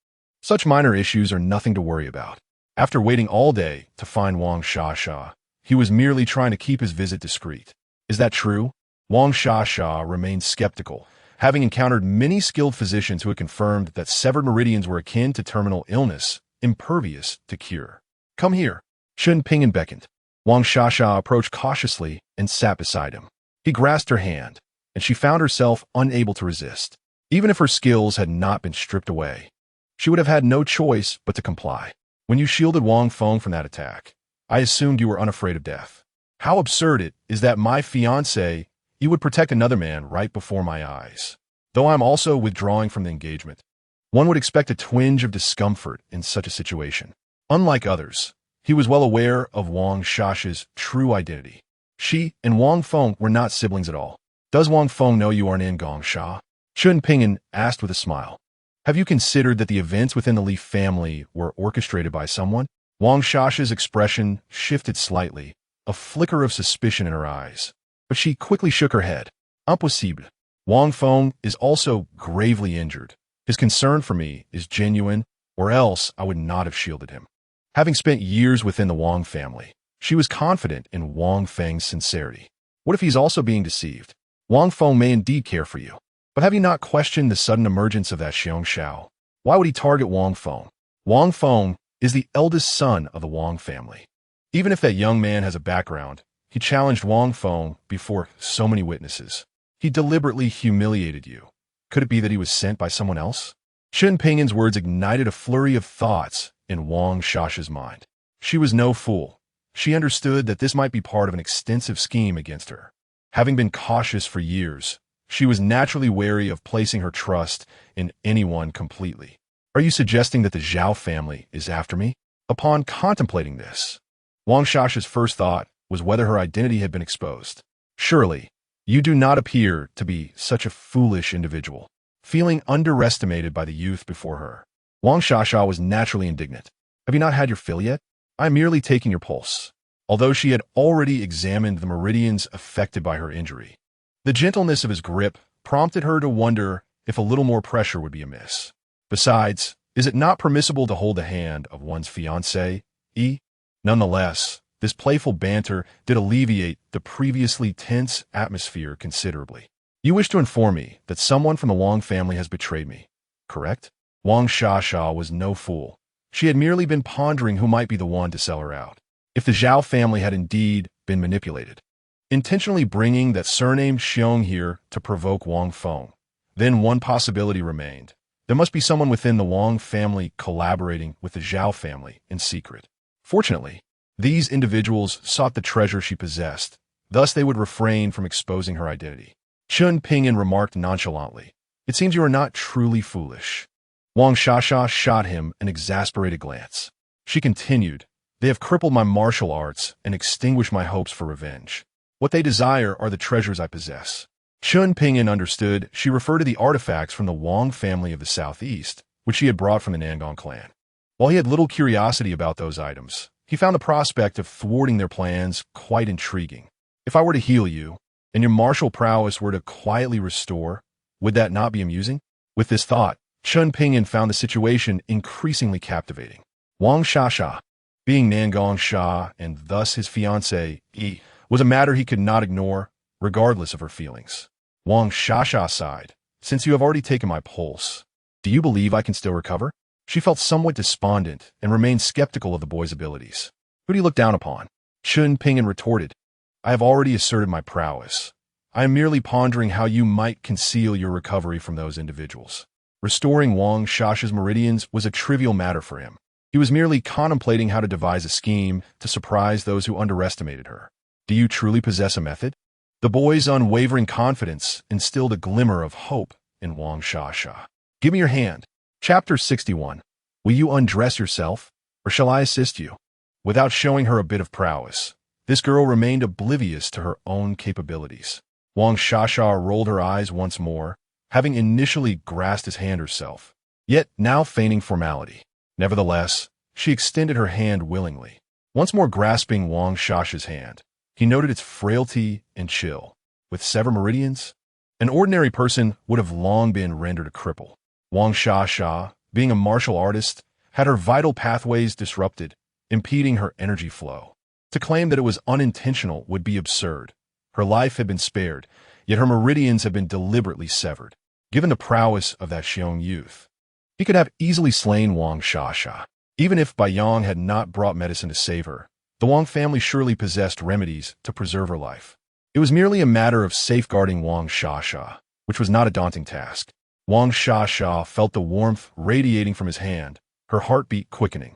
Such minor issues are nothing to worry about." After waiting all day to find Wang Shasha, he was merely trying to keep his visit discreet. "Is that true?" Wang Shasha remained skeptical, having encountered many skilled physicians who had confirmed that severed meridians were akin to terminal illness, impervious to cure. "Come here." Chen Ping'an beckoned. Wang Shasha approached cautiously and sat beside him. He grasped her hand, and she found herself unable to resist. Even if her skills had not been stripped away, she would have had no choice but to comply. "When you shielded Wang Feng from that attack, I assumed you were unafraid of death. How absurd it is that my fiancé, you would protect another man right before my eyes. Though I am also withdrawing from the engagement, one would expect a twinge of discomfort in such a situation." Unlike others, he was well aware of Wang Shasha's true identity. She and Wang Feng were not siblings at all. "Does Wang Feng know you are an Ngong Sha?" Chen Ping'an asked with a smile. "Have you considered that the events within the Li family were orchestrated by someone?" Wang Shasha's expression shifted slightly, a flicker of suspicion in her eyes. But she quickly shook her head. "Impossible. Wang Feng is also gravely injured. His concern for me is genuine, or else I would not have shielded him." Having spent years within the Wang family, she was confident in Wang Feng's sincerity. What if he's also being deceived? Wang Feng may indeed care for you. But have you not questioned the sudden emergence of that Xiong Xiao? Why would he target Wang Feng? Wang Feng is the eldest son of the Wang family. Even if that young man has a background, he challenged Wang Feng before so many witnesses. He deliberately humiliated you. Could it be that he was sent by someone else? Chen Ping'an's words ignited a flurry of thoughts in Wang Shasha's mind. She was no fool. She understood that this might be part of an extensive scheme against her. Having been cautious for years, she was naturally wary of placing her trust in anyone completely. "Are you suggesting that the Zhao family is after me?" Upon contemplating this, Wang Shasha's first thought was whether her identity had been exposed. "Surely, you do not appear to be such a foolish individual." Feeling underestimated by the youth before her, Wang Shasha was naturally indignant. "Have you not had your fill yet? I am merely taking your pulse." Although she had already examined the meridians affected by her injury, the gentleness of his grip prompted her to wonder if a little more pressure would be amiss. Besides, is it not permissible to hold the hand of one's fiancé, Nonetheless, this playful banter did alleviate the previously tense atmosphere considerably. You wish to inform me that someone from the Wang family has betrayed me, correct? Wang Shasha was no fool. She had merely been pondering who might be the one to sell her out. If the Zhao family had indeed been manipulated, intentionally bringing that surnamed Xiong here to provoke Wang Feng, then one possibility remained. There must be someone within the Wang family collaborating with the Zhao family in secret. Fortunately, these individuals sought the treasure she possessed, thus they would refrain from exposing her identity. Chen Ping'an remarked nonchalantly, "It seems you are not truly foolish." Wang Shasha shot him an exasperated glance. She continued, "They have crippled my martial arts and extinguished my hopes for revenge. What they desire are the treasures I possess." Chen Ping'an understood she referred to the artifacts from the Wang family of the southeast, which she had brought from the Nangong clan. While he had little curiosity about those items, he found the prospect of thwarting their plans quite intriguing. "If I were to heal you, and your martial prowess were to quietly restore, would that not be amusing?" With this thought, Chen Ping'an found the situation increasingly captivating. Wang Shasha, being Nangong Sha and thus his fiancée, was a matter he could not ignore, regardless of her feelings. Wang Shasha sighed, "Since you have already taken my pulse, do you believe I can still recover?" She felt somewhat despondent and remained skeptical of the boy's abilities. "Who do you look down upon?" Chen Ping'an retorted, "I have already asserted my prowess. I am merely pondering how you might conceal your recovery from those individuals." Restoring Wang Shasha's meridians was a trivial matter for him. He was merely contemplating how to devise a scheme to surprise those who underestimated her. "Do you truly possess a method?" The boy's unwavering confidence instilled a glimmer of hope in Wang Shasha. "Give me your hand." Chapter 61. Will you undress yourself, or shall I assist you? Without showing her a bit of prowess, this girl remained oblivious to her own capabilities. Wang Shasha rolled her eyes once more, having initially grasped his hand herself, yet now feigning formality. Nevertheless, she extended her hand willingly. Once more grasping Wang Shasha's hand, he noted its frailty and chill. With sever meridians, an ordinary person would have long been rendered a cripple. Wang Shasha, being a martial artist, had her vital pathways disrupted, impeding her energy flow. To claim that it was unintentional would be absurd. Her life had been spared, yet her meridians had been deliberately severed. Given the prowess of that Xiong youth, he could have easily slain Wang Shasha. Even if Baiyang had not brought medicine to save her, the Wang family surely possessed remedies to preserve her life. It was merely a matter of safeguarding Wang Shasha, which was not a daunting task. Wang Shasha felt the warmth radiating from his hand, her heartbeat quickening.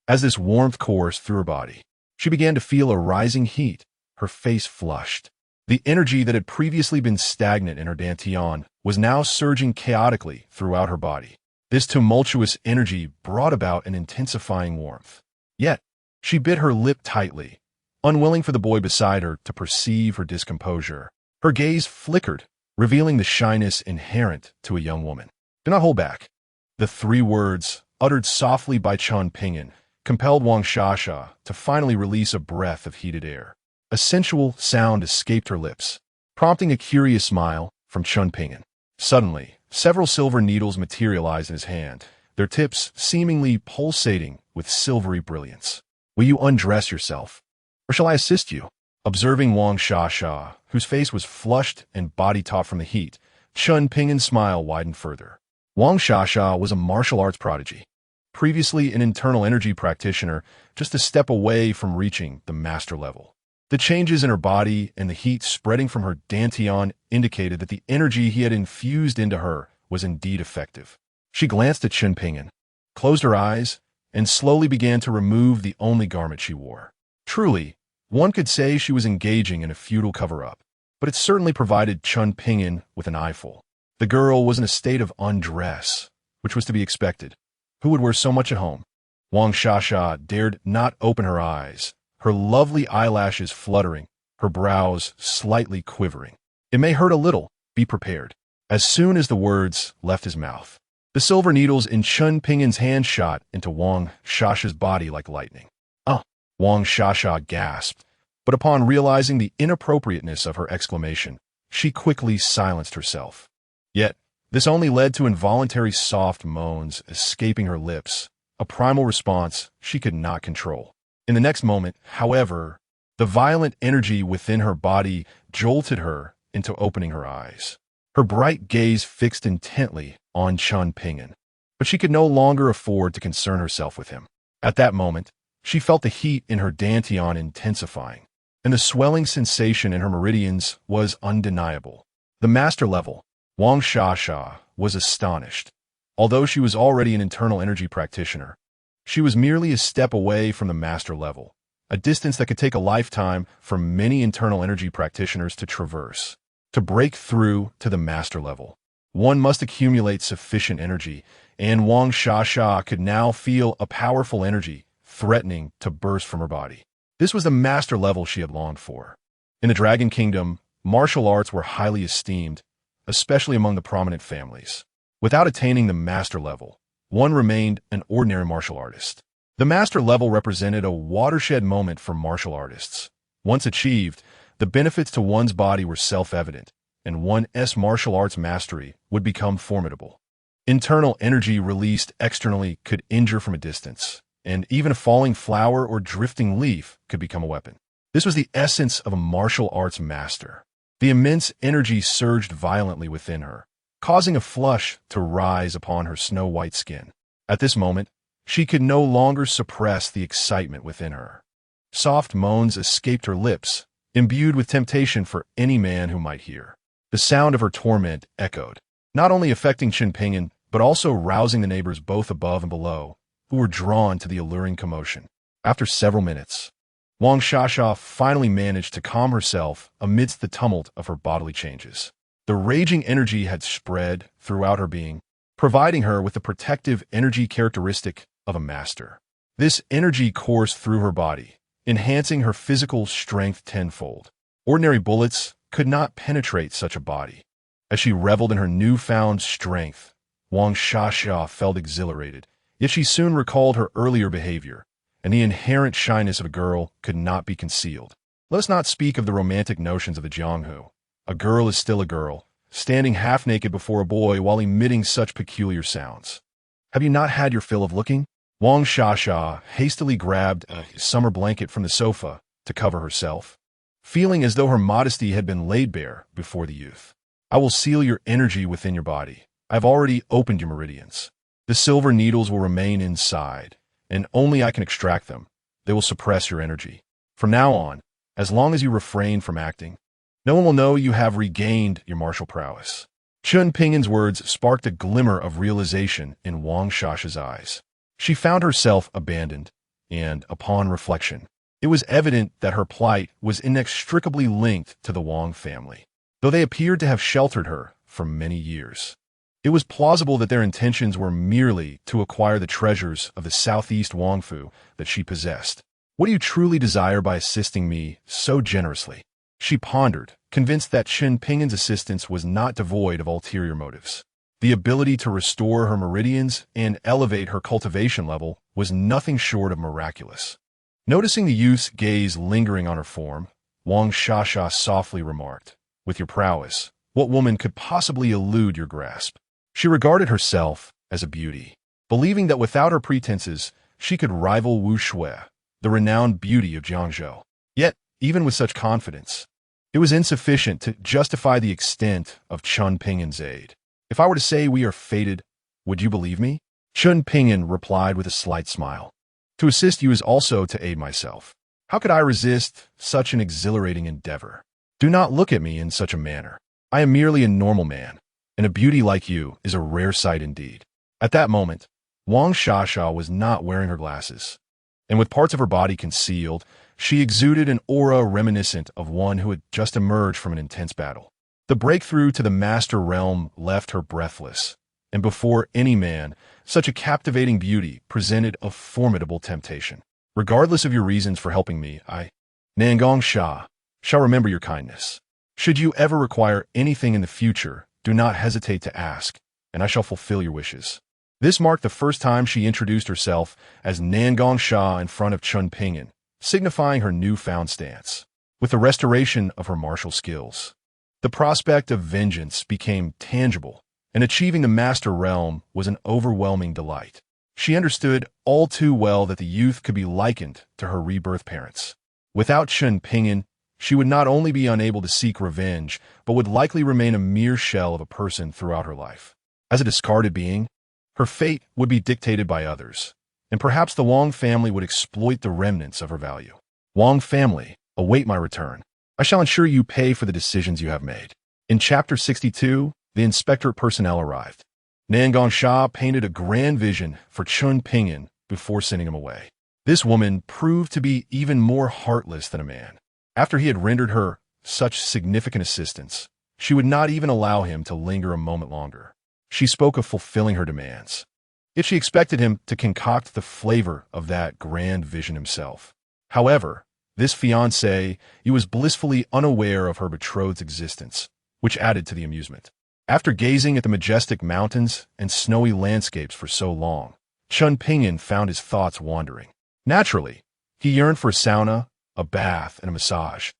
As this warmth coursed through her body, she began to feel a rising heat, her face flushed. The energy that had previously been stagnant in her dantian was now surging chaotically throughout her body. This tumultuous energy brought about an intensifying warmth. Yet, she bit her lip tightly, unwilling for the boy beside her to perceive her discomposure. Her gaze flickered, revealing the shyness inherent to a young woman. "Do not hold back." The three words, uttered softly by Chen Ping'an, compelled Wang Shasha to finally release a breath of heated air. A sensual sound escaped her lips, prompting a curious smile from Chen Ping'an. Suddenly, several silver needles materialized in his hand, their tips seemingly pulsating with silvery brilliance. "Will you undress yourself, or shall I assist you?" Observing Wang Shasha, whose face was flushed and body taut from the heat, Chen Ping'an's smile widened further. Wang Shasha was a martial arts prodigy, previously an internal energy practitioner, just a step away from reaching the master level. The changes in her body and the heat spreading from her dantian indicated that the energy he had infused into her was indeed effective. She glanced at Chen Ping'an, closed her eyes, and slowly began to remove the only garment she wore. Truly, one could say she was engaging in a futile cover-up, but it certainly provided Chen Ping'an with an eyeful. The girl was in a state of undress, which was to be expected. Who would wear so much at home? Wang Shasha dared not open her eyes, her lovely eyelashes fluttering, her brows slightly quivering. "It may hurt a little, be prepared." As soon as the words left his mouth, the silver needles in Chen Ping'an's hand shot into Wang Shasha's body like lightning. "Oh!" Wang Shasha gasped, but upon realizing the inappropriateness of her exclamation, she quickly silenced herself. Yet, this only led to involuntary soft moans escaping her lips, a primal response she could not control. In the next moment, however, the violent energy within her body jolted her into opening her eyes. Her bright gaze fixed intently on Chen Ping'an, but she could no longer afford to concern herself with him. At that moment, she felt the heat in her dantian intensifying, and the swelling sensation in her meridians was undeniable. The master level, Wang Shasha, was astonished. Although she was already an internal energy practitioner, she was merely a step away from the master level, a distance that could take a lifetime for many internal energy practitioners to traverse. To break through to the master level, one must accumulate sufficient energy, and Wang Shasha could now feel a powerful energy threatening to burst from her body. This was the master level she had longed for. In the Dragon Kingdom, martial arts were highly esteemed, especially among the prominent families. Without attaining the master level, one remained an ordinary martial artist. The master level represented a watershed moment for martial artists. Once achieved, the benefits to one's body were self-evident, and one's martial arts mastery would become formidable. Internal energy released externally could injure from a distance, and even a falling flower or drifting leaf could become a weapon. This was the essence of a martial arts master. The immense energy surged violently within her, causing a flush to rise upon her snow-white skin. At this moment, she could no longer suppress the excitement within her. Soft moans escaped her lips, imbued with temptation for any man who might hear. The sound of her torment echoed, not only affecting Chen Ping'an, but also rousing the neighbors both above and below, who were drawn to the alluring commotion. After several minutes, Wang Shasha finally managed to calm herself amidst the tumult of her bodily changes. The raging energy had spread throughout her being, providing her with the protective energy characteristic of a master. This energy coursed through her body, enhancing her physical strength tenfold. Ordinary bullets could not penetrate such a body. As she reveled in her newfound strength, Wang Shasha felt exhilarated, yet she soon recalled her earlier behavior, and the inherent shyness of a girl could not be concealed. Let us not speak of the romantic notions of the Jianghu. A girl is still a girl, standing half-naked before a boy while emitting such peculiar sounds. Have you not had your fill of looking? Wang Shasha hastily grabbed a summer blanket from the sofa to cover herself, feeling as though her modesty had been laid bare before the youth. I will seal your energy within your body. I have already opened your meridians. The silver needles will remain inside, and only I can extract them. They will suppress your energy. From now on, as long as you refrain from acting, no one will know you have regained your martial prowess. Chen Ping'an's words sparked a glimmer of realization in Wang Shasha's eyes. She found herself abandoned, and, upon reflection, it was evident that her plight was inextricably linked to the Wang family. Though they appeared to have sheltered her for many years, it was plausible that their intentions were merely to acquire the treasures of the southeast Wangfu that she possessed. What do you truly desire by assisting me so generously? She pondered, convinced that Chen Ping'an's assistance was not devoid of ulterior motives. The ability to restore her meridians and elevate her cultivation level was nothing short of miraculous. Noticing the youth's gaze lingering on her form, Wang Shasha softly remarked, "With your prowess, what woman could possibly elude your grasp?" She regarded herself as a beauty, believing that without her pretenses, she could rival Wu Shui, the renowned beauty of Jiangzhou. Yet, even with such confidence, it was insufficient to justify the extent of Chen Ping'an's aid. If I were to say we are fated, would you believe me? Chen Ping'an replied with a slight smile. To assist you is also to aid myself. How could I resist such an exhilarating endeavor? Do not look at me in such a manner. I am merely a normal man, and a beauty like you is a rare sight indeed. At that moment, Wang Shasha was not wearing her glasses, and with parts of her body concealed, she exuded an aura reminiscent of one who had just emerged from an intense battle. The breakthrough to the master realm left her breathless, and before any man, such a captivating beauty presented a formidable temptation. Regardless of your reasons for helping me, Nangong Sha, shall remember your kindness. Should you ever require anything in the future, do not hesitate to ask, and I shall fulfill your wishes. This marked the first time she introduced herself as Nangong Sha in front of Chen Ping'an, signifying her newfound stance. With the restoration of her martial skills, the prospect of vengeance became tangible, and achieving the master realm was an overwhelming delight. She understood all too well that the youth could be likened to her rebirth parents. Without Chen Ping'an, she would not only be unable to seek revenge, but would likely remain a mere shell of a person throughout her life. As a discarded being, her fate would be dictated by others, and perhaps the Wang family would exploit the remnants of her value. Wang family, await my return. I shall ensure you pay for the decisions you have made. In Chapter 62, the inspectorate personnel arrived. Nan Gongsha painted a grand vision for Chen Ping'an before sending him away. This woman proved to be even more heartless than a man. After he had rendered her such significant assistance, she would not even allow him to linger a moment longer. She spoke of fulfilling her demands. Yet she expected him to concoct the flavor of that grand vision himself. However, this fiancée, he was blissfully unaware of her betrothed's existence, which added to the amusement. After gazing at the majestic mountains and snowy landscapes for so long, Chen Ping'an found his thoughts wandering. Naturally, he yearned for a sauna, a bath, and a massage,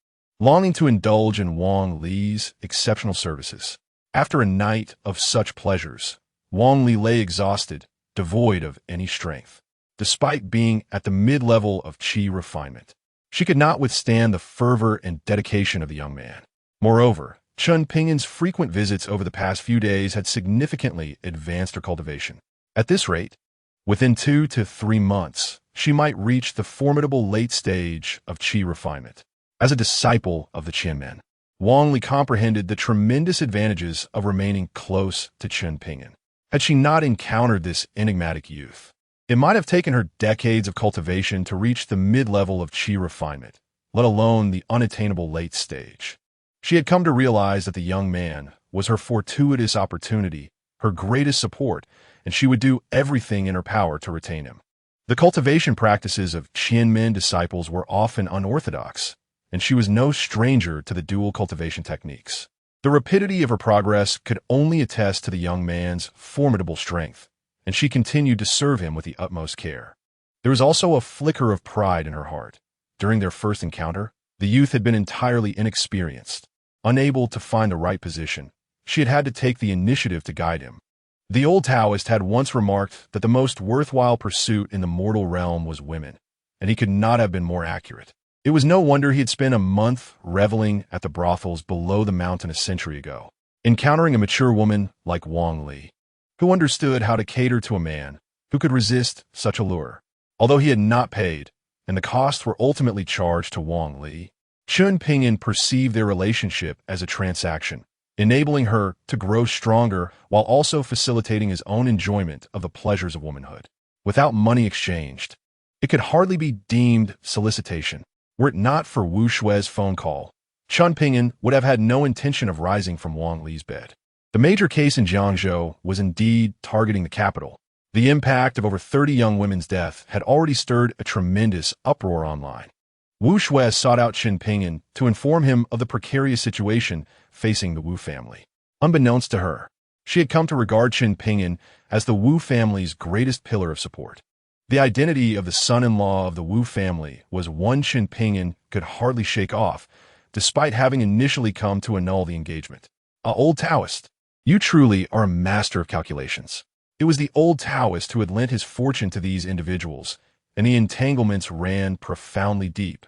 longing to indulge in Wang Li's exceptional services. After a night of such pleasures, Wang Li lay exhausted, devoid of any strength. Despite being at the mid-level of qi refinement, she could not withstand the fervor and dedication of the young man. Moreover, Chen Ping'an's frequent visits over the past few days had significantly advanced her cultivation. At this rate, within 2 to 3 months, she might reach the formidable late stage of qi refinement. As a disciple of the Qianmen, Wang Li comprehended the tremendous advantages of remaining close to Chen Ping'an. Had she not encountered this enigmatic youth, it might have taken her decades of cultivation to reach the mid-level of qi refinement, let alone the unattainable late stage. She had come to realize that the young man was her fortuitous opportunity, her greatest support, and she would do everything in her power to retain him. The cultivation practices of Qianmen disciples were often unorthodox, and she was no stranger to the dual cultivation techniques. The rapidity of her progress could only attest to the young man's formidable strength, and she continued to serve him with the utmost care. There was also a flicker of pride in her heart. During their first encounter, the youth had been entirely inexperienced. Unable to find the right position, she had had to take the initiative to guide him. The old Taoist had once remarked that the most worthwhile pursuit in the mortal realm was women, and he could not have been more accurate. It was no wonder he had spent a month reveling at the brothels below the mountain a century ago, encountering a mature woman like Wang Li, who understood how to cater to a man who could resist such a lure. Although he had not paid, and the costs were ultimately charged to Wang Li, Chen Ping'an perceived their relationship as a transaction, enabling her to grow stronger while also facilitating his own enjoyment of the pleasures of womanhood. Without money exchanged, it could hardly be deemed solicitation. Were it not for Wu Shui's phone call, Chen Ping'an would have had no intention of rising from Wang Li's bed. The major case in Jiangzhou was indeed targeting the capital. The impact of over 30 young women's death had already stirred a tremendous uproar online. Wu Shui sought out Chen Ping'an to inform him of the precarious situation facing the Wu family. Unbeknownst to her, she had come to regard Chen Ping'an as the Wu family's greatest pillar of support. The identity of the son-in-law of the Wu family was one Chen Ping'an could hardly shake off, despite having initially come to annul the engagement. Old Taoist, you truly are a master of calculations. It was the old Taoist who had lent his fortune to these individuals, and the entanglements ran profoundly deep.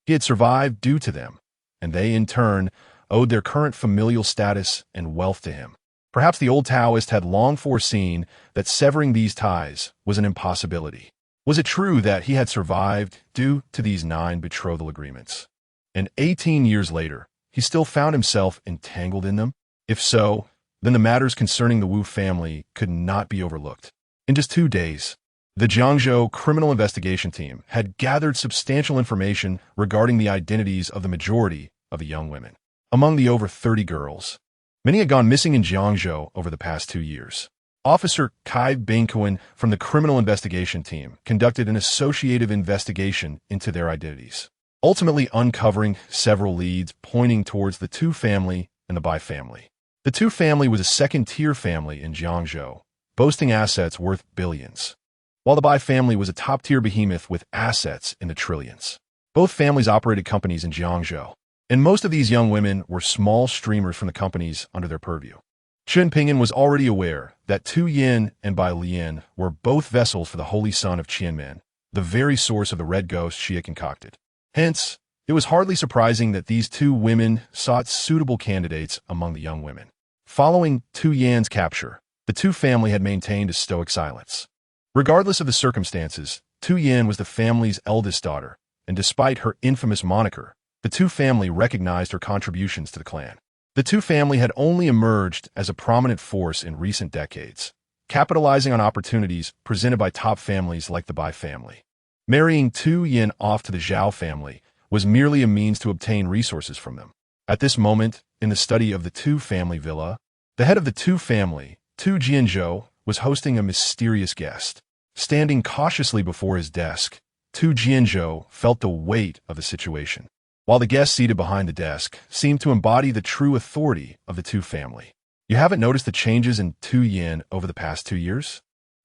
He had survived due to them, and they, in turn, owed their current familial status and wealth to him. Perhaps the old Taoist had long foreseen that severing these ties was an impossibility. Was it true that he had survived due to these 9 betrothal agreements? And 18 years later, he still found himself entangled in them? If so, then the matters concerning the Wu family could not be overlooked. In just 2 days, the Jiangzhou Criminal Investigation Team had gathered substantial information regarding the identities of the majority of the young women. Among the over 30 girls, many had gone missing in Jiangzhou over the past 2 years. Officer Kai Bingquan from the Criminal Investigation Team conducted an associative investigation into their identities, ultimately uncovering several leads pointing towards the Tu family and the Bai family. The Tu family was a second-tier family in Jiangzhou, boasting assets worth billions, while the Bai family was a top-tier behemoth with assets in the trillions. Both families operated companies in Jiangzhou, and most of these young women were small streamers from the companies under their purview. Chen Ping'an was already aware that Tu Yin and Bai Lian were both vessels for the holy son of Qianmen, the very source of the red ghost she had concocted. Hence, it was hardly surprising that these two women sought suitable candidates among the young women. Following Tu Yan's capture, the Tu family had maintained a stoic silence. Regardless of the circumstances, Tu Yan was the family's eldest daughter, and despite her infamous moniker, the Tu family recognized her contributions to the clan. The Tu family had only emerged as a prominent force in recent decades, capitalizing on opportunities presented by top families like the Bai family. Marrying Tu Yin off to the Zhao family was merely a means to obtain resources from them. At this moment, in the study of the Tu family villa, the head of the Tu family, Tu Jianzhou, was hosting a mysterious guest. Standing cautiously before his desk, Tu Jianzhou felt the weight of the situation, while the guest seated behind the desk seemed to embody the true authority of the Tu family. You haven't noticed the changes in Tu Yin over the past 2 years?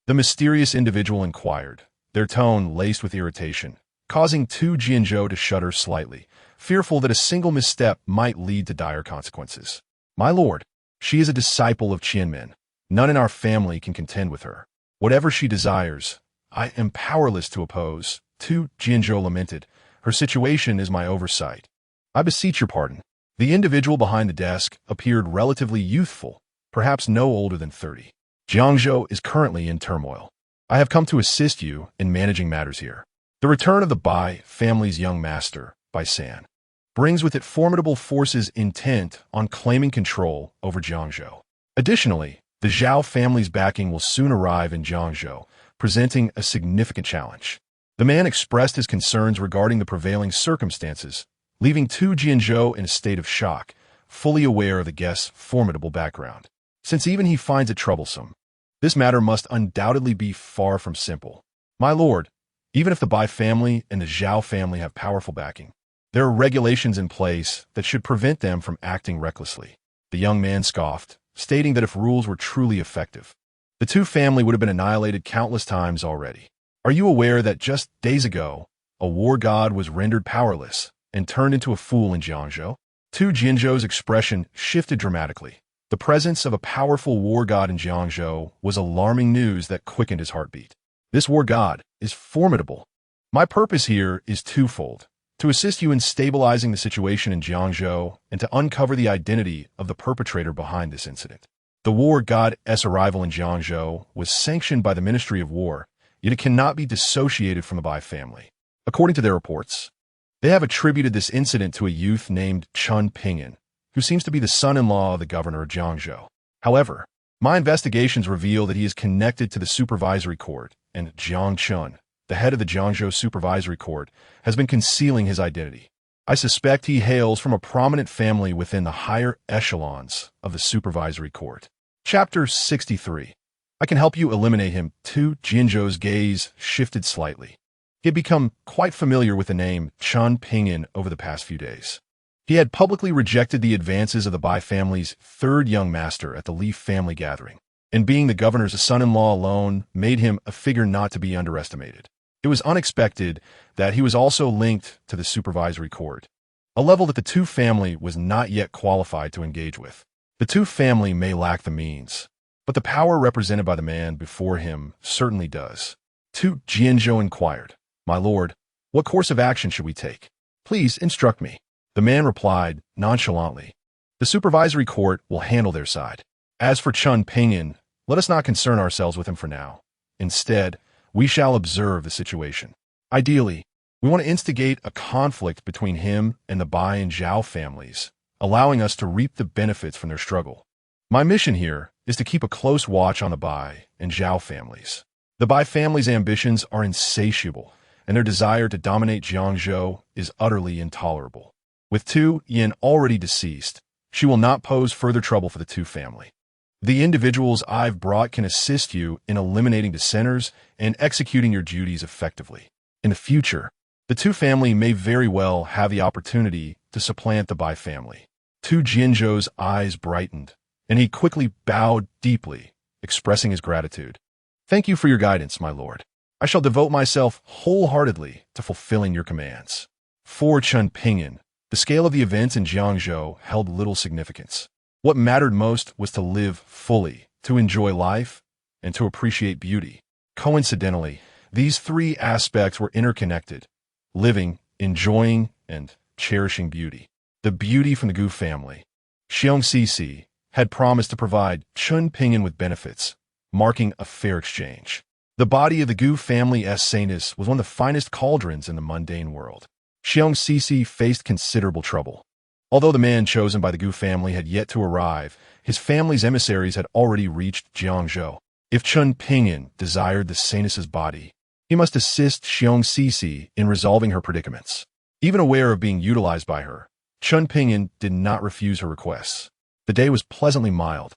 The mysterious individual inquired, their tone laced with irritation, causing Tu Jianzhou to shudder slightly, fearful that a single misstep might lead to dire consequences. My lord, she is a disciple of Qianmen. None in our family can contend with her. Whatever she desires, I am powerless to oppose, Tu Jianzhou lamented. Her situation is my oversight. I beseech your pardon. The individual behind the desk appeared relatively youthful, perhaps no older than 30. Jiangzhou is currently in turmoil. I have come to assist you in managing matters here. The return of the Bai family's young master, Bai San, brings with it formidable forces intent on claiming control over Jiangzhou. Additionally, the Zhao family's backing will soon arrive in Jiangzhou, presenting a significant challenge. The man expressed his concerns regarding the prevailing circumstances, leaving Tu Jianzhou in a state of shock, fully aware of the guest's formidable background. Since even he finds it troublesome, this matter must undoubtedly be far from simple. My lord, even if the Bai family and the Zhao family have powerful backing, there are regulations in place that should prevent them from acting recklessly. The young man scoffed, stating that if rules were truly effective, the Tu family would have been annihilated countless times already. Are you aware that just days ago, a war god was rendered powerless and turned into a fool in Jiangzhou? Tu Jianzhou's expression shifted dramatically. The presence of a powerful war god in Jiangzhou was alarming news that quickened his heartbeat. This war god is formidable. My purpose here is twofold: to assist you in stabilizing the situation in Jiangzhou and to uncover the identity of the perpetrator behind this incident. The war god's arrival in Jiangzhou was sanctioned by the Ministry of War, yet it cannot be dissociated from the Bai family. According to their reports, they have attributed this incident to a youth named Chen Ping'an, who seems to be the son-in-law of the governor of Jiangzhou. However, my investigations reveal that he is connected to the supervisory court, and Jiang Chun, the head of the Jiangzhou Supervisory Court, has been concealing his identity. I suspect he hails from a prominent family within the higher echelons of the Supervisory Court. Chapter 63. I can help you eliminate him. Tu Jianzhou's gaze shifted slightly. He had become quite familiar with the name Chen Ping'an over the past few days. He had publicly rejected the advances of the Bai family's third young master at the Li family gathering, and being the governor's son-in-law alone made him a figure not to be underestimated. It was unexpected that he was also linked to the supervisory court, a level that the Tu family was not yet qualified to engage with. The Tu family may lack the means, but the power represented by the man before him certainly does. Tu Jianzhou inquired, My lord, what course of action should we take? Please instruct me. The man replied nonchalantly, The supervisory court will handle their side. As for Chen Ping'an, let us not concern ourselves with him for now. Instead, we shall observe the situation. Ideally, we want to instigate a conflict between him and the Bai and Zhao families, allowing us to reap the benefits from their struggle. My mission here is to keep a close watch on the Bai and Zhao families. The Bai family's ambitions are insatiable, and their desire to dominate Jiangzhou is utterly intolerable. With Tu Yin already deceased, she will not pose further trouble for the Tu family. The individuals I've brought can assist you in eliminating dissenters and executing your duties effectively. In the future, the Tu family may very well have the opportunity to supplant the Bai family. Tu Jianzhou's eyes brightened, and he quickly bowed deeply, expressing his gratitude. Thank you for your guidance, my lord. I shall devote myself wholeheartedly to fulfilling your commands. For Chen Ping'an, the scale of the events in Jiangzhou held little significance. What mattered most was to live fully, to enjoy life, and to appreciate beauty. Coincidentally, these three aspects were interconnected: living, enjoying, and cherishing beauty. The beauty from the Gu family. Xiong Sisi had promised to provide Chen Ping'an with benefits, marking a fair exchange. The body of the Gu family's saintess was one of the finest cauldrons in the mundane world. Xiong Sisi faced considerable trouble. Although the man chosen by the Gu family had yet to arrive, his family's emissaries had already reached Jiangzhou. If Chen Ping'an desired the saintess's body, he must assist Xiong Sisi in resolving her predicaments. Even aware of being utilized by her, Chen Ping'an did not refuse her requests. The day was pleasantly mild,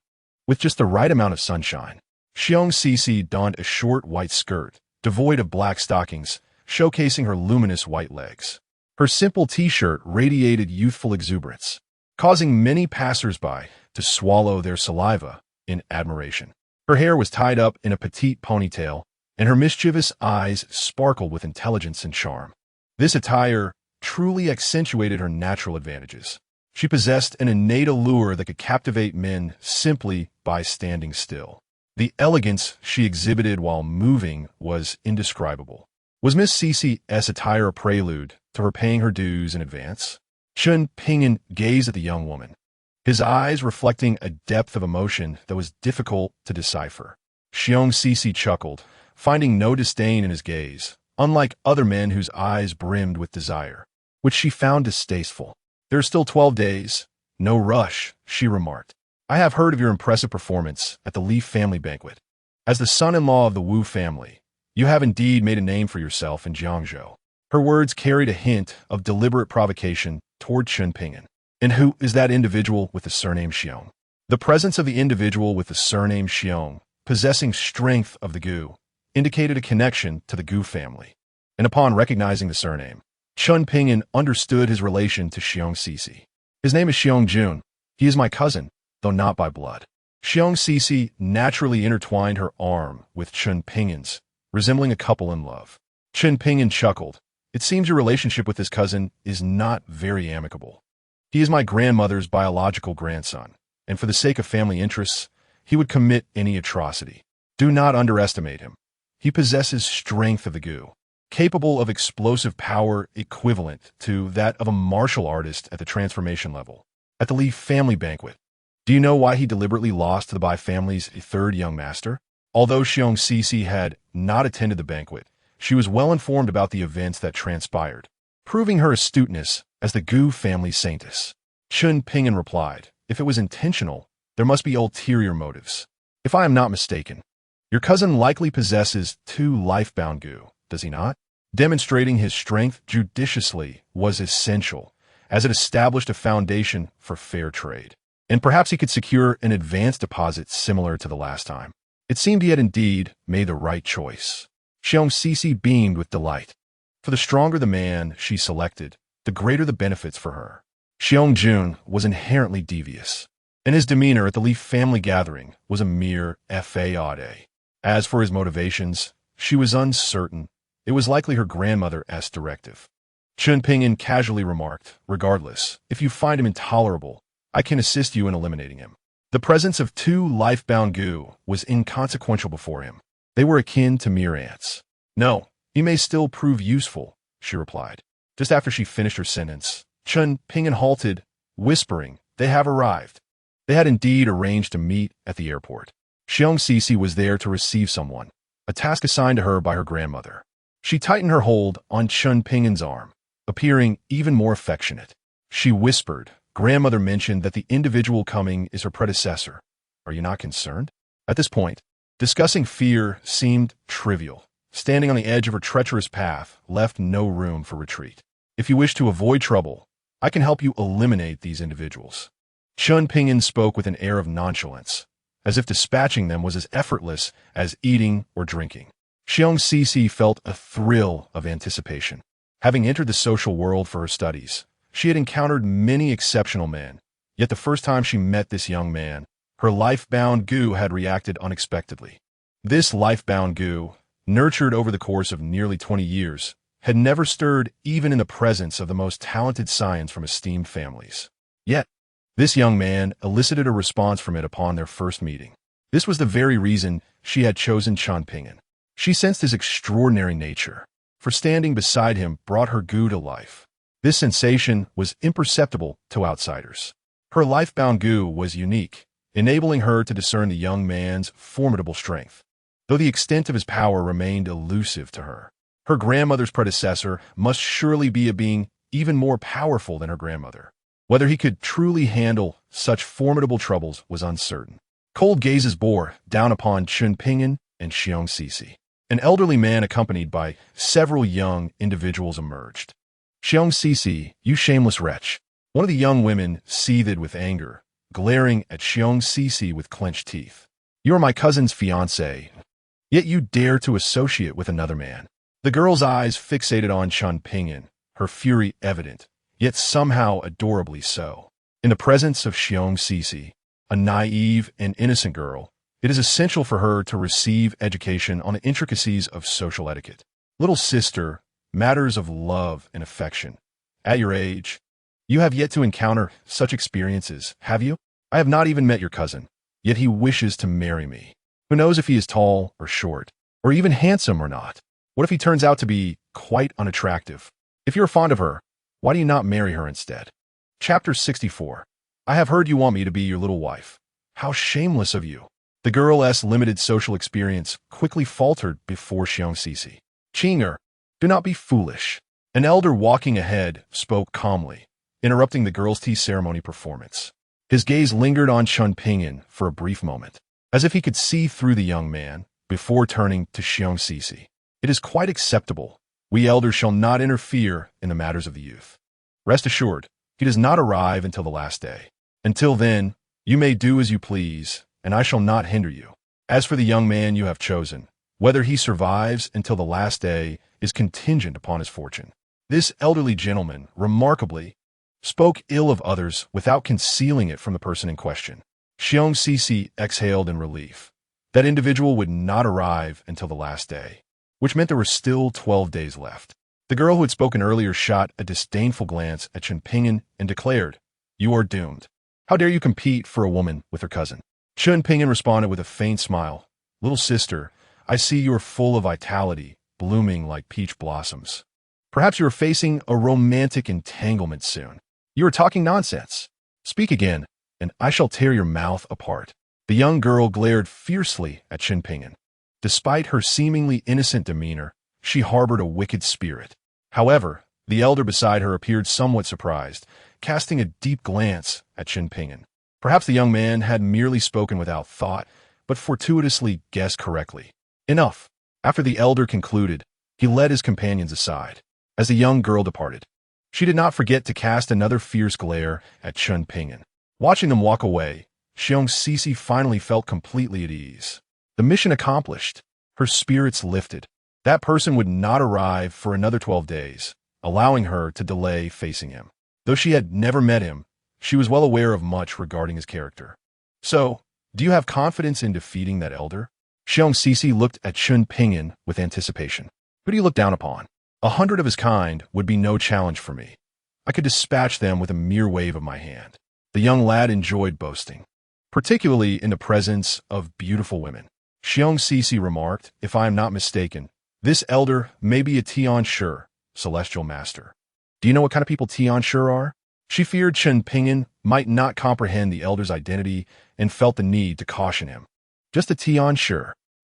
with just the right amount of sunshine. Xiong Sisi donned a short white skirt, devoid of black stockings, showcasing her luminous white legs. Her simple t-shirt radiated youthful exuberance, causing many passers-by to swallow their saliva in admiration. Her hair was tied up in a petite ponytail, and her mischievous eyes sparkled with intelligence and charm. This attire truly accentuated her natural advantages. She possessed an innate allure that could captivate men simply by standing still. The elegance she exhibited while moving was indescribable. Was Miss Sisi's attire a prelude to her paying her dues in advance? Chen Ping'an gazed at the young woman, his eyes reflecting a depth of emotion that was difficult to decipher. Xiong Sisi chuckled, finding no disdain in his gaze, unlike other men whose eyes brimmed with desire, which she found distasteful. "There are still 12 days. No rush," she remarked. "I have heard of your impressive performance at the Li family banquet. As the son-in-law of the Wu family, you have indeed made a name for yourself in Jiangzhou." Her words carried a hint of deliberate provocation toward Chen Ping'an. "And who is that individual with the surname Xiong?" The presence of the individual with the surname Xiong, possessing strength of the Gu, indicated a connection to the Gu family. And upon recognizing the surname, Chen Ping'an understood his relation to Xiong Sisi. "His name is Xiong Jun. He is my cousin, though not by blood." Xiong Sisi naturally intertwined her arm with Chen Ping'an's, resembling a couple in love. Chen Ping'an chuckled. "It seems your relationship with this cousin is not very amicable. He is my grandmother's biological grandson, and for the sake of family interests, he would commit any atrocity. Do not underestimate him. He possesses strength of the Gu, capable of explosive power equivalent to that of a martial artist at the transformation level. At the Li family banquet, do you know why he deliberately lost to the Bai family's third young master?" Although Xiong Sisi had not attended the banquet, she was well informed about the events that transpired, proving her astuteness as the Gu family saintess. Chen Ping'an replied, "If it was intentional, there must be ulterior motives. If I am not mistaken, your cousin likely possesses 2 life-bound Gu, does he not?" Demonstrating his strength judiciously was essential, as it established a foundation for fair trade. And perhaps he could secure an advance deposit similar to the last time. It seemed he had indeed made the right choice. Xiong Sisi beamed with delight. For the stronger the man she selected, the greater the benefits for her. Xiong Jun was inherently devious, and his demeanor at the Li family gathering was a mere fade. As for his motivations, she was uncertain. It was likely her grandmother's directive. Chen Ping'an casually remarked, "Regardless, if you find him intolerable, I can assist you in eliminating him." The presence of 2 life-bound Gu was inconsequential before him. They were akin to mere ants. "No, he may still prove useful," she replied. Just after she finished her sentence, Chen Ping'an halted, whispering, "They have arrived." They had indeed arranged to meet at the airport. Xiong Sisi was there to receive someone, a task assigned to her by her grandmother. She tightened her hold on Chen Ping'an's arm, appearing even more affectionate. She whispered, "Grandmother mentioned that the individual coming is her predecessor. Are you not concerned?" At this point, discussing fear seemed trivial. Standing on the edge of her treacherous path left no room for retreat. "If you wish to avoid trouble, I can help you eliminate these individuals." Chen Ping'an spoke with an air of nonchalance, as if dispatching them was as effortless as eating or drinking. Xiong Sisi felt a thrill of anticipation. Having entered the social world for her studies, she had encountered many exceptional men, yet the first time she met this young man, her life-bound Gu had reacted unexpectedly. This life-bound Gu, nurtured over the course of nearly 20 years, had never stirred even in the presence of the most talented scions from esteemed families. Yet, This young man elicited a response from it upon their first meeting. This was the very reason she had chosen Chen Ping'an. She sensed his extraordinary nature, for standing beside him brought her goo to life. This sensation was imperceptible to outsiders. Her life-bound goo was unique, enabling her to discern the young man's formidable strength, though the extent of his power remained elusive to her. Her grandmother's predecessor must surely be a being even more powerful than her grandmother. Whether he could truly handle such formidable troubles was uncertain. Cold gazes bore down upon Chen Ping'an and Xiong Sisi. An elderly man accompanied by several young individuals emerged. "Xiong Sisi, you shameless wretch." One of the young women seethed with anger, glaring at Xiong Sisi with clenched teeth. "You are my cousin's fiancée, yet you dare to associate with another man." The girl's eyes fixated on Chen Ping'an, her fury evident, yet somehow adorably so. In the presence of Xiong Sisi, a naive and innocent girl, it is essential for her to receive education on the intricacies of social etiquette. Little sister, matters of love and affection. At your age, you have yet to encounter such experiences, have you? I have not even met your cousin, yet he wishes to marry me. Who knows if he is tall or short, or even handsome or not? What if he turns out to be quite unattractive? If you are fond of her, why do you not marry her instead? Chapter 64. I have heard you want me to be your little wife. How shameless of you. The girl's limited social experience quickly faltered before Xiong Sisi. "Chinger, do not be foolish." An elder walking ahead spoke calmly, interrupting the girl's tea ceremony performance. His gaze lingered on Chen Ping'an for a brief moment, as if he could see through the young man, before turning to Xiong Sisi. "It is quite acceptable. We elders shall not interfere in the matters of the youth. Rest assured, he does not arrive until the last day. Until then, you may do as you please, and I shall not hinder you. As for the young man you have chosen, whether he survives until the last day is contingent upon his fortune." This elderly gentleman, remarkably, spoke ill of others without concealing it from the person in question. Xiong Sisi exhaled in relief. That individual would not arrive until the last day, which meant there were still 12 days left. The girl who had spoken earlier shot a disdainful glance at Chen Ping'an and declared, "You are doomed. How dare you compete for a woman with her cousin?" Chen Ping'an responded with a faint smile. "Little sister, I see you are full of vitality, blooming like peach blossoms. Perhaps you are facing a romantic entanglement soon. You are talking nonsense. Speak again, and I shall tear your mouth apart." The young girl glared fiercely at Chen Ping'an. Despite her seemingly innocent demeanor, she harbored a wicked spirit. However, the elder beside her appeared somewhat surprised, casting a deep glance at Chen Ping'an. Perhaps the young man had merely spoken without thought, but fortuitously guessed correctly. Enough. After the elder concluded, he led his companions aside. As the young girl departed, she did not forget to cast another fierce glare at Chen Ping'an. Watching them walk away, Xiong Sisi finally felt completely at ease. The mission accomplished, her spirits lifted. That person would not arrive for another 12 days, allowing her to delay facing him. Though she had never met him, she was well aware of much regarding his character. "So, do you have confidence in defeating that elder?" Xiong Sisi looked at Chen Ping'an with anticipation. "Who do you look down upon? 100 of his kind would be no challenge for me. I could dispatch them with a mere wave of my hand." The young lad enjoyed boasting, particularly in the presence of beautiful women. Xiong Sisi remarked, "If I am not mistaken, this elder may be a Tian Shi, celestial master. Do you know what kind of people Tian Shi are?" She feared Chen Ping'an might not comprehend the elder's identity and felt the need to caution him. "Just a Tian Shi.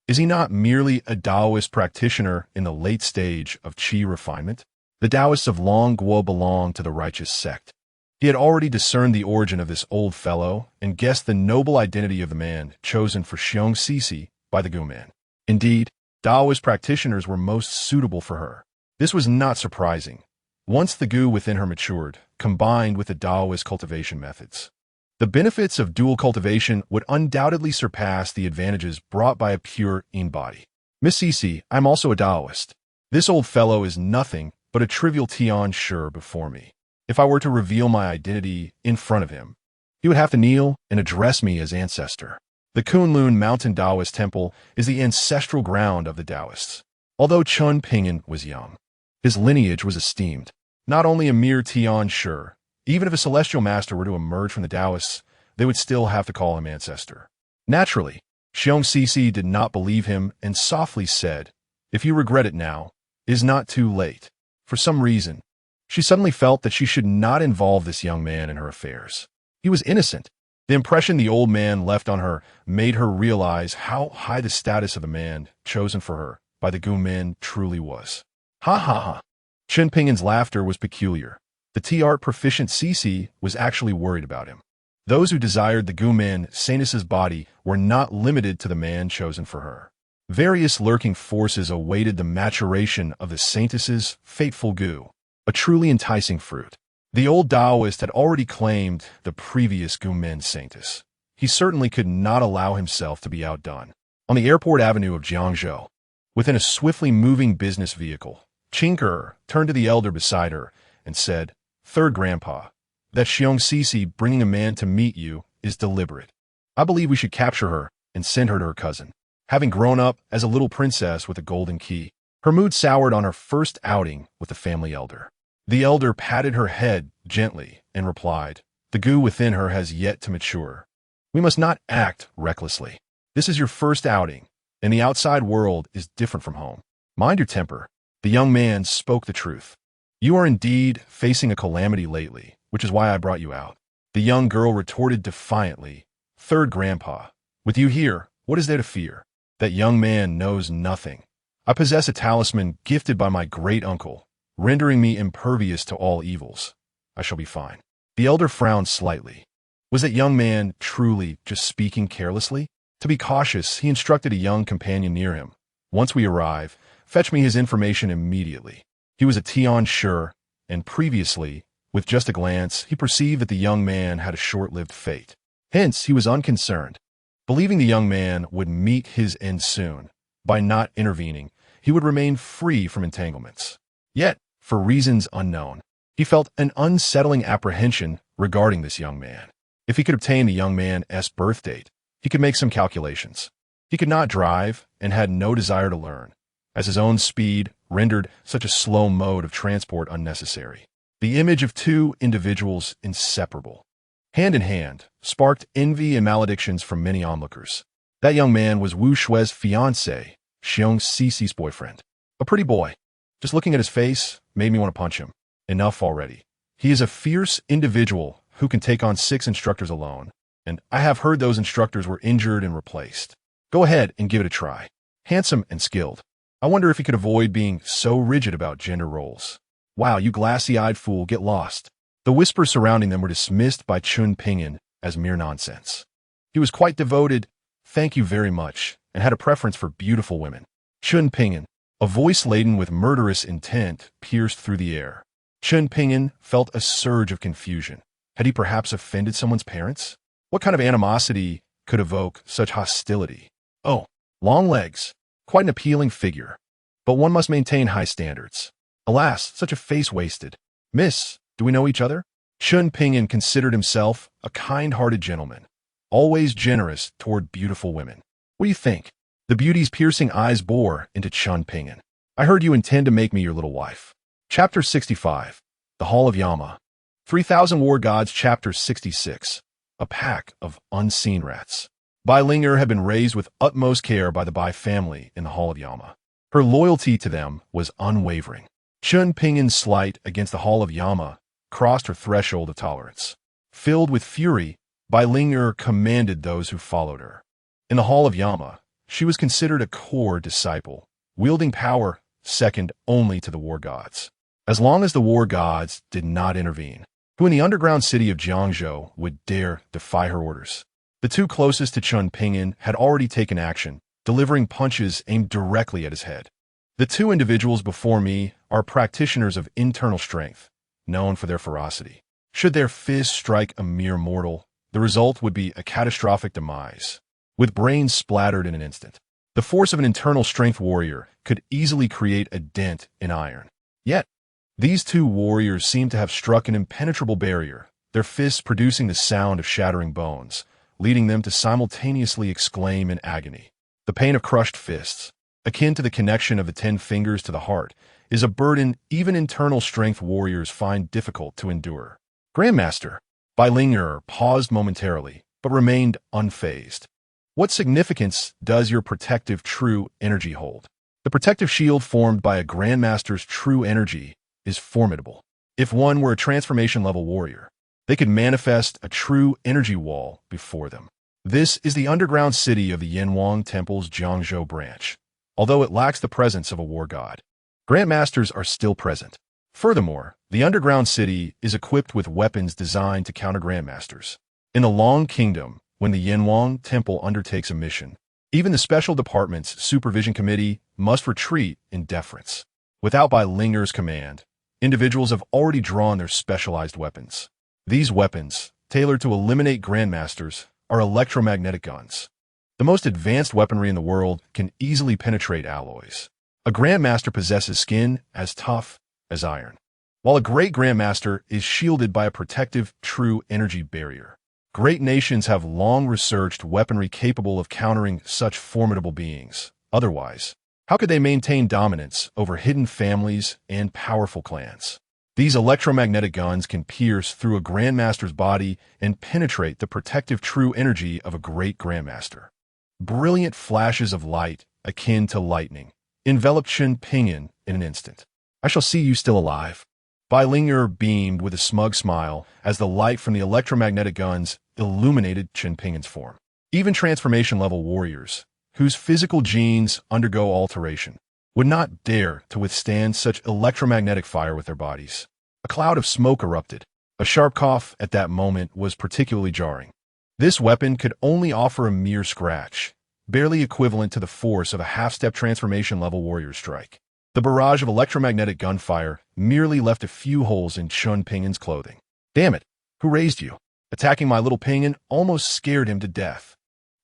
Is he not merely a Taoist practitioner in the late stage of Qi refinement? The Taoists of Long Guo belong to the righteous sect." He had already discerned the origin of this old fellow and guessed the noble identity of the man chosen for Xiong Sisi by the Gu-man. Indeed, Taoist practitioners were most suitable for her. This was not surprising, once the Gu within her matured, combined with the Taoist cultivation methods. The benefits of dual cultivation would undoubtedly surpass the advantages brought by a pure Yin body. "Miss Sisi, I'm also a Taoist. This old fellow is nothing but a trivial Tian Shi before me. If I were to reveal my identity in front of him, he would have to kneel and address me as ancestor." The Kunlun Mountain Taoist Temple is the ancestral ground of the Taoists. Although Chen Ping'an was young, his lineage was esteemed. Not only a mere Tian Shi, Even if a celestial master were to emerge from the Taoists, they would still have to call him ancestor. Naturally, Xiong Cixi did not believe him and softly said, "If you regret it now, it is not too late." For some reason, she suddenly felt that she should not involve this young man in her affairs. He was innocent. The impression the old man left on her made her realize how high the status of the man chosen for her by the Gumin truly was. Ha ha ha. Chen Ping'an's laughter was peculiar. The tea-art proficient Cixi was actually worried about him. Those who desired the Gumin Saintess's body were not limited to the man chosen for her. Various lurking forces awaited the maturation of the Saintess's fateful Gu, a truly enticing fruit. The old Taoist had already claimed the previous Gumin Saintess. He certainly could not allow himself to be outdone. On the airport avenue of Jiangzhou, within a swiftly moving business vehicle, Qingke turned to the elder beside her and said, "Third grandpa, that Xiong Cixi bringing a man to meet you is deliberate. I believe we should capture her and send her to her cousin." Having grown up as a little princess with a golden key, her mood soured on her first outing with the family elder. The elder patted her head gently and replied, "The Gu within her has yet to mature. We must not act recklessly. This is your first outing, and the outside world is different from home. Mind your temper." The young man spoke the truth. "You are indeed facing a calamity lately, which is why I brought you out." The young girl retorted defiantly, "Third grandpa, with you here, what is there to fear? That young man knows nothing. I possess a talisman gifted by my great uncle, rendering me impervious to all evils. I shall be fine." The elder frowned slightly. Was that young man truly just speaking carelessly? To be cautious, he instructed a young companion near him. "Once we arrive, fetch me his information immediately." He was a Tian sure, and previously, with just a glance, he perceived that the young man had a short-lived fate. Hence, he was unconcerned. Believing the young man would meet his end soon, by not intervening, he would remain free from entanglements. Yet, for reasons unknown, he felt an unsettling apprehension regarding this young man. If he could obtain the young man's birth date, he could make some calculations. He could not drive and had no desire to learn, as his own speed rendered such a slow mode of transport unnecessary. The image of two individuals inseparable, hand in hand, sparked envy and maledictions from many onlookers. That young man was Wu Shui's fiancé, Xiong Cixi's boyfriend. A pretty boy. Just looking at his face made me want to punch him. Enough already. He is a fierce individual who can take on 6 instructors alone, and I have heard those instructors were injured and replaced. Go ahead and give it a try. Handsome and skilled. I wonder if he could avoid being so rigid about gender roles. Wow, you glassy-eyed fool, get lost. The whispers surrounding them were dismissed by Chen Ping'an as mere nonsense. He was quite devoted, "Thank you very much," and had a preference for beautiful women. Chen Ping'an, a voice laden with murderous intent, pierced through the air. Chen Ping'an felt a surge of confusion. Had he perhaps offended someone's parents? What kind of animosity could evoke such hostility? Oh, long legs. Quite an appealing figure. But one must maintain high standards. Alas, such a face wasted. "Miss, do we know each other?" Chen Ping'an considered himself a kind-hearted gentleman, always generous toward beautiful women. "What do you think?" The beauty's piercing eyes bore into Chen Ping'an. "I heard you intend to make me your little wife." Chapter 65. The Hall of Yama. 3000 War Gods. Chapter 66. A Pack of Unseen Rats. Bai Ling'er had been raised with utmost care by the Bai family in the Hall of Yama. Her loyalty to them was unwavering. Chen Ping'an's slight against the Hall of Yama crossed her threshold of tolerance. Filled with fury, Bai Ling'er commanded those who followed her. In the Hall of Yama, she was considered a core disciple, wielding power second only to the war gods. As long as the war gods did not intervene, who in the underground city of Jiangzhou would dare defy her orders? The two closest to Chen Ping'an had already taken action, delivering punches aimed directly at his head. The two individuals before me are practitioners of internal strength, known for their ferocity. Should their fists strike a mere mortal, the result would be a catastrophic demise, with brains splattered in an instant. The force of an internal strength warrior could easily create a dent in iron. Yet, these two warriors seemed to have struck an impenetrable barrier, their fists producing the sound of shattering bones, leading them to simultaneously exclaim in agony. The pain of crushed fists, akin to the connection of the 10 fingers to the heart, is a burden even internal strength warriors find difficult to endure. Grandmaster. Bai Ling'er paused momentarily, but remained unfazed. What significance does your protective true energy hold? The protective shield formed by a Grandmaster's true energy is formidable. If one were a transformation-level warrior, they could manifest a true energy wall before them. This is the underground city of the Yanwang Temple's Jiangzhou branch. Although it lacks the presence of a war god, Grandmasters are still present. Furthermore, the underground city is equipped with weapons designed to counter Grandmasters. In the Long Kingdom, when the Yanwang Temple undertakes a mission, even the Special Department's Supervision Committee must retreat in deference. Without Bai Ling'er's command, individuals have already drawn their specialized weapons. These weapons, tailored to eliminate Grandmasters, are electromagnetic guns. The most advanced weaponry in the world can easily penetrate alloys. A Grandmaster possesses skin as tough as iron, while a great Grandmaster is shielded by a protective true energy barrier. Great nations have long researched weaponry capable of countering such formidable beings. Otherwise, how could they maintain dominance over hidden families and powerful clans? These electromagnetic guns can pierce through a Grandmaster's body and penetrate the protective true energy of a great Grandmaster. Brilliant flashes of light, akin to lightning, enveloped Chen Ping'an in an instant. I shall see you still alive. Bai Ling'er beamed with a smug smile as the light from the electromagnetic guns illuminated Chen Ping'an's form. Even transformation-level warriors, whose physical genes undergo alteration, would not dare to withstand such electromagnetic fire with their bodies. A cloud of smoke erupted. A sharp cough at that moment was particularly jarring. This weapon could only offer a mere scratch, barely equivalent to the force of a half-step transformation-level warrior strike. The barrage of electromagnetic gunfire merely left a few holes in Chen Ping'an's clothing. Damn it! Who raised you? Attacking my little Ping'an almost scared him to death.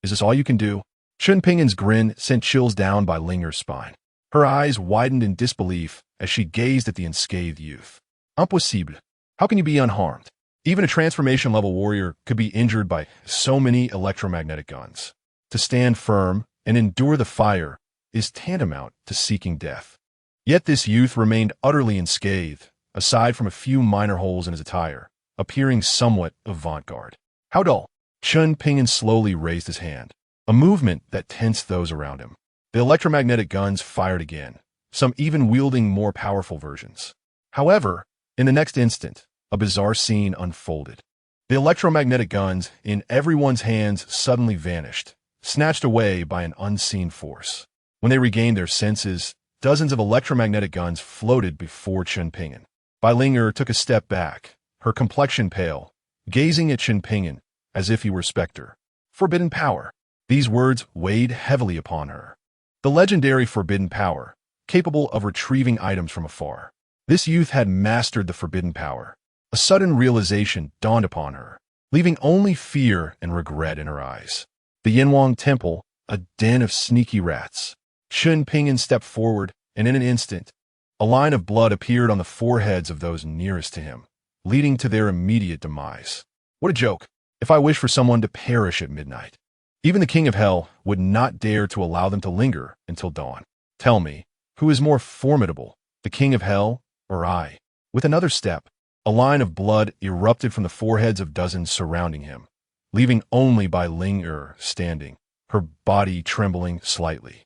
Is this all you can do? Chen Ping'an's grin sent chills down Bai Ling'er's spine. Her eyes widened in disbelief as she gazed at the unscathed youth. Impossible. How can you be unharmed? Even a transformation-level warrior could be injured by so many electromagnetic guns. To stand firm and endure the fire is tantamount to seeking death. Yet this youth remained utterly unscathed, aside from a few minor holes in his attire, appearing somewhat avant-garde. How dull! Chen Ping'an slowly raised his hand, a movement that tensed those around him. The electromagnetic guns fired again, some even wielding more powerful versions. However, in the next instant, a bizarre scene unfolded. The electromagnetic guns in everyone's hands suddenly vanished, snatched away by an unseen force. When they regained their senses, dozens of electromagnetic guns floated before Chen Ping'an. Bai Ling'er took a step back, her complexion pale, gazing at Chen Ping'an as if he were a specter. Forbidden power. These words weighed heavily upon her. The legendary forbidden power, capable of retrieving items from afar. This youth had mastered the forbidden power. A sudden realization dawned upon her, leaving only fear and regret in her eyes. The Yanwang Temple, a den of sneaky rats. Chen Ping'an stepped forward, and in an instant, a line of blood appeared on the foreheads of those nearest to him, leading to their immediate demise. What a joke! If I wish for someone to perish at midnight, even the King of Hell would not dare to allow them to linger until dawn. Tell me, who is more formidable, the King of Hell or I? With another step, a line of blood erupted from the foreheads of dozens surrounding him, leaving only Bai Ling'er standing, her body trembling slightly.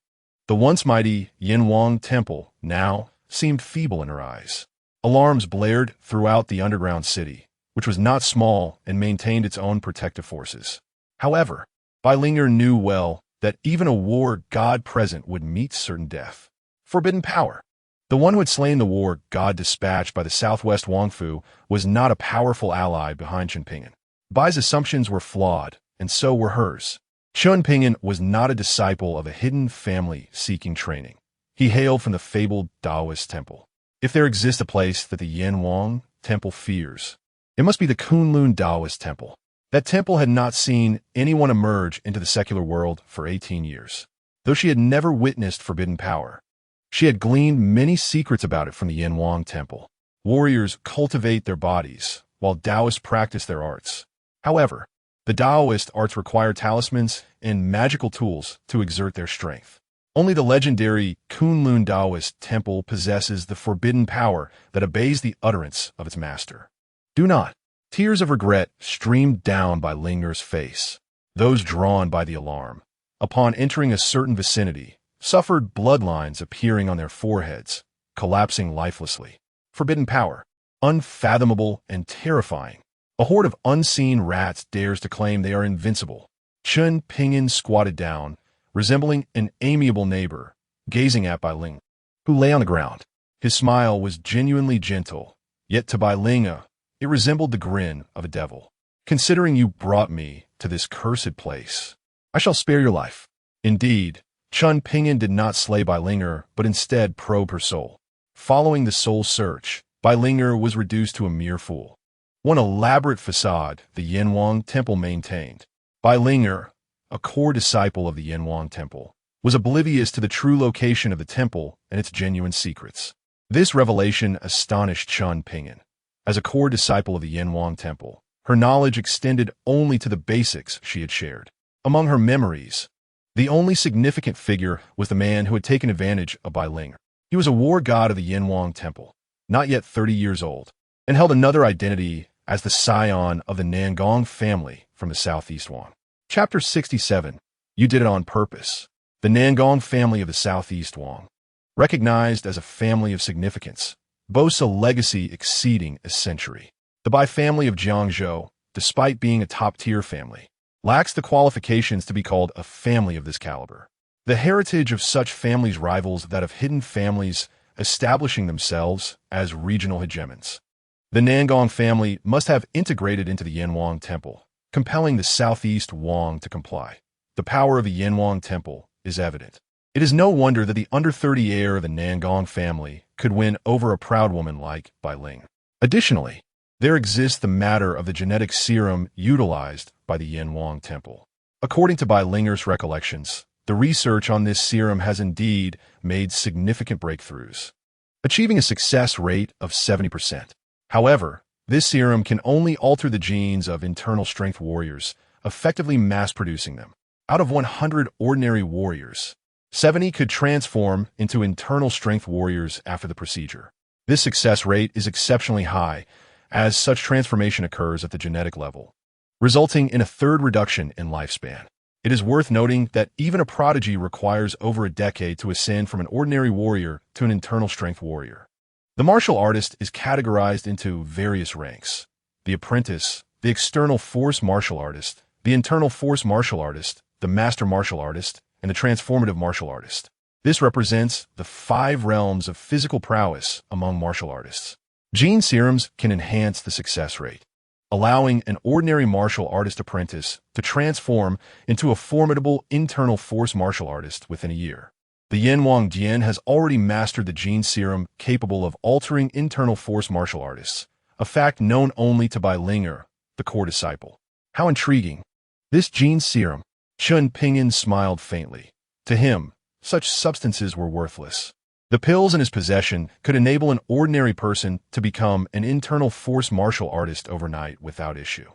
The once mighty Yanwang Temple now seemed feeble in her eyes. Alarms blared throughout the underground city, which was not small and maintained its own protective forces. However, Bai Ling'er knew well that even a war god present would meet certain death. Forbidden power. The one who had slain the war god dispatched by the southwest Wangfu was not a powerful ally behind Chen Ping'an. Bai's assumptions were flawed, and so were hers. Chen Ping'an was not a disciple of a hidden family seeking training. He hailed from the fabled Taoist temple. If there exists a place that the Yanwang Temple fears, it must be the Kunlun Taoist temple. That temple had not seen anyone emerge into the secular world for 18 years. Though she had never witnessed forbidden power, she had gleaned many secrets about it from the Yanwang Temple. Warriors cultivate their bodies, while Taoists practice their arts. However, the Taoist arts require talismans and magical tools to exert their strength. Only the legendary Kunlun Taoist temple possesses the forbidden power that obeys the utterance of its master. Do not. Tears of regret streamed down Bai Ling'er's face. Those drawn by the alarm, upon entering a certain vicinity, suffered bloodlines appearing on their foreheads, collapsing lifelessly. Forbidden power. Unfathomable and terrifying. A horde of unseen rats dares to claim they are invincible. Chen Ping'an squatted down, resembling an amiable neighbor, gazing at Bai Ling, who lay on the ground. His smile was genuinely gentle, yet to Bai Ling, it resembled the grin of a devil. Considering you brought me to this cursed place, I shall spare your life. Indeed, Chen Ping'an did not slay Bai Ling, but instead probe her soul. Following the soul search, Bai Ling was reduced to a mere fool. One elaborate facade the Yanwang Temple maintained. Bai Ling, a core disciple of the Yanwang Temple, was oblivious to the true location of the temple and its genuine secrets. This revelation astonished Chen Ping'an. As a core disciple of the Yanwang Temple, her knowledge extended only to the basics she had shared. Among her memories, the only significant figure was the man who had taken advantage of Bai Ling. He was a war god of the Yanwang Temple, not yet 30 years old, and held another identity as the scion of the Nangong family from the southeast Wang. Chapter 67. You did it on purpose. The Nangong family of the southeast Wang, recognized as a family of significance, boasts a legacy exceeding a century. The Bai family of Jiangzhou, despite being a top-tier family, lacks the qualifications to be called a family of this caliber. The heritage of such families rivals that of hidden families establishing themselves as regional hegemons. The Nangong family must have integrated into the Yanwang Temple, compelling the southeast Wang to comply. The power of the Yanwang Temple is evident. It is no wonder that the under-30 heir of the Nangong family could win over a proud woman like Bai Ling. Additionally, there exists the matter of the genetic serum utilized by the Yanwang Temple. According to Bai Ling's recollections, the research on this serum has indeed made significant breakthroughs, achieving a success rate of 70%. However, this serum can only alter the genes of internal strength warriors, effectively mass-producing them. Out of 100 ordinary warriors, 70 could transform into internal strength warriors after the procedure. This success rate is exceptionally high, as such transformation occurs at the genetic level, resulting in a third reduction in lifespan. It is worth noting that even a prodigy requires over a decade to ascend from an ordinary warrior to an internal strength warrior. The martial artist is categorized into various ranks: the apprentice, the external force martial artist, the internal force martial artist, the master martial artist, and the transformative martial artist. This represents the 5 realms of physical prowess among martial artists. Gene serums can enhance the success rate, allowing an ordinary martial artist apprentice to transform into a formidable internal force martial artist within a year. The Yanwang Dian has already mastered the gene serum capable of altering internal force martial artists, a fact known only to Bai Ling, the core disciple. How intriguing! This gene serum. Chen Ping'an smiled faintly. To him, such substances were worthless. The pills in his possession could enable an ordinary person to become an internal force martial artist overnight without issue.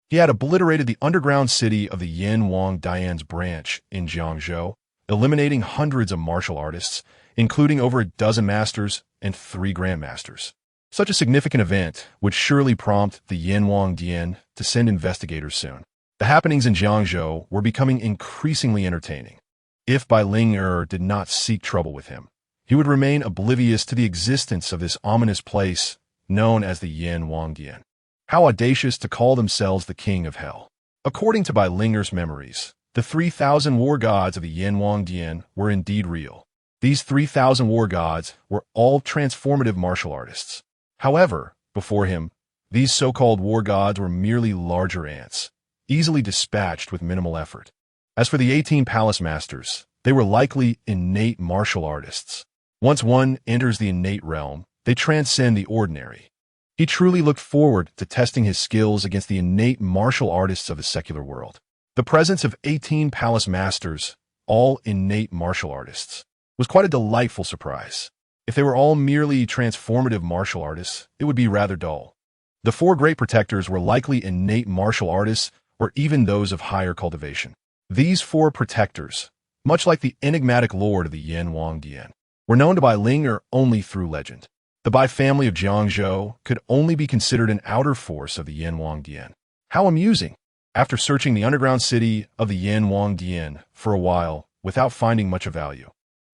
He had obliterated the underground city of the Yanwang Dian's branch in Jiangzhou, eliminating hundreds of martial artists, including over a dozen masters and 3 grandmasters. Such a significant event would surely prompt the Yanwang Dian to send investigators soon. The happenings in Jiangzhou were becoming increasingly entertaining. If Bai Ling did not seek trouble with him, he would remain oblivious to the existence of this ominous place known as the Yanwang Dian. How audacious to call themselves the king of hell. According to Bai Ling's memories, the 3,000 war gods of the Yanwang Dian were indeed real. These 3,000 war gods were all transformative martial artists. However, before him, these so-called war gods were merely larger ants, easily dispatched with minimal effort. As for the 18 palace masters, they were likely innate martial artists. Once one enters the innate realm, they transcend the ordinary. He truly looked forward to testing his skills against the innate martial artists of the secular world. The presence of 18 palace masters, all innate martial artists, was quite a delightful surprise. If they were all merely transformative martial artists, it would be rather dull. The 4 great protectors were likely innate martial artists or even those of higher cultivation. These 4 protectors, much like the enigmatic lord of the Yanwang Dian, were known to Bai Ling only through legend. The Bai family of Jiangzhou could only be considered an outer force of the Yin Wangdian. How amusing! After searching the underground city of the Yin Wangdian for a while without finding much of value,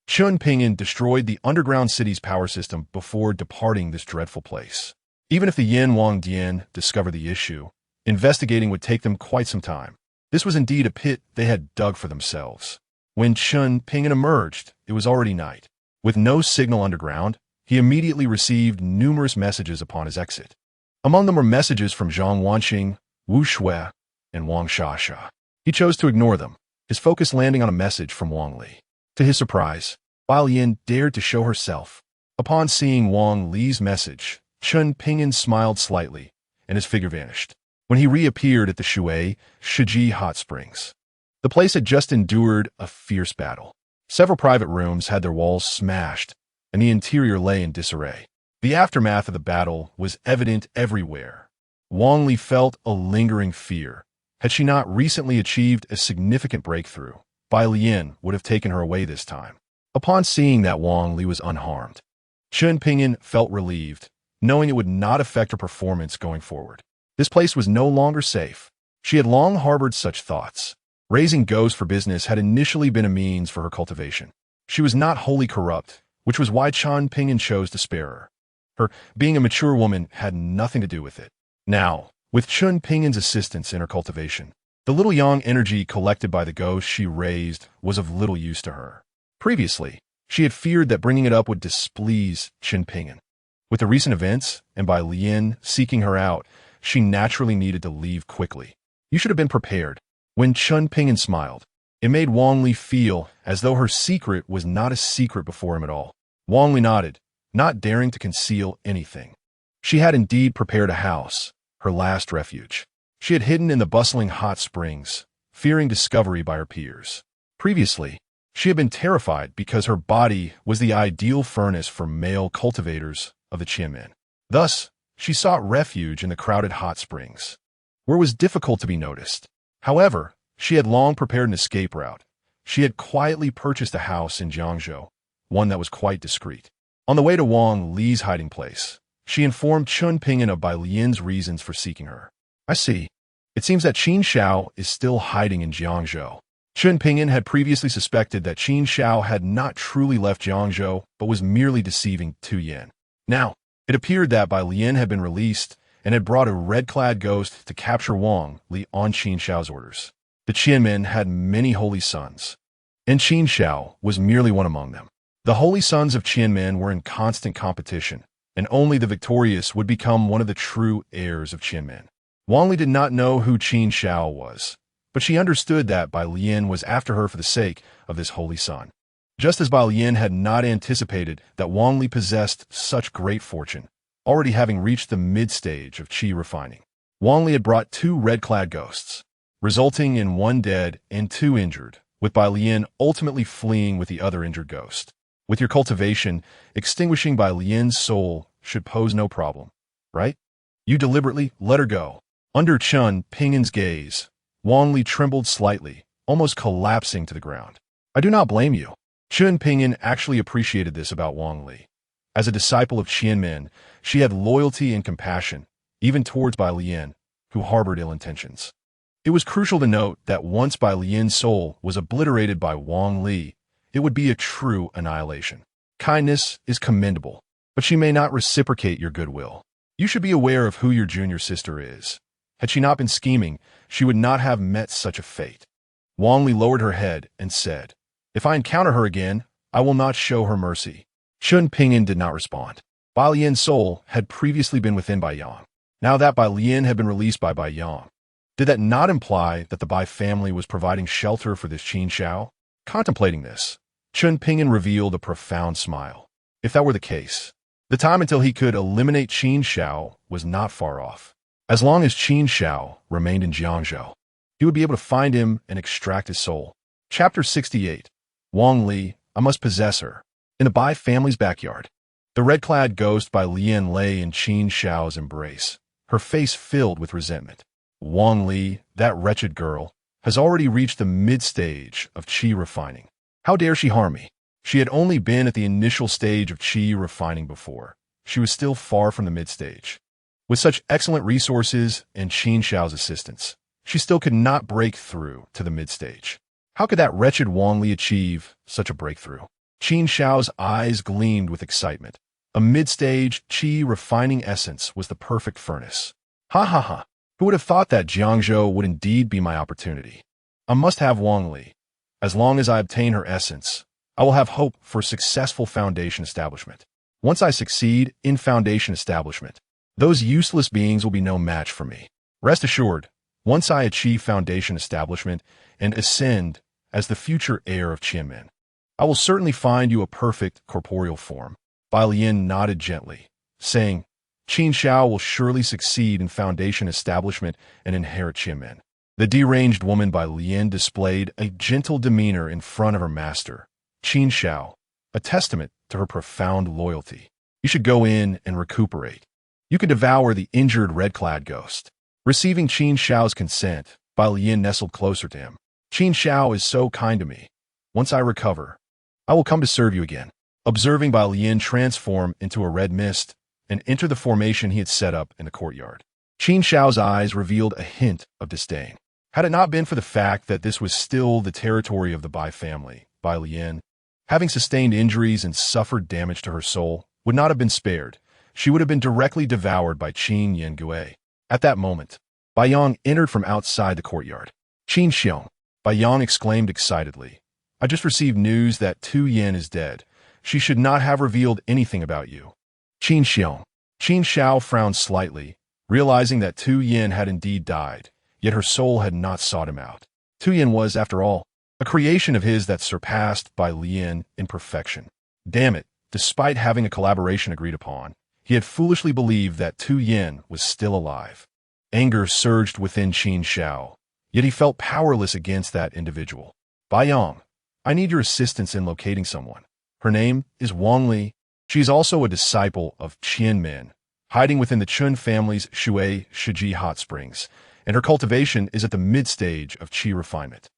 Chen Ping'an destroyed the underground city's power system before departing this dreadful place. Even if the Yin Wangdian discovered the issue, investigating would take them quite some time. This was indeed a pit they had dug for themselves. When Chen Ping'an emerged, it was already night. With no signal underground, he immediately received numerous messages upon his exit. Among them were messages from Zhang Wanqing, Wu Shui, and Wang Shasha. He chose to ignore them, his focus landing on a message from Wang Li. To his surprise, Bai Lian dared to show herself. Upon seeing Wang Li's message, Chen Ping'an smiled slightly, and his figure vanished. When he reappeared at the Shui Shiji hot springs, the place had just endured a fierce battle. Several private rooms had their walls smashed, and the interior lay in disarray. The aftermath of the battle was evident everywhere. Wang Li felt a lingering fear. Had she not recently achieved a significant breakthrough, Bai Lian would have taken her away this time. Upon seeing that Wang Li was unharmed, Chen Ping'an felt relieved, knowing it would not affect her performance going forward. This place was no longer safe. She had long harbored such thoughts. Raising ghosts for business had initially been a means for her cultivation. She was not wholly corrupt, which was why Chen Ping'an chose to spare her. Her being a mature woman had nothing to do with it. Now, with Chen Ping'an's assistance in her cultivation, the little yang energy collected by the ghost she raised was of little use to her. Previously, she had feared that bringing it up would displease Chen Ping'an. With the recent events, and by Lian seeking her out, she naturally needed to leave quickly. You should have been prepared. When Chen Ping'an smiled, it made Wang Li feel as though her secret was not a secret before him at all. Wang Li nodded, not daring to conceal anything. She had indeed prepared a house, her last refuge. She had hidden in the bustling hot springs, fearing discovery by her peers. Previously, she had been terrified because her body was the ideal furnace for male cultivators of the Qianmen. Thus, she sought refuge in the crowded hot springs, where it was difficult to be noticed. However, she had long prepared an escape route. She had quietly purchased a house in Jiangzhou, one that was quite discreet. On the way to Wang Li's hiding place, she informed Chen Ping'an of Bai Lian's reasons for seeking her. I see. It seems that Qin Shao is still hiding in Jiangzhou. Chen Ping'an had previously suspected that Qin Shao had not truly left Jiangzhou, but was merely deceiving Tu Yan. Now, it appeared that Bai Lian had been released and had brought a red-clad ghost to capture Wang Li on Qin Shao's orders. The Qianmen had many holy sons, and Qin Shao was merely one among them. The holy sons of Qianmen were in constant competition, and only the victorious would become one of the true heirs of Qianmen. Wang Li did not know who Qin Shao was, but she understood that Bai Lian was after her for the sake of this holy son. Just as Bai Lian had not anticipated that Wang Li possessed such great fortune, already having reached the mid-stage of qi refining. Wang Li had brought 2 red-clad ghosts, resulting in 1 dead and 2 injured, with Bai Lian ultimately fleeing with the other injured ghost. With your cultivation, extinguishing Bai Lian's soul should pose no problem, right? You deliberately let her go. Under Chen Ping'an's gaze, Wang Li trembled slightly, almost collapsing to the ground. I do not blame you. Chen Ping'an actually appreciated this about Wang Li. As a disciple of Qianmen, she had loyalty and compassion, even towards Bai Lian, who harbored ill intentions. It was crucial to note that once Bai Lian's soul was obliterated by Wang Li, it would be a true annihilation. Kindness is commendable, but she may not reciprocate your goodwill. You should be aware of who your junior sister is. Had she not been scheming, she would not have met such a fate. Wang Li lowered her head and said, If I encounter her again, I will not show her mercy. Chen Ping'an did not respond. Bai Lian's soul had previously been within Bai Yang. Now that Bai Lian had been released by Bai Yang, did that not imply that the Bai family was providing shelter for this Qin Shao? Contemplating this, Chen Ping'an revealed a profound smile. If that were the case, the time until he could eliminate Qin Shao was not far off. As long as Qin Shao remained in Jiangzhou, he would be able to find him and extract his soul. Chapter 68. Wang Li, I must possess her. In the Bai family's backyard, the red-clad ghost Bai Lian lay in Qin Shao's embrace, her face filled with resentment. Wang Li, that wretched girl, has already reached the mid-stage of qi refining. How dare she harm me? She had only been at the initial stage of qi refining before. she was still far from the mid-stage. With such excellent resources and Qin Xiao's assistance, she still could not break through to the mid-stage. How could that wretched Wang Li achieve such a breakthrough? Qin Xiao's eyes gleamed with excitement. A mid-stage qi refining essence was the perfect furnace. Ha ha ha! Who would have thought that Jiangzhou would indeed be my opportunity? I must have Wang Li. As long as I obtain her essence, I will have hope for a successful foundation establishment. Once I succeed in foundation establishment, those useless beings will be no match for me. Rest assured, once I achieve foundation establishment and ascend as the future heir of Qianmen, I will certainly find you a perfect corporeal form. Bai Lian nodded gently, saying, Qin Xiao will surely succeed in foundation establishment and inherit Qianmen. The deranged woman Bai Lian displayed a gentle demeanor in front of her master, Qin Xiao, a testament to her profound loyalty. You should go in and recuperate. You can devour the injured red-clad ghost. Receiving Qin Xiao's consent, Bai Lian nestled closer to him. Qin Xiao is so kind to me. Once I recover, I will come to serve you again. Observing Bai Lian transform into a red mist and enter the formation he had set up in the courtyard, Qin Xiao's eyes revealed a hint of disdain. Had it not been for the fact that this was still the territory of the Bai family, Bai Lian, having sustained injuries and suffered damage to her soul, would not have been spared. She would have been directly devoured by Qin Yangui. At that moment, Bai Yang entered from outside the courtyard. Qin Xiong, Bai Yang exclaimed excitedly. I just received news that Tu Yin is dead. She should not have revealed anything about you. Qin Xiong. Qin Xiao frowned slightly, realizing that Tu Yin had indeed died, yet her soul had not sought him out. Tu Yin was, after all, a creation of his that surpassed Bai Lian in perfection. Damn it, despite having a collaboration agreed upon, he had foolishly believed that Tu Yin was still alive. Anger surged within Qin Xiao, yet he felt powerless against that individual. Bai Yang, I need your assistance in locating someone. Her name is Wang Li. She is also a disciple of Qianmen, hiding within the Chun family's Shui Shiji hot springs, and her cultivation is at the mid-stage of qi refinement.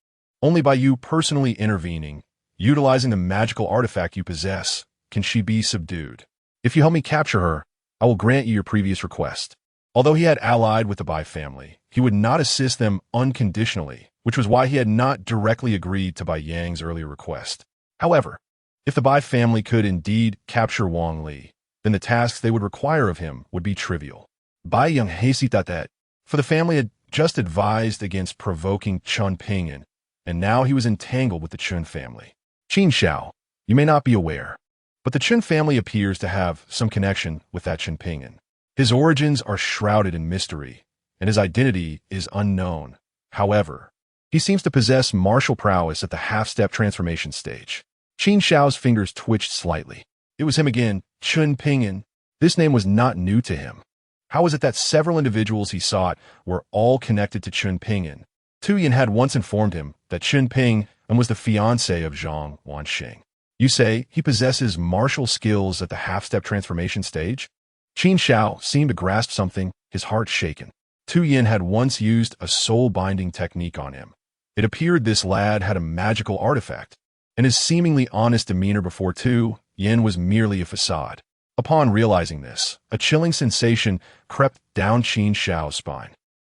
Only by you personally intervening, utilizing the magical artifact you possess, can she be subdued. If you help me capture her, I will grant you your previous request. Although he had allied with the Bai family, he would not assist them unconditionally, which was why he had not directly agreed to Bai Yang's earlier request. However, if the Bai family could indeed capture Wang Li, then the tasks they would require of him would be trivial. Bai Yang hesitated, for the family had just advised against provoking Chen Ping'an, and now he was entangled with the Chen family. Qin Xiao, you may not be aware, but the Chen family appears to have some connection with that Chen Ping'an. His origins are shrouded in mystery, and his identity is unknown. However, he seems to possess martial prowess at the half-step transformation stage. Qin Xiao's fingers twitched slightly. It was him again, Chen Ping'an. This name was not new to him. How was it that several individuals he sought were all connected to Chen Ping'an? Tu Yin had once informed him that Chen Ping'an was the fiancée of Zhang Wanxing. You say he possesses martial skills at the half-step transformation stage? Qin Xiao seemed to grasp something, his heart shaken. Tu Yin had once used a soul-binding technique on him. It appeared this lad had a magical artifact, and his seemingly honest demeanor before Tu Yin was merely a facade. Upon realizing this, a chilling sensation crept down Qin Xiao's spine.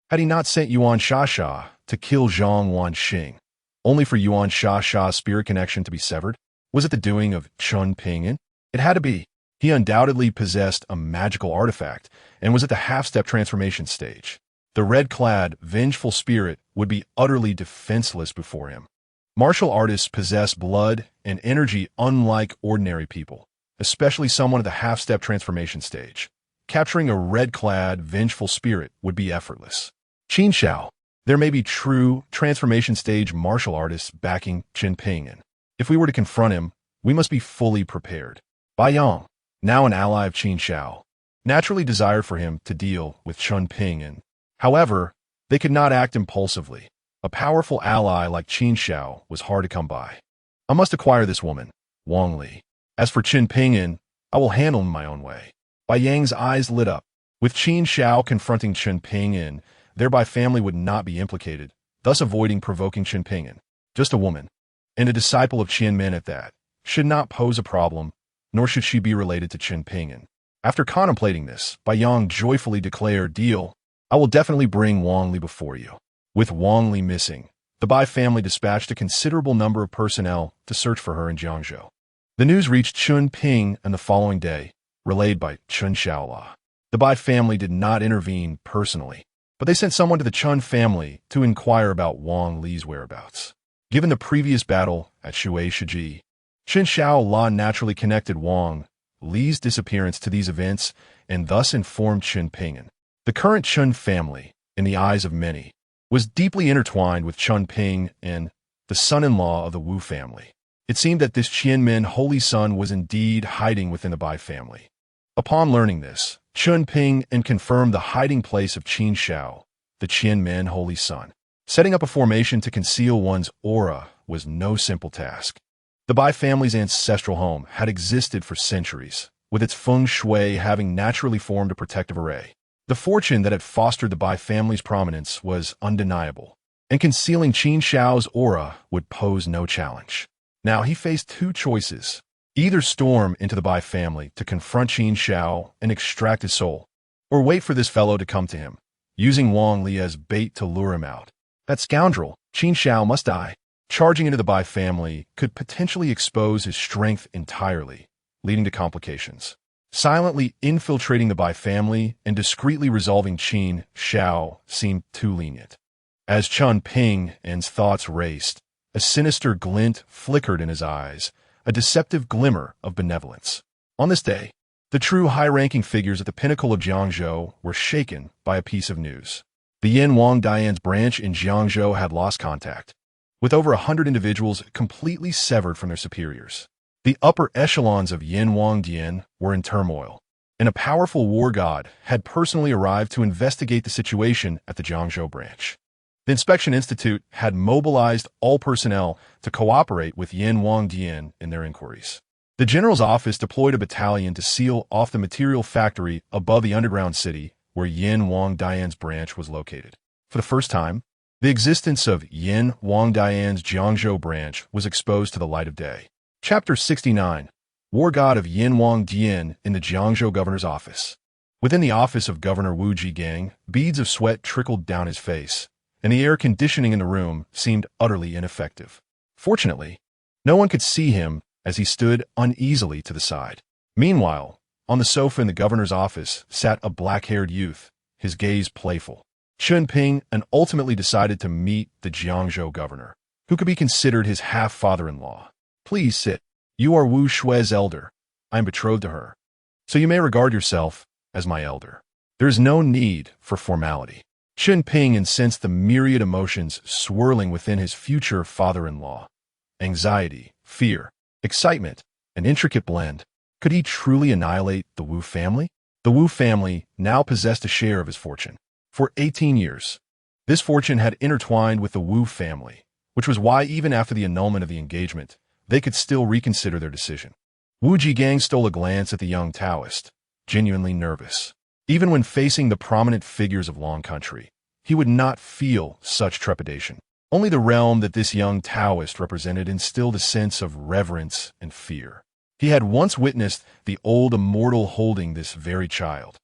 Had he not sent Yuan Shasha to kill Zhang Wanxing, only for Yuan Shasha's spirit connection to be severed? Was it the doing of Chen Ping'an? It had to be. He undoubtedly possessed a magical artifact and was at the half-step transformation stage. The red-clad, vengeful spirit would be utterly defenseless before him. Martial artists possess blood and energy unlike ordinary people, especially someone at the half-step transformation stage. Capturing a red-clad, vengeful spirit would be effortless. Qin Xiao, there may be true transformation stage martial artists backing Chen Ping'an. If we were to confront him, we must be fully prepared. Bai Yang, now an ally of Qin Xiao, naturally desired for him to deal with Chen Ping'an. However, they could not act impulsively. A powerful ally like Qin Xiao was hard to come by. I must acquire this woman, Wang Li. As for Chen Ping'an, I will handle him my own way. Bai Yang's eyes lit up. With Qin Xiao confronting Chen Ping'an, thereby family would not be implicated, thus avoiding provoking Chen Ping'an. Just a woman, and a disciple of Qianmen at that, should not pose a problem, nor should she be related to Chen Ping'an. After contemplating this, Bai Yang joyfully declared, "Deal, I will definitely bring Wang Li before you." With Wang Li missing, the Bai family dispatched a considerable number of personnel to search for her in Jiangzhou. The news reached Chen Ping'an the following day, relayed by Chen Xiaola. The Bai family did not intervene personally, but they sent someone to the Chen family to inquire about Wang Li's whereabouts. Given the previous battle at Shui Shiji, Chen Xiaola naturally connected Wang Li's disappearance to these events and thus informed Chen Ping'an. The current Chen family, in the eyes of many, was deeply intertwined with Chen Ping'an, the son-in-law of the Wu family. It seemed that this Qianmen holy son was indeed hiding within the Bai family. Upon learning this, Chen Ping'an confirmed the hiding place of Qin Shao, the Qianmen holy son. Setting up a formation to conceal one's aura was no simple task. The Bai family's ancestral home had existed for centuries, with its feng shui having naturally formed a protective array. The fortune that had fostered the Bai family's prominence was undeniable, and concealing Qin Shao's aura would pose no challenge. Now he faced two choices: either storm into the Bai family to confront Qin Shao and extract his soul, or wait for this fellow to come to him, using Wang Li as bait to lure him out. That scoundrel, Qin Shao, must die. Charging into the Bai family could potentially expose his strength entirely, leading to complications. Silently infiltrating the Bai family and discreetly resolving Qin Shao seemed too lenient. As Chen Ping'an's thoughts raced, a sinister glint flickered in his eyes, a deceptive glimmer of benevolence. On this day, the true high-ranking figures at the pinnacle of Jiangzhou were shaken by a piece of news. The Yin Wang Dian's branch in Jiangzhou had lost contact, with over 100 individuals completely severed from their superiors. The upper echelons of Yin Wang Dian were in turmoil, and a powerful war god had personally arrived to investigate the situation at the Jiangzhou branch. The Inspection Institute had mobilized all personnel to cooperate with Yin Wang Dian in their inquiries. The general's office deployed a battalion to seal off the material factory above the underground city where Yin Wang Dian's branch was located. For the first time, the existence of Yin Wang Dian's Jiangzhou branch was exposed to the light of day. Chapter 69. War God of Yin Wang Dian in the Jiangzhou governor's office. Within the office of Governor Wu Jigang, beads of sweat trickled down his face, and the air conditioning in the room seemed utterly ineffective. Fortunately, no one could see him as he stood uneasily to the side. Meanwhile, on the sofa in the governor's office sat a black-haired youth, his gaze playful. Chen Ping'an ultimately decided to meet the Jiangzhou governor, who could be considered his half-father-in-law. "Please sit. You are Wu Shui's elder. I am betrothed to her, so you may regard yourself as my elder. There is no need for formality." Chen Ping'an sensed the myriad emotions swirling within his future father-in-law. Anxiety, fear, excitement, an intricate blend. Could he truly annihilate the Wu family? The Wu family now possessed a share of his fortune. For 18 years, this fortune had intertwined with the Wu family, which was why even after the annulment of the engagement, they could still reconsider their decision. Wu Jigang stole a glance at the young Taoist, genuinely nervous. Even when facing the prominent figures of Long Country, he would not feel such trepidation. Only the realm that this young Taoist represented instilled a sense of reverence and fear. He had once witnessed the old immortal holding this very child,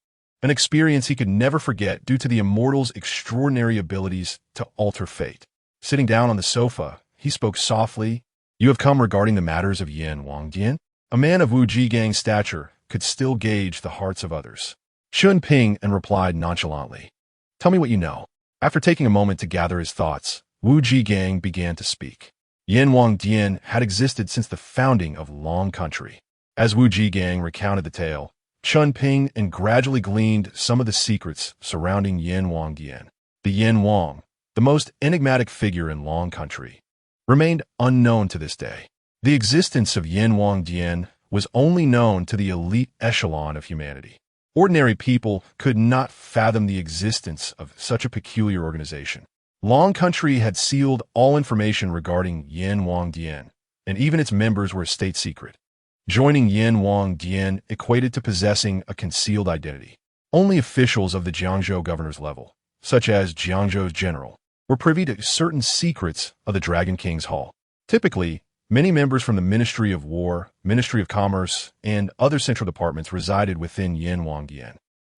an experience he could never forget due to the immortal's extraordinary abilities to alter fate. Sitting down on the sofa, he spoke softly. "You have come regarding the matters of Yin Wang Dian?" A man of Wu Jigang's stature could still gauge the hearts of others. Chen Ping'an replied nonchalantly, "Tell me what you know." After taking a moment to gather his thoughts, Wu Jigang began to speak. Yin Wang Dian had existed since the founding of Long Country. As Wu Jigang recounted the tale, Chen Ping'an gradually gleaned some of the secrets surrounding Yin Wang Dian. The Yin Wang, the most enigmatic figure in Long Country, remained unknown to this day. The existence of Yin Wang Dian was only known to the elite echelon of humanity. Ordinary people could not fathom the existence of such a peculiar organization. Long Country had sealed all information regarding Yin Wang Dian, and even its members were a state secret. Joining Yin Wang Dian equated to possessing a concealed identity. Only officials of the Jiangzhou governor's level, such as Jiangzhou's general, were privy to certain secrets of the Dragon King's Hall. Typically, Many members from the Ministry of War, Ministry of Commerce, and other central departments resided within Yan Wangdian.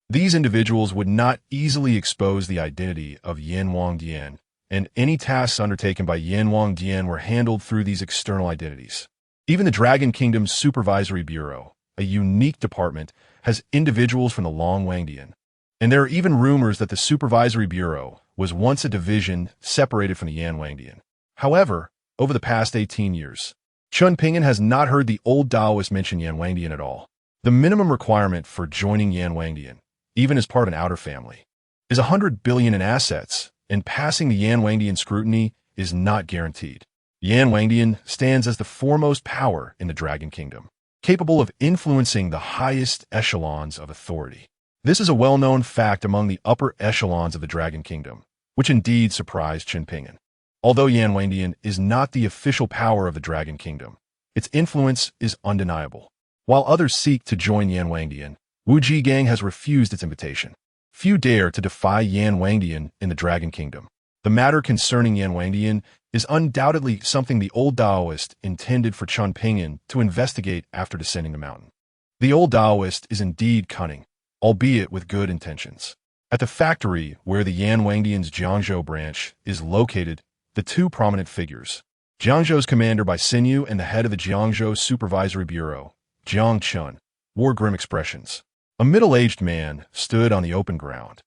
These individuals would not easily expose the identity of Yan Wangdian, and any tasks undertaken by Yan Wangdian were handled through these external identities. Even the Dragon Kingdom's Supervisory Bureau, a unique department, has individuals from the Long Wangdian. And there are even rumors that the Supervisory Bureau was once a division separated from the Yan Wangdian. However, over the past 18 years, Chen Ping'an has not heard the old Taoist mention Yan Wangdian at all. The minimum requirement for joining Yan Wangdian, even as part of an outer family, is 100 billion in assets, and passing the Yan Wangdian scrutiny is not guaranteed. Yan Wangdian stands as the foremost power in the Dragon Kingdom, capable of influencing the highest echelons of authority. This is a well-known fact among the upper echelons of the Dragon Kingdom, which indeed surprised Chen Ping'an. Although Yan Wangdian is not the official power of the Dragon Kingdom, its influence is undeniable. While others seek to join Yan Wangdian, Wu Jigang has refused its invitation. Few dare to defy Yan Wangdian in the Dragon Kingdom. The matter concerning Yan Wangdian is undoubtedly something the old Taoist intended for Chen Ping'an to investigate after descending the mountain. The old Taoist is indeed cunning, albeit with good intentions. At the factory where the Yan Wangdian's Jiangzhou branch is located, the two prominent figures, Jiangzhou's commander by Xinyu and the head of the Jiangzhou Supervisory Bureau, Jiang Chun, wore grim expressions. A middle-aged man stood on the open ground,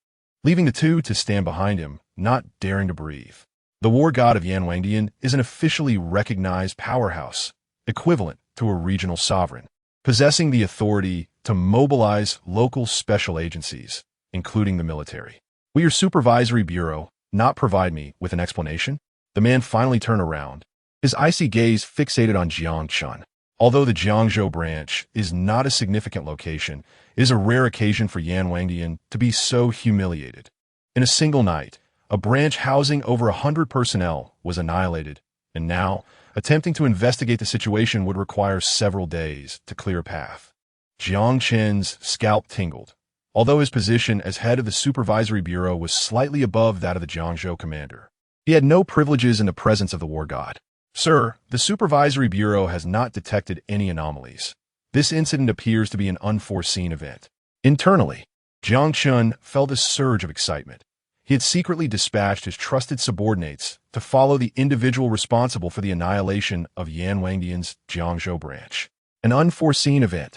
leaving the two to stand behind him, not daring to breathe. The war god of Yan Wangdian is an officially recognized powerhouse, equivalent to a regional sovereign, possessing the authority to mobilize local special agencies, including the military. Will your supervisory bureau not provide me with an explanation? The man finally turned around, his icy gaze fixated on Jiang Chun. Although the Jiangzhou branch is not a significant location, it is a rare occasion for Yan Wangdian to be so humiliated. In a single night, a branch housing over 100 personnel was annihilated, and now, attempting to investigate the situation would require several days to clear a path. Jiang Chen's scalp tingled, although his position as head of the Supervisory Bureau was slightly above that of the Jiangzhou commander. He had no privileges in the presence of the war god. Sir, the Supervisory Bureau has not detected any anomalies. This incident appears to be an unforeseen event. Internally, Jiang Chun felt a surge of excitement. He had secretly dispatched his trusted subordinates to follow the individual responsible for the annihilation of Yan Wangdian's Jiangzhou branch. An unforeseen event.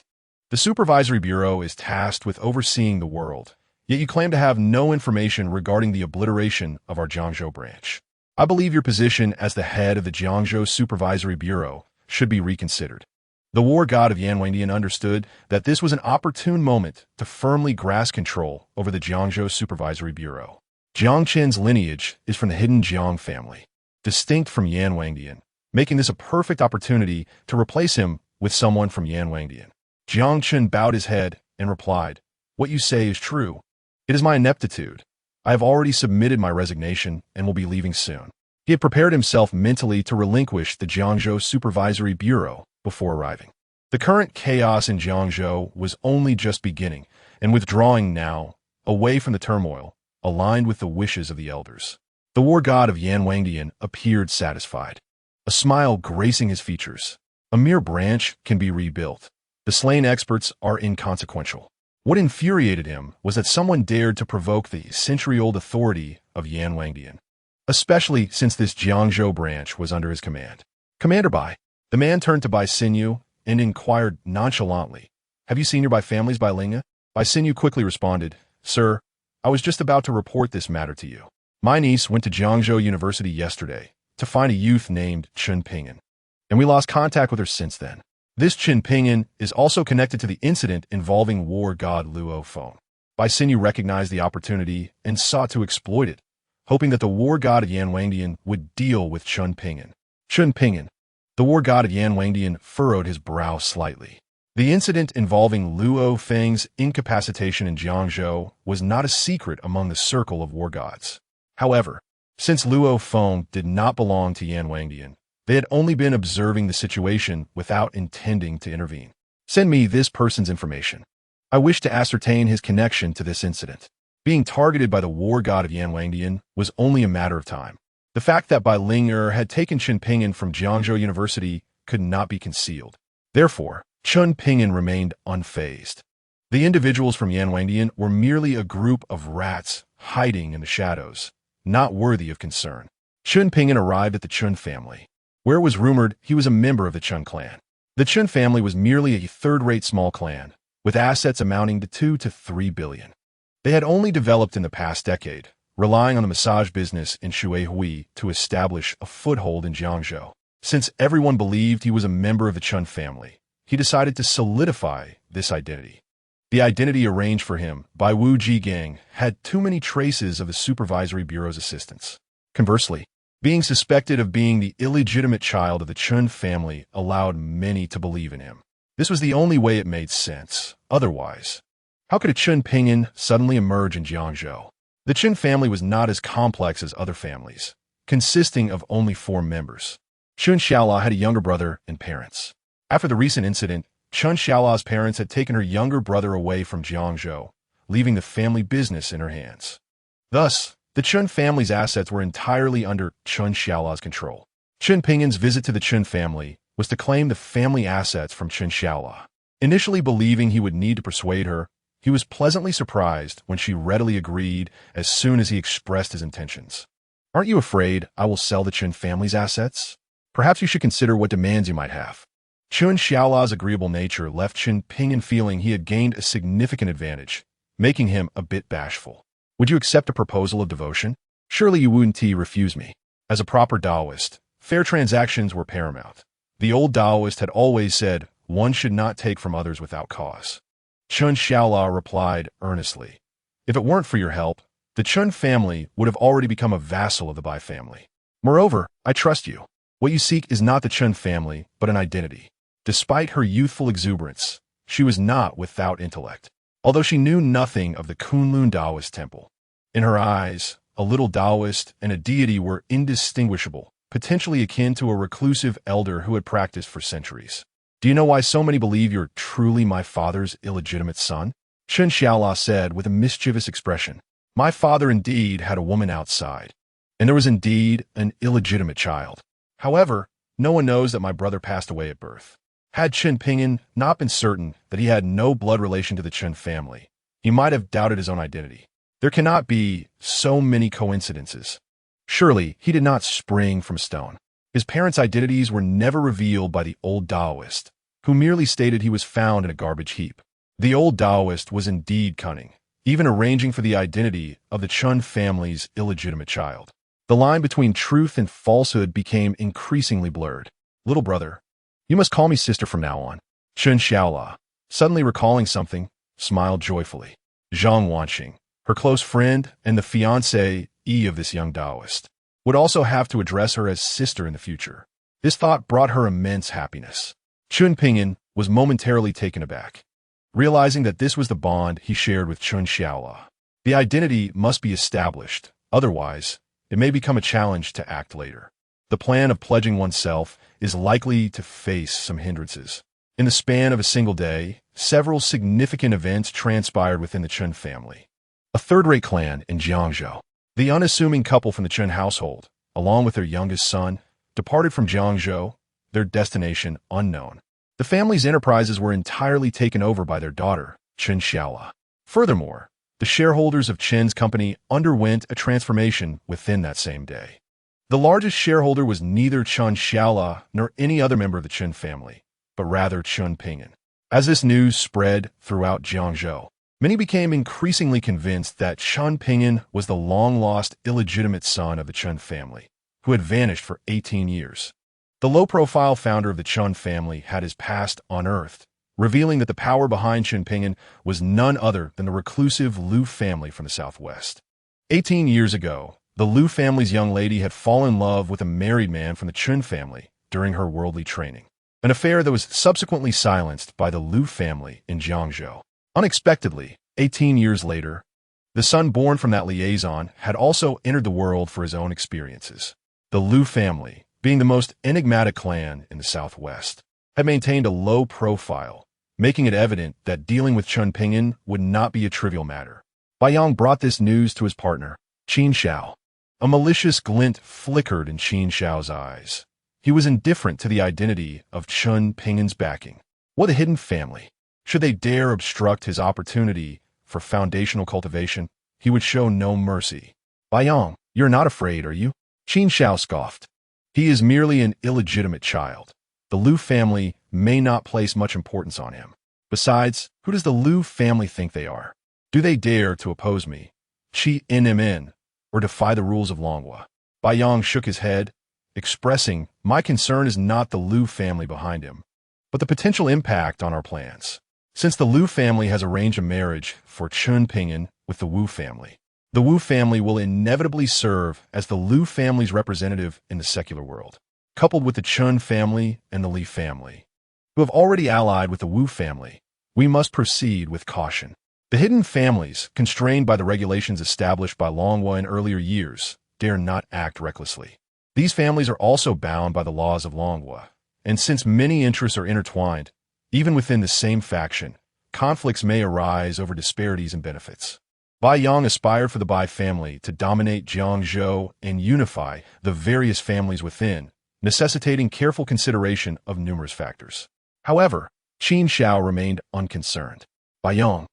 The Supervisory Bureau is tasked with overseeing the world, yet you claim to have no information regarding the obliteration of our Jiangzhou branch. I believe your position as the head of the Jiangzhou Supervisory Bureau should be reconsidered. The war god of Yan Wangdian understood that this was an opportune moment to firmly grasp control over the Jiangzhou Supervisory Bureau. Jiang Chen's lineage is from the hidden Jiang family, distinct from Yan Wangdian, making this a perfect opportunity to replace him with someone from Yan Wangdian. Jiang Chen bowed his head and replied, "What you say is true. It is my ineptitude. I have already submitted my resignation and will be leaving soon." He had prepared himself mentally to relinquish the Jiangzhou Supervisory Bureau before arriving. The current chaos in Jiangzhou was only just beginning, and withdrawing now, away from the turmoil, aligned with the wishes of the elders. The war god of Yan Wangdian appeared satisfied, a smile gracing his features. A mere branch can be rebuilt. The slain experts are inconsequential. What infuriated him was that someone dared to provoke the century-old authority of Yan Wangdian, especially since this Jiangzhou branch was under his command. "Commander Bai." The man turned to Bai Xinyu and inquired nonchalantly, "Have you seen your Bai families, Bai Linga?" Bai Xinyu quickly responded, "Sir, I was just about to report this matter to you. My niece went to Jiangzhou University yesterday to find a youth named Chen Ping'an, and we lost contact with her since then. This Chen Ping'an is also connected to the incident involving war god Luo Feng." Bai Xinyu recognized the opportunity and sought to exploit it, hoping that the war god of Yan Wangdian would deal with Chen Ping'an. Chen Ping'an. The war god of Yan Wangdian furrowed his brow slightly. The incident involving Luo Feng's incapacitation in Jiangzhou was not a secret among the circle of war gods. However, since Luo Feng did not belong to Yan Wangdian, they had only been observing the situation without intending to intervene. "Send me this person's information. I wish to ascertain his connection to this incident." Being targeted by the war god of Yan Wangdian was only a matter of time. The fact that Bai Ling had taken Chen Ping'an from Jiangzhou University could not be concealed. Therefore, Chen Ping'an remained unfazed. The individuals from Yanwangdian were merely a group of rats hiding in the shadows, not worthy of concern. Chen Ping'an arrived at the Chen family, where it was rumored he was a member of the Chen clan. The Chen family was merely a third-rate small clan, with assets amounting to 2 to 3 billion. They had only developed in the past decade, relying on the massage business in Shuihui to establish a foothold in Jiangzhou. Since everyone believed he was a member of the Chen family, he decided to solidify this identity. The identity arranged for him by Wu Jigang had too many traces of the Supervisory Bureau's assistants. Conversely, being suspected of being the illegitimate child of the Chen family allowed many to believe in him. This was the only way it made sense. Otherwise, how could a Chen Ping'an suddenly emerge in Jiangzhou? The Chen family was not as complex as other families, consisting of only 4 members. Chen Xiaola had a younger brother and parents. After the recent incident, Chen Xiaola's parents had taken her younger brother away from Jiangzhou, leaving the family business in her hands. Thus, the Chen family's assets were entirely under Chen Xiaola's control. Chen Ping'an's visit to the Chen family was to claim the family assets from Chen Xiaola. Initially believing he would need to persuade her, he was pleasantly surprised when she readily agreed as soon as he expressed his intentions. "Aren't you afraid I will sell the Chen family's assets? Perhaps you should consider what demands you might have." Chen Xiaola's agreeable nature left Chen Ping'an feeling he had gained a significant advantage, making him a bit bashful. "Would you accept a proposal of devotion? Surely you wouldn't refuse me." As a proper Taoist, fair transactions were paramount. The old Taoist had always said one should not take from others without cause. Chen Xiaola replied earnestly, "If it weren't for your help, the Chen family would have already become a vassal of the Bai family. Moreover, I trust you. What you seek is not the Chen family, but an identity." Despite her youthful exuberance, she was not without intellect. Although she knew nothing of the Kunlun Taoist temple, in her eyes, a little Taoist and a deity were indistinguishable, potentially akin to a reclusive elder who had practiced for centuries. "Do you know why so many believe you're truly my father's illegitimate son?" Chen Xiaola said with a mischievous expression. "My father indeed had a woman outside, and there was indeed an illegitimate child. However, no one knows that my brother passed away at birth." Had Chen Ping'an not been certain that he had no blood relation to the Chen family, he might have doubted his own identity. There cannot be so many coincidences. Surely he did not spring from stone. His parents' identities were never revealed by the old Taoist, who merely stated he was found in a garbage heap. The old Taoist was indeed cunning, even arranging for the identity of the Chen family's illegitimate child. The line between truth and falsehood became increasingly blurred. "Little brother, you must call me sister from now on." Chen Xiaola, suddenly recalling something, smiled joyfully. Zhang Wanqing, her close friend and the fiancée of this young Taoist, would also have to address her as sister in the future. This thought brought her immense happiness. Chen Ping'an was momentarily taken aback, realizing that this was the bond he shared with Chen Xiaola. The identity must be established, otherwise, it may become a challenge to act later. The plan of pledging oneself is likely to face some hindrances. In the span of a single day, several significant events transpired within the Chen family. A third-rate clan in Jiangzhou. The unassuming couple from the Chen household, along with their youngest son, departed from Jiangzhou, their destination unknown. The family's enterprises were entirely taken over by their daughter, Chen Xiaola. Furthermore, the shareholders of Chen's company underwent a transformation within that same day. The largest shareholder was neither Chen Xiaola nor any other member of the Chen family, but rather Chen Ping'an. As this news spread throughout Jiangzhou, many became increasingly convinced that Chen Ping'an was the long-lost illegitimate son of the Chen family, who had vanished for 18 years. The low-profile founder of the Chen family had his past unearthed, revealing that the power behind Chen Ping'an was none other than the reclusive Liu family from the southwest. 18 years ago, the Liu family's young lady had fallen in love with a married man from the Chen family during her worldly training, an affair that was subsequently silenced by the Liu family in Jiangzhou. Unexpectedly, 18 years later, the son born from that liaison had also entered the world for his own experiences. The Liu family, being the most enigmatic clan in the southwest, had maintained a low profile, making it evident that dealing with Chen Ping'an would not be a trivial matter. Bai Yang brought this news to his partner, Qin Shao. A malicious glint flickered in Qin Shao's eyes. He was indifferent to the identity of Chen Ping'an's backing. What a hidden family. Should they dare obstruct his opportunity for foundational cultivation, he would show no mercy. Baiyang, you're not afraid, are you? Qin Xiao scoffed. He is merely an illegitimate child. The Liu family may not place much importance on him. Besides, who does the Liu family think they are? Do they dare to oppose me, Qi NMN, or defy the rules of Longhua? Baiyang shook his head, expressing, my concern is not the Liu family behind him, but the potential impact on our plans. Since the Liu family has arranged a marriage for Chen Ping'an with the Wu family, the Wu family will inevitably serve as the Liu family's representative in the secular world, coupled with the Chen family and the Li family, who have already allied with the Wu family. We must proceed with caution. The hidden families, constrained by the regulations established by Longhua in earlier years, dare not act recklessly. These families are also bound by the laws of Longhua, and since many interests are intertwined, even within the same faction, conflicts may arise over disparities in benefits. Baiyang aspired for the Bai family to dominate Jiangzhou and unify the various families within, necessitating careful consideration of numerous factors. However, Qin Xiao remained unconcerned. Baiyang,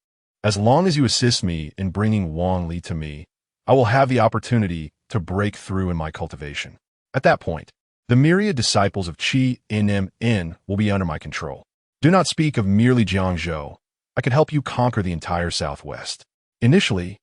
as long as you assist me in bringing Wang Li to me, I will have the opportunity to break through in my cultivation. At that point, the myriad disciples of Qi NMN will be under my control. Do not speak of merely Jiangzhou. I could help you conquer the entire Southwest. Initially,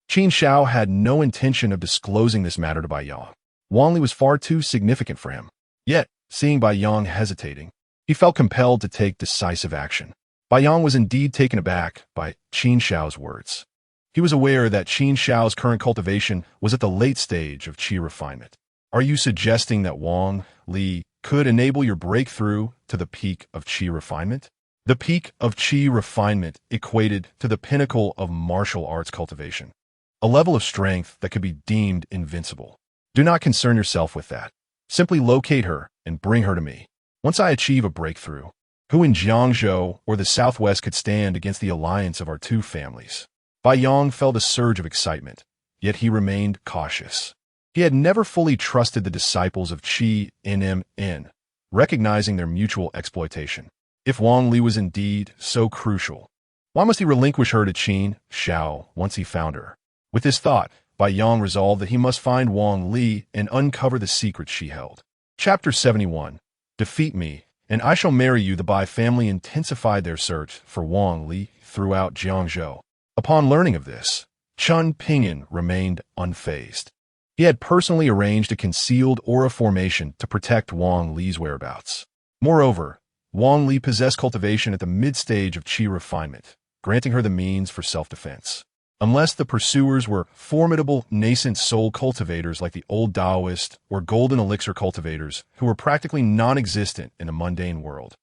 Qin Xiao had no intention of disclosing this matter to Baiyang. Wang Li was far too significant for him. Yet, seeing Baiyang hesitating, he felt compelled to take decisive action. Baiyang was indeed taken aback by Qin Xiao's words. He was aware that Qin Xiao's current cultivation was at the late stage of qi refinement. Are you suggesting that Wang Li could enable your breakthrough to the peak of qi refinement? The peak of qi refinement equated to the pinnacle of martial arts cultivation, a level of strength that could be deemed invincible. Do not concern yourself with that. Simply locate her and bring her to me. Once I achieve a breakthrough, who in Jiangzhou or the Southwest could stand against the alliance of our two families? Baiyang felt a surge of excitement, yet he remained cautious. He had never fully trusted the disciples of Qi NMN, recognizing their mutual exploitation. If Wang Li was indeed so crucial, why must he relinquish her to Qin Xiao once he found her? With this thought, Baiyang resolved that he must find Wang Li and uncover the secret she held. Chapter 71. Defeat me, and I shall marry you. The Bai family intensified their search for Wang Li throughout Jiangzhou. Upon learning of this, Chen Ping'an remained unfazed. He had personally arranged a concealed aura formation to protect Wang Li's whereabouts. Moreover, Wang Li possessed cultivation at the mid-stage of qi refinement, granting her the means for self-defense. Unless the pursuers were formidable nascent soul cultivators like the old Taoist or golden elixir cultivators who were practically non-existent in a mundane world,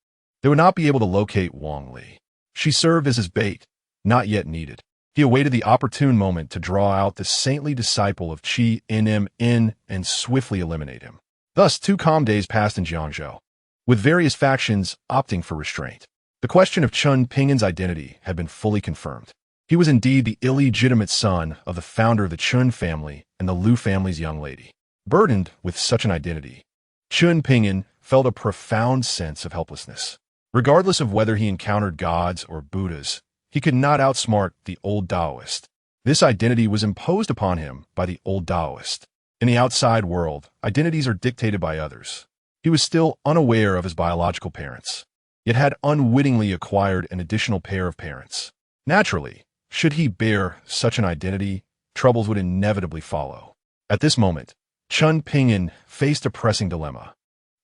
they would not be able to locate Wang Li. She served as his bait, not yet needed. He awaited the opportune moment to draw out the saintly disciple of Qi NMN and swiftly eliminate him. Thus, 2 calm days passed in Jiangzhou, with various factions opting for restraint. The question of Chen Ping'an's identity had been fully confirmed. He was indeed the illegitimate son of the founder of the Chen family and the Liu family's young lady. Burdened with such an identity, Chen Ping'an felt a profound sense of helplessness. Regardless of whether he encountered gods or Buddhas, he could not outsmart the old Taoist. This identity was imposed upon him by the old Taoist. In the outside world, identities are dictated by others. He was still unaware of his biological parents, yet had unwittingly acquired an additional pair of parents. Naturally, should he bear such an identity, troubles would inevitably follow. At this moment, Chen Ping'an faced a pressing dilemma.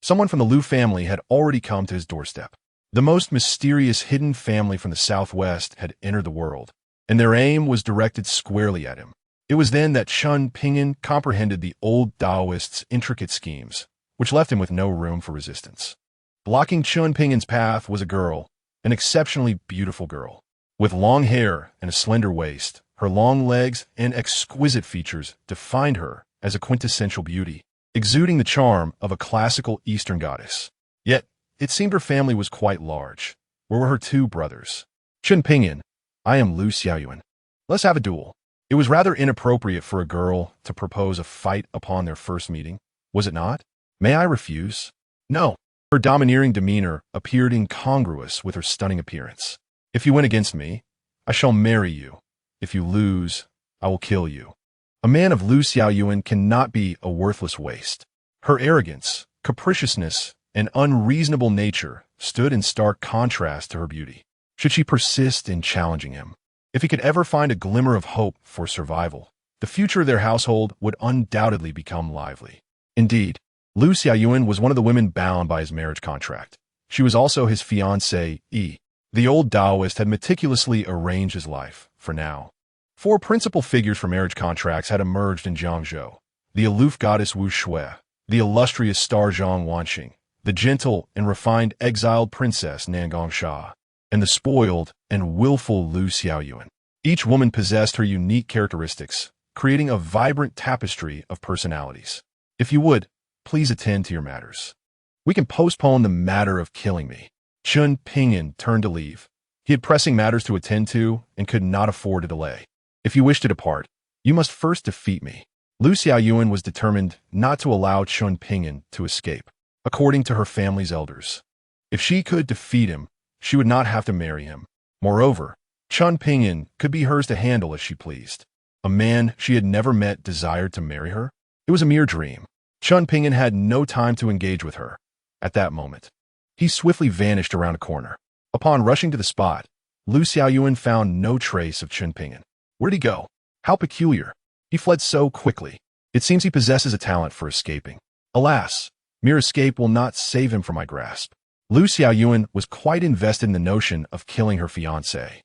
Someone from the Liu family had already come to his doorstep. The most mysterious hidden family from the Southwest had entered the world, and their aim was directed squarely at him. It was then that Chen Ping'an comprehended the old Taoist's intricate schemes, which left him with no room for resistance. Blocking Chen Ping'an's path was a girl, an exceptionally beautiful girl. With long hair and a slender waist, her long legs and exquisite features defined her as a quintessential beauty, exuding the charm of a classical Eastern goddess. Yet, it seemed her family was quite large. Where were her 2 brothers? Chen Ping'an, I am Liu Xiaoyuan. Let's have a duel. It was rather inappropriate for a girl to propose a fight upon their first meeting, was it not? May I refuse? No. Her domineering demeanor appeared incongruous with her stunning appearance. If you win against me, I shall marry you. If you lose, I will kill you. A man of Lu Xiaoyuan cannot be a worthless waste. Her arrogance, capriciousness, and unreasonable nature stood in stark contrast to her beauty. Should she persist in challenging him? If he could ever find a glimmer of hope for survival, the future of their household would undoubtedly become lively. Indeed, Lu Xiaoyuan was one of the women bound by his marriage contract. She was also his fiancée. The old Taoist had meticulously arranged his life, for now. 4 principal figures for marriage contracts had emerged in Jiangzhou: the aloof goddess Wu Shui, the illustrious star Zhang Wanxing, the gentle and refined exiled princess Nangong Sha, and the spoiled and willful Lu Xiaoyuan. Each woman possessed her unique characteristics, creating a vibrant tapestry of personalities. If you would, please attend to your matters. We can postpone the matter of killing me. Chen Ping'an turned to leave. He had pressing matters to attend to and could not afford a delay. If you wish to depart, you must first defeat me. Lu Xiaoyuan was determined not to allow Chen Ping'an to escape, according to her family's elders. If she could defeat him, she would not have to marry him. Moreover, Chen Ping'an could be hers to handle as she pleased. A man she had never met desired to marry her? It was a mere dream. Chen Ping'an had no time to engage with her. At that moment, he swiftly vanished around a corner. Upon rushing to the spot, Lu Xiaoyuan found no trace of Chen Ping'an. Where'd he go? How peculiar. He fled so quickly. It seems he possesses a talent for escaping. Alas, mere escape will not save him from my grasp. Lu Xiaoyuan was quite invested in the notion of killing her fiancé.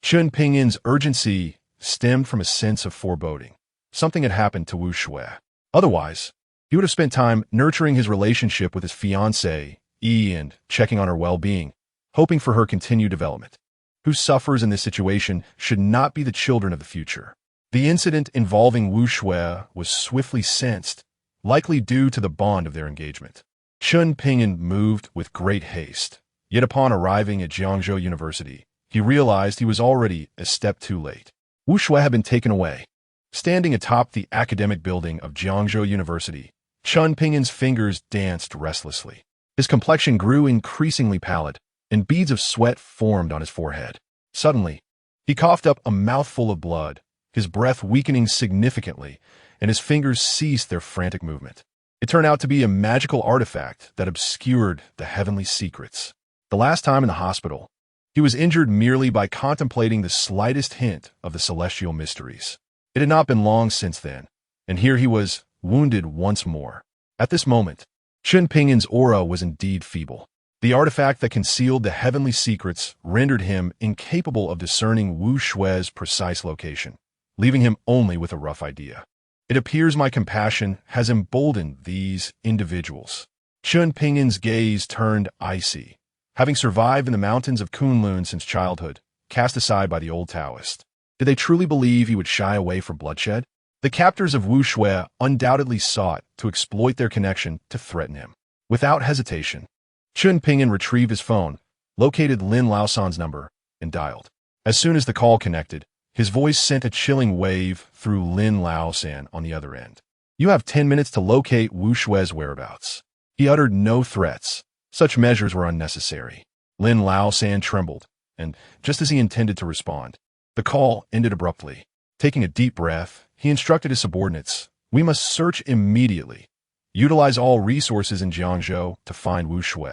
Chen Ping'an's urgency stemmed from a sense of foreboding. Something had happened to Wu Shui. Otherwise, he would have spent time nurturing his relationship with his fiancée, and checking on her well-being, hoping for her continued development. Who suffers in this situation should not be the children of the future. The incident involving Wu Shui was swiftly sensed, likely due to the bond of their engagement. Chen Ping'an moved with great haste, yet upon arriving at Jiangzhou University, he realized he was already a step too late. Wu Shui had been taken away. Standing atop the academic building of Jiangzhou University, Chen Ping'an's fingers danced restlessly. His complexion grew increasingly pallid, and beads of sweat formed on his forehead. Suddenly, he coughed up a mouthful of blood, his breath weakening significantly, and his fingers ceased their frantic movement. It turned out to be a magical artifact that obscured the heavenly secrets. The last time in the hospital, he was injured merely by contemplating the slightest hint of the celestial mysteries. It had not been long since then, and here he was, wounded once more. At this moment, Chen Ping'an's aura was indeed feeble. The artifact that concealed the heavenly secrets rendered him incapable of discerning Wu Shui's precise location, leaving him only with a rough idea. It appears my compassion has emboldened these individuals. Chen Ping'an's gaze turned icy. Having survived in the mountains of Kunlun since childhood, cast aside by the old Taoist, did they truly believe he would shy away from bloodshed? The captors of Wu Shui undoubtedly sought to exploit their connection to threaten him. Without hesitation, Chen Ping'an retrieved his phone, located Lin Laosan's number, and dialed. As soon as the call connected, his voice sent a chilling wave through Lin Laosan on the other end. You have 10 minutes to locate Wu Shui's whereabouts. He uttered no threats. Such measures were unnecessary. Lin Laosan trembled, and just as he intended to respond, the call ended abruptly. Taking a deep breath, he instructed his subordinates, "We must search immediately. Utilize all resources in Jiangzhou to find Wu Shui."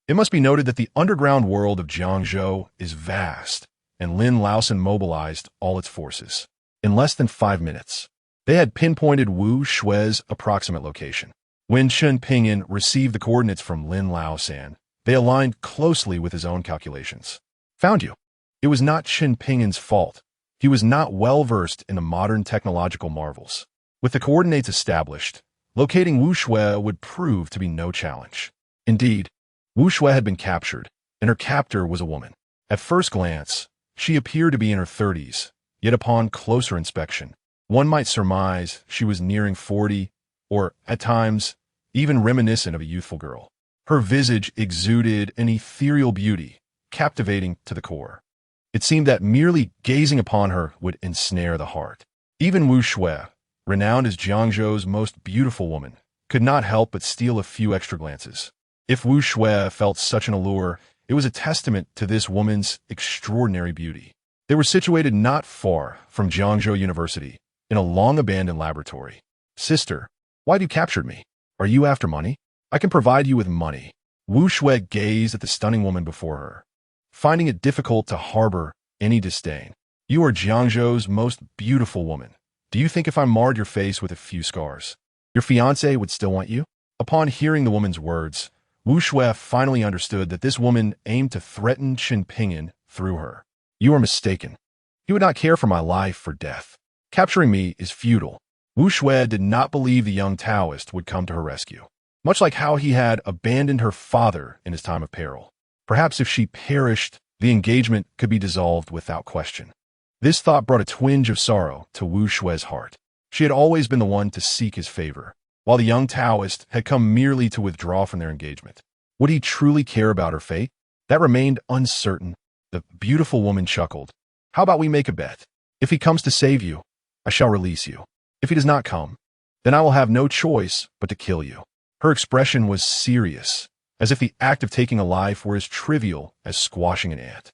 It must be noted that the underground world of Jiangzhou is vast, and Lin Laosan mobilized all its forces. In less than 5 minutes, they had pinpointed Wu Shui's approximate location. When Chen Ping'an received the coordinates from Lin Laosan, they aligned closely with his own calculations. Found you. It was not Chen Ping'an's fault. He was not well-versed in the modern technological marvels. With the coordinates established, locating Wu Shui would prove to be no challenge. Indeed, Wu Shui had been captured, and her captor was a woman. At first glance, she appeared to be in her 30s, yet upon closer inspection, one might surmise she was nearing 40, or, at times, even reminiscent of a youthful girl. Her visage exuded an ethereal beauty, captivating to the core. It seemed that merely gazing upon her would ensnare the heart. Even Wu Shui, renowned as Jiangzhou's most beautiful woman, could not help but steal a few extra glances. If Wu Shui felt such an allure, it was a testament to this woman's extraordinary beauty. They were situated not far from Jiangzhou University, in a long-abandoned laboratory. "Sister, why do you captured me? Are you after money? I can provide you with money." Wu Shui gazed at the stunning woman before her, finding it difficult to harbor any disdain. "You are Jiangzhou's most beautiful woman. Do you think if I marred your face with a few scars, your fiancé would still want you?" Upon hearing the woman's words, Wu Shui finally understood that this woman aimed to threaten Chen Ping'an through her. "You are mistaken. He would not care for my life or death. Capturing me is futile." Wu Shui did not believe the young Taoist would come to her rescue, much like how he had abandoned her father in his time of peril. Perhaps if she perished, the engagement could be dissolved without question. This thought brought a twinge of sorrow to Wu Shui's heart. She had always been the one to seek his favor, while the young Taoist had come merely to withdraw from their engagement. Would he truly care about her fate? That remained uncertain. The beautiful woman chuckled. "How about we make a bet? If he comes to save you, I shall release you. If he does not come, then I will have no choice but to kill you." Her expression was serious, as if the act of taking a life were as trivial as squashing an ant.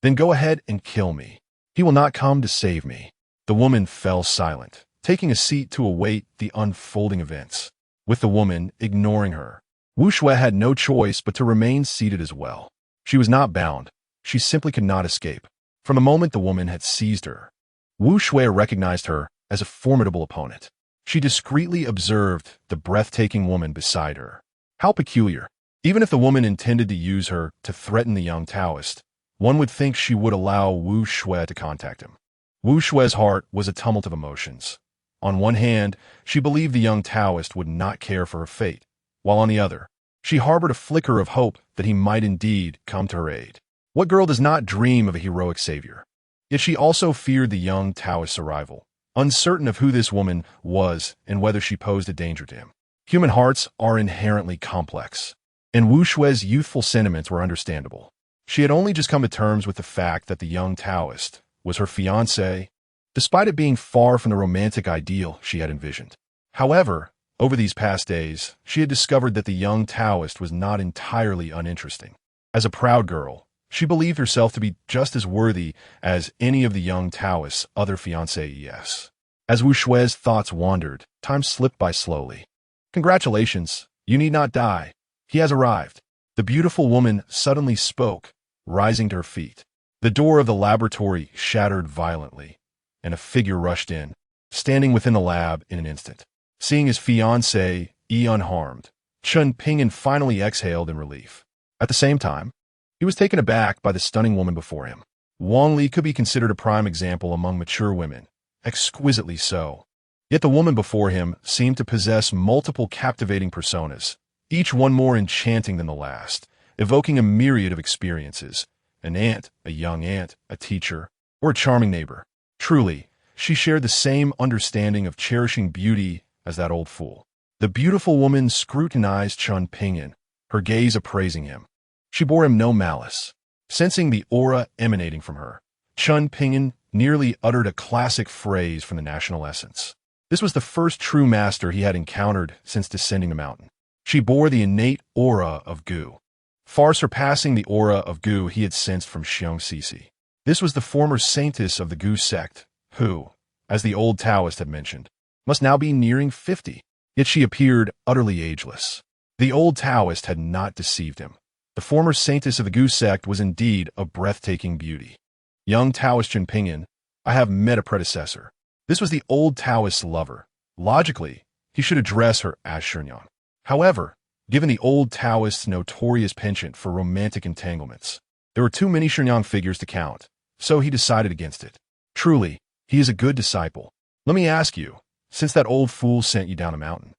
"Then go ahead and kill me. He will not come to save me." The woman fell silent, taking a seat to await the unfolding events. With the woman ignoring her, Wu Shui had no choice but to remain seated as well. She was not bound. She simply could not escape. From the moment the woman had seized her, Wu Shui recognized her as a formidable opponent. She discreetly observed the breathtaking woman beside her. How peculiar. Even if the woman intended to use her to threaten the young Taoist, one would think she would allow Wu Shui to contact him. Wu Shui's heart was a tumult of emotions. On one hand, she believed the young Taoist would not care for her fate, while on the other, she harbored a flicker of hope that he might indeed come to her aid. What girl does not dream of a heroic savior? Yet she also feared the young Taoist's arrival, uncertain of who this woman was and whether she posed a danger to him. Human hearts are inherently complex, and Wu Shui's youthful sentiments were understandable. She had only just come to terms with the fact that the young Taoist was her fiancé, despite it being far from the romantic ideal she had envisioned. However, over these past days, she had discovered that the young Taoist was not entirely uninteresting. As a proud girl, she believed herself to be just as worthy as any of the young Taoist's other fiancés. As Wu Shui's thoughts wandered, time slipped by slowly. "Congratulations, you need not die. He has arrived." The beautiful woman suddenly spoke, rising to her feet. The door of the laboratory shattered violently, and a figure rushed in, standing within the lab in an instant. Seeing his fiancée unharmed, Chen Ping'an finally exhaled in relief. At the same time, he was taken aback by the stunning woman before him. Wang Li could be considered a prime example among mature women, exquisitely so. Yet the woman before him seemed to possess multiple captivating personas, each one more enchanting than the last, evoking a myriad of experiences: an aunt, a young aunt, a teacher, or a charming neighbor. Truly, she shared the same understanding of cherishing beauty as that old fool. The beautiful woman scrutinized Chen Ping'an, her gaze appraising him. She bore him no malice. Sensing the aura emanating from her, Chen Ping'an nearly uttered a classic phrase from the national essence. This was the first true master he had encountered since descending the mountain. She bore the innate aura of Gu, far surpassing the aura of Gu he had sensed from Xiong Sisi. This was the former saintess of the Gu sect, who, as the old Taoist had mentioned, must now be nearing 50, yet she appeared utterly ageless. The old Taoist had not deceived him. The former saintess of the Gu sect was indeed a breathtaking beauty. Young Taoist Chen Ping'an, I have met a predecessor. This was the old Taoist's lover. Logically, he should address her as Shenyang. However, given the old Taoist's notorious penchant for romantic entanglements, there were too many Shenyang figures to count, so he decided against it. Truly, he is a good disciple. Let me ask you, since that old fool sent you down a mountain,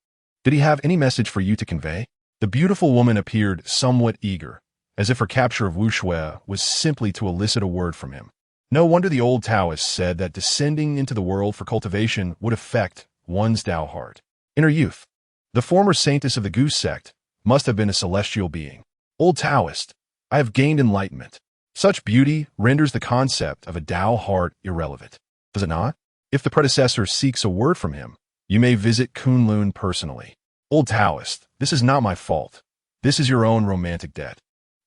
did he have any message for you to convey? The beautiful woman appeared somewhat eager, as if her capture of Wu Shui was simply to elicit a word from him. No wonder the old Taoist said that descending into the world for cultivation would affect one's Tao heart. In her youth, the former saintess of the Gu sect must have been a celestial being. Old Taoist, I have gained enlightenment. Such beauty renders the concept of a Tao heart irrelevant, does it not? If the predecessor seeks a word from him, you may visit Kunlun personally. Old Taoist, this is not my fault. This is your own romantic debt.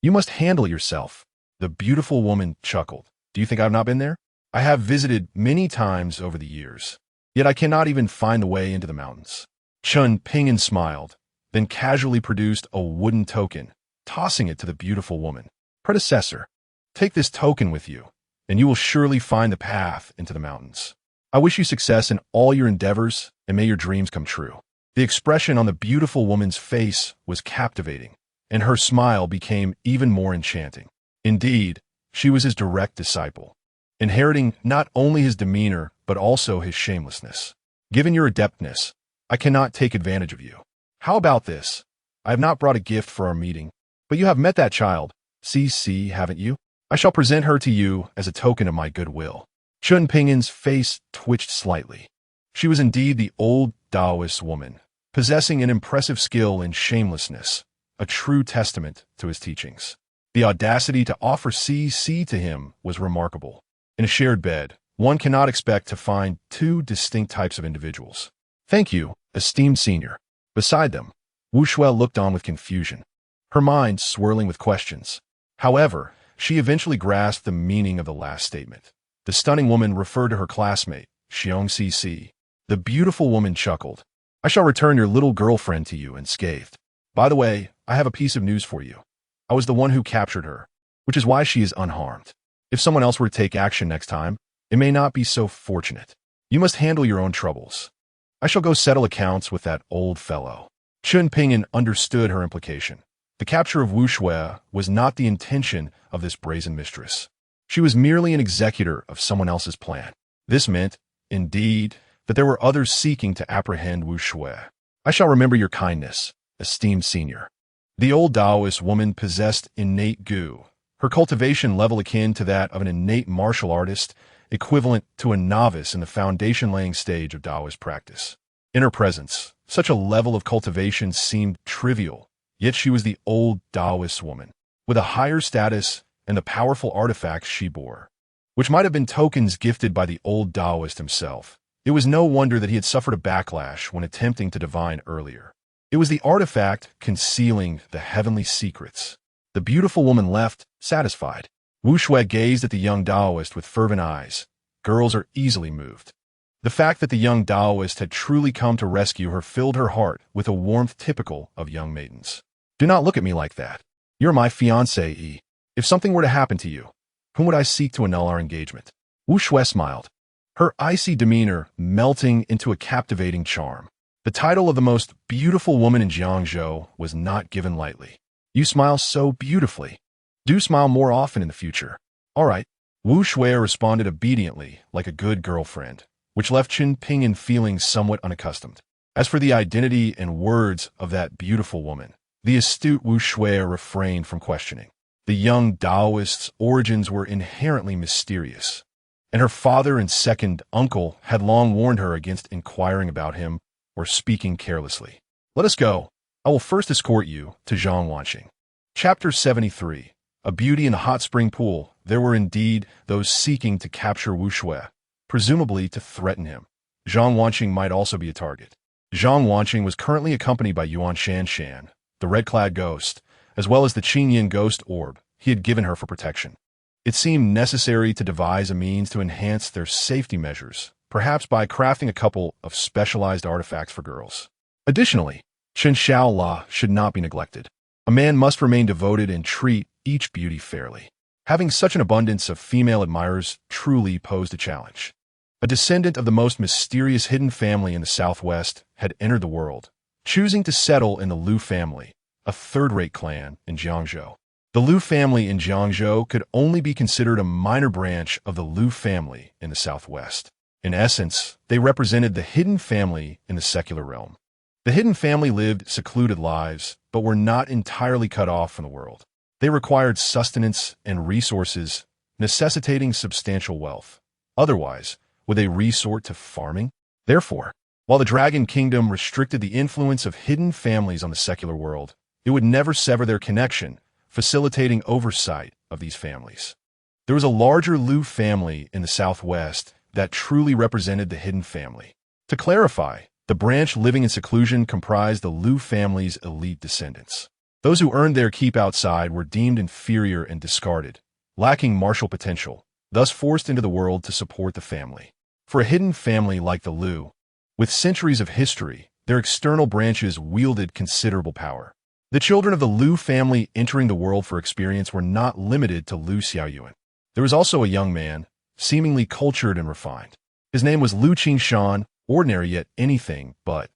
You must handle yourself." The beautiful woman chuckled. "Do you think I've not been there? I have visited many times over the years, yet I cannot even find the way into the mountains." Chen Ping'an smiled, then casually produced a wooden token, tossing it to the beautiful woman. "Predecessor, take this token with you, and you will surely find the path into the mountains. I wish you success in all your endeavors, and may your dreams come true." The expression on the beautiful woman's face was captivating, and her smile became even more enchanting. Indeed, she was his direct disciple, inheriting not only his demeanor but also his shamelessness. "Given your adeptness, I cannot take advantage of you. How about this? I have not brought a gift for our meeting, but you have met that child, CC, haven't you? I shall present her to you as a token of my goodwill." Chen Ping'an's face twitched slightly. She was indeed the old Taoist woman, possessing an impressive skill in shamelessness, a true testament to his teachings. The audacity to offer CC to him was remarkable. In a shared bed, one cannot expect to find two distinct types of individuals. "Thank you, esteemed senior." Beside them, Wu Shui looked on with confusion, her mind swirling with questions. However, she eventually grasped the meaning of the last statement. The stunning woman referred to her classmate, Xiong CC. The beautiful woman chuckled. "I shall return your little girlfriend to you," unscathed. "By the way, I have a piece of news for you. I was the one who captured her, which is why she is unharmed. If someone else were to take action next time, it may not be so fortunate. You must handle your own troubles. I shall go settle accounts with that old fellow." Chen Ping'an understood her implication. The capture of Wu Shui was not the intention of this brazen mistress. She was merely an executor of someone else's plan. This meant, indeed, that there were others seeking to apprehend Wu Shui. "I shall remember your kindness, esteemed senior." The old Taoist woman possessed innate gu, her cultivation level akin to that of an innate martial artist, equivalent to a novice in the foundation-laying stage of Taoist practice. In her presence, such a level of cultivation seemed trivial, yet she was the old Taoist woman, with a higher status and the powerful artifacts she bore, which might have been tokens gifted by the old Taoist himself. It was no wonder that he had suffered a backlash when attempting to divine earlier. It was the artifact concealing the heavenly secrets. The beautiful woman left, satisfied. Wu Shui gazed at the young Taoist with fervent eyes. Girls are easily moved. The fact that the young Taoist had truly come to rescue her filled her heart with a warmth typical of young maidens. "Do not look at me like that. You're my fiancée. If something were to happen to you, whom would I seek to annul our engagement?" Wu Shui smiled, her icy demeanor melting into a captivating charm. The title of the most beautiful woman in Jiangzhou was not given lightly. "You smile so beautifully. Do smile more often in the future." "All right." Wu Shui responded obediently, like a good girlfriend, which left Chen Ping'an feeling somewhat unaccustomed. As for the identity and words of that beautiful woman, the astute Wu Shui refrained from questioning. The young Taoist's origins were inherently mysterious, and her father and second uncle had long warned her against inquiring about him or speaking carelessly. "Let us go. I will first escort you to Zhang Wanqing." Chapter 73. A beauty in a hot spring pool. There were indeed those seeking to capture Wu Shui, presumably to threaten him. Zhang Wanqing might also be a target. Zhang Wanqing was currently accompanied by Yuan Shanshan, the red-clad ghost, as well as the Qingyin ghost orb he had given her for protection. It seemed necessary to devise a means to enhance their safety measures, perhaps by crafting a couple of specialized artifacts for girls. Additionally, Chen Xiaola should not be neglected. A man must remain devoted and treat each beauty fairly. Having such an abundance of female admirers truly posed a challenge. A descendant of the most mysterious hidden family in the Southwest had entered the world, choosing to settle in the Liu family, a third-rate clan in Jiangzhou. The Liu family in Jiangzhou could only be considered a minor branch of the Liu family in the Southwest. In essence, they represented the hidden family in the secular realm. The hidden family lived secluded lives, but were not entirely cut off from the world. They required sustenance and resources, necessitating substantial wealth. Otherwise, would they resort to farming? Therefore, while the Dragon Kingdom restricted the influence of hidden families on the secular world, it would never sever their connection, facilitating oversight of these families. There was a larger Liu family in the Southwest that truly represented the hidden family. To clarify, the branch living in seclusion comprised the Liu family's elite descendants. Those who earned their keep outside were deemed inferior and discarded, lacking martial potential, thus forced into the world to support the family. For a hidden family like the Liu, with centuries of history, their external branches wielded considerable power. The children of the Liu family entering the world for experience were not limited to Liu Xiaoyuan. There was also a young man, seemingly cultured and refined. His name was Liu Qingshan, ordinary yet anything but.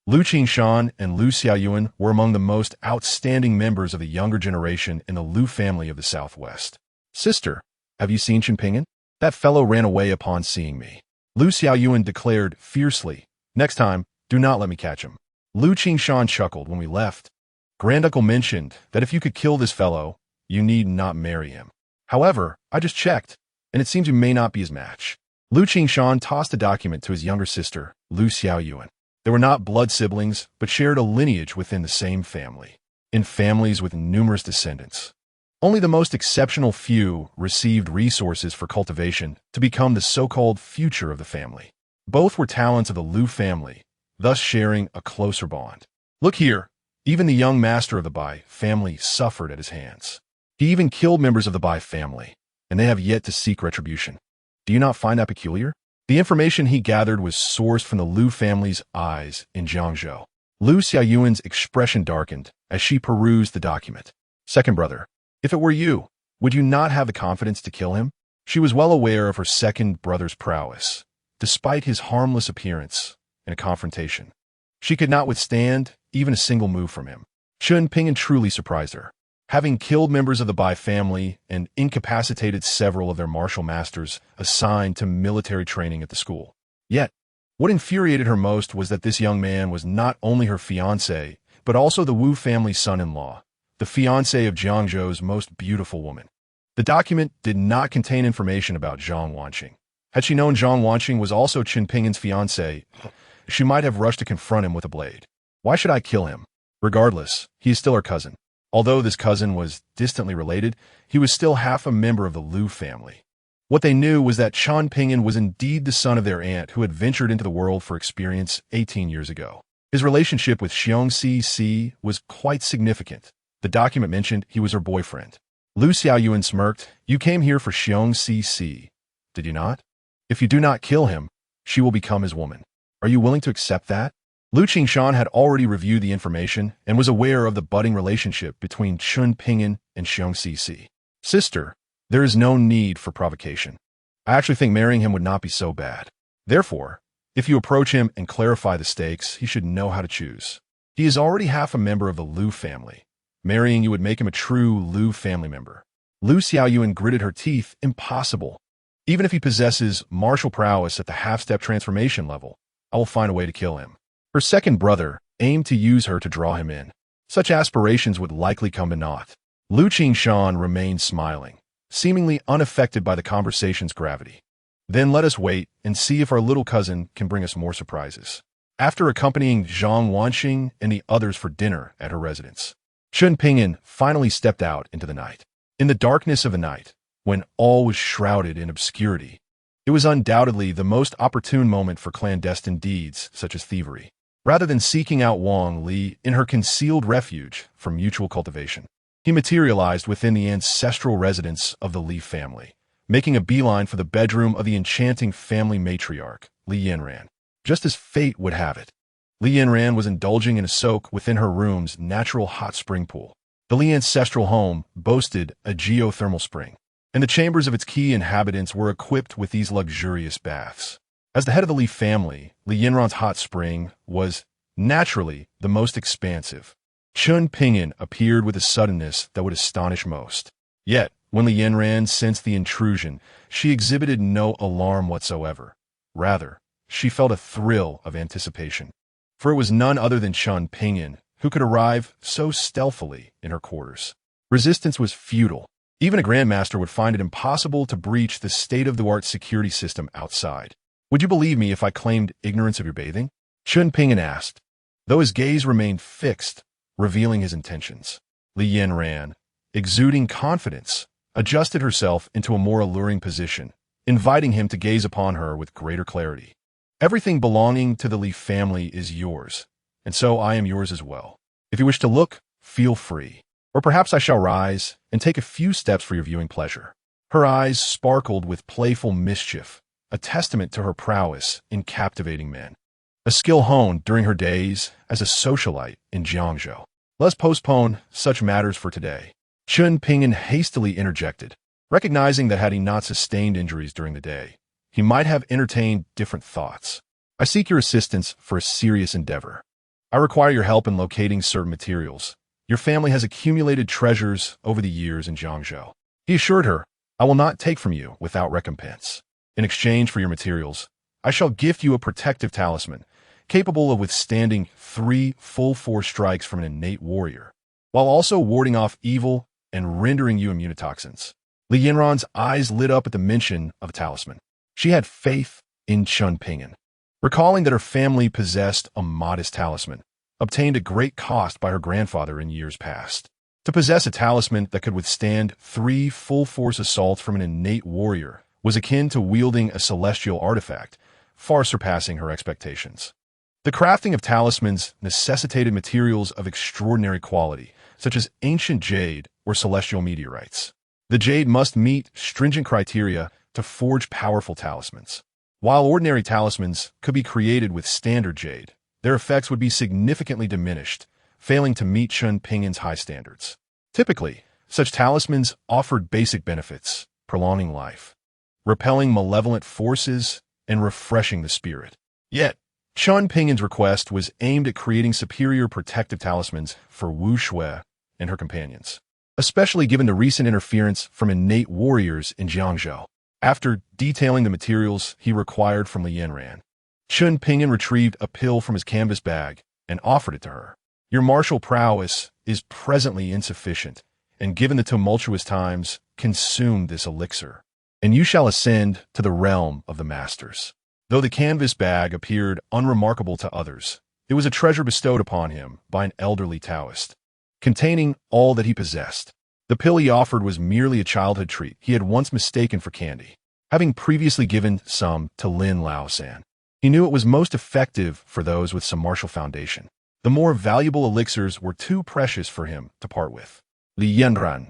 Liu Qingshan and Liu Xiaoyuan were among the most outstanding members of the younger generation in the Liu family of the Southwest. "Sister, have you seen Chen Ping'an? That fellow ran away upon seeing me," Liu Xiaoyuan declared fiercely. "Next time, do not let me catch him." Liu Qingshan chuckled when we left. "Granduncle mentioned that if you could kill this fellow, you need not marry him. However, I just checked, and it seems you may not be his match." Liu Qingshan tossed a document to his younger sister, Liu Xiaoyuan. They were not blood siblings, but shared a lineage within the same family, in families with numerous descendants. Only the most exceptional few received resources for cultivation to become the so-called future of the family. Both were talents of the Liu family, thus sharing a closer bond. Look here, even the young master of the Bai family suffered at his hands. He even killed members of the Bai family, and they have yet to seek retribution. Do you not find that peculiar? The information he gathered was sourced from the Liu family's eyes in Jiangzhou. Liu Xiaoyuan's expression darkened as she perused the document. "Second brother, if it were you, would you not have the confidence to kill him?" She was well aware of her second brother's prowess, despite his harmless appearance in a confrontation. She could not withstand even a single move from him. Chen Ping'an truly surprised her. Having killed members of the Bai family and incapacitated several of their martial masters assigned to military training at the school. Yet, what infuriated her most was that this young man was not only her fiancé, but also the Wu family's son-in-law, the fiancé of Jiangzhou's most beautiful woman. The document did not contain information about Zhang Wanqing. Had she known Zhang Wanqing was also Chen Ping'an's fiancé, she might have rushed to confront him with a blade. "Why should I kill him? Regardless, he is still her cousin." Although this cousin was distantly related, he was still half a member of the Liu family. What they knew was that Chen Ping'an was indeed the son of their aunt who had ventured into the world for experience 18 years ago. His relationship with Xiongxi was quite significant. The document mentioned he was her boyfriend. Liu Xiaoyuan smirked. "You came here for Xiongxi, did you not? If you do not kill him, she will become his woman. Are you willing to accept that?" Liu Qingshan had already reviewed the information and was aware of the budding relationship between Chen Ping'an and Xiongxi. "Sister, there is no need for provocation. I actually think marrying him would not be so bad. Therefore, if you approach him and clarify the stakes, he should know how to choose. He is already half a member of the Liu family. Marrying you would make him a true Liu family member." Liu Xiaoyuan gritted her teeth. "Impossible. Even if he possesses martial prowess at the half-step transformation level, I will find a way to kill him." Her second brother aimed to use her to draw him in. Such aspirations would likely come to naught. Liu Qingshan remained smiling, seemingly unaffected by the conversation's gravity. "Then let us wait and see if our little cousin can bring us more surprises." After accompanying Zhang Wanqing and the others for dinner at her residence, Chen Ping'an finally stepped out into the night. In the darkness of the night, when all was shrouded in obscurity, it was undoubtedly the most opportune moment for clandestine deeds such as thievery. Rather than seeking out Wang Li in her concealed refuge for mutual cultivation, he materialized within the ancestral residence of the Li family, making a beeline for the bedroom of the enchanting family matriarch, Li Yanran. Just as fate would have it, Li Yanran was indulging in a soak within her room's natural hot spring pool. The Li ancestral home boasted a geothermal spring, and the chambers of its key inhabitants were equipped with these luxurious baths. As the head of the Li family, Li Yanran's hot spring was, naturally, the most expansive. Chen Ping'an appeared with a suddenness that would astonish most. Yet, when Li Yanran sensed the intrusion, she exhibited no alarm whatsoever. Rather, she felt a thrill of anticipation. For it was none other than Chen Ping'an who could arrive so stealthily in her quarters. Resistance was futile. Even a grandmaster would find it impossible to breach the state-of-the-art security system outside. "Would you believe me if I claimed ignorance of your bathing?" Chen Ping'an asked, though his gaze remained fixed, revealing his intentions. Li Yanran, exuding confidence, adjusted herself into a more alluring position, inviting him to gaze upon her with greater clarity. "Everything belonging to the Li family is yours, and so I am yours as well. If you wish to look, feel free. Or perhaps I shall rise and take a few steps for your viewing pleasure." Her eyes sparkled with playful mischief, a testament to her prowess in captivating men. A skill honed during her days as a socialite in Jiangzhou. "Let's postpone such matters for today," Chen Ping'an hastily interjected, recognizing that had he not sustained injuries during the day, he might have entertained different thoughts. "I seek your assistance for a serious endeavor. I require your help in locating certain materials. Your family has accumulated treasures over the years in Jiangzhou." He assured her, "I will not take from you without recompense. In exchange for your materials, I shall gift you a protective talisman, capable of withstanding 3 full-force strikes from an innate warrior, while also warding off evil and rendering you immune to toxins." Li Yanran's eyes lit up at the mention of a talisman. She had faith in Chen Ping'an, recalling that her family possessed a modest talisman, obtained at great cost by her grandfather in years past. To possess a talisman that could withstand 3 full-force assaults from an innate warrior was akin to wielding a celestial artifact, far surpassing her expectations. The crafting of talismans necessitated materials of extraordinary quality, such as ancient jade or celestial meteorites. The jade must meet stringent criteria to forge powerful talismans. While ordinary talismans could be created with standard jade, their effects would be significantly diminished, failing to meet Chen Ping'an's high standards. Typically, such talismans offered basic benefits, prolonging life, repelling malevolent forces, and refreshing the spirit. Yet, Chen Ping'an's request was aimed at creating superior protective talismans for Wu Shui and her companions, especially given the recent interference from innate warriors in Jiangzhou. After detailing the materials he required from Li Yanran, Chen Ping'an retrieved a pill from his canvas bag and offered it to her. "Your martial prowess is presently insufficient, and given the tumultuous times, consume this elixir, and you shall ascend to the realm of the masters." Though the canvas bag appeared unremarkable to others, it was a treasure bestowed upon him by an elderly Taoist, containing all that he possessed. The pill he offered was merely a childhood treat he had once mistaken for candy, having previously given some to Lin Laosan. He knew it was most effective for those with some martial foundation. The more valuable elixirs were too precious for him to part with. Li Yanran,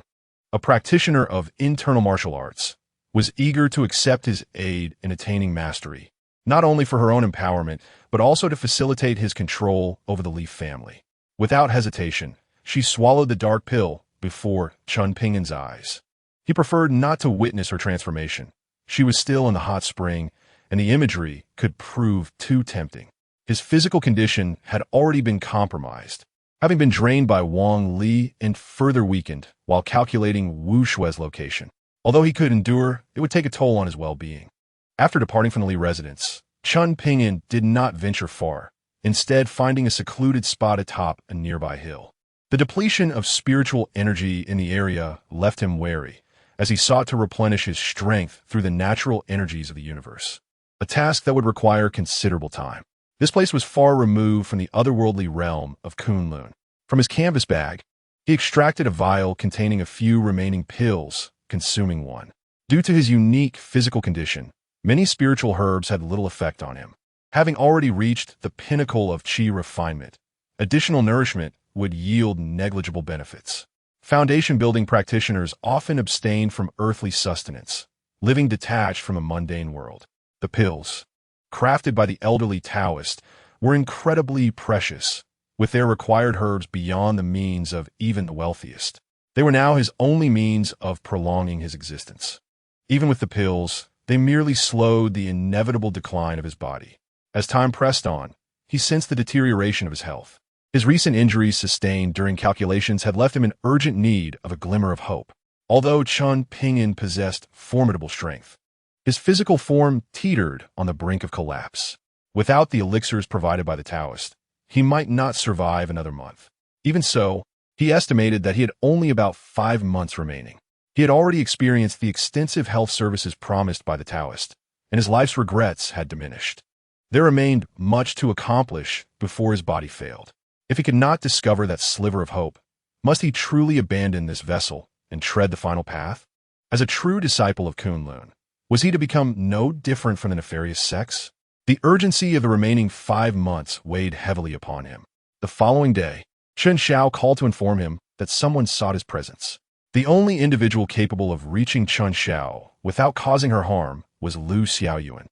a practitioner of internal martial arts, was eager to accept his aid in attaining mastery, not only for her own empowerment, but also to facilitate his control over the Li family. Without hesitation, she swallowed the dark pill before Chen Ping'an's eyes. He preferred not to witness her transformation. She was still in the hot spring, and the imagery could prove too tempting. His physical condition had already been compromised, having been drained by Wang Li and further weakened while calculating Wu Shui's location. Although he could endure, it would take a toll on his well-being. After departing from the Li residence, Chen Ping'an did not venture far, instead finding a secluded spot atop a nearby hill. The depletion of spiritual energy in the area left him wary, as he sought to replenish his strength through the natural energies of the universe, a task that would require considerable time. This place was far removed from the otherworldly realm of Kunlun. From his canvas bag, he extracted a vial containing a few remaining pills, consuming one. Due to his unique physical condition, many spiritual herbs had little effect on him. Having already reached the pinnacle of qi refinement, additional nourishment would yield negligible benefits. Foundation-building practitioners often abstain from earthly sustenance, living detached from a mundane world. The pills, crafted by the elderly Taoist, were incredibly precious, with their required herbs beyond the means of even the wealthiest. They were now his only means of prolonging his existence. Even with the pills, they merely slowed the inevitable decline of his body. As time pressed on, he sensed the deterioration of his health. His recent injuries sustained during calculations had left him in urgent need of a glimmer of hope. Although Chen Ping'an possessed formidable strength, his physical form teetered on the brink of collapse. Without the elixirs provided by the Taoist, he might not survive another month. Even so, he estimated that he had only about 5 months remaining. He had already experienced the extensive health services promised by the Taoist, and his life's regrets had diminished. There remained much to accomplish before his body failed. If he could not discover that sliver of hope, must he truly abandon this vessel and tread the final path? As a true disciple of Kunlun, was he to become no different from the nefarious sects? The urgency of the remaining 5 months weighed heavily upon him. The following day, Chen Xiao called to inform him that someone sought his presence. The only individual capable of reaching Chen Xiao without causing her harm was Lu Xiaoyuan,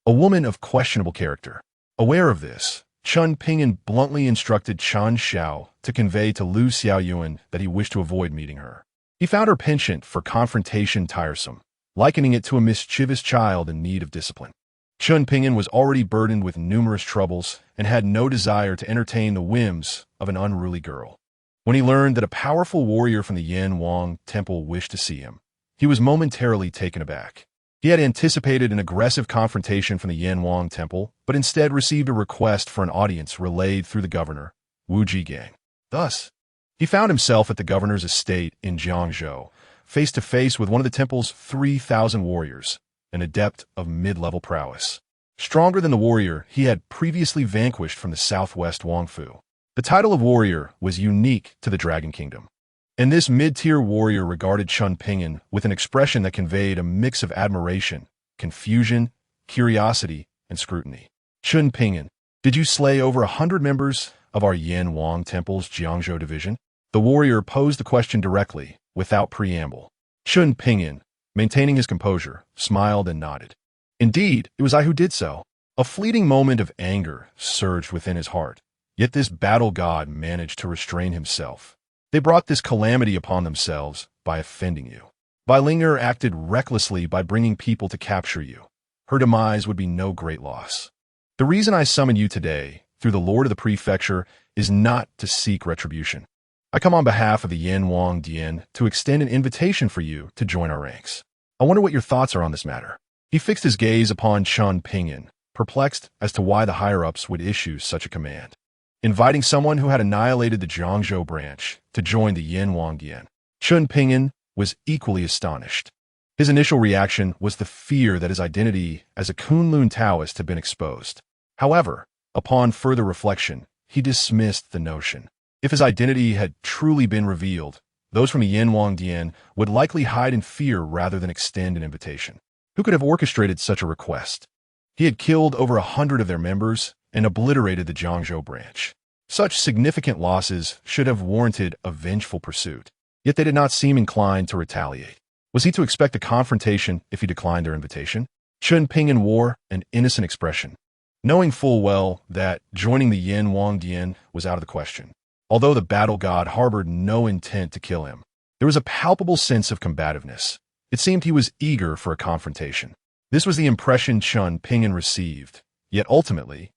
a woman of questionable character. Aware of this, Chen Ping'an bluntly instructed Chen Xiao to convey to Lu Xiaoyuan that he wished to avoid meeting her. He found her penchant for confrontation tiresome, likening it to a mischievous child in need of discipline. Chen Ping'an was already burdened with numerous troubles and had no desire to entertain the whims of an unruly girl. When he learned that a powerful warrior from the Yan Wang temple wished to see him, he was momentarily taken aback. He had anticipated an aggressive confrontation from the Yan Wang temple, but instead received a request for an audience relayed through the governor, Wu Jigang. Thus, he found himself at the governor's estate in Jiangzhou, face to face with one of the temple's 3,000 warriors, an adept of mid-level prowess. Stronger than the warrior he had previously vanquished from the southwest Wangfu. The title of warrior was unique to the Dragon Kingdom, and this mid-tier warrior regarded Chen Ping'an with an expression that conveyed a mix of admiration, confusion, curiosity, and scrutiny. Chen Ping'an, did you slay over 100 members of our Yan Wang Temple's Jiangzhou division? The warrior posed the question directly, without preamble. Chen Ping'an, maintaining his composure, smiled and nodded. Indeed, it was I who did so. A fleeting moment of anger surged within his heart, yet this battle god managed to restrain himself. They brought this calamity upon themselves by offending you. Weilinger acted recklessly by bringing people to capture you. Her demise would be no great loss. The reason I summoned you today, through the Lord of the Prefecture, is not to seek retribution. I come on behalf of the Yan Wang Dian to extend an invitation for you to join our ranks. I wonder what your thoughts are on this matter. He fixed his gaze upon Chen Ping'an, perplexed as to why the higher-ups would issue such a command. Inviting someone who had annihilated the Jiangzhou branch to join the Yan Wang Dian. Chen Ping'an was equally astonished. His initial reaction was the fear that his identity as a Kunlun Taoist had been exposed. However, upon further reflection, he dismissed the notion. If his identity had truly been revealed, those from the Yan Wang Dian would likely hide in fear rather than extend an invitation. Who could have orchestrated such a request? He had killed over 100 of their members and obliterated the Jiangzhou branch. Such significant losses should have warranted a vengeful pursuit, yet they did not seem inclined to retaliate. Was he to expect a confrontation if he declined their invitation? Chen Ping'an wore an innocent expression, knowing full well that joining the Yan Wang Dian was out of the question. Although the battle god harbored no intent to kill him, there was a palpable sense of combativeness. It seemed he was eager for a confrontation. This was the impression Chen Ping'an received, yet ultimately,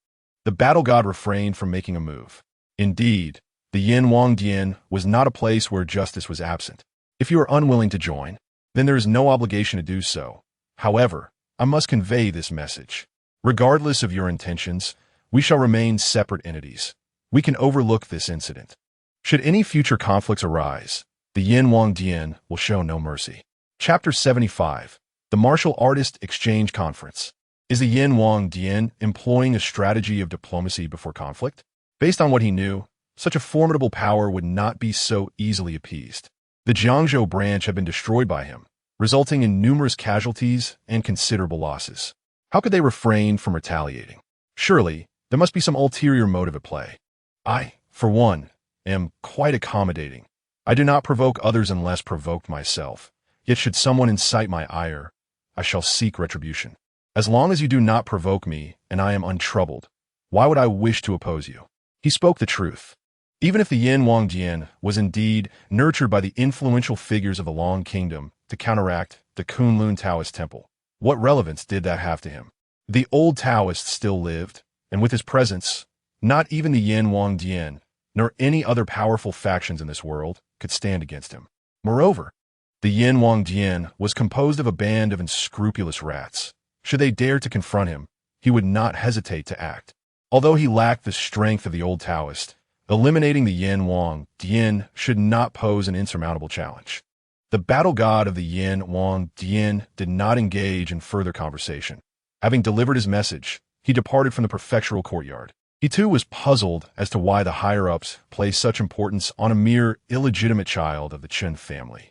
the battle god refrained from making a move. Indeed, the Yan Wang Dian was not a place where justice was absent. If you are unwilling to join, then there is no obligation to do so. However, I must convey this message. Regardless of your intentions, we shall remain separate entities. We can overlook this incident. Should any future conflicts arise, the Yan Wang Dian will show no mercy. Chapter 75. The Martial Artist Exchange Conference. Is the Yan Wang Dian employing a strategy of diplomacy before conflict? Based on what he knew, such a formidable power would not be so easily appeased. The Jiangzhou branch had been destroyed by him, resulting in numerous casualties and considerable losses. How could they refrain from retaliating? Surely, there must be some ulterior motive at play. I, for one, am quite accommodating. I do not provoke others unless provoked myself. Yet should someone incite my ire, I shall seek retribution. As long as you do not provoke me and I am untroubled, why would I wish to oppose you? He spoke the truth. Even if the Yan Wang Dian was indeed nurtured by the influential figures of the Long Kingdom to counteract the Kunlun Taoist temple, what relevance did that have to him? The old Taoist still lived, and with his presence, not even the Yan Wang Dian, nor any other powerful factions in this world, could stand against him. Moreover, the Yan Wang Dian was composed of a band of unscrupulous rats. Should they dare to confront him, he would not hesitate to act. Although he lacked the strength of the old Taoist, eliminating the Yan Wang Dian should not pose an insurmountable challenge. The battle god of the Yan Wang Dian did not engage in further conversation. Having delivered his message, he departed from the prefectural courtyard. He too was puzzled as to why the higher-ups placed such importance on a mere illegitimate child of the Chen family,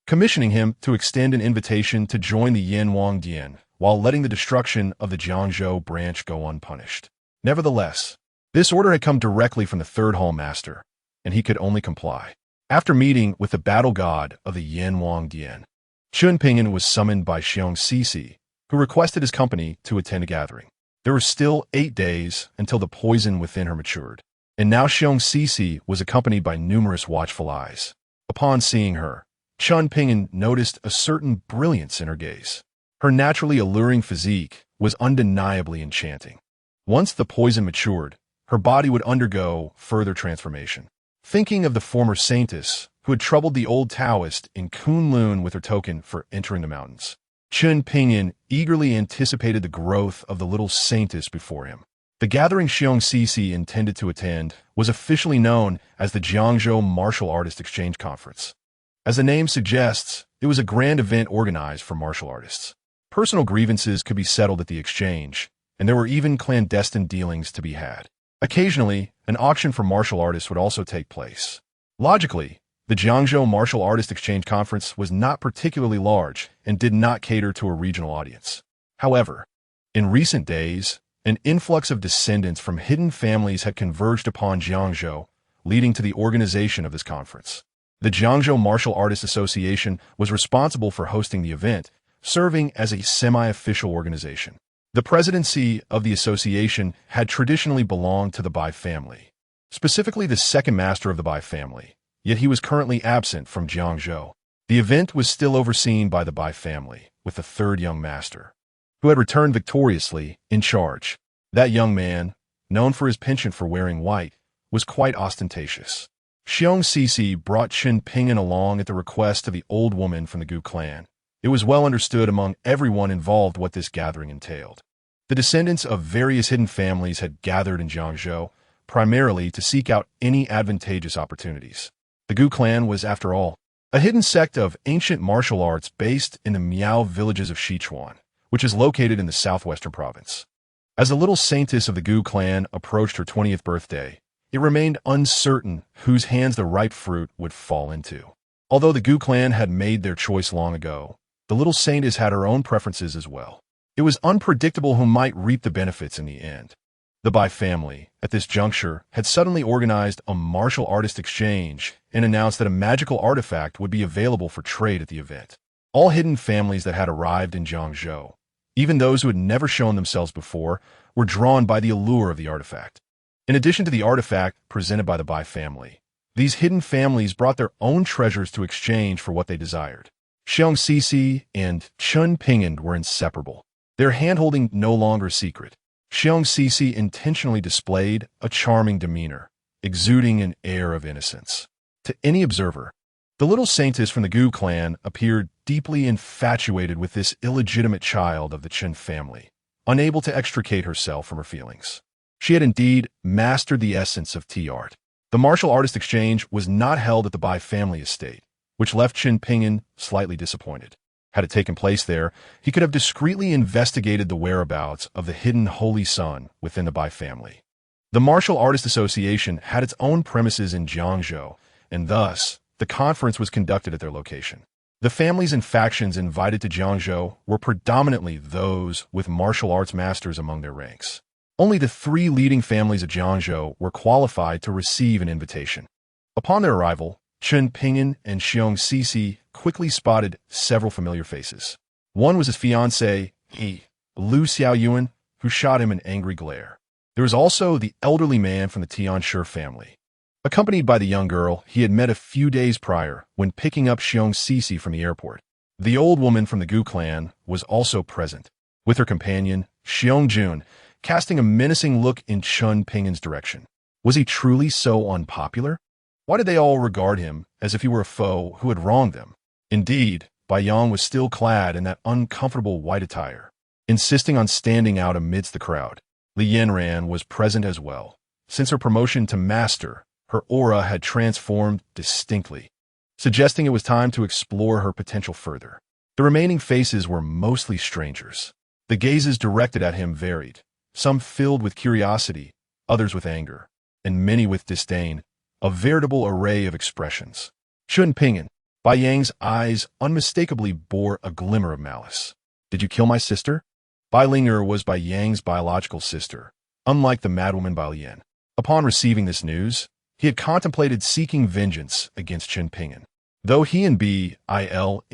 commissioning him to extend an invitation to join the Yan Wang Dian while letting the destruction of the Jiangzhou branch go unpunished. Nevertheless, this order had come directly from the third hall master, and he could only comply. After meeting with the battle god of the Yin Wang Dian, Chen Ping'an was summoned by Xiong, who requested his company to attend a gathering. There were still 8 days until the poison within her matured, and now Xiong was accompanied by numerous watchful eyes. Upon seeing her, Chen Ping'an noticed a certain brilliance in her gaze. Her naturally alluring physique was undeniably enchanting. Once the poison matured, her body would undergo further transformation. Thinking of the former saintess who had troubled the old Taoist in Kunlun with her token for entering the mountains, Chen Ping'an eagerly anticipated the growth of the little saintess before him. The gathering Xiong intended to attend was officially known as the Jiangzhou Martial Artist Exchange Conference. As the name suggests, it was a grand event organized for martial artists. Personal grievances could be settled at the exchange, and there were even clandestine dealings to be had. Occasionally, an auction for martial artists would also take place. Logically, the Jiangzhou Martial Artist Exchange Conference was not particularly large and did not cater to a regional audience. However, in recent days, an influx of descendants from hidden families had converged upon Jiangzhou, leading to the organization of this conference. The Jiangzhou Martial Artists Association was responsible for hosting the event, serving as a semi-official organization. The presidency of the association had traditionally belonged to the Bai family, specifically the second master of the Bai family, yet he was currently absent from Jiangzhou. The event was still overseen by the Bai family, with the third young master, who had returned victoriously, in charge. That young man, known for his penchant for wearing white, was quite ostentatious. Xiong brought Chen Ping'an along at the request of the old woman from the Gu clan. It was well understood among everyone involved what this gathering entailed. The descendants of various hidden families had gathered in Jiangzhou, primarily to seek out any advantageous opportunities. The Gu clan was, after all, a hidden sect of ancient martial arts based in the Miao villages of Sichuan, which is located in the southwestern province. As the little saintess of the Gu clan approached her 20th birthday, it remained uncertain whose hands the ripe fruit would fall into. Although the Gu clan had made their choice long ago, the little saintess had her own preferences as well. It was unpredictable who might reap the benefits in the end. The Bai family, at this juncture, had suddenly organized a martial artist exchange and announced that a magical artifact would be available for trade at the event. All hidden families that had arrived in Jiangzhou, even those who had never shown themselves before, were drawn by the allure of the artifact. In addition to the artifact presented by the Bai family, these hidden families brought their own treasures to exchange for what they desired. Xiong and Chen Ping'an were inseparable, their handholding no longer secret. Xiong intentionally displayed a charming demeanor, exuding an air of innocence. To any observer, the little saintess from the Gu clan appeared deeply infatuated with this illegitimate child of the Chen family, unable to extricate herself from her feelings. She had indeed mastered the essence of tea art. The martial artist exchange was not held at the Bai family estate, which left Chen Ping'an slightly disappointed. Had it taken place there, he could have discreetly investigated the whereabouts of the hidden holy son within the Bai family. The Martial Artist Association had its own premises in Jiangzhou, and thus, the conference was conducted at their location. The families and factions invited to Jiangzhou were predominantly those with martial arts masters among their ranks. Only the 3 leading families of Jiangzhou were qualified to receive an invitation. Upon their arrival, Chen Ping'an and Xiong quickly spotted several familiar faces. One was his fiancée, Liu Xiaoyuan, who shot him an angry glare. There was also the elderly man from the Tianshi family, accompanied by the young girl he had met a few days prior when picking up Xiong from the airport. The old woman from the Gu clan was also present, with her companion, Xiong Jun, casting a menacing look in Chen Ping'an's direction. Was he truly so unpopular? Why did they all regard him as if he were a foe who had wronged them? Indeed, Bai Yang was still clad in that uncomfortable white attire, insisting on standing out amidst the crowd. Li Yanran was present as well. Since her promotion to master, her aura had transformed distinctly, suggesting it was time to explore her potential further. The remaining faces were mostly strangers. The gazes directed at him varied, some filled with curiosity, others with anger, and many with disdain, a veritable array of expressions. Chen Ping'an, Bai Yang's eyes unmistakably bore a glimmer of malice. Did you kill my sister? Bai Linger was Bai Yang's biological sister, unlike the madwoman Bai Lian. Upon receiving this news, He had contemplated seeking vengeance against Chen Ping'an. Though he and Bil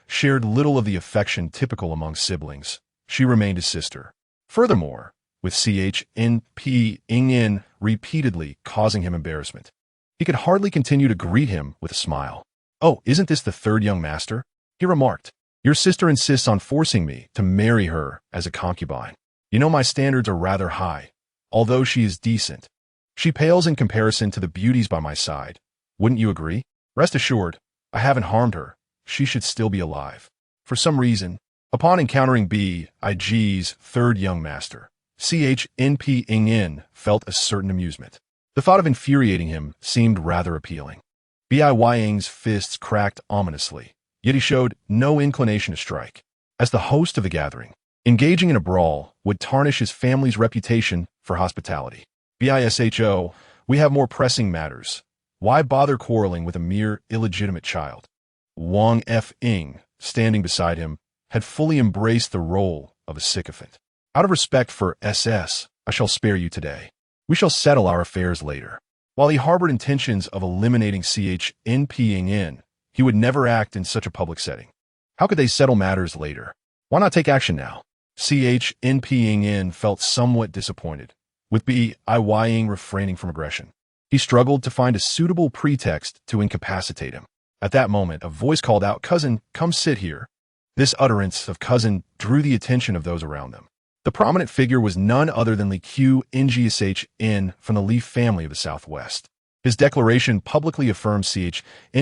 shared little of the affection typical among siblings, she remained his sister. Furthermore, with Chen Ping'an repeatedly causing him embarrassment, he could hardly continue to greet him with a smile. "Oh, isn't this the third young master?" he remarked. "Your sister insists on forcing me to marry her as a concubine. You know my standards are rather high, although she is decent. She pales in comparison to the beauties by my side. Wouldn't you agree? Rest assured, I haven't harmed her. She should still be alive." For some reason, upon encountering Big's third young master, Chen Ping'an felt a certain amusement. The thought of infuriating him seemed rather appealing. Biyang's fists cracked ominously, yet he showed no inclination to strike. As the host of the gathering, engaging in a brawl would tarnish his family's reputation for hospitality. "Bisho, we have more pressing matters. Why bother quarreling with a mere illegitimate child?" Wang Feng, standing beside him, had fully embraced the role of a sycophant. "Out of respect for SS, I shall spare you today. We shall settle our affairs later." While he harbored intentions of eliminating Chen Ping'an, he would never act in such a public setting. How could they settle matters later? Why not take action now? Chen Ping'an felt somewhat disappointed, with Biyang refraining from aggression. He struggled to find a suitable pretext to incapacitate him. At that moment, a voice called out, "Cousin, come sit here." This utterance of cousin drew the attention of those around them. The prominent figure was none other than Li Qiu from the Li family of the Southwest. His declaration publicly affirmed Chen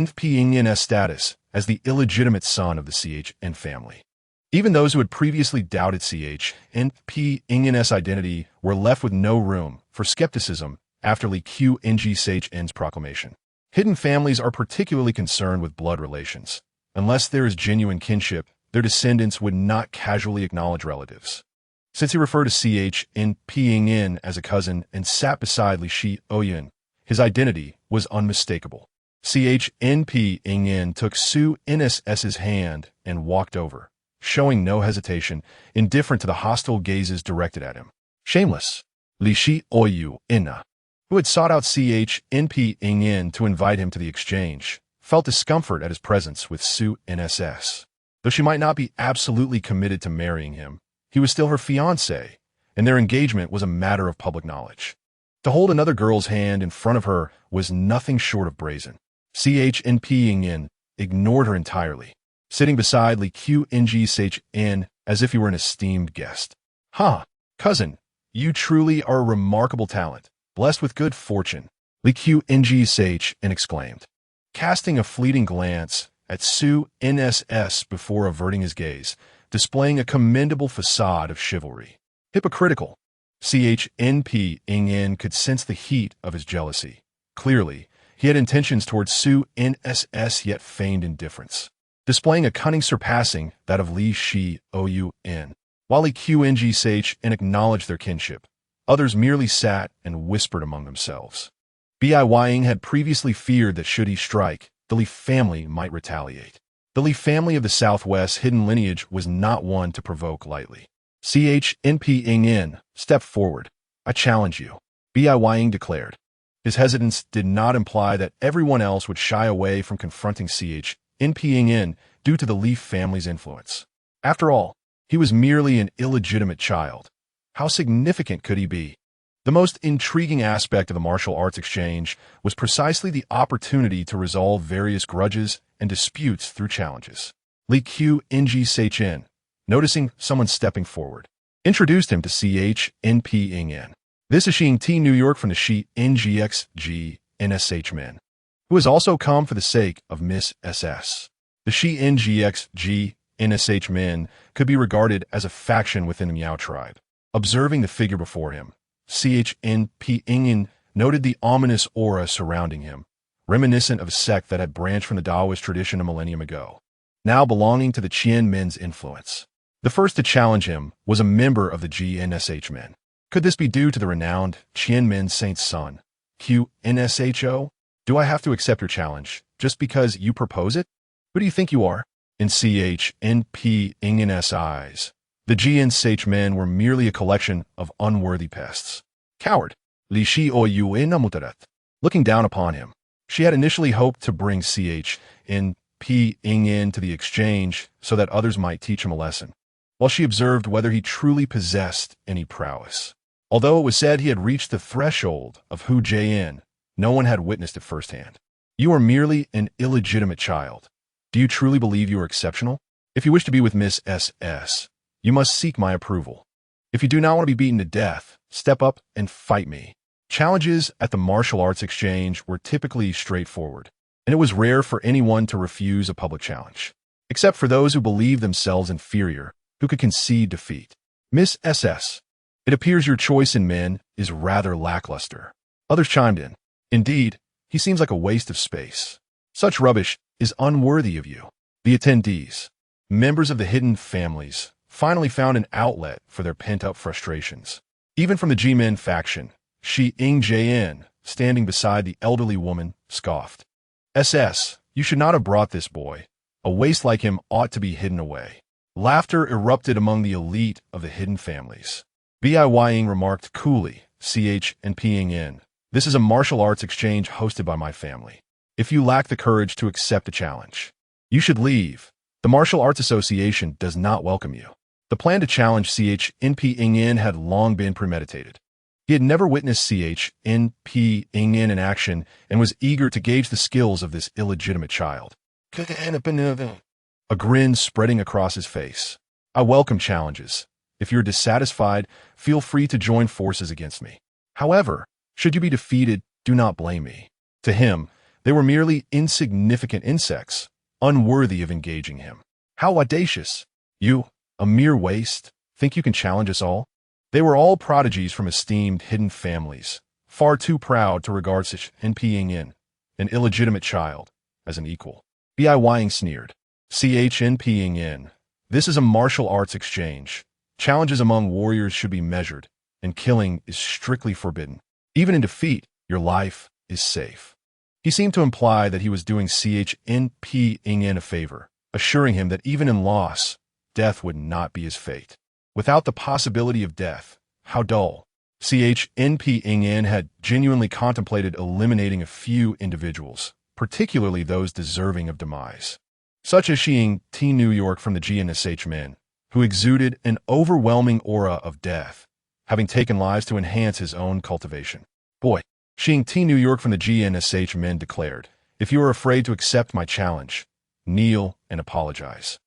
Ping'an's status as the illegitimate son of the Chen family. Even those who had previously doubted Chen Ping'an's identity were left with no room for skepticism after Li Qiu's proclamation. Hidden families are particularly concerned with blood relations. Unless there is genuine kinship, their descendants would not casually acknowledge relatives. Since he referred to Chen Ping'an as a cousin and sat beside Li Qiu, his identity was unmistakable. Chen Ping'an took Su Nss's hand and walked over, showing no hesitation, indifferent to the hostile gazes directed at him. Shameless, Li Qiu, who had sought out Chen Ping'an to invite him to the exchange, felt discomfort at his presence with Su Nss. Though she might not be absolutely committed to marrying him, he was still her fiancé, and their engagement was a matter of public knowledge. To hold another girl's hand in front of her was nothing short of brazen. Chen Ping'an ignored her entirely, sitting beside Li Qiu as if he were an esteemed guest. "Ha, cousin, you truly are a remarkable talent, blessed with good fortune," Li Qiu exclaimed, casting a fleeting glance at Su Nss before averting his gaze, displaying a commendable facade of chivalry. Hypocritical. Chen Ping'an could sense the heat of his jealousy. Clearly, he had intentions towards Su Nss, yet feigned indifference, displaying a cunning surpassing that of Li Qiu. While Li Qiu acknowledged their kinship, others merely sat and whispered among themselves. Biyang had previously feared that should he strike, the Li family might retaliate. The Li family of the Southwest's hidden lineage was not one to provoke lightly. Chen Ping'an stepped forward. "I challenge you," Biyang declared. His hesitance did not imply that everyone else would shy away from confronting Chen Ping'an due to the Li family's influence. After all, he was merely an illegitimate child. How significant could he be? The most intriguing aspect of the martial arts exchange was precisely the opportunity to resolve various grudges and disputes through challenges. Li Qiu, noticing someone stepping forward, introduced him to Chen Ping'an. "This is Xing T. New York from the NSH men, who has also come for the sake of Miss SS." The NSH men could be regarded as a faction within the Miao tribe. Observing the figure before him, Chen Ping'an noted the ominous aura surrounding him, reminiscent of a sect that had branched from the Taoist tradition a millennium ago, now belonging to the Qian men's influence. The first to challenge him was a member of the GNSH men. Could this be due to the renowned Qian men saint's son, QNSHO? "Do I have to accept your challenge just because you propose it? Who do you think you are?" In Chen Ping'an's eyes, the GNSH men were merely a collection of unworthy pests. "Coward, Li Qiu. looking down upon him. She had initially hoped to bring Chen Ping'an to the exchange so that others might teach him a lesson, while she observed whether he truly possessed any prowess. Although it was said he had reached the threshold of Hu Jian, no one had witnessed it firsthand. You are merely an illegitimate child. Do you truly believe you are exceptional? If you wish to be with Miss SS, you must seek my approval. If you do not want to be beaten to death, step up and fight me. Challenges at the martial arts exchange were typically straightforward, and it was rare for anyone to refuse a public challenge, except for those who believed themselves inferior, who could concede defeat. Miss SS, it appears your choice in men is rather lackluster. Others chimed in. Indeed, he seems like a waste of space. Such rubbish is unworthy of you. The attendees, members of the hidden families, finally found an outlet for their pent-up frustrations. Even from the G-Men faction, Shi Ing-Jian, standing beside the elderly woman, scoffed. SS, you should not have brought this boy. A waste like him ought to be hidden away. Laughter erupted among the elite of the hidden families. Biying remarked coolly, Chen Ping'an, this is a martial arts exchange hosted by my family. If you lack the courage to accept a challenge, you should leave. The Martial Arts Association does not welcome you. The plan to challenge Chen Ping'an had long been premeditated. He had never witnessed Chen Ping'an in action and was eager to gauge the skills of this illegitimate child. A grin spreading across his face. I welcome challenges. If you're dissatisfied, feel free to join forces against me. However, should you be defeated, do not blame me. To him, they were merely insignificant insects, unworthy of engaging him. How audacious! You, a mere waste, think you can challenge us all? They were all prodigies from esteemed hidden families, far too proud to regard Chen Ping'an, an illegitimate child, as an equal. Biying sneered. Chen Ping'an, this is a martial arts exchange. Challenges among warriors should be measured, and killing is strictly forbidden. Even in defeat, your life is safe. He seemed to imply that he was doing Chen Ping'an a favor, assuring him that even in loss, death would not be his fate. Without the possibility of death, how dull. Chen Ping'an had genuinely contemplated eliminating a few individuals, particularly those deserving of demise, such as Xing T. New York from the GNSH men, who exuded an overwhelming aura of death, having taken lives to enhance his own cultivation. Boy, Xing T. New York from the GNSH men declared, if you are afraid to accept my challenge, kneel and apologize.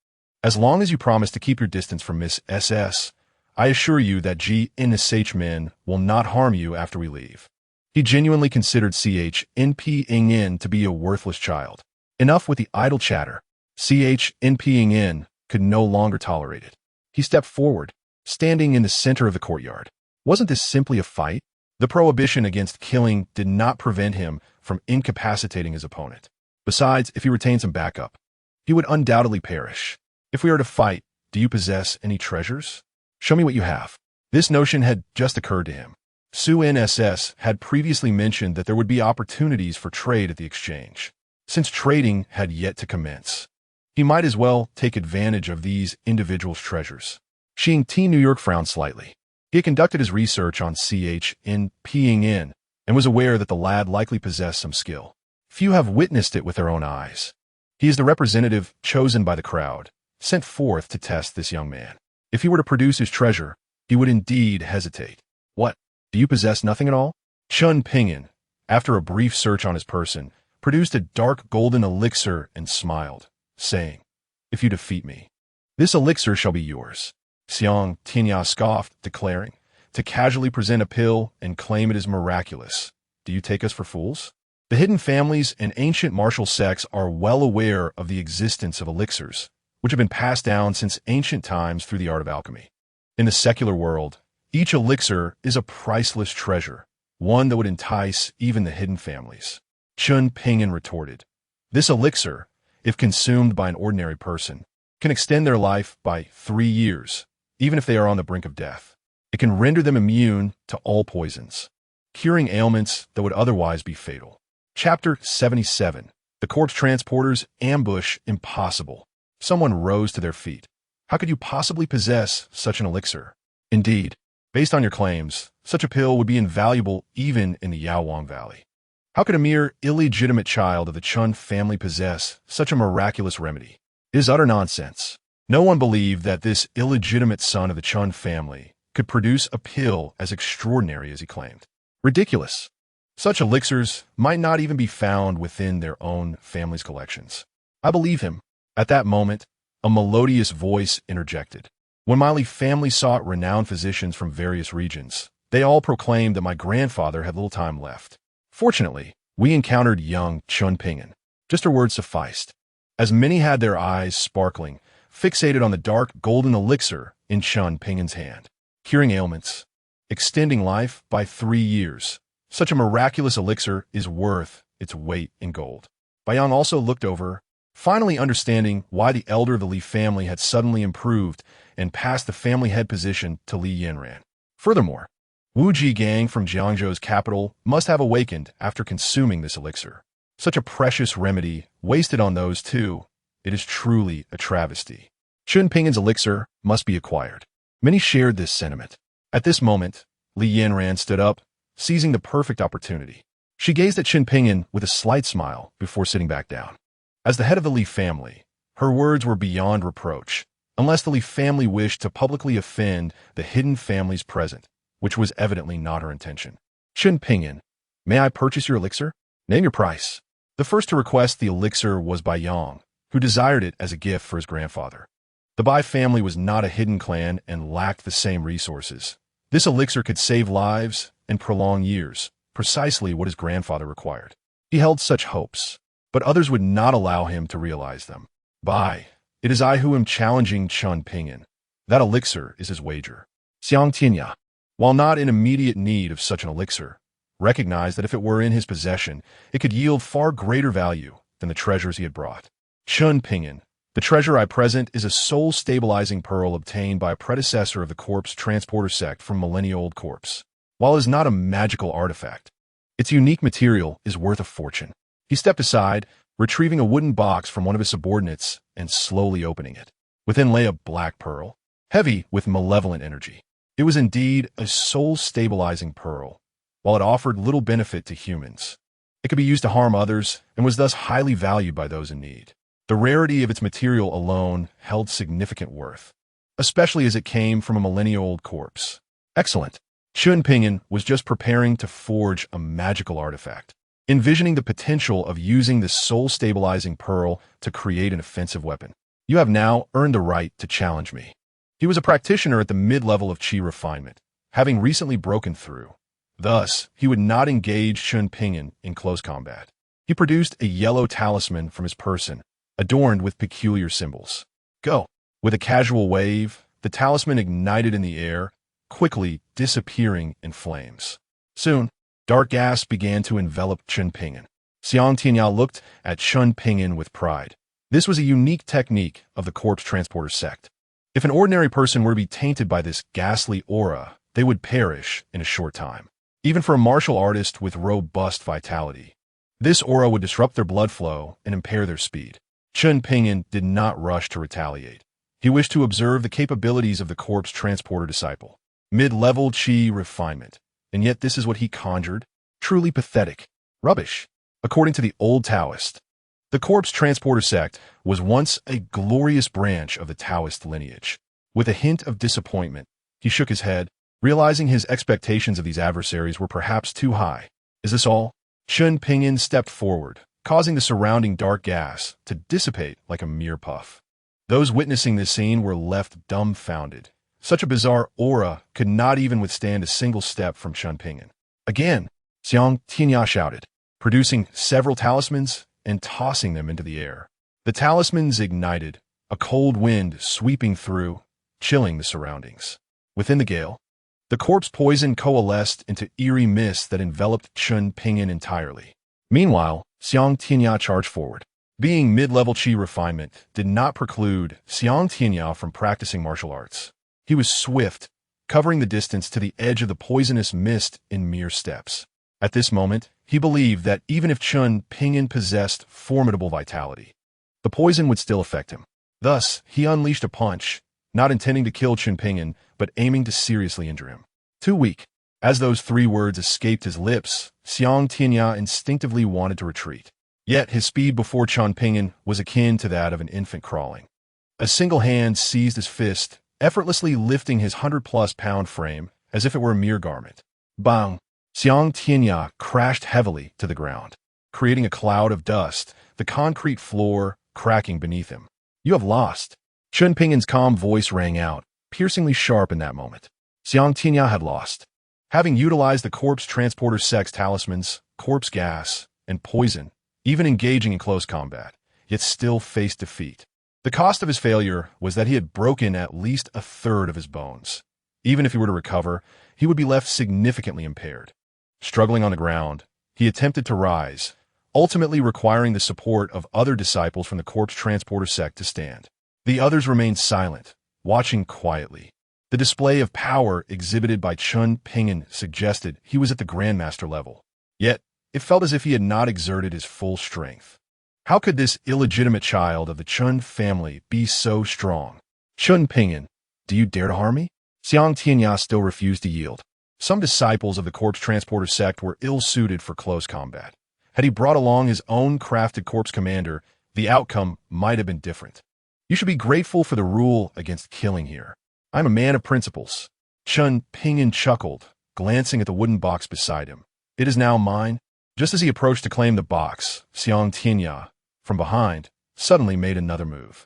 As long as you promise to keep your distance from Miss SS, I assure you that GNSH men will not harm you after we leave. He genuinely considered Chen Ping'an to be a worthless child. Enough with the idle chatter. Chen Ping'an could no longer tolerate it. He stepped forward, standing in the center of the courtyard. Wasn't this simply a fight? The prohibition against killing did not prevent him from incapacitating his opponent. Besides, if he retained some backup, he would undoubtedly perish. If we are to fight, do you possess any treasures? Show me what you have. This notion had just occurred to him. Su NSS had previously mentioned that there would be opportunities for trade at the exchange. Since trading had yet to commence, he might as well take advantage of these individuals' treasures. Xing T. New York frowned slightly. He had conducted his research on Chen Ping'an and was aware that the lad likely possessed some skill. Few have witnessed it with their own eyes. He is the representative chosen by the crowd, sent forth to test this young man. If he were to produce his treasure, he would indeed hesitate. What? Do you possess nothing at all? Chen Ping'an, after a brief search on his person, produced a dark golden elixir and smiled, saying, if you defeat me, this elixir shall be yours. Xiang Tinya scoffed, declaring, to casually present a pill and claim it is miraculous. Do you take us for fools? The hidden families and ancient martial sects are well aware of the existence of elixirs, which have been passed down since ancient times through the art of alchemy. In the secular world, each elixir is a priceless treasure, one that would entice even the hidden families. Chen Ping'an retorted, this elixir, if consumed by an ordinary person, can extend their life by 3 years, even if they are on the brink of death. It can render them immune to all poisons, curing ailments that would otherwise be fatal. Chapter 77. The corpse transporters ambush impossible. Someone rose to their feet. How could you possibly possess such an elixir? Indeed, based on your claims, such a pill would be invaluable even in the Yaowang Valley. How could a mere illegitimate child of the Chen family possess such a miraculous remedy? It is utter nonsense. No one believed that this illegitimate son of the Chen family could produce a pill as extraordinary as he claimed. Ridiculous. Such elixirs might not even be found within their own family's collections. I believe him. At that moment, a melodious voice interjected. When my family sought renowned physicians from various regions, they all proclaimed that my grandfather had little time left. Fortunately, we encountered young Chen Ping'an. Just her words sufficed, as many had their eyes sparkling, fixated on the dark golden elixir in Chen Ping'an's hand. Curing ailments, extending life by 3 years. Such a miraculous elixir is worth its weight in gold. Bayang also looked over, finally understanding why the elder of the Li family had suddenly improved and passed the family head position to Li Yanran. Furthermore, Wu Ji gang from Jiangzhou's capital must have awakened after consuming this elixir. Such a precious remedy wasted on those two. It is truly a travesty. Chen Ping'an's elixir must be acquired. Many shared this sentiment. At this moment, Li Yanran stood up, seizing the perfect opportunity. She gazed at Chen Ping'an with a slight smile before sitting back down. As the head of the Li family, her words were beyond reproach, unless the Li family wished to publicly offend the hidden families present, which was evidently not her intention. Chen Ping'an, may I purchase your elixir? Name your price. The first to request the elixir was Bai Yang, who desired it as a gift for his grandfather. The Bai family was not a hidden clan and lacked the same resources. This elixir could save lives and prolong years, precisely what his grandfather required. He held such hopes, but others would not allow him to realize them. Bai, it is I who am challenging Chen Ping'an. That elixir is his wager. Xiang Tianya, while not in immediate need of such an elixir, recognized that if it were in his possession, it could yield far greater value than the treasures he had brought. Chen Ping'an, the treasure I present is a soul-stabilizing pearl obtained by a predecessor of the corpse transporter sect from millennia-old corpse. While it is not a magical artifact, its unique material is worth a fortune. He stepped aside, retrieving a wooden box from one of his subordinates and slowly opening it. Within lay a black pearl, heavy with malevolent energy. It was indeed a soul-stabilizing pearl. While it offered little benefit to humans, it could be used to harm others and was thus highly valued by those in need. The rarity of its material alone held significant worth, especially as it came from a millennia-old corpse. Excellent. Chen Ping'an was just preparing to forge a magical artifact, envisioning the potential of using this soul-stabilizing pearl to create an offensive weapon. You have now earned the right to challenge me. He was a practitioner at the mid-level of Qi refinement, having recently broken through. Thus, he would not engage Chen Ping'an in close combat. He produced a yellow talisman from his person, adorned with peculiar symbols. Go. With a casual wave, the talisman ignited in the air, quickly disappearing in flames. Soon, dark gas began to envelop Chen Ping'an. Xiang Tianyao looked at Chen Ping'an with pride. This was a unique technique of the corpse transporter sect. If an ordinary person were to be tainted by this ghastly aura, they would perish in a short time. Even for a martial artist with robust vitality, this aura would disrupt their blood flow and impair their speed. Chen Ping'an did not rush to retaliate. He wished to observe the capabilities of the corpse transporter disciple. Mid-level Qi refinement. And yet this is what he conjured? Truly pathetic. Rubbish. According to the old Taoist, the corpse transporter sect was once a glorious branch of the Taoist lineage. With a hint of disappointment, he shook his head, realizing his expectations of these adversaries were perhaps too high. Is this all? Chen Ping'an stepped forward, causing the surrounding dark gas to dissipate like a mere puff. Those witnessing this scene were left dumbfounded. Such a bizarre aura could not even withstand a single step from Chen Ping'an. Again, Xiang Tianya shouted, producing several talismans and tossing them into the air. The talismans ignited, a cold wind sweeping through, chilling the surroundings. Within the gale, the corpse poison coalesced into eerie mist that enveloped Chen Ping'an entirely. Meanwhile, Xiang Tianya charged forward. Being mid-level Qi refinement did not preclude Xiang Tianya from practicing martial arts. He was swift, covering the distance to the edge of the poisonous mist in mere steps. At this moment, he believed that even if Chen Ping'an possessed formidable vitality, the poison would still affect him. Thus, he unleashed a punch, not intending to kill Chen Ping'an, but aiming to seriously injure him. Too weak. As those 3 words escaped his lips, Xiang Tianya instinctively wanted to retreat. Yet his speed before Chen Ping'an was akin to that of an infant crawling. A single hand seized his fist, effortlessly lifting his 100-plus-pound frame as if it were a mere garment. Bang! Xiang Tianya crashed heavily to the ground, creating a cloud of dust, the concrete floor cracking beneath him. You have lost. Chen Ping'an's calm voice rang out, piercingly sharp in that moment. Xiang Tianya had lost. Having utilized the corpse transporter sex talismans, corpse gas, and poison, even engaging in close combat, yet still faced defeat. The cost of his failure was that he had broken at least a third of his bones. Even if he were to recover, he would be left significantly impaired. Struggling on the ground, he attempted to rise, ultimately requiring the support of other disciples from the corpse transporter sect to stand. The others remained silent, watching quietly. The display of power exhibited by Chen Ping'an suggested he was at the Grandmaster level. Yet, it felt as if he had not exerted his full strength. How could this illegitimate child of the Chen family be so strong? Chen Ping'an, do you dare to harm me? Xiang Tianya still refused to yield. Some disciples of the corpse transporter sect were ill-suited for close combat. Had he brought along his own crafted corpse commander, the outcome might have been different. You should be grateful for the rule against killing here. I'm a man of principles. Chen Ping'an chuckled, glancing at the wooden box beside him. It is now mine. Just as he approached to claim the box, Xiang Tianya, from behind, suddenly made another move.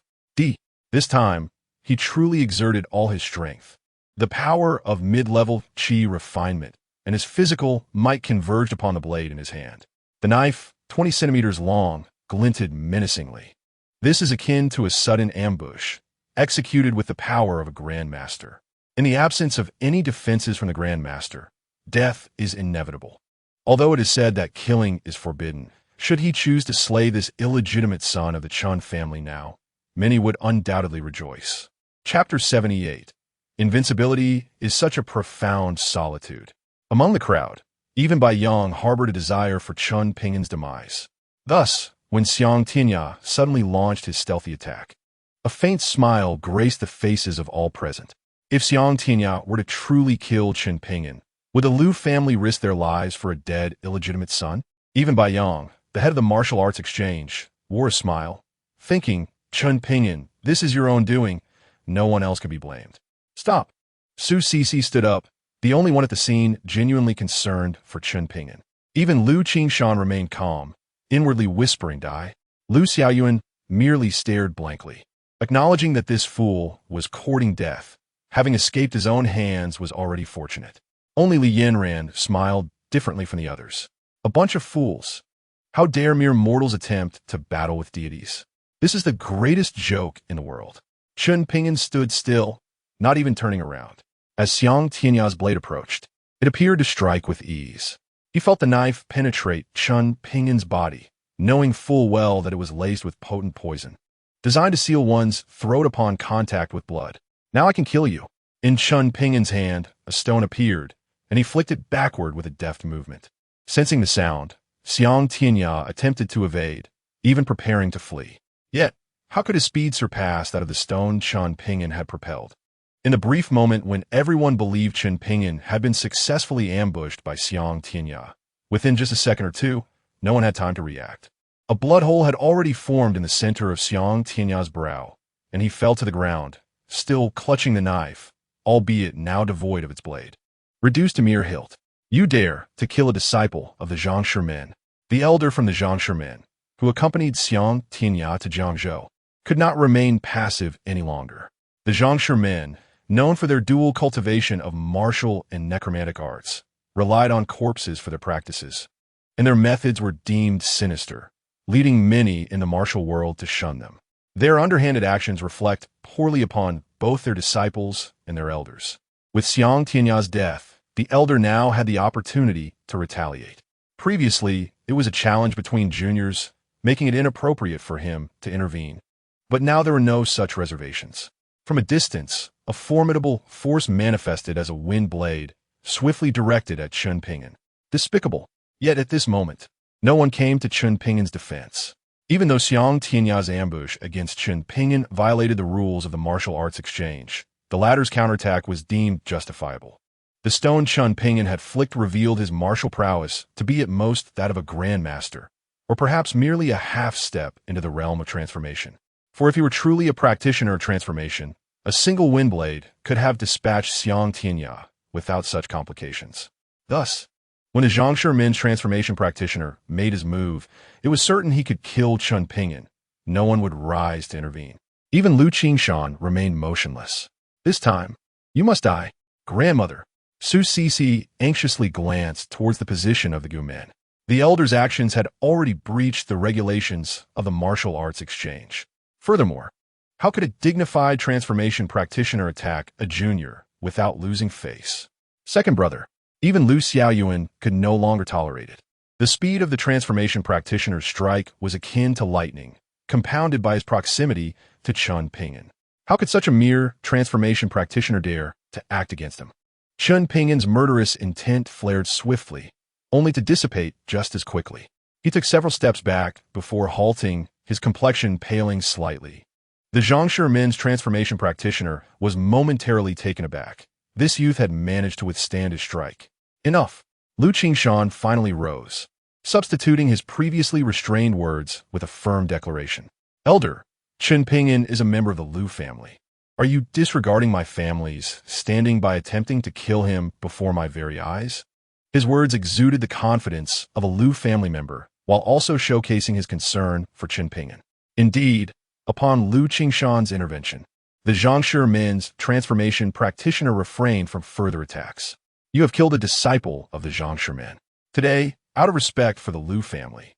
This time, he truly exerted all his strength. The power of mid-level qi refinement and his physical might converged upon the blade in his hand. The knife, 20 centimeters long, glinted menacingly. This is akin to a sudden ambush, executed with the power of a Grandmaster. In the absence of any defenses from the Grandmaster, death is inevitable. Although it is said that killing is forbidden, should he choose to slay this illegitimate son of the Chen family now, many would undoubtedly rejoice. Chapter 78. Invincibility is such a profound solitude. Among the crowd, even Bai Yang harbored a desire for Chen Ping'an's demise. Thus, when Xiang Tianya suddenly launched his stealthy attack, a faint smile graced the faces of all present. If Xiang Tianya were to truly kill Chen Ping'an, would the Liu family risk their lives for a dead, illegitimate son? Even Bai Yang, the head of the martial arts exchange, wore a smile, thinking, Chen Ping'an, this is your own doing. No one else can be blamed. Stop. Su Cixi stood up, the only one at the scene genuinely concerned for Chen Ping'an. Even Lu Qingshan remained calm, inwardly whispering Dai. Lu Xiaoyuan merely stared blankly, acknowledging that this fool was courting death. Having escaped his own hands was already fortunate. Only Li Yanran smiled differently from the others. A bunch of fools. How dare mere mortals attempt to battle with deities? This is the greatest joke in the world. Chen Ping'an stood still, not even turning around. As Xiang Tianya's blade approached, it appeared to strike with ease. He felt the knife penetrate Chen Ping'an's body, knowing full well that it was laced with potent poison, designed to seal one's throat upon contact with blood. Now I can kill you. In Chen Ping'an's hand, a stone appeared, and he flicked it backward with a deft movement. Sensing the sound, Xiang Tianya attempted to evade, even preparing to flee. Yet, how could his speed surpass that of the stone Chen Ping'an had propelled? In the brief moment when everyone believed Chen Ping'an had been successfully ambushed by Xiang Tianya, within just a second or two, no one had time to react. A blood hole had already formed in the center of Xiang Tianya's brow, and he fell to the ground, still clutching the knife, albeit now devoid of its blade. Reduced to mere hilt. You dare to kill a disciple of the Zhangshi men. The elder from the Zhangshi men, who accompanied Xiang Tianya to Jiangzhou, could not remain passive any longer. The Zhangshi men, known for their dual cultivation of martial and necromantic arts, relied on corpses for their practices, and their methods were deemed sinister, leading many in the martial world to shun them. Their underhanded actions reflect poorly upon both their disciples and their elders. With Xiang Tianya's death, the elder now had the opportunity to retaliate. Previously, it was a challenge between juniors, making it inappropriate for him to intervene. But now there were no such reservations. From a distance, a formidable force manifested as a wind blade, swiftly directed at Chen Ping'an. Despicable. Yet at this moment, no one came to Chen Ping'an's defense. Even though Xiang Tianya's ambush against Chen Ping'an violated the rules of the martial arts exchange, the latter's counterattack was deemed justifiable. The stone Chen Ping'an had flicked revealed his martial prowess to be at most that of a grandmaster, or perhaps merely a half-step into the realm of transformation. For if he were truly a practitioner of transformation, a single wind blade could have dispatched Xiang Tianya without such complications. Thus, when a Zhangshi Min's transformation practitioner made his move, it was certain he could kill Chen Ping'an. No one would rise to intervene. Even Lu Qingshan remained motionless. This time, you must die, grandmother. Su Cixi anxiously glanced towards the position of the Gumen. The elder's actions had already breached the regulations of the martial arts exchange. Furthermore, how could a dignified transformation practitioner attack a junior without losing face? Second brother, even Lu Xiaoyuan could no longer tolerate it. The speed of the transformation practitioner's strike was akin to lightning, compounded by his proximity to Chen Ping'an. How could such a mere transformation practitioner dare to act against him? Chen Ping'an's murderous intent flared swiftly, only to dissipate just as quickly. He took several steps back before halting, his complexion paling slightly. The Zhangshi Min's transformation practitioner was momentarily taken aback. This youth had managed to withstand his strike. Enough. Lu Qingshan finally rose, substituting his previously restrained words with a firm declaration. Elder, Chen Ping'an is a member of the Lu family. Are you disregarding my family's standing by attempting to kill him before my very eyes? His words exuded the confidence of a Lu family member, while also showcasing his concern for Chen Ping'an. Indeed, upon Lu Qingshan's intervention, the Zhangshi Min's transformation practitioner refrained from further attacks. You have killed a disciple of the Zhangshi Min. Today, out of respect for the Lu family,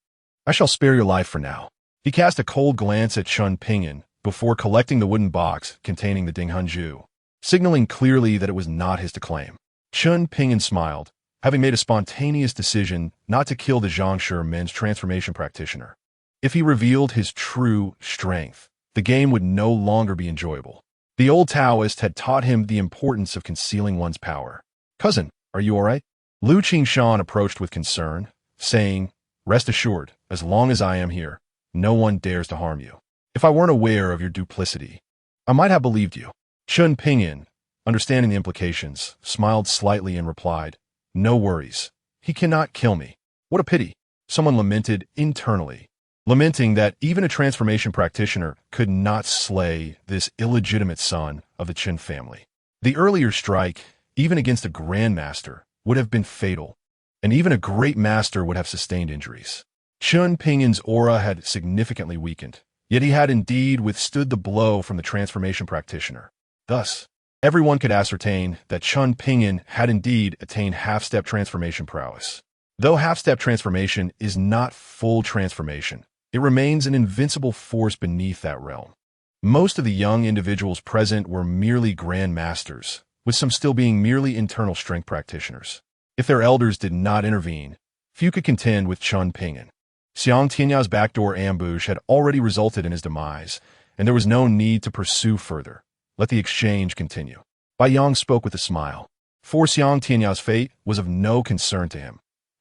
I shall spare your life for now. He cast a cold glance at Chen Ping'an before collecting the wooden box containing the Dinghanju, signaling clearly that it was not his to claim. Chen Ping'an smiled, having made a spontaneous decision not to kill the Zhangshi Min's transformation practitioner. If he revealed his true strength, the game would no longer be enjoyable. The old Taoist had taught him the importance of concealing one's power. Cousin, are you all right? Lu Qingshan approached with concern, saying, Rest assured, as long as I am here, no one dares to harm you. If I weren't aware of your duplicity, I might have believed you. Chen Ping'an, understanding the implications, smiled slightly and replied, No worries. He cannot kill me. What a pity. Someone lamented internally, lamenting that even a transformation practitioner could not slay this illegitimate son of the Chen family. The earlier strike, even against a grandmaster, would have been fatal, and even a great master would have sustained injuries. Chen Ping'an's aura had significantly weakened, yet he had indeed withstood the blow from the transformation practitioner. Thus, everyone could ascertain that Chen Ping'an had indeed attained half-step transformation prowess. Though half-step transformation is not full transformation, it remains an invincible force beneath that realm. Most of the young individuals present were merely grandmasters, with some still being merely internal strength practitioners. If their elders did not intervene, few could contend with Chen Ping'an. Xiang Tianya's backdoor ambush had already resulted in his demise, and there was no need to pursue further. Let the exchange continue. Bai Yang spoke with a smile. For Xiang Tianya's fate was of no concern to him.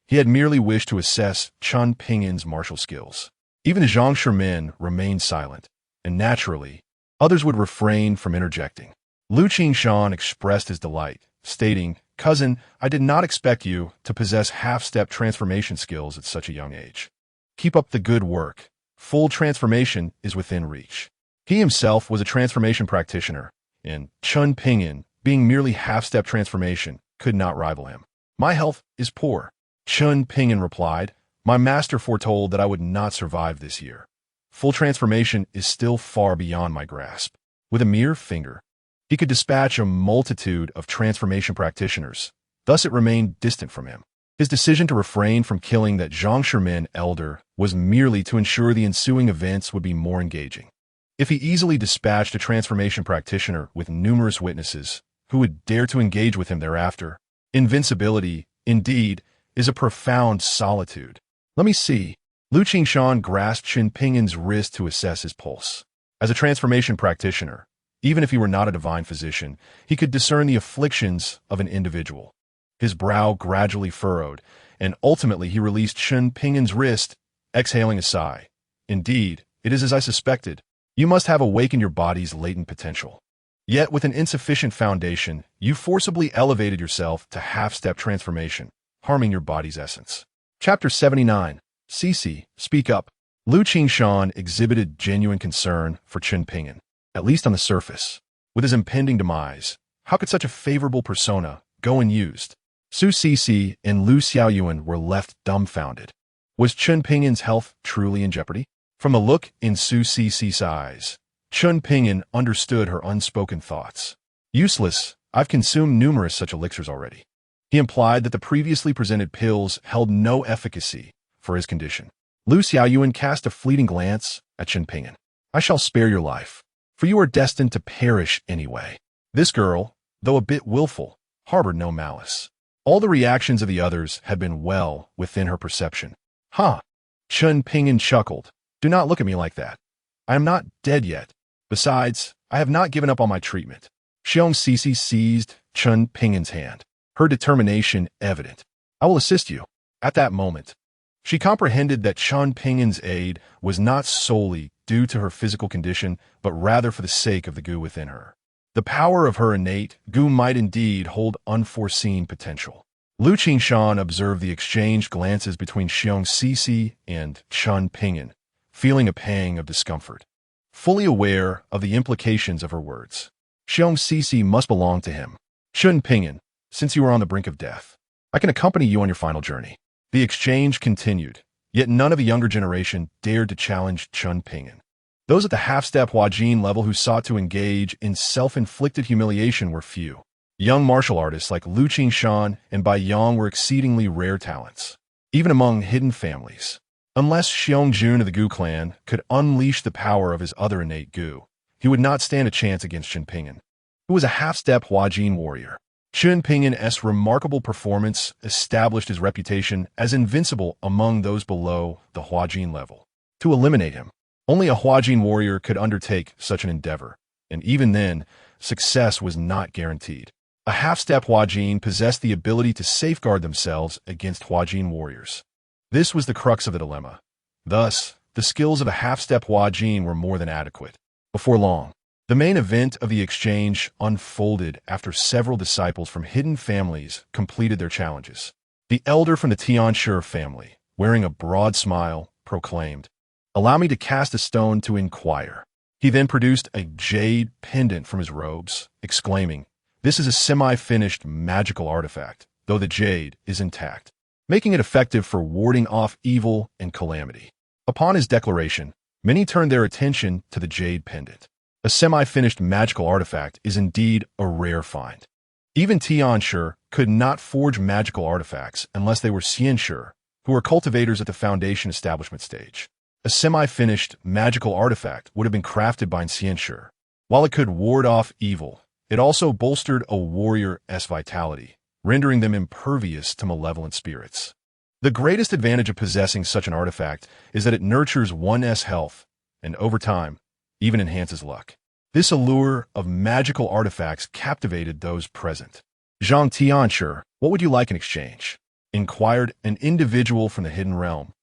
He had merely wished to assess Chen Ping'an's martial skills. Even the Zhangshi Min remained silent, and naturally, others would refrain from interjecting. Lu Qingshan expressed his delight, stating, Cousin, I did not expect you to possess half-step transformation skills at such a young age. Keep up the good work. Full transformation is within reach. He himself was a transformation practitioner, and Chen Ping'an, being merely half-step transformation, could not rival him. My health is poor. Chen Ping'an replied, My master foretold that I would not survive this year. Full transformation is still far beyond my grasp. With a mere finger, he could dispatch a multitude of transformation practitioners. Thus it remained distant from him. His decision to refrain from killing that Zhangshi Min elder was merely to ensure the ensuing events would be more engaging. If he easily dispatched a transformation practitioner with numerous witnesses who would dare to engage with him thereafter, invincibility, indeed, is a profound solitude. Let me see. Lu Qingshan grasped Chen Ping'an's wrist to assess his pulse. As a transformation practitioner, even if he were not a divine physician, he could discern the afflictions of an individual. His brow gradually furrowed, and ultimately he released Chen Ping'an's wrist, exhaling a sigh. Indeed, it is as I suspected. You must have awakened your body's latent potential. Yet with an insufficient foundation, you forcibly elevated yourself to half-step transformation, harming your body's essence. Chapter 79. Cici, speak up. Lu Qingshan exhibited genuine concern for Chen Ping'an, at least on the surface. With his impending demise, how could such a favorable persona go unused? Su Cici and Lu Xiaoyuan were left dumbfounded. Was Chen Ping'an's health truly in jeopardy? From the look in Su Cici's eyes, Chen Ping'an understood her unspoken thoughts. Useless, I've consumed numerous such elixirs already. He implied that the previously presented pills held no efficacy for his condition. Lu Xiaoyuan cast a fleeting glance at Chen Ping'an. I shall spare your life, for you are destined to perish anyway. This girl, though a bit willful, harbored no malice. All the reactions of the others had been well within her perception. Ha! Chen Ping'an chuckled. Do not look at me like that. I am not dead yet. Besides, I have not given up on my treatment. Xiong Cici seized Chen Ping'an's hand, her determination evident. I will assist you. At that moment, she comprehended that Chen Ping'an's aid was not solely due to her physical condition, but rather for the sake of the gu within her. The power of her innate gu might indeed hold unforeseen potential. Lu Qingshan observed the exchanged glances between Xiong Cici and Chen Ping'an, feeling a pang of discomfort. Fully aware of the implications of her words, Xiong Cici must belong to him. Chen Ping'an, since you are on the brink of death, I can accompany you on your final journey. The exchange continued, yet none of the younger generation dared to challenge Chen Ping'an. Those at the half-step Huajin level who sought to engage in self-inflicted humiliation were few. Young martial artists like Lu Qingshan and Bai Yang were exceedingly rare talents, even among hidden families. Unless Xiong Jun of the Gu clan could unleash the power of his other innate gu, he would not stand a chance against Chen Ping'an, who was a half-step Huajin warrior. Chen Ping'an's remarkable performance established his reputation as invincible among those below the Huajin level. To eliminate him, only a Huajin warrior could undertake such an endeavor, and even then, success was not guaranteed. A half-step Huajin possessed the ability to safeguard themselves against Huajin warriors. This was the crux of the dilemma. Thus, the skills of a half-step Huajin were more than adequate. Before long, the main event of the exchange unfolded after several disciples from hidden families completed their challenges. The elder from the Tianshi family, wearing a broad smile, proclaimed, "Allow me to cast a stone to inquire." He then produced a jade pendant from his robes, exclaiming, "This is a semi-finished magical artifact, though the jade is intact, making it effective for warding off evil and calamity." Upon his declaration, many turned their attention to the jade pendant. A semi-finished magical artifact is indeed a rare find. Even Tianshi could not forge magical artifacts unless they were Xianshi, who were cultivators at the foundation establishment stage. A semi-finished magical artifact would have been crafted by Xianshi. While it could ward off evil, it also bolstered a warrior's vitality, rendering them impervious to malevolent spirits. The greatest advantage of possessing such an artifact is that it nurtures one's health, and over time, even enhances luck. This allure of magical artifacts captivated those present. "Zhang Tianshi, what would you like in exchange?" inquired an individual from the hidden realm,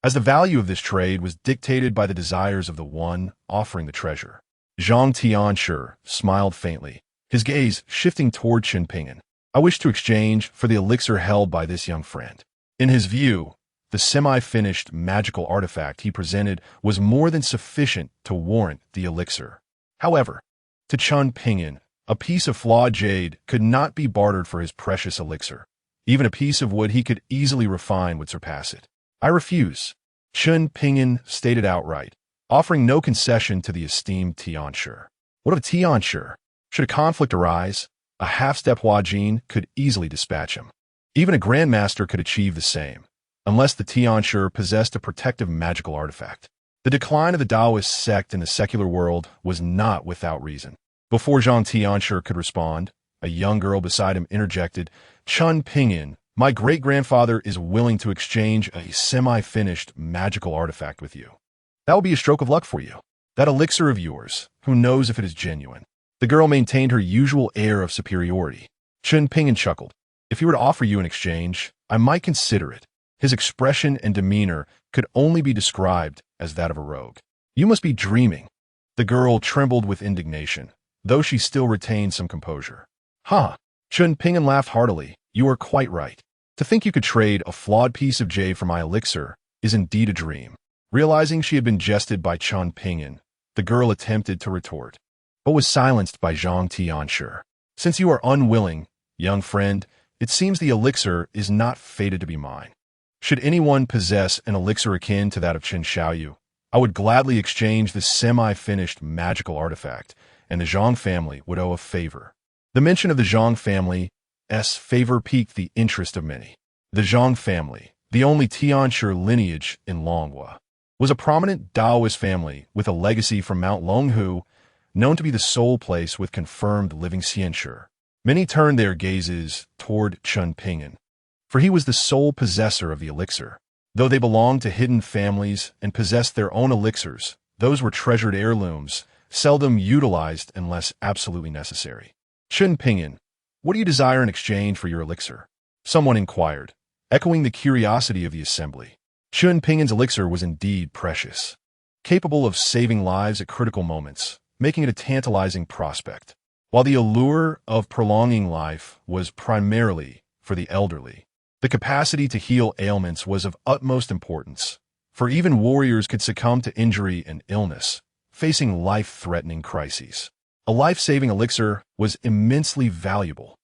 as the value of this trade was dictated by the desires of the one offering the treasure. Zhang Tianshi smiled faintly, his gaze shifting toward Chen Ping'an. "I wish to exchange for the elixir held by this young friend." In his view, the semi-finished magical artifact he presented was more than sufficient to warrant the elixir. However, to Chen Ping'an, a piece of flawed jade could not be bartered for his precious elixir. Even a piece of wood he could easily refine would surpass it. "I refuse," Chen Ping'an stated outright, offering no concession to the esteemed Tianshi. What of Tianshi? Should a conflict arise, a half-step Huajin could easily dispatch him. Even a grandmaster could achieve the same, unless the Tianshi possessed a protective magical artifact. The decline of the Taoist sect in the secular world was not without reason. Before Zhang Tianshi could respond, a young girl beside him interjected, "Chen Ping'an, my great-grandfather is willing to exchange a semi-finished magical artifact with you. That will be a stroke of luck for you. That elixir of yours, who knows if it is genuine?" The girl maintained her usual air of superiority. Chen Ping'an chuckled. "If he were to offer you an exchange, I might consider it." His expression and demeanor could only be described as that of a rogue. "You must be dreaming." The girl trembled with indignation. though she still retained some composure. "Ha!" Chen Ping'an laughed heartily. "You are quite right. To think you could trade a flawed piece of jade for my elixir is indeed a dream." Realizing she had been jested by Chen Ping'an, the girl attempted to retort, but was silenced by Zhang Tianshi. "Since you are unwilling, young friend, it seems the elixir is not fated to be mine. Should anyone possess an elixir akin to that of Chen Xiaoyu, I would gladly exchange this semi-finished magical artifact, and the Zhang family would owe a favor." The mention of the Zhang family's favor piqued the interest of many. The Zhang family, the only Tianshi lineage in Longhua, was a prominent Taoist family with a legacy from Mount Longhu, known to be the sole place with confirmed living xianshi. Many turned their gazes toward Chen Ping'an, for he was the sole possessor of the elixir. Though they belonged to hidden families and possessed their own elixirs, those were treasured heirlooms, seldom utilized unless absolutely necessary. "Chen Ping'an, what do you desire in exchange for your elixir?" someone inquired, echoing the curiosity of the assembly. Chen Ping'an's elixir was indeed precious, capable of saving lives at critical moments, making it a tantalizing prospect. While the allure of prolonging life was primarily for the elderly, the capacity to heal ailments was of utmost importance, for even warriors could succumb to injury and illness, facing life-threatening crises. A life-saving elixir was immensely valuable.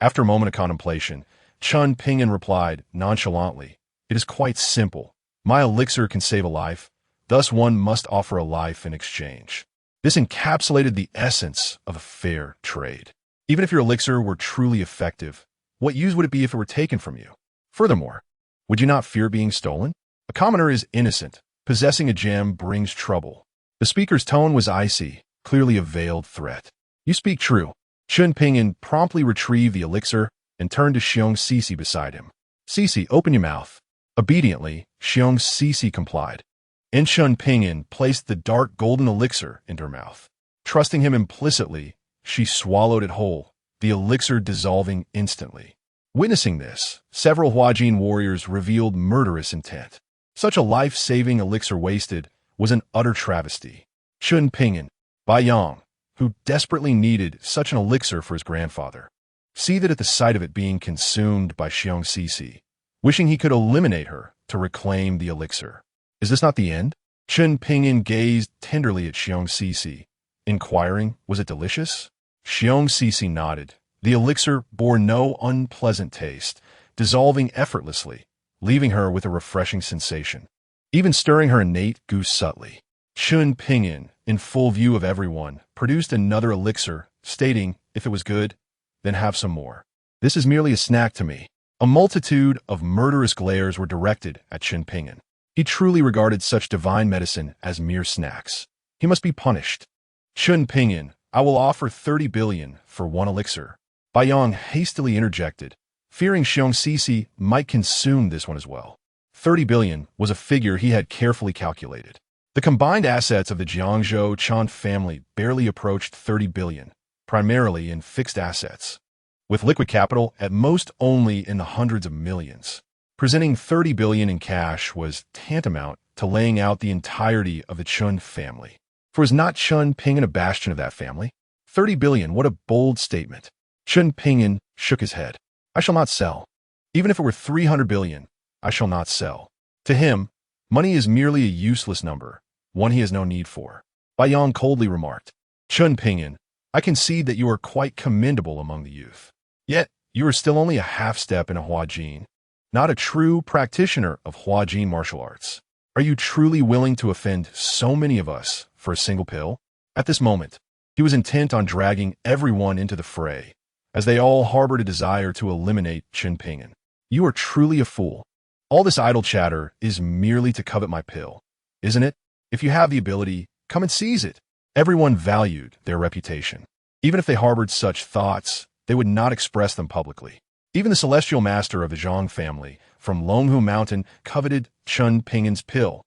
After a moment of contemplation, Chen Ping'an replied nonchalantly, "It is quite simple. My elixir can save a life, thus one must offer a life in exchange." This encapsulated the essence of a fair trade. Even if your elixir were truly effective, what use would it be if it were taken from you? Furthermore, would you not fear being stolen? A commoner is innocent. Possessing a gem brings trouble. The speaker's tone was icy, clearly a veiled threat. "You speak true." Chen Ping'an promptly retrieved the elixir and turned to Xiong Sisi beside him. "Sisi, open your mouth." Obediently, Xiong Sisi complied, and Chen Ping'an placed the dark golden elixir into her mouth. Trusting him implicitly, she swallowed it whole, the elixir dissolving instantly. Witnessing this, several Huajin warriors revealed murderous intent. Such a life-saving elixir wasted was an utter travesty. Chen Ping'an, Bai Yang, who desperately needed such an elixir for his grandfather, seethed at the sight of it being consumed by Xiong Sisi, wishing he could eliminate her to reclaim the elixir. "Is this not the end?" Chen Ping'an gazed tenderly at Xiong Sisi, inquiring, "Was it delicious?" Xiong Sisi nodded. The elixir bore no unpleasant taste, dissolving effortlessly, leaving her with a refreshing sensation, even stirring her innate goose subtly. Chen Ping'an, in full view of everyone, produced another elixir, stating, "If it was good, then have some more. This is merely a snack to me." A multitude of murderous glares were directed at Chen Ping'an. He truly regarded such divine medicine as mere snacks. He must be punished. "Chen Ping'an, I will offer 30 billion for one elixir." Bai Yang hastily interjected, fearing Xiong Sisi might consume this one as well. 30 billion was a figure he had carefully calculated. The combined assets of the Jiangzhou Chan family barely approached 30 billion, primarily in fixed assets, with liquid capital at most only in the hundreds of millions. Presenting 30 billion in cash was tantamount to laying out the entirety of the Chen family. For was not Chen Ping'an a bastion of that family? 30 billion, what a bold statement. Chen Ping'an shook his head. "I shall not sell. Even if it were 300 billion, I shall not sell." To him, money is merely a useless number, one he has no need for. Bai Yang coldly remarked, "Chen Ping'an, I concede that you are quite commendable among the youth. Yet, you are still only a half-step in a Huajin, not a true practitioner of Huajin martial arts. Are you truly willing to offend so many of us for a single pill?" At this moment, he was intent on dragging everyone into the fray, as they all harbored a desire to eliminate Chen Ping'an. "You are truly a fool. All this idle chatter is merely to covet my pill, isn't it? If you have the ability, come and seize it." Everyone valued their reputation. Even if they harbored such thoughts, they would not express them publicly. Even the celestial master of the Zhang family from Longhu Mountain coveted Chen Ping'an's pill,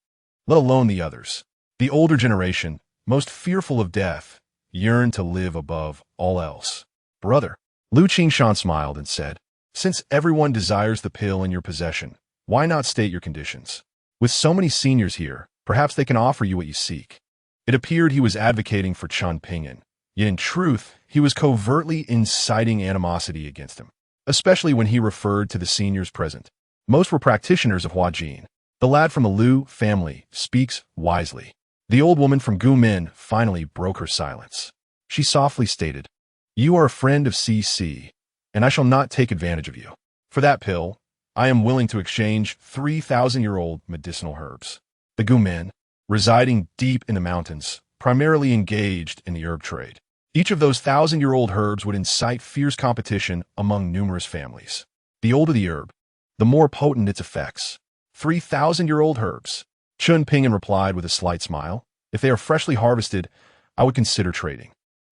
let alone the others. The older generation, most fearful of death, yearned to live above all else. "Brother," Lu Qingshan smiled and said, "Since everyone desires the pill in your possession, why not state your conditions? With so many seniors here, perhaps they can offer you what you seek." It appeared he was advocating for Chen Ping'an, Yet in truth, he was covertly inciting animosity against him, especially when he referred to the seniors present. Most were practitioners of Huajin. The lad from the Liu family speaks wisely. The old woman from Gumin finally broke her silence. She softly stated, "You are a friend of CC, and I shall not take advantage of you. For that pill, I am willing to exchange 3,000-year-old medicinal herbs." The Gumin, residing deep in the mountains, primarily engaged in the herb trade. Each of those 1,000-year-old herbs would incite fierce competition among numerous families. The older the herb, the more potent its effects. 3,000-year-old herbs. Chen Ping'an replied with a slight smile. "If they are freshly harvested, I would consider trading."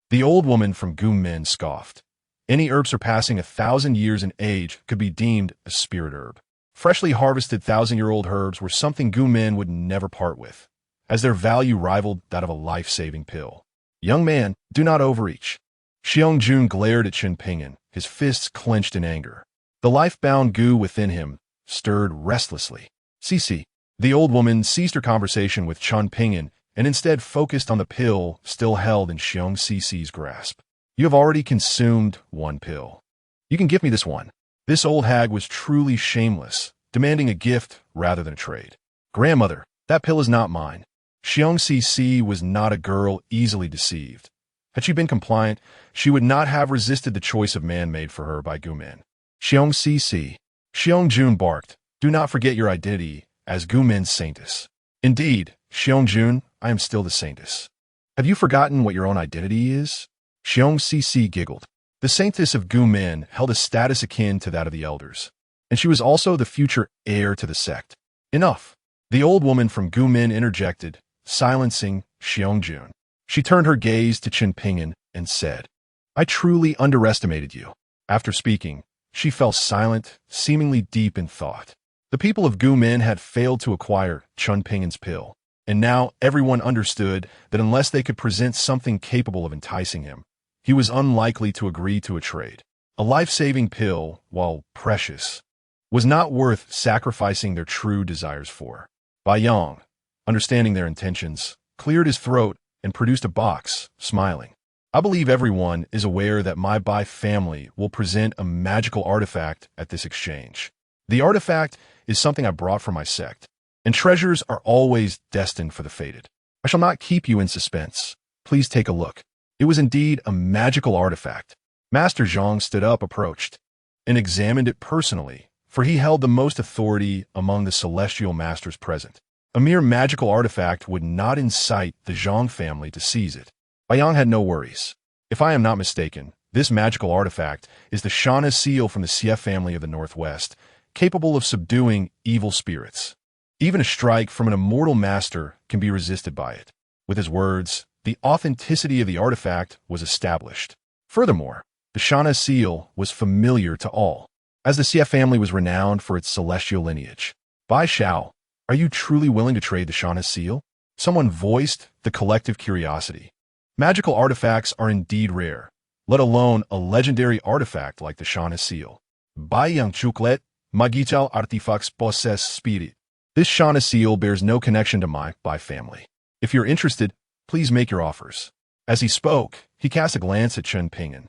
The old woman from Gumin scoffed. Any herb surpassing 1,000 years in age could be deemed a spirit herb. Freshly harvested 1,000-year-old herbs were something Gumin would never part with, as their value rivaled that of a life-saving pill. "Young man, do not overreach." Xiangjun glared at Chen Ping'an, his fists clenched in anger. The life-bound goo within him stirred restlessly. "Cici." The old woman ceased her conversation with Chen Ping'an and instead focused on the pill still held in Xiong Cici's grasp. "You have already consumed one pill. You can give me this one." This old hag was truly shameless, demanding a gift rather than a trade. "Grandmother, that pill is not mine." Xiong Cici was not a girl easily deceived. Had she been compliant, she would not have resisted the choice of man made for her by Gumin. "Xiong Cici." Xiangjun barked, "Do not forget your identity as Gumin's saintess." "Indeed, Xiangjun, I am still the saintess." "Have you forgotten what your own identity is?" Xiong Cici giggled. The saintess of Gumin held a status akin to that of the elders, and she was also the future heir to the sect. "Enough." The old woman from Gumin interjected, silencing Xiangjun. She turned her gaze to Chen Ping'an and said, "I truly underestimated you." After speaking, she fell silent, seemingly deep in thought. The people of Gumin had failed to acquire Chen Ping'an's pill, and now everyone understood that unless they could present something capable of enticing him, he was unlikely to agree to a trade. A life-saving pill, while precious, was not worth sacrificing their true desires for. Bai Yang, understanding their intentions, cleared his throat and produced a box, smiling. "I believe everyone is aware that my Bai family will present a magical artifact at this exchange. The artifact is something I brought from my sect, and treasures are always destined for the fated. I shall not keep you in suspense. Please take a look." It was indeed a magical artifact. Master Zhang stood up, approached, and examined it personally, for he held the most authority among the celestial masters present. A mere magical artifact would not incite the Zhang family to seize it. Bai Yang had no worries. "If I am not mistaken, this magical artifact is the Shana seal from the Xie family of the Northwest, capable of subduing evil spirits. Even a strike from an immortal master can be resisted by it." With his words, the authenticity of the artifact was established. Furthermore, the Shana seal was familiar to all, as the Xie family was renowned for its celestial lineage. "Bai Shao, are you truly willing to trade the Shana seal?" Someone voiced the collective curiosity. Magical artifacts are indeed rare, let alone a legendary artifact like the Shana seal. "Bai Yang Chuklet, Magital artifacts possess spirit." This Shana seal bears no connection to my Bai family. If you're interested, please make your offers. As he spoke, he cast a glance at Chen Ping'an,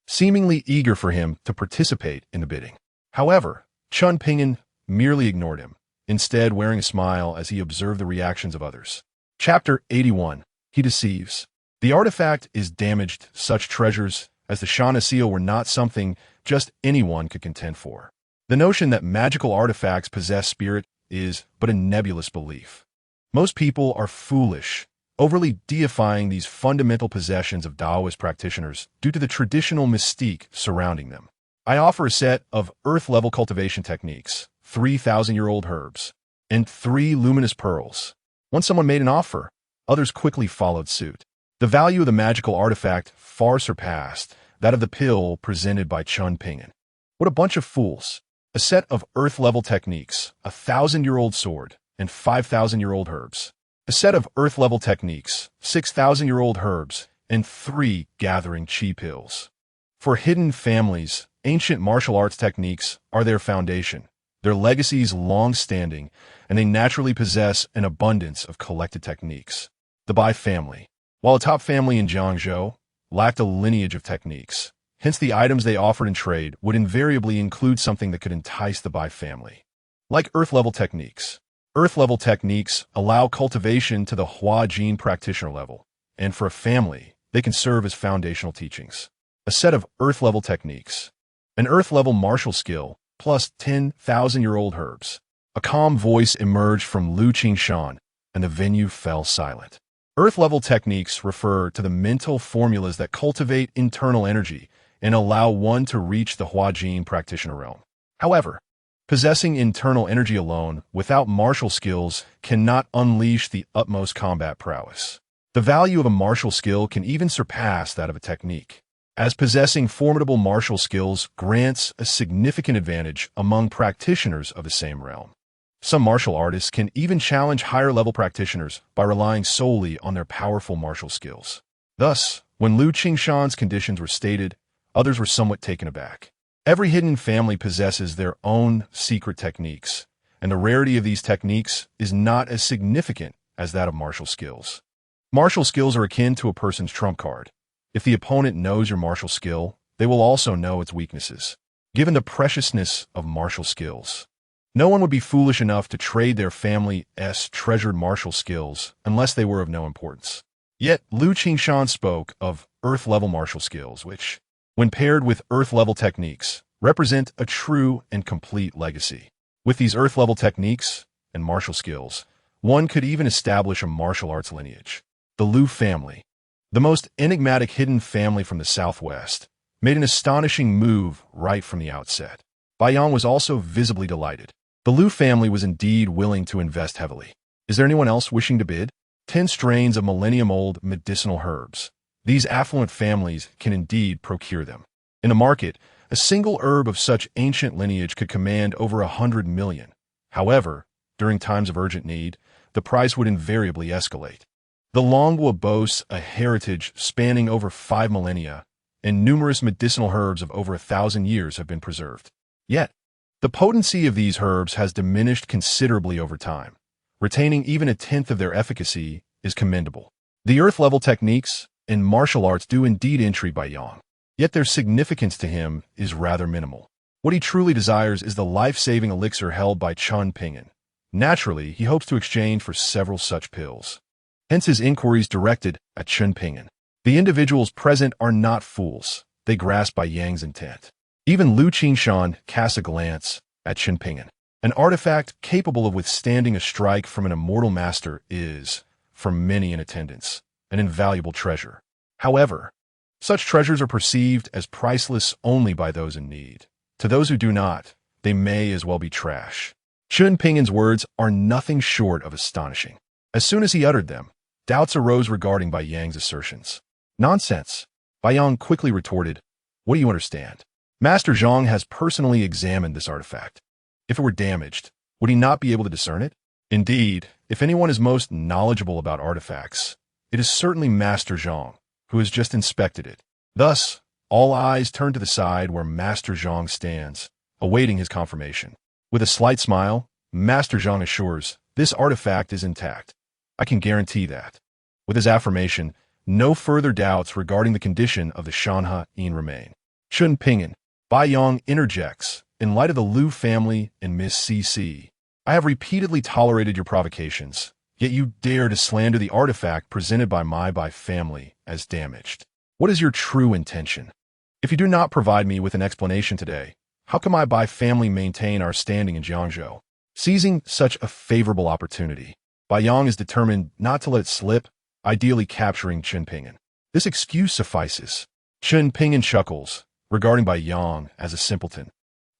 seemingly eager for him to participate in the bidding. However, Chen Ping'an merely ignored him, instead wearing a smile as he observed the reactions of others. Chapter 81. He deceives. The artifact is damaged. Such treasures as the Shana seal were not something just anyone could contend for. The notion that magical artifacts possess spirit is but a nebulous belief. Most people are foolish, overly deifying these fundamental possessions of Taoist practitioners due to the traditional mystique surrounding them. I offer a set of earth-level cultivation techniques, 3,000-year-old herbs, and 3 luminous pearls. Once someone made an offer, others quickly followed suit. The value of the magical artifact far surpassed that of the pill presented by Chen Ping'an. What a bunch of fools. A set of earth-level techniques, a 1,000-year-old sword, and 5,000-year-old herbs. A set of earth-level techniques, 6,000-year-old herbs, and 3 gathering chi pills. For hidden families, ancient martial arts techniques are their foundation, their legacies long-standing, and they naturally possess an abundance of collected techniques. The Bai family. While a top family in Jiangzhou, lacked a lineage of techniques. Hence, the items they offered in trade would invariably include something that could entice the Bai family. Like Earth-level techniques. Earth-level techniques allow cultivation to the Hua Jin practitioner level, and for a family, they can serve as foundational teachings. A set of Earth-level techniques. An Earth-level martial skill, plus 10,000-year-old herbs. A calm voice emerged from Lu Qingshan, and the venue fell silent. Earth-level techniques refer to the mental formulas that cultivate internal energy and allow one to reach the Hua Jin practitioner realm. However, possessing internal energy alone without martial skills cannot unleash the utmost combat prowess. The value of a martial skill can even surpass that of a technique, as possessing formidable martial skills grants a significant advantage among practitioners of the same realm. Some martial artists can even challenge higher-level practitioners by relying solely on their powerful martial skills. Thus, when Lu Qingshan's conditions were stated, others were somewhat taken aback. Every hidden family possesses their own secret techniques, and the rarity of these techniques is not as significant as that of martial skills. Martial skills are akin to a person's trump card. If the opponent knows your martial skill, they will also know its weaknesses. Given the preciousness of martial skills, no one would be foolish enough to trade their family's treasured martial skills unless they were of no importance. Yet, Lu Qingshan spoke of Earth-level martial skills, which, when paired with Earth-level techniques, represent a true and complete legacy. With these Earth-level techniques and martial skills, one could even establish a martial arts lineage. The Lu family, the most enigmatic hidden family from the Southwest, made an astonishing move right from the outset. Bai Yang was also visibly delighted. The Lu family was indeed willing to invest heavily. Is there anyone else wishing to bid? 10 strains of millennium-old medicinal herbs. These affluent families can indeed procure them. In the market, a single herb of such ancient lineage could command over 100 million. However, during times of urgent need, the price would invariably escalate. The Longwa boasts a heritage spanning over 5 millennia, and numerous medicinal herbs of over 1,000 years have been preserved. Yet, the potency of these herbs has diminished considerably over time. Retaining even a tenth of their efficacy is commendable. The Earth-level techniques and martial arts do indeed intrigue Bai Yang, yet their significance to him is rather minimal. What he truly desires is the life-saving elixir held by Chen Ping'an. Naturally, he hopes to exchange for several such pills. Hence his inquiries directed at Chen Ping'an. The individuals present are not fools. They grasp Bai Yang's intent. Even Lu Qingshan casts a glance at Chen Ping'an. An artifact capable of withstanding a strike from an immortal master is, for many in attendance, an invaluable treasure. However, such treasures are perceived as priceless only by those in need. To those who do not, they may as well be trash. Chen Ping'an's words are nothing short of astonishing. As soon as he uttered them, doubts arose regarding Bai Yang's assertions. Nonsense! Bai Yang quickly retorted, what do you understand? Master Zhang has personally examined this artifact. If it were damaged, would he not be able to discern it? Indeed, if anyone is most knowledgeable about artifacts, it is certainly Master Zhang, who has just inspected it. Thus, all eyes turn to the side where Master Zhang stands, awaiting his confirmation. With a slight smile, Master Zhang assures, this artifact is intact. I can guarantee that. With his affirmation, no further doubts regarding the condition of the Shanha Yin remain. Chen Ping'an, Bai Yang interjects, in light of the Lu family and Miss CC, I have repeatedly tolerated your provocations, yet you dare to slander the artifact presented by my Bai family as damaged. What is your true intention? If you do not provide me with an explanation today, how can my Bai family maintain our standing in Jiangzhou? Seizing such a favorable opportunity, Bai Yang is determined not to let it slip, ideally capturing Chen Ping'an. This excuse suffices. Chen Ping'an chuckles, regarding Bai Yang as a simpleton.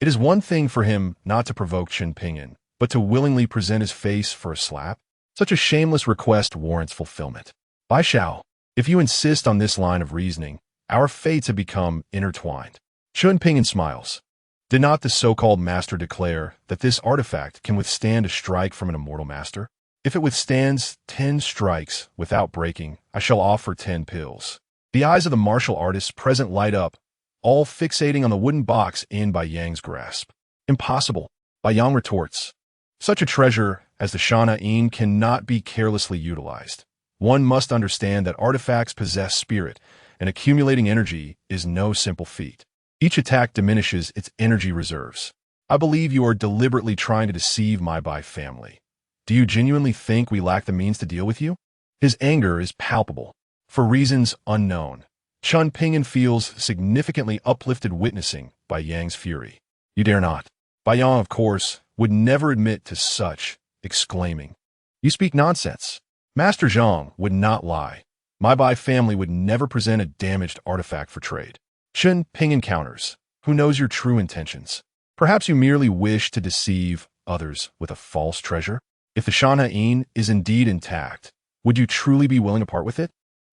It is one thing for him not to provoke Chen Ping'an, but to willingly present his face for a slap. Such a shameless request warrants fulfillment. Bai Xiao, if you insist on this line of reasoning, our fates have become intertwined. Chen Ping'an smiles. Did not the so-called master declare that this artifact can withstand a strike from an immortal master? If it withstands 10 strikes without breaking, I shall offer 10 pills. The eyes of the martial artists present light up, all fixating on the wooden box in Bai Yang's grasp. Impossible, Bai Yang retorts. Such a treasure as the Shanha Yin cannot be carelessly utilized. One must understand that artifacts possess spirit, and accumulating energy is no simple feat. Each attack diminishes its energy reserves. I believe you are deliberately trying to deceive my Bai family. Do you genuinely think we lack the means to deal with you? His anger is palpable. For reasons unknown, Chen Ping'an feels significantly uplifted witnessing Bai Yang's fury. You dare not. Bai Yang, of course, would never admit to such, exclaiming, "You speak nonsense." Master Zhang would not lie. My Bai family would never present a damaged artifact for trade. Chen Ping'an counters, "Who knows your true intentions? Perhaps you merely wish to deceive others with a false treasure? If the Shanhain is indeed intact, would you truly be willing to part with it?"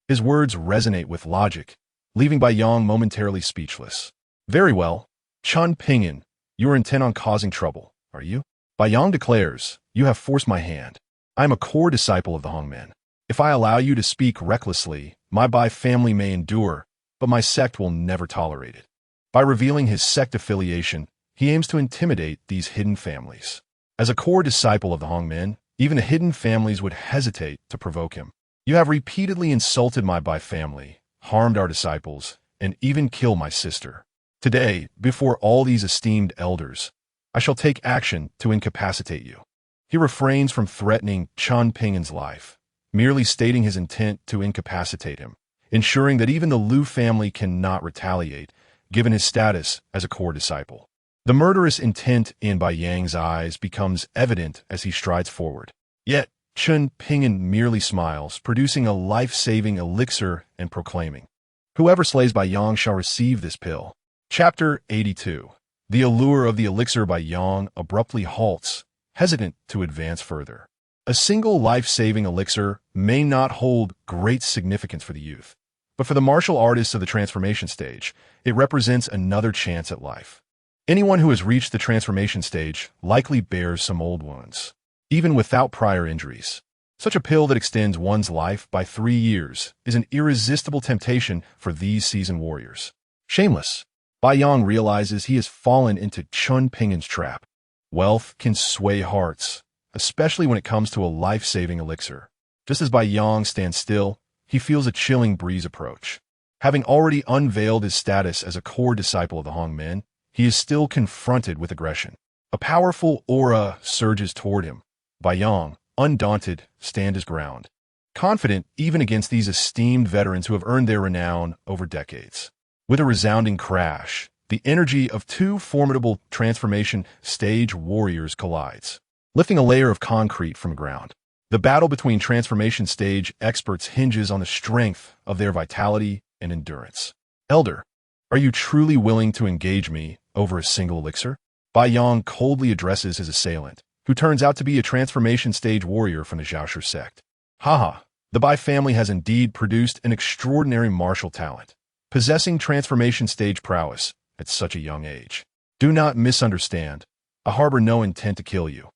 His words resonate with logic, leaving Bai Yang momentarily speechless. "Very well. Chen Ping'an, you are intent on causing trouble, are you?" Bai Yang declares, "You have forced my hand. I am a core disciple of the Hongmen. If I allow you to speak recklessly, my Bai family may endure, but my sect will never tolerate it." By revealing his sect affiliation, he aims to intimidate these hidden families. As a core disciple of the Hongmen, even the hidden families would hesitate to provoke him. "You have repeatedly insulted my Bai family, harmed our disciples, and even killed my sister. Today, before all these esteemed elders, I shall take action to incapacitate you." He refrains from threatening Chen Ping'an's life, merely stating his intent to incapacitate him, ensuring that even the Liu family cannot retaliate, given his status as a core disciple. The murderous intent in Bai Yang's eyes becomes evident as he strides forward. Yet, Chen Ping'an merely smiles, producing a life-saving elixir and proclaiming, "Whoever slays Bai Yang shall receive this pill." Chapter 82. The allure of the elixir Bai Yang abruptly halts, hesitant to advance further. A single life-saving elixir may not hold great significance for the youth, but for the martial artists of the transformation stage, it represents another chance at life. Anyone who has reached the transformation stage likely bears some old wounds, even without prior injuries. Such a pill that extends one's life by 3 years is an irresistible temptation for these seasoned warriors. Shameless, Bai Yang realizes he has fallen into Chen Ping'an's trap. Wealth can sway hearts, especially when it comes to a life-saving elixir. Just as Bai Yang stands still, he feels a chilling breeze approach. Having already unveiled his status as a core disciple of the Hongmen, he is still confronted with aggression. A powerful aura surges toward him. Bai Yang, undaunted, stands his ground, confident even against these esteemed veterans who have earned their renown over decades. With a resounding crash, the energy of 2 formidable transformation stage warriors collides, lifting a layer of concrete from the ground. The battle between transformation stage experts hinges on the strength of their vitality and endurance. "Elder, are you truly willing to engage me over a single elixir?" Bai Yang coldly addresses his assailant, who turns out to be a transformation stage warrior from the Zhaoshi sect. Haha, the Bai family has indeed produced an extraordinary martial talent, possessing transformation stage prowess at such a young age. Do not misunderstand. I harbor no intent to kill you.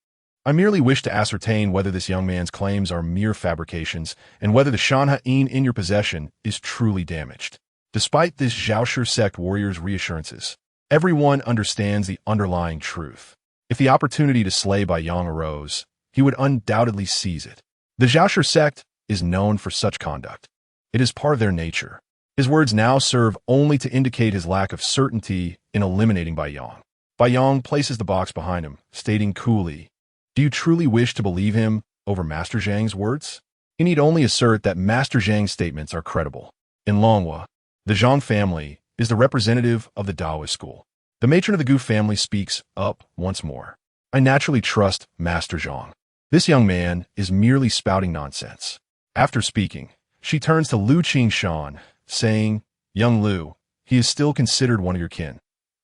I merely wish to ascertain whether this young man's claims are mere fabrications and whether the Shanhain in your possession is truly damaged. Despite this Zhaoshi sect warrior's reassurances, everyone understands the underlying truth. If the opportunity to slay Bai Yang arose, he would undoubtedly seize it. The Zhaoshi sect is known for such conduct. It is part of their nature. His words now serve only to indicate his lack of certainty in eliminating Bai Yang. Bai Yang places the box behind him, stating coolly, "Do you truly wish to believe him over Master Zhang's words?" He need only assert that Master Zhang's statements are credible. In Longhua, the Zhang family is the representative of the Taoist school. The matron of the Gu family speaks up once more. "I naturally trust Master Zhang. This young man is merely spouting nonsense." After speaking, she turns to Liu Qingshan, saying, "Young Liu, he is still considered one of your kin.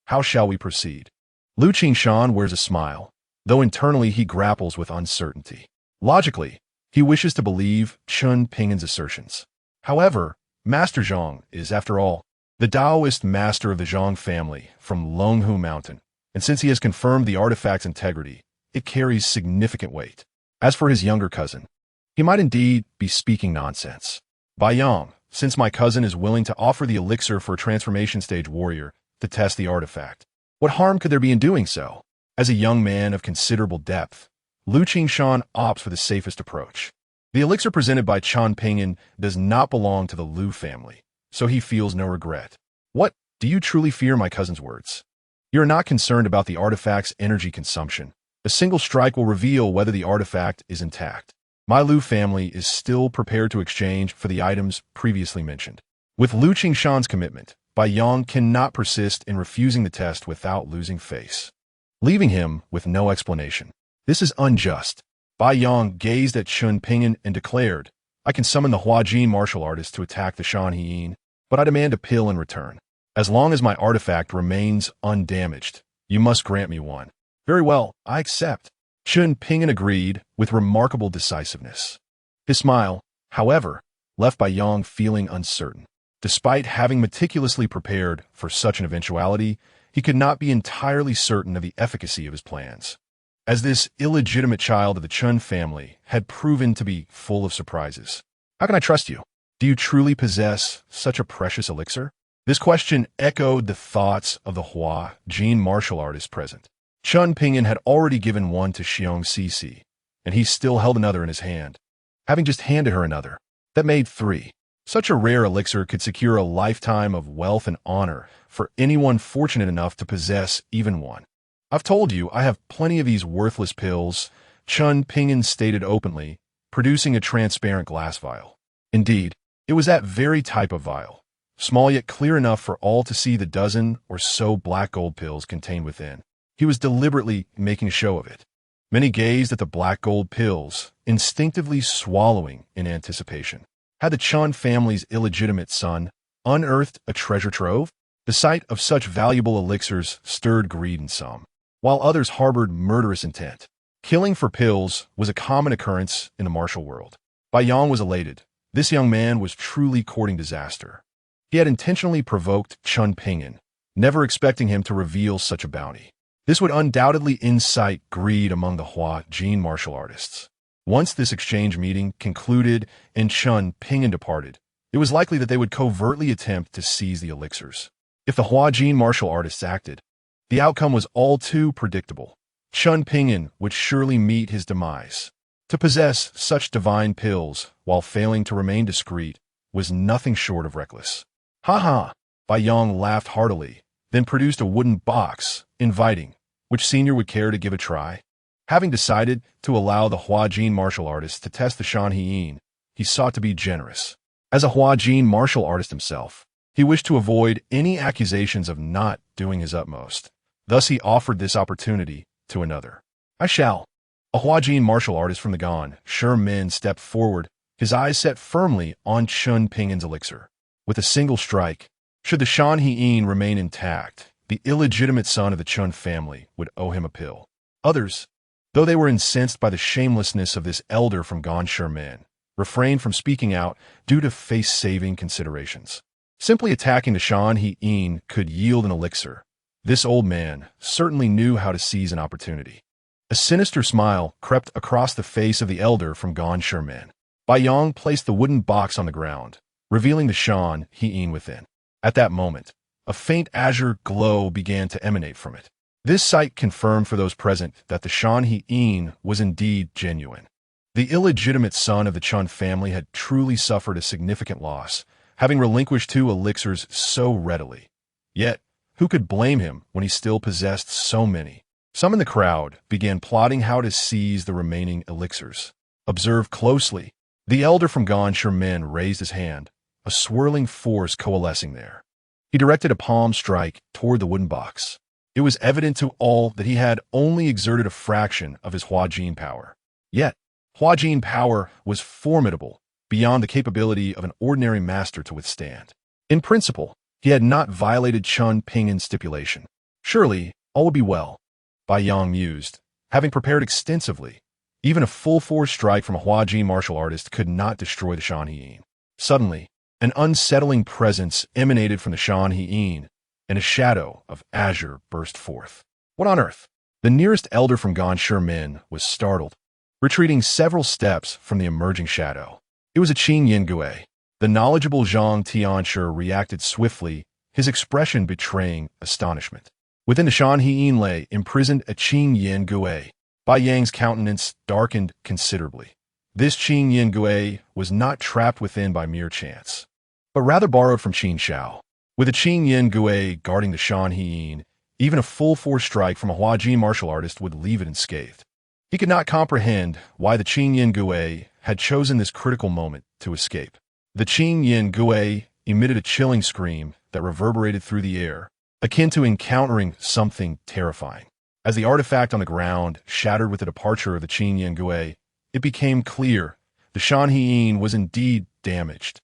How shall we proceed?" Liu Qingshan wears a smile, though internally he grapples with uncertainty. Logically, he wishes to believe Chen Ping'an's assertions. However, Master Zhang is, after all, the Taoist master of the Zhang family from Longhu Mountain, and since he has confirmed the artifact's integrity, it carries significant weight. As for his younger cousin, he might indeed be speaking nonsense. Bai Yang, since my cousin is willing to offer the elixir for a transformation stage warrior to test the artifact, what harm could there be in doing so? As a young man of considerable depth, Liu Qingshan opts for the safest approach. The elixir presented by Chen Ping'an does not belong to the Liu family, so he feels no regret. What? Do you truly fear my cousin's words? You're not concerned about the artifact's energy consumption. A single strike will reveal whether the artifact is intact. My Lu family is still prepared to exchange for the items previously mentioned. With Lu Qingshan's commitment, Bai Yang cannot persist in refusing the test without losing face, leaving him with no explanation. This is unjust. Bai Yang gazed at Chen Ping'an and declared, I can summon the Huajin martial artist to attack the Shan Hiyin, but I demand a pill in return. As long as my artifact remains undamaged, you must grant me one. Very well, I accept. Chen Ping'an agreed with remarkable decisiveness. His smile, however, left Bai Yang feeling uncertain. Despite having meticulously prepared for such an eventuality, he could not be entirely certain of the efficacy of his plans, as this illegitimate child of the Chen family had proven to be full of surprises. How can I trust you? Do you truly possess such a precious elixir? This question echoed the thoughts of the Huajin martial artist present. Chen Ping'an had already given one to Xiong Cici, and he still held another in his hand, having just handed her another. That made 3. Such a rare elixir could secure a lifetime of wealth and honor for anyone fortunate enough to possess even one. I've told you I have plenty of these worthless pills, Chen Ping'an stated openly, producing a transparent glass vial. Indeed, it was that very type of vial, small yet clear enough for all to see the dozen or so black gold pills contained within. He was deliberately making a show of it. Many gazed at the black gold pills, instinctively swallowing in anticipation. Had the Chen family's illegitimate son unearthed a treasure trove? The sight of such valuable elixirs stirred greed in some, while others harbored murderous intent. Killing for pills was a common occurrence in the martial world. Bai Yang was elated. This young man was truly courting disaster. He had intentionally provoked Chen Ping'an, never expecting him to reveal such a bounty. This would undoubtedly incite greed among the Huajin martial artists. Once this exchange meeting concluded and Chen Ping'an departed, it was likely that they would covertly attempt to seize the elixirs. If the Huajin martial artists acted, the outcome was all too predictable. Chen Ping'an would surely meet his demise. To possess such divine pills while failing to remain discreet was nothing short of reckless. Ha ha! Bai Yang laughed heartily, then produced a wooden box, inviting, which senior would care to give a try? Having decided to allow the Huajin martial artist to test the Shan Hiyin, he sought to be generous. As a Huajin martial artist himself, he wished to avoid any accusations of not doing his utmost. Thus he offered this opportunity to another. I shall. A Huajin martial artist from the Gan, Sherman, stepped forward, his eyes set firmly on Chen Ping'an's elixir. With a single strike, should the Shan Hiyin remain intact, the illegitimate son of the Chen family would owe him a pill. Others, though they were incensed by the shamelessness of this elder from Gan Sherman, refrained from speaking out due to face-saving considerations. Simply attacking the Shan Hiyin could yield an elixir. This old man certainly knew how to seize an opportunity. A sinister smile crept across the face of the elder from Gan Sherman. Bai Yang placed the wooden box on the ground, revealing the Shan Hiyin within. At that moment, a faint azure glow began to emanate from it. This sight confirmed for those present that the Shan Hiyin was indeed genuine. The illegitimate son of the Chen family had truly suffered a significant loss, having relinquished 2 elixirs so readily. Yet, who could blame him when he still possessed so many? Some in the crowd began plotting how to seize the remaining elixirs. Observed closely, the elder from Gan Sherman raised his hand, a swirling force coalescing there. He directed a palm strike toward the wooden box. It was evident to all that he had only exerted a fraction of his Huajin power. Yet, Huajin power was formidable, beyond the capability of an ordinary master to withstand. In principle, he had not violated Chen Ping'an's stipulation. Surely, all would be well, Bai Yang mused, having prepared extensively. Even a full-force strike from a Huajin martial artist could not destroy the Shan Hiyin. Suddenly, an unsettling presence emanated from the Shan Hiyin, and a shadow of azure burst forth. What on earth? The nearest elder from Gan Sherman was startled, retreating several steps from the emerging shadow. It was a Qing Yingui. The knowledgeable Zhang Tianshi reacted swiftly, his expression betraying astonishment. Within the Shan Hiyin lay imprisoned a Qing Yingui. Bai Yang's countenance darkened considerably. This Qing Yingui was not trapped within by mere chance, but rather borrowed from Qin Shao. With a Qin Yin Gui guarding the Shan Yin, even a full-force strike from a Huajin martial artist would leave it unscathed. He could not comprehend why the Qin Yin Gui had chosen this critical moment to escape. The Qin Yin Gui emitted a chilling scream that reverberated through the air, akin to encountering something terrifying. As the artifact on the ground shattered with the departure of the Qin Yin Gui, it became clear the Shan Yin was indeed damaged.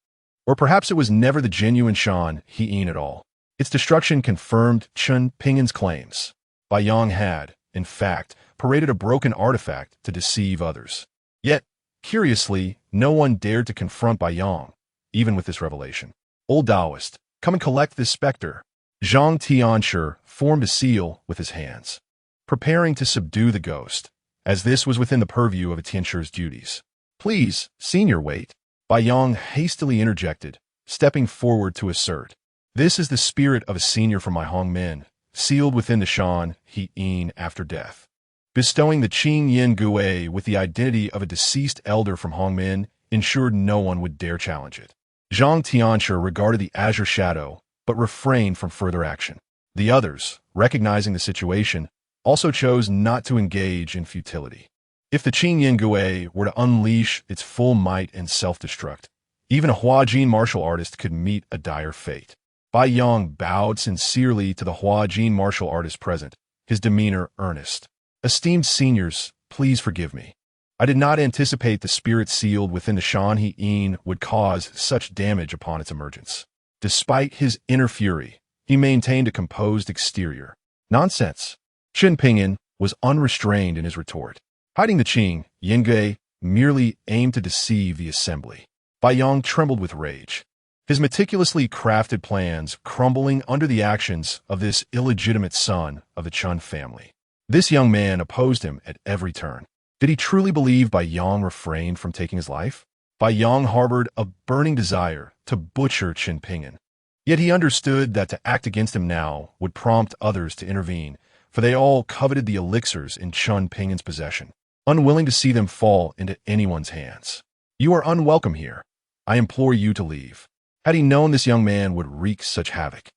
Or perhaps it was never the genuine Shan Yin at all. Its destruction confirmed Chen Ping'an's claims. Bai Yang had, in fact, paraded a broken artifact to deceive others. Yet, curiously, no one dared to confront Bai Yang, even with this revelation. Old Taoist, come and collect this specter. Zhang Tianshi formed a seal with his hands, preparing to subdue the ghost, as this was within the purview of a Tianshi's duties. Please, senior, wait. Bai Yang hastily interjected, stepping forward to assert. This is the spirit of a senior from my Hongmen, sealed within the Shan Yin after death. Bestowing the Qin Yin Gui with the identity of a deceased elder from Hongmen ensured no one would dare challenge it. Zhang Tianshi regarded the azure shadow, but refrained from further action. The others, recognizing the situation, also chose not to engage in futility. If the Qin Yin Gui were to unleash its full might and self-destruct, even a Huajin martial artist could meet a dire fate. Bai Yang bowed sincerely to the Huajin martial artist present, his demeanor earnest. Esteemed seniors, please forgive me. I did not anticipate the spirit sealed within the Shan Yin would cause such damage upon its emergence. Despite his inner fury, he maintained a composed exterior. Nonsense. Chen Ping'an was unrestrained in his retort. Hiding the Qin Yin Gui merely aimed to deceive the assembly. Bai Yang trembled with rage, his meticulously crafted plans crumbling under the actions of this illegitimate son of the Chen family. This young man opposed him at every turn. Did he truly believe Bai Yang refrained from taking his life? Bai Yang harbored a burning desire to butcher Chen Ping'an. Yet he understood that to act against him now would prompt others to intervene, for they all coveted the elixirs in Chen Ping'an's possession, unwilling to see them fall into anyone's hands. You are unwelcome here. I implore you to leave. Had he known this young man would wreak such havoc,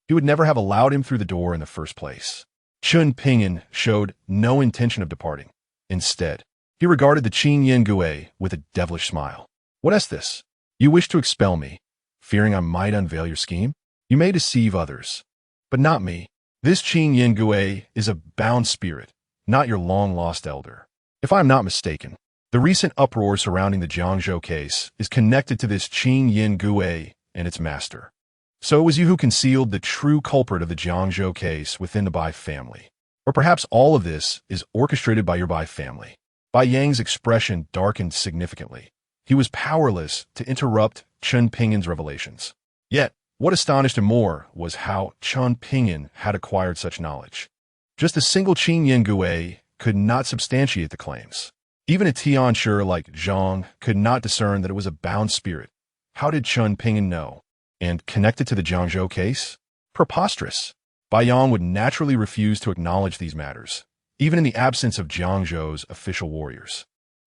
he would never have allowed him through the door in the first place. Chen Ping'an showed no intention of departing. Instead, he regarded the Qin Yin Gui with a devilish smile. What is this? You wish to expel me, fearing I might unveil your scheme? You may deceive others, but not me. This Qin Yin Gui is a bound spirit, not your long-lost elder. If I am not mistaken, the recent uproar surrounding the Jiangzhou case is connected to this Qin Yin Gui and its master. So it was you who concealed the true culprit of the Jiangzhou case within the Bai family. Or perhaps all of this is orchestrated by your Bai family. Bai Yang's expression darkened significantly. He was powerless to interrupt Chen Ping'an's revelations. Yet, what astonished him more was how Chen Ping'an had acquired such knowledge. Just a single Qin Yin Gui could not substantiate the claims. Even a Tianshi like Zhang could not discern that it was a bound spirit. How did Chen Ping'an know? And connected to the Jiangzhou case? Preposterous. Bai Yang would naturally refuse to acknowledge these matters, even in the absence of Jiangzhou's official warriors.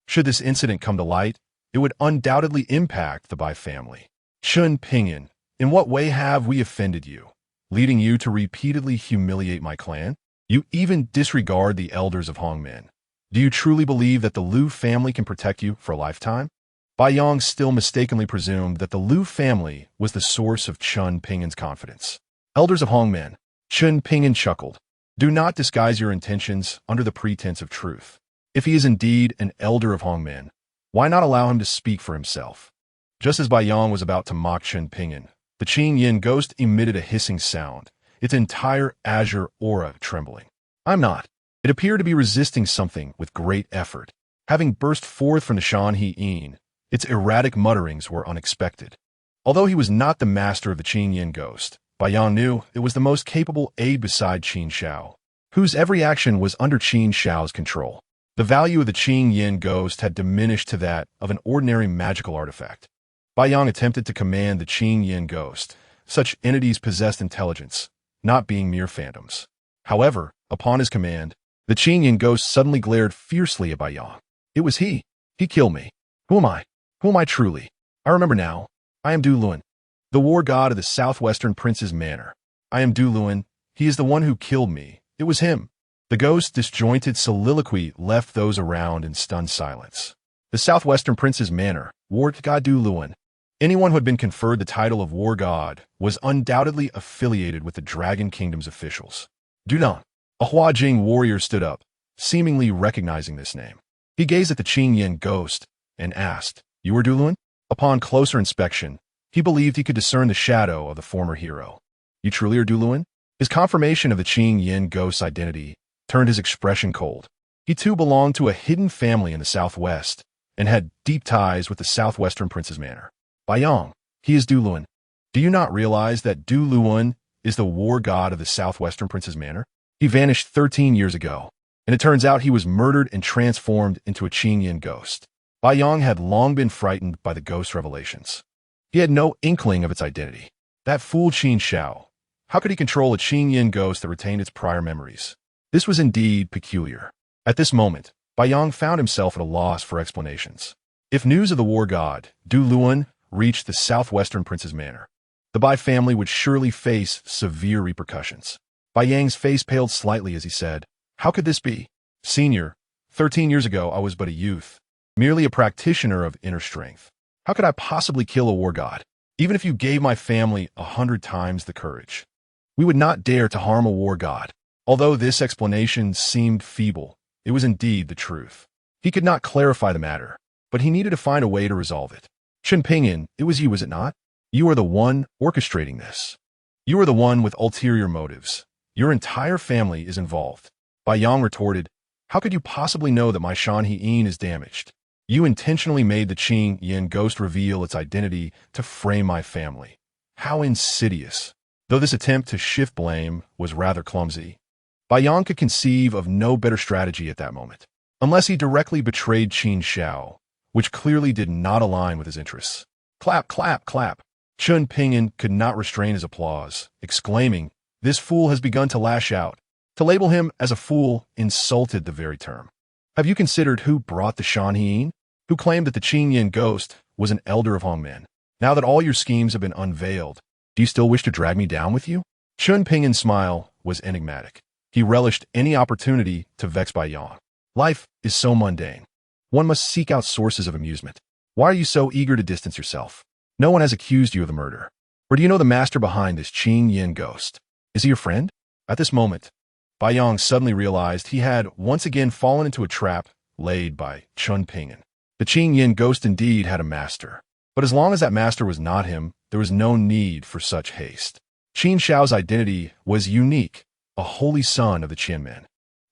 Should this incident come to light, it would undoubtedly impact the Bai family. Chen Ping'an, in what way have we offended you, leading you to repeatedly humiliate my clan? You even disregard the elders of Hongmen. Do you truly believe that the Liu family can protect you for a lifetime? Bai Yang still mistakenly presumed that the Liu family was the source of Chen Ping'an's confidence. Elders of Hongmen, Chen Ping'an chuckled. Do not disguise your intentions under the pretense of truth. If he is indeed an elder of Hongmen, why not allow him to speak for himself? Just as Bai Yang was about to mock Chen Ping'an, the Qin Yin ghost emitted a hissing sound, its entire azure aura trembling. I'm not. It appeared to be resisting something with great effort. Having burst forth from the Shan Yin, its erratic mutterings were unexpected. Although he was not the master of the Qin Yin ghost, Bai Yang knew it was the most capable aide beside Qin Shao, whose every action was under Qin Shao's control. The value of the Qin Yin ghost had diminished to that of an ordinary magical artifact. Bai Yang attempted to command the Qin Yin ghost. Such entities possessed intelligence, not being mere phantoms. However, upon his command, the Qin Yin ghost suddenly glared fiercely at Bai Yang. It was he. He killed me. Who am I? Who am I truly? I remember now. I am Du Luan. the war god of the southwestern prince's manor. I am Du Luan. He is the one who killed me. It was him. The ghost's disjointed soliloquy left those around in stunned silence. The southwestern prince's manor, war god Du Luan. Anyone who had been conferred the title of war god was undoubtedly affiliated with the Dragon Kingdom's officials. Dunan, a Huajing warrior, stood up, seemingly recognizing this name. He gazed at the Qing Yin ghost and asked, "You are Du Luan?" Upon closer inspection, he believed he could discern the shadow of the former hero. "You truly are Du Luan?" His confirmation of the Qing Yin ghost's identity turned his expression cold. He too belonged to a hidden family in the southwest and had deep ties with the southwestern prince's manor. Bayang, he is Du Luan. Do you not realize that Du Luan is the war god of the southwestern prince's manor? He vanished 13 years ago, and it turns out he was murdered and transformed into a Qing Yin ghost. Bayang had long been frightened by the ghost's revelations. He had no inkling of its identity. That fool Qin Shao. How could he control a Qing Yin ghost that retained its prior memories? This was indeed peculiar. At this moment, Bayang found himself at a loss for explanations. If news of the war god, Du Luan, reached the southwestern prince's manor, the Bai family would surely face severe repercussions. Bayang's face paled slightly as he said, "How could this be? Senior, 13 years ago I was but a youth, merely a practitioner of inner strength. How could I possibly kill a war god? Even if you gave my family 100 times the courage, we would not dare to harm a war god." Although this explanation seemed feeble, it was indeed the truth. He could not clarify the matter, but he needed to find a way to resolve it. Chen Ping'an, it was you, was it not? You are the one orchestrating this. You are the one with ulterior motives. Your entire family is involved. Bayang retorted, "How could you possibly know that my Shan Hi'in is damaged? You intentionally made the Qing Yin ghost reveal its identity to frame my family. How insidious." Though this attempt to shift blame was rather clumsy, Bayang could conceive of no better strategy at that moment, unless he directly betrayed Qin Shao, which clearly did not align with his interests. Clap, clap, clap. Chen Ping'an could not restrain his applause, exclaiming, "This fool has begun to lash out." To label him as a fool insulted the very term. Have you considered who brought the Shan Hi'in? Who claimed that the Qing Yin ghost was an elder of Hongmen? Now that all your schemes have been unveiled, do you still wish to drag me down with you? Chen Ping'an's smile was enigmatic. He relished any opportunity to vex Bayang. Life is so mundane. One must seek out sources of amusement. Why are you so eager to distance yourself? No one has accused you of the murder. Or do you know the master behind this Qing Yin ghost? Is he your friend? At this moment, Bayang suddenly realized he had once again fallen into a trap laid by Chen Ping'an. The Qing Yin ghost indeed had a master, but as long as that master was not him, there was no need for such haste. Qin Shao's identity was unique, a holy son of the Qianmen,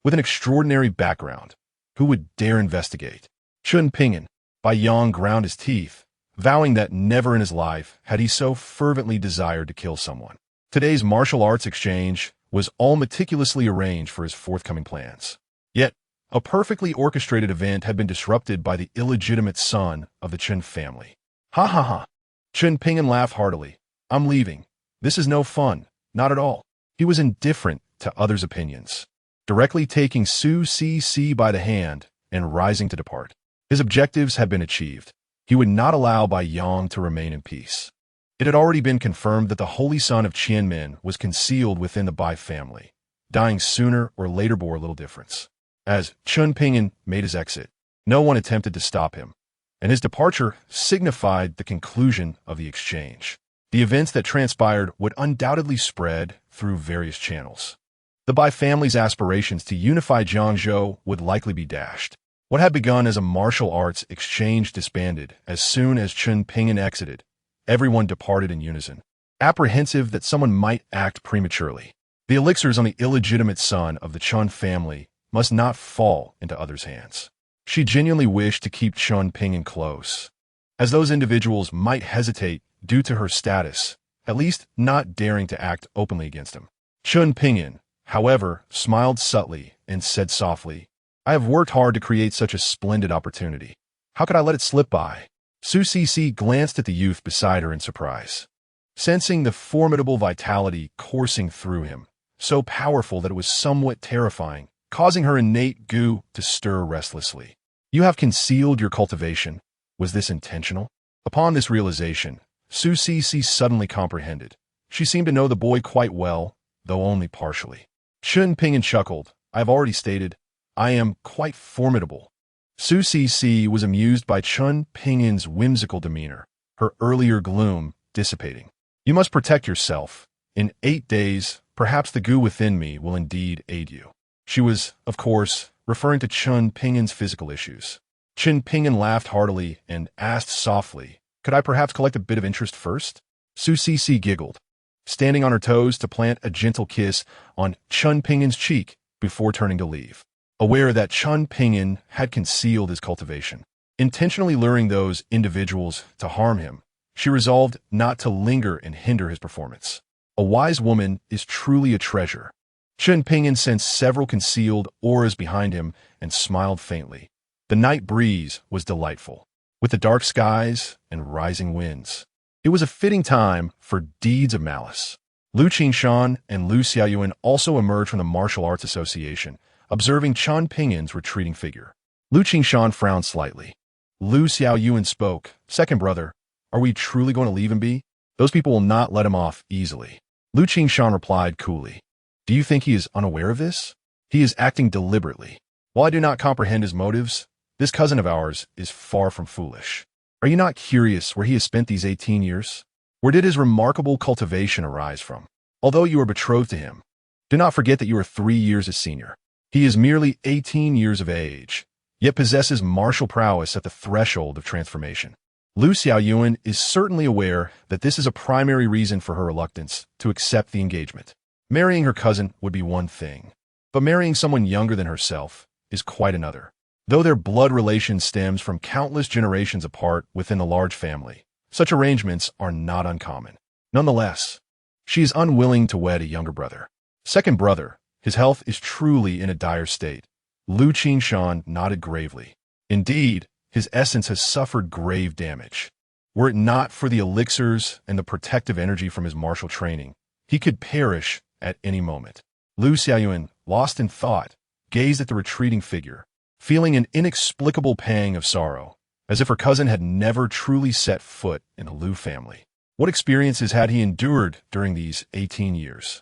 with an extraordinary background. Who would dare investigate? Chen Ping'an. Bayang ground his teeth, vowing that never in his life had he so fervently desired to kill someone. Today's martial arts exchange was all meticulously arranged for his forthcoming plans. Yet, a perfectly orchestrated event had been disrupted by the illegitimate son of the Chen family. Ha ha ha. Chen Ping'an laughed heartily. "I'm leaving. This is no fun, not at all." He was indifferent to others' opinions, directly taking Su Cc by the hand and rising to depart. His objectives had been achieved. He would not allow Bayang to remain in peace. It had already been confirmed that the holy son of Qianmen was concealed within the Bai family. Dying sooner or later bore little difference. As Chen Ping'an made his exit, no one attempted to stop him, and his departure signified the conclusion of the exchange. The events that transpired would undoubtedly spread through various channels. The Bai family's aspirations to unify Jiangzhou would likely be dashed. What had begun as a martial arts exchange disbanded as soon as Chen Ping'an exited. Everyone departed in unison, apprehensive that someone might act prematurely. The elixirs on the illegitimate son of the Chen family must not fall into others' hands. She genuinely wished to keep Chen Ping'an close, as those individuals might hesitate due to her status, at least not daring to act openly against him. Chen Ping'an, however, smiled subtly and said softly, "I have worked hard to create such a splendid opportunity. How could I let it slip by?" Su Cc glanced at the youth beside her in surprise, sensing the formidable vitality coursing through him, so powerful that it was somewhat terrifying, causing her innate gu to stir restlessly. "You have concealed your cultivation. Was this intentional?" Upon this realization, Su Cixi suddenly comprehended. She seemed to know the boy quite well, though only partially. Chen Ping'an chuckled. I have already stated, I am quite formidable. Su Cixi was amused by Chen Ping'an's whimsical demeanor, her earlier gloom dissipating. You must protect yourself. In 8 days, perhaps the goo within me will indeed aid you. She was, of course, referring to Chen Ping'an's physical issues. Chen Ping'an laughed heartily and asked softly, could I perhaps collect a bit of interest first? Su Cixi giggled, standing on her toes to plant a gentle kiss on Chen Ping'an's cheek before turning to leave. Aware that Chen Ping'an had concealed his cultivation, intentionally luring those individuals to harm him, she resolved not to linger and hinder his performance. A wise woman is truly a treasure. Chen Ping'an sensed several concealed auras behind him and smiled faintly. The night breeze was delightful, with the dark skies and rising winds. It was a fitting time for deeds of malice. Lu Qingshan and Lu Xiaoyuan also emerged from the Martial Arts Association, observing Chen Ping'an's retreating figure. Lu Qingshan frowned slightly. Lu Xiaoyuan spoke, second brother, are we truly going to leave him be? Those people will not let him off easily. Lu Qingshan replied coolly. Do you think he is unaware of this? He is acting deliberately. While I do not comprehend his motives, this cousin of ours is far from foolish. Are you not curious where he has spent these 18 years? Where did his remarkable cultivation arise from? Although you are betrothed to him, do not forget that you are 3 years his senior. He is merely 18 years of age, yet possesses martial prowess at the threshold of transformation. Lu Xiaoyuan is certainly aware that this is a primary reason for her reluctance to accept the engagement. Marrying her cousin would be one thing, but marrying someone younger than herself is quite another. Though their blood relation stems from countless generations apart within the large family, such arrangements are not uncommon. Nonetheless, she is unwilling to wed a younger brother. Second brother, his health is truly in a dire state. Lu Qingshan nodded gravely. Indeed, his essence has suffered grave damage. Were it not for the elixirs and the protective energy from his martial training, he could perish at any moment. Lu Xiaoyuan, lost in thought, gazed at the retreating figure, feeling an inexplicable pang of sorrow, as if her cousin had never truly set foot in the Lu family. What experiences had he endured during these 18 years?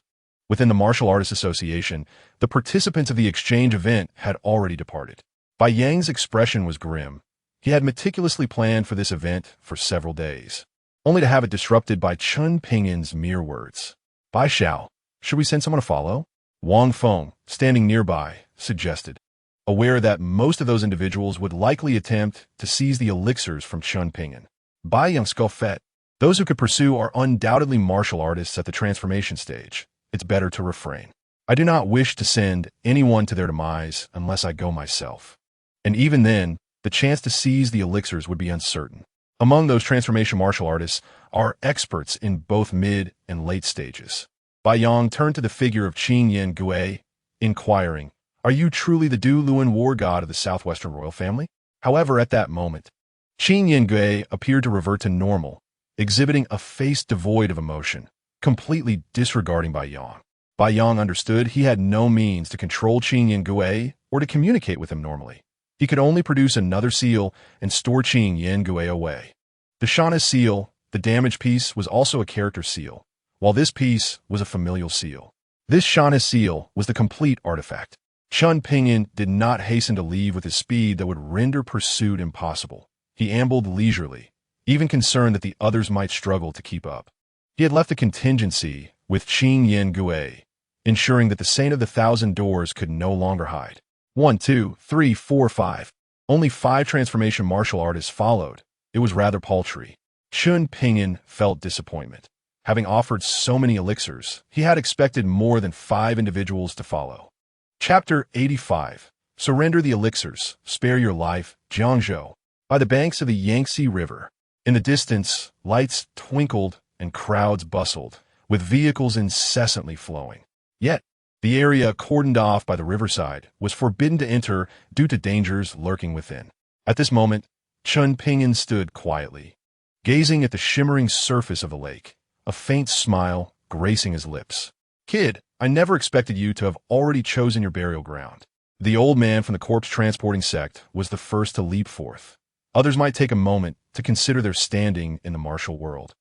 Within the Martial Artists Association, the participants of the exchange event had already departed. Bai Yang's expression was grim. He had meticulously planned for this event for several days, only to have it disrupted by Chen Ping'an's mere words. Bai Xiao, should we send someone to follow? Wang Feng, standing nearby, suggested, aware that most of those individuals would likely attempt to seize the elixirs from Chen Ping'an. Bai Yang scoffed. Those who could pursue are undoubtedly martial artists at the transformation stage. It's better to refrain. I do not wish to send anyone to their demise unless I go myself. And even then, the chance to seize the elixirs would be uncertain. Among those transformation martial artists are experts in both mid and late stages. Bai Yang turned to the figure of Qin Yan Gui, inquiring, are you truly the Du Luan war god of the southwestern royal family? However, at that moment, Qin Yan Gui appeared to revert to normal, exhibiting a face devoid of emotion, completely disregarding Bai Yang. Bai Yang understood he had no means to control Qin Yan Gui or to communicate with him normally. He could only produce another seal and store Qin Yan Gui away. The Shana seal, the damaged piece, was also a character seal, while this piece was a familial seal. This Shana seal was the complete artifact. Chen Ping'an did not hasten to leave with a speed that would render pursuit impossible. He ambled leisurely, even concerned that the others might struggle to keep up. He had left a contingency with Qin Yan Gui, ensuring that the Saint of the Thousand Doors could no longer hide. 1, 2, 3, 4, 5. Only 5 transformation martial artists followed. It was rather paltry. Chen Ping'an felt disappointment. Having offered so many elixirs, he had expected more than 5 individuals to follow. Chapter 85. Surrender the elixirs, spare your life, Jiangzhou. By the banks of the Yangtze River, in the distance, lights twinkled and crowds bustled, with vehicles incessantly flowing. Yet, the area cordoned off by the riverside was forbidden to enter due to dangers lurking within. At this moment, Chen Ping'an stood quietly, gazing at the shimmering surface of the lake, a faint smile gracing his lips. Kid, I never expected you to have already chosen your burial ground. The old man from the corpse-transporting sect was the first to leap forth. Others might take a moment to consider their standing in the martial world.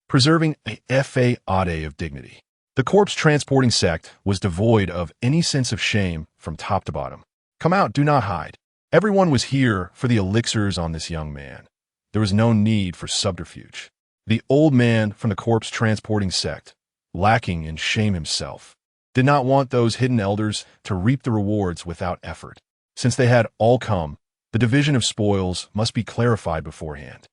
preserving a faade of dignity. The corpse-transporting sect was devoid of any sense of shame from top to bottom. Come out, do not hide. Everyone was here for the elixirs on this young man. There was no need for subterfuge. The old man from the corpse-transporting sect, lacking in shame himself, did not want those hidden elders to reap the rewards without effort. Since they had all come, the division of spoils must be clarified beforehand.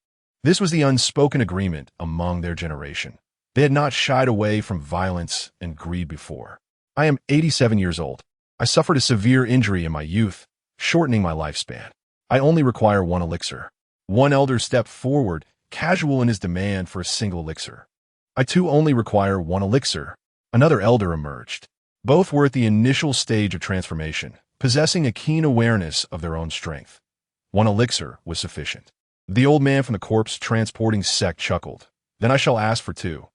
This was the unspoken agreement among their generation. They had not shied away from violence and greed before. I am 87 years old. I suffered a severe injury in my youth, shortening my lifespan. I only require one elixir. One elder stepped forward, casual in his demand for a single elixir. I too only require one elixir. Another elder emerged. Both were at the initial stage of transformation, possessing a keen awareness of their own strength. One elixir was sufficient. The old man from the corpse-transporting sect chuckled. Then I shall ask for two.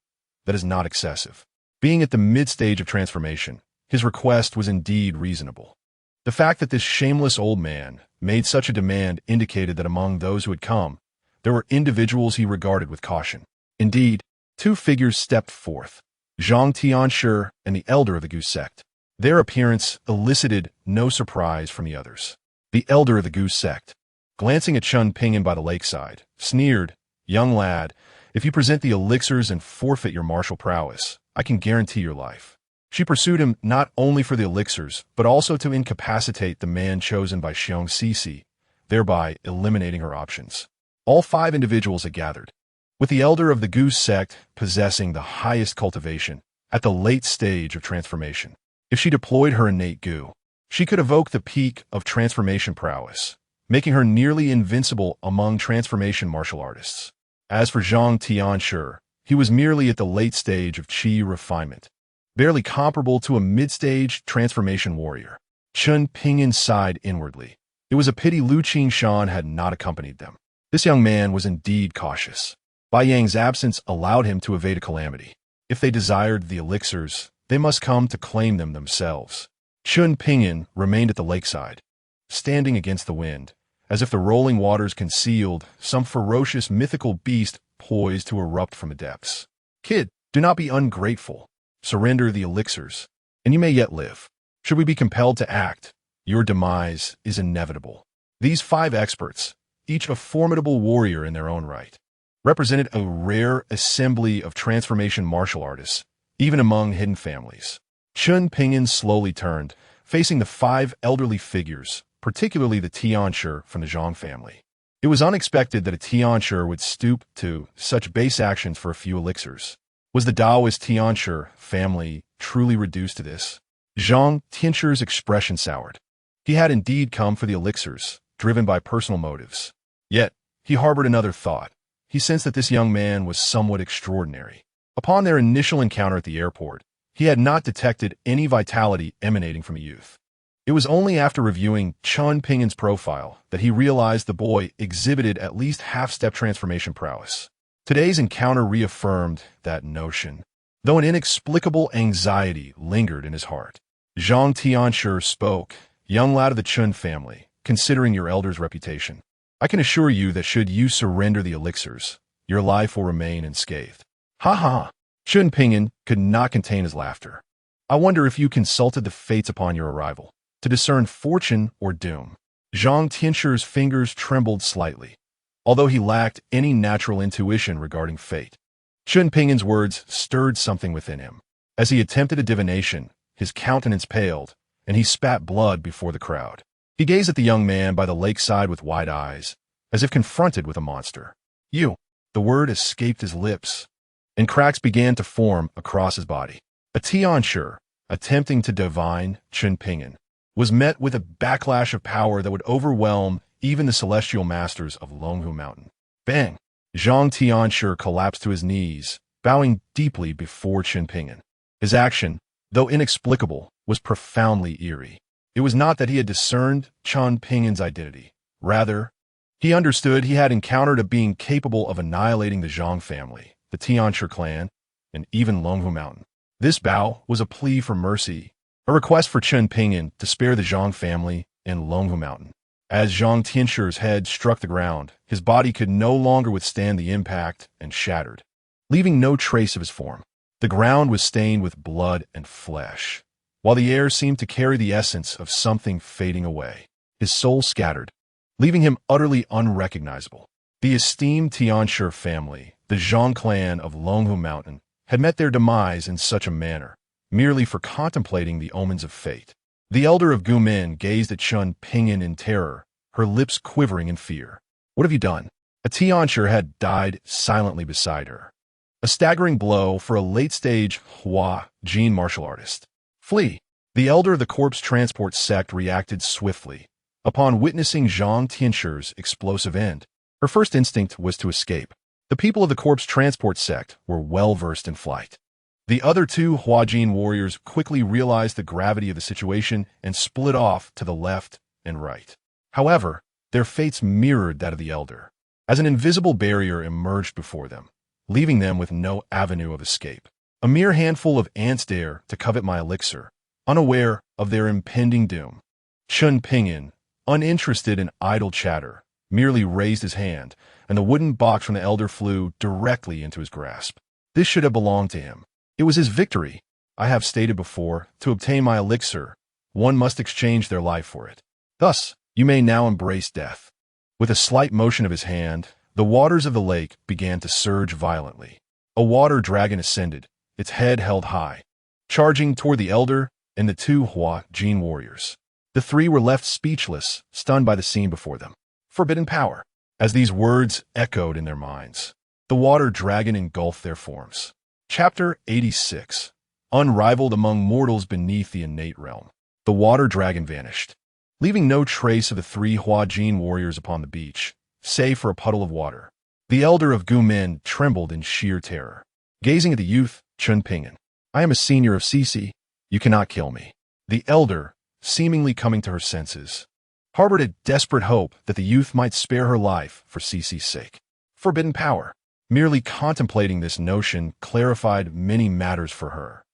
That is not excessive. Being at the mid-stage of transformation, his request was indeed reasonable. The fact that this shameless old man made such a demand indicated that among those who had come, there were individuals he regarded with caution. Indeed, two figures stepped forth, Zhang Tianshi and the elder of the Goose sect. Their appearance elicited no surprise from the others. The elder of the Goose sect, glancing at Chen Ping'an by the lakeside, sneered, "Young lad, if you present the elixirs and forfeit your martial prowess, I can guarantee your life." She pursued him not only for the elixirs, but also to incapacitate the man chosen by Xiong Sisi, thereby eliminating her options. All five individuals had gathered, with the elder of the Goose sect possessing the highest cultivation at the late stage of transformation. If she deployed her innate goo, she could evoke the peak of transformation prowess, making her nearly invincible among transformation martial artists. As for Zhang Tianshi, he was merely at the late stage of chi refinement, barely comparable to a mid-stage transformation warrior. Chen Ping'an sighed inwardly. It was a pity Lu Qingshan had not accompanied them. This young man was indeed cautious. Bai Yang's absence allowed him to evade a calamity. If they desired the elixirs, they must come to claim them themselves. Chen Ping'an remained at the lakeside, standing against the wind, as if the rolling waters concealed some ferocious mythical beast poised to erupt from the depths. "Kid, do not be ungrateful. Surrender the elixirs, and you may yet live. Should we be compelled to act, your demise is inevitable." These five experts, each a formidable warrior in their own right, represented a rare assembly of transformation martial artists, even among hidden families. Chen Ping'an slowly turned, facing the five elderly figures, particularly the Tianshi from the Zhang family. It was unexpected that a Tianshi would stoop to such base actions for a few elixirs. Was the Taoist Tianshi family truly reduced to this? Zhang Tianshi's expression soured. He had indeed come for the elixirs, driven by personal motives. Yet, he harbored another thought. He sensed that this young man was somewhat extraordinary. Upon their initial encounter at the airport, he had not detected any vitality emanating from a youth. It was only after reviewing Chen Ping'an's profile that he realized the boy exhibited at least half-step transformation prowess. Today's encounter reaffirmed that notion, though an inexplicable anxiety lingered in his heart. Zhang Tianshi spoke, "Young lad of the Chen family, considering your elder's reputation, I can assure you that should you surrender the elixirs, your life will remain unscathed." "Ha ha!" Chen Ping'an could not contain his laughter. "I wonder if you consulted the fates upon your arrival, to discern fortune or doom." Zhang Tianshi's fingers trembled slightly, although he lacked any natural intuition regarding fate. Chen Ping'an's words stirred something within him. As he attempted a divination, his countenance paled, and he spat blood before the crowd. He gazed at the young man by the lakeside with wide eyes, as if confronted with a monster. "You!" The word escaped his lips, and cracks began to form across his body. A Tianshi, attempting to divine Chen Ping'an, was met with a backlash of power that would overwhelm even the celestial masters of Longhu Mountain. Bang! Zhang Tianshi collapsed to his knees, bowing deeply before Chen Ping'an. His action, though inexplicable, was profoundly eerie. It was not that he had discerned Chen Ping'an's identity. Rather, he understood he had encountered a being capable of annihilating the Zhang family, the Tianshi clan, and even Longhu Mountain. This bow was a plea for mercy, a request for Chen Ping'an to spare the Zhang family and Longhu Mountain. As Zhang Tianshi's head struck the ground, his body could no longer withstand the impact and shattered. leaving no trace of his form. The ground was stained with blood and flesh, while the air seemed to carry the essence of something fading away. His soul scattered, leaving him utterly unrecognizable. The esteemed Tianshi family, the Zhang clan of Longhu Mountain, had met their demise in such a manner, merely for contemplating the omens of fate. The elder of Gumin gazed at Chen Ping'an in terror, her lips quivering in fear. "What have you done?" A Tianshi had died silently beside her. A staggering blow for a late-stage Hua Jin martial artist. "Flee!" The elder of the corpse transport sect reacted swiftly. Upon witnessing Zhang Tianshi's explosive end, her first instinct was to escape. The people of the corpse transport sect were well-versed in flight. The other two Huajin warriors quickly realized the gravity of the situation and split off to the left and right. However, their fates mirrored that of the elder, as an invisible barrier emerged before them, leaving them with no avenue of escape. A mere handful of ants dare to covet my elixir, unaware of their impending doom. Chen Ping'an, uninterested in idle chatter, merely raised his hand, and the wooden box from the elder flew directly into his grasp. This should have belonged to him. It was his victory. I have stated before, to obtain my elixir, one must exchange their life for it. Thus, you may now embrace death. With a slight motion of his hand, the waters of the lake began to surge violently. A water dragon ascended, its head held high, charging toward the elder and the two Hua Jin warriors. The three were left speechless, stunned by the scene before them. Forbidden power. As these words echoed in their minds, the water dragon engulfed their forms. Chapter 86. Unrivaled among mortals beneath the innate realm. The water dragon vanished, leaving no trace of the three Huajin warriors upon the beach, save for a puddle of water. The elder of Gumin trembled in sheer terror, gazing at the youth, Chen Ping'an. "I am a senior of Cici. You cannot kill me." The elder, seemingly coming to her senses, harbored a desperate hope that the youth might spare her life for Cici's sake. Forbidden power. Merely contemplating this notion clarified many matters for her.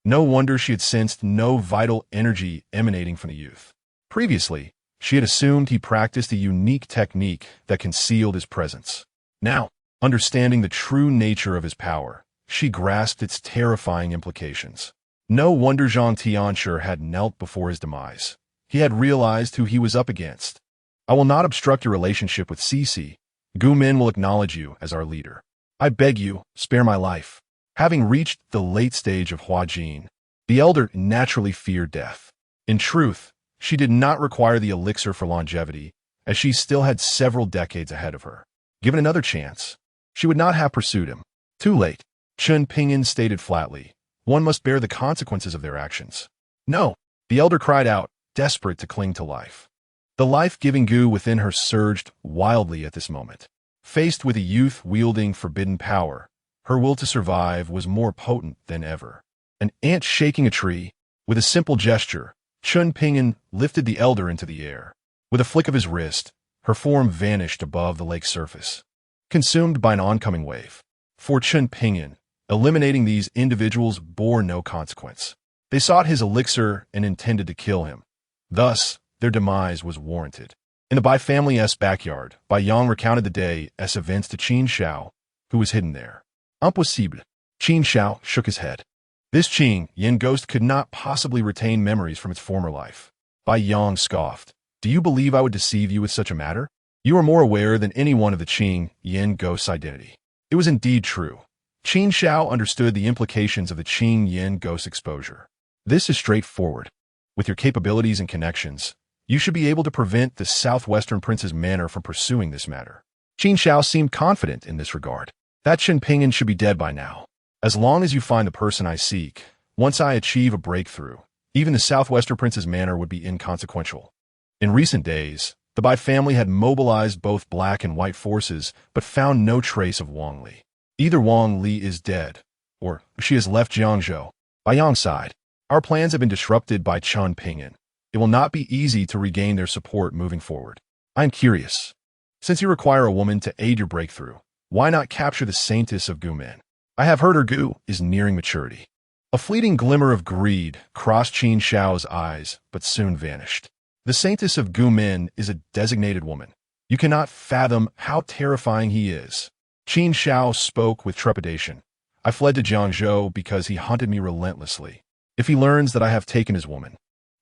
No wonder she had sensed no vital energy emanating from the youth. Previously, she had assumed he practiced a unique technique that concealed his presence. Now, understanding the true nature of his power, she grasped its terrifying implications. No wonder Zhang Tianshi had knelt before his demise. He had realized who he was up against. "I will not obstruct your relationship with Cici. Gumin will acknowledge you as our leader. I beg you, spare my life." Having reached the late stage of Huajin, the elder naturally feared death. In truth, she did not require the elixir for longevity, as she still had several decades ahead of her. Given another chance, she would not have pursued him. Too late, Chen Ping'an stated flatly. One must bear the consequences of their actions. "No," the elder cried out, desperate to cling to life. The life-giving goo within her surged wildly at this moment. Faced with a youth wielding forbidden power, her will to survive was more potent than ever. An ant shaking a tree, with a simple gesture, Chen Ping'an lifted the elder into the air. With a flick of his wrist, her form vanished above the lake's surface, consumed by an oncoming wave. For Chen Ping'an, eliminating these individuals bore no consequence. They sought his elixir and intended to kill him. Thus, their demise was warranted. In the Bai family's backyard, Bai Yang recounted the day's events to Qin Shao, who was hidden there. "Impossible." Qin Shao shook his head. This Qing Yin ghost could not possibly retain memories from its former life. Bai Yang scoffed. "Do you believe I would deceive you with such a matter? You are more aware than anyone of the Qing Yin ghost's identity." It was indeed true. Qin Shao understood the implications of the Qing Yin ghost exposure. "This is straightforward. With your capabilities and connections, you should be able to prevent the Southwestern Prince's manor from pursuing this matter." Qin Shao seemed confident in this regard. "That Chen Ping'an should be dead by now. As long as you find the person I seek, once I achieve a breakthrough, even the Southwestern Prince's manor would be inconsequential." In recent days, the Bai family had mobilized both black and white forces, but found no trace of Wang Li. Either Wang Li is dead, or she has left Jiangzhou. Bai Yang sighed. "Our plans have been disrupted by Chen Ping'an. It will not be easy to regain their support moving forward. I am curious. Since you require a woman to aid your breakthrough, why not capture the Saintess of Gumin? I have heard her gu is nearing maturity." A fleeting glimmer of greed crossed Qin Shao's eyes, but soon vanished. The Saintess of Gumin is a designated woman. You cannot fathom how terrifying he is. Qin Shao spoke with trepidation. I fled to Jiangzhou because he hunted me relentlessly. If he learns that I have taken his woman,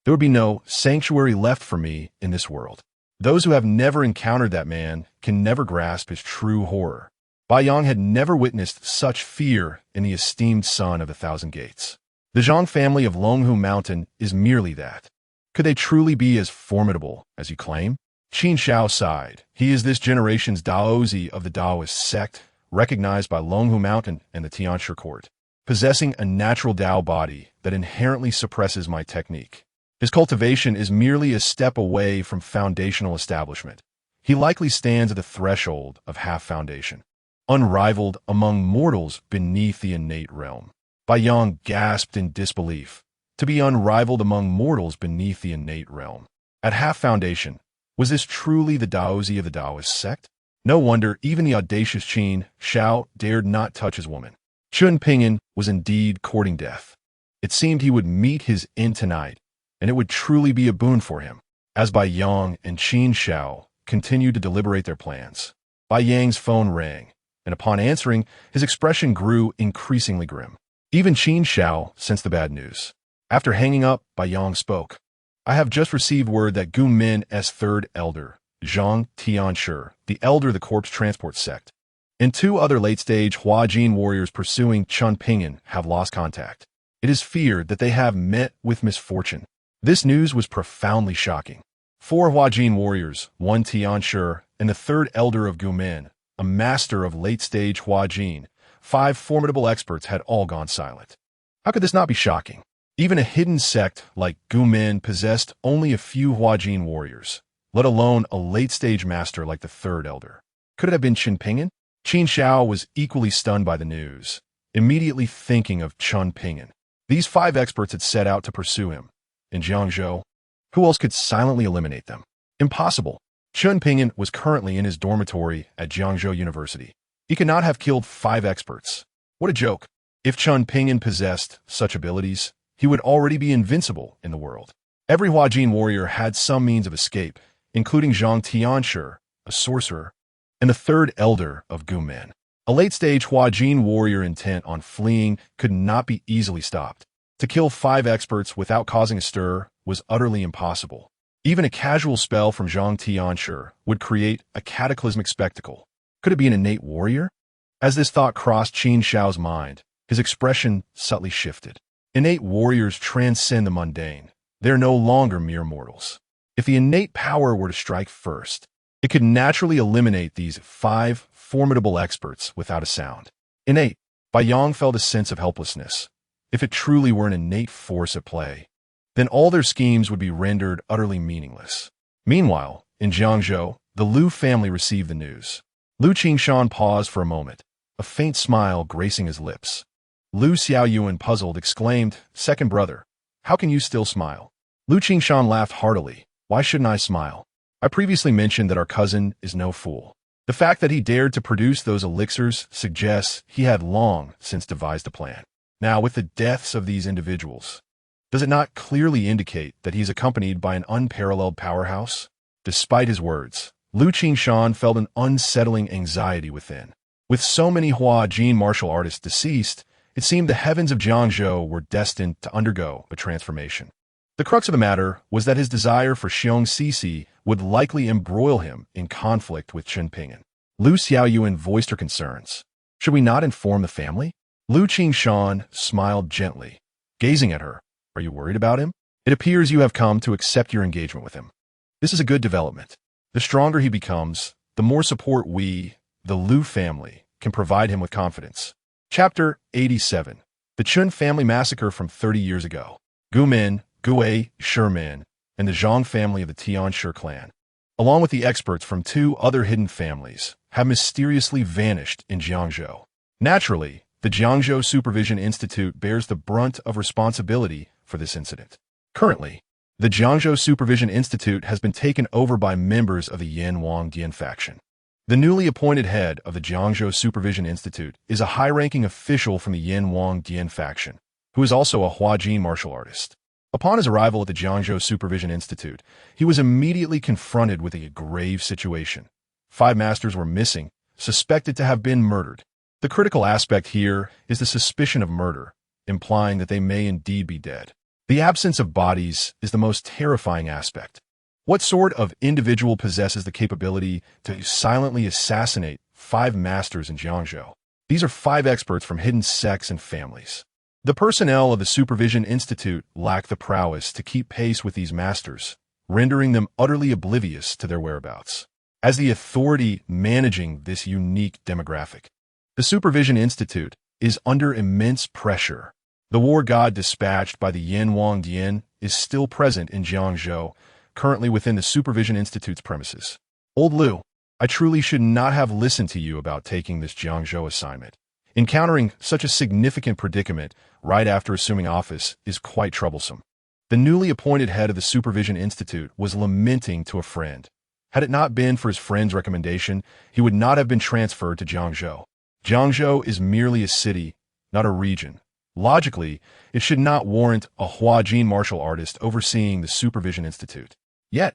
there would be no sanctuary left for me in this world. Those who have never encountered that man can never grasp his true horror. Bai Yang had never witnessed such fear in the esteemed son of the Thousand Gates. The Zhang family of Longhu Mountain is merely that. Could they truly be as formidable as you claim? Qin Xiao sighed. He is this generation's Daozi of the Taoist sect, recognized by Longhu Mountain and the Tianshi court, possessing a natural Tao body that inherently suppresses my technique. His cultivation is merely a step away from foundational establishment. He likely stands at the threshold of half foundation, unrivaled among mortals beneath the innate realm. Bai Yang gasped in disbelief. To be unrivaled among mortals beneath the innate realm. At half foundation, was this truly the Daozi of the Taoist sect? No wonder even the audacious Qin Xiao dared not touch his woman. Chen Ping'an was indeed courting death. It seemed he would meet his end tonight, and it would truly be a boon for him. As Bai Yang and Qin Xiao continued to deliberate their plans, Bai Yang's phone rang, and upon answering, his expression grew increasingly grim. Even Qin Xiao sensed the bad news. After hanging up, Bai Yang spoke. I have just received word that Gu Min's third elder, Zhang Tianshi, the elder of the corpse transport sect, and two other late-stage Huajin warriors pursuing Chen Ping'an have lost contact. It is feared that they have met with misfortune. This news was profoundly shocking. 4 Huajin warriors, 1 Tianshi, and the third elder of Gu Min, a master of late-stage Huajin, 5 formidable experts had all gone silent. How could this not be shocking? Even a hidden sect like Gu Min possessed only a few Huajin warriors, let alone a late-stage master like the third elder. Could it have been Chen Ping'an? Qin Xiao was equally stunned by the news, immediately thinking of Chen Ping'an. These 5 experts had set out to pursue him. In Jiangzhou, who else could silently eliminate them? Impossible. Chen Ping'an was currently in his dormitory at Jiangzhou University. He could not have killed 5 experts. What a joke. If Chen Ping'an possessed such abilities, he would already be invincible in the world. Every Huajin warrior had some means of escape, including Zhang Tianshi, a sorcerer, and the third elder of Gu Min. A late-stage Huajin warrior intent on fleeing could not be easily stopped. To kill 5 experts without causing a stir was utterly impossible. Even a casual spell from Zhang Tianshi would create a cataclysmic spectacle. Could it be an innate warrior? As this thought crossed Qin Xiao's mind, his expression subtly shifted. Innate warriors transcend the mundane. They are no longer mere mortals. If the innate power were to strike first, it could naturally eliminate these 5 formidable experts without a sound. Innate. Bai Yang felt a sense of helplessness. If it truly were an innate force at play, then all their schemes would be rendered utterly meaningless. Meanwhile, in Jiangzhou, the Liu family received the news. Liu Qingshan paused for a moment, a faint smile gracing his lips. Liu Xiaoyuan, puzzled, exclaimed, "Second brother, how can you still smile?" Liu Qingshan laughed heartily. "Why shouldn't I smile? I previously mentioned that our cousin is no fool. The fact that he dared to produce those elixirs suggests he had long since devised a plan. Now, with the deaths of these individuals, does it not clearly indicate that he is accompanied by an unparalleled powerhouse?" Despite his words, Liu Qingshan felt an unsettling anxiety within. With so many Huajin martial artists deceased, it seemed the heavens of Jiangzhou were destined to undergo a transformation. The crux of the matter was that his desire for Xiong Sisi would likely embroil him in conflict with Chen Ping'an. Liu Xiaoyuan voiced her concerns. "Should we not inform the family?" Liu Qingshan smiled gently, gazing at her. "Are you worried about him? It appears you have come to accept your engagement with him. This is a good development. The stronger he becomes, the more support we, the Liu family, can provide him with confidence." Chapter 87. The Chen family massacre from 30 years ago. Gu Min, Gue, Sherman, and the Zhang family of the Tianshi clan, along with the experts from 2 other hidden families, have mysteriously vanished in Jiangzhou. Naturally, the Jiangzhou Supervision Institute bears the brunt of responsibility for this incident. Currently, the Jiangzhou Supervision Institute has been taken over by members of the Yan Wangdian faction. The newly appointed head of the Jiangzhou Supervision Institute is a high-ranking official from the Yan Wangdian faction, who is also a Huajin martial artist. Upon his arrival at the Jiangzhou Supervision Institute, he was immediately confronted with a grave situation. 5 masters were missing, suspected to have been murdered. The critical aspect here is the suspicion of murder, implying that they may indeed be dead. The absence of bodies is the most terrifying aspect. What sort of individual possesses the capability to silently assassinate 5 masters in Jiangzhou? These are 5 experts from hidden sects and families. The personnel of the Supervision Institute lack the prowess to keep pace with these masters, rendering them utterly oblivious to their whereabouts. As the authority managing this unique demographic, the Supervision Institute is under immense pressure. The war god dispatched by the Yan Wangdian is still present in Jiangzhou, currently within the Supervision Institute's premises. Old Liu, I truly should not have listened to you about taking this Jiangzhou assignment. Encountering such a significant predicament right after assuming office is quite troublesome. The newly appointed head of the Supervision Institute was lamenting to a friend. Had it not been for his friend's recommendation, he would not have been transferred to Jiangzhou. Jiangzhou is merely a city, not a region. Logically, it should not warrant a Huajin martial artist overseeing the Supervision Institute. Yet,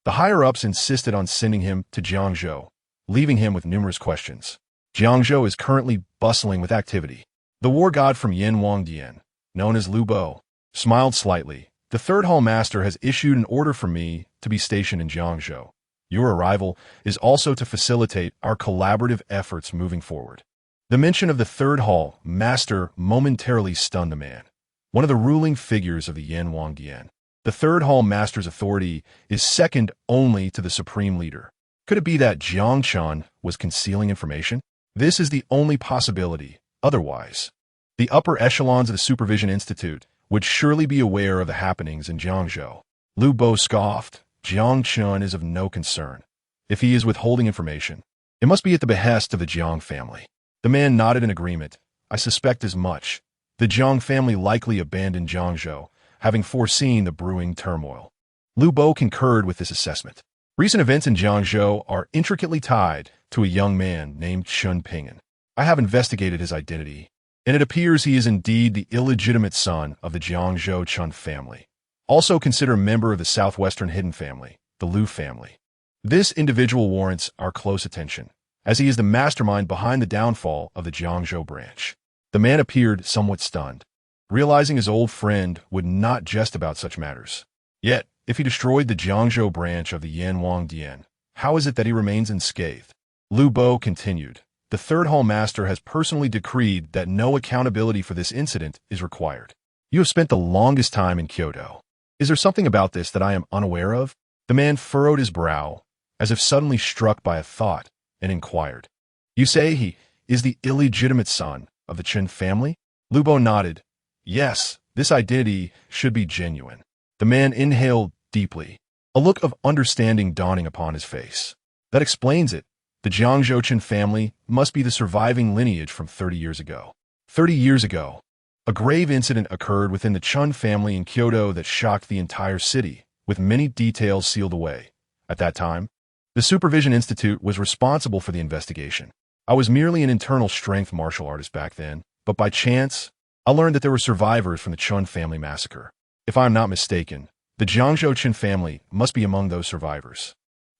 the higher-ups insisted on sending him to Jiangzhou, leaving him with numerous questions. Jiangzhou is currently bustling with activity. The war god from Yan Wangdian, known as Lu Bo, smiled slightly. The third hall master has issued an order for me to be stationed in Jiangzhou. Your arrival is also to facilitate our collaborative efforts moving forward. The mention of the third hall master momentarily stunned the man, one of the ruling figures of the Yan Wangdian. The third hall master's authority is second only to the supreme leader. Could it be that Jiang Chun was concealing information? This is the only possibility. Otherwise, the upper echelons of the Supervision Institute would surely be aware of the happenings in Jiangzhou. Lu Bo scoffed. Jiang Chun is of no concern. If he is withholding information, it must be at the behest of the Jiang family. The man nodded in agreement. I suspect as much. The Jiang family likely abandoned Jiangzhou, having foreseen the brewing turmoil. Lu Bo concurred with this assessment. Recent events in Jiangzhou are intricately tied to a young man named Chen Ping'an. I have investigated his identity, and it appears he is indeed the illegitimate son of the Jiangzhou Chun family. Also consider a member of the southwestern hidden family, the Lu family. This individual warrants our close attention, as he is the mastermind behind the downfall of the Jiangzhou branch. The man appeared somewhat stunned, realizing his old friend would not jest about such matters. Yet, if he destroyed the Jiangzhou branch of the Yan Wangdian, how is it that he remains unscathed? Lu Bo continued. The third hall master has personally decreed that no accountability for this incident is required. You have spent the longest time in Kyoto. Is there something about this that I am unaware of? The man furrowed his brow, as if suddenly struck by a thought, and inquired. You say he is the illegitimate son of the Chen family? Lu Bo nodded. Yes, this identity should be genuine. The man inhaled deeply, a look of understanding dawning upon his face. That explains it. The Jiangzhou Chen family must be the surviving lineage from 30 years ago. 30 years ago, a grave incident occurred within the Chun family in Kyoto that shocked the entire city, with many details sealed away. At that time, the Supervision Institute was responsible for the investigation. I was merely an internal strength martial artist back then, but by chance, I learned that there were survivors from the Chun family massacre. If I am not mistaken, the Jiangzhou Chen family must be among those survivors.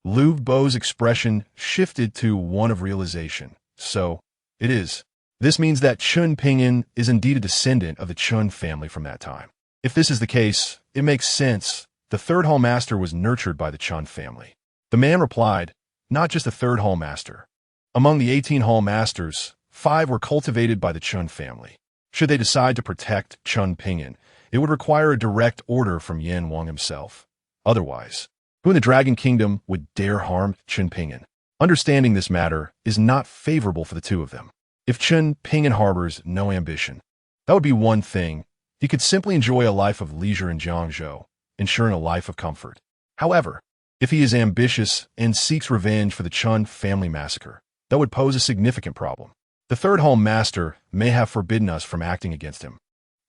Lu Bo's expression shifted to one of realization. So, it is. This means that Chen Ping'an is indeed a descendant of the Chun family from that time. If this is the case, it makes sense. The third hall master was nurtured by the Chun family. The man replied, not just the third hall master. Among the 18 hall masters, 5 were cultivated by the Chun family. Should they decide to protect Chen Ping'an, it would require a direct order from Yan Wang himself. Otherwise, who in the Dragon Kingdom would dare harm Chen Ping'an? Understanding this matter is not favorable for the two of them. If Chen Ping'an harbors no ambition, that would be one thing. He could simply enjoy a life of leisure in Jiangzhou, ensuring a life of comfort. However, if he is ambitious and seeks revenge for the Chun family massacre, that would pose a significant problem. The third hall master may have forbidden us from acting against him,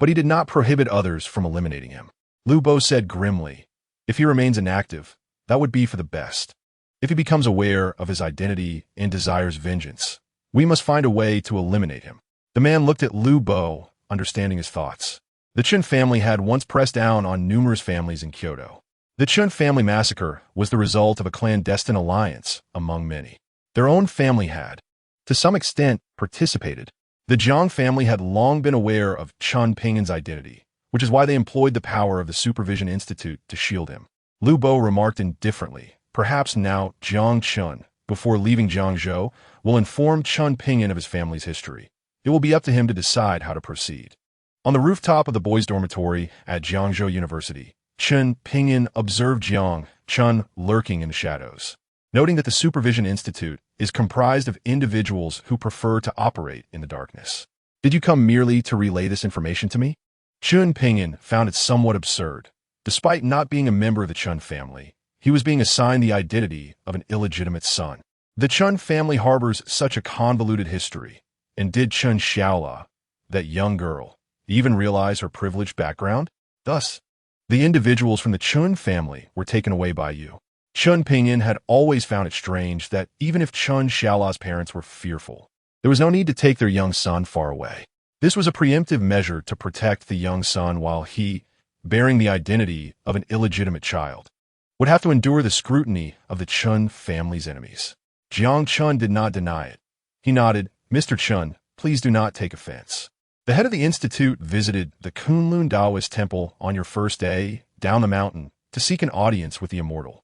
but he did not prohibit others from eliminating him. Lu Bo said grimly, if he remains inactive, that would be for the best. If he becomes aware of his identity and desires vengeance, we must find a way to eliminate him. The man looked at Lu Bo, understanding his thoughts. The Chen family had once pressed down on numerous families in Kyoto. The Chen family massacre was the result of a clandestine alliance among many. Their own family had, to some extent, participated. The Jiang family had long been aware of Chen Ping'an's identity, which is why they employed the power of the Supervision Institute to shield him. Lu Bo remarked indifferently, perhaps now Jiang Chun, before leaving Jiangzhou, will inform Chen Ping'an of his family's history. It will be up to him to decide how to proceed. On the rooftop of the boys' dormitory at Jiangzhou University, Chen Ping'an observed Jiang Chun lurking in the shadows. Noting that the Supervision Institute is comprised of individuals who prefer to operate in the darkness. Did you come merely to relay this information to me? Chen Ping'an found it somewhat absurd. Despite not being a member of the Chen family, he was being assigned the identity of an illegitimate son. The Chen family harbors such a convoluted history, and did Chen Xiaola, that young girl, even realize her privileged background? Thus, the individuals from the Chen family were taken away by you. Chen Ping'an had always found it strange that even if Chen Xiaola's parents were fearful, there was no need to take their young son far away. This was a preemptive measure to protect the young son while he, bearing the identity of an illegitimate child, would have to endure the scrutiny of the Chen family's enemies. Jiang Chun did not deny it. He nodded, "Mr. Chun, please do not take offense. The head of the institute visited the Kunlun Taoist temple on your first day down the mountain to seek an audience with the immortal.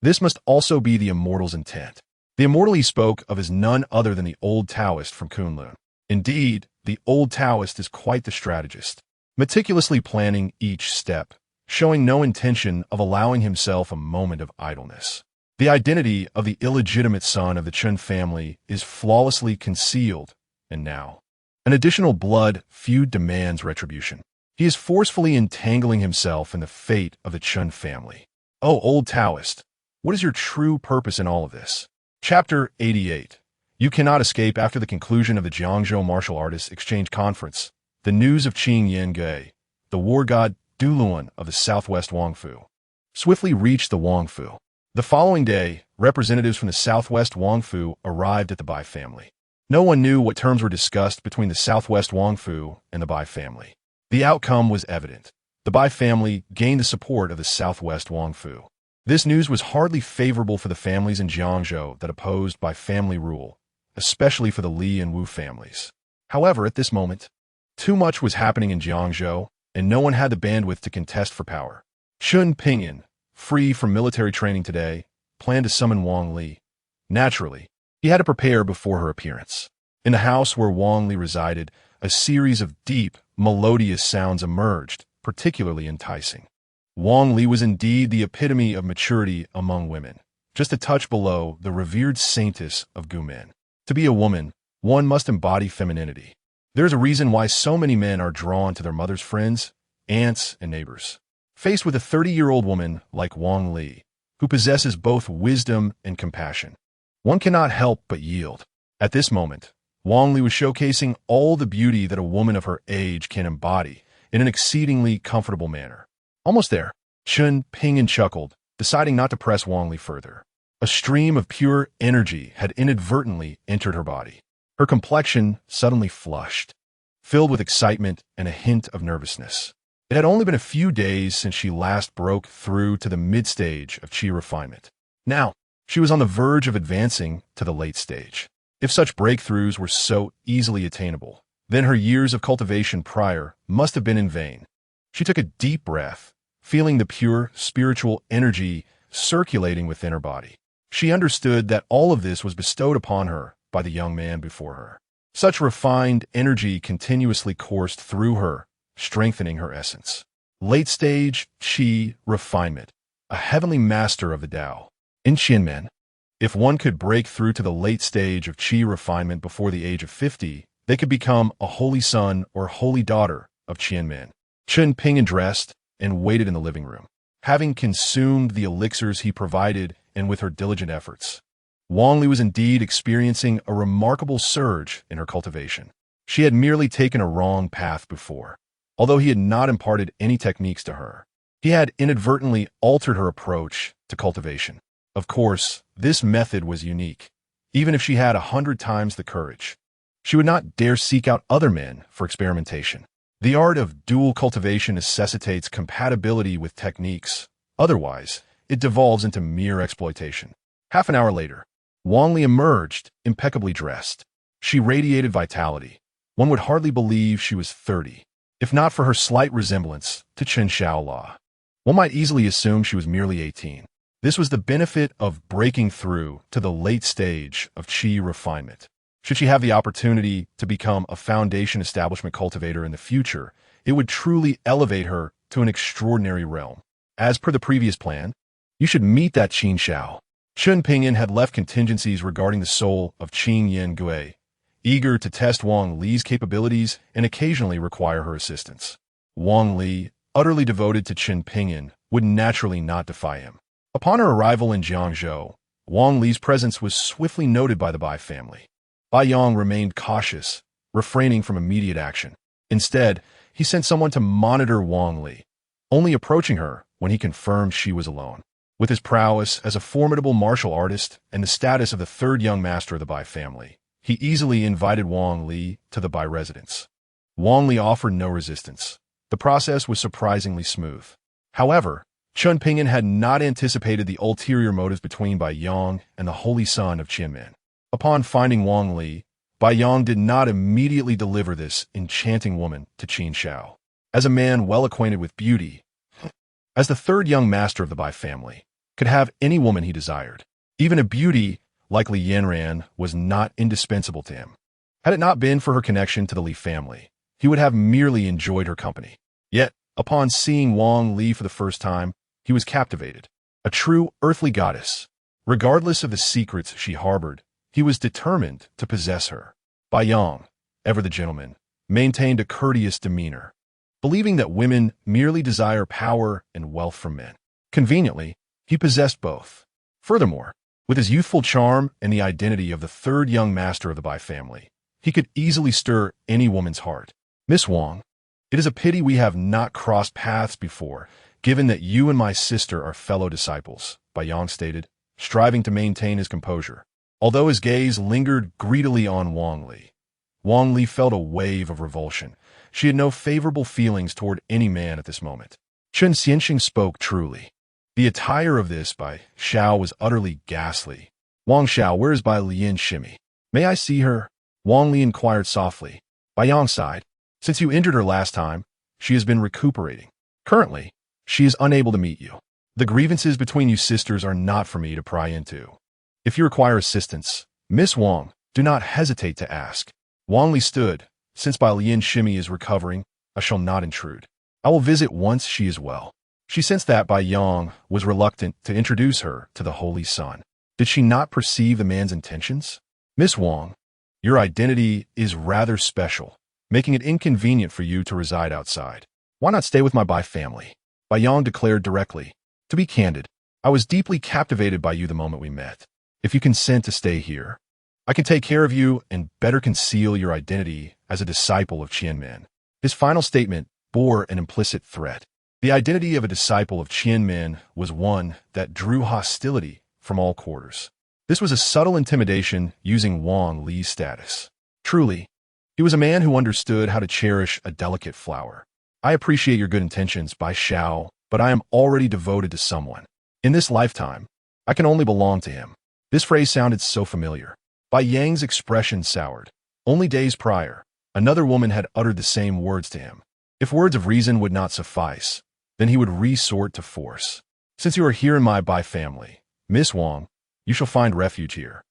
This must also be the immortal's intent. The immortal he spoke of is none other than the old Taoist from Kunlun. Indeed, the old Taoist is quite the strategist, meticulously planning each step, showing no intention of allowing himself a moment of idleness. The identity of the illegitimate son of the Chen family is flawlessly concealed, and now an additional blood feud demands retribution. He is forcefully entangling himself in the fate of the Chen family. Oh, old Taoist, what is your true purpose in all of this?" Chapter 88. You cannot escape. After the conclusion of the Jiangzhou Martial Artists Exchange Conference, the news of Qing Yan Gui, the war god Duluan of the southwest Wangfu, swiftly reached the Wangfu. The following day, representatives from the southwest Wangfu arrived at the Bai family. No one knew what terms were discussed between the southwest Wangfu and the Bai family. The outcome was evident. The Bai family gained the support of the southwest Wangfu. This news was hardly favorable for the families in Jiangzhou that opposed Bai family rule, especially for the Li and Wu families. However, at this moment, too much was happening in Jiangzhou, and no one had the bandwidth to contest for power. Chen Ping'an, free from military training today, planned to summon Wang Li. Naturally, he had to prepare before her appearance. In the house where Wang Li resided, a series of deep, melodious sounds emerged, particularly enticing. Wang Li was indeed the epitome of maturity among women, just a touch below the revered saintess of Gumen. To be a woman, one must embody femininity. There's a reason why so many men are drawn to their mother's friends, aunts, and neighbors. Faced with a 30-year-old woman like Wang Li, who possesses both wisdom and compassion, one cannot help but yield. At this moment, Wang Li was showcasing all the beauty that a woman of her age can embody in an exceedingly comfortable manner. Almost there, Chen Ping'an chuckled, deciding not to press Wang Li further. A stream of pure energy had inadvertently entered her body. Her complexion suddenly flushed, filled with excitement and a hint of nervousness. It had only been a few days since she last broke through to the mid-stage of qi refinement. Now, she was on the verge of advancing to the late stage. If such breakthroughs were so easily attainable, then her years of cultivation prior must have been in vain. She took a deep breath, feeling the pure spiritual energy circulating within her body. She understood that all of this was bestowed upon her by the young man before her. Such refined energy continuously coursed through her, strengthening her essence. Late-stage qi refinement, a heavenly master of the Tao. In Qianmen, if one could break through to the late stage of qi refinement before the age of 50, they could become a holy son or holy daughter of Qianmen. Chen Ping'an dressed and waited in the living room. Having consumed the elixirs he provided and with her diligent efforts, Wang Li was indeed experiencing a remarkable surge in her cultivation. She had merely taken a wrong path before. Although he had not imparted any techniques to her, he had inadvertently altered her approach to cultivation. Of course, this method was unique. Even if she had 100 times the courage, she would not dare seek out other men for experimentation. The art of dual cultivation necessitates compatibility with techniques. Otherwise, it devolves into mere exploitation. Half an hour later, Wang Li emerged, impeccably dressed. She radiated vitality. One would hardly believe she was 30, if not for her slight resemblance to Chen Xiaola. One might easily assume she was merely 18. This was the benefit of breaking through to the late stage of qi refinement. Should she have the opportunity to become a foundation establishment cultivator in the future, it would truly elevate her to an extraordinary realm. As per the previous plan, you should meet that Qin Xiao. Chen Ping'an had left contingencies regarding the soul of Qing Yen Gui, eager to test Wang Li's capabilities and occasionally require her assistance. Wang Li, utterly devoted to Chen Ping'an, would naturally not defy him. Upon her arrival in Jiangzhou, Wang Li's presence was swiftly noted by the Bai family. Bai Yong remained cautious, refraining from immediate action. Instead, he sent someone to monitor Wang Li, only approaching her when he confirmed she was alone. With his prowess as a formidable martial artist and the status of the third young master of the Bai family, he easily invited Wang Li to the Bai residence. Wang Li offered no resistance. The process was surprisingly smooth. However, Chen Ping'an had not anticipated the ulterior motives between Bai Yong and the holy son of Qianmen. Upon finding Wang Li, Bai Yong did not immediately deliver this enchanting woman to Qin Xiao. As a man well acquainted with beauty, as the third young master of the Bai family, could have any woman he desired. Even a beauty like Li Yanran was not indispensable to him. Had it not been for her connection to the Li family, he would have merely enjoyed her company. Yet, upon seeing Wang Li for the first time, he was captivated. A true earthly goddess. Regardless of the secrets she harbored, he was determined to possess her. Bai Yong, ever the gentleman, maintained a courteous demeanor, believing that women merely desire power and wealth from men. Conveniently, he possessed both. Furthermore, with his youthful charm and the identity of the third young master of the Bai family, he could easily stir any woman's heart. Miss Wang, it is a pity we have not crossed paths before, given that you and my sister are fellow disciples, Bai Yong stated, striving to maintain his composure. Although his gaze lingered greedily on Wang Li felt a wave of revulsion. She had no favorable feelings toward any man at this moment. Chen Xianxing spoke truly. The attire of this Bai Xiao was utterly ghastly. Wang Xiao, where is Bai Lian Shimi? May I see her? Wang Li inquired softly. Bai Yong sighed. Since you injured her last time, she has been recuperating. Currently, she is unable to meet you. The grievances between you sisters are not for me to pry into. If you require assistance, Miss Wang, do not hesitate to ask. Wang Li stood. Since Bai Lian Shimi is recovering, I shall not intrude. I will visit once she is well. She sensed that Bai Yong was reluctant to introduce her to the Holy Son. Did she not perceive the man's intentions? Miss Wang, your identity is rather special, making it inconvenient for you to reside outside. Why not stay with my Bai family? Bai Yong declared directly. To be candid, I was deeply captivated by you the moment we met. If you consent to stay here, I can take care of you and better conceal your identity as a disciple of Qianmen. His final statement bore an implicit threat. The identity of a disciple of Qianmen was one that drew hostility from all quarters. This was a subtle intimidation using Wang Li's status. Truly, he was a man who understood how to cherish a delicate flower. I appreciate your good intentions, Bai Xiao, but I am already devoted to someone. In this lifetime, I can only belong to him. This phrase sounded so familiar. Bai Yang's expression soured. Only days prior, another woman had uttered the same words to him. If words of reason would not suffice, then he would resort to force. Since you are here in my Bai family, Miss Wang, you shall find refuge here.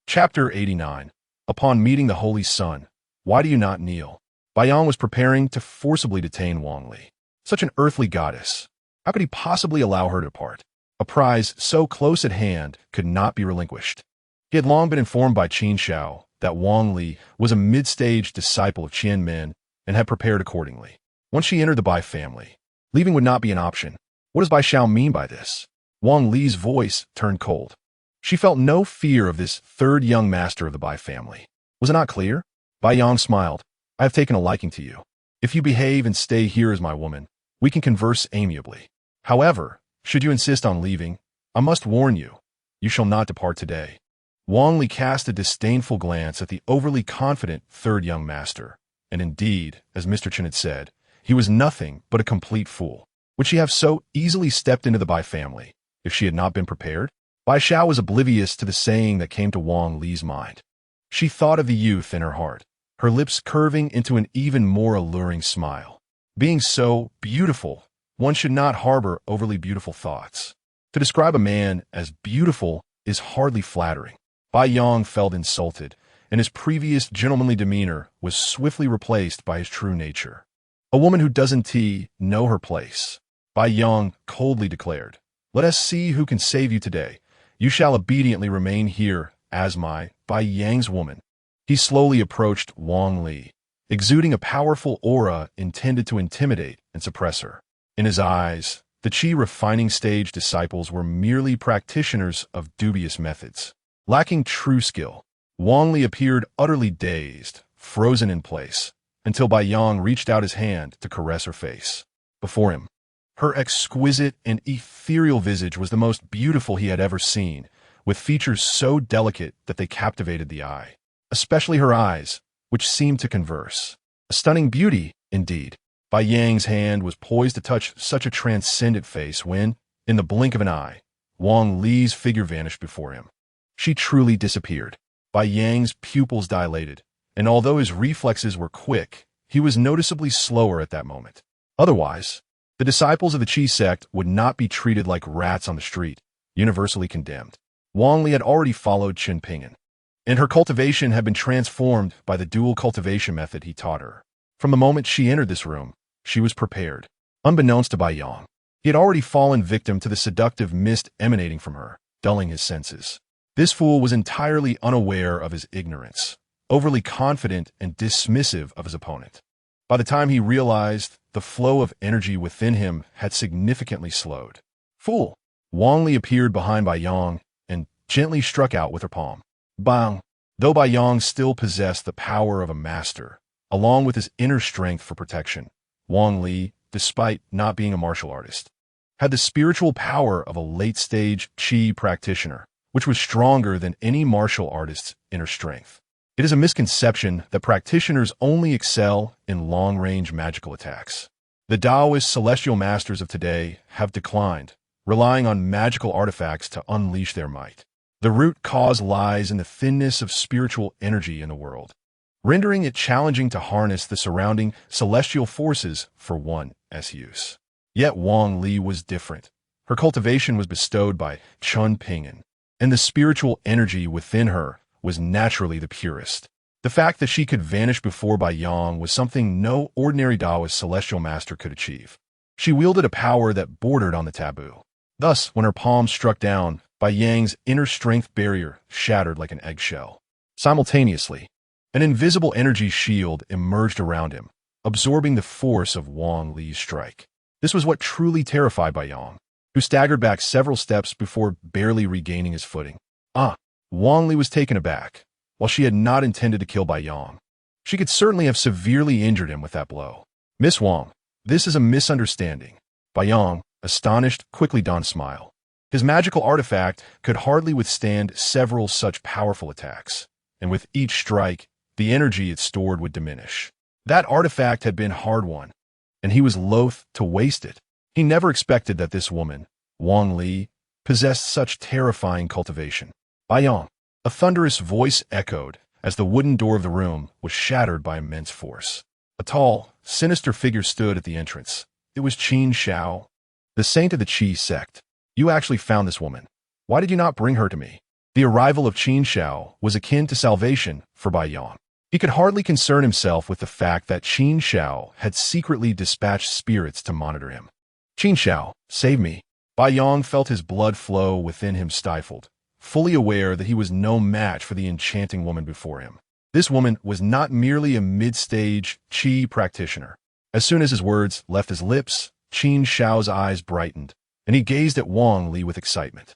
Chapter 89. Upon meeting the Holy Son, why do you not kneel? Bai Yong was preparing to forcibly detain Wang Li. Such an earthly goddess. How could he possibly allow her to depart? A prize so close at hand could not be relinquished. He had long been informed by Qin Xiao that Wang Li was a mid-stage disciple of Qianmen and had prepared accordingly. Once she entered the Bai family, leaving would not be an option. What does Bai Xiao mean by this? Wang Li's voice turned cold. She felt no fear of this third young master of the Bai family. Was it not clear? Bai Yong smiled. I have taken a liking to you. If you behave and stay here as my woman, we can converse amiably. However, should you insist on leaving, I must warn you, you shall not depart today. Wang Li cast a disdainful glance at the overly confident third young master, and indeed, as Mr. Chen had said, he was nothing but a complete fool. Would she have so easily stepped into the Bai family if she had not been prepared? Bai Xiao was oblivious to the saying that came to Wang Li's mind. She thought of the youth in her heart, her lips curving into an even more alluring smile. Being so beautiful, one should not harbor overly beautiful thoughts. To describe a man as beautiful is hardly flattering. Bai Yang felt insulted, and his previous gentlemanly demeanor was swiftly replaced by his true nature. A woman who doesn't know her place, Bai Yang coldly declared. Let us see who can save you today. You shall obediently remain here as my Bai Yang's woman. He slowly approached Wang Li, exuding a powerful aura intended to intimidate and suppress her. In his eyes, the Qi refining stage disciples were merely practitioners of dubious methods. Lacking true skill, Wang Li appeared utterly dazed, frozen in place, until Bai Yang reached out his hand to caress her face. Before him, her exquisite and ethereal visage was the most beautiful he had ever seen, with features so delicate that they captivated the eye. Especially her eyes, which seemed to converse. A stunning beauty, indeed. Bai Yang's hand was poised to touch such a transcendent face when, in the blink of an eye, Wang Li's figure vanished before him. She truly disappeared. Bai Yang's pupils dilated, and although his reflexes were quick, he was noticeably slower at that moment. Otherwise, the disciples of the Qi sect would not be treated like rats on the street, universally condemned. Wang Li had already followed Chen Ping'an, and her cultivation had been transformed by the dual cultivation method he taught her. From the moment she entered this room, she was prepared. Unbeknownst to Bai Yang, he had already fallen victim to the seductive mist emanating from her, dulling his senses. This fool was entirely unaware of his ignorance, overly confident and dismissive of his opponent. By the time he realized, the flow of energy within him had significantly slowed. Fool! Wang Li appeared behind Bai Yang and gently struck out with her palm. Bang! Though Bai Yang still possessed the power of a master, along with his inner strength for protection, Wang Li, despite not being a martial artist, had the spiritual power of a late-stage Qi practitioner, which was stronger than any martial artist's inner strength. It is a misconception that practitioners only excel in long-range magical attacks. The Taoist celestial masters of today have declined, relying on magical artifacts to unleash their might. The root cause lies in the thinness of spiritual energy in the world, rendering it challenging to harness the surrounding celestial forces for one's use. Yet Wang Li was different. Her cultivation was bestowed by Chen Ping'an, and the spiritual energy within her was naturally the purest. The fact that she could vanish before Bai Yang was something no ordinary Taoist celestial master could achieve. She wielded a power that bordered on the taboo. Thus, when her palm struck down, Bai Yang's inner strength barrier shattered like an eggshell. Simultaneously, an invisible energy shield emerged around him, absorbing the force of Wang Li's strike. This was what truly terrified Bai Yang, who staggered back several steps before barely regaining his footing. Wang Li was taken aback. While she had not intended to kill Bai Yang, she could certainly have severely injured him with that blow. Miss Wang, this is a misunderstanding. Bai Yang, astonished, quickly donned a smile. His magical artifact could hardly withstand several such powerful attacks, and with each strike, the energy it stored would diminish. That artifact had been hard-won, and he was loath to waste it. He never expected that this woman, Wang Li, possessed such terrifying cultivation. Bai Yang, a thunderous voice echoed as the wooden door of the room was shattered by immense force. A tall, sinister figure stood at the entrance. It was Qin Shao, the saint of the Qi sect. You actually found this woman. Why did you not bring her to me? The arrival of Qin Shao was akin to salvation for Bai Yang. He could hardly concern himself with the fact that Qin Shao had secretly dispatched spirits to monitor him. Qin Shao, save me. Bai Yang felt his blood flow within him stifled, fully aware that he was no match for the enchanting woman before him. This woman was not merely a mid-stage Qi practitioner. As soon as his words left his lips, Qin Shao's eyes brightened, and he gazed at Wang Li with excitement.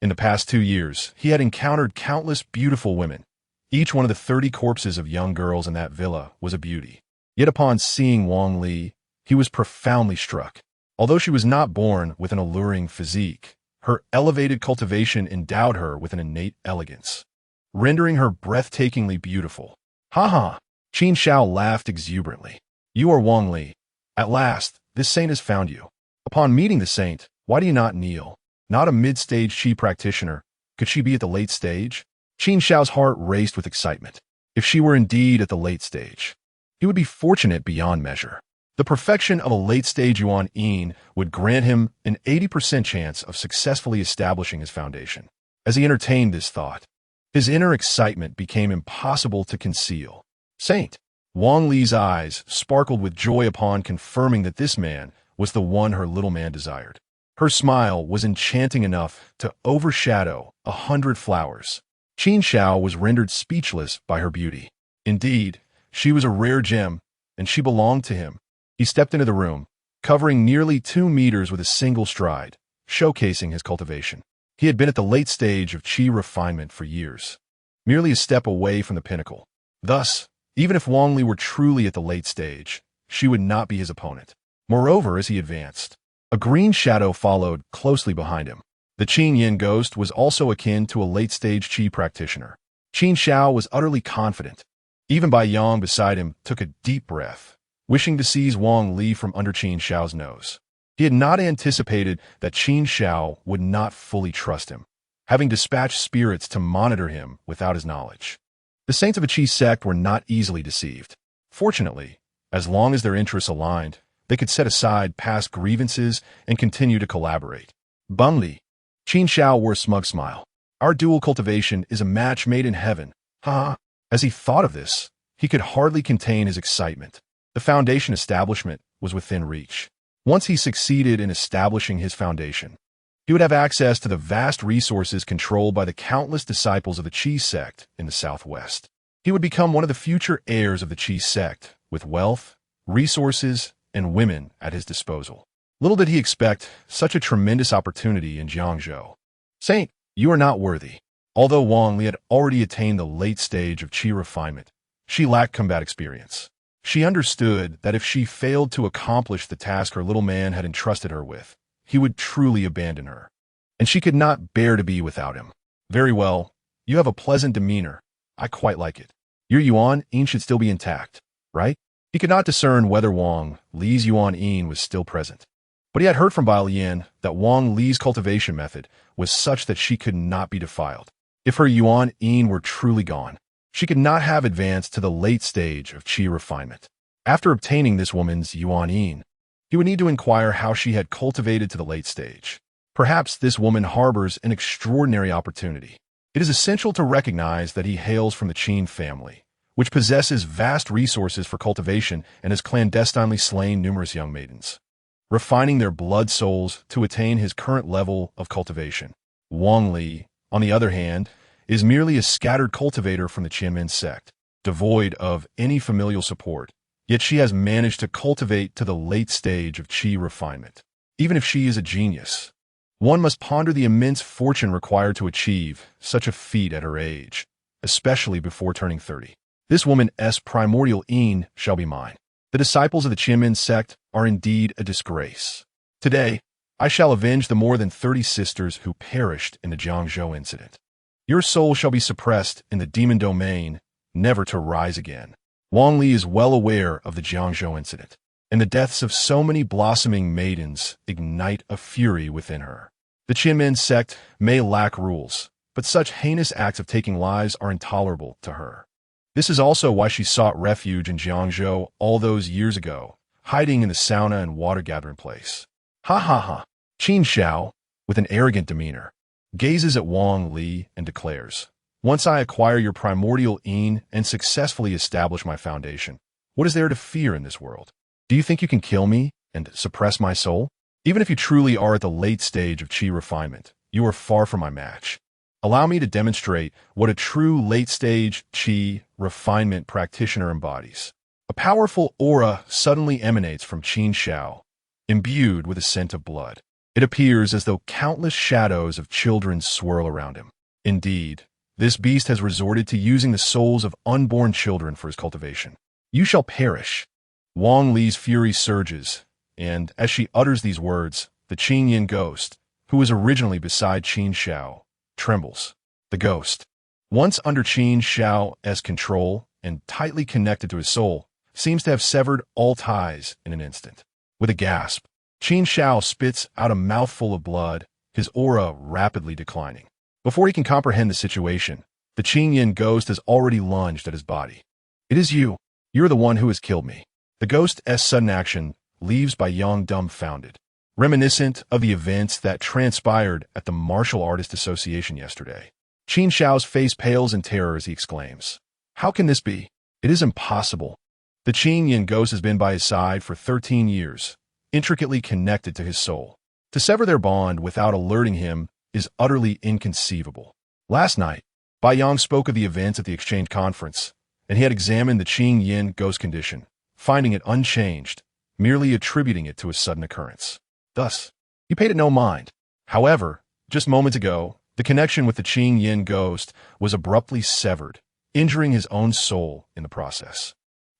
In the past 2 years, he had encountered countless beautiful women. Each one of the 30 corpses of young girls in that villa was a beauty. Yet upon seeing Wang Li, he was profoundly struck. Although she was not born with an alluring physique, her elevated cultivation endowed her with an innate elegance, rendering her breathtakingly beautiful. Ha ha! Qin Shao laughed exuberantly. You are Wang Li. At last, this saint has found you. Upon meeting the saint, why do you not kneel? Not a mid-stage Qi practitioner. Could she be at the late stage? Qin Shao's heart raced with excitement. If she were indeed at the late stage, he would be fortunate beyond measure. The perfection of a late-stage Yuan Yin would grant him an 80% chance of successfully establishing his foundation. As he entertained this thought, his inner excitement became impossible to conceal. Saint Wang Li's eyes sparkled with joy upon confirming that this man was the one her little man desired. Her smile was enchanting enough to overshadow 100 flowers. Qin Shao was rendered speechless by her beauty. Indeed, she was a rare gem, and she belonged to him. He stepped into the room, covering nearly 2 meters with a single stride, showcasing his cultivation. He had been at the late stage of qi refinement for years, merely a step away from the pinnacle. Thus, even if Wang Li were truly at the late stage, she would not be his opponent. Moreover, as he advanced, a green shadow followed closely behind him. The Qin Yin ghost was also akin to a late-stage qi practitioner. Qin Shao was utterly confident. Even Bai Yang beside him took a deep breath, wishing to seize Wang Li from under Qin Shao's nose. He had not anticipated that Qin Shao would not fully trust him, having dispatched spirits to monitor him without his knowledge. The saints of a qi sect were not easily deceived. Fortunately, as long as their interests aligned, they could set aside past grievances and continue to collaborate. Beng Li. Qin Shao wore a smug smile. Our dual cultivation is a match made in heaven. Ha! As he thought of this, he could hardly contain his excitement. The foundation establishment was within reach. Once he succeeded in establishing his foundation, he would have access to the vast resources controlled by the countless disciples of the Qi sect in the southwest. He would become one of the future heirs of the Qi sect, with wealth, resources, and women at his disposal. Little did he expect such a tremendous opportunity in Jiangzhou. Saint, you are not worthy. Although Wang Li had already attained the late stage of qi refinement, she lacked combat experience. She understood that if she failed to accomplish the task her little man had entrusted her with, he would truly abandon her. And she could not bear to be without him. Very well, you have a pleasant demeanor. I quite like it. Your Yuan Yin should still be intact, right? He could not discern whether Wang Li's Yuan Yin was still present. But he had heard from Bai Lian that Wang Li's cultivation method was such that she could not be defiled. If her Yuan Yin were truly gone, she could not have advanced to the late stage of qi refinement. After obtaining this woman's Yuan Yin, he would need to inquire how she had cultivated to the late stage. Perhaps this woman harbors an extraordinary opportunity. It is essential to recognize that he hails from the Qin family, which possesses vast resources for cultivation and has clandestinely slain numerous young maidens, refining their blood souls to attain his current level of cultivation. Wang Li, on the other hand, is merely a scattered cultivator from the Qianmen sect, devoid of any familial support, yet she has managed to cultivate to the late stage of qi refinement. Even if she is a genius, one must ponder the immense fortune required to achieve such a feat at her age, especially before turning 30. This woman's primordial Yin shall be mine. The disciples of the Qianmen sect are indeed a disgrace. Today, I shall avenge the more than 30 sisters who perished in the Jiangzhou incident. Your soul shall be suppressed in the demon domain, never to rise again. Wang Li is well aware of the Jiangzhou incident, and the deaths of so many blossoming maidens ignite a fury within her. The Qianmen sect may lack rules, but such heinous acts of taking lives are intolerable to her. This is also why she sought refuge in Jiangzhou all those years ago, hiding in the sauna and water-gathering place. Ha ha ha! Qin Shao, with an arrogant demeanor, gazes at Wang Li and declares, once I acquire your primordial Yin and successfully establish my foundation, what is there to fear in this world? Do you think you can kill me and suppress my soul? Even if you truly are at the late stage of qi refinement, you are far from my match. Allow me to demonstrate what a true late-stage qi refinement practitioner embodies. A powerful aura suddenly emanates from Qin Shao, imbued with a scent of blood. It appears as though countless shadows of children swirl around him. Indeed, this beast has resorted to using the souls of unborn children for his cultivation. You shall perish. Wang Li's fury surges, and as she utters these words, the Qin Yin ghost, who was originally beside Qin Shao, trembles. The ghost, once under Qin Shao's control and tightly connected to his soul, seems to have severed all ties in an instant. With a gasp, Qin Shao spits out a mouthful of blood, his aura rapidly declining. Before he can comprehend the situation, The Qing Yin ghost has already lunged at his body. It is you. You're the one who has killed me. The ghost's sudden action leaves Bai Yong dumbfounded, reminiscent of the events that transpired at the Martial Artist Association yesterday. Qin Shao's face pales in terror as he exclaims, "How can this be? It is impossible." The Qing Yin ghost has been by his side for 13 years, intricately connected to his soul. To sever their bond without alerting him is utterly inconceivable. Last night, Bai Yong spoke of the events at the exchange conference, and he had examined the Qing Yin ghost condition, finding it unchanged, merely attributing it to a sudden occurrence. Thus, he paid it no mind. However, just moments ago, the connection with the Qing Yin ghost was abruptly severed, injuring his own soul in the process.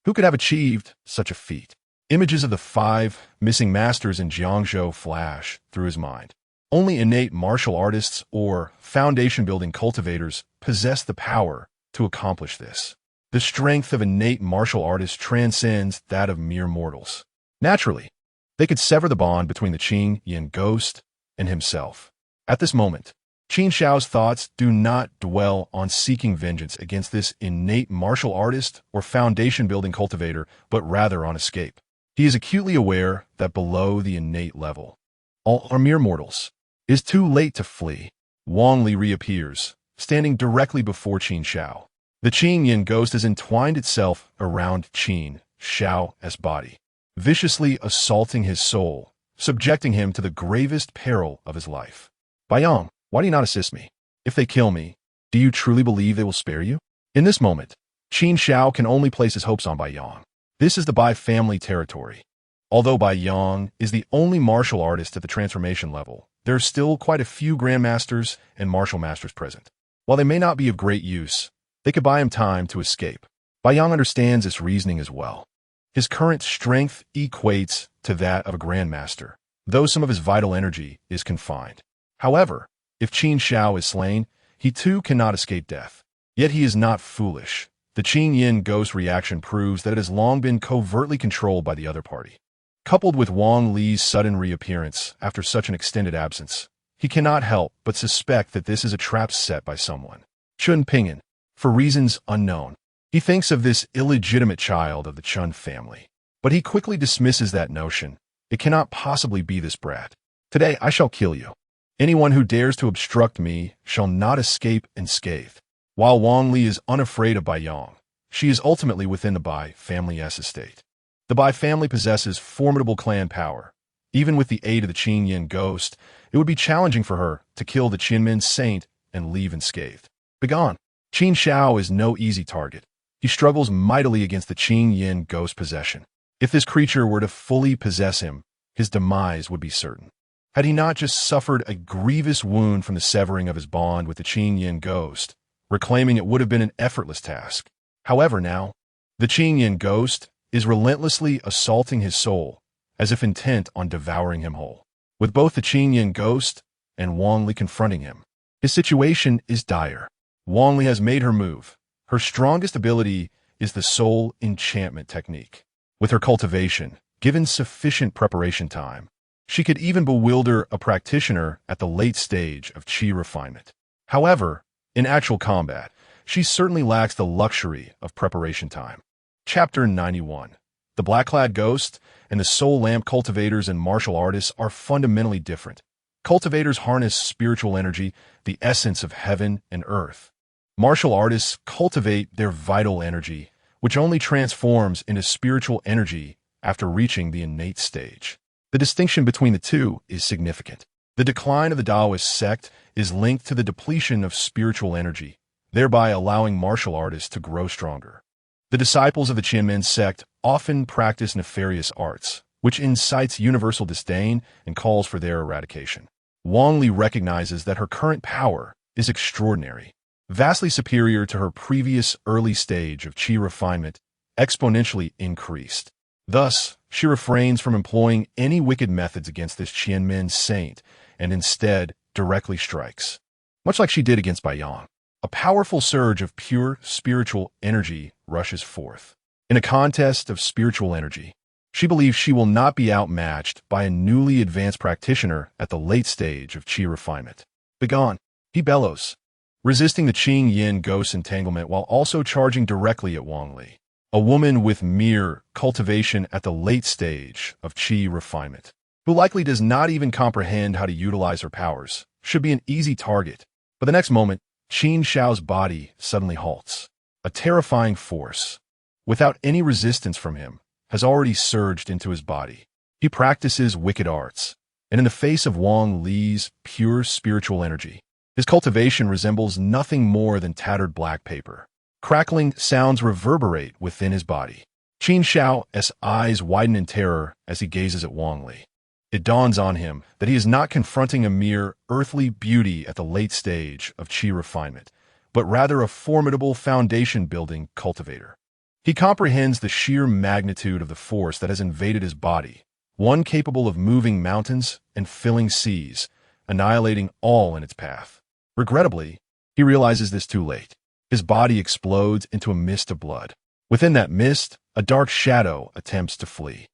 Who could have achieved such a feat? Images of the 5 missing masters in Jiangzhou flash through his mind. Only innate martial artists or foundation-building cultivators possess the power to accomplish this. The strength of innate martial artists transcends that of mere mortals. Naturally, they could sever the bond between the Qing Yin ghost and himself. At this moment, Qin Shao's thoughts do not dwell on seeking vengeance against this innate martial artist or foundation-building cultivator, but rather on escape. He is acutely aware that below the innate level, all are mere mortals. It is too late to flee. Wang Li reappears, standing directly before Qin Shao. The Qing Yin ghost has entwined itself around Qin Shao's body, viciously assaulting his soul, subjecting him to the gravest peril of his life. Bai Yong, why do you not assist me? If they kill me, do you truly believe they will spare you? In this moment, Qin Shao can only place his hopes on Bai Yong. This is the Bai family territory. Although Bai Yong is the only martial artist at the transformation level, there are still quite a few grandmasters and martial masters present. While they may not be of great use, they could buy him time to escape. Bai Yong understands this reasoning as well. His current strength equates to that of a grandmaster, though some of his vital energy is confined. However, if Qin Shao is slain, he too cannot escape death. Yet he is not foolish. The Qing Yin ghost reaction proves that it has long been covertly controlled by the other party. Coupled with Wang Li's sudden reappearance after such an extended absence, he cannot help but suspect that this is a trap set by someone. Chen Ping'an, for reasons unknown, he thinks of this illegitimate child of the Chen family. But he quickly dismisses that notion. It cannot possibly be this brat. Today I shall kill you. Anyone who dares to obstruct me shall not escape unscathed. While Wang Li is unafraid of Bai Yong, she is ultimately within the Bai family's estate. The Bai family possesses formidable clan power. Even with the aid of the Qing Yin ghost, it would be challenging for her to kill the Qinmen saint and leave unscathed. Begone! Qin Shao is no easy target. He struggles mightily against the Qing Yin ghost possession. If this creature were to fully possess him, his demise would be certain. Had he not just suffered a grievous wound from the severing of his bond with the Qing Yin ghost, reclaiming it would have been an effortless task. However, now, the Qing Yin ghost is relentlessly assaulting his soul, as if intent on devouring him whole. With both the Qing Yin ghost and Wang Li confronting him, his situation is dire. Wang Li has made her move. Her strongest ability is the soul enchantment technique. With her cultivation, given sufficient preparation time, she could even bewilder a practitioner at the late stage of qi refinement. However, in actual combat, she certainly lacks the luxury of preparation time. Chapter 91. The Black-clad Ghost and the Soul Lamp cultivators and martial artists are fundamentally different. Cultivators harness spiritual energy, the essence of heaven and earth. Martial artists cultivate their vital energy, which only transforms into spiritual energy after reaching the innate stage. The distinction between the two is significant. The decline of the Taoist sect is linked to the depletion of spiritual energy, thereby allowing martial artists to grow stronger. The disciples of the Qinmen sect often practice nefarious arts, which incites universal disdain and calls for their eradication. Wang Li recognizes that her current power is extraordinary, vastly superior to her previous early stage of qi refinement, exponentially increased. Thus, she refrains from employing any wicked methods against this Qianmen saint and instead directly strikes, much like she did against Bai Yong. A powerful surge of pure spiritual energy rushes forth. In a contest of spiritual energy, she believes she will not be outmatched by a newly advanced practitioner at the late stage of qi refinement. Begone, he bellows. resisting the Qing Yin ghost entanglement while also charging directly at Wang Li, a woman with mere cultivation at the late stage of qi refinement, who likely does not even comprehend how to utilize her powers, should be an easy target. But the next moment, Qin Shao's body suddenly halts. A terrifying force, without any resistance from him, has already surged into his body. He practices wicked arts, and in the face of Wang Li's pure spiritual energy, his cultivation resembles nothing more than tattered black paper. Crackling sounds reverberate within his body. Qin Shao's eyes widen in terror as he gazes at Wang Li. It dawns on him that he is not confronting a mere earthly beauty at the late stage of qi refinement, but rather a formidable foundation-building cultivator. He comprehends the sheer magnitude of the force that has invaded his body, one capable of moving mountains and filling seas, annihilating all in its path. Regrettably, he realizes this too late. His body explodes into a mist of blood. Within that mist, a dark shadow attempts to flee.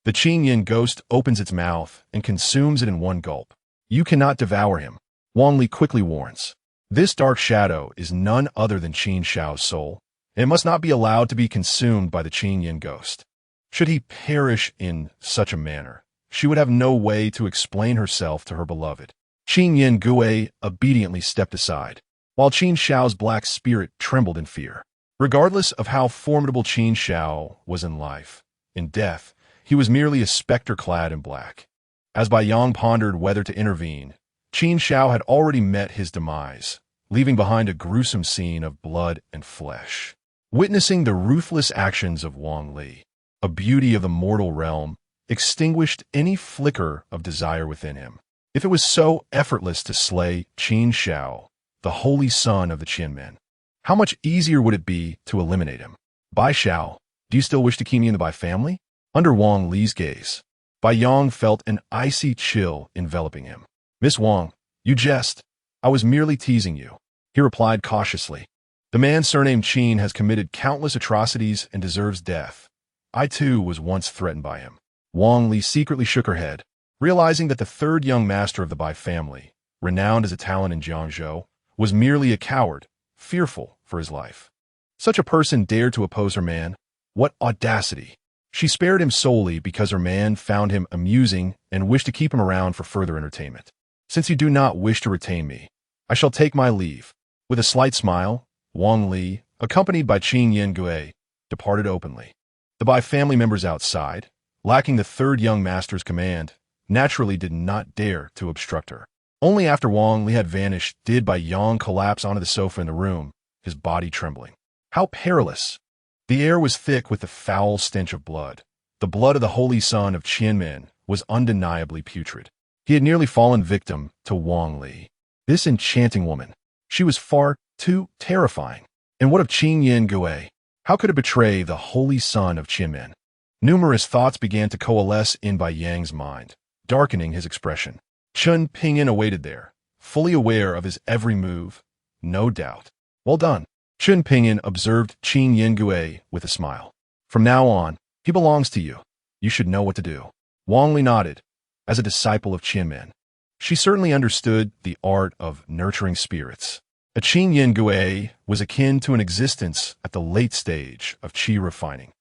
The Qing Yin ghost opens its mouth and consumes it in one gulp. You cannot devour him, Wang Li quickly warns. This dark shadow is none other than Qin Shao's soul. It must not be allowed to be consumed by the Qing Yin ghost. Should he perish in such a manner, she would have no way to explain herself to her beloved. Qin Yin Gue obediently stepped aside, while Qin Shao's black spirit trembled in fear. Regardless of how formidable Qin Shao was in life, in death, he was merely a specter clad in black. As Bai Yang pondered whether to intervene, Qin Shao had already met his demise, leaving behind a gruesome scene of blood and flesh. Witnessing the ruthless actions of Wang Li, a beauty of the mortal realm, extinguished any flicker of desire within him. If it was so effortless to slay Qin Shao, the holy son of the Qianmen, how much easier would it be to eliminate him? Bai Shao, do you still wish to keep me in the Bai family? Under Wang Li's gaze, Bai Yang felt an icy chill enveloping him. Miss Wang, you jest. I was merely teasing you, he replied cautiously. The man surnamed Qin has committed countless atrocities and deserves death. I too was once threatened by him. Wang Li secretly shook her head, realizing that the third young master of the Bai family, renowned as a talent in Jiangzhou, was merely a coward, fearful for his life. Such a person dared to oppose her man? What audacity! She spared him solely because her man found him amusing and wished to keep him around for further entertainment. Since you do not wish to retain me, I shall take my leave. With a slight smile, Wang Li, accompanied by Qin Yin Gue, departed openly. The Bai family members outside, lacking the third young master's command, naturally did not dare to obstruct her. Only after Wang Li had vanished did Bai Yang collapse onto the sofa in the room, his body trembling. How perilous! The air was thick with the foul stench of blood. The blood of the holy son of Qianmen was undeniably putrid. He had nearly fallen victim to Wang Li. This enchanting woman. She was far too terrifying. And what of Qin Yin Gue? How could it betray the holy son of Qianmen? Numerous thoughts began to coalesce in Bai Yang's mind, darkening his expression. Chen Ping'an awaited there, fully aware of his every move. No doubt. Well done. Chen Ping'an observed Qin Yin Gue with a smile. From now on, he belongs to you. You should know what to do. Wang Li nodded. As a disciple of Qianmen, she certainly understood the art of nurturing spirits. A Qin Yin Gue was akin to an existence at the late stage of qi refining.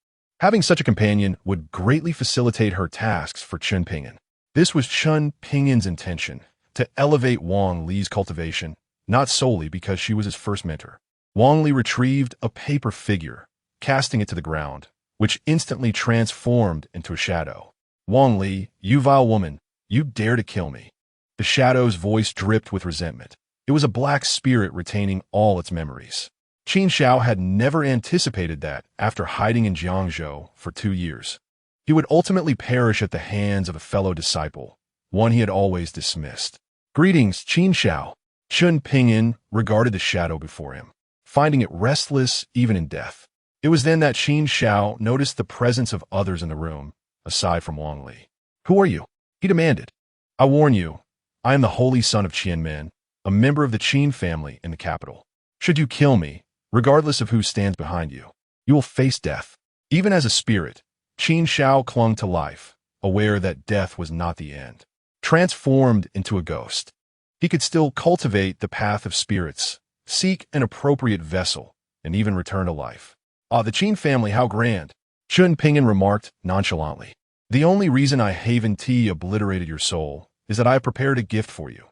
Having such a companion would greatly facilitate her tasks for Chen Ping'an. This was Chen Ping'an's intention, to elevate Wang Li's cultivation, not solely because she was his first mentor. Wang Li retrieved a paper figure, casting it to the ground, which instantly transformed into a shadow. Wang Li, you vile woman, you dare to kill me. The shadow's voice dripped with resentment. It was a black spirit retaining all its memories. Qin Shao had never anticipated that after hiding in Jiangzhou for 2 years. He would ultimately perish at the hands of a fellow disciple, one he had always dismissed. Greetings, Qin Shao. Chen Ping'an regarded the shadow before him, finding it restless even in death. It was then that Qin Shao noticed the presence of others in the room, aside from Wang Li. Who are you? He demanded. I warn you, I am the holy son of Qianmen, a member of the Qin family in the capital. Should you kill me, regardless of who stands behind you, you will face death. Even as a spirit, Qin Shao clung to life, aware that death was not the end. Transformed into a ghost, he could still cultivate the path of spirits, seek an appropriate vessel, and even return to life. Ah, the Qin family, how grand! Chen Ping'an remarked nonchalantly. The only reason I haven tea obliterated your soul is that I have prepared a gift for you.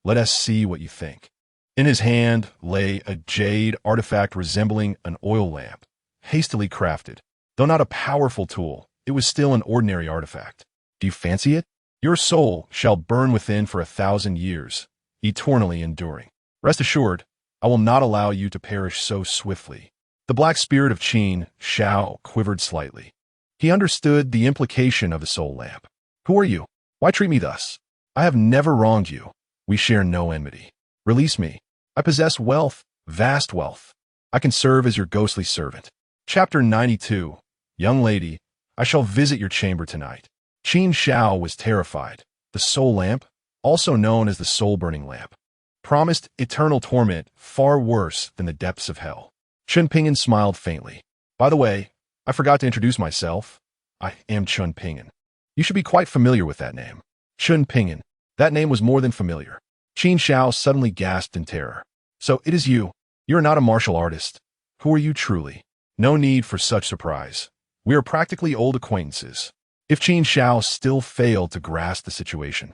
Let us see what you think. In his hand lay a jade artifact resembling an oil lamp, hastily crafted. Though not a powerful tool, it was still an ordinary artifact. Do you fancy it? Your soul shall burn within for 1,000 years, eternally enduring. Rest assured, I will not allow you to perish so swiftly. The black spirit of Qin Shao quivered slightly. He understood the implication of the soul lamp. Who are you? Why treat me thus? I have never wronged you. We share no enmity. Release me. I possess wealth, vast wealth. I can serve as your ghostly servant. Chapter 92. Young lady, I shall visit your chamber tonight. Qin Shao was terrified. The soul lamp, also known as the soul-burning lamp, promised eternal torment far worse than the depths of hell. Chen Ping'an smiled faintly. By the way, I forgot to introduce myself. I am Chen Ping'an. You should be quite familiar with that name. Chen Ping'an. That name was more than familiar. Qin Shao suddenly gasped in terror. So it is you. You are not a martial artist. Who are you truly? No need for such surprise. We are practically old acquaintances. If Qin Shao still failed to grasp the situation,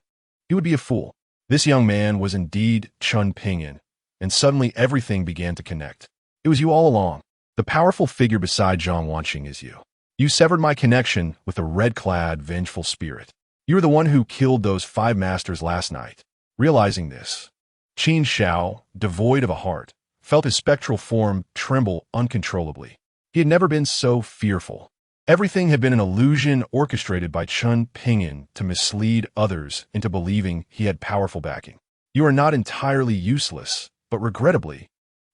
he would be a fool. This young man was indeed Chen Ping'an, and suddenly everything began to connect. It was you all along. The powerful figure beside Zhang Wanqing is you. You severed my connection with a red-clad, vengeful spirit. You were the one who killed those 5 masters last night. Realizing this, Qin Shao, devoid of a heart, felt his spectral form tremble uncontrollably. He had never been so fearful. Everything had been an illusion orchestrated by Chen Ping'an to mislead others into believing he had powerful backing. You are not entirely useless, but regrettably,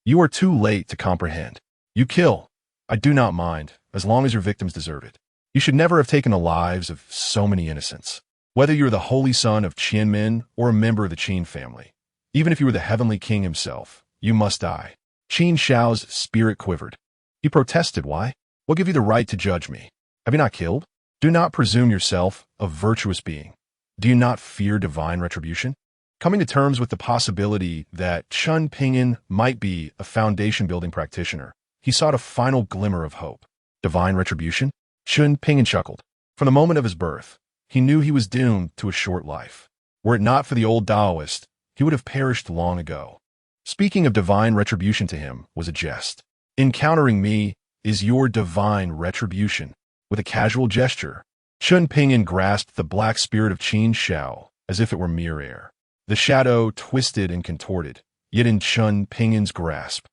you are too late to comprehend. You kill. I do not mind, as long as your victims deserve it. You should never have taken the lives of so many innocents. Whether you're the holy son of Qianmen or a member of the Qin family, even if you were the heavenly king himself, you must die. Qin Shao's spirit quivered. He protested. Why? What gave you the right to judge me? Have you not killed? Do not presume yourself a virtuous being. Do you not fear divine retribution? Coming to terms with the possibility that Chen Ping'an might be a foundation-building practitioner, he sought a final glimmer of hope. Divine retribution? Chen Ping'an chuckled. From the moment of his birth, he knew he was doomed to a short life. Were it not for the old Taoist, he would have perished long ago. Speaking of divine retribution to him was a jest. Encountering me is your divine retribution. With a casual gesture, Chen Ping'an grasped the black spirit of Qin Shao as if it were mere air. The shadow twisted and contorted, yet in Chen Ping'an's grasp,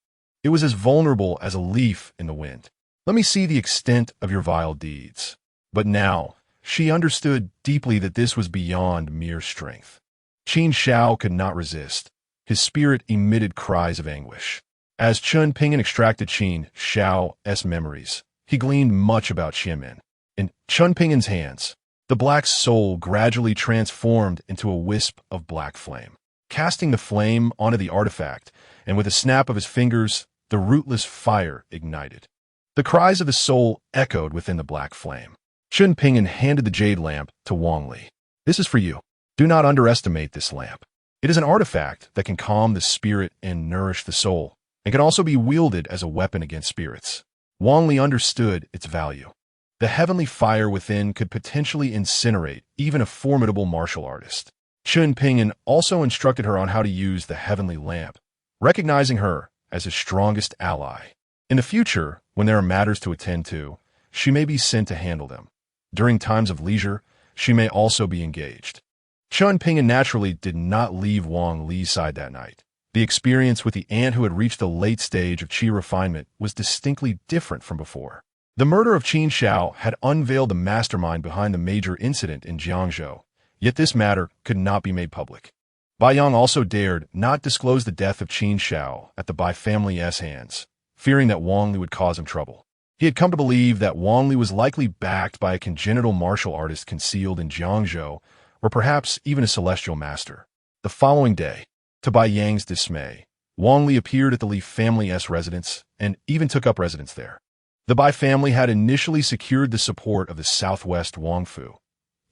it was as vulnerable as a leaf in the wind. Let me see the extent of your vile deeds. But now, she understood deeply that this was beyond mere strength. Qin Shao could not resist. His spirit emitted cries of anguish. As Chen Ping'an extracted Qin Shao's memories, he gleaned much about Qianmen. In Chen Ping'an's hands, the black soul gradually transformed into a wisp of black flame. Casting the flame onto the artifact, and with a snap of his fingers, the rootless fire ignited. The cries of the soul echoed within the black flame. Chen Ping'an handed the jade lamp to Wang Li. This is for you. Do not underestimate this lamp. It is an artifact that can calm the spirit and nourish the soul, and can also be wielded as a weapon against spirits. Wang Li understood its value. The heavenly fire within could potentially incinerate even a formidable martial artist. Chen Ping'an also instructed her on how to use the heavenly lamp, recognizing her as his strongest ally. In the future, when there are matters to attend to, she may be sent to handle them. During times of leisure, she may also be engaged. Chen Ping'an naturally did not leave Wang Li's side that night. The experience with the aunt who had reached the late stage of qi refinement was distinctly different from before. The murder of Qin Shao had unveiled the mastermind behind the major incident in Jiangzhou, yet this matter could not be made public. Bai Yang also dared not disclose the death of Qin Shao at the Bai family's hands, fearing that Wang Li would cause him trouble. He had come to believe that Wang Li was likely backed by a congenital martial artist concealed in Jiangzhou, or perhaps even a celestial master. The following day, to Bai Yang's dismay, Wang Li appeared at the Li family's residence and even took up residence there. The Bai family had initially secured the support of the southwest Wangfu.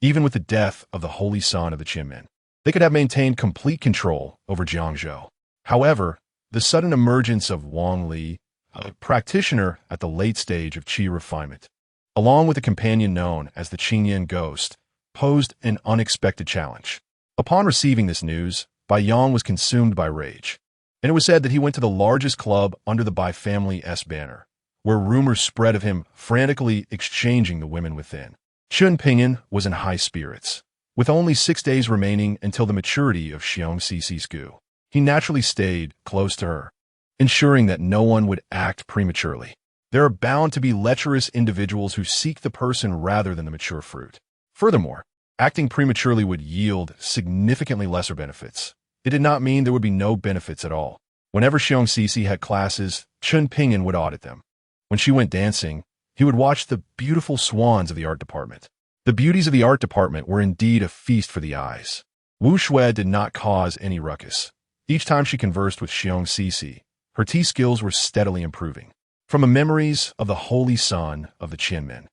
Even with the death of the holy son of the Qianmen, they could have maintained complete control over Jiangzhou. However, The sudden emergence of Wang Li, a practitioner at the late stage of qi refinement, along with a companion known as the Qingyan Ghost, posed an unexpected challenge. Upon receiving this news, Bai Yang was consumed by rage, and it was said that he went to the largest club under the Bai family S banner, where rumors spread of him frantically exchanging the women within. Chen Ping'an was in high spirits. With only 6 days remaining until the maturity of Xiong Cici's gu, he naturally stayed close to her, ensuring that no one would act prematurely. There are bound to be lecherous individuals who seek the person rather than the mature fruit. Furthermore, acting prematurely would yield significantly lesser benefits. It did not mean there would be no benefits at all. Whenever Xiong Cici had classes, Chen Ping'an would audit them. When she went dancing, he would watch the beautiful swans of the art department. The beauties of the art department were indeed a feast for the eyes. Wu Shui did not cause any ruckus. Each time she conversed with Xiong Cici, her tea skills were steadily improving. From the memories of the holy son of the Qianmen,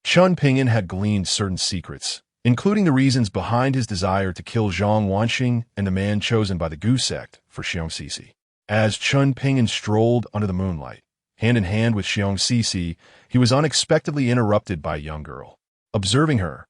Chen Ping'an had gleaned certain secrets, including the reasons behind his desire to kill Zhang Wanxing and the man chosen by the Gu sect for Xiong Cici. As Chen Ping'an strolled under the moonlight, hand in hand with Xiong Cici, he was unexpectedly interrupted by a young girl. Observing her,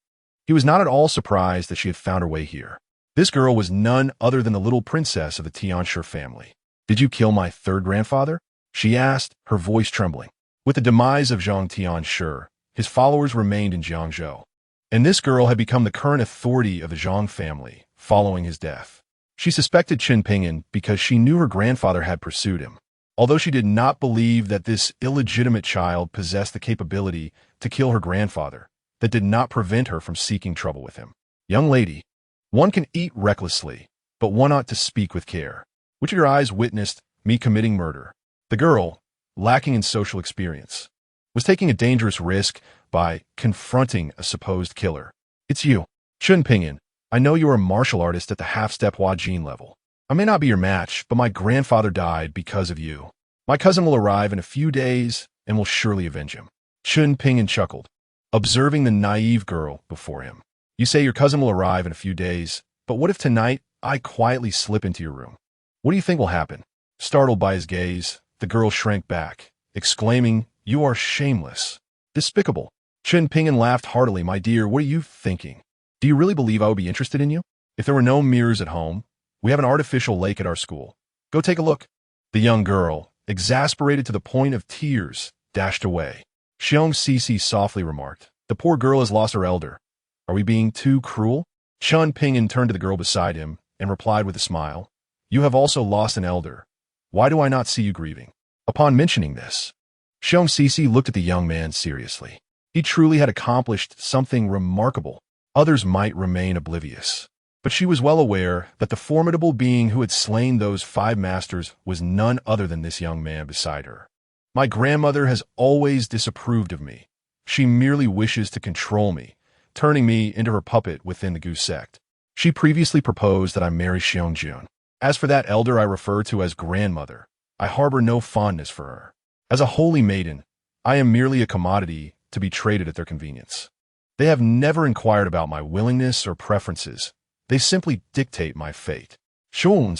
he was not at all surprised that she had found her way here. This girl was none other than the little princess of the Tianshi family. "Did you kill my third grandfather?" she asked, her voice trembling. With the demise of Zhang Tianshi, his followers remained in Jiangzhou, and this girl had become the current authority of the Zhang family following his death. She suspected Chen Ping'an because she knew her grandfather had pursued him, although she did not believe that this illegitimate child possessed the capability to kill her grandfather. That did not prevent her from seeking trouble with him. "Young lady, one can eat recklessly, but one ought to speak with care. Which of your eyes witnessed me committing murder?" The girl, lacking in social experience, was taking a dangerous risk by confronting a supposed killer. "It's you, Chen Ping'an. I know you are a martial artist at the half-step Hua Jin level. I may not be your match, but my grandfather died because of you. My cousin will arrive in a few days and will surely avenge him." Chen Ping'an chuckled, observing the naive girl before him. "You say your cousin will arrive in a few days, but what if tonight I quietly slip into your room? What do you think will happen?" Startled by his gaze, the girl shrank back, exclaiming, "You are shameless, despicable." Chen Ping'an laughed heartily. "My dear, what are you thinking? Do you really believe I would be interested in you? If there were no mirrors at home, we have an artificial lake at our school. Go take a look." The young girl, exasperated to the point of tears, dashed away. Xiong Cici softly remarked, "The poor girl has lost her elder. Are we being too cruel?" Chen Ping'an turned to the girl beside him and replied with a smile, "You have also lost an elder. Why do I not see you grieving?" Upon mentioning this, Xiong Cici looked at the young man seriously. He truly had accomplished something remarkable. Others might remain oblivious, but she was well aware that the formidable being who had slain those 5 masters was none other than this young man beside her. "My grandmother has always disapproved of me. She merely wishes to control me, turning me into her puppet within the Gu sect. She previously proposed that I marry Xiong Jun. As for that elder I refer to as grandmother, I harbor no fondness for her. As a holy maiden, I am merely a commodity to be traded at their convenience. They have never inquired about my willingness or preferences. They simply dictate my fate." Chen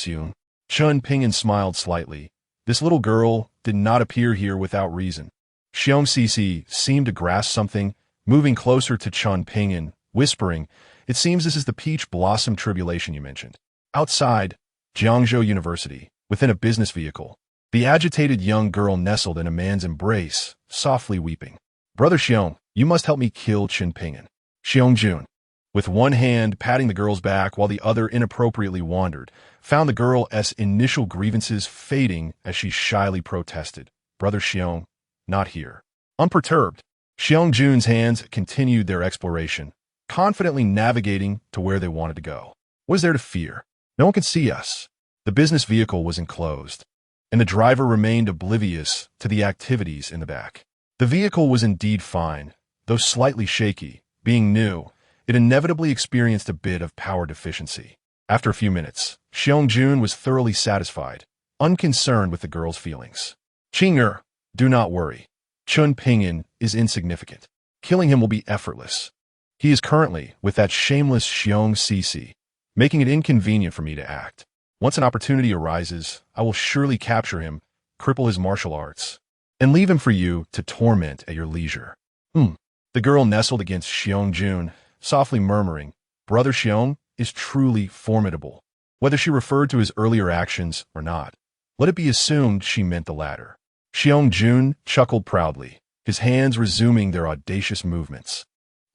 Ping'an smiled slightly. This little girl did not appear here without reason. Xiong Cici seemed to grasp something, moving closer to Chen Ping'an, whispering, "It seems this is the peach blossom tribulation you mentioned." Outside Jiangzhou University, within a business vehicle, the agitated young girl nestled in a man's embrace, softly weeping. "Brother Xiong, you must help me kill Chen Ping'an." Xiong Jun, with one hand patting the girl's back while the other inappropriately wandered, found the girl's initial grievances fading as she shyly protested, "Brother Xiong, not here." Unperturbed, Xiong Jun's hands continued their exploration, confidently navigating to where they wanted to go. What is there to fear? No one can see us. The business vehicle was enclosed, and the driver remained oblivious to the activities in the back. The vehicle was indeed fine, though slightly shaky. Being new, it inevitably experienced a bit of power deficiency. After a few minutes, Xiong Jun was thoroughly satisfied, unconcerned with the girl's feelings. "Qing'er, do not worry. Chen Ping'an is insignificant. Killing him will be effortless. He is currently with that shameless Xiong Cici, making it inconvenient for me to act. Once an opportunity arises, I will surely capture him, cripple his martial arts, and leave him for you to torment at your leisure. The girl nestled against Xiong-jun, softly murmuring, Brother Xiong is truly formidable. Whether she referred to his earlier actions or not, let it be assumed she meant the latter. Xiong-jun chuckled proudly, his hands resuming their audacious movements.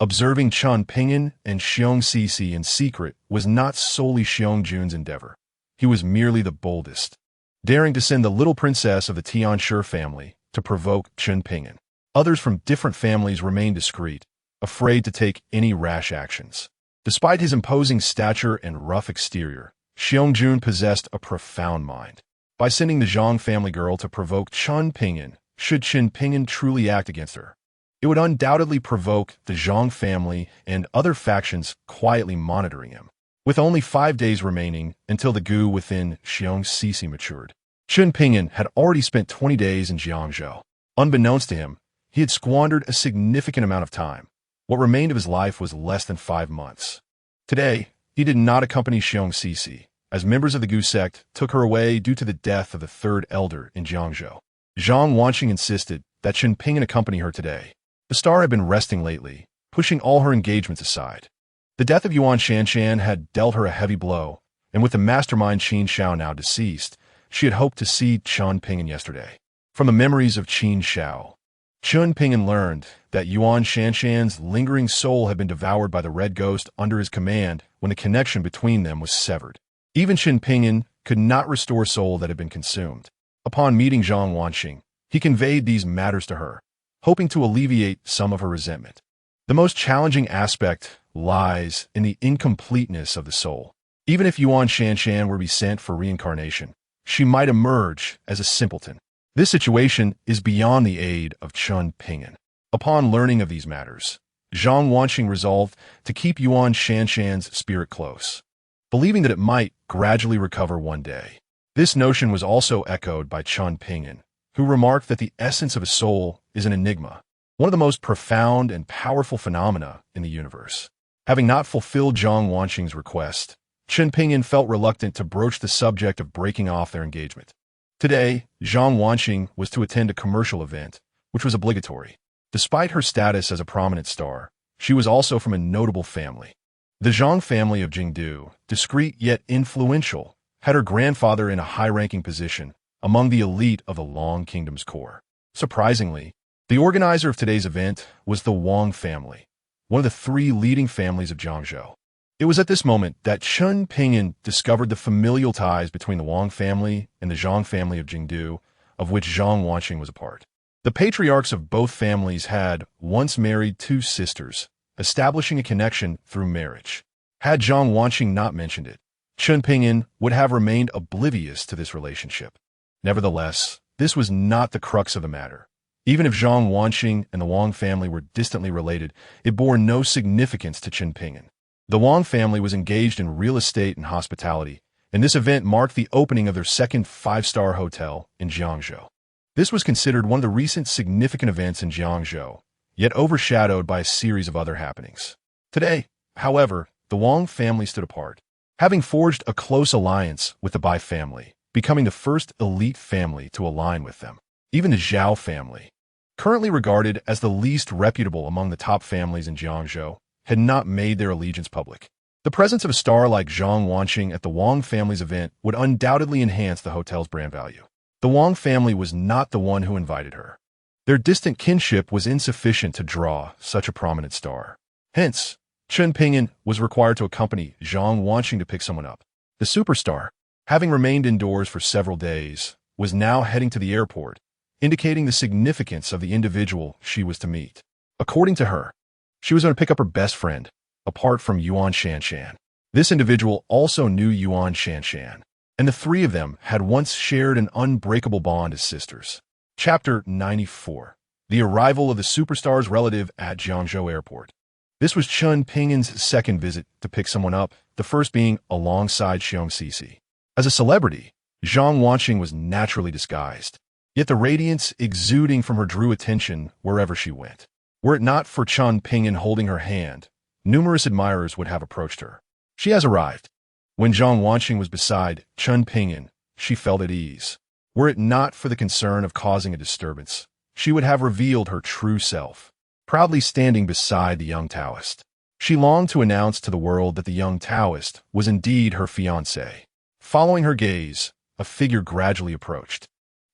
Observing Chen Ping'an and Xiong Sisi in secret was not solely Xiong-jun's endeavor. He was merely the boldest, daring to send the little princess of the Tianshi family to provoke Chen Ping'an. Others from different families remained discreet, afraid to take any rash actions. Despite his imposing stature and rough exterior, Xiong-jun possessed a profound mind. By sending the Zhang family girl to provoke Chen Ping'an, should Chen Ping'an truly act against her, it would undoubtedly provoke the Zhang family and other factions quietly monitoring him. With only 5 days remaining until the goo within Xiong Sisi matured, Chen Ping'an had already spent 20 days in Jiangzhou. Unbeknownst to him, he had squandered a significant amount of time. What remained of his life was less than 5 months. Today, he did not accompany Xiong Sisi, as members of the Gu sect took her away due to the death of the third elder in Jiangzhou. Zhang Wanqing insisted that Chen Ping'an accompany her today. The star had been resting lately, pushing all her engagements aside. The death of Yuan Shanshan had dealt her a heavy blow, and with the mastermind Qin Shao now deceased, she had hoped to see Chen Ping'an yesterday. From the memories of Qin Shao, Chen Ping'an learned that Yuan Shanshan's lingering soul had been devoured by the red ghost under his command when the connection between them was severed. Even Chen Ping'an could not restore soul that had been consumed. Upon meeting Zhang Wanqing, he conveyed these matters to her, hoping to alleviate some of her resentment. The most challenging aspect lies in the incompleteness of the soul. Even if Yuan Shanshan were to be sent for reincarnation, she might emerge as a simpleton. This situation is beyond the aid of Chen Ping'an. Upon learning of these matters, Zhang Wanqing resolved to keep Yuan Shanshan's spirit close, believing that it might gradually recover one day. This notion was also echoed by Chen Ping'an, who remarked that the essence of a soul is an enigma, one of the most profound and powerful phenomena in the universe. Having not fulfilled Zhang Wanqing's request, Chen Ping'an felt reluctant to broach the subject of breaking off their engagement. Today, Zhang Wanqing was to attend a commercial event, which was obligatory. Despite her status as a prominent star, she was also from a notable family. The Zhang family of Jingdu, discreet yet influential, had her grandfather in a high-ranking position among the elite of the Long Kingdom's core. Surprisingly, the organizer of today's event was the Wang family, one of the 3 leading families of Jiangzhou. It was at this moment that Chen Ping'an discovered the familial ties between the Wang family and the Zhang family of Jingdu, of which Zhang Wanqing was a part. The patriarchs of both families had once married 2 sisters, establishing a connection through marriage. Had Zhang Wanqing not mentioned it, Chen Ping'an would have remained oblivious to this relationship. Nevertheless, this was not the crux of the matter. Even if Zhang Wanqing and the Wang family were distantly related, it bore no significance to Chen Ping'an. The Wang family was engaged in real estate and hospitality, and this event marked the opening of their second 5-star hotel in Jiangzhou. This was considered one of the recent significant events in Jiangzhou, yet overshadowed by a series of other happenings. Today, however, the Wang family stood apart, having forged a close alliance with the Bai family, becoming the first elite family to align with them. Even the Zhao family, currently regarded as the least reputable among the top families in Jiangzhou, had not made their allegiance public. The presence of a star like Zhang Wanqing at the Wang family's event would undoubtedly enhance the hotel's brand value. The Wang family was not the one who invited her. Their distant kinship was insufficient to draw such a prominent star. Hence, Chen Ping'an was required to accompany Zhang Wanqing to pick someone up. The superstar, having remained indoors for several days, was now heading to the airport, indicating the significance of the individual she was to meet. According to her, she was going to pick up her best friend, apart from Yuan Shanshan. This individual also knew Yuan Shanshan, and the 3 of them had once shared an unbreakable bond as sisters. Chapter 94. The arrival of the superstar's relative at Jiangzhou Airport. This was Chen Ping'an's second visit to pick someone up, the first being alongside Xiong Sisi. As a celebrity, Zhang Wanqing was naturally disguised, yet the radiance exuding from her drew attention wherever she went. Were it not for Chen Ping'an holding her hand, numerous admirers would have approached her. She has arrived. When Zhang Wanqing was beside Chen Ping'an, she felt at ease. Were it not for the concern of causing a disturbance, she would have revealed her true self, proudly standing beside the young Taoist. She longed to announce to the world that the young Taoist was indeed her fiancé. Following her gaze, a figure gradually approached.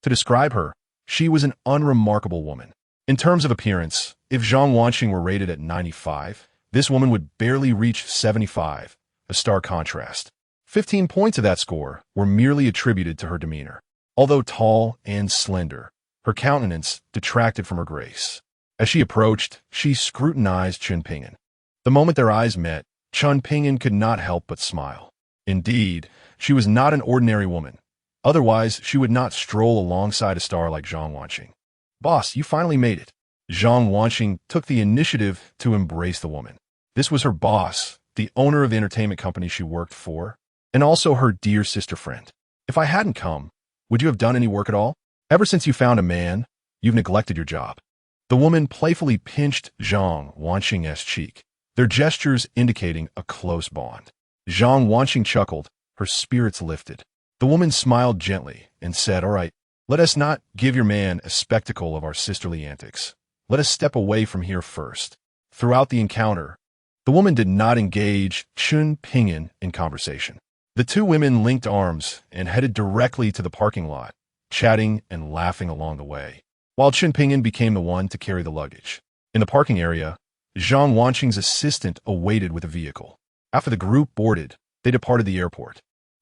To describe her, she was an unremarkable woman. In terms of appearance, if Zhang Wanqing were rated at 95, this woman would barely reach 75, a stark contrast. 15 points of that score were merely attributed to her demeanor. Although tall and slender, her countenance detracted from her grace. As she approached, she scrutinized Chen Ping'an. The moment their eyes met, Chen Ping'an could not help but smile. Indeed, she was not an ordinary woman. Otherwise, she would not stroll alongside a star like Zhang Wanqing. "Boss, you finally made it." Zhang Wanqing took the initiative to embrace the woman. This was her boss, the owner of the entertainment company she worked for, and also her dear sister friend. "If I hadn't come, would you have done any work at all? Ever since you found a man, you've neglected your job." The woman playfully pinched Zhang Wanqing's cheek, their gestures indicating a close bond. Zhang Wanqing chuckled, her spirits lifted. The woman smiled gently and said, "All right, let us not give your man a spectacle of our sisterly antics. Let us step away from here first." Throughout the encounter, the woman did not engage Chen Ping'an in conversation. The two women linked arms and headed directly to the parking lot, chatting and laughing along the way, while Chen Ping'an became the one to carry the luggage. In the parking area, Zhang Wanqing's assistant awaited with a vehicle. After the group boarded, they departed the airport.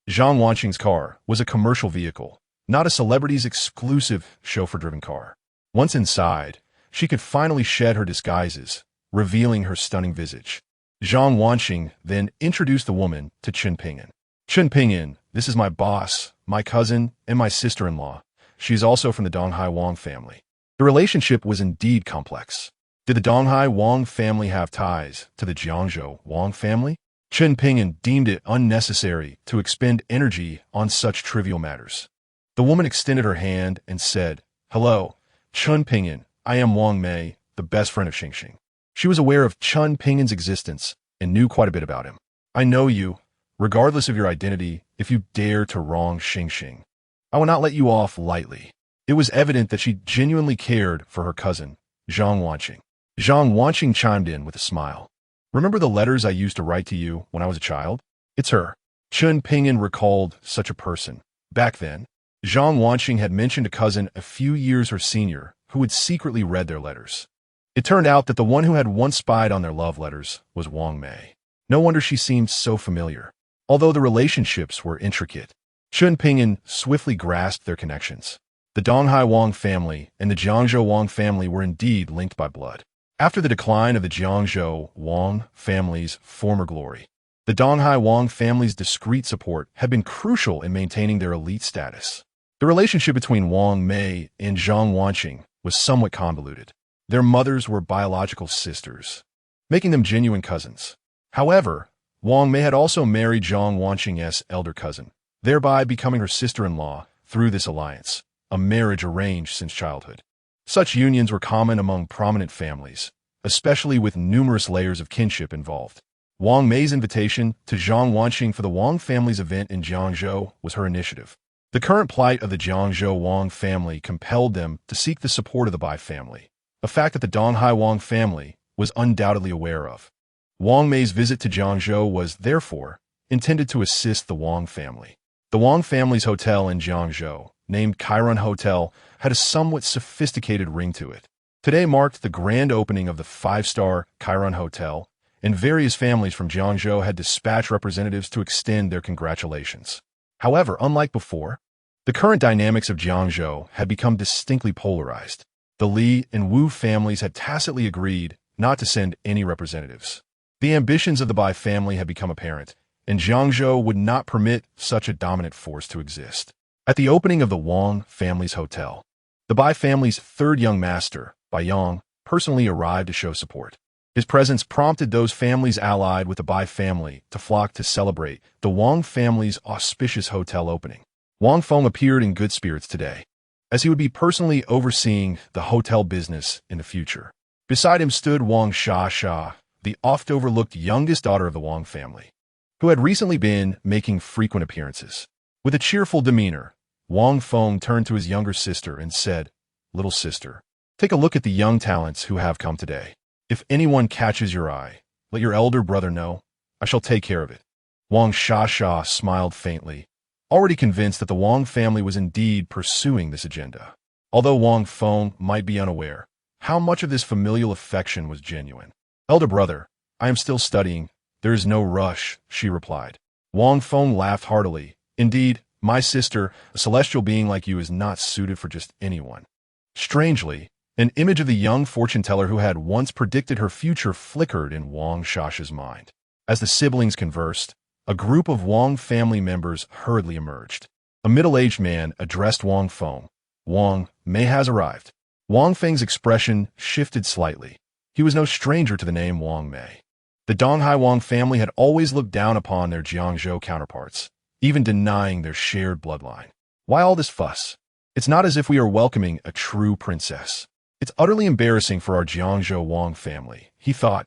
Zhang Wanqing's car was a commercial vehicle, not a celebrity's exclusive chauffeur-driven car. Once inside, she could finally shed her disguises, revealing her stunning visage. Zhang Wanqing then introduced the woman to Chen Ping'an. "Chen Ping'an, this is my boss, my cousin, and my sister-in-law. She is also from the Donghai Wang family." The relationship was indeed complex. Did the Donghai Wang family have ties to the Jiangzhou Wang family? Chen Ping'an deemed it unnecessary to expend energy on such trivial matters. The woman extended her hand and said, "Hello, Chen Ping'an. I am Wang Mei, the best friend of Xingxing." She was aware of Chen Ping'an's existence and knew quite a bit about him. "I know you, regardless of your identity, if you dare to wrong Xingxing. I will not let you off lightly." It was evident that she genuinely cared for her cousin, Zhang Wanqing. Zhang Wanqing chimed in with a smile. "Remember the letters I used to write to you when I was a child? It's her." Chen Ping'an recalled such a person. Back then, Zhang Wanqing had mentioned a cousin a few years her senior who had secretly read their letters. It turned out that the one who had once spied on their love letters was Wang Mei. No wonder she seemed so familiar. Although the relationships were intricate, Chen Ping'an swiftly grasped their connections. The Donghai Wang family and the Jiangzhou Wang family were indeed linked by blood. After the decline of the Jiangzhou Wang family's former glory, the Donghai Wang family's discreet support had been crucial in maintaining their elite status. The relationship between Wang Mei and Zhang Wanqing was somewhat convoluted. Their mothers were biological sisters, making them genuine cousins. However, Wang Mei had also married Zhang Wanqing's elder cousin, thereby becoming her sister-in-law through this alliance, a marriage arranged since childhood. Such unions were common among prominent families, especially with numerous layers of kinship involved. Wang Mei's invitation to Zhang Wanqing for the Wang family's event in Jiangzhou was her initiative. The current plight of the Jiangzhou Wang family compelled them to seek the support of the Bai family, a fact that the Donghai Wang family was undoubtedly aware of. Wang Mei's visit to Jiangzhou was, therefore, intended to assist the Wang family. The Wang family's hotel in Jiangzhou, named Chiron Hotel, had a somewhat sophisticated ring to it. Today marked the grand opening of the five-star Chiron Hotel, and various families from Jiangzhou had dispatched representatives to extend their congratulations. However, unlike before, the current dynamics of Jiangzhou had become distinctly polarized. The Li and Wu families had tacitly agreed not to send any representatives. The ambitions of the Bai family had become apparent, and Jiangzhou would not permit such a dominant force to exist. At the opening of the Wang family's hotel, the Bai family's third young master, Bai Yang, personally arrived to show support. His presence prompted those families allied with the Bai family to flock to celebrate the Wang family's auspicious hotel opening. Wang Feng appeared in good spirits today, as he would be personally overseeing the hotel business in the future. Beside him stood Wang Sha, the oft-overlooked youngest daughter of the Wang family. who had recently been making frequent appearances. With a cheerful demeanor, Wang Feng turned to his younger sister and said, "Little sister, take a look at the young talents who have come today. If anyone catches your eye, let your elder brother know. I shall take care of it." Wang Shasha smiled faintly, already convinced that the Wang family was indeed pursuing this agenda. Although Wang Feng might be unaware how much of this familial affection was genuine. "Elder brother, I am still studying. There is no rush," she replied. Wang Feng laughed heartily. "Indeed, my sister, a celestial being like you, is not suited for just anyone." Strangely, an image of the young fortune-teller who had once predicted her future flickered in Wang Shasha's mind. As the siblings conversed, a group of Wang family members hurriedly emerged. A middle-aged man addressed Wang Feng. "Wang Mei has arrived." Wang Feng's expression shifted slightly. He was no stranger to the name Wang Mei. The Donghai Wang family had always looked down upon their Jiangzhou counterparts, even denying their shared bloodline. Why all this fuss? It's not as if we are welcoming a true princess. It's utterly embarrassing for our Jiangzhou Wang family, he thought,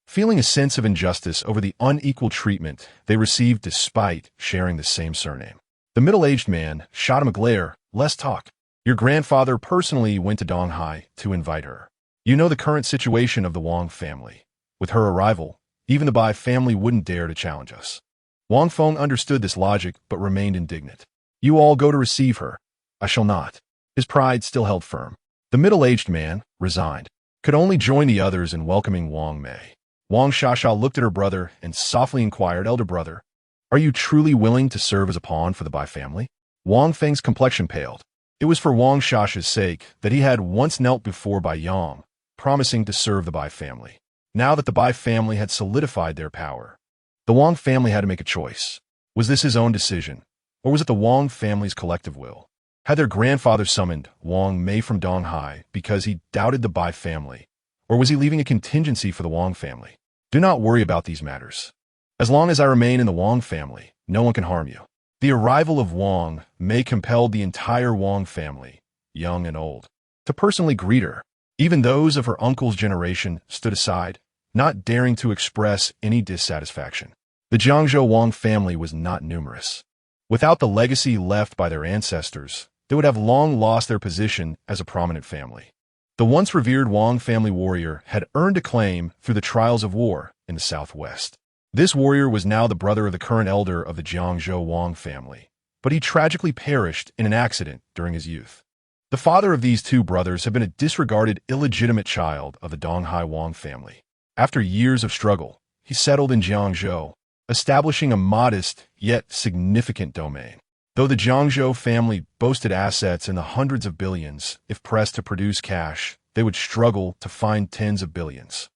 feeling a sense of injustice over the unequal treatment they received despite sharing the same surname. The middle-aged man shot him a glare. "Less talk. Your grandfather personally went to Donghai to invite her. You know the current situation of the Wang family. With her arrival, even the Bai family wouldn't dare to challenge us." Wang Feng understood this logic but remained indignant. "You all go to receive her. I shall not." His pride still held firm. The middle-aged man, resigned, could only join the others in welcoming Wang Mei. Wang Shasha looked at her brother and softly inquired, "Elder brother, are you truly willing to serve as a pawn for the Bai family?" Wang Feng's complexion paled. It was for Wang Shasha's sake that he had once knelt before Bai Yang, promising to serve the Bai family. Now that the Bai family had solidified their power, the Wang family had to make a choice. Was this his own decision, or was it the Wang family's collective will? Had their grandfather summoned Wang Mei from Donghai because he doubted the Bai family, or was he leaving a contingency for the Wang family? Do not worry about these matters. As long as I remain in the Wang family, no one can harm you. The arrival of Wang Mei compelled the entire Wang family, young and old, to personally greet her. Even those of her uncle's generation stood aside, not daring to express any dissatisfaction. The Jiangzhou Wang family was not numerous. Without the legacy left by their ancestors, they would have long lost their position as a prominent family. The once revered Wang family warrior had earned a claim through the trials of war in the southwest. This warrior was now the brother of the current elder of the Jiangzhou Wang family, but he tragically perished in an accident during his youth. The father of these two brothers had been a disregarded, illegitimate child of the Donghai Wang family. After years of struggle, he settled in Jiangzhou, establishing a modest yet significant domain. Though the Jiangzhou family boasted assets in the hundreds of billions, if pressed to produce cash, they would struggle to find tens of billions.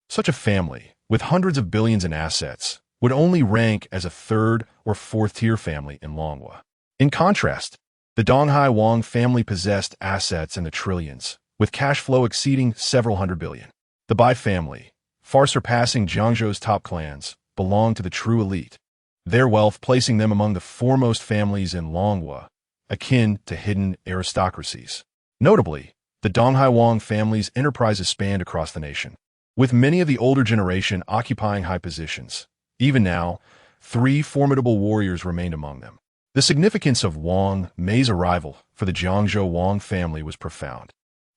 Such a family, with hundreds of billions in assets, would only rank as a third or fourth-tier family in Longhua. In contrast, the Donghai Wang family possessed assets in the trillions, with cash flow exceeding several hundred billion. The Bai family, far surpassing Jiangzhou's top clans, belonged to the true elite, their wealth placing them among the foremost families in Longhua, akin to hidden aristocracies. Notably, the Donghai Wang family's enterprises spanned across the nation, with many of the older generation occupying high positions. Even now, 3 formidable warriors remained among them. The significance of Wang Mei's arrival for the Jiangzhou Wang family was profound,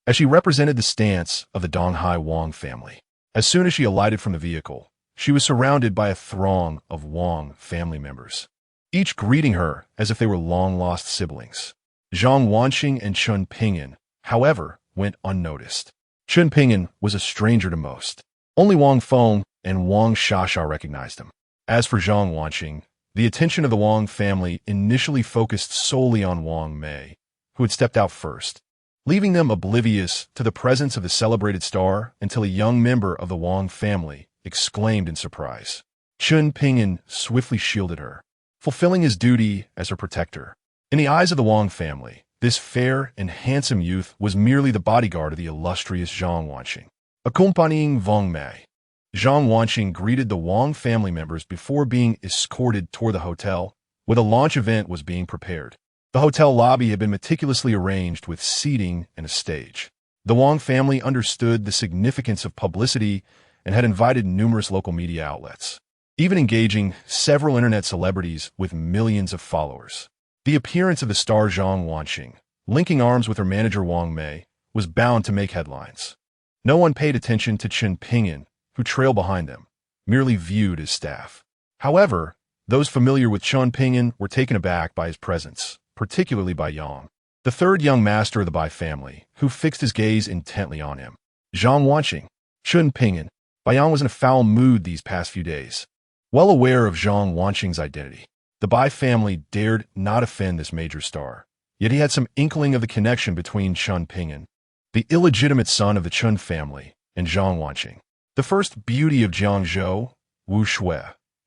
as she represented the stance of the Donghai Wang family. As soon as she alighted from the vehicle, she was surrounded by a throng of Wang family members, each greeting her as if they were long-lost siblings. Zhang Wanxing and Chen Ping'an, however, went unnoticed. Chen Ping'an was a stranger to most. Only Wang Feng and Wang Shasha recognized him. As for Zhang Wanxing, the attention of the Wang family initially focused solely on Wang Mei, who had stepped out first, leaving them oblivious to the presence of the celebrated star until a young member of the Wang family exclaimed in surprise. Chen Ping'an swiftly shielded her, fulfilling his duty as her protector. In the eyes of the Wang family, this fair and handsome youth was merely the bodyguard of the illustrious Zhang Wanxing. Accompanying Wang Mei, Zhang Wanxing greeted the Wang family members before being escorted toward the hotel, where the launch event was being prepared. The hotel lobby had been meticulously arranged with seating and a stage. The Wang family understood the significance of publicity and had invited numerous local media outlets. even engaging several internet celebrities with millions of followers. The appearance of the star Zhang Wanqing, linking arms with her manager Wang Mei, was bound to make headlines. No one paid attention to Chen Ping'an, who trailed behind them, merely viewed as staff. However, those familiar with Chen Ping'an were taken aback by his presence, particularly by Yang, the third young master of the Bai family, who fixed his gaze intently on him. Zhang Wanqing, Chen Ping'an. Bai Yang was in a foul mood these past few days. Well aware of Zhang Wanqing's identity, the Bai family dared not offend this major star. Yet he had some inkling of the connection between Chen Ping'an, the illegitimate son of the Chen family, and Zhang Wanqing. The first beauty of Jiangzhou, Wu Shui,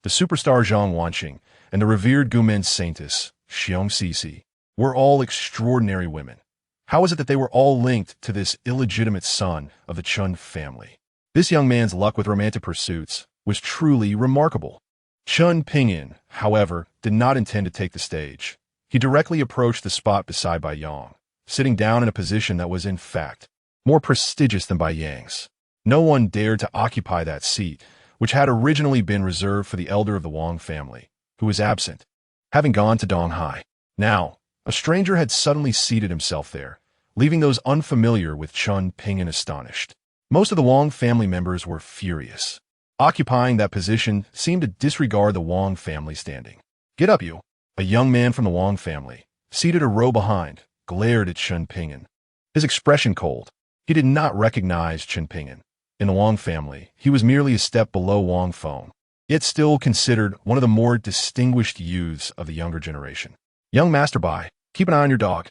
the superstar Zhang Wanqing, and the revered Gumen saintess, Xiong Sisi, were all extraordinary women. How is it that they were all linked to this illegitimate son of the Chen family? This young man's luck with romantic pursuits was truly remarkable. Chen Ping'an, however, did not intend to take the stage. He directly approached the spot beside Bai Yang, sitting down in a position that was, in fact, more prestigious than Bai Yang's. No one dared to occupy that seat, which had originally been reserved for the elder of the Wang family, who was absent, having gone to Donghai. Now, a stranger had suddenly seated himself there, leaving those unfamiliar with Chen Ping'an astonished. Most of the Wang family members were furious. Occupying that position seemed to disregard the Wang family standing. "Get up, you!" A young man from the Wang family, seated a row behind, glared at Chen Ping'an. His expression cold. He did not recognize Chen Ping'an. In the Wang family, he was merely a step below Wang Feng, yet still considered one of the more distinguished youths of the younger generation. "Young Master Bai, keep an eye on your dog."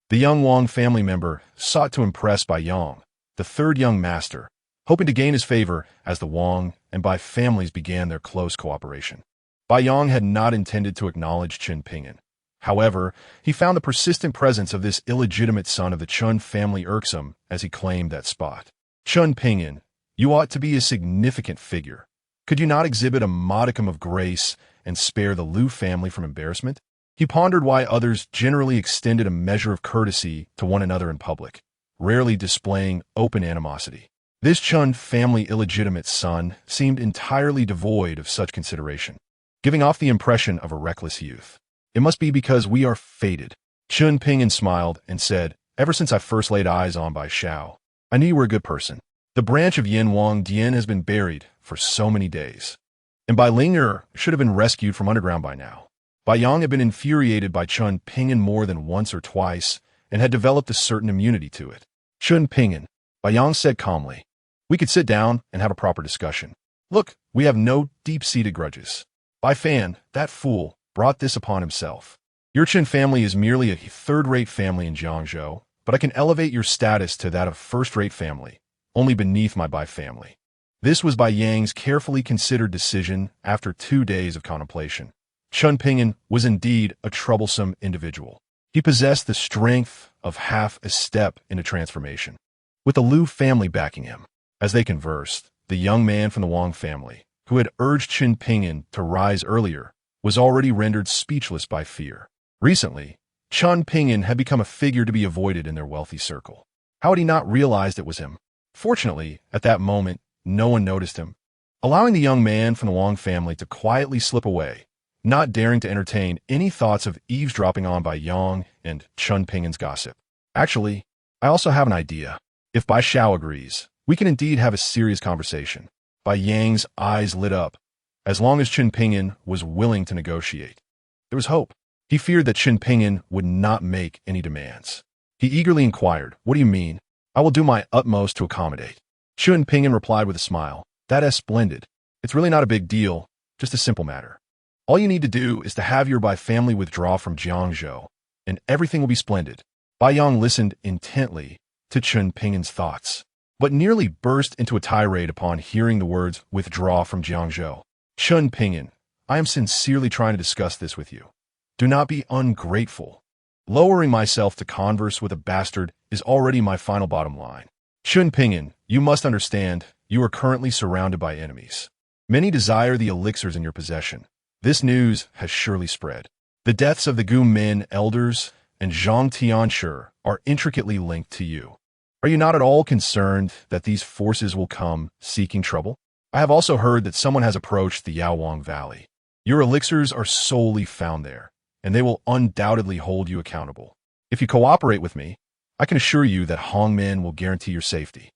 The young Wang family member sought to impress Bai Yang, the third young master, hoping to gain his favor as the Wang and Bai families began their close cooperation. Bai Yang had not intended to acknowledge Chen Ping'an. However, he found the persistent presence of this illegitimate son of the Chen family irksome as he claimed that spot. "Chen Ping'an, you ought to be a significant figure. Could you not exhibit a modicum of grace and spare the Liu family from embarrassment?" He pondered why others generally extended a measure of courtesy to one another in public, rarely displaying open animosity. This Chen family illegitimate son seemed entirely devoid of such consideration, giving off the impression of a reckless youth. "It must be because we are fated." Chen Ping'an smiled and said, "Ever since I first laid eyes on Bai Xiao, I knew you were a good person. The branch of Yin Wang Dian has been buried for so many days, and Bai Ling'er should have been rescued from underground by now." Bai Yang had been infuriated by Chen Ping'an more than once or twice and had developed a certain immunity to it. "Chen Ping'an," Bai Yang said calmly, "we could sit down and have a proper discussion. Look, we have no deep-seated grudges. Bai Fan, that fool, brought this upon himself. Your Chen family is merely a third-rate family in Jiangzhou, but I can elevate your status to that of first-rate family, only beneath my Bai family." This was Bai Yang's carefully considered decision after 2 days of contemplation. Chen Ping'an was indeed a troublesome individual. He possessed the strength of half a step into transformation, with the Liu family backing him. As they conversed, the young man from the Wang family, who had urged Chen Ping'an to rise earlier, was already rendered speechless by fear. Recently, Chen Ping'an had become a figure to be avoided in their wealthy circle. How had he not realized it was him? Fortunately, at that moment, no one noticed him. Allowing the young man from the Wang family to quietly slip away, not daring to entertain any thoughts of eavesdropping on Bai Yang and Chen Ping'an's gossip. "Actually, I also have an idea. If Bai Xiao agrees, we can indeed have a serious conversation." Bai Yang's eyes lit up. As long as Chen Ping'an was willing to negotiate, there was hope. He feared that Chen Ping'an would not make any demands. He eagerly inquired, "What do you mean?" "I will do my utmost to accommodate." Chen Ping'an replied with a smile, "That is splendid. It's really not a big deal, just a simple matter. All you need to do is to have your Bai family withdraw from Jiangzhou, and everything will be splendid." Bai Yang listened intently to Chen Ping'an's thoughts, but nearly burst into a tirade upon hearing the words "withdraw from Jiangzhou." "Chen Ping'an, I am sincerely trying to discuss this with you. Do not be ungrateful. Lowering myself to converse with a bastard is already my final bottom line. Chen Ping'an, you must understand, you are currently surrounded by enemies. Many desire the elixirs in your possession. This news has surely spread. The deaths of the Gu Min elders and Zhang Tianshi are intricately linked to you. Are you not at all concerned that these forces will come seeking trouble?" I have also heard that someone has approached the Yaowang Valley. Your elixirs are solely found there, and they will undoubtedly hold you accountable. If you cooperate with me, I can assure you that Hongmen will guarantee your safety.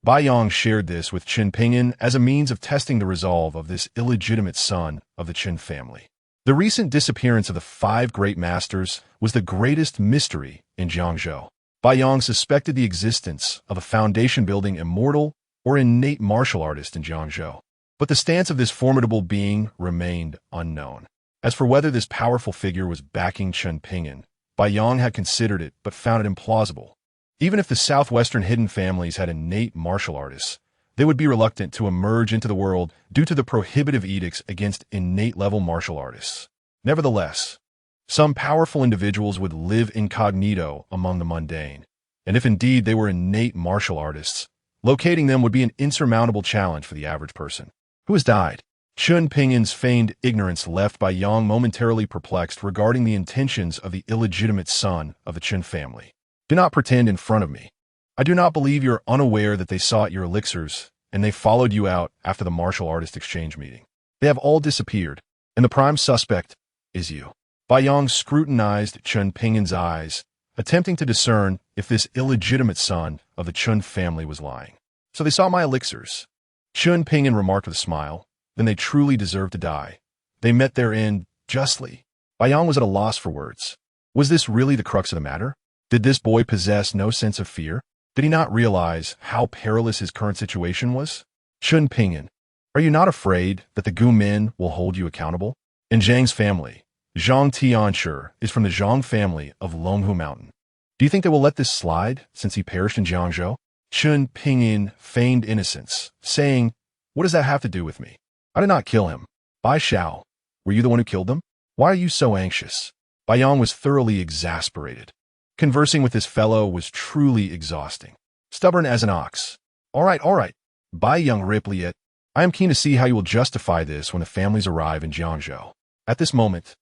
Bai Yong shared this with Chen Ping'an as a means of testing the resolve of this illegitimate son of the Chen family. The recent disappearance of the 5 great masters was the greatest mystery in Jiangzhou. Bai Yong suspected the existence of a foundation-building immortal or innate martial artist in Jiangzhou, but the stance of this formidable being remained unknown. As for whether this powerful figure was backing Chen Ping'an, Bai Yong had considered it but found it implausible. Even if the southwestern hidden families had innate martial artists, they would be reluctant to emerge into the world due to the prohibitive edicts against innate-level martial artists. Nevertheless, some powerful individuals would live incognito among the mundane, and if indeed they were innate martial artists, locating them would be an insurmountable challenge for the average person. Who has died? Chen Ping'an's feigned ignorance left Bai Yong momentarily perplexed regarding the intentions of the illegitimate son of the Chen family. Do not pretend in front of me. I do not believe you are unaware that they sought your elixirs, and they followed you out after the martial artist exchange meeting. They have all disappeared, and the prime suspect is you. Bai Yong scrutinized Chen Ping'an's eyes, attempting to discern if this illegitimate son of the Chen family was lying. So they sought my elixirs. Chen Ping'an remarked with a smile. Then they truly deserve to die. They met their end justly. Bai Yong was at a loss for words. Was this really the crux of the matter? Did this boy possess no sense of fear? Did he not realize how perilous his current situation was? Chen Ping'an, are you not afraid that the Gu men will hold you accountable? In Zhang's family, Zhang Tianshi is from the Zhang family of Longhu Mountain. Do you think they will let this slide since he perished in Jiangzhou? Chen Ping'an feigned innocence, saying, "What does that have to do with me? I did not kill him." Bai Xiao, were you the one who killed them? Why are you so anxious? Bai Yong was thoroughly exasperated. Conversing with this fellow was truly exhausting. Stubborn as an ox. All right. Bai Yong replied, I am keen to see how you will justify this when the families arrive in Jiangzhou. At this moment,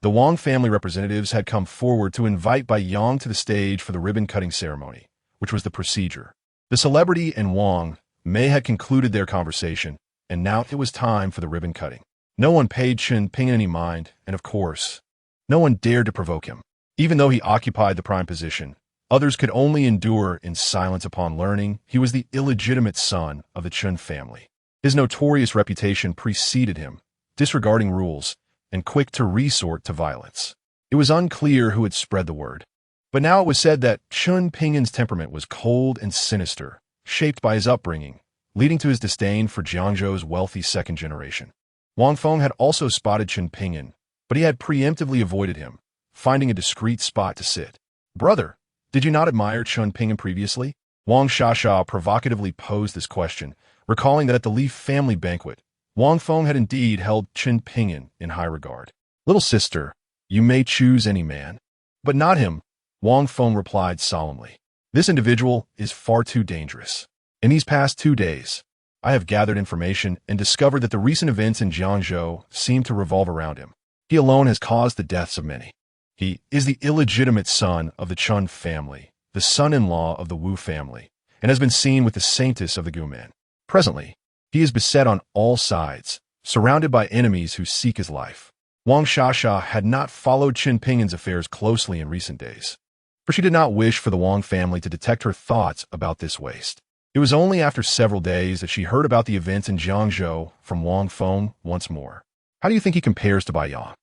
the Wang family representatives had come forward to invite Bai Yong to the stage for the ribbon-cutting ceremony, which was the procedure. The celebrity and Wang Mei had concluded their conversation, and now it was time for the ribbon-cutting. No one paid Chen Ping'an any mind, and of course, no one dared to provoke him. Even though he occupied the prime position, others could only endure in silence upon learning he was the illegitimate son of the Chen family. His notorious reputation preceded him, disregarding rules, and quick to resort to violence. It was unclear who had spread the word, but now it was said that Chen Ping'an's temperament was cold and sinister, shaped by his upbringing, leading to his disdain for Jiangzhou's wealthy second generation. Wang Feng had also spotted Chen Ping'an, but he had preemptively avoided him, finding a discreet spot to sit. Brother, did you not admire Chen Ping'an previously? Wang Shasha provocatively posed this question, recalling that at the Li family banquet, Wang Feng had indeed held Chen Ping'an in high regard. Little sister, you may choose any man, but not him, Wang Feng replied solemnly. This individual is far too dangerous. In these past 2 days, I have gathered information and discovered that the recent events in Jiangzhou seem to revolve around him. He alone has caused the deaths of many. He is the illegitimate son of the Chen family, the son-in-law of the Wu family, and has been seen with the saintess of the Gu men. Presently, he is beset on all sides, surrounded by enemies who seek his life. Wang Shasha had not followed Chen Ping'an's affairs closely in recent days, for she did not wish for the Wang family to detect her thoughts about this waste. It was only after several days that she heard about the events in Jiangzhou from Wang Feng once more. How do you think he compares to Bai Yong?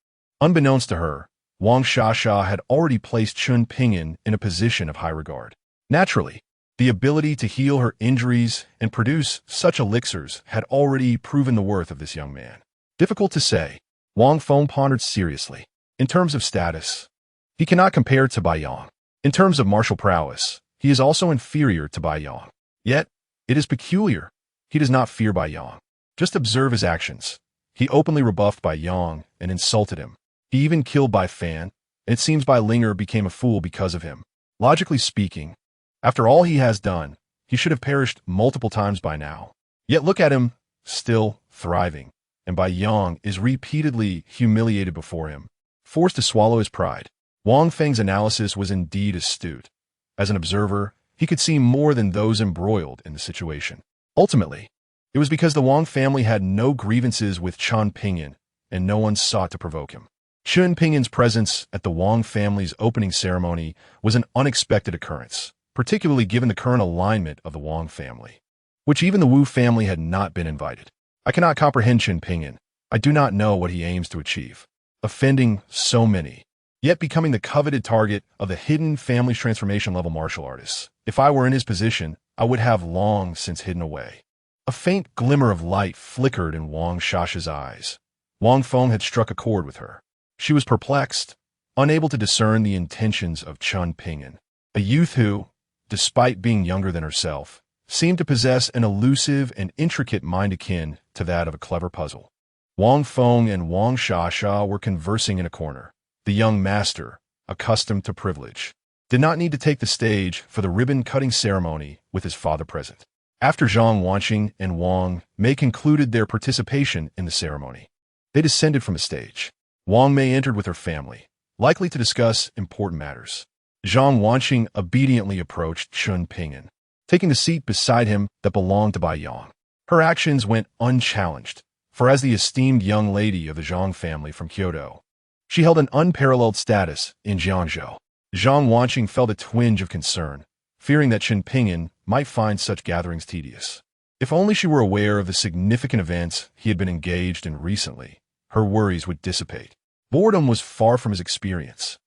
Unbeknownst to her, Wang Shasha had already placed Chen Ping'an in a position of high regard. Naturally, the ability to heal her injuries and produce such elixirs had already proven the worth of this young man. Difficult to say, Wang Feng pondered seriously. In terms of status, he cannot compare to Bai Yong. In terms of martial prowess, he is also inferior to Bai Yong. Yet, it is peculiar. He does not fear Bai Yong. Just observe his actions. He openly rebuffed Bai Yong and insulted him. He even killed Bai Fan, and it seems Bai Linger became a fool because of him. Logically speaking, after all he has done, he should have perished multiple times by now. Yet look at him, still thriving, and Bai Yong is repeatedly humiliated before him, forced to swallow his pride. Wang Feng's analysis was indeed astute. As an observer, he could see more than those embroiled in the situation. Ultimately, It was because the Wang family had no grievances with Chen Ping'an, and no one sought to provoke him. Chen Ping'an's presence at the Wang family's opening ceremony was an unexpected occurrence, particularly given the current alignment of the Wang family, which even the Wu family had not been invited. I cannot comprehend Chen Ping'an. I do not know what he aims to achieve, offending so many, yet becoming the coveted target of the hidden family's transformation-level martial artists. If I were in his position, I would have long since hidden away. A faint glimmer of light flickered in Wang Shasha's eyes. Wang Feng had struck a chord with her. She was perplexed, unable to discern the intentions of Chen Ping'an, a youth who, despite being younger than herself, seemed to possess an elusive and intricate mind akin to that of a clever puzzle. Wang Feng and Wang Shasha were conversing in a corner. The young master, accustomed to privilege, did not need to take the stage for the ribbon-cutting ceremony with his father present. After Zhang Wanqing and Wang Mei concluded their participation in the ceremony, they descended from the stage. Wang Mei entered with her family, likely to discuss important matters. Zhang Wanqing obediently approached Chen Ping'an, taking the seat beside him that belonged to Bai Yang. Her actions went unchallenged, for as the esteemed young lady of the Zhang family from Kyoto, she held an unparalleled status in Jiangzhou. Zhang Wanqing felt a twinge of concern, fearing that Chen Ping'an might find such gatherings tedious. If only she were aware of the significant events he had been engaged in recently, her worries would dissipate. Boredom was far from his experience.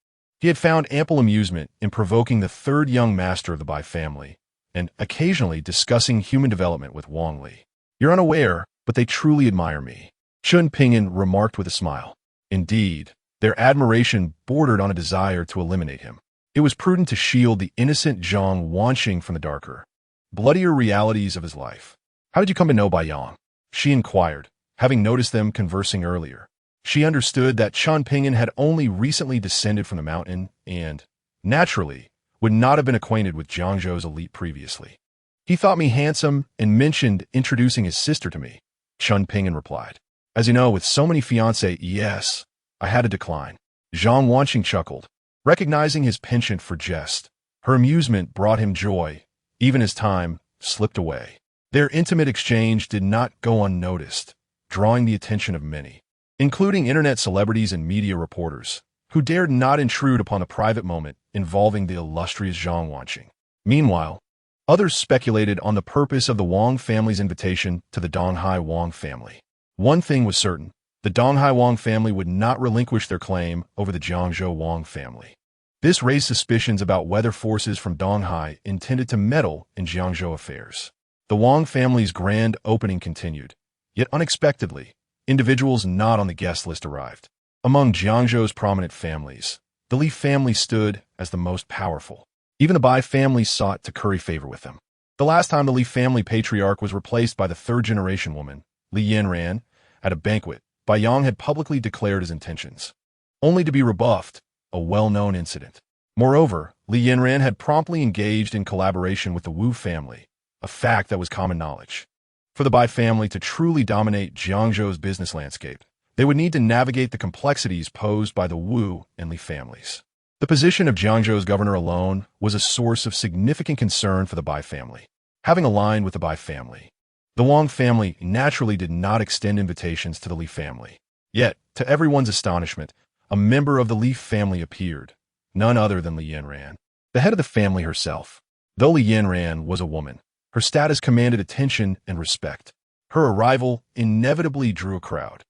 He had found ample amusement in provoking the third young master of the Bai family, and occasionally discussing human development with Wang Li. You're unaware, but they truly admire me, Chen Ping'an remarked with a smile. Indeed, their admiration bordered on a desire to eliminate him. It was prudent to shield the innocent Zhang Wanqing from the darker, bloodier realities of his life. How did you come to know Bai Yang? She inquired, having noticed them conversing earlier. She understood that Chen Ping'an had only recently descended from the mountain and, naturally, would not have been acquainted with Jiangzhou's elite previously. He thought me handsome and mentioned introducing his sister to me, Chen Ping'an replied. As you know, with so many fiancés, yes, I had to decline. Zhang Wanqing chuckled, recognizing his penchant for jest. Her amusement brought him joy, even as time slipped away. Their intimate exchange did not go unnoticed, drawing the attention of many, including internet celebrities and media reporters, who dared not intrude upon the private moment involving the illustrious Zhang Wanqing. Meanwhile, others speculated on the purpose of the Wang family's invitation to the Donghai Wang family. One thing was certain: the Donghai Wang family would not relinquish their claim over the Jiangzhou Wang family. This raised suspicions about whether forces from Donghai intended to meddle in Jiangzhou affairs. The Wang family's grand opening continued, yet unexpectedly, individuals not on the guest list arrived. Among Jiangzhou's prominent families, the Li family stood as the most powerful. Even the Bai family sought to curry favor with them. The last time the Li family patriarch was replaced by the third-generation woman, Li Yanran, at a banquet, Bai Yang had publicly declared his intentions, only to be rebuffed, a well-known incident. Moreover, Li Yanran had promptly engaged in collaboration with the Wu family, a fact that was common knowledge. For the Bai family to truly dominate Jiangzhou's business landscape, they would need to navigate the complexities posed by the Wu and Li families. The position of Jiangzhou's governor alone was a source of significant concern for the Bai family. Having aligned with the Bai family, the Wang family naturally did not extend invitations to the Li family. Yet, to everyone's astonishment, a member of the Li family appeared, none other than Li Yanran, the head of the family herself. Though Li Yanran was a woman, her status commanded attention and respect. Her arrival inevitably drew a crowd,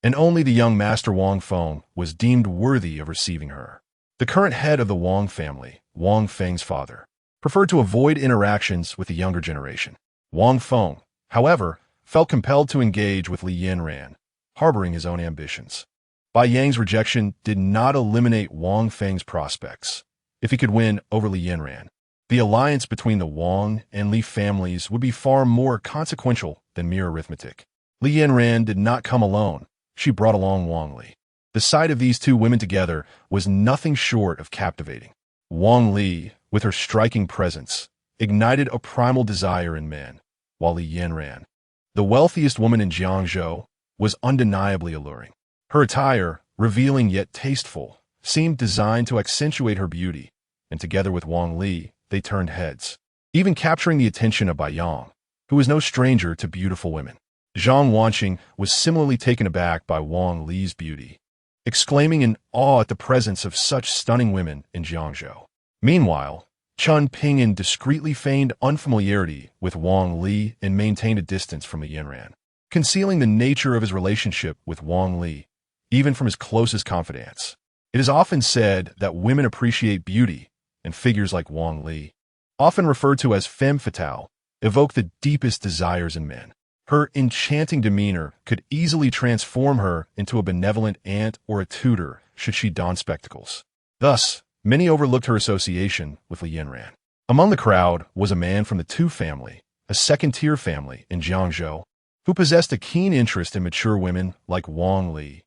and only the young master Wang Feng was deemed worthy of receiving her. The current head of the Wang family, Wang Feng's father, preferred to avoid interactions with the younger generation. Wang Feng, however, felt compelled to engage with Li Yanran, harboring his own ambitions. Bai Yang's rejection did not eliminate Wang Feng's prospects. If he could win over Li Yanran, the alliance between the Wang and Li families would be far more consequential than mere arithmetic. Li Yanran did not come alone. She brought along Wang Li. The sight of these two women together was nothing short of captivating. Wang Li, with her striking presence, ignited a primal desire in men, while Li Yanran, the wealthiest woman in Jiangzhou, was undeniably alluring. Her attire, revealing yet tasteful, seemed designed to accentuate her beauty, and together with Wang Li, they turned heads, even capturing the attention of Bai Yang, who was no stranger to beautiful women. Zhang Wanqing was similarly taken aback by Wang Li's beauty, exclaiming in awe at the presence of such stunning women in Jiangzhou. Meanwhile, Chen Ping'an discreetly feigned unfamiliarity with Wang Li and maintained a distance from Li Yanran, concealing the nature of his relationship with Wang Li, even from his closest confidants. It is often said that women appreciate beauty, and figures like Wang Li, often referred to as femme fatale, evoke the deepest desires in men. Her enchanting demeanor could easily transform her into a benevolent aunt or a tutor should she don spectacles. Thus, many overlooked her association with Li Yanran. Among the crowd was a man from the Tu family, a second-tier family in Jiangzhou, who possessed a keen interest in mature women like Wang Li.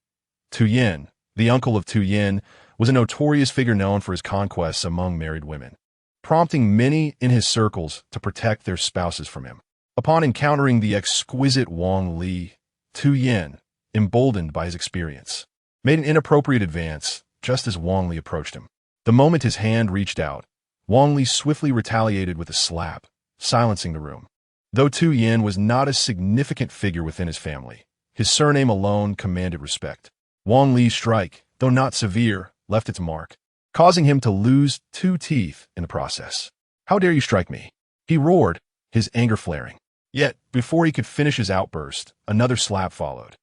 Tu Yan, the uncle of Tu Yan, was a notorious figure known for his conquests among married women, prompting many in his circles to protect their spouses from him. Upon encountering the exquisite Wang Li, Tu Yan, emboldened by his experience, made an inappropriate advance just as Wang Li approached him. The moment his hand reached out, Wang Li swiftly retaliated with a slap, silencing the room. Though Tu Yan was not a significant figure within his family, his surname alone commanded respect. Wang Li's strike, though not severe, left its mark, causing him to lose 2 teeth in the process. "How dare you strike me?" he roared, his anger flaring. Yet, before he could finish his outburst, another slap followed.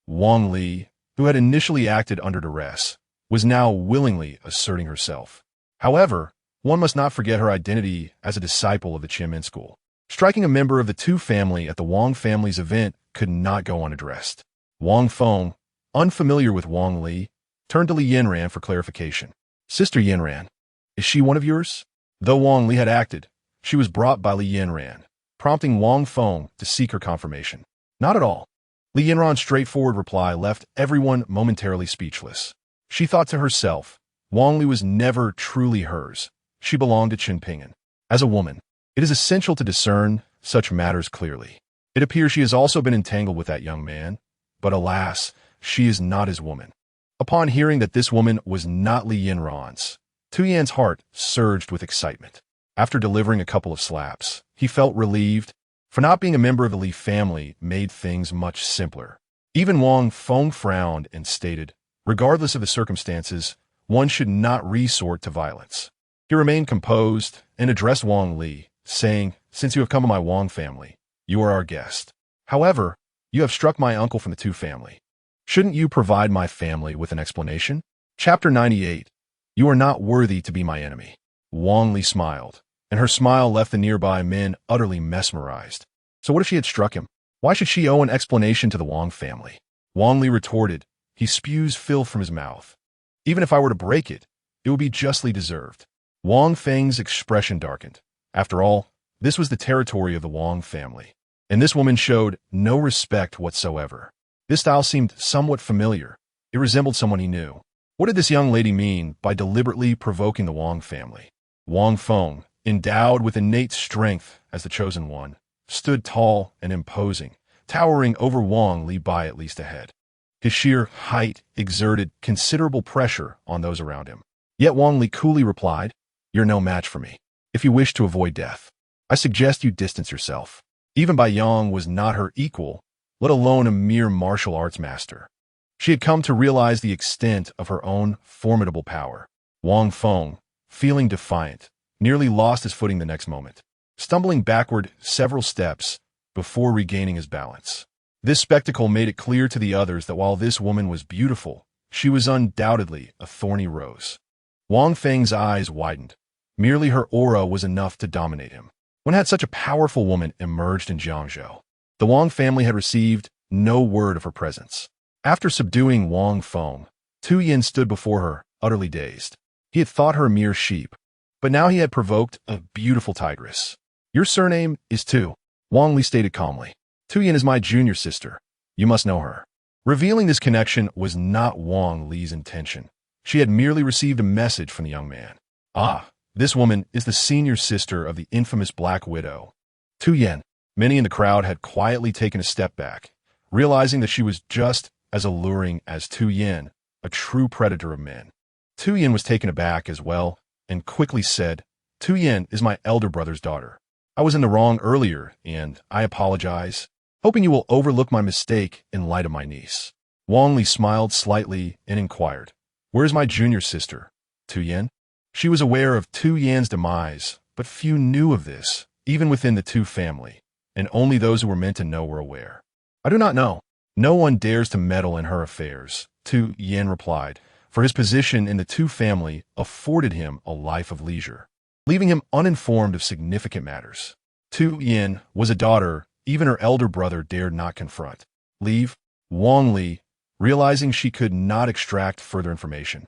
Wang Li, who had initially acted under duress, was now willingly asserting herself. However, one must not forget her identity as a disciple of the Qianmen school. Striking a member of the Tu family at the Wang family's event could not go unaddressed. Wang Feng, unfamiliar with Wang Li, turned to Li Yanran for clarification. "Sister Yanran, is she one of yours?" Though Wang Li had acted, she was brought by Li Yanran, prompting Wang Feng to seek her confirmation. "Not at all." Li Yanran's straightforward reply left everyone momentarily speechless. She thought to herself, Wang Li was never truly hers. She belonged to Chen Ping'an. As a woman, it is essential to discern such matters clearly. It appears she has also been entangled with that young man, but alas, she is not his woman. Upon hearing that this woman was not Li Yanran's, Tu Yan's heart surged with excitement. After delivering a couple of slaps, he felt relieved, for not being a member of the Li family made things much simpler. Even Wang Feng frowned and stated, regardless of the circumstances, one should not resort to violence. He remained composed and addressed Wang Li, saying, "Since you have come to my Wang family, you are our guest. However, you have struck my uncle from the Tu family. Shouldn't you provide my family with an explanation?" Chapter 98. You are not worthy to be my enemy. Wang Li smiled, and her smile left the nearby men utterly mesmerized. So what if she had struck him? Why should she owe an explanation to the Wang family? Wang Li retorted. He spews filth from his mouth. Even if I were to break it, it would be justly deserved. Wang Feng's expression darkened. After all, this was the territory of the Wang family, and this woman showed no respect whatsoever. This style seemed somewhat familiar. It resembled someone he knew. What did this young lady mean by deliberately provoking the Wang family? Wang Feng, endowed with innate strength as the chosen one, stood tall and imposing, towering over Wang Li by at least a head. His sheer height exerted considerable pressure on those around him. Yet Wang Li coolly replied, "You're no match for me. If you wish to avoid death, I suggest you distance yourself." Even Bai Yang was not her equal, let alone a mere martial arts master. She had come to realize the extent of her own formidable power. Wang Feng, feeling defiant, nearly lost his footing the next moment, stumbling backward several steps before regaining his balance. This spectacle made it clear to the others that while this woman was beautiful, she was undoubtedly a thorny rose. Wang Feng's eyes widened. Merely her aura was enough to dominate him. When had such a powerful woman emerged in Jiangzhou? The Wang family had received no word of her presence. After subduing Wang Feng, Tu Yan stood before her, utterly dazed. He had thought her a mere sheep, but now he had provoked a beautiful tigress. "Your surname is Tu," Wang Li stated calmly. "Tu Yan is my junior sister. You must know her." Revealing this connection was not Wang Li's intention. She had merely received a message from the young man. Ah, this woman is the senior sister of the infamous Black Widow, Tu Yan. Many in the crowd had quietly taken a step back, realizing that she was just as alluring as Tu Yan, a true predator of men. Tu Yan was taken aback as well, and quickly said, "Tu Yan is my elder brother's daughter." I was in the wrong earlier, and I apologize, hoping you will overlook my mistake in light of my niece. Wang Li smiled slightly and inquired, "Where's my junior sister, Tu Yan?" She was aware of Tu Yan's demise, but few knew of this, even within the Tu family, and only those who were meant to know were aware. "I do not know. No one dares to meddle in her affairs," Tu Yan replied, for his position in the Tu family afforded him a life of leisure, leaving him uninformed of significant matters. Tu Yan was a daughter even her elder brother dared not confront. "Leave." Wang Li, realizing she could not extract further information,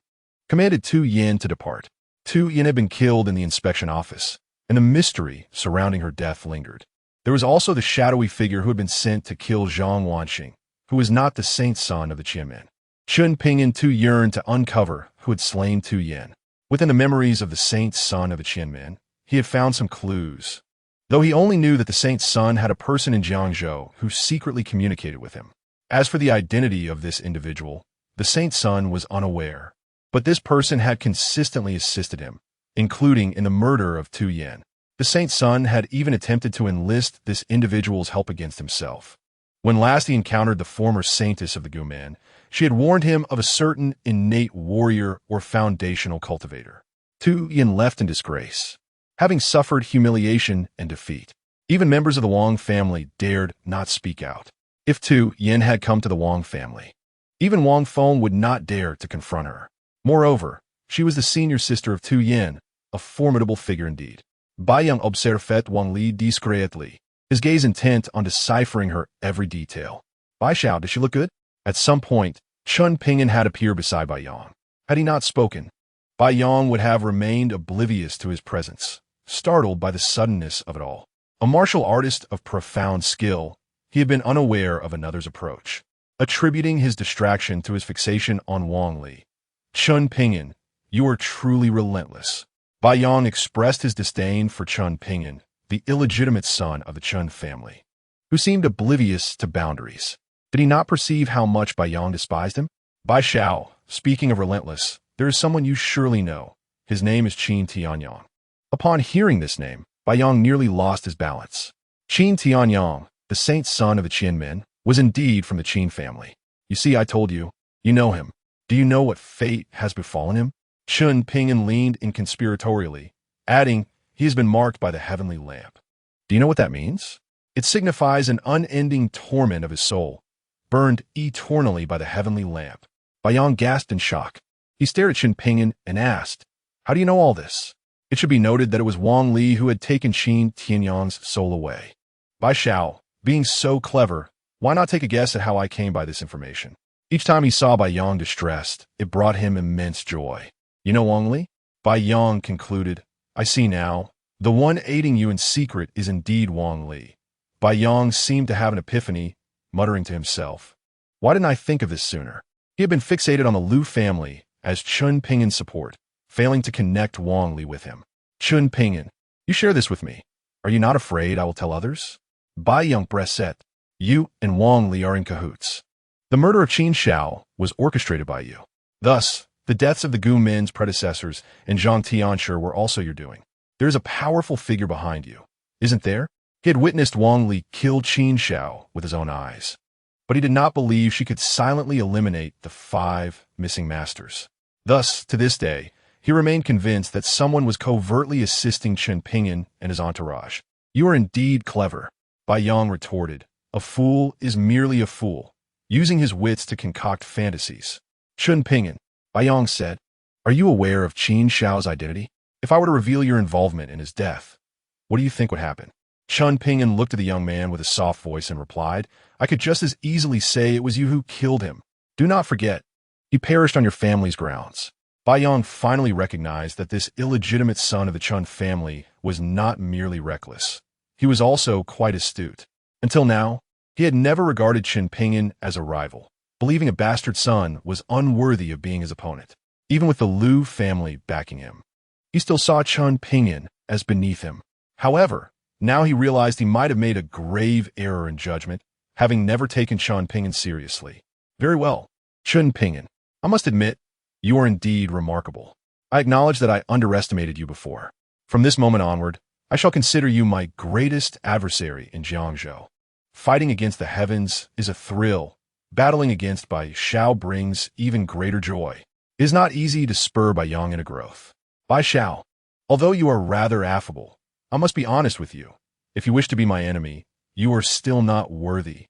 commanded Tu Yan to depart. Tu Yan had been killed in the inspection office, and the mystery surrounding her death lingered. There was also the shadowy figure who had been sent to kill Zhang Wanxing, who was not the saint son of the Qianmen. Chen Ping'an too yearned to uncover who had slain Tu Yan. Within the memories of the saint's son of the Qianmen, he had found some clues, though he only knew that the saint's son had a person in Jiangzhou who secretly communicated with him. As for the identity of this individual, the saint's son was unaware, but this person had consistently assisted him, including in the murder of Tu Yan. The saint's son had even attempted to enlist this individual's help against himself. When last he encountered the former saintess of the Guman, she had warned him of a certain innate warrior or foundational cultivator. Tu Yan left in disgrace, having suffered humiliation and defeat. Even members of the Wang family dared not speak out. If Tu Yan had come to the Wang family, even Wang Feng would not dare to confront her. Moreover, she was the senior sister of Tu Yan, a formidable figure indeed. Bai Yang observed Wang Li discreetly, his gaze intent on deciphering her every detail. "Bai Xiao, does she look good?" At some point, Chen Ping'an had appeared beside Bai Yang. Had he not spoken, Bai Yang would have remained oblivious to his presence, startled by the suddenness of it all. A martial artist of profound skill, he had been unaware of another's approach, attributing his distraction to his fixation on Wang Li. "Chen Ping'an, you are truly relentless." Bai Yang expressed his disdain for Chen Ping'an, the illegitimate son of the Chen family, who seemed oblivious to boundaries. Did he not perceive how much Bai Yang despised him? "Bai Xiao, speaking of relentless, there is someone you surely know. His name is Qin Tianyang." Upon hearing this name, Bai Yang nearly lost his balance. Qin Tianyang, the saint's son of the Qianmen, was indeed from the Qin family. "You see, I told you. You know him. Do you know what fate has befallen him?" Chen Ping'an leaned inconspiratorially, adding, "He has been marked by the heavenly lamp." "Do you know what that means?" "It signifies an unending torment of his soul, burned eternally by the heavenly lamp." Bai Yang gasped in shock. He stared at Chen Ping'an and asked, "How do you know all this?" It should be noted that it was Wang Li who had taken Qin Tianyang's soul away. "Bai Xiao, being so clever, why not take a guess at how I came by this information?" Each time he saw Bai Yang distressed, it brought him immense joy. "You know Wang Li?" Bai Yang concluded. "I see now. The one aiding you in secret is indeed Wang Li." Bai Yang seemed to have an epiphany, muttering to himself, "Why didn't I think of this sooner?" He had been fixated on the Liu family as Chen Ping'an's support, failing to connect Wang Li with him. "Chen Ping'an, you share this with me. Are you not afraid I will tell others?" Bai Yang breathed. "You and Wang Li are in cahoots. The murder of Qin Shao was orchestrated by you. Thus, the deaths of the Gu Min's predecessors and Zhang Tianshi were also your doing. There is a powerful figure behind you, isn't there?" He had witnessed Wang Li kill Qin Shao with his own eyes, but he did not believe she could silently eliminate the 5 missing masters. Thus, to this day, he remained convinced that someone was covertly assisting Chen Ping'an and his entourage. "You are indeed clever," Bai Yang retorted. "A fool is merely a fool, using his wits to concoct fantasies." "Chen Ping'an," Bai Yang said, "are you aware of Qin Shao's identity? If I were to reveal your involvement in his death, what do you think would happen?" Chen Ping'an looked at the young man with a soft voice and replied, "I could just as easily say it was you who killed him. Do not forget, he perished on your family's grounds." Bai Yang finally recognized that this illegitimate son of the Chen family was not merely reckless. He was also quite astute. Until now, he had never regarded Chen Ping'an as a rival, believing a bastard son was unworthy of being his opponent. Even with the Liu family backing him, he still saw Chen Ping'an as beneath him. However, now he realized he might have made a grave error in judgment, having never taken Chen Ping'an seriously. "Very well, Chen Ping'an, I must admit, you are indeed remarkable. I acknowledge that I underestimated you before. From this moment onward, I shall consider you my greatest adversary in Jiangzhou. Fighting against the heavens is a thrill. Battling against Bai Xiao brings even greater joy. It is not easy to spur Bai Yang into growth. Bai Xiao, although you are rather affable, I must be honest with you. If you wish to be my enemy, you are still not worthy.